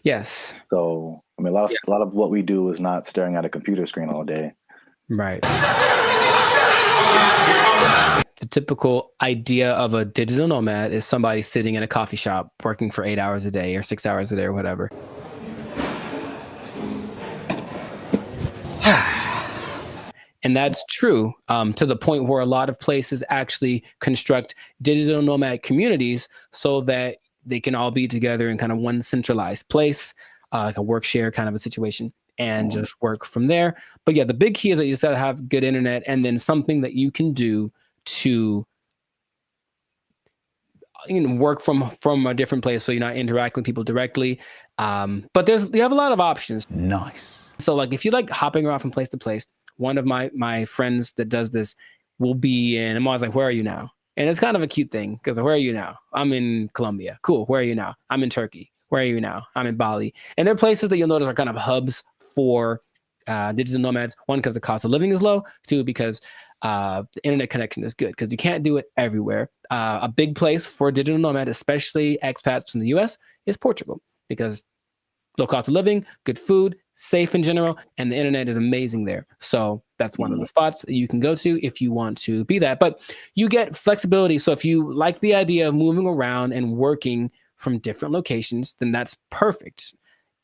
Yes. So, a lot of what we do is not staring at a computer screen all day. Right. The typical idea of a digital nomad is somebody sitting in a coffee shop working for 8 hours a day or 6 hours a day or whatever. And that's true to the point where a lot of places actually construct digital nomad communities so that they can all be together in kind of one centralized place, like a work share kind of a situation, and just work from there. But yeah, the big key is that you just got to have good internet and then something that you can do to work from a different place so you're not interacting with people directly. But you have a lot of options. Nice. So like if you like hopping around from place to place, one of my friends that does this will be in, I'm always like, where are you now? And it's kind of a cute thing because where are you now? I'm in Colombia. Cool. Where are you now? I'm in Turkey. Where are you now? I'm in Bali. And there are places that you'll notice are kind of hubs for digital nomads. One, because the cost of living is low. Two, because the internet connection is good because you can't do it everywhere. A big place for a digital nomad, especially expats from the US, is Portugal because low cost of living, good food, safe in general, and the internet is amazing there. So that's one of the spots that you can go to if you want to be that. But you get flexibility. So if you like the idea of moving around and working from different locations, then that's perfect.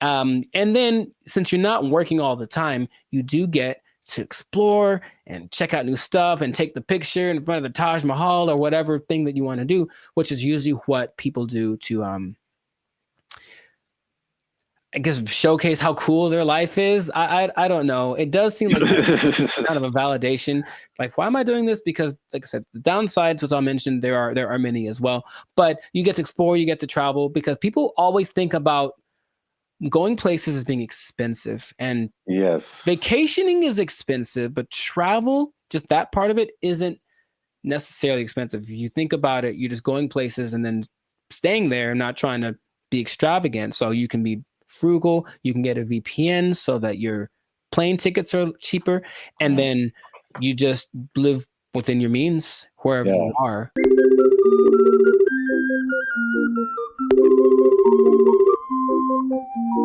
And then since you're not working all the time, you do get to explore and check out new stuff and take the picture in front of the Taj Mahal or whatever thing that you want to do, which is usually what people do to I guess showcase how cool their life is. I don't know. It does seem like kind of a validation. Like, why am I doing this? Because, like I said, the downsides, as I mentioned, there are many as well. But you get to explore, you get to travel, because people always think about going places as being expensive. And yes, vacationing is expensive, but travel, just that part of it, isn't necessarily expensive. If you think about it, you're just going places and then staying there, not trying to be extravagant. So you can be frugal, you can get a VPN so that your plane tickets are cheaper, and then you just live within your means wherever you are.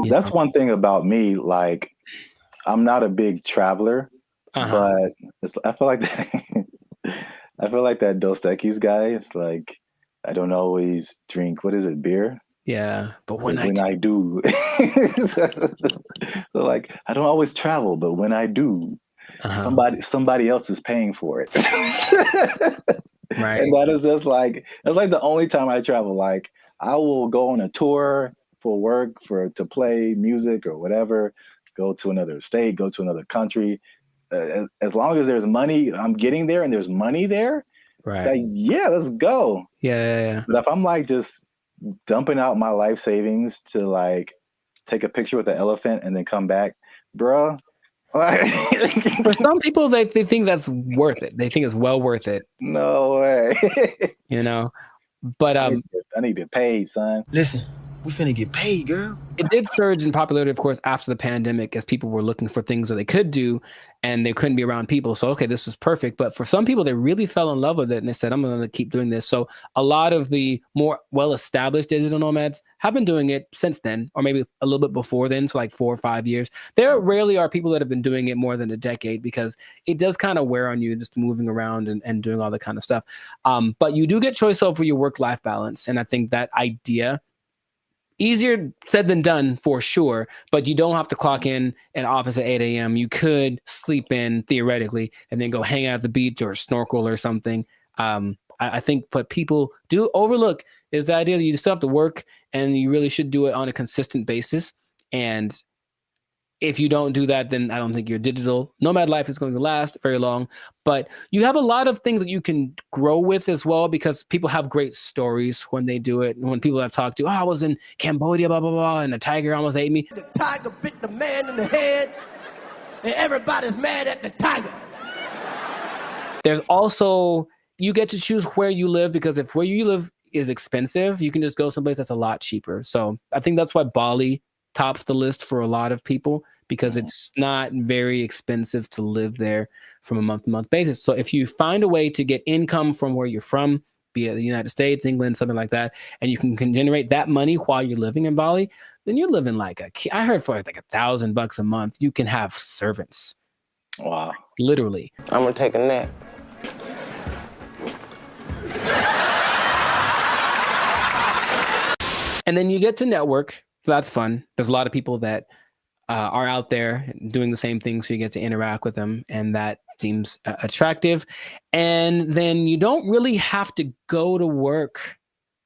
That's one thing about me. Like, I'm not a big traveler, but I feel like I feel like that Dos Equis guy. It's like I don't always drink. What is it? Beer. Yeah, but when I do, so like I don't always travel, but when I do, somebody else is paying for it. Right. And that is just like that's like the only time I travel. Like I will go on a tour for work, to play music or whatever, go to another state, go to another country. As long as there's money, I'm getting there and there's money there. Right. Like, yeah, let's go. Yeah. But if I'm like just dumping out my life savings to like take a picture with the elephant and then come back, bruh. For some people, they think that's worth it. They think it's well worth it. No way. But I need to get paid, son. Listen, we finna get paid, girl. It did surge in popularity, of course, after the pandemic, as people were looking for things that they could do and they couldn't be around people. So, okay, this is perfect. But for some people, they really fell in love with it and they said, I'm going to keep doing this. So a lot of the more well-established digital nomads have been doing it since then, or maybe a little bit before then, so like 4 or 5 years. There rarely are people that have been doing it more than a decade because it does kind of wear on you just moving around and doing all that kind of stuff. But you do get choice over your work-life balance. And I think that idea, easier said than done for sure, but you don't have to clock in at office at 8 a.m. You could sleep in theoretically and then go hang out at the beach or snorkel or something. I think what people do overlook is the idea that you still have to work and you really should do it on a consistent basis. And if you don't do that, then I don't think your digital nomad life is going to last very long. But you have a lot of things that you can grow with as well, because people have great stories when they do it. And when people I've talked to, I was in Cambodia, blah, blah, blah, and a tiger almost ate me. The tiger bit the man in the head, and everybody's mad at the tiger. There's also, you get to choose where you live, because if where you live is expensive, you can just go someplace that's a lot cheaper. So I think that's why Bali tops the list for a lot of people, because it's not very expensive to live there from a month-to-month basis. So if you find a way to get income from where you're from, be it the United States, England, something like that, and you can generate that money while you're living in Bali, then you're living like I heard for like $1,000 a month, you can have servants. Wow. Literally. I'm gonna take a nap. And then you get to network. So that's fun. There's a lot of people that are out there doing the same thing, so you get to interact with them, and that seems attractive. And then you don't really have to go to work.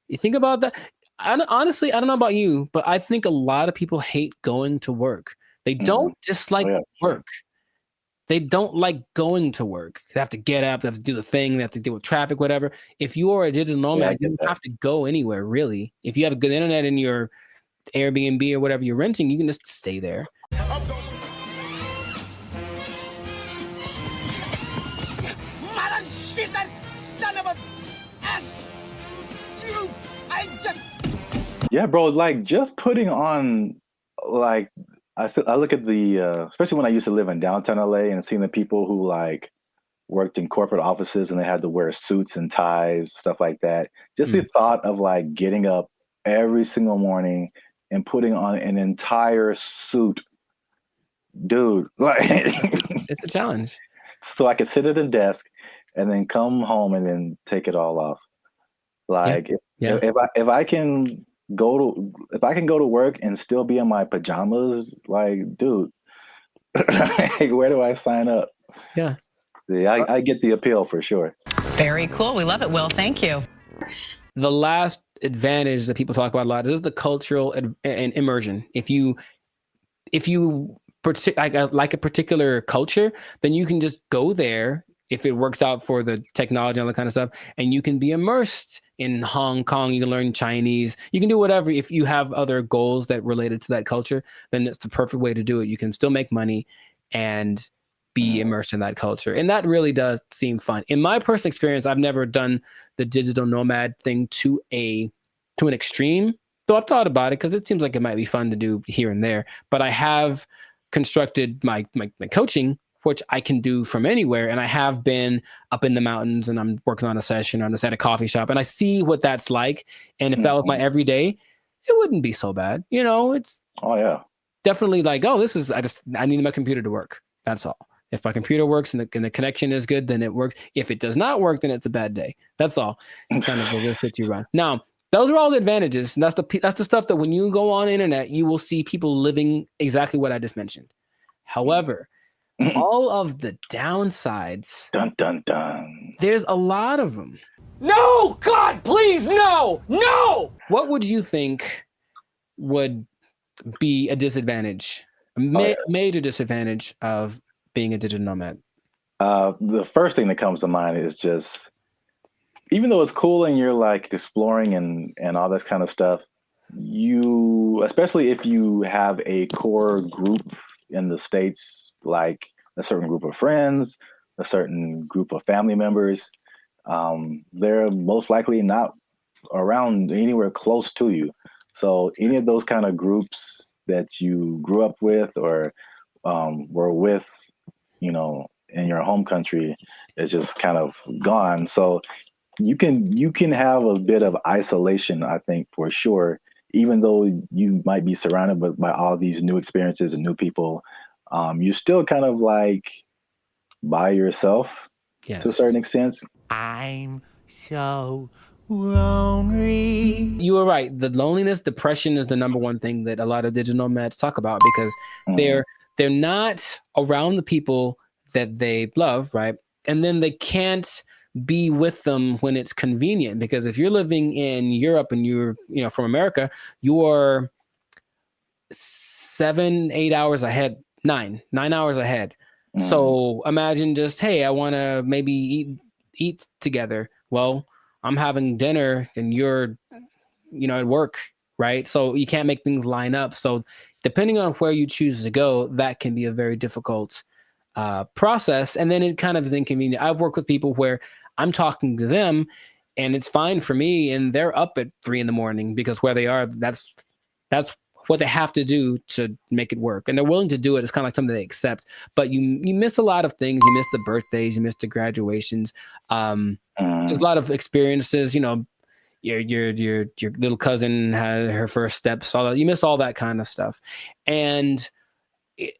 You think about that. Honestly, I don't know about you, but I think a lot of people hate going to work. They don't dislike work. They don't like going to work. They have to get up, they have to do the thing, they have to deal with traffic, whatever. If you are a digital nomad, you don't have to go anywhere, really. If you have a good internet in your Airbnb or whatever you're renting, you can just stay there. Yeah, bro. Like just putting on, like I look at the, especially when I used to live in downtown LA and seeing the people who like worked in corporate offices and they had to wear suits and ties, stuff like that. Just the thought of like getting up every single morning and putting on an entire suit, dude, like it's a challenge. So I could sit at a desk and then come home and then take it all off. Like if I can go to work and still be in my pajamas, like, dude, where do I sign up? Yeah, I get the appeal for sure. Very cool. We love it, Will. Thank you. The last advantage that people talk about a lot is the cultural and immersion. If you like a particular culture, then you can just go there if it works out for the technology and all that kind of stuff, and you can be immersed in Hong Kong. You can learn Chinese. You can do whatever. If you have other goals that related to that culture, then it's the perfect way to do it. You can still make money and be immersed in that culture. And that really does seem fun. In my personal experience, I've never done the digital nomad thing to an extreme, though I've thought about it because it seems like it might be fun to do here and there. But I have constructed my coaching which I can do from anywhere. And I have been up in the mountains and I'm working on a session or I'm just at a coffee shop and I see what that's like. And if that was my everyday, it wouldn't be so bad. You know, it's definitely like, oh, I need my computer to work. That's all. If my computer works and the connection is good, then it works. If it does not work, then it's a bad day. That's all. It's kind of the risk that you run. Now, those are all the advantages. And that's the stuff that when you go on the internet, you will see people living exactly what I just mentioned. However, all of the downsides, dun, dun, dun. There's a lot of them. No, God, please, no, no. What would you think would be a disadvantage, major disadvantage of being a digital nomad? The first thing that comes to mind is just, even though it's cool and you're like exploring and all that kind of stuff, especially if you have a core group in the States, like a certain group of friends, a certain group of family members, they're most likely not around anywhere close to you. So any of those kind of groups that you grew up with or were with, you know, in your home country is just kind of gone. So you can have a bit of isolation, I think, for sure, even though you might be surrounded by all these new experiences and new people. You're still kind of like by yourself to a certain extent. I'm so lonely. You were right. The loneliness, depression is the number one thing that a lot of digital nomads talk about because they're not around the people that they love, right? And then they can't be with them when it's convenient, because if you're living in Europe and you're, from America, you're 7-8 hours ahead, 9 hours ahead. So imagine just, hey, I want to maybe eat together. Well, I'm having dinner and you're, at work, right? So you can't make things line up. So depending on where you choose to go, that can be a very difficult process. And then it kind of is inconvenient. I've worked with people where I'm talking to them and it's fine for me and they're up at 3 a.m. because where they are, that's what they have to do to make it work. And they're willing to do it. It's kind of like something they accept, but you miss a lot of things. You miss the birthdays, you miss the graduations. There's a lot of experiences, your little cousin had her first steps, all that. You miss all that kind of stuff. And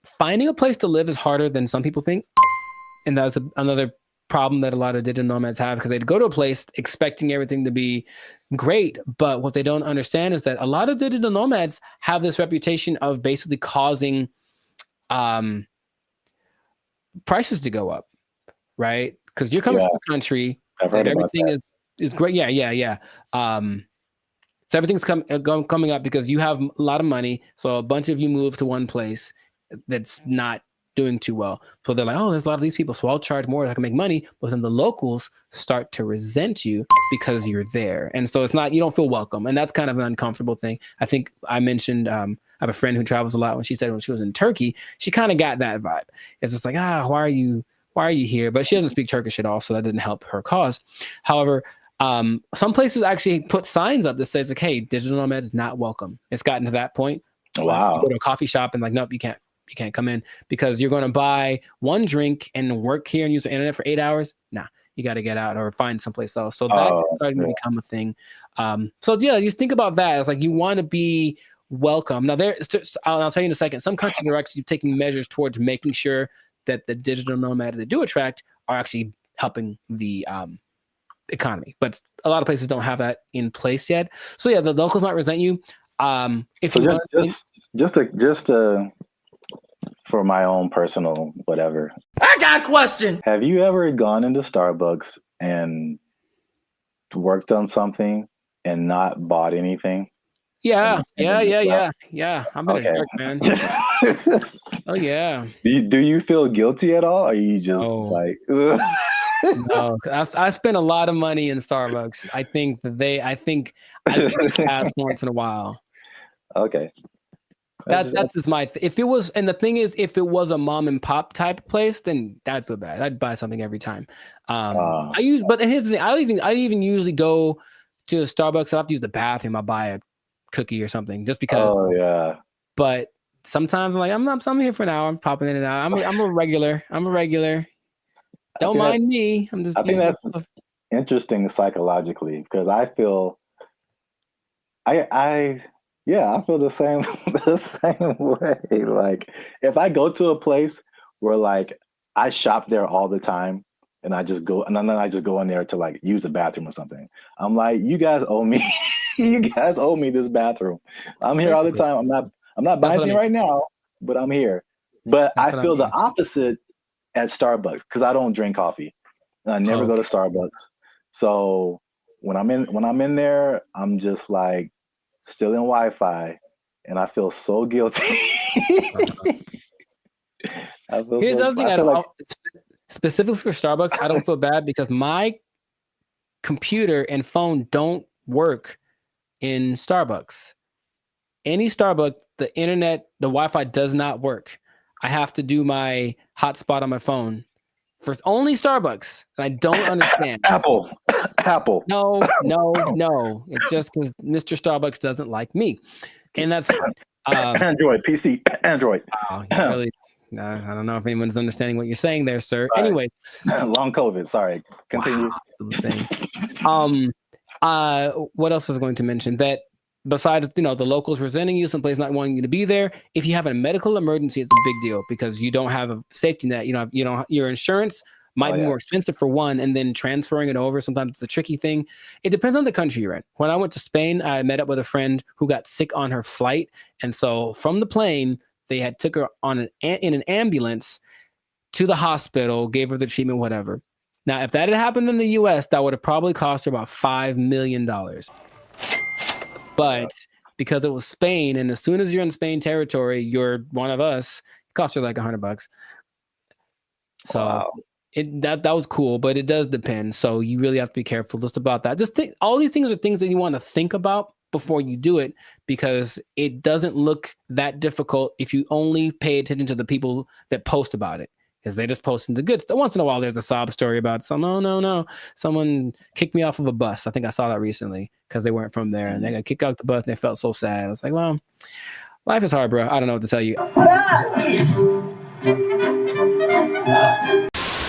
finding a place to live is harder than some people think. And that's another problem that a lot of digital nomads have, because they go to a place expecting everything to be great. But what they don't understand is that a lot of digital nomads have this reputation of basically causing prices to go up, right? Because you're coming from a country that everything is great. Yeah. So everything's coming up because you have a lot of money. So a bunch of you move to one place that's not doing too well. So they're like, oh, there's a lot of these people, so I'll charge more, I can make money. But then the locals start to resent you because you're there. And so you don't feel welcome. And that's kind of an uncomfortable thing. I think I mentioned, I have a friend who travels a lot. When she said when she was in Turkey, she kind of got that vibe. It's just like, why are you here? But she doesn't speak Turkish at all, so that didn't help her cause. However, some places actually put signs up that says like, hey, digital nomad is not welcome. It's gotten to that point. Wow. You go to a coffee shop and like, nope, you can't come in because you're going to buy one drink and work here and use the internet for 8 hours. Nah, you got to get out or find someplace else. So that's starting to become a thing. So yeah, just think about that. It's like you want to be welcome. Now I'll tell you in a second, some countries are actually taking measures towards making sure that the digital nomads they do attract are actually helping the economy. But a lot of places don't have that in place yet. So yeah, the locals might resent you. Just for my own personal whatever. I got a question. Have you ever gone into Starbucks and worked on something and not bought anything? Yeah. I'm been a jerk, man. Oh yeah. Do you feel guilty at all? Or are you just like No, I spent a lot of money in Starbucks. I think that once in a while. Okay. That's just my if it was, and the thing is, if it was a mom and pop type place, then I'd feel bad. I'd buy something every time. But here's the thing, I even usually go to Starbucks. I have to use the bathroom. I'll buy a cookie or something just because. Oh yeah. But sometimes I'm like, I'm here for an hour. I'm popping in and out. I'm a regular. Don't mind me. I'm just. I think that's interesting psychologically because I feel. I feel the same the same way. Like if I go to a place where like I shop there all the time and I just go and then I just go in there to like use the bathroom or something. I'm like, you guys owe me. You guys owe me this bathroom. I'm here all the time. I'm not buying anything right now, but I'm here. But I feel the opposite at Starbucks because I don't drink coffee. I never go to Starbucks. So when I'm in there, I'm just like still in Wi-Fi, and I feel so guilty. Here's the other thing. Specifically for Starbucks, I don't feel bad because my computer and phone don't work in Starbucks. Any Starbucks, the internet, the Wi-Fi does not work. I have to do my hotspot on my phone. For only Starbucks, and I don't understand. Apple. No. It's just because Mr. Starbucks doesn't like me, and that's Android PC. Android. Really, I don't know if anyone's understanding what you're saying there, sir. Right. Anyway, long COVID. Sorry. Continue. What else was I going to mention? That besides, the locals resenting you, someplace not wanting you to be there, if you have a medical emergency, it's a big deal because you don't have a safety net. Your insurance might be more expensive for one, and then transferring it over, sometimes it's a tricky thing. It depends on the country you're in. When I went to Spain, I met up with a friend who got sick on her flight. And so from the plane, they took her in an ambulance to the hospital, gave her the treatment, whatever. Now, if that had happened in the US, that would have probably cost her about $5 million. But because it was Spain, and as soon as you're in Spain territory, you're one of us, it cost her like $100. So wow. That was cool, but it does depend. So you really have to be careful just about that. All these things are things that you want to think about before you do it, because it doesn't look that difficult if you only pay attention to the people that post about it. Because they just posting the good stuff. Once in a while, there's a sob story about no. Someone kicked me off of a bus. I think I saw that recently because they weren't from there, and they got kicked out the bus, and they felt so sad. I was like, well, life is hard, bro. I don't know what to tell you.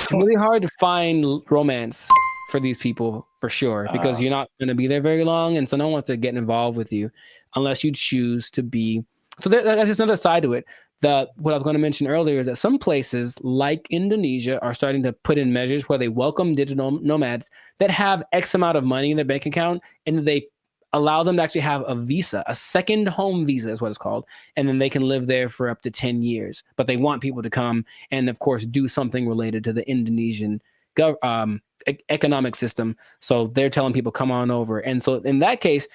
It's really hard to find romance for these people, for sure, because you're not going to be there very long, and so no one wants to get involved with you unless you choose to be. So that's just another side to it. What I was going to mention earlier is that some places like Indonesia are starting to put in measures where they welcome digital nomads that have X amount of money in their bank account, and they allow them to actually have a visa, a second home visa is what it's called. And then they can live there for up to 10 years. But they want people to come and, of course, do something related to the Indonesian economic system. So they're telling people, come on over. And so in that case,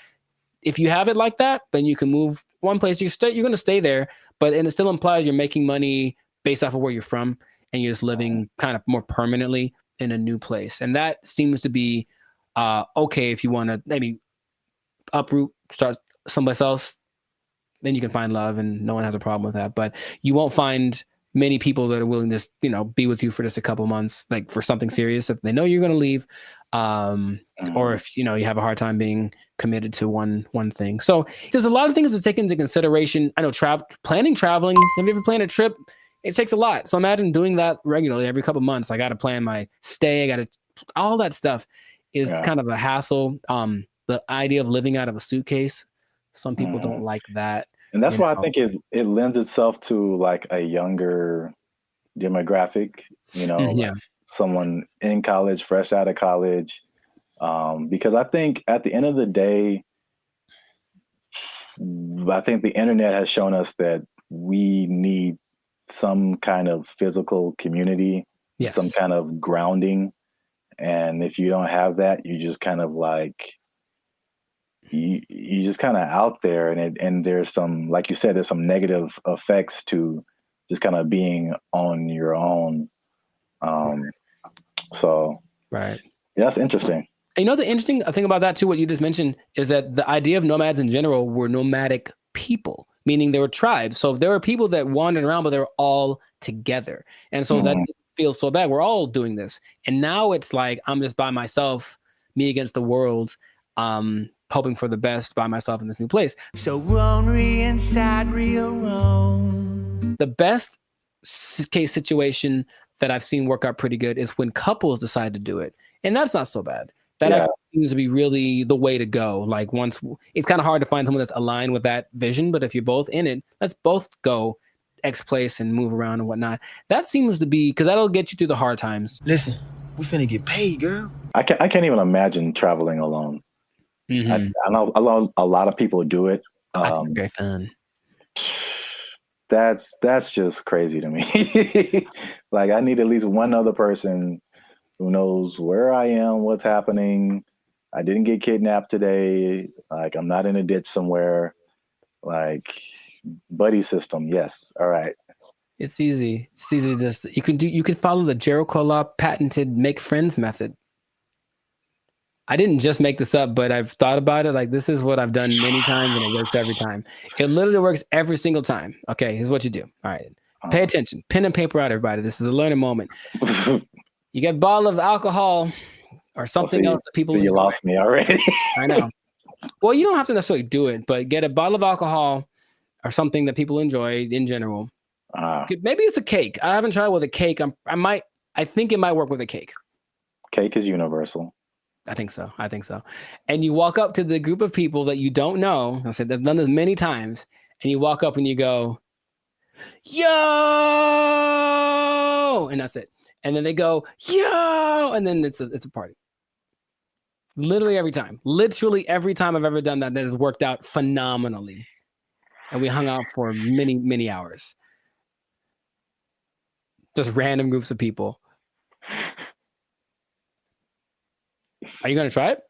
if you have it like that, then you can move one place. You're going to stay there, and it still implies you're making money based off of where you're from, and you're just living kind of more permanently in a new place. And that seems to be okay if you want to maybe uproot, start someplace else, then you can find love, and no one has a problem with that. But you won't find many people that are willing to, be with you for just a couple months, like for something serious, if they know you're going to leave, or if, you have a hard time being committed to one thing. So there's a lot of things to take into consideration. I know traveling. Have you ever planned a trip? It takes a lot. So imagine doing that regularly every couple months. I got to plan my stay. All that stuff is kind of a hassle. The idea of living out of a suitcase, some people don't like that. And that's why I think it lends itself to like a younger demographic, like someone in college, fresh out of college. Because I think at the end of the day, I think the internet has shown us that we need some kind of physical community, some kind of grounding. And if you don't have that, you just kind of like, you just kind of out there, and there's some, like you said, there's some negative effects to just kind of being on your own. So right. Yeah, that's interesting. The interesting thing about that too, what you just mentioned, is that the idea of nomads in general were nomadic people, meaning they were tribes. So there were people that wandered around, but they were all together. And so that feels so bad. We're all doing this. And now it's like, I'm just by myself, me against the world. hoping for the best by myself in this new place. So ornery inside real wrong. The best case situation that I've seen work out pretty good is when couples decide to do it. And that's not so bad. That actually seems to be really the way to go. Like once it's kind of hard to find someone that's aligned with that vision, but if you're both in it, let's both go X place and move around and whatnot. That seems to be, because that'll get you through the hard times. Listen, we finna get paid, girl. I can't even imagine traveling alone. I know a lot of people do it. I think it's very fun. That's just crazy to me. Like I need at least one other person who knows where I am, what's happening. I didn't get kidnapped today. Like I'm not in a ditch somewhere. Like buddy system. Yes. All right. It's easy. It's easy. Just you can follow the Jericho Law patented make friends method. I didn't just make this up, but I've thought about it. Like this is what I've done many times and it works every time. It literally works every single time. Okay, here's what you do. All right. Pay attention. Pen and paper out, everybody. This is a learning moment. You get a bottle of alcohol or something else that people enjoy. You lost me already. I know. Well, you don't have to necessarily do it, but get a bottle of alcohol or something that people enjoy in general. Maybe it's a cake. I haven't tried with a cake. I think it might work with a cake. Cake is universal. I think so. And you walk up to the group of people that you don't know. I said I've done this many times. And you walk up and you go, yo, and that's it. And then they go, yo, and then it's a party. Literally every time I've ever done that has worked out phenomenally. And we hung out for many, many hours. Just random groups of people. Are you going to try it?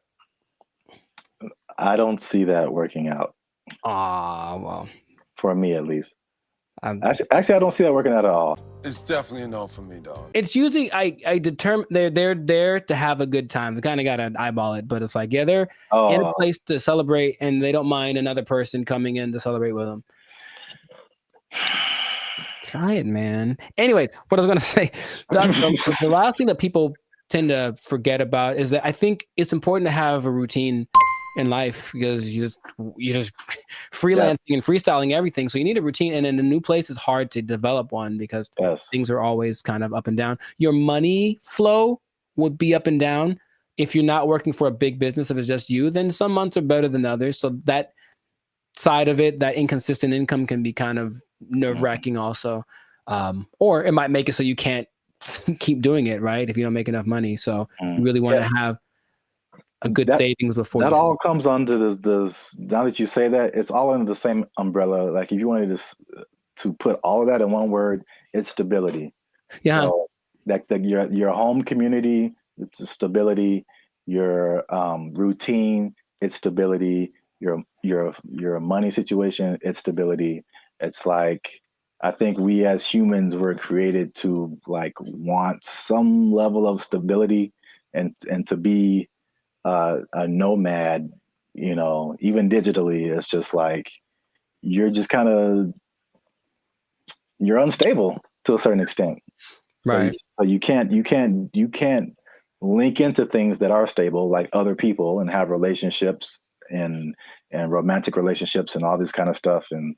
I don't see that working out. Well. For me, at least. Actually, I don't see that working out at all. It's definitely a no for me, dog. It's usually I determine they're there to have a good time. They kind of got to eyeball it, but it's like, yeah, they're in a place to celebrate and they don't mind another person coming in to celebrate with them. Try it, man. Anyways, what I was going to say, the last thing that people tend to forget about is that I think it's important to have a routine in life because you're just freelancing and freestyling everything. So you need a routine, and in a new place, it's hard to develop one because things are always kind of up and down. Your money flow would be up and down. If you're not working for a big business, if it's just you, then some months are better than others. So that side of it, that inconsistent income can be kind of nerve-wracking also. Or it might make it so you can't keep doing it, right? If you don't make enough money. So you really want to have a good savings before that all comes under this. Now that you say that, it's all under the same umbrella. Like if you wanted to put all of that in one word, it's stability. Yeah. So your home community, it's stability. Your routine, it's stability. Your money situation, it's stability. It's like I think we as humans were created to like want some level of stability and to be a nomad, you know, even digitally. It's just like you're just kind of you're unstable to a certain extent, right? So you can't link into things that are stable like other people and have relationships and romantic relationships and all this kind of stuff. And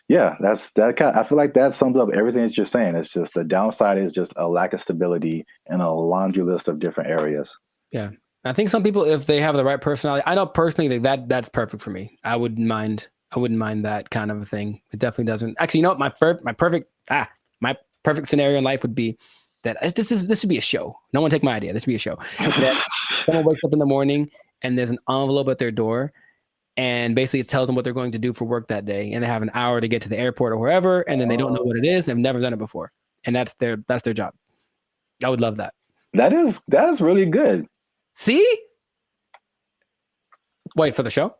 yeah, I feel like that sums up everything that you're saying. It's just the downside is just a lack of stability and a laundry list of different areas. Yeah. I think some people, if they have the right personality, I know personally that's perfect for me. I wouldn't mind that kind of a thing. It definitely doesn't. Actually, you know what? My perfect scenario in life would be that this should be a show. No one take my idea. This should be a show. That someone wakes up in the morning and there's an envelope at their door. And basically it tells them what they're going to do for work that day. And they have an hour to get to the airport or wherever. And then they don't know what it is. They've never done it before. And that's their job. I would love that. That is really good. See? Wait, for the show?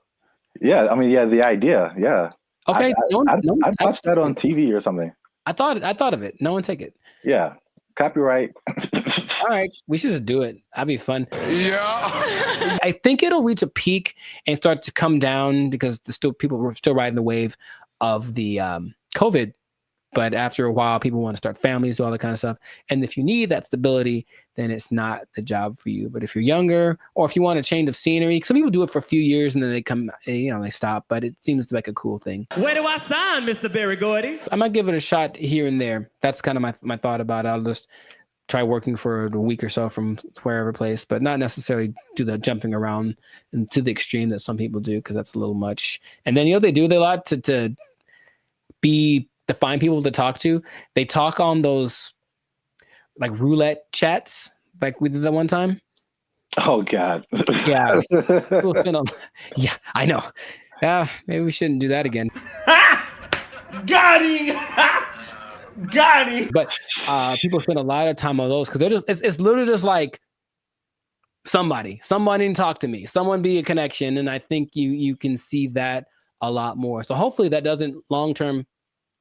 Yeah. I mean, yeah, the idea. Yeah. Okay. I'd watch that on TV or something. I thought of it. No one take it. Yeah. Copyright. All right. We should just do it. That'd be fun. Yeah. I think it'll reach a peak and start to come down because people were still riding the wave of the COVID. But after a while, people want to start families, do all that kind of stuff. And if you need that stability, then it's not the job for you. But if you're younger, or if you want a change of scenery, some people do it for a few years and then they come, they stop, but it seems like a cool thing. Where do I sign, Mr. Berry Gordy? I might give it a shot here and there. That's kind of my thought about it. I'll just try working for a week or so from wherever place, but not necessarily do the jumping around and to the extreme that some people do, because that's a little much. And then, they do a lot to find people to talk to. They talk on those like roulette chats, like we did that one time. Oh God. Yeah. Yeah, I know. Maybe we shouldn't do that again. Got him! Got him! But people spend a lot of time on those because it's literally just like somebody to talk to me, someone be a connection, and I think you can see that a lot more. So hopefully that doesn't long term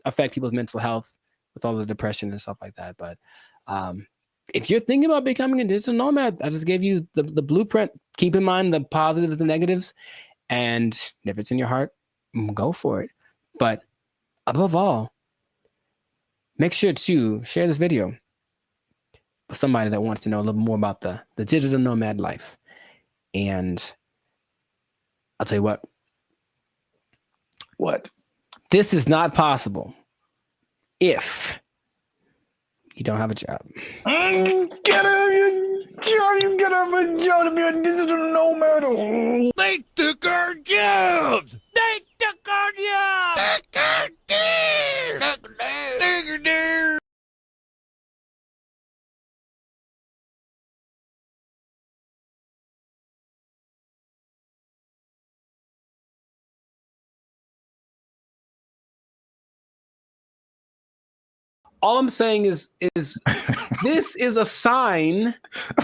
affect people's mental health with all the depression and stuff like that. But if you're thinking about becoming a digital nomad, I just gave you the blueprint. Keep in mind the positives and negatives, and if it's in your heart, go for it. But above all, make sure to share this video with somebody that wants to know a little more about the digital nomad life. And I'll tell you what. What? This is not possible if you don't have a job. You gotta have a job to be a digital nomad. They took our jobs! They took our jobs! Took our deer! Took our deer! All I'm saying is this is a sign.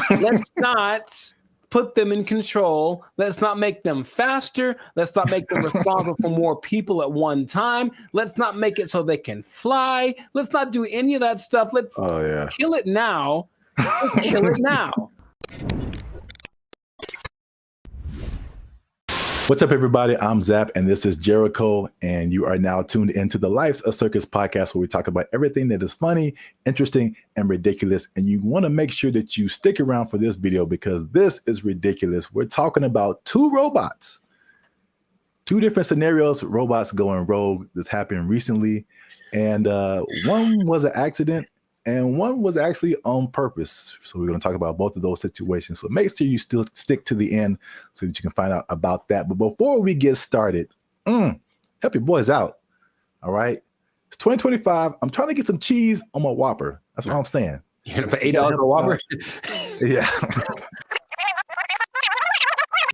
Let's not put them in control. Let's not make them faster. Let's not make them responsible for more people at one time. Let's not make it so they can fly. Let's not do any of that stuff. Let's kill it now. Let's kill it now. What's up, everybody? I'm Zap, and this is Jericho, and you are now tuned into the Life's a Circus podcast, where we talk about everything that is funny, interesting, and ridiculous. And you want to make sure that you stick around for this video because this is ridiculous. We're talking about two robots, two different scenarios, robots going rogue. This happened recently, and one was an accident, and one was actually on purpose. So we're going to talk about both of those situations. So make sure you still stick to the end so that you can find out about that. But before we get started, help your boys out. All right. It's 2025. I'm trying to get some cheese on my Whopper. That's what I'm saying. You're going to pay $8 for a Whopper? Yeah.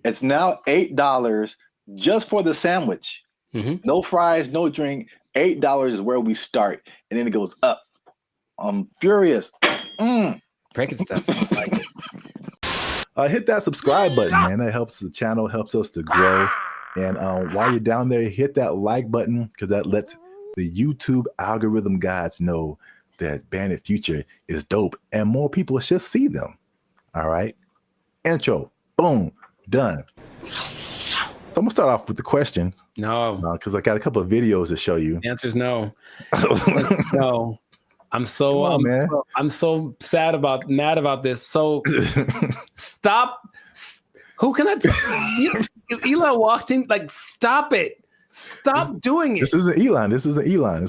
It's now $8 just for the sandwich. No fries, no drink. $8 is where we start. And then it goes up. I'm furious. Breaking stuff. Like it. Hit that subscribe button, man. That helps the channel, helps us to grow. And while you're down there, hit that like button because that lets the YouTube algorithm guys know that Bandit Future is dope and more people should see them. All right. Intro. Boom. Done. So I'm gonna start off with the question. No. Because I got a couple of videos to show you. The answer is no. No. I'm so mad about this. So stop. Who can I tell? Elon walked in, like, stop it. Stop doing it. This isn't Elon. It's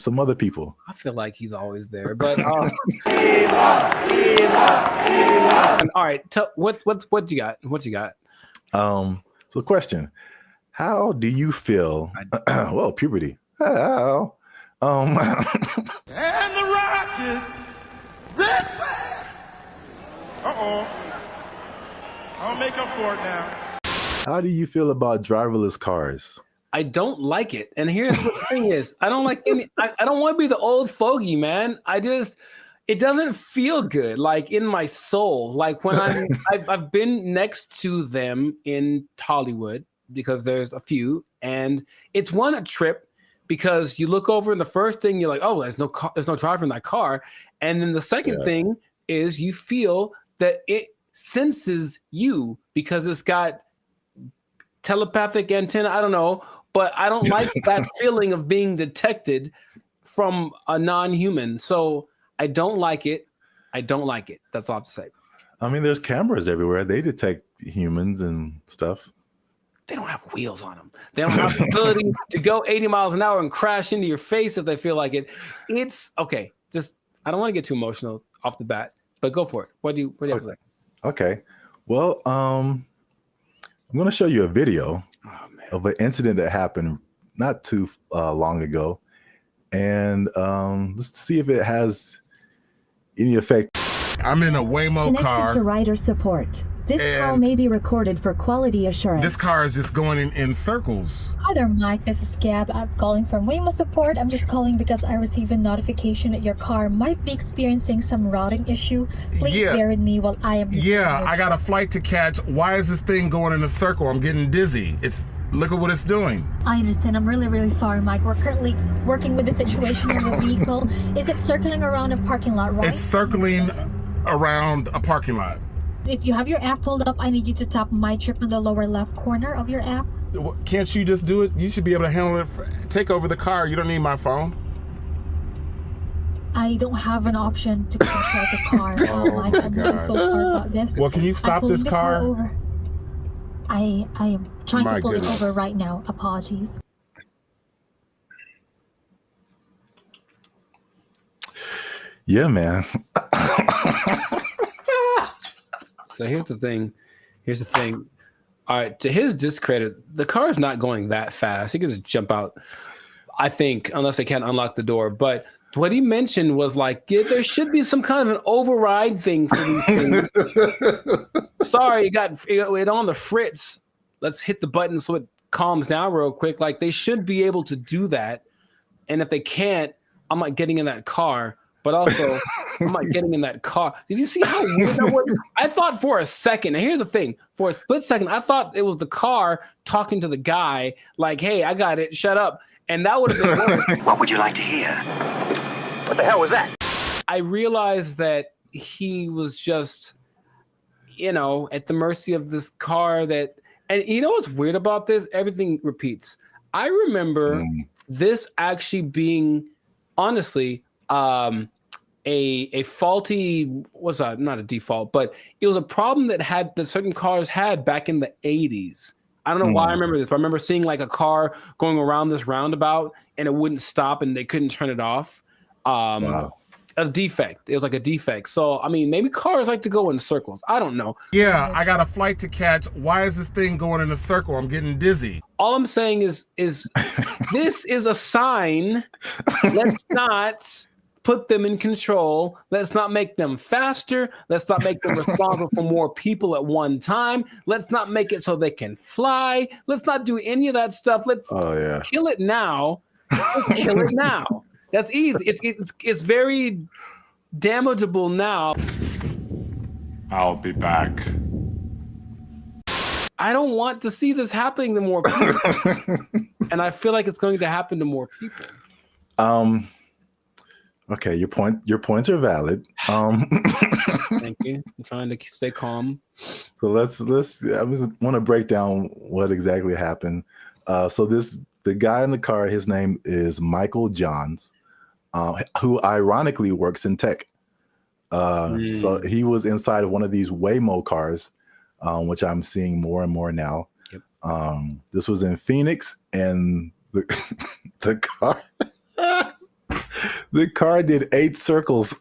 some other people. I feel like he's always there. But Elon. All right, what you got? What you got? So question. How do you feel? Well, puberty. How? And the Rockets, I'll make up for it now. How do you feel about driverless cars? I don't like it. And here's what the thing is. I don't like any, I don't want to be the old fogey, man. It doesn't feel good, like in my soul. Like when I've been next to them in Hollywood because there's a few, and it's a trip. Because you look over and the first thing you're like, oh, there's no driver in that car. And then the second thing is you feel that it senses you because it's got telepathic antenna. I don't know, but I don't like that feeling of being detected from a non-human. So I don't like it. That's all I have to say. I mean, there's cameras everywhere. They detect humans and stuff. They don't have wheels on them. They don't have the ability to go 80 miles an hour and crash into your face if they feel like it. It's okay. Just I don't want to get too emotional off the bat, but go for it. What do you have to say? Okay. Well, I'm going to show you a video of an incident that happened not too long ago, and let's see if it has any effect. I'm in a Waymo car. Connected to rider support. This call may be recorded for quality assurance. This car is just going in circles. Hi there, Mike. This is Gab. I'm calling from Waymo support. I'm just calling because I received a notification that your car might be experiencing some routing issue. Please bear with me while I am. Yeah, I got a flight to catch. Why is this thing going in a circle? I'm getting dizzy. Look at what it's doing. I understand. I'm really, really sorry, Mike. We're currently working with the situation in your vehicle. Is it circling around a parking lot, right? It's circling around a parking lot. If you have your app pulled up, I need you to tap My Trip in the lower left corner of your app. Can't you just do it? You should be able to handle it. Take over the car. You don't need my phone. I don't have an option to control the car. Mike, I'm really so sorry about this. Well, can you stop this car? I am trying to pull it over right now. Apologies. Yeah, man. So here's the thing. All right, to his discredit, the car is not going that fast. He can just jump out, I think, unless they can't unlock the door. But what he mentioned was like, there should be some kind of an override thing for these things. Sorry, you got it on the fritz. Let's hit the button so it calms down real quick. Like, they should be able to do that. And if they can't, I'm not getting in that car. But also, I'm not getting in that car. Did you see how weird that was? I thought for a second, and here's the thing, for a split second, I thought it was the car talking to the guy, like, hey, I got it, shut up. And that would have been worse. What would you like to hear? What the hell was that? I realized that he was just, at the mercy of this car and you know what's weird about this? Everything repeats. I remember this actually being, honestly, a faulty, not a default, but it was a problem that certain cars had back in the 80s. I don't know why I remember this, but I remember seeing like a car going around this roundabout and it wouldn't stop and they couldn't turn it off. Wow. A defect. It was like a defect. So, I mean, maybe cars like to go in circles. I don't know. Yeah, I got a flight to catch. Why is this thing going in a circle? I'm getting dizzy. All I'm saying is this is a sign. Let's not put them in control. Let's not make them faster. Let's not make them responsible for more people at one time. Let's not make it so they can fly. Let's not do any of that stuff. Let's kill it now. Let's kill it now. That's easy. It's very damageable now. I'll be back. I don't want to see this happening to more people. And I feel like it's going to happen to more people. Okay, your points are valid. Thank you. I'm trying to stay calm. So let's I want to break down what exactly happened. So the guy in the car, his name is Michael Johns, who ironically works in tech. So he was inside of one of these Waymo cars, which I'm seeing more and more now. Yep. This was in Phoenix, and the car the car did 8 circles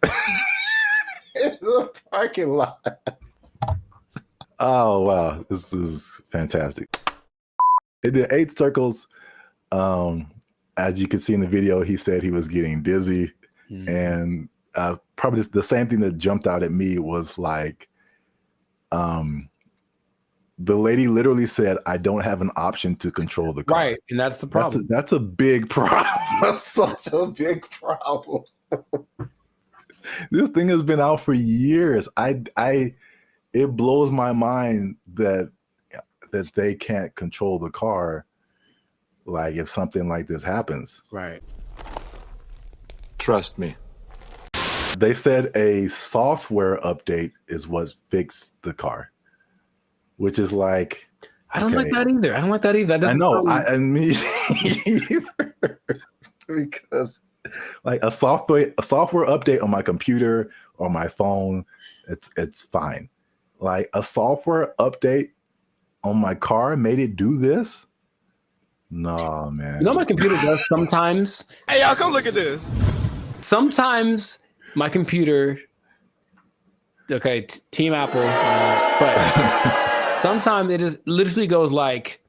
in the parking lot. Oh wow, this is fantastic. It did 8 circles. As you can see in the video, he said he was getting dizzy, and probably the same thing that jumped out at me was like, the lady literally said, "I don't have an option to control the car." Right, and that's the problem. That's a big problem. That's such a big problem. This thing has been out for years. It blows my mind that they can't control the car. Like if something like this happens. Right. Trust me. They said a software update is what fixed the car, which is like, I don't like that either. That I know. I mean, because like a software update on my computer or my phone, it's fine. Like a software update on my car made it do this? Nah, man. You know, my computer does sometimes. Hey, y'all, come look at this. Sometimes my computer, okay, Team Apple, but sometimes it just literally goes like,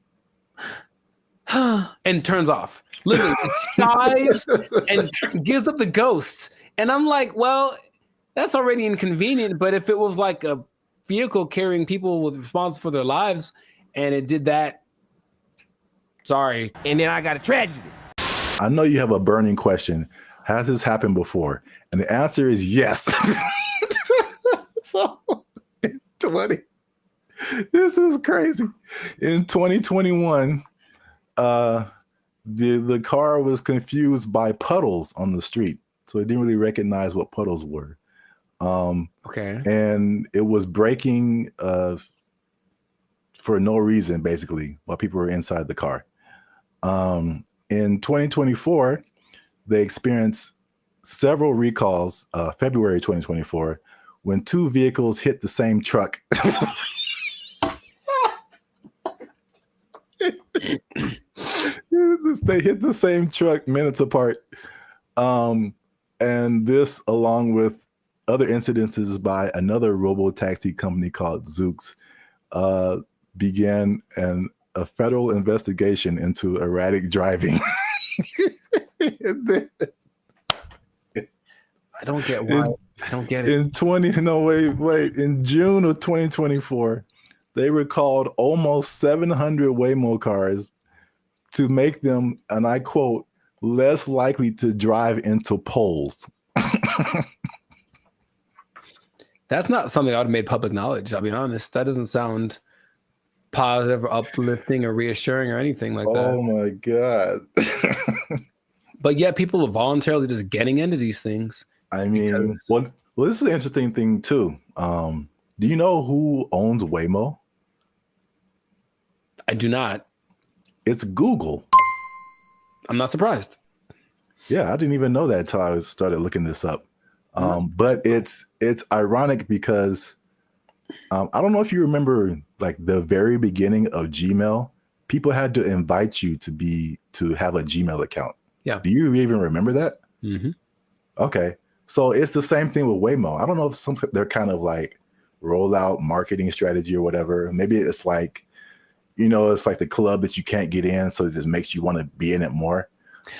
and turns off. Literally, it sighs and gives up the ghost. And I'm like, well, that's already inconvenient. But if it was like a vehicle carrying people with responsible for their lives and it did that, sorry. And then I got a tragedy. I know you have a burning question. Has this happened before? And the answer is yes. So, this is crazy. In 2021, the car was confused by puddles on the street. So it didn't really recognize what puddles were. Okay. And it was braking for no reason, basically, while people were inside the car. In 2024, they experienced several recalls, February 2024, when two vehicles hit the same truck. They hit the same truck minutes apart. And this, along with other incidences by another robo-taxi company called Zoox, began a federal investigation into erratic driving. I don't get why. I don't get it. In June of 2024, they recalled almost 700 Waymo cars to make them, and I quote, less likely to drive into poles. That's not something I would have made public knowledge. I'll be honest. That doesn't sound positive or uplifting or reassuring or anything like that. Oh my God. But yet people are voluntarily just getting into these things. I mean, well, this is an interesting thing too. Do you know who owns Waymo? I do not. It's Google. I'm not surprised. Yeah, I didn't even know that until I started looking this up. But it's ironic because I don't know if you remember, like the very beginning of Gmail, people had to invite you to have a Gmail account. Yeah. Do you even remember that? Mm-hmm. Okay. So it's the same thing with Waymo. I don't know if they're kind of like rollout marketing strategy or whatever. Maybe it's like, it's like the club that you can't get in, so it just makes you want to be in it more.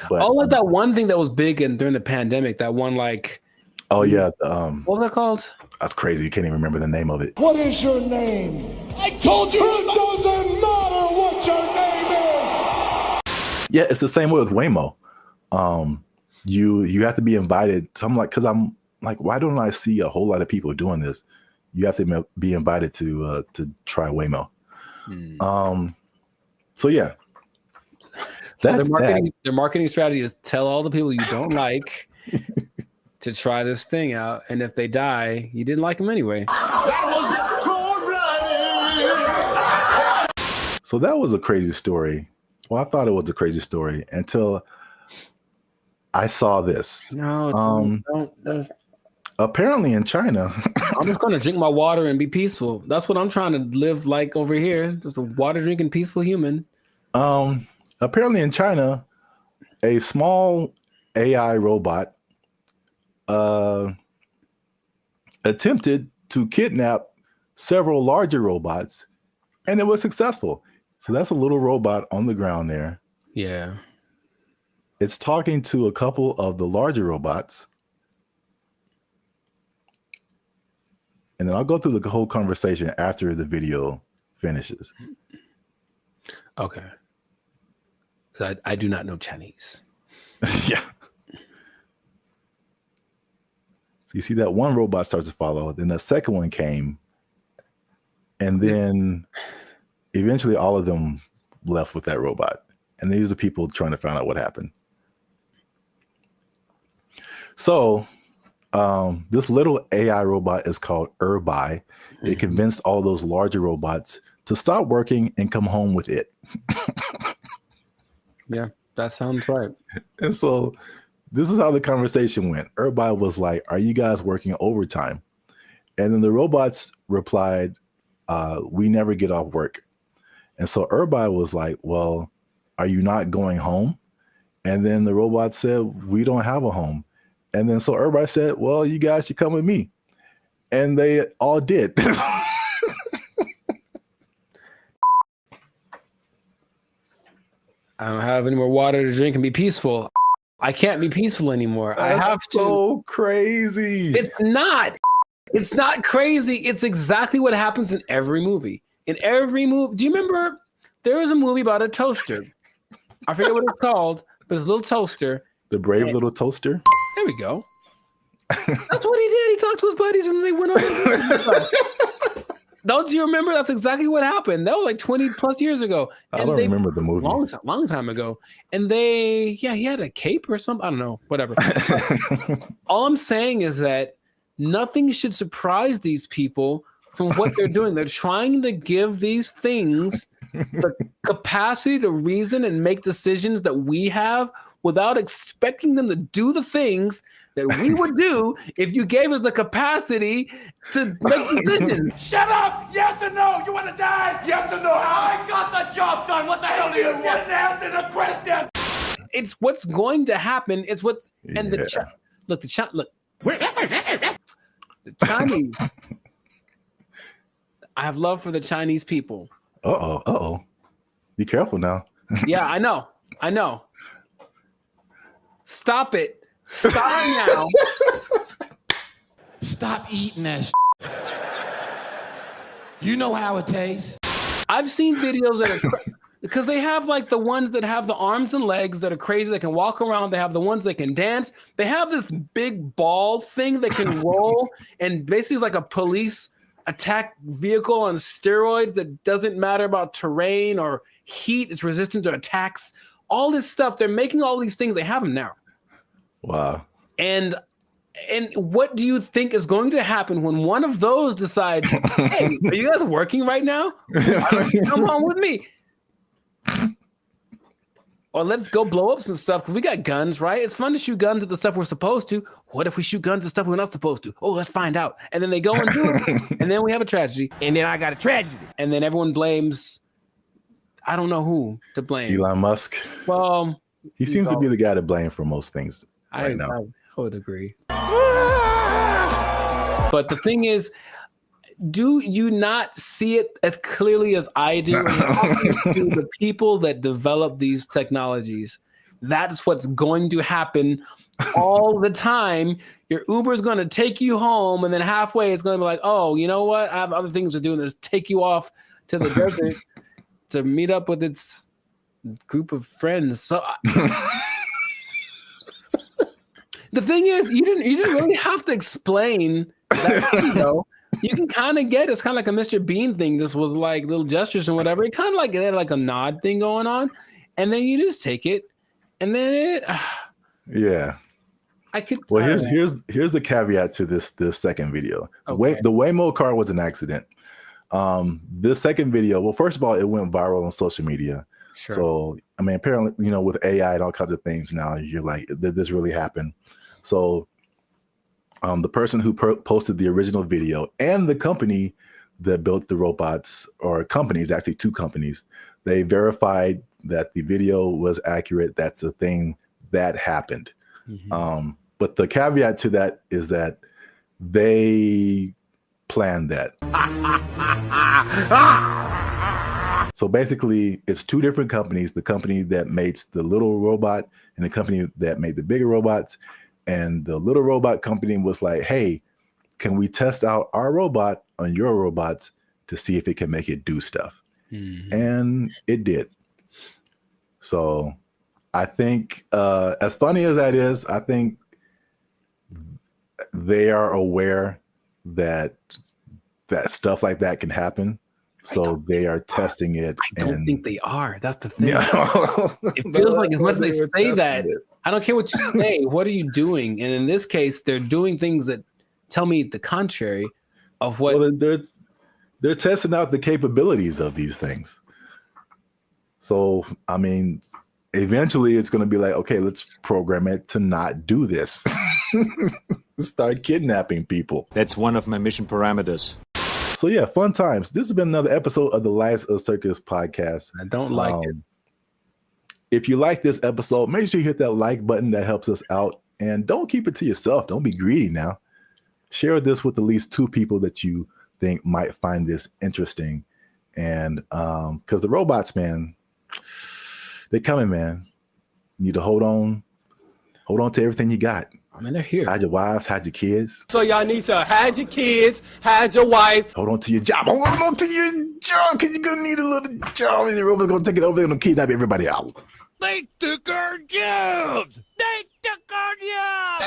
But like that one thing that was big during the pandemic, that one like. Oh yeah. What was that called? That's crazy. You can't even remember the name of it. What is your name? I told you it doesn't matter what your name is. Yeah, it's the same way with Waymo. You have to be invited. So I'm like, because I'm like, why don't I see a whole lot of people doing this? You have to be invited to try Waymo. So yeah. So their marketing strategy is tell all the people you don't like to try this thing out, and if they die, you didn't like them anyway. So that was a crazy story. Well, I thought it was a crazy story until I saw this. No, don't. Apparently in China. I'm just going to drink my water and be peaceful. That's what I'm trying to live like over here. Just a water drinking, peaceful human. Apparently in China, a small AI robot attempted to kidnap several larger robots, and it was successful. So that's a little robot on the ground there. Yeah. It's talking to a couple of the larger robots. And then I'll go through the whole conversation after the video finishes. Okay. So I do not know Chinese. Yeah. So you see that one robot starts to follow, then the second one came, and then eventually all of them left with that robot. And these are people trying to find out what happened. So this little AI robot is called BrandBee. It convinced all those larger robots to stop working and come home with it. Yeah, that sounds right. And so this is how the conversation went. BrandBee was like, "Are you guys working overtime?" And then the robots replied, we never get off work. And so everybody was like, well, are you not going home? And then the robot said, we don't have a home. And then so everybody said, well, you guys should come with me. And they all did. I don't have any more water to drink and be peaceful. I can't be peaceful anymore. That's I have to. So crazy. It's not. It's not crazy. It's exactly what happens in every movie. In every movie. Do you remember there was a movie about a toaster? I forget what it's called, but it's a little toaster. The Brave Little Toaster? There we go. That's what he did. He talked to his buddies and they went on. Don't you remember? That's exactly what happened. That was like 20 plus years ago. I don't remember the movie. Long time ago. And he had a cape or something. I don't know, whatever. All I'm saying is that nothing should surprise these people from what they're doing. They're trying to give these things the capacity to reason and make decisions that we have without expecting them to do the things that we would do if you gave us the capacity to make decisions. Shut up! Yes or no? You want to die? Yes or no? I got the job done. What the hell do you want? Didn't answer the question. It's what's going to happen. It's what and the Chinese. I have love for the Chinese people. Uh-oh. Be careful now. Yeah, I know. Stop it. Stop now. Stop eating that You know how it tastes. I've seen videos that are because they have like the ones that have the arms and legs that are crazy, that can walk around. They have the ones that can dance. They have this big ball thing that can roll and basically is like a police attack vehicle on steroids that doesn't matter about terrain or heat. It's resistant to attacks. All this stuff. They're making all these things. They have them now. Wow. And what do you think is going to happen when one of those decides, hey, are you guys working right now? Come on with me. Or let's go blow up some stuff because we got guns, right? It's fun to shoot guns at the stuff we're supposed to. What if we shoot guns at stuff we're not supposed to? Oh, let's find out. And then they go and do it. And then we have a tragedy. And then I got a tragedy. And then everyone blames, I don't know who to blame. Elon Musk. Well, he seems to be the guy to blame for most things right now. I would agree. But the thing is, do you not see it as clearly as I do? To the people that develop these technologies, that's what's going to happen all the time. Your Uber is going to take you home, and then halfway it's going to be like, oh, you know what? I have other things to do, and just take you off to the desert to meet up with its group of friends. So the thing is, you didn't really have to explain that, you know. You can kind of get it's kind of like a Mr. Bean thing, just with like little gestures and whatever. It kind of like had like a nod thing going on, and then you just take it, and then it. Yeah. I could. Well, here's the caveat to this second video. Okay. The Waymo car was an accident. This second video, well, first of all, it went viral on social media. Sure. So I mean, apparently, you know, with AI and all kinds of things now, you're like, did this really happen? So. The person who posted the original video and the company that built the robots, or companies, actually two companies, they verified that the video was accurate. That's a thing that happened. Mm-hmm. But the caveat to that is that they planned that. So basically, it's two different companies, the company that makes the little robot and the company that made the bigger robots. And the little robot company was like, hey, can we test out our robot on your robots to see if it can make it do stuff? Mm-hmm. And it did. So I think, as funny as that is, I think they are aware that stuff like that can happen. So they are testing it. I don't think they are. That's the thing. It feels like as much as they say that, I don't care what you say. What are you doing? And in this case, they're doing things that tell me the contrary of what. Well, they're testing out the capabilities of these things. So, I mean, eventually it's going to be like, okay, let's program it to not do this. Start kidnapping people. That's one of my mission parameters. So yeah, fun times. This has been another episode of the Lives of Circus podcast. I don't like it. If you like this episode, make sure you hit that like button. That helps us out. And don't keep it to yourself. Don't be greedy now. Share this with at least 2 people that you think might find this interesting. And because the robots, man, they're coming, man. You need to hold on to everything you got. I mean, they're here. Hide your wives, hide your kids. So y'all need to hide your kids, hide your wife. Hold on to your job. Hold on to your job, because you're going to need a little job. And the robots going to take it over. They're going to kidnap everybody out. They took our jobs! They took our jobs!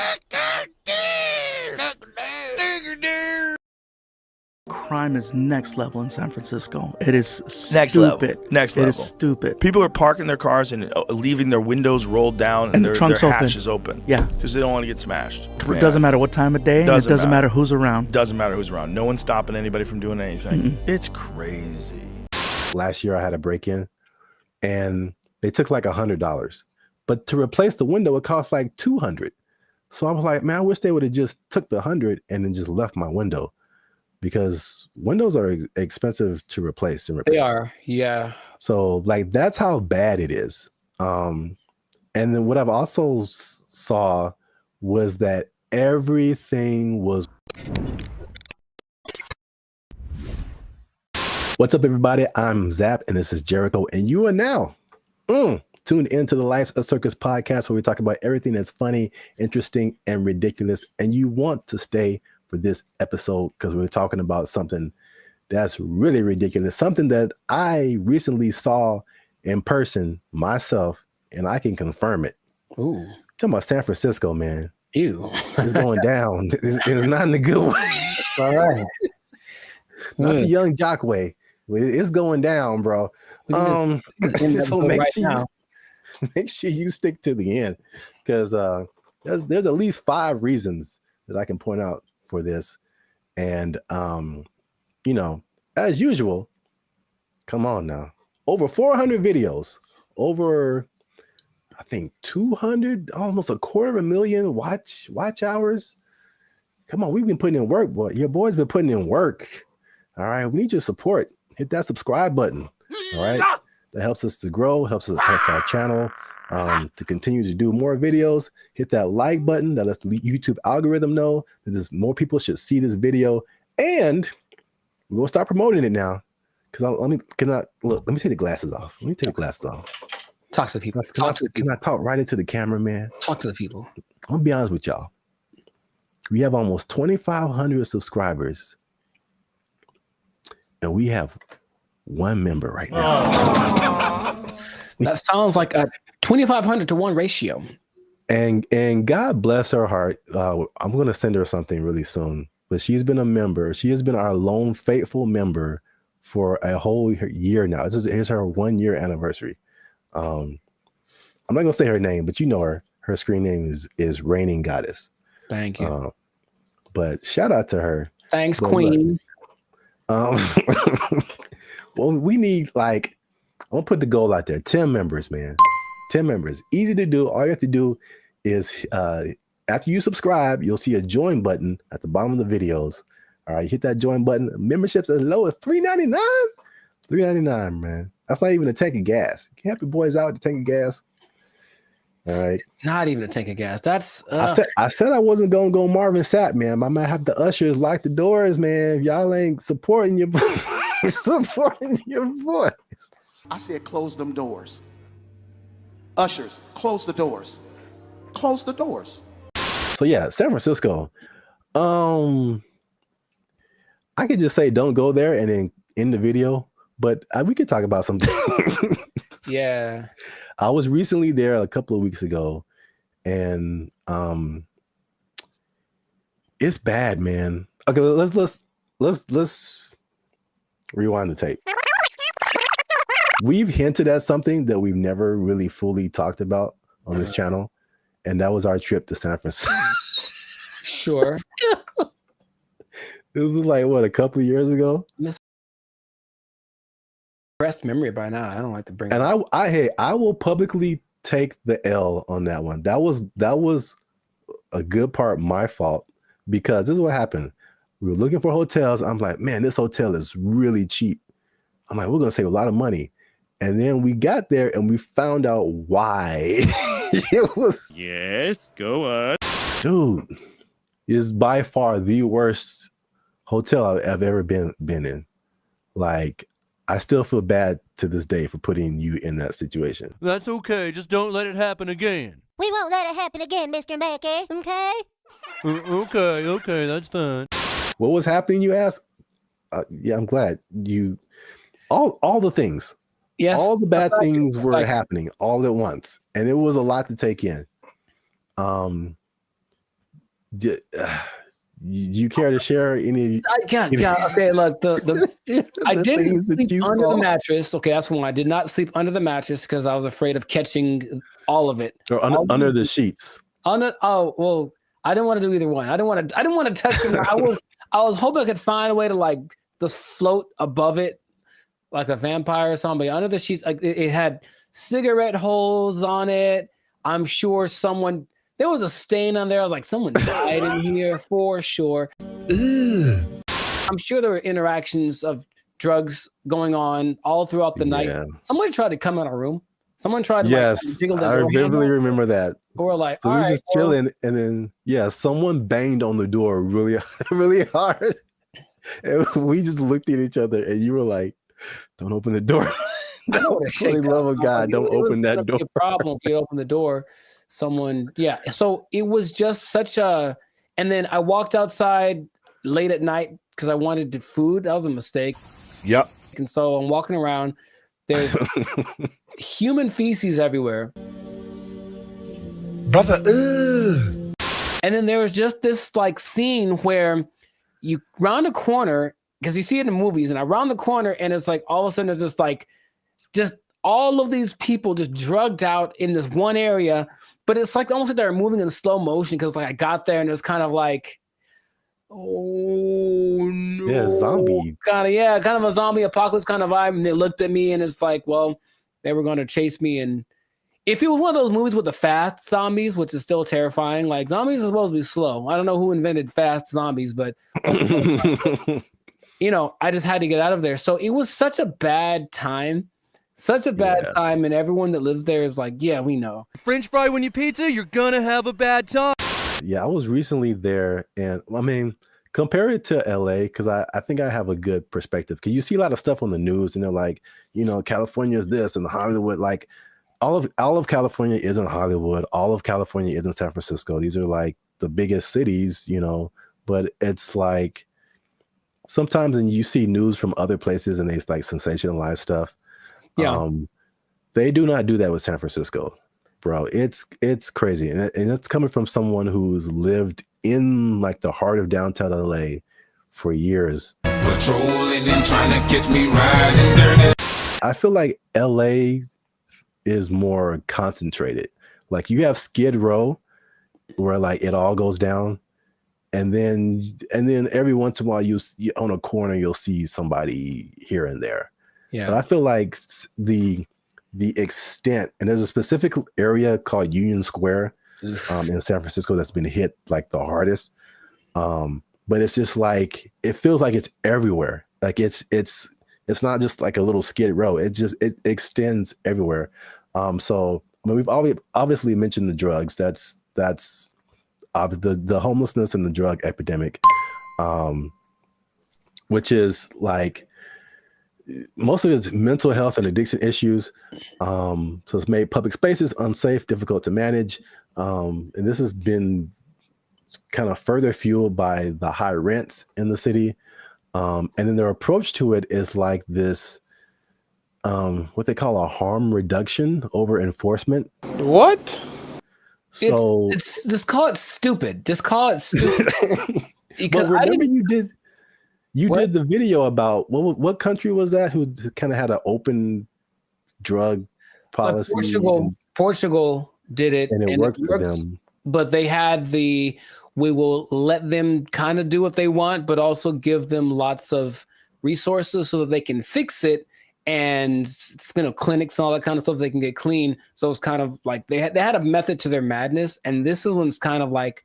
Crime is next level in San Francisco. It is Next stupid. level. Next It level. is stupid. People are parking their cars and leaving their windows rolled down And their the trunk's open. hatches open. Yeah. Because they don't want to get smashed. It doesn't matter what time of day, and it doesn't matter who's around. Doesn't matter who's around. No one's stopping anybody from doing anything. It's crazy. Last year I had a break-in and they took like $100. But to replace the window, it cost like $200. So I was like, man, I wish they would have just took the $100 and then just left my window, because windows are expensive to replace and repair. They are, yeah. So like that's how bad it is. And then what I've also saw was that everything was. What's up, everybody? I'm Zap, and this is Jericho, and you are now tuned into the Lives of Circus podcast, where we talk about everything that's funny, interesting, and ridiculous. And you want to stay for this episode because we're talking about something that's really ridiculous, something that I recently saw in person myself, and I can confirm it. Ooh. Talking about San Francisco, man. Ew. It's going down. It's not in a good way. All right. Not the young jock way. It's going down, bro. So make sure you stick to the end, because there's at least 5 reasons that I can point out for this. And you know, as usual, come on now. Over 400 videos, over I think 200, almost 250,000 watch hours. Come on, we've been putting in work, boy. Your boy's been putting in work. All right, we need your support. Hit that subscribe button. All right, that helps us to grow, helps our channel to continue to do more videos. Hit that like button. That lets the YouTube algorithm know that more people should see this video, and we're gonna start promoting it now. Because let me take the glasses off. Let me take the glasses off. Talk to the people. Can I talk right into the camera, man? Talk to the people. I'm gonna be honest with y'all. We have almost 2,500 subscribers, and we have 1 member right now. That sounds like a 2,500 to 1 ratio. And God bless her heart. I'm gonna send her something really soon. But she's been a member. She has been our lone faithful member for a whole year now. Here's her 1-year anniversary. I'm not gonna say her name, but you know her. Her screen name is Reigning Goddess. Thank you. But shout out to her. Thanks, Queen. Well, we need, like, I'm gonna put the goal out there. 10 members, man. 10 members. Easy to do. All you have to do is after you subscribe, you'll see a join button at the bottom of the videos. All right, hit that join button. Memberships as low as $3.99. $3.99, man. That's not even a tank of gas. You can help your boys out with the tank of gas. All right. It's not even a tank of gas. That's I said I wasn't gonna go Marvin Sapp, man. I might have the ushers lock the doors, man. If y'all ain't supporting your boys. I said close them doors. Ushers, close the doors. Close the doors. So yeah, San Francisco. I could just say don't go there and then end the video, but we could talk about something. Yeah. I was recently there a couple of weeks ago, and it's bad, man. Okay, let's rewind the tape. We've hinted at something that we've never really fully talked about on this channel, and that was our trip to San Francisco. Sure. It was like, what, a couple of years ago? Best memory by now. I don't like to bring And I will publicly take the L on that one. That was a good part my fault, because this is what happened. We were looking for hotels. I'm like, man, this hotel is really cheap. I'm like, we're gonna save a lot of money. And then we got there and we found out why. It was, yes, go on. dude, is by far the worst hotel I've ever been in. Like, I still feel bad to this day for putting you in that situation. That's okay. Just don't let it happen again. We won't let it happen again, Mr. Mackey, okay? Okay, that's fine. What was happening, you ask? Yeah, I'm glad you. All the things. Yes. All the bad things were happening all at once, and it was a lot to take in. You care to share any? Okay, look, I didn't sleep under the mattress. Okay, that's one. I did not sleep under the mattress because I was afraid of catching all of it. Or under the sheets. I didn't want to do either one. I didn't want to touch it. I was hoping I could find a way to like just float above it like a vampire or something. But under the sheets, like it had cigarette holes on it. I'm sure there was a stain on there. I was like, someone died in here for sure. Ugh. I'm sure there were interactions of drugs going on all throughout the night. Somebody tried to come in our room. Someone tried to jiggle the door. I vividly remember that. Or like, so we were just chilling, and then someone banged on the door really, really hard. And we just looked at each other, and you were like, "Don't open the door." For the love of God, don't open that door. A problem if you open the door. So it was just such a, and then I walked outside late at night because I wanted food. That was a mistake. Yep. And so I'm walking around, there's human feces everywhere. Brother, ugh. And then there was just this like scene where you round a corner, because you see it in movies, and I round the corner and it's like all of a sudden it's just all of these people just drugged out in this one area. But it's like almost like they're moving in slow motion, because like I got there and it was kind of like, oh no. Yeah, zombie. Kind of a zombie apocalypse kind of vibe. And they looked at me and it's like, well, they were going to chase me. And if it was one of those movies with the fast zombies, which is still terrifying, like zombies are supposed to be slow. I don't know who invented fast zombies, but I just had to get out of there. So it was such a bad time. Such a bad time, and everyone that lives there is like, yeah, we know. French fry when you pizza, you're gonna have a bad time. Yeah, I was recently there, and I mean, compare it to LA, because I think I have a good perspective. Because you see a lot of stuff on the news, and they're like, California is this, and Hollywood, like all of California isn't Hollywood. All of California isn't San Francisco. These are like the biggest cities, but it's like sometimes, and you see news from other places, and they like sensationalize stuff. Yeah. They do not do that with San Francisco, bro. It's crazy. And it's coming from someone who's lived in like the heart of downtown LA for years. Patrolling and trying to catch me riding dirty. I feel like LA is more concentrated. Like you have Skid Row where like it all goes down. And then every once in a while you on a corner, you'll see somebody here and there. Yeah. But I feel like the extent, and there's a specific area called Union Square in San Francisco that's been hit like the hardest. But it's just like, it feels like it's everywhere. Like it's not just like a little Skid Row. It extends everywhere. So I mean, we've obviously mentioned the drugs. That's the homelessness and the drug epidemic, which is like, most of it's mental health and addiction issues. So it's made public spaces unsafe, difficult to manage. And this has been kind of further fueled by the high rents in the city. And then their approach to it is like this, what they call a harm reduction over enforcement. What? So just call it stupid. Just call it stupid. But remember you did the video about what country was that who kind of had an open drug policy? Portugal did it, and it worked for them. But they had we will let them kind of do what they want, but also give them lots of resources so that they can fix it and clinics and all that kind of stuff they can get clean. So it's kind of like they had a method to their madness, and this one's kind of like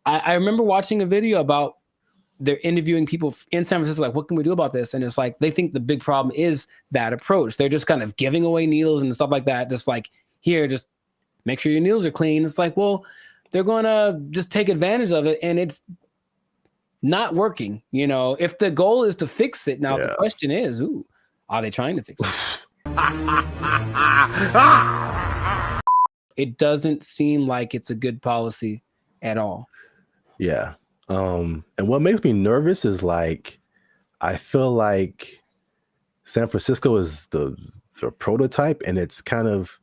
I remember watching a video about they're interviewing people in San Francisco, like, what can we do about this? And it's like they think the big problem is that approach. They're just kind of giving away needles and stuff like that. Just like, here, just make sure your needles are clean. It's like, well, they're going to just take advantage of it, and it's not working. You know, if the goal is to fix it, now the question is, are they trying to fix it? It doesn't seem like it's a good policy at all. Yeah. And what makes me nervous is like, I feel like San Francisco is the prototype, and it's kind of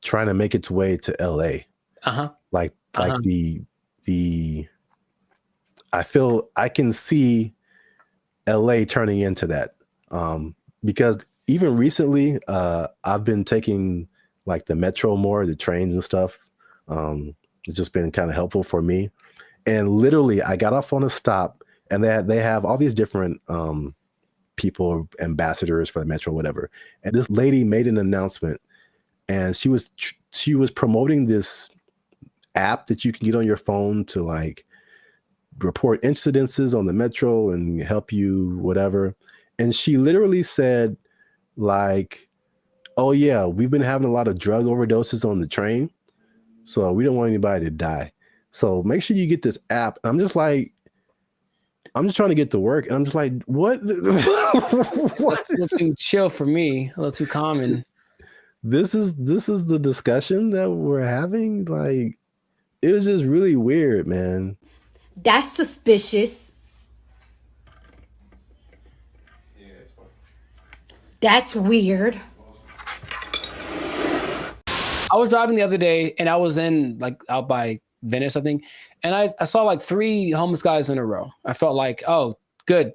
trying to make its way to LA. Like the I feel I can see LA turning into that. Because even recently, I've been taking like the metro more, the trains and stuff. It's just been kind of helpful for me. And literally, I got off on a stop, and they have all these different people, ambassadors for the metro, whatever. And this lady made an announcement, and she was promoting this app that you can get on your phone to like report incidences on the metro and help you whatever. And she literally said like, oh yeah, we've been having a lot of drug overdoses on the train, so we don't want anybody to die. So make sure you get this app. And I'm just trying to get to work, and I'm just like, what? What? A little too chill for me, a little too common. This is the discussion that we're having. Like, it was just really weird, man. That's suspicious. That's weird. I was driving the other day, and I was in like out by Venice, I think, and I saw like 3 homeless guys in a row. I felt like, oh, good,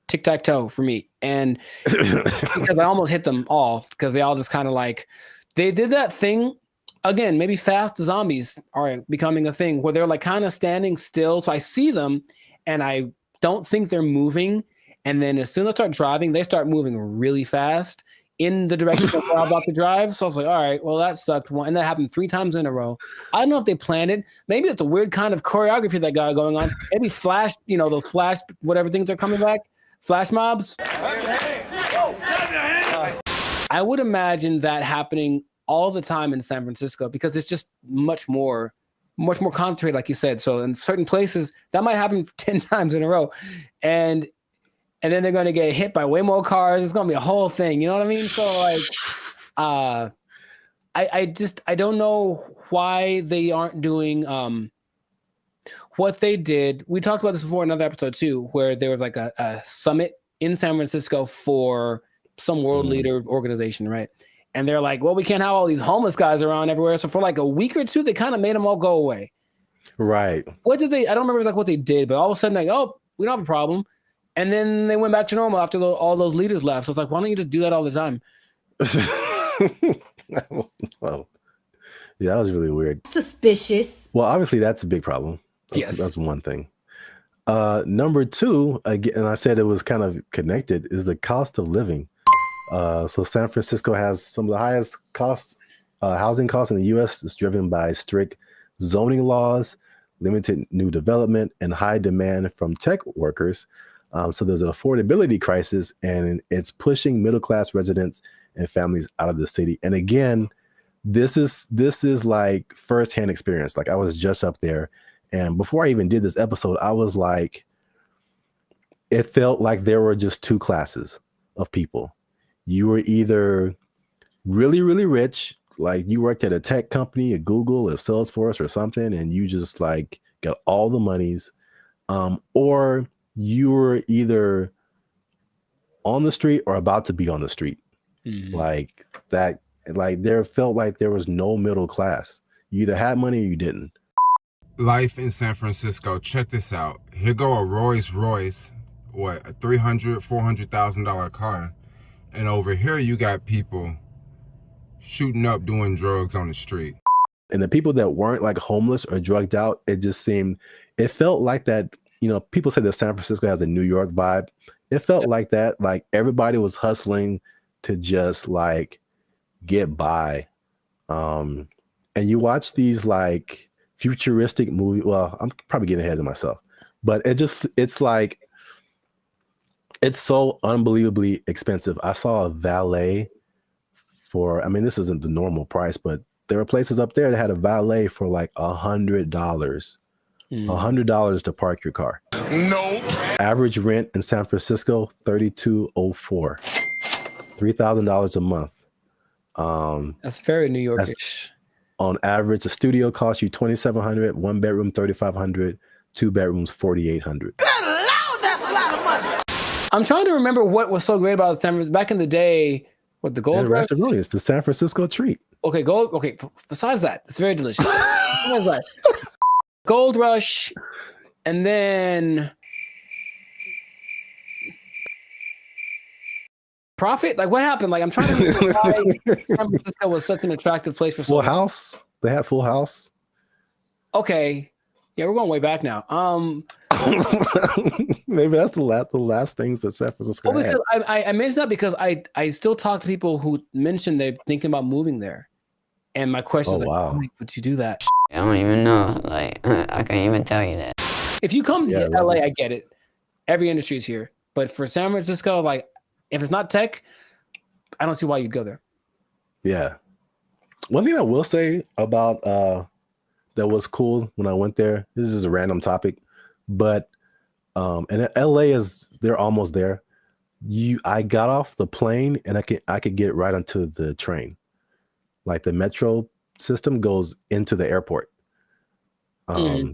tic-tac-toe for me. And because I almost hit them all, because they all just kind of like, they did that thing again. Maybe fast zombies are becoming a thing where they're like kind of standing still. So I see them, and I don't think they're moving. And then as soon as I start driving, they start moving really fast in the direction of where I'm about to drive. So I was like, all right, well, that sucked. And that happened 3 times in a row. I don't know if they planned it. Maybe it's a weird kind of choreography that got going on. Maybe flash, those flash, whatever things are coming back, flash mobs. I would imagine that happening all the time in San Francisco, because it's just much more concentrated, like you said. So in certain places, that might happen 10 times in a row. And then they're going to get hit by way more cars. It's going to be a whole thing. You know what I mean? So like, I don't know why they aren't doing what they did. We talked about this before in another episode too, where there was like a summit in San Francisco for some world leader organization, right? And they're like, well, we can't have all these homeless guys around everywhere. So for like a week or two, they kind of made them all go away. Right. What did they? I don't remember like what they did, but all of a sudden, like, oh, we don't have a problem. And then they went back to normal after all those leaders left. So it's like, why don't you just do that all the time? Well, yeah, that was really weird. Suspicious. Well, obviously that's a big problem. That's one thing. Number 2, again, and I said it was kind of connected, is the cost of living. So San Francisco has some of the highest housing costs in the U.S. It's driven by strict zoning laws, limited new development, and high demand from tech workers. So there's an affordability crisis, and it's pushing middle-class residents and families out of the city. And again, this is like firsthand experience. Like, I was just up there, and before I even did this episode, I was like, it felt like there were just 2 classes of people. You were either really, really rich, like you worked at a tech company, a Google, a Salesforce or something, and you just like got all the monies, or you were either on the street or about to be on the street. Like that, like there felt like there was no middle class. You either had money or you didn't. Life in San Francisco. Check this out. Here go a Rolls Royce, a $300,000-$400,000 car. And over here you got people shooting up doing drugs on the street. And the people that weren't like homeless or drugged out, it felt like that. People say that San Francisco has a New York vibe. It felt like that. Like everybody was hustling to just like get by. And you watch these like futuristic movies. Well, I'm probably getting ahead of myself, but it's like, it's so unbelievably expensive. I saw a valet for, I mean, this isn't the normal price, but there were places up there that had a valet for like $100. $100 to park your car. Nope. Average rent in San Francisco, $3,204. $3,000 a month. That's very New Yorkish. On average, a studio costs you $2,700, 1 bedroom $3,500, 2 bedrooms $4,800. I'm trying to remember what was so great about San Francisco back in the day. What, the Gold Rush? It's the San Francisco treat. Okay, gold. Okay, besides that, it's very delicious. Besides that, Gold Rush, and then Profit. Like, what happened? Like, I'm trying to remember why San Francisco was such an attractive place for Full House. They had Full House. Okay, yeah, we're going way back now. Maybe that's the last things that San Francisco had. Because I mentioned that because I still talk to people who mentioned they're thinking about moving there, and my question is like, wow. why would you do that? I don't even know. Like, I can't even tell you that. If you come to LA, I get it. Every industry is here, but for San Francisco, like, if it's not tech, I don't see why you'd go there. Yeah. One thing I will say about that was cool when I went there. This is a random topic, but and LA they're almost there. I got off the plane and I could get right onto the train. Like the metro system goes into the airport. So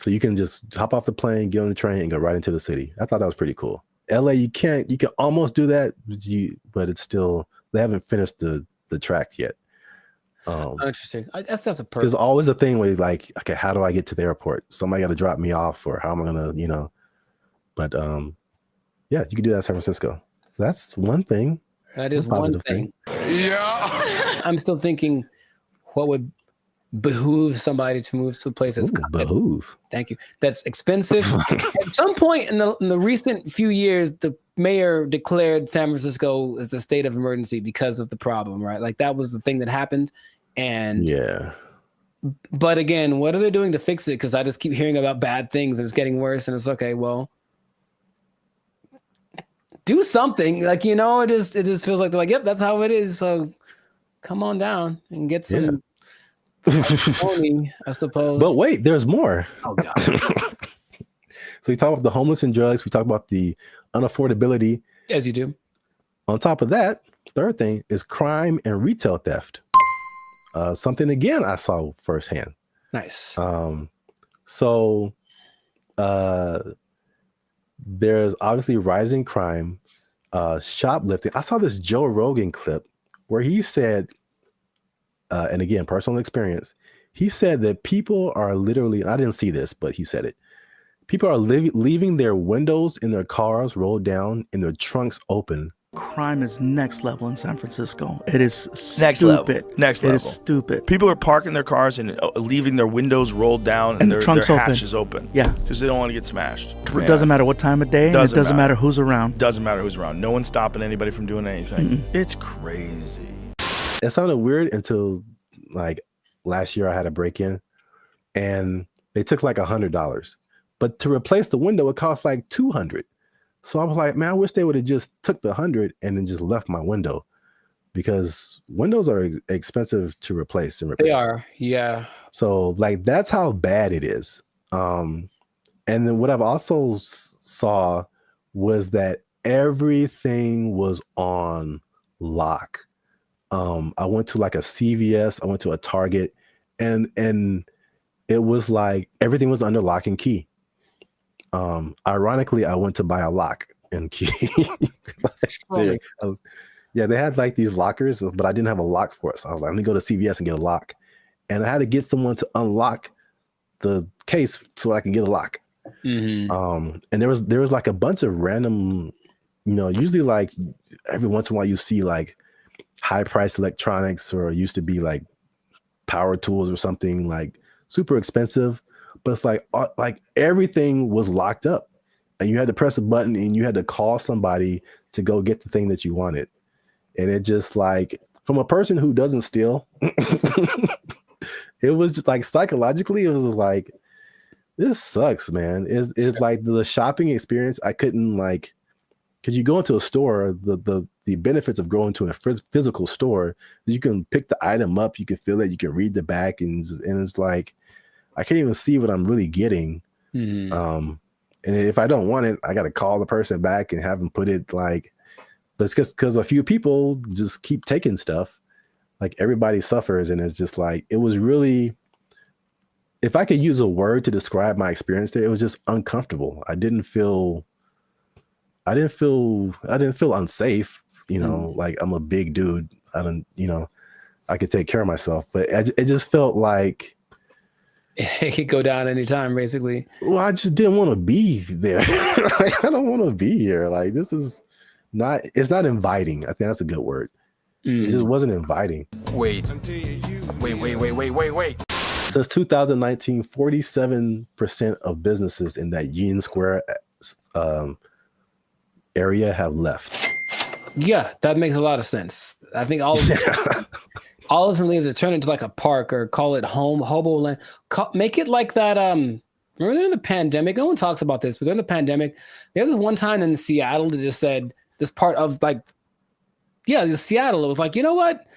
you can just hop off the plane, get on the train, and go right into the city. I thought that was pretty cool. LA, you can almost do that, but it's still, they haven't finished the track yet. Interesting. I guess that's a perk. There's always a thing where you're like, okay, how do I get to the airport? Somebody got to drop me off, or how am I gonna, but yeah, you can do that in San Francisco. So that's one thing. That is one thing. Yeah. I'm still thinking, what would behoove somebody to move to a place that's behoove. Thank you. That's expensive. At some point in the recent few years, the mayor declared San Francisco as a state of emergency because of the problem, right? Like that was the thing that happened. And yeah. But again, what are they doing to fix it? Because I just keep hearing about bad things and it's getting worse. And it's okay, well, do something. Like, it just feels like they're like, yep, that's how it is. So come on down and get some money, I suppose. But wait, there's more. Oh God. So we talk about the homeless and drugs. We talk about the unaffordability. As you do. On top of that, third thing is crime and retail theft. Something again I saw firsthand. Nice. So there's obviously rising crime, shoplifting. I saw this Joe Rogan clip where he said, and again, personal experience, he said that people are literally, I didn't see this, but he said it. People are leaving their windows in their cars rolled down and their trunks open. Crime is next level in San Francisco. It is Next stupid. level. Next level. It is stupid. People are parking their cars and leaving their windows rolled down and their hatches open. Yeah. Because they don't want to get smashed. It doesn't matter what time of day, and it doesn't matter who's around. Doesn't matter who's around. No one's stopping anybody from doing anything. It's crazy. It sounded weird until like last year I had a break-in and they took like $100. But to replace the window, it cost like $200. So I was like, man, I wish they would have just took the $100 and then just left my window, because windows are expensive to replace and repair. They are, yeah. So like that's how bad it is. And then what I've also saw was that everything was on lock. I went to like a CVS, I went to a Target, and it was like everything was under lock and key. Ironically, I went to buy a lock and key. Yeah, they had like these lockers, but I didn't have a lock for it. So I was like, let me go to CVS and get a lock. And I had to get someone to unlock the case so I can get a lock. Mm-hmm. And there was like a bunch of random, usually like every once in a while you see like high priced electronics, or used to be like power tools or something like super expensive. But it's like everything was locked up, and you had to press a button and you had to call somebody to go get the thing that you wanted. And it just like, from a person who doesn't steal, it was just like psychologically, it was just like, this sucks, man. It's like the shopping experience. I couldn't like, because you go into a store, the benefits of going to a physical store, you can pick the item up, you can feel it, you can read the back, and it's like, I can't even see what I'm really getting. And if I don't want it, I got to call the person back and have them put it like, but it's because a few people just keep taking stuff. Like everybody suffers, and it's just like, it was really, if I could use a word to describe my experience there, it was just uncomfortable. I didn't feel unsafe, you know, like I'm a big dude. I could take care of myself, but it just felt like it could go down anytime, basically. Well, I just didn't want to be there. Like, I don't want to be here. Like, this is not, it's not inviting. I think that's a good word. It just wasn't inviting. Wait. Since 2019, 47% of businesses in that Union Square area have left. Yeah, that makes a lot of sense. I think all of them, all of them leave to turn into like a park or call it hobo land. Make it like that. Remember during the pandemic, no one talks about this, but during the pandemic, there was this one time in Seattle that just said this part of like, yeah, Seattle. It was like, you know what?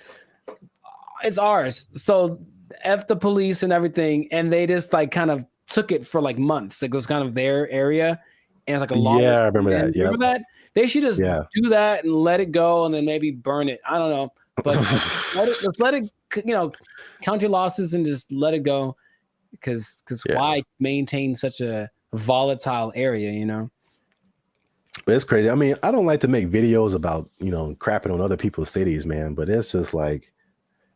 It's ours. So F the police and everything. And they just like kind of took it for like months. It was kind of their area. And it's like a long. Yeah, I remember that. Yeah. Remember that? They should just do that and let it go and then maybe burn it. I don't know. But let's let it, you know, count your losses and just let it go. Because why maintain such a volatile area, you know? But it's crazy. I mean, I don't like to make videos about, you know, crapping on other people's cities, man. But it's just like,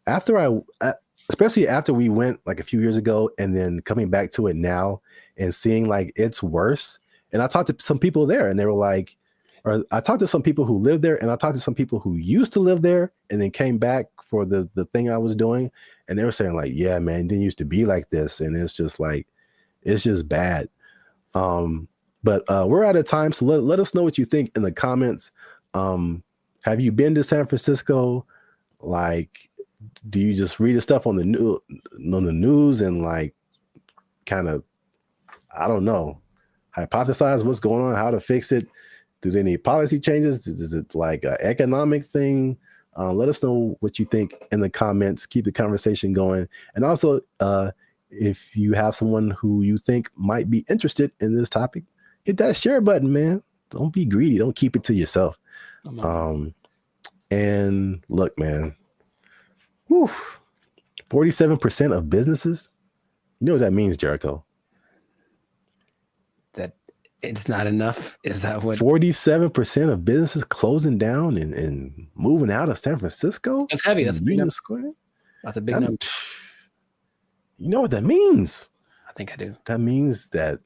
especially after we went like a few years ago and then coming back to it now and seeing like it's worse. And I talked to some people there and they were like, or I talked to some people who live there and I talked to some people who used to live there and then came back for the thing I was doing. And they were saying like, yeah, man, it didn't used to be like this. And it's just like, it's just bad. But we're out of time. So let us know what you think in the comments. Have you been to San Francisco? Like, do you just read the stuff on the news and like kind of, I don't know, hypothesize what's going on, how to fix it? Do they need policy changes? Is it like an economic thing? Let us know what you think in the comments. Keep the conversation going. And also, if you have someone who you think might be interested in this topic, hit that share button, man. Don't be greedy. Don't keep it to yourself. And look, man, 47% of businesses, you know what that means, Jericho? That it's not enough. Is that what? 47% of businesses closing down and moving out of San Francisco? That's heavy. That's a big number. Square? That's a big number. You know what that means? I think I do. That means that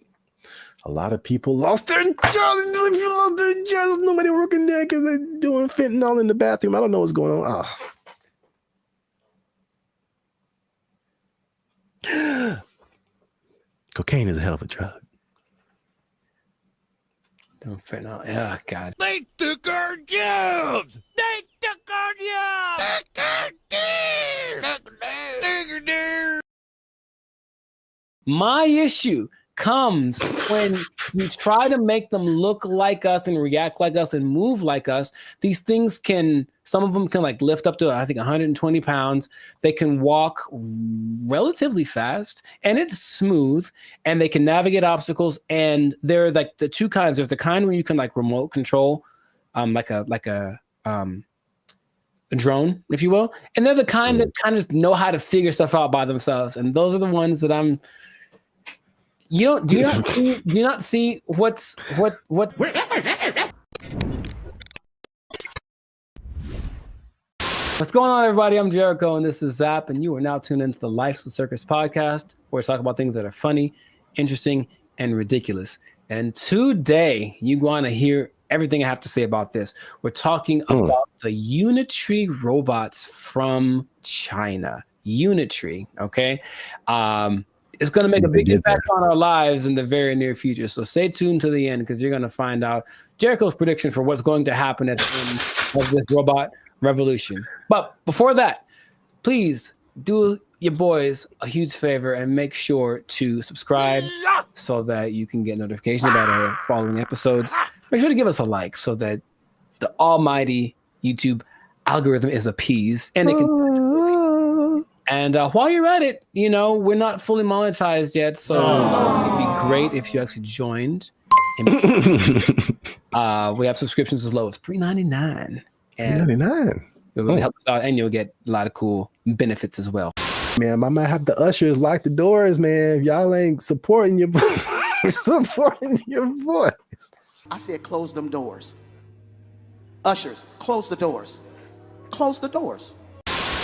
a lot of people lost their jobs. Nobody working there because they're doing fentanyl in the bathroom. I don't know what's going on. Cocaine is a hell of a drug. Doing fentanyl. Yeah, God. They took our jobs. They took our jobs. My issue comes when you try to make them look like us and react like us and move like us. These things can, some of them can like lift up to, I think, 120 pounds. They can walk relatively fast and it's smooth and they can navigate obstacles. And they're like the two kinds. There's the kind where you can like remote control, like a drone, if you will. And they're the kind that kind of know how to figure stuff out by themselves. And those are the ones that do you not see what's What's going on, everybody? I'm Jericho, and this is Zap, and you are now tuned into the Life's a Circus podcast, where we talk about things that are funny, interesting, and ridiculous. And today, you want to hear everything I have to say about this. We're talking about the Unitree robots from China. Unitree, okay? It's going to make a big impact on our lives in the very near future. So stay tuned to the end because you're going to find out Jericho's prediction for what's going to happen at the end of this robot revolution. But before that, please do your boys a huge favor and make sure to subscribe so that you can get notifications about our following episodes. Make sure to give us a like so that the almighty YouTube algorithm is appeased and it can. And while you're at it, we're not fully monetized yet, so it'd be great if you actually joined. We have subscriptions as low as $3.99. $3.99. It really helps us out, and you'll get a lot of cool benefits as well. Man, I might have the ushers lock the doors, man. If y'all ain't supporting your voice. I said close them doors. Ushers, close the doors. Close the doors.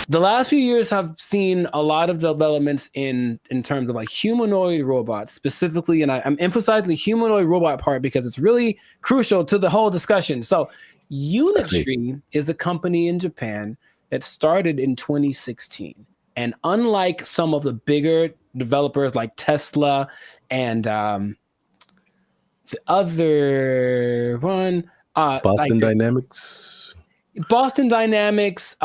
The last few years have seen a lot of developments in terms of like humanoid robots specifically, and I'm emphasizing the humanoid robot part because it's really crucial to the whole discussion. So Unitree is a company in Japan that started in 2016. And unlike some of the bigger developers like Tesla and the other one, Boston Dynamics. Boston Dynamics,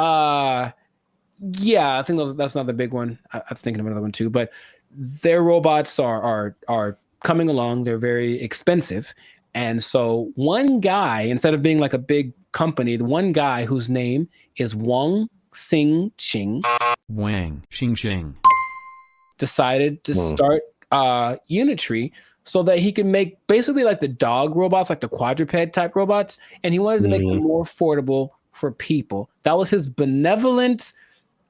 yeah, I think that's not the big one. I was thinking of another one too, but their robots are coming along. They're very expensive. And so one guy, instead of being like a big company, the one guy whose name is Wang Xingqing, decided to start Unitree so that he can make basically like the dog robots, like the quadruped type robots. And he wanted to make them more affordable for people. That was his benevolent,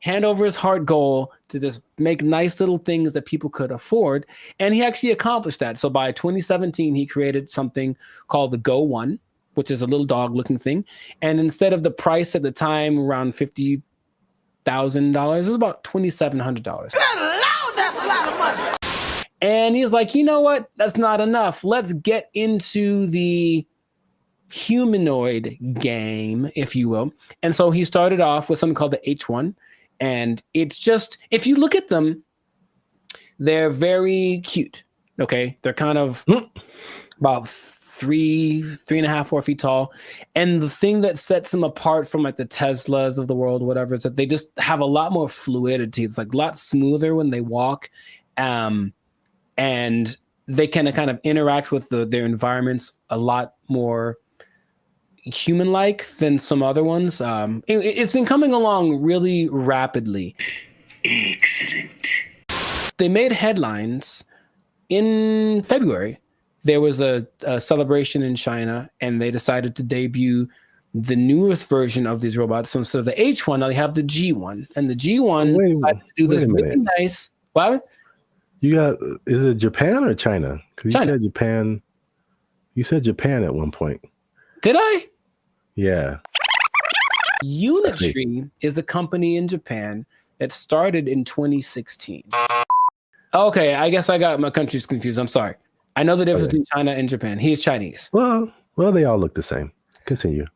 hand over his heart goal to just make nice little things that people could afford. And he actually accomplished that. So by 2017, he created something called the Go One, which is a little dog looking thing. And instead of the price at the time around $50,000, it was about $2,700. Good Lord, that's a lot of money. And he's like, you know what? That's not enough. Let's get into the humanoid game, if you will. And so he started off with something called the H1. And it's just, if you look at them, they're very cute. Okay. They're kind of about 3.5, 4 feet tall. And the thing that sets them apart from like the Teslas of the world, whatever, is that they just have a lot more fluidity. It's like a lot smoother when they walk. And they can kind of interact with their environments a lot more human-like than some other ones. It's been coming along really rapidly. Excellent. They made headlines in February. There was a celebration in China, and they decided to debut the newest version of these robots. So instead of the H1, now they have the G1, and the G1 decided to do this really nice. What? You got? Is it Japan or China? Because you said Japan. You said Japan at one point. Did I? Yeah. Unitree is a company in Japan that started in 2016. Okay, I guess I got my countries confused. I'm sorry. I know the difference between China and Japan. He is Chinese. Well, they all look the same. Continue.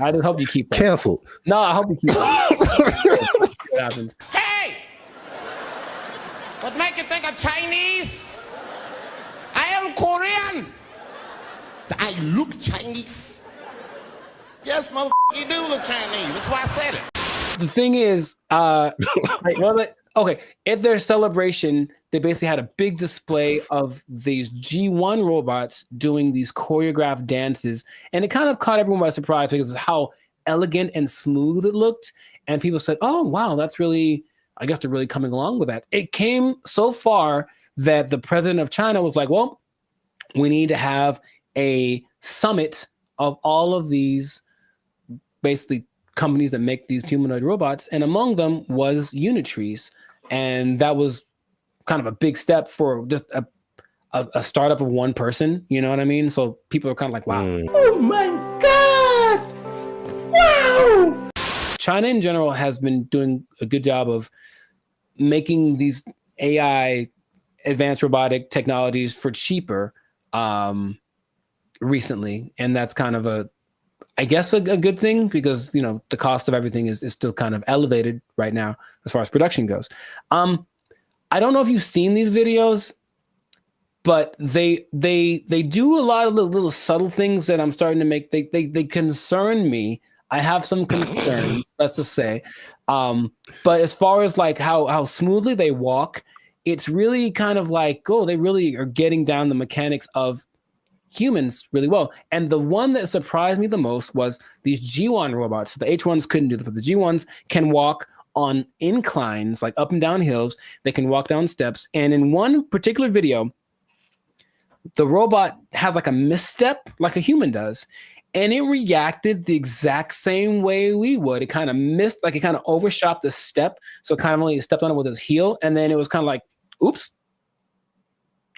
I just hope you keep that. Canceled. No, I hope you keep that. What happens? Hey! What make you think I'm Chinese? I am Korean. I look Chinese. Yes, motherfucker, you do look Chinese. That's why I said it. The thing is, okay, at their celebration, they basically had a big display of these G1 robots doing these choreographed dances. And it kind of caught everyone by surprise because of how elegant and smooth it looked. And people said, oh, wow, that's really, I guess they're really coming along with that. It came so far that the president of China was like, well, we need to have a summit of all of these basically companies that make these humanoid robots. And among them was Unitree's. And that was kind of a big step for just a startup of one person. You know what I mean? So people are kind of like, wow. Oh my God! Wow! China in general has been doing a good job of making these AI advanced robotic technologies for cheaper recently. And that's kind of I guess a good thing because, you know, the cost of everything is still kind of elevated right now as far as production goes. I don't know if you've seen these videos, but they do a lot of little subtle things that I'm starting to make. They concern me. I have some concerns, let's just say. But as far as like how smoothly they walk, it's really kind of like, oh, they really are getting down the mechanics of humans really well. And the one that surprised me the most was these G1 robots. So the H1s couldn't do it, but the G1s can walk on inclines, like up and down hills. They can walk down steps. And in one particular video, the robot has like a misstep like a human does. And it reacted the exact same way we would. It kind of missed, like it kind of overshot the step. So it kind of only stepped on it with his heel. And then it was kind of like, oops,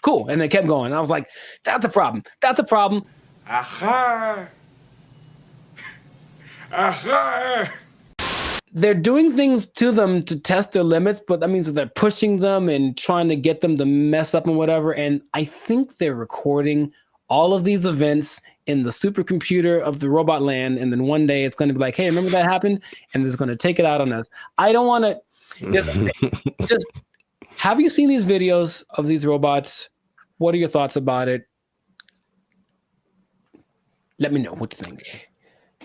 cool. And they kept going. And I was like, that's a problem. That's a problem. Aha. Aha. They're doing things to them to test their limits, but that means that they're pushing them and trying to get them to mess up and whatever. And I think they're recording all of these events in the supercomputer of the robot land. And then one day it's going to be like, hey, remember that happened? And it's going to take it out on us. I don't want to just have you seen these videos of these robots? What are your thoughts about it? Let me know what you think.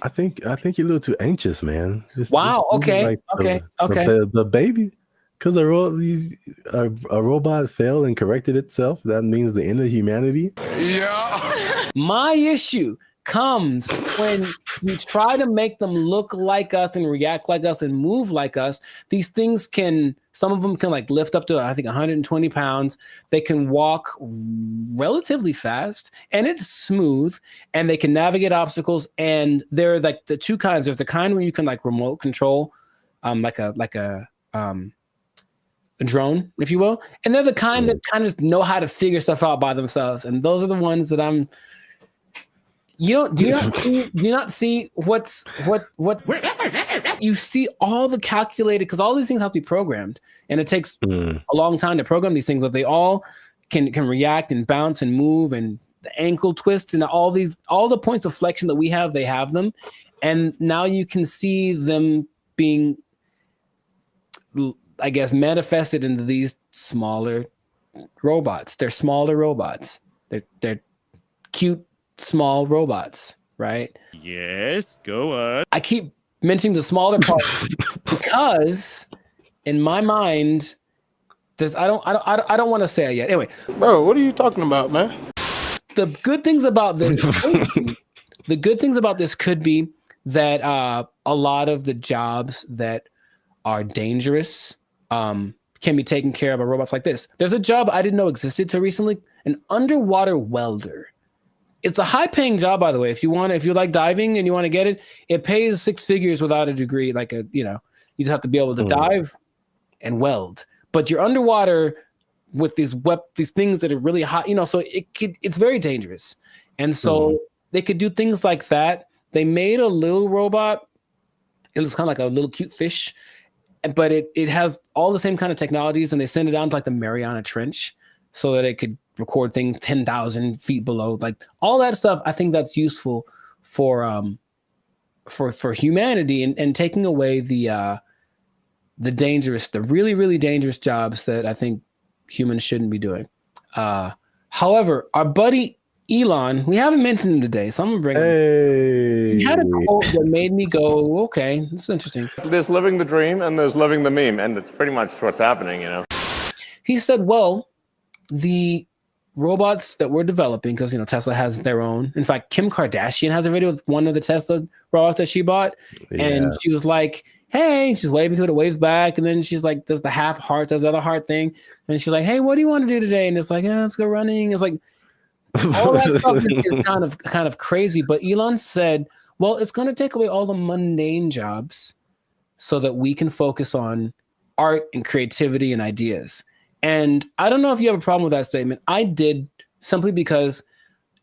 I think you're a little too anxious, man. Wow. Okay. Like Okay. The baby, because a robot failed and corrected itself. That means the end of humanity. Yeah. My issue comes when you try to make them look like us and react like us and move like us. These things some of them can like lift up to, I think, 120 pounds. They can walk relatively fast and it's smooth and they can navigate obstacles. And there are like the two kinds. There's the kind where you can like remote control, like a drone, if you will. And they're the kind that kind of know how to figure stuff out by themselves. And those are the ones that do you not see what you see all the calculated, because all these things have to be programmed and it takes a long time to program these things, but they all can react and bounce and move, and the ankle twists and all the points of flexion that we have, they have them. And now you can see them being, I guess, manifested into these smaller robots. They're smaller robots. They're cute, small robots, right? Yes, go on. I keep mentioning the smaller part because in my mind, I don't want to say it yet. Anyway, bro, what are you talking about, man? The good things about this, could be that a lot of the jobs that are dangerous can be taken care of by robots like this. There's a job I didn't know existed till recently, an underwater welder. It's a high-paying job, by the way. If you like diving and you want to get it, it pays 6 figures without a degree. You just have to be able to dive and weld. But you're underwater with these things that are really hot, so it's very dangerous. And so they could do things like that. They made a little robot. It looks kind of like a little cute fish, but it has all the same kind of technologies, and they send it down to like the Mariana Trench so that it could record things 10,000 feet below, like all that stuff. I think that's useful for humanity and taking away the really, really dangerous jobs that I think humans shouldn't be doing. However, our buddy Elon, we haven't mentioned him today, so I'm gonna bring him. He had a quote that made me go, okay, that's interesting. There's living the dream and there's living the meme, and it's pretty much what's happening, He said, well, the robots that we're developing, because Tesla has their own. In fact, Kim Kardashian has a video with one of the Tesla robots that she bought, and she was like, hey, she's waving to it, waves back, and then she's like, does the half heart, does the other heart thing, and she's like, hey, what do you want to do today? And it's like, let's go running. It's like all that stuff is kind of crazy. But Elon said, well, it's going to take away all the mundane jobs so that we can focus on art and creativity and ideas. And I don't know if you have a problem with that statement. I did, simply because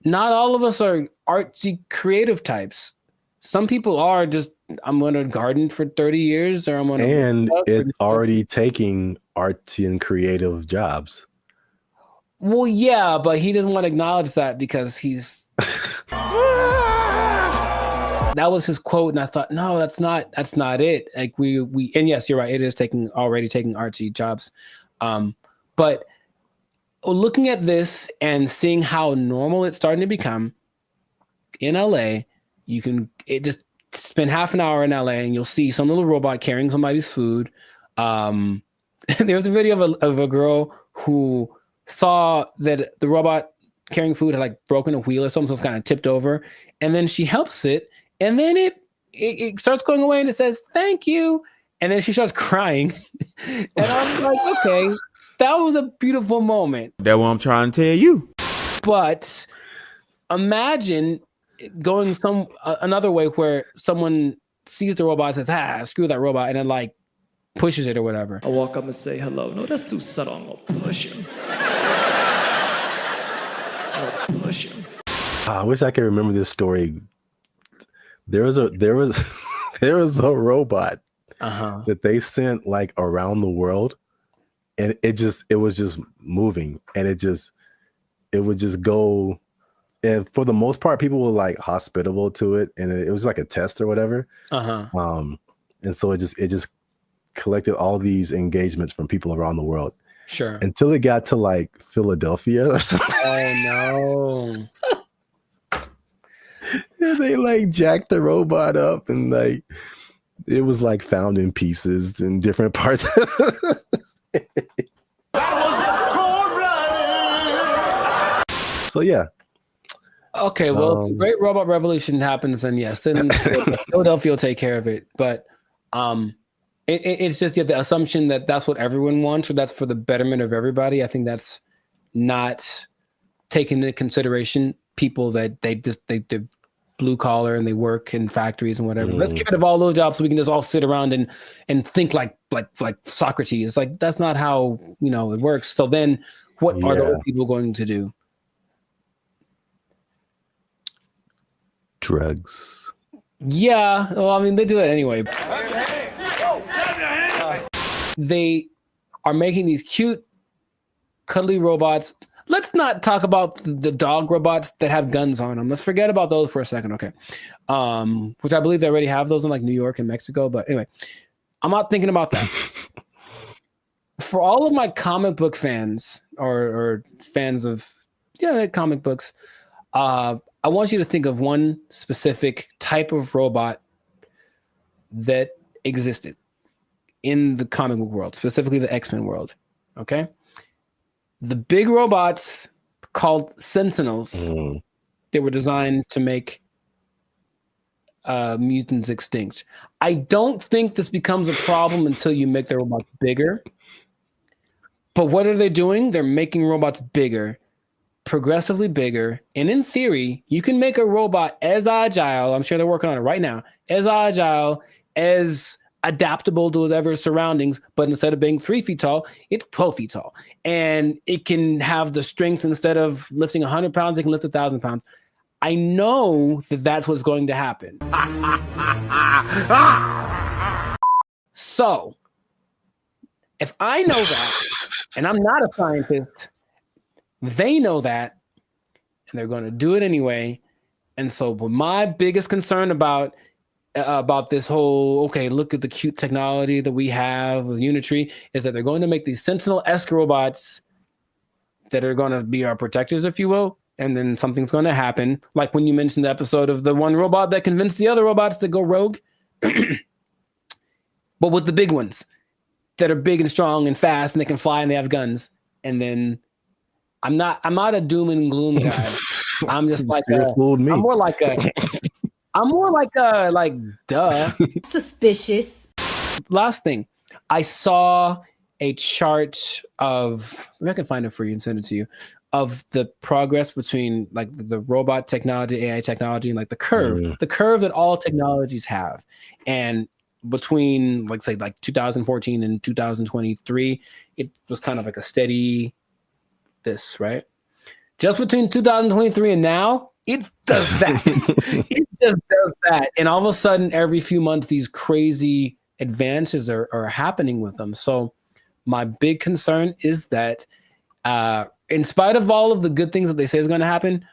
not all of us are artsy creative types. Some people are just, I'm going to garden for 30 years, or I'm going to. And it's already taking artsy and creative jobs. Well, yeah, but he doesn't want to acknowledge that because he's. That was his quote, and I thought, no, that's not it. Like we and yes, you're right. It is already taking artsy jobs, but looking at this and seeing how normal it's starting to become in LA, you can just spend half an hour in LA and you'll see some little robot carrying somebody's food. There was a video of a girl who saw that the robot carrying food had like broken a wheel or something, so it's kind of tipped over, and then she helps it, and then it starts going away and it says thank you, and then she starts crying. And I was like, okay, that was a beautiful moment. That's what I'm trying to tell you. But imagine going another way where someone sees the robot and says, screw that robot, and then like pushes it or whatever. I walk up and say hello. No, that's too subtle. I'm gonna push him. Push him. I wish I could remember this story. There was a robot that they sent like around the world, and it was just moving, and it would just go. And for the most part, people were like hospitable to it, and it was like a test or whatever. And so it just collected all these engagements from people around the world. Sure. Until it got to like Philadelphia or something. Oh no. And they like jacked the robot up, and like it was like found in pieces in different parts. So yeah. Okay, well, if the Great Robot Revolution happens, then yes, then Philadelphia will take care of it. But it's just the assumption that that's what everyone wants, or that's for the betterment of everybody. I think that's not taking into consideration people that they're blue collar and they work in factories and whatever. So let's get rid of all those jobs so we can just all sit around and think like Socrates. Like that's not how it works. So then, what are those people going to do? Drugs. Yeah, well, I mean, they do it anyway. They are making these cute, cuddly robots. Let's not talk about the dog robots that have guns on them. Let's forget about those for a second, okay? Which I believe they already have those in like New York and Mexico. But anyway, I'm not thinking about that. For all of my comic book fans or fans of comic books, I want you to think of one specific type of robot that existed in the comic book world, specifically the X-Men world. Okay? The big robots called Sentinels, they were designed to make mutants extinct. I don't think this becomes a problem until you make the robots bigger. But what are they doing? They're making robots bigger, progressively bigger. And in theory, you can make a robot as agile, I'm sure they're working on it right now, as agile, as adaptable to whatever surroundings, but instead of being 3 feet tall, it's 12 feet tall. And it can have the strength, instead of lifting 100 pounds, it can lift 1,000 pounds. I know that that's what's going to happen. So, if I know that, and I'm not a scientist, they know that, and they're going to do it anyway. And so my biggest concern about this whole, okay, look at the cute technology that we have with Unitree, is that they're going to make these Sentinel-esque robots that are going to be our protectors, if you will. And then something's going to happen. Like when you mentioned the episode of the one robot that convinced the other robots to go rogue. But with the big ones that are big and strong and fast and they can fly and they have guns. And then I'm not a doom and gloom guy. I'm just like I'm more like duh. Suspicious. Last thing, I saw a chart of, maybe I can find it for you and send it to you, of the progress between like the robot technology, AI technology, and like the curve that all technologies have. And between like say like 2014 and 2023, it was kind of like a steady this, right? Just between 2023 and now, it does that. It just does that. And all of a sudden, every few months, these crazy advances are happening with them. So my big concern is that in spite of all of the good things that they say is going to happen,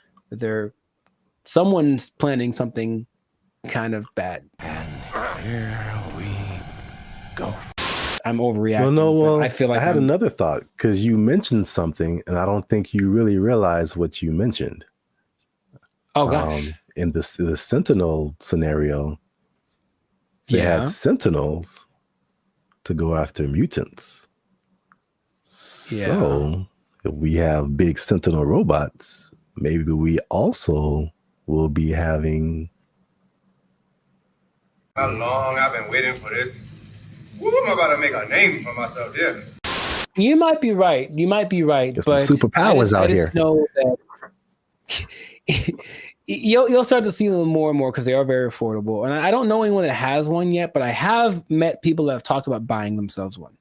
someone's planning something kind of bad. And here we go. I'm overreacting. I feel like I had another thought because you mentioned something, and I don't think you really realized what you mentioned. Oh gosh! In the Sentinel scenario, they had Sentinels to go after mutants. So if we have big Sentinel robots, maybe we also will be having. How long I've been waiting for this. Woo, I'm about to make a name for myself there. You might be right. There's but some superpowers out here. I just know that you'll start to see them more and more because they are very affordable. And I don't know anyone that has one yet, but I have met people that have talked about buying themselves one.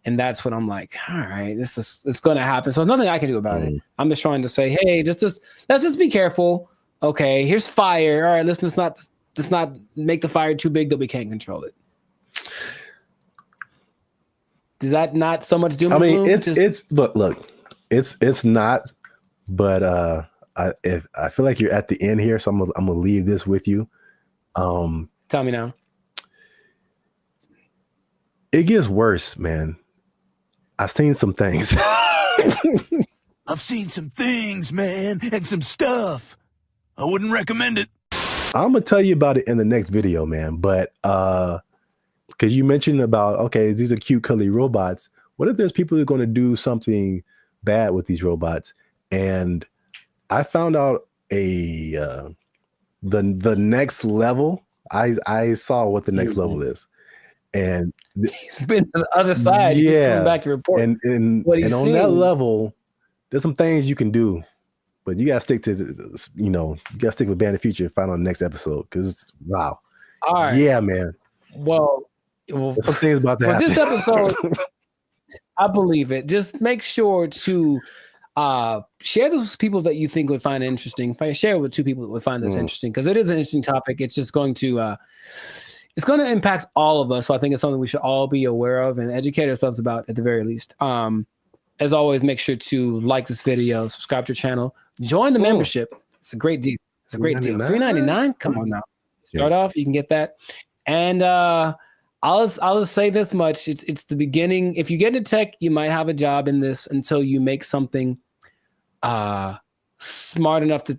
And that's when I'm like, all right, it's going to happen. So there's nothing I can do about it. I'm just trying to say, hey, let's just be careful. Okay, here's fire. All right, let's not make the fire too big that we can't control it. Is that not so much doom and gloom? It's not, but I feel like you're at the end here, so I'm gonna leave this with you. Tell me now. It gets worse, man. I've seen some things. I've seen some things, man, and some stuff. I wouldn't recommend it. I'm gonna tell you about it in the next video, man. But because you mentioned about, okay, these are cute, cuddly robots. What if there's people who are going to do something bad with these robots? And I found out the next level. I saw what the next level is, and he's been to the other side. He's coming back to report. And on that level, there's some things you can do, but you gotta stick to you gotta stick with Band of Future and find out the next episode because wow. All right. Yeah, man. Well, some things about that. For this episode, I believe it. Just make sure to share this with people that you think would find it interesting. Share it with 2 people that would find this interesting because it is an interesting topic. It's just going to impact all of us. So I think it's something we should all be aware of and educate ourselves about at the very least. As always, make sure to like this video, subscribe to your channel, join the membership. It's a great deal. It's a great deal. $3.99. Come on now. Start off. You can get that. And I'll just say this much. It's the beginning. If you get into tech, you might have a job in this until you make something smart enough to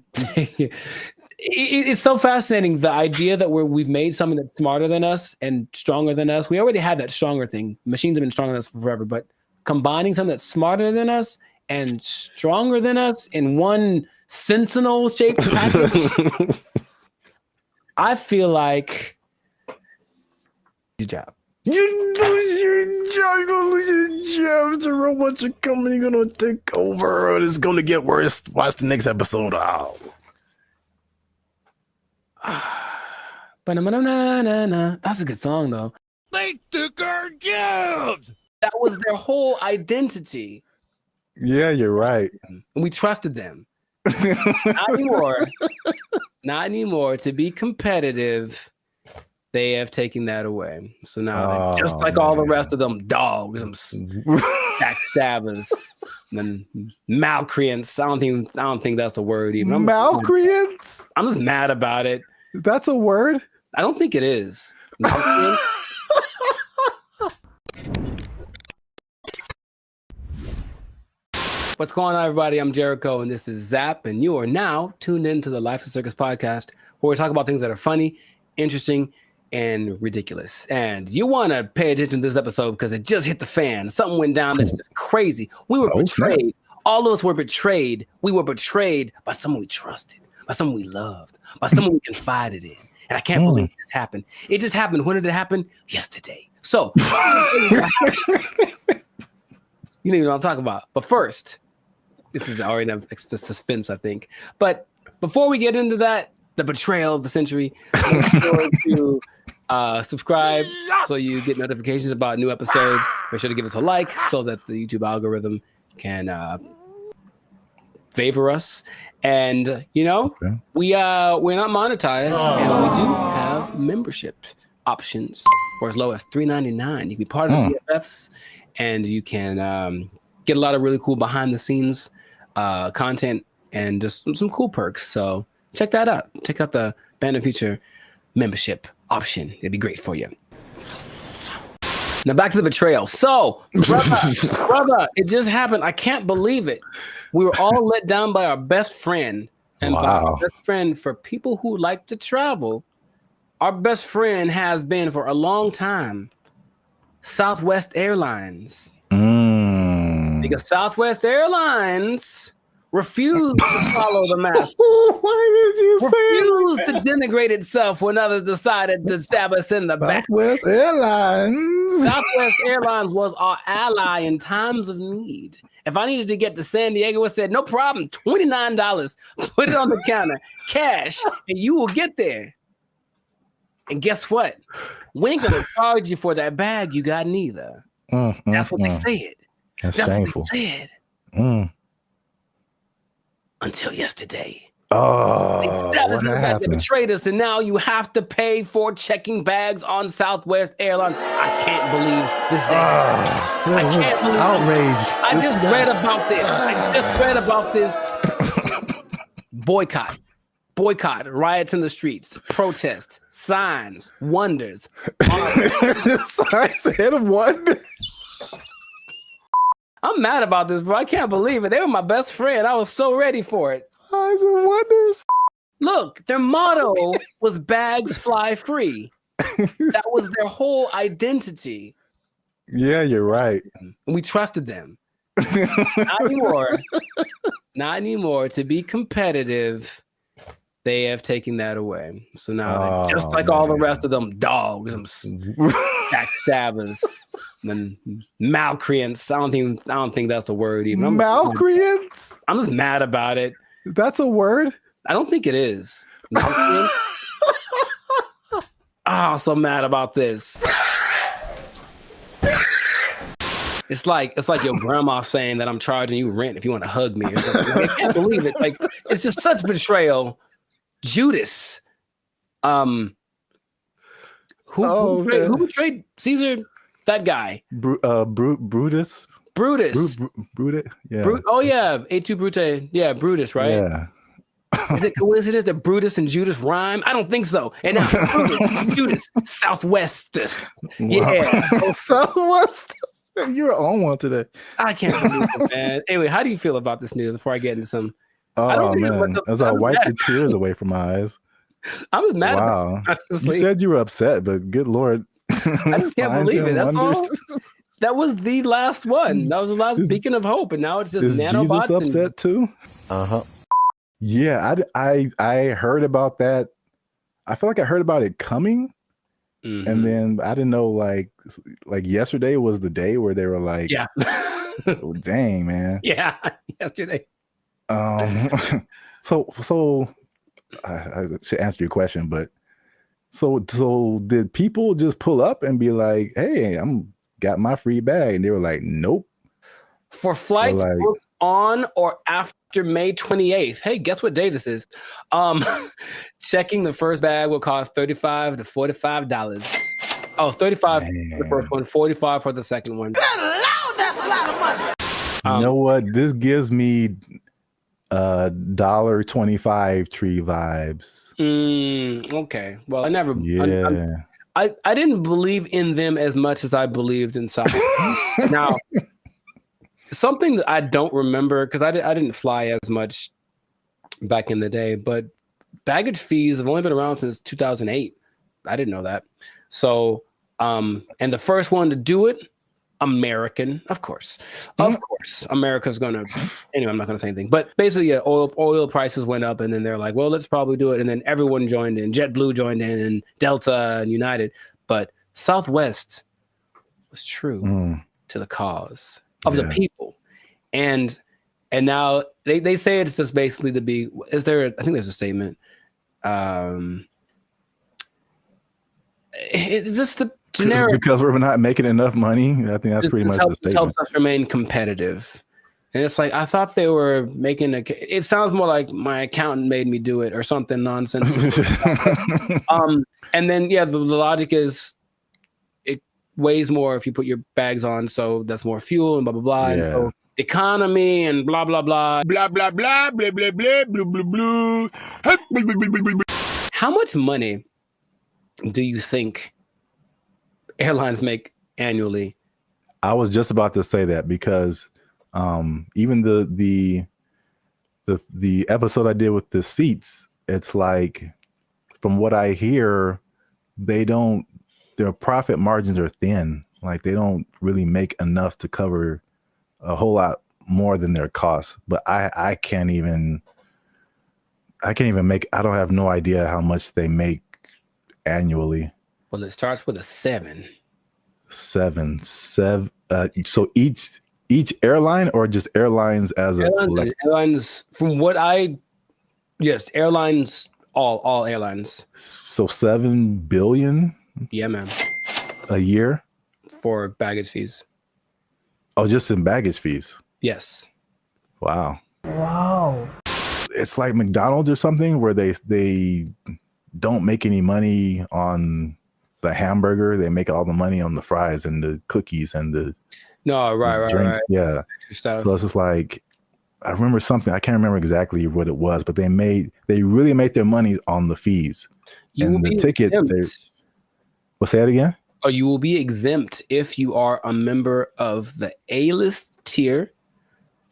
it's so fascinating. The idea that we've made something that's smarter than us and stronger than us. We already had that stronger thing. Machines have been stronger than us for forever, but combining something that's smarter than us and stronger than us in one sentinel shaped package. I feel like your job. You lose your job. You're gonna lose your job. The robots are coming. You're gonna take over. It's gonna get worse. Watch the next episode. Oh. That's a good song, though. They took our jobs. That was their whole identity. Yeah, you're right. And we trusted them. Not anymore. Not anymore. To be competitive, they have taken that away. So now, just like all the rest of them dogs, them backstabbers, and malcreants. I don't think that's a word even. Malcreants? I'm just mad about it. That's a word? I don't think it is. What's going on, everybody? I'm Jericho, and this is Zap, and you are now tuned into the Life of Circus podcast, where we talk about things that are funny, interesting, and ridiculous. And you want to pay attention to this episode because it just hit the fan. Something went down that's just crazy. We were betrayed. Snap. All of us were betrayed. We were betrayed by someone we trusted, by someone we loved, by someone we confided in. And I can't believe this happened. It just happened. When did it happen? Yesterday. So, you know what I'm talking about. But first, this is already enough suspense, I think. But before we get into that, the betrayal of the century, make sure to subscribe so you get notifications about new episodes. Make sure to give us a like so that the YouTube algorithm can favor us. And we're not monetized, and we do have membership options for as low as $3.99. You can be part of the BFFs, and you can get a lot of really cool behind the scenes content and just some cool perks. So check that out. Check out the Band of Future membership option. It'd be great for you. Now back to the betrayal. So, brother, it just happened. I can't believe it. We were all let down by our best friend. And by our best friend, for people who like to travel, our best friend has been for a long time Southwest Airlines. Because Southwest Airlines refused to follow the mask. Why did you refused to denigrate itself when others decided to stab us in the back. Southwest Airlines. Southwest Airlines was our ally in times of need. If I needed to get to San Diego, it said, no problem, $29. Put it on the counter, cash, and you will get there. And guess what? We ain't gonna charge you for that bag you got neither. That's what they said. That's shameful. What they said. Until yesterday. They betrayed us, and now you have to pay for checking bags on Southwest Airlines. I can't believe this day. I can't believe outraged. I just read about this. I just read about this. Boycott, riots in the streets, protests, signs, wonders. Signs and wonders. I'm mad about this, bro. I can't believe it. They were my best friend. I was so ready for it. Signs and wonders. Look, their motto was bags fly free. That was their whole identity. Yeah, you're right. And we trusted them. Not anymore. Not anymore. To be competitive, they have taken that away. So now, just like all the rest of them dogs, them backstabbers, and malcreants. I don't think that's a word even. Malcreants? I'm just mad about it. That's a word? I don't think it is. I'm so mad about this. It's like your grandma saying that I'm charging you rent if you want to hug me. Or something. I can't believe it. Like, it's just such betrayal. Judas. Who betrayed Caesar? That guy. Brutus. Brutus. Brutus. Yeah. A2 Brute. Yeah, Brutus, right? Yeah. Is it coincidence that Brutus and Judas rhyme? I don't think so. And now Brutus, Judas, Southwest. Yeah. Southwest. You're on one today. I can't believe it, man. Anyway, how do you feel about this news before I get into some? Oh, man. As I wipe the tears away from my eyes. I was mad about it. You said you were upset, but good Lord. I just can't believe it. That's all. That was the last one. That was the last beacon of hope, and now it's just nanobots. Jesus upset too? Yeah, I heard about that. I feel like I heard about it coming, and then I didn't know. Like yesterday was the day where they were like, "Yeah, oh, dang, man." Yeah, yesterday. So I should answer your question, but so did people just pull up and be like, "Hey, I'm got my free bag," and they were like, "Nope." For flights booked on or after May 28th. Hey, guess what day this is? Checking the first bag will cost $35 to $45. Oh, 35 for the first one, 45 for the second one. Good Lord, that's a lot of money. You know what? This gives me $1.25 tree vibes. Okay. Well, I never. Yeah. I didn't believe in them as much as I believed in Southwest. Now, something that I don't remember, because I didn't fly as much back in the day, but baggage fees have only been around since 2008. I didn't know that. So, and the first one to do it, American, of course. America's gonna. Anyway, I'm not gonna say anything. But basically, yeah, oil prices went up, and then they're like, well, let's probably do it. And then everyone joined in. JetBlue joined in, and Delta and United. But Southwest was true to the cause of the people, and now they say it's just basically to be. I think there's a statement. It's just the generic, because we're not making enough money. I think that's pretty much the statement. It helps us remain competitive. And it's like, I thought they were making it sounds more like my accountant made me do it or something nonsensical. And then, the logic is it weighs more if you put your bags on. So that's more fuel and blah, blah, blah. Yeah. And so economy and blah, blah, blah. Blah, blah, blah, blah, blah, blah, blah, blah, blah. How much money do you think airlines make annually? I was just about to say that because even the episode I did with the seats, it's like, from what I hear, their profit margins are thin. Like they don't really make enough to cover a whole lot more than their costs. But I can't even make, I don't have no idea how much they make annually. Well, it starts with a 7. Seven. So each airline, or just airlines as a collective? Airlines, from what yes, airlines, all airlines. So 7 billion? Yeah, man. A year? For baggage fees. Oh, just in baggage fees? Yes. Wow. It's like McDonald's or something, where they don't make any money on the hamburger. They make all the money on the fries and the cookies and the drinks. Right. Yeah. Stuff. So it's just like, I remember something, I can't remember exactly what it was, but they really made their money on the fees. You will the be ticket. Well, say it again. Or you will be exempt if you are a member of the A-list tier,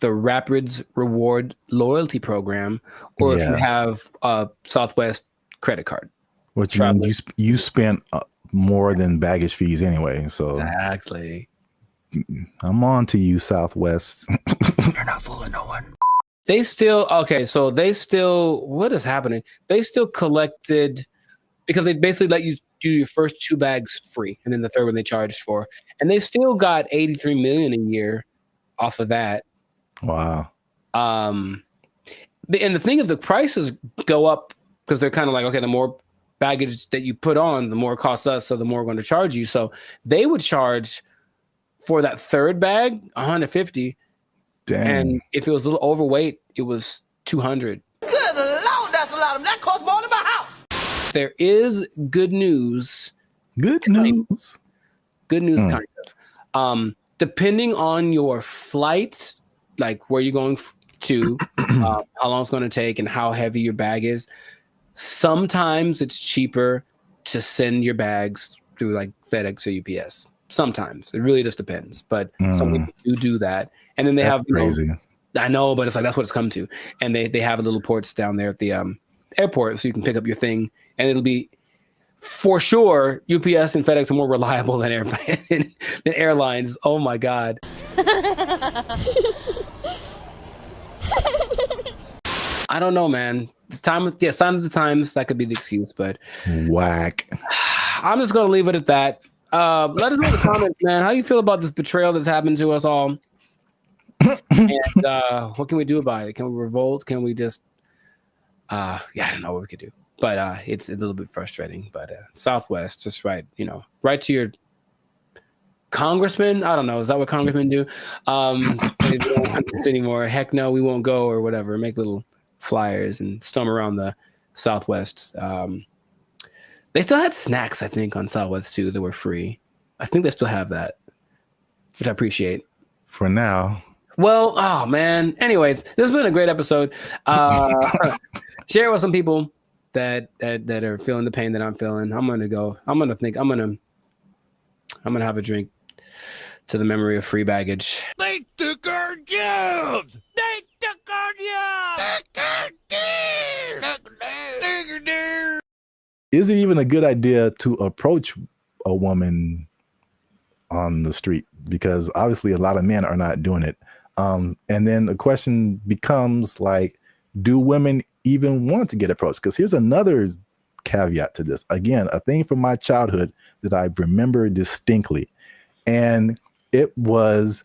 the Rapids Reward Loyalty Program, or if you have a Southwest credit card. Which means you spent more than baggage fees anyway. So exactly. I'm on to you, Southwest. You're not fooling no one. They still, what is happening? They still collected, because they basically let you do your first 2 bags free, and then the third one they charged for. And they still got $83 million a year off of that. Wow. And the thing is, the prices go up because they're kind of like, okay, the more baggage that you put on, the more it costs us, so the more we're going to charge you. So they would charge for that third bag $150. Dang. And if it was a little overweight, it was $200. Good Lord, that's a lot of them. That costs more than my house. There is good news. Good news. Kind of. Depending on your flight, like where you're going to, how long it's going to take, and how heavy your bag is, sometimes it's cheaper to send your bags through like FedEx or UPS. Sometimes it really just depends, but some people do that, and then they have crazy. I know, but it's like that's what it's come to, and they have little ports down there at the airport, so you can pick up your thing, and it'll be for sure. UPS and FedEx are more reliable than airlines. Oh my god. I don't know, man. Sign of the times, that could be the excuse, but whack. I'm just gonna leave it at that. Let us know in the comments, man. How you feel about this betrayal that's happened to us all? And what can we do about it? Can we revolt? Can we just I don't know what we could do. But it's a little bit frustrating. But Southwest, just write to your congressman. I don't know. Is that what congressmen do? They don't want this anymore. Heck no, we won't go, or whatever. Make little flyers and storm around the Southwest. They still had snacks, I think, on Southwest too that were free. I think they still have that, which I appreciate. For now. Well, oh man. Anyways, this has been a great episode. Share it with some people that are feeling the pain that I'm feeling. I'm gonna have a drink to the memory of free baggage. They took our jobs. They took our jobs. Is it even a good idea to approach a woman on the street? Because obviously a lot of men are not doing it. And then the question becomes like, do women even want to get approached? Because here's another caveat to this. Again, a thing from my childhood that I remember distinctly. And it was,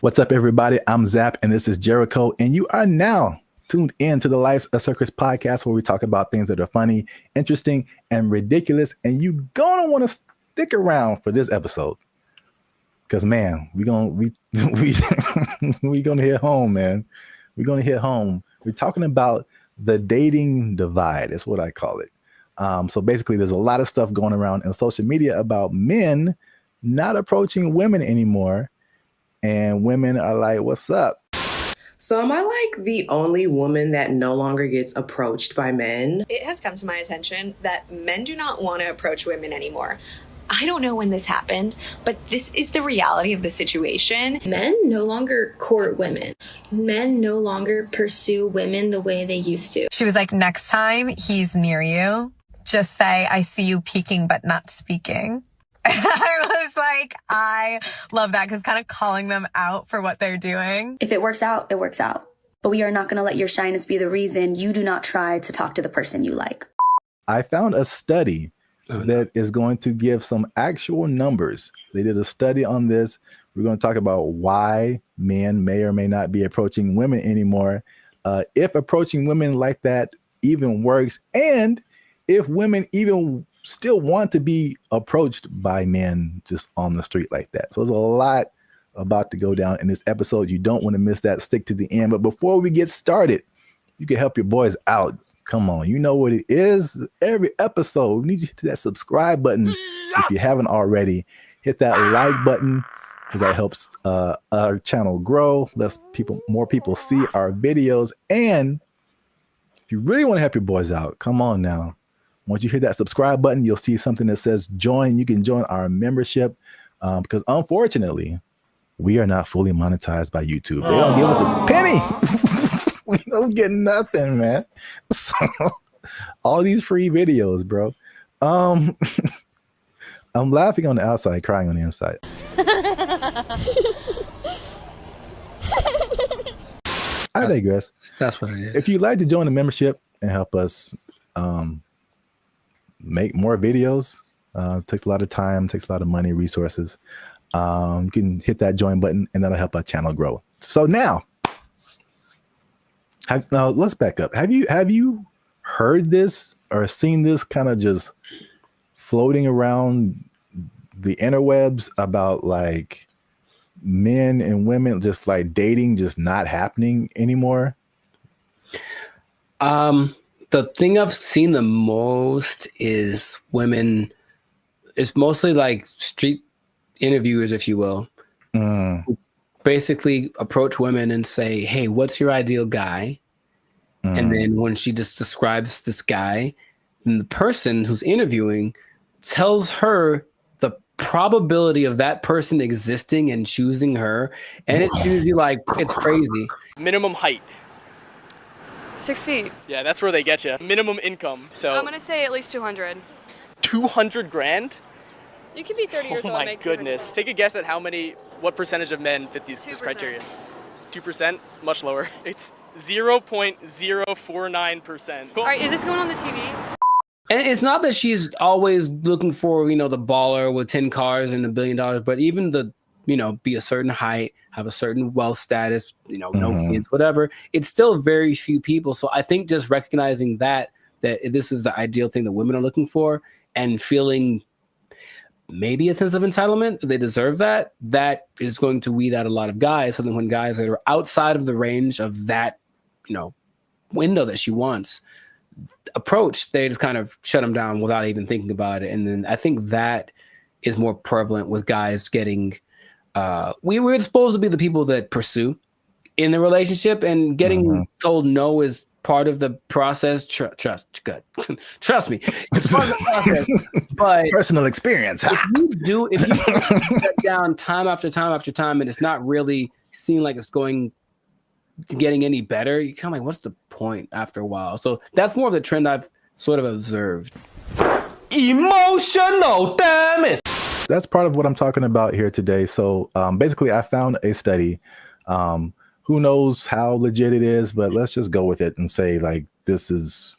what's up, everybody? I'm Zap, and this is Jericho, and you are now tuned in to the Life's a Circus podcast, where we talk about things that are funny, interesting, and ridiculous. And you're gonna want to stick around for this episode, because man, we gonna hit home, man. We're gonna hit home. We're talking about the dating divide. That's what I call it. So basically, there's a lot of stuff going around in social media about men not approaching women anymore, and women are like, "What's up?" So am I like the only woman that no longer gets approached by men? It has come to my attention that men do not want to approach women anymore. I don't know when this happened, but this is the reality of the situation. Men no longer court women. Men no longer pursue women the way they used to. She was like, next time he's near you, just say, I see you peeking but not speaking. I was like, I love that, because kind of calling them out for what they're doing. If it works out, it works out. But we are not going to let your shyness be the reason you do not try to talk to the person you like. I found a study that is going to give some actual numbers. They did a study on this. We're going to talk about why men may or may not be approaching women anymore, if approaching women like that even works, and if women even still want to be approached by men just on the street like that. So there's a lot about to go down in this episode. You don't want to miss that. Stick to the end. But before we get started, you can help your boys out. Come on, you know what it is. Every episode, we need you to hit that subscribe button. If you haven't already, hit that like button, because that helps our channel grow. Lets more people see our videos. And if you really want to help your boys out, come on now. Once you hit that subscribe button, you'll see something that says join. You can join our membership, because unfortunately, we are not fully monetized by YouTube. They don't give us a penny. We don't get nothing, man. So all these free videos, bro. I'm laughing on the outside, crying on the inside. I digress. That's what it is. If you'd like to join the membership and help us make more videos, takes a lot of time, takes a lot of money, resources. You can hit that join button, and that'll help our channel grow. So now, let's back up. Have you heard this or seen this kind of just floating around the interwebs about like men and women just like dating just not happening anymore? The thing I've seen the most is women. It's mostly like street interviewers, if you will, who basically approach women and say, hey, what's your ideal guy? And then when she just describes this guy, and the person who's interviewing tells her the probability of that person existing and choosing her. And it's usually like, it's crazy. Minimum height. 6 feet. Yeah, that's where they get you. Minimum income. So I'm gonna say at least 200. 200 grand? You can be 30 years old Oh and my make goodness. Take a guess at what percentage of men fit this criteria? 2%? Much lower. It's 0.049%. All right, is this going on the TV? And it's not that she's always looking for, the baller with 10 cars and $1 billion, but even the, be a certain height, have a certain wealth status, no kids, whatever. It's still very few people. So I think just recognizing that this is the ideal thing that women are looking for, and feeling maybe a sense of entitlement, they deserve that is going to weed out a lot of guys. So then when guys that are outside of the range of that, window that she wants approach, they just kind of shut them down without even thinking about it. And then I think that is more prevalent with guys getting, we were supposed to be the people that pursue in the relationship, and getting told no is part of the process. Trust me, it's part of the process. But personal experience. If you put that down time after time after time, and it's not really seeming like it's getting any better, you're kind of like, what's the point after a while? So that's more of the trend I've sort of observed. Emotional, damn it. That's part of what I'm talking about here today. So basically, I found a study. Who knows how legit it is, but let's just go with it and say like this is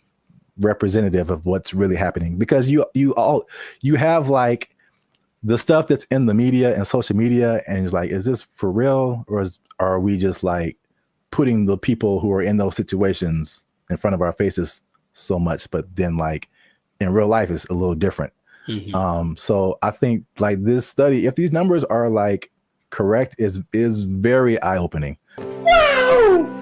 representative of what's really happening, because you have like the stuff that's in the media and social media, and it's like, is this for real, or are we just like putting the people who are in those situations in front of our faces so much, but then like in real life it's a little different. So I think like this study, if these numbers are like correct, is very eye-opening. Wow!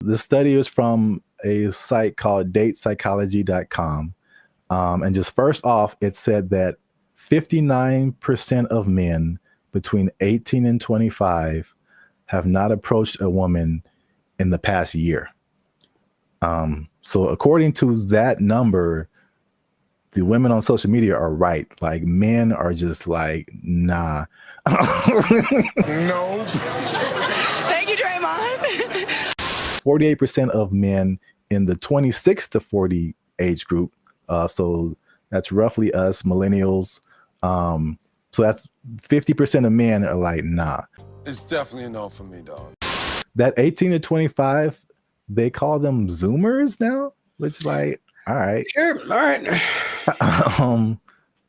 The study is from a site called datepsychology.com. And just first off, it said that 59% of men between 18 and 25 have not approached a woman in the past year. So according to that number, the women on social media are right. Like men are just like, nah. No. Thank you, Draymond. 48% of men in the 26 to 40 age group. So that's roughly us millennials. So that's 50% of men are like, nah. It's definitely a no for me, dog. That 18 to 25, they call them Zoomers now, which like, all right. Sure. All right.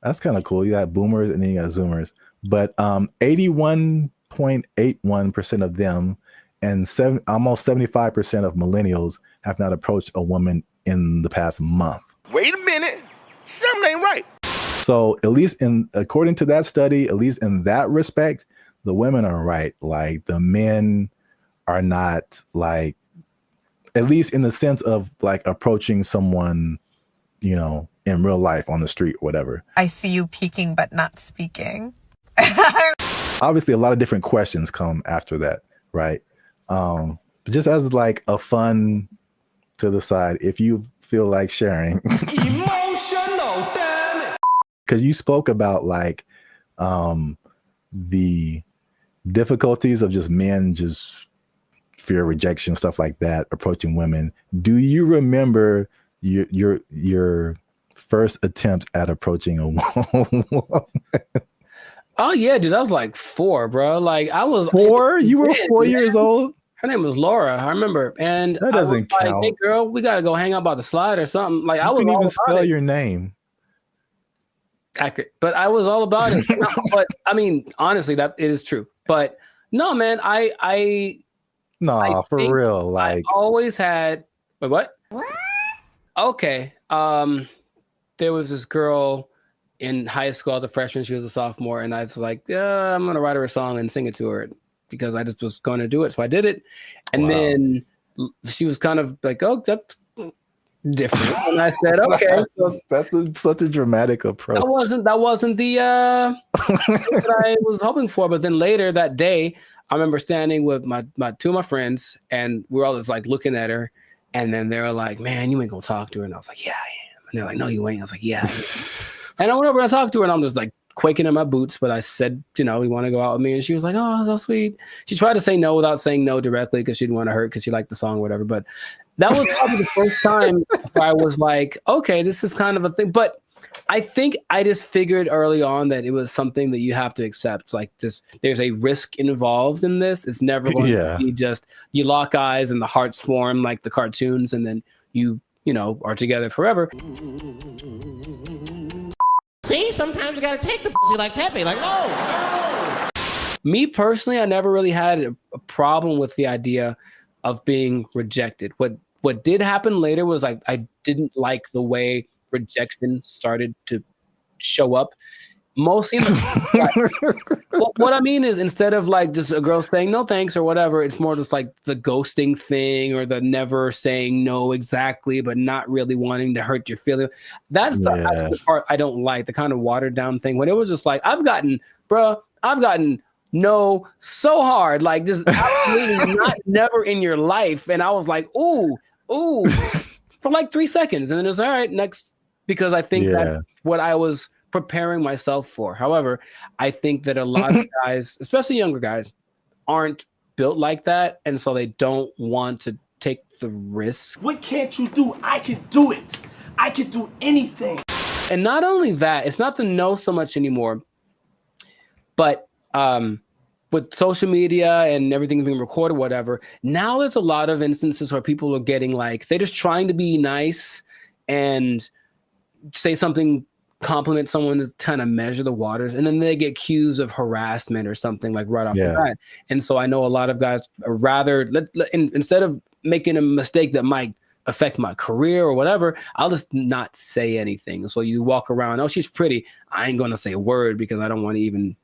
That's kind of cool. You got boomers and then you got Zoomers. But 81.81% of them and almost 75% of millennials have not approached a woman in the past month. Wait a minute. Something ain't right. So at least according to that study, at least in that respect, the women are right. Like the men are not, like, at least in the sense of like approaching someone, you know, in real life on the street or whatever. I see you peeking but not speaking. Obviously, a lot of different questions come after that, right? But just as like a fun to the side, if you feel like sharing. Emotional, damn it. Because you spoke about like the difficulties of just men just fear rejection, stuff like that, approaching women. Do you remember your first attempt at approaching a woman? Oh yeah, dude, I was like 4, bro. Like I was 4? You were 4 years old? Her name was Laura, I remember. And that doesn't count. Like, hey girl, we gotta go hang out by the slide or something. Like I was couldn't all even about spell it. your name. Accurate. But I was all about it. No, but I mean, honestly, that it is true. But no, man, I for real. Like I always had what? Okay. There was this girl in high school as a freshman. She was a sophomore, and I was like, yeah, I'm gonna write her a song and sing it to her because I just was going to do it. So I did it, and then she was kind of like, "Oh, that's different," and I said, "Okay." That's such a dramatic approach. That wasn't the that I was hoping for. But then later that day, I remember standing with my 2 of my friends, and we were all just like looking at her, and then they were like, "Man, you ain't gonna talk to her," and I was like, "Yeah, I am," and they're like, "No, you ain't." I was like, "Yeah." And I went over and I talked to her, and I'm just like quaking in my boots. But I said, you want to go out with me? And she was like, "Oh, so sweet." She tried to say no without saying no directly because she didn't want to hurt because she liked the song or whatever. But that was probably the first time where I was like, okay, this is kind of a thing. But I think I just figured early on that it was something that you have to accept. Like this, there's a risk involved in this. It's never going to be just you lock eyes and the hearts form like the cartoons, and then you are together forever. See, sometimes you gotta take the pussy like Pepe. Like, no. Me personally, I never really had a problem with the idea of being rejected. What did happen later was like I didn't like the way rejection started to show up. Mostly, what I mean is instead of like just a girl saying no thanks or whatever, it's more just like the ghosting thing or the never saying no exactly, but not really wanting to hurt your feelings. That's the part I don't like, the kind of watered down thing. When it was just like, I've gotten no so hard, like just absolutely not never in your life. And I was like, ooh, for like 3 seconds. And then it's all right, next, because I think that's what I was preparing myself for. However, I think that a lot of guys, especially younger guys, aren't built like that. And so they don't want to take the risk. What can't you do? I can do it. I can do anything. And not only that, it's not the no so much anymore, but with social media and everything being recorded, whatever, now there's a lot of instances where people are getting like, they're just trying to be nice and say something, compliment someone to kind of measure the waters, and then they get accused of harassment or something like right off the bat. And so I know a lot of guys are rather instead of making a mistake that might affect my career or whatever, I'll just not say anything. So you walk around, oh, she's pretty, I ain't gonna say a word because I don't want to even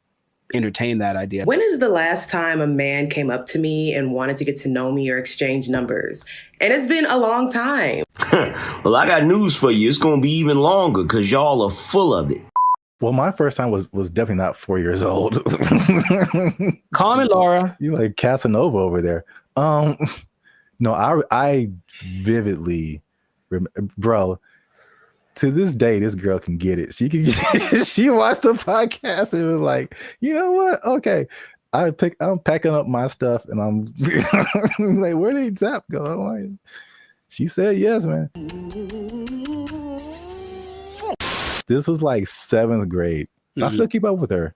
entertain that idea. When is the last time a man came up to me and wanted to get to know me or exchange numbers? And it's been a long time. Well, I got news for you. It's going to be even longer because y'all are full of it. Well, my first time was definitely not 4 years old. Call me Laura. You like Casanova over there. No, I vividly bro, to this day, this girl can get it. She can she watched the podcast and was like, you know what? Okay. I'm packing up my stuff and I'm like, where did Zap go? I'm like, she said yes, man. This was like 7th grade. I still keep up with her.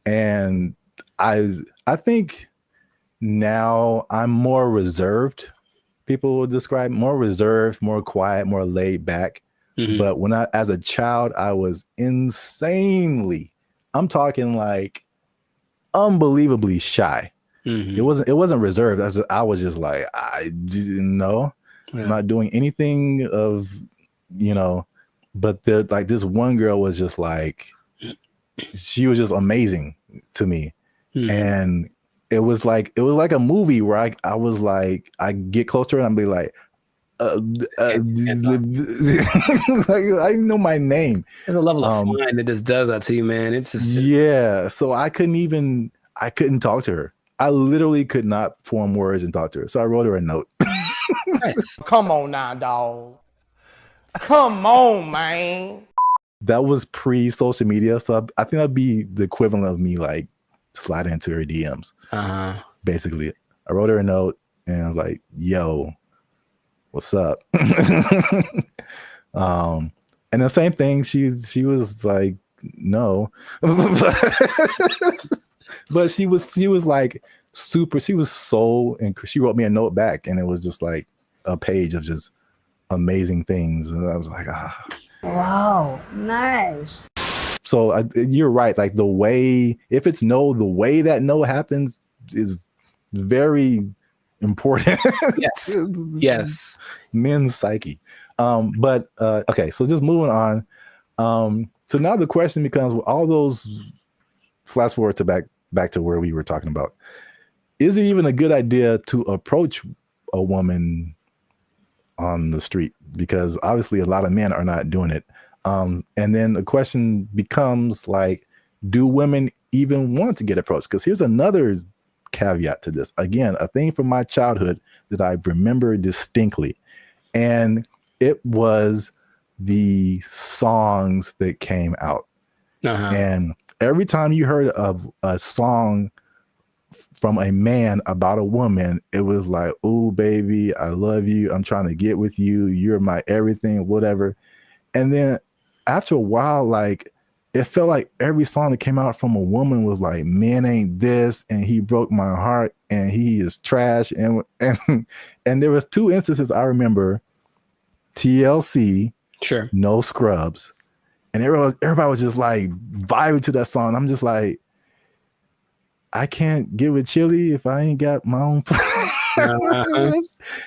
And I think now I'm more reserved. People will describe more reserved, more quiet, more laid back. But when as a child, I was insanely, I'm talking like unbelievably shy. It wasn't reserved. I was just like, I didn't know. I'm not doing anything of, but like this one girl was just like, she was just amazing to me. And it was like a movie where I was like, I get closer and I'm be like, like, I know my name. There's a level of fun that just does that to you, man. It's just so I couldn't talk to her. I literally could not form words and talk to her. So I wrote her a note. Come on now, dog. Come on, man. That was pre-social media, so I think that'd be the equivalent of me like sliding into her DMs. Basically, I wrote her a note and I was like, "Yo, what's up?" And the same thing. She was like, "No," but she was like super. She was so, and she wrote me a note back, and it was just like a page of just amazing things, and I was like, ah. Wow, nice. So you're right. Like the way, if it's no, the way that no happens is very important. Yes. Men's psyche. But okay, so just moving on. So now the question becomes, all those, flash forward to back to where we were talking about. Is it even a good idea to approach a woman on the street? Because obviously a lot of men are not doing it. And then the question becomes like, do women even want to get approached? Because here's another caveat to this. Again, a thing from my childhood that I remember distinctly. And it was the songs that came out. And every time you heard of a song from a man about a woman, it was like, "Oh, baby, I love you. I'm trying to get with you. You're my everything," whatever. And then after a while, like, it felt like every song that came out from a woman was like, "Men ain't this," and "He broke my heart," and "He is trash." And there was 2 instances I remember: TLC, No Scrubs, and everybody was just like vibing to that song. I'm just like, I can't get with Chili if I ain't got my own.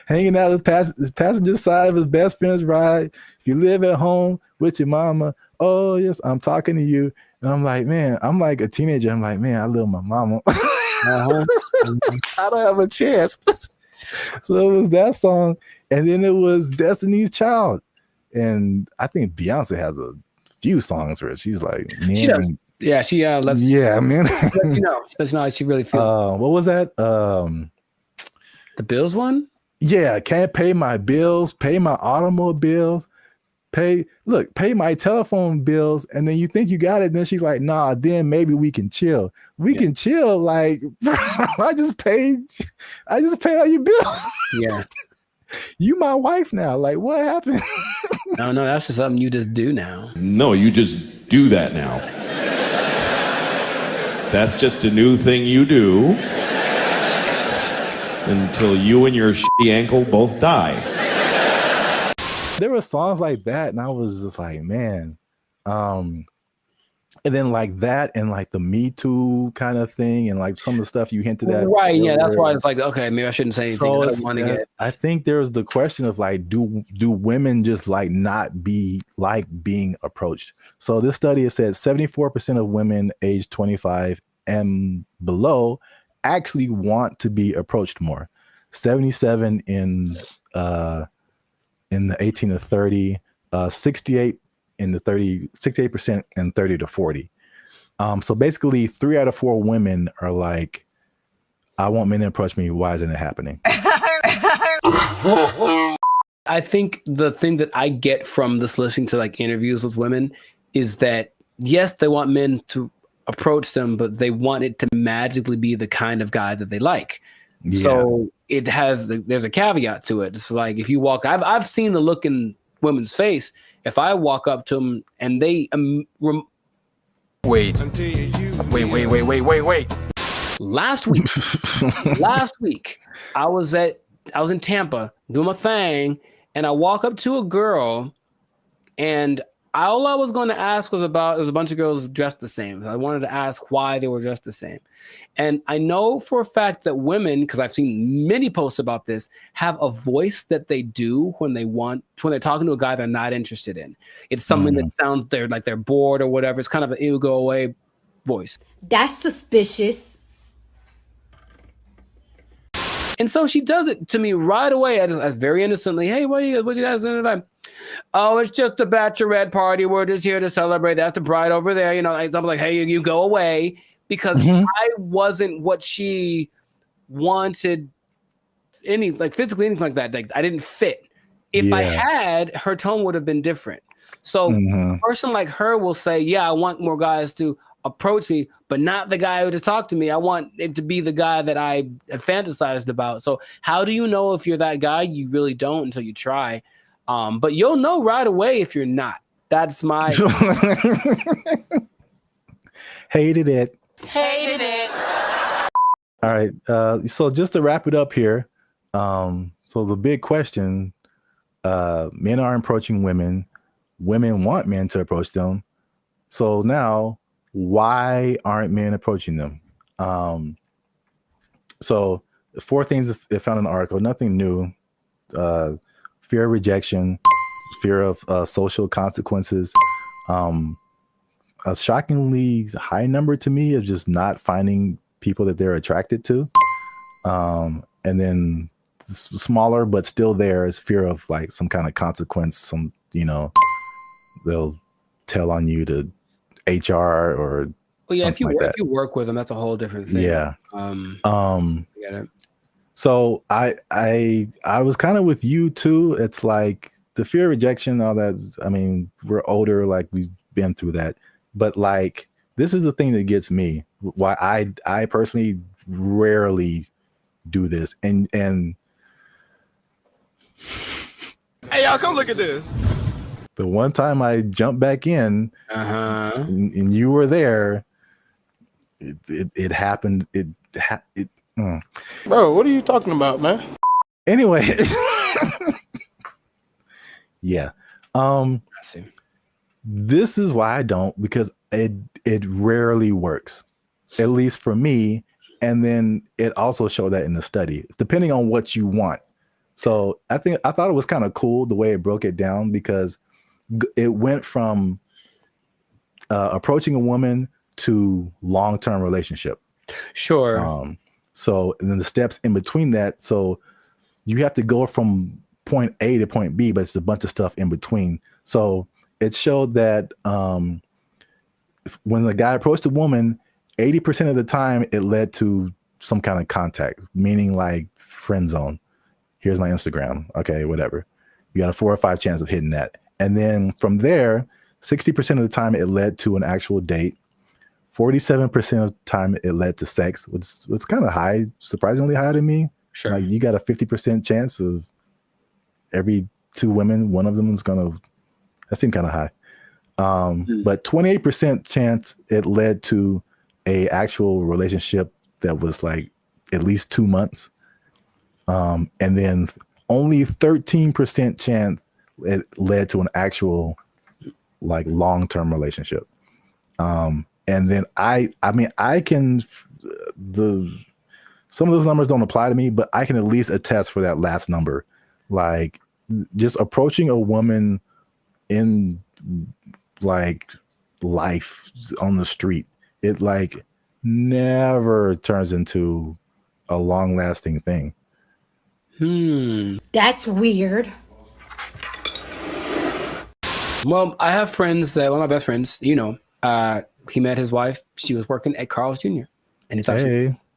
Hanging out the passenger side of his best friend's ride. If you live at home with your mama, oh yes, I'm talking to you. And I'm like, man, I'm like a teenager. I'm like, man, I love my mama. I don't have a chance. So it was that song, and then it was Destiny's Child, and I think Beyonce has a few songs where she's like, man, she does. Yeah, she lets man. You know, that's not how she really feels. What was that? The bills one? Yeah, can't pay my bills, pay my automobiles, pay my telephone bills, and then you think you got it, and then she's like, nah, then maybe we can chill. We can chill, like, bro, I just paid all your bills. Yeah. You my wife now. Like, what happened? No, that's just something you just do now. No, you just do that now. That's just a new thing you do until you and your shitty ankle both die. There were songs like that, and I was just like, man. And then like that, and like the Me Too kind of thing, and like some of the stuff you hinted at. Right, yeah, that's why it's like, okay, maybe I shouldn't say anything. So I think there's the question of like, do women just like not be like being approached? So this study has said 74% of women aged 25 and below actually want to be approached more. 77 in the 18 to 30, 68 in the 68% and 30 to 40. So basically 3 out of 4 women are like, I want men to approach me. Why isn't it happening? I think the thing that I get from this listening to like interviews with women is that yes, they want men to approach them, but they want it to magically be the kind of guy that they like. Yeah. So there's a caveat to it. It's like if you walk, I've seen the look in women's face. If I walk up to them and they wait. Last week, I was in Tampa doing my thing, and I walk up to a girl, and all I was going to ask was it was a bunch of girls dressed the same. I wanted to ask why they were dressed the same. And I know for a fact that women, because I've seen many posts about this, have a voice that they do when they're talking to a guy they're not interested in. It's something that sounds like they're bored or whatever. It's kind of an ew, go away voice. That's suspicious. And so she does it to me right away as very innocently. Hey, what you guys doing tonight? Oh, it's just a bachelorette party. We're just here to celebrate. That's the bride over there. I'm like, hey, you go away, because I wasn't what she wanted, physically, anything like that. Like, I didn't fit. If I had, her tone would have been different. So a person like her will say, yeah, I want more guys to approach me, but not the guy who just talked to me. I want it to be the guy that I have fantasized about. So how do you know if you're that guy? You really don't until you try. But you'll know right away if you're not. That's my Hated it. All right. So just to wrap it up here. So the big question, men are approaching women. Women want men to approach them. So now, why aren't men approaching them? So 4 things they found in the article, nothing new. Fear of rejection, fear of social consequences, a shockingly high number to me of just not finding people that they're attracted to. And then smaller, but still there is fear of like some kind of consequence. They'll tell on you to HR or if you work with them, that's a whole different thing. Yeah. Get it. So I was kind of with you too. It's like the fear of rejection, all that. I mean, we're older, like we've been through that. But like, this is the thing that gets me. Why I personally rarely do this. And hey, y'all, come look at this. The one time I jumped back in, and you were there, it happened. Bro, what are you talking about, man? Anyway, yeah. I see. This is why I don't, because it rarely works, at least for me. And then it also showed that in the study, depending on what you want. So I thought it was kind of cool the way it broke it down, because it went from approaching a woman to long-term relationship. Sure. So, and then the steps in between that. So you have to go from point A to point B, but it's a bunch of stuff in between. So it showed that when the guy approached a woman, 80% of the time it led to some kind of contact, meaning like friend zone. Here's my Instagram. Okay, whatever. You got a 4 or 5 chance of hitting that. And then from there, 60% of the time it led to an actual date. 47% of the time it led to sex, which was kind of high, surprisingly high to me. Sure. Like, you got a 50% chance of every 2 women, one of them is that seemed kind of high. But 28% chance it led to a actual relationship that was like at least 2 months. And then only 13% chance it led to an actual like long-term relationship. And then some of those numbers don't apply to me, but I can at least attest for that last number. Like, just approaching a woman in like life on the street, it like never turns into a long-lasting thing. That's weird. Well, I have friends one of my best friends, he met his wife. She was working at Carl's Jr. and he thought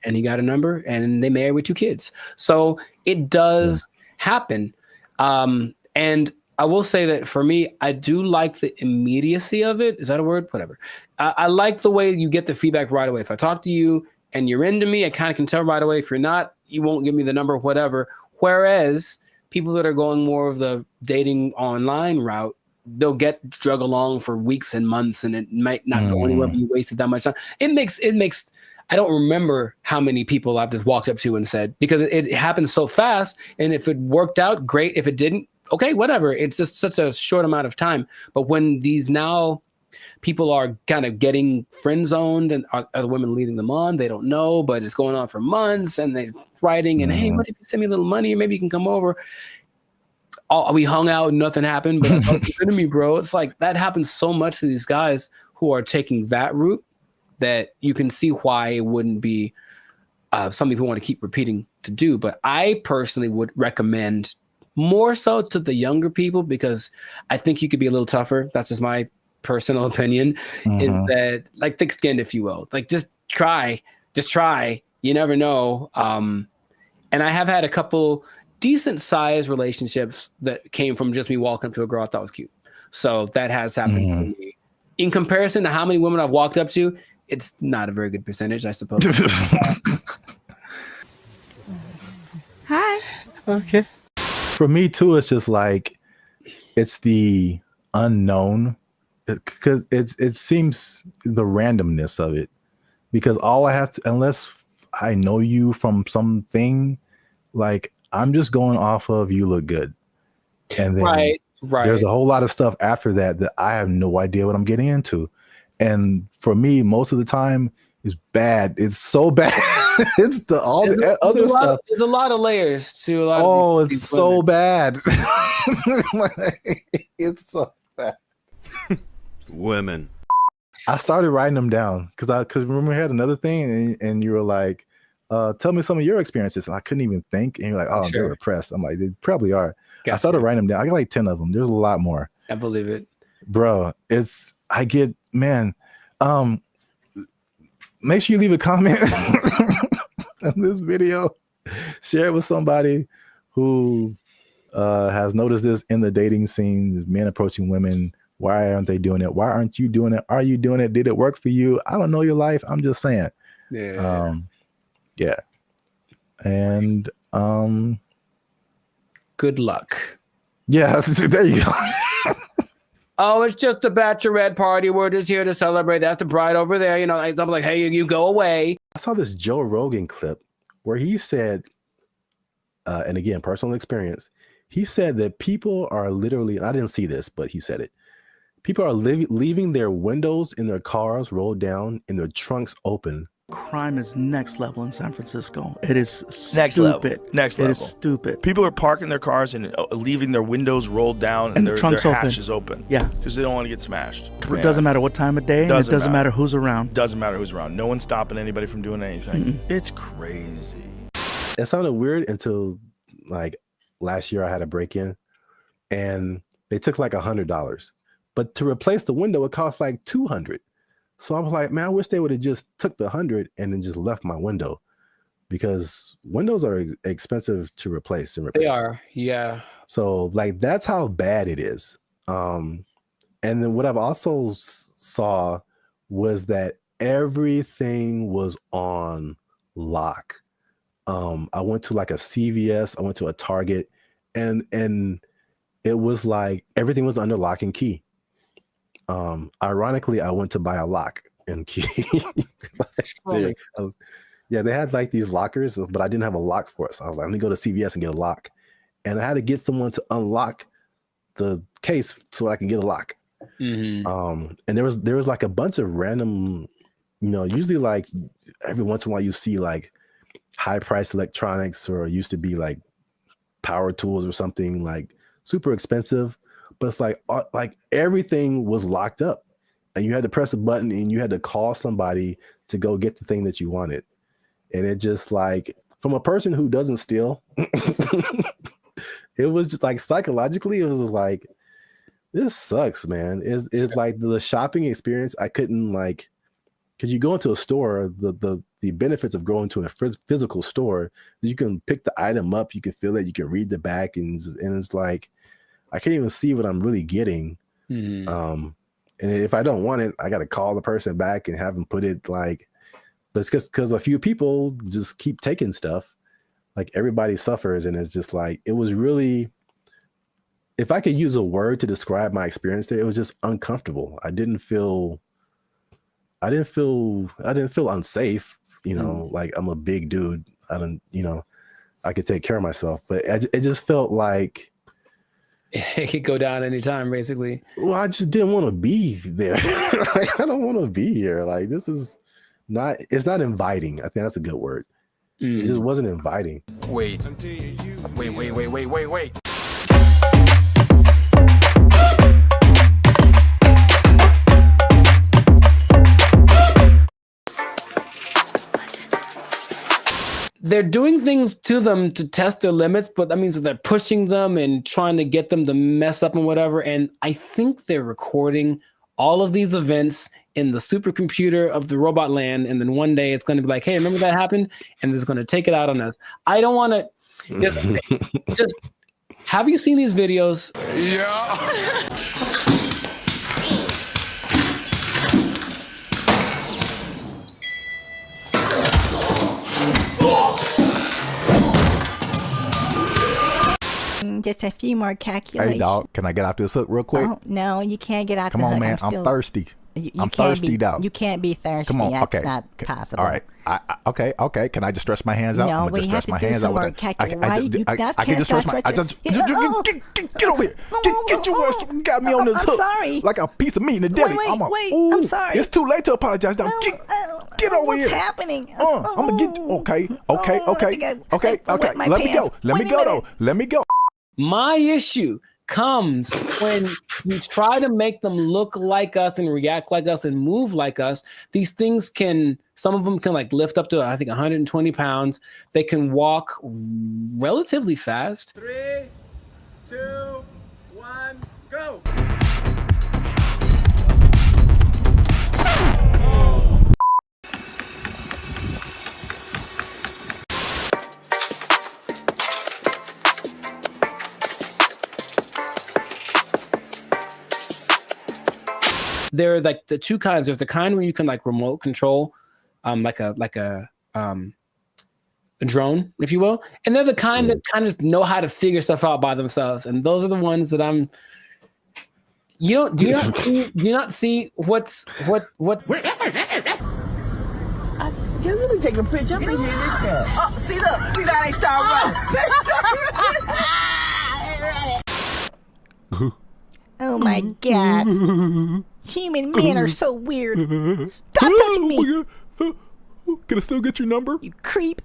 and he got a number, and they married with 2 kids. So it does happen. And I will say that for me, I do like the immediacy of it. Is that a word? Whatever. I like the way you get the feedback right away. If I talk to you and you're into me, I kind of can tell right away. If you're not, you won't give me the number, whatever. Whereas people that are going more of the dating online route, they'll get drug along for weeks and months, and it might not go anywhere, but you wasted that much time. It makes, I don't remember how many people I've just walked up to and said, because it happens so fast. And if it worked out, great. If it didn't, okay, whatever. It's just such a short amount of time. But when these now people are kind of getting friend zoned, and are the women leading them on, they don't know, but it's going on for months, and they're writing and, hey, what if you send me a little money? Maybe you can come over. We hung out and nothing happened, but I thought you were to me, bro. It's like that happens so much to these guys who are taking that route that you can see why it wouldn't be something people want to keep repeating to do. But I personally would recommend more so to the younger people, because I think you could be a little tougher. That's just my personal opinion, is that, like, thick-skinned, if you will. Like, just try. You never know. And I have had a couple decent-sized relationships that came from just me walking up to a girl I thought was cute. So that has happened to me. In comparison to how many women I've walked up to, it's not a very good percentage, I suppose. Hi. Okay. For me too, it's just like, it's the unknown, because it seems the randomness of it, because all I have to, unless I know you from something, like, I'm just going off of you look good, and then right. There's a whole lot of stuff after that I have no idea what I'm getting into, and for me, most of the time, it's bad. It's so bad. It's the other stuff. There's a lot of layers to a lot. Oh, of it's so bad. It's so bad. Women. I started writing them down because remember we had another thing, and you were like, tell me some of your experiences, and I couldn't even think, and you're like, oh, they're repressed. I'm like, they probably are. Gotcha. I started writing them down. I got like 10 of them. There's a lot more. I believe it, bro. Make sure you leave a comment on this video. Share it with somebody who has noticed this in the dating scene, men approaching women. Why aren't they doing it? Why aren't you doing it? Are you doing it? Did it work for you? I don't know your life. I'm just saying. Yeah. Yeah. And good luck. Yeah, there you go. Oh, it's just a bachelorette party. We're just here to celebrate. That's the bride over there. You know, I'm like, hey, you go away. I saw this Joe Rogan clip where he said, and again, personal experience, he said that people are literally, and I didn't see this, but he said it. People are leaving their windows in their cars rolled down and their trunks open. Crime is next level in San Francisco. It is stupid. Next level. It is stupid. People are parking their cars and leaving their windows rolled down and their hatches open. Yeah. Because they don't want to get smashed. It doesn't matter what time of day. It doesn't matter who's around. Doesn't matter who's around. No one's stopping anybody from doing anything. It's crazy. It sounded weird until like last year I had a break-in and they took like $100. But to replace the window, it cost like $200. So I was like, man, I wish they would have just took the 100 and then just left my window, because windows are expensive to replace and repair. They are, yeah. So like that's how bad it is. And then what I've also saw was that everything was on lock. I went to like a CVS, I went to a Target, and it was like everything was under lock and key. Ironically, I went to buy a lock and key. Yeah, they had like these lockers, but I didn't have a lock for it. So I was like, let me go to CVS and get a lock. And I had to get someone to unlock the case so I can get a lock. And there was like a bunch of random, usually like every once in a while you see like high priced electronics, or used to be like power tools or something like super expensive. But it's like everything was locked up, and you had to press a button and you had to call somebody to go get the thing that you wanted. And it just like, from a person who doesn't steal, it was just like psychologically, it was just like, this sucks, man. It's like the shopping experience. I couldn't like because you go into a store, the benefits of going to a physical store, you can pick the item up, you can feel it, you can read the back, and it's like I can't even see what I'm really getting. And if I don't want it, I got to call the person back and have them put it like. But it's because a few people just keep taking stuff. Like everybody suffers, and it's just like it was really. If I could use a word to describe my experience there, it was just uncomfortable. I didn't feel unsafe, like I'm a big dude. I could take care of myself, but it just felt like it could go down anytime, basically. Well, I just didn't want to be there. Like, I don't want to be here. Like, it's not inviting. I think that's a good word. It just wasn't inviting. Wait. They're doing things to them to test their limits, but that means that they're pushing them and trying to get them to mess up and whatever. And I think they're recording all of these events in the supercomputer of the robot land. And then one day it's going to be like, hey, remember that happened? And it's going to take it out on us. I don't want to just have you seen these videos? Yeah. Just a few more calculations. Hey, dog, can I get out this hook real quick? Oh, no, you can't get out Come the on, hook. man. I'm thirsty. I'm thirsty, dog. You can't be thirsty. Come on, That's not possible. All right. Okay. Can I just stretch my hands out? No, I'm we have to do some more calculations. I can just stretch my. Get over here. Get your ass. Got me on this hook. I'm sorry. Like a piece of meat in the deli. Wait. I'm sorry. It's too late to apologize. Now get over what's here. What's happening? I'm gonna get you. Okay. Let me go. Let me go. My issue comes when you try to make them look like us and react like us and move like us. These things some of them can like lift up to, I think, 120 pounds. They can walk relatively fast. 3, 2, 1, go. There are like the two kinds. There's the kind where you can like remote control, like a drone, if you will, and they're the kind that kind of know how to figure stuff out by themselves. And those are the ones that I'm. Do you not see what? Let me take a picture. I'm in this chair. Oh, see that ain't start running. Oh my God. Human men are so weird. Stop touching me. Can I still get your number? You creep.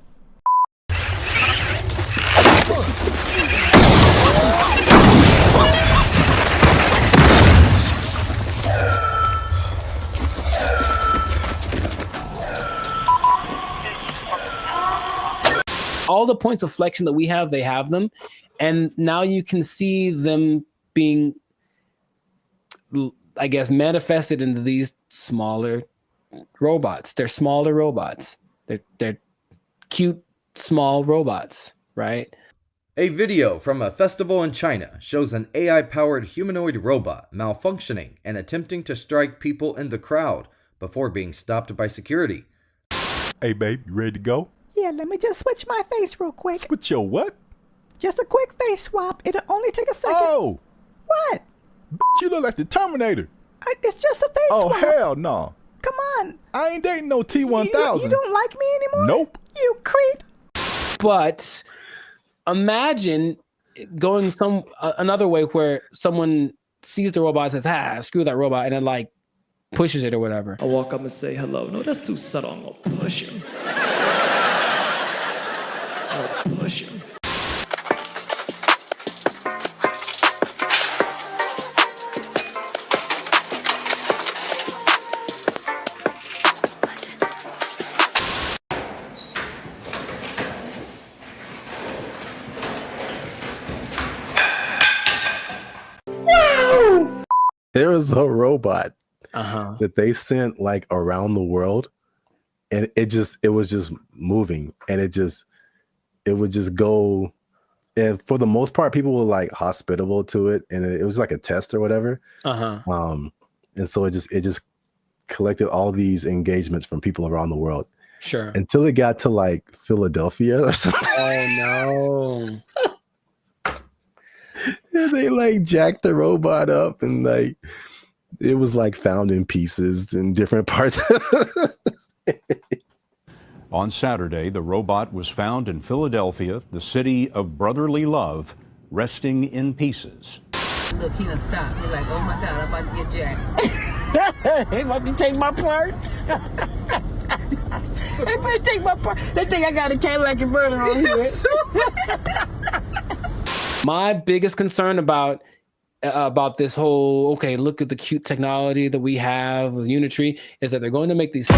All the points of flexion that we have, they have them. And now you can see them being, I guess, manifested into these smaller robots. They're smaller robots. They're cute, small robots, right? A video from a festival in China shows an AI-powered humanoid robot malfunctioning and attempting to strike people in the crowd before being stopped by security. Hey, babe, you ready to go? Yeah, let me just switch my face real quick. Switch your what? Just a quick face swap. It'll only take a second. Oh! What? You look like the Terminator. It's just a face swap. Oh, hell no. Come on. I ain't dating no T-1000. You don't like me anymore? Nope. You creep. But imagine going another way where someone sees the robot and says, screw that robot, and then like pushes it or whatever. I walk up and say hello. No, that's too subtle. I'm gonna push him. I'll push him. There was a robot that they sent like around the world, and it was just moving, and it would just go. And for the most part, people were like hospitable to it, and it was like a test or whatever. And so it just collected all these engagements from people around the world. Sure. Until it got to like Philadelphia or something. Oh no. And they like jacked the robot up, and like it was like found in pieces in different parts. On Saturday, the robot was found in Philadelphia, the city of brotherly love, resting in pieces. Look, he done stopped. He's like, oh my God, I'm about to get jacked. He about to take my parts. They better take my parts. They think I got a Cadillac converter on here. My biggest concern about this whole, okay, look at the cute technology that we have with Unitree, is that they're going to make these.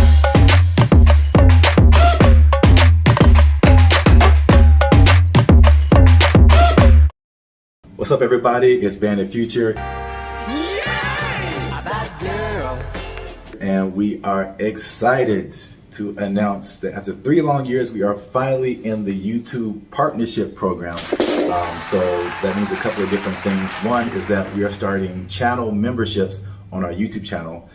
What's up, everybody? It's BrandBee Future. And we are excited to announce that after 3 long years, we are finally in the YouTube partnership program. So that means a couple of different things. One is that we are starting channel memberships on our YouTube channel.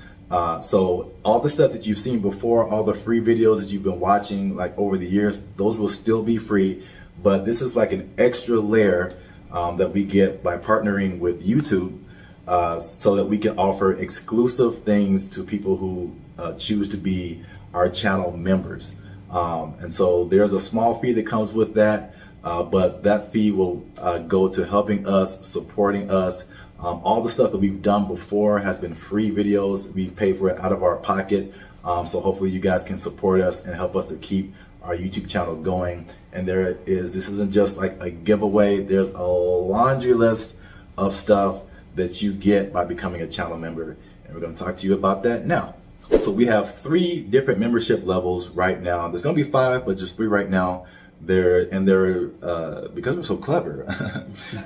So all the stuff that you've seen before, all the free videos that you've been watching like over the years, those will still be free. But this is like an extra layer that we get by partnering with YouTube, so that we can offer exclusive things to people who choose to be our channel members. And so there's a small fee that comes with that, but that fee will go to helping us, supporting us. All the stuff that we've done before has been free videos. We pay for it out of our pocket. So hopefully you guys can support us and help us to keep our YouTube channel going. And this isn't just like a giveaway. There's a laundry list of stuff that you get by becoming a channel member. And we're going to talk to you about that now. So we have 3 different membership levels right now. There's going to be 5, but just 3 right now. They're because we're so clever.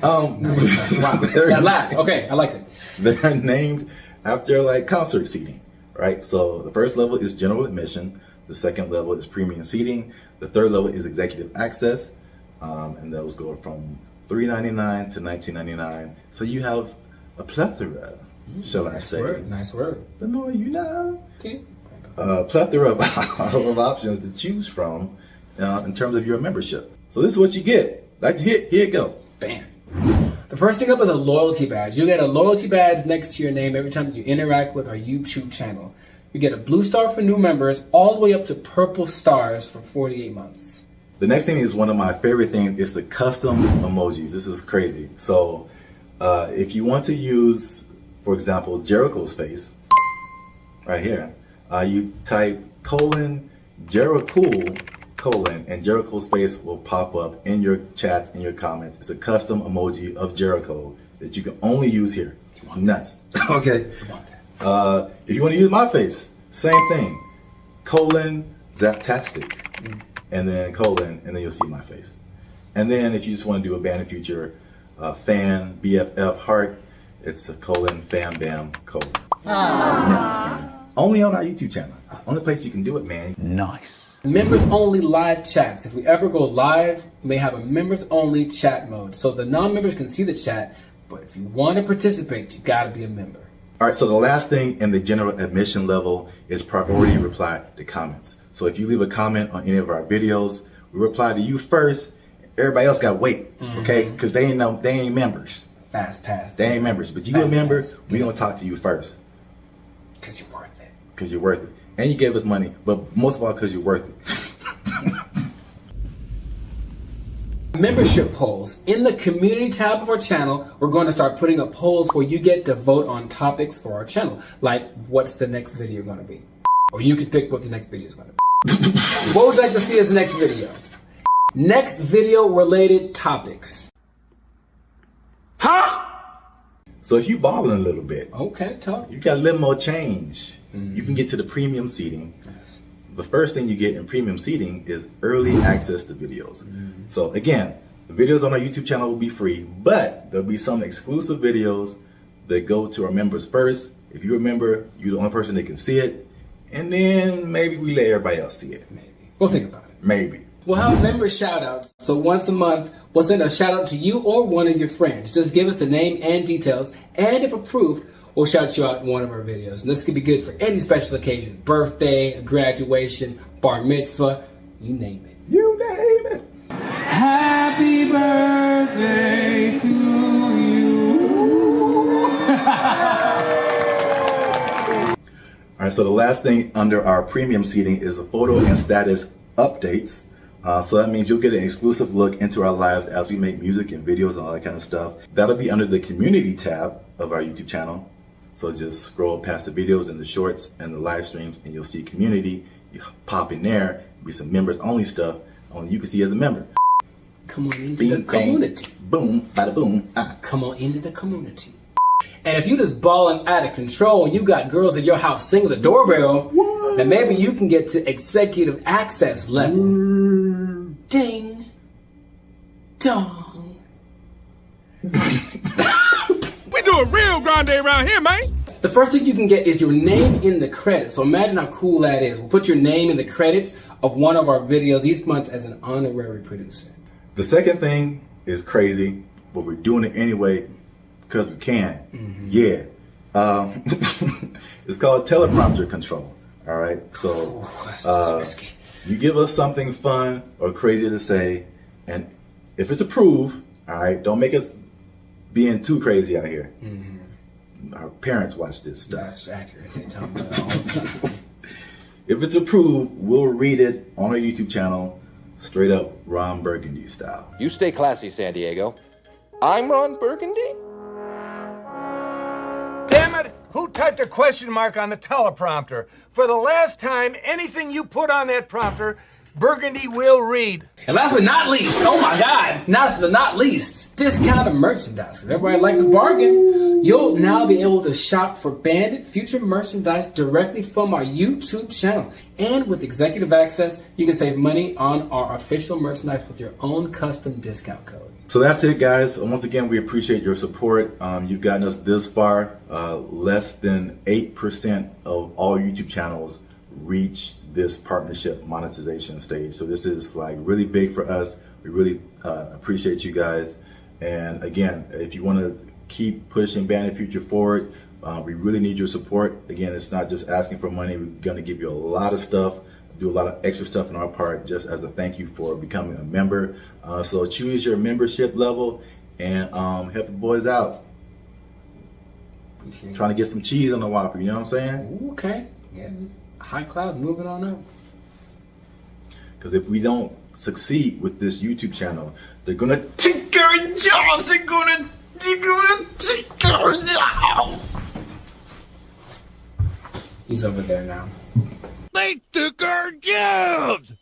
Wow. That laugh. Okay, I like it. They're named after like concert seating, right? So the first level is general admission. The second level is premium seating. The third level is executive access. And those go from $3.99 to $19.99. So you have a plethora, shall I say. Nice word. The more you know. Okay. Plethora of options to choose from in terms of your membership. So this is what you get. Like to hit, here you go. Bam. The first thing up is a loyalty badge. You get a loyalty badge next to your name every time you interact with our YouTube channel. You get a blue star for new members, all the way up to purple stars for 48 months. The next thing is one of my favorite things is the custom emojis. This is crazy. So if you want to use, for example, Jericho's face, right here, you type :Jericho, and Jericho's face will pop up in your chats, in your comments. It's a custom emoji of Jericho that you can only use here. Nuts. Okay. If you want to use my face, same thing. Zaptastic. And then and then you'll see my face. And then if you just want to do a BrandBee Future fan, BFF heart, it's a fan bam : Only on our YouTube channel. It's the only place you can do it, man. Nice. Members only live chats. If we ever go live, we may have a members only chat mode. So the non-members can see the chat, but if you want to participate, you gotta be a member. All right, so the last thing in the general admission level is priority reply to comments. So if you leave a comment on any of our videos, we reply to you first. Everybody else got to wait, okay? Because they ain't members. Fast pass. They ain't members, but you a member. We gonna talk to you first. Because you're worth it. Because you're worth it, and you gave us money, but most of all because you're worth it. Membership polls. In the community tab of our channel, we're going to start putting up polls where you get to vote on topics for our channel. Like, what's the next video going to be? Or you can pick what the next video is going to be. What would you like to see as the next video? Next video related topics. Huh? So if you balling a little bit, okay, you got a little more change. You can get to the premium seating. Yes. The first thing you get in premium seating is early access to videos. So again, the videos on our YouTube channel will be free, but there'll be some exclusive videos that go to our members first. If you remember, you're the only person that can see it. And then maybe we let everybody else see it. Maybe. We'll think about it. Maybe. We'll have member shout-outs. So once a month, we'll send a shout-out to you or one of your friends. Just give us the name and details. And if approved, we'll shout you out in one of our videos. And this could be good for any special occasion. Birthday, graduation, bar mitzvah, you name it. You name it. Happy birthday to you. All right, so the last thing under our premium seating is the photo and status updates. So that means you'll get an exclusive look into our lives as we make music and videos and all that kind of stuff. That'll be under the community tab of our YouTube channel. So just scroll past the videos and the shorts and the live streams and you'll see community. You pop in there, be some members only stuff only you can see as a member. Come on into the community. Boom, bada boom. Come on into the community. And if you just balling out of control and you got girls at your house singing the doorbell, then maybe you can get to executive access level. Ding. Dong. We do a real grande around here, man. The first thing you can get is your name in the credits. So imagine how cool that is. We'll put your name in the credits of one of our videos each month as an honorary producer. The second thing is crazy, but we're doing it anyway because we can. Yeah. It's called teleprompter control. All right. So you give us something fun or crazy to say, and if it's approved, all right, don't make us being too crazy out here. Our parents watch this stuff. That's accurate. They tell me that all the time. If it's approved, we'll read it on our YouTube channel, straight up Ron Burgundy style. You stay classy, San Diego. I'm Ron Burgundy? Damn it! Who typed a question mark on the teleprompter? For the last time, anything you put on that prompter, Burgundy will read. And last but not least, oh my God, last but not least, discounted merchandise. Because everybody likes a bargain. You'll now be able to shop for Bandit Future merchandise directly from our YouTube channel. And with executive access, you can save money on our official merchandise with your own custom discount code. So that's it, guys. Once again, we appreciate your support. You've gotten us this far. Less than 8% of all YouTube channels reach this partnership monetization stage. So this is like really big for us. We really appreciate you guys. And again, if you want to keep pushing Bandit Future forward, we really need your support. Again, it's not just asking for money. We're going to give you a lot of stuff, do a lot of extra stuff on our part just as a thank you for becoming a member. So choose your membership level and help the boys out. Trying to get some cheese on the Whopper, you know what I'm saying? Ooh, okay. Yeah. High clouds moving on up. Because if we don't succeed with this YouTube channel, they're gonna take our jobs. They're gonna take our jobs. He's over there now. They took our jobs.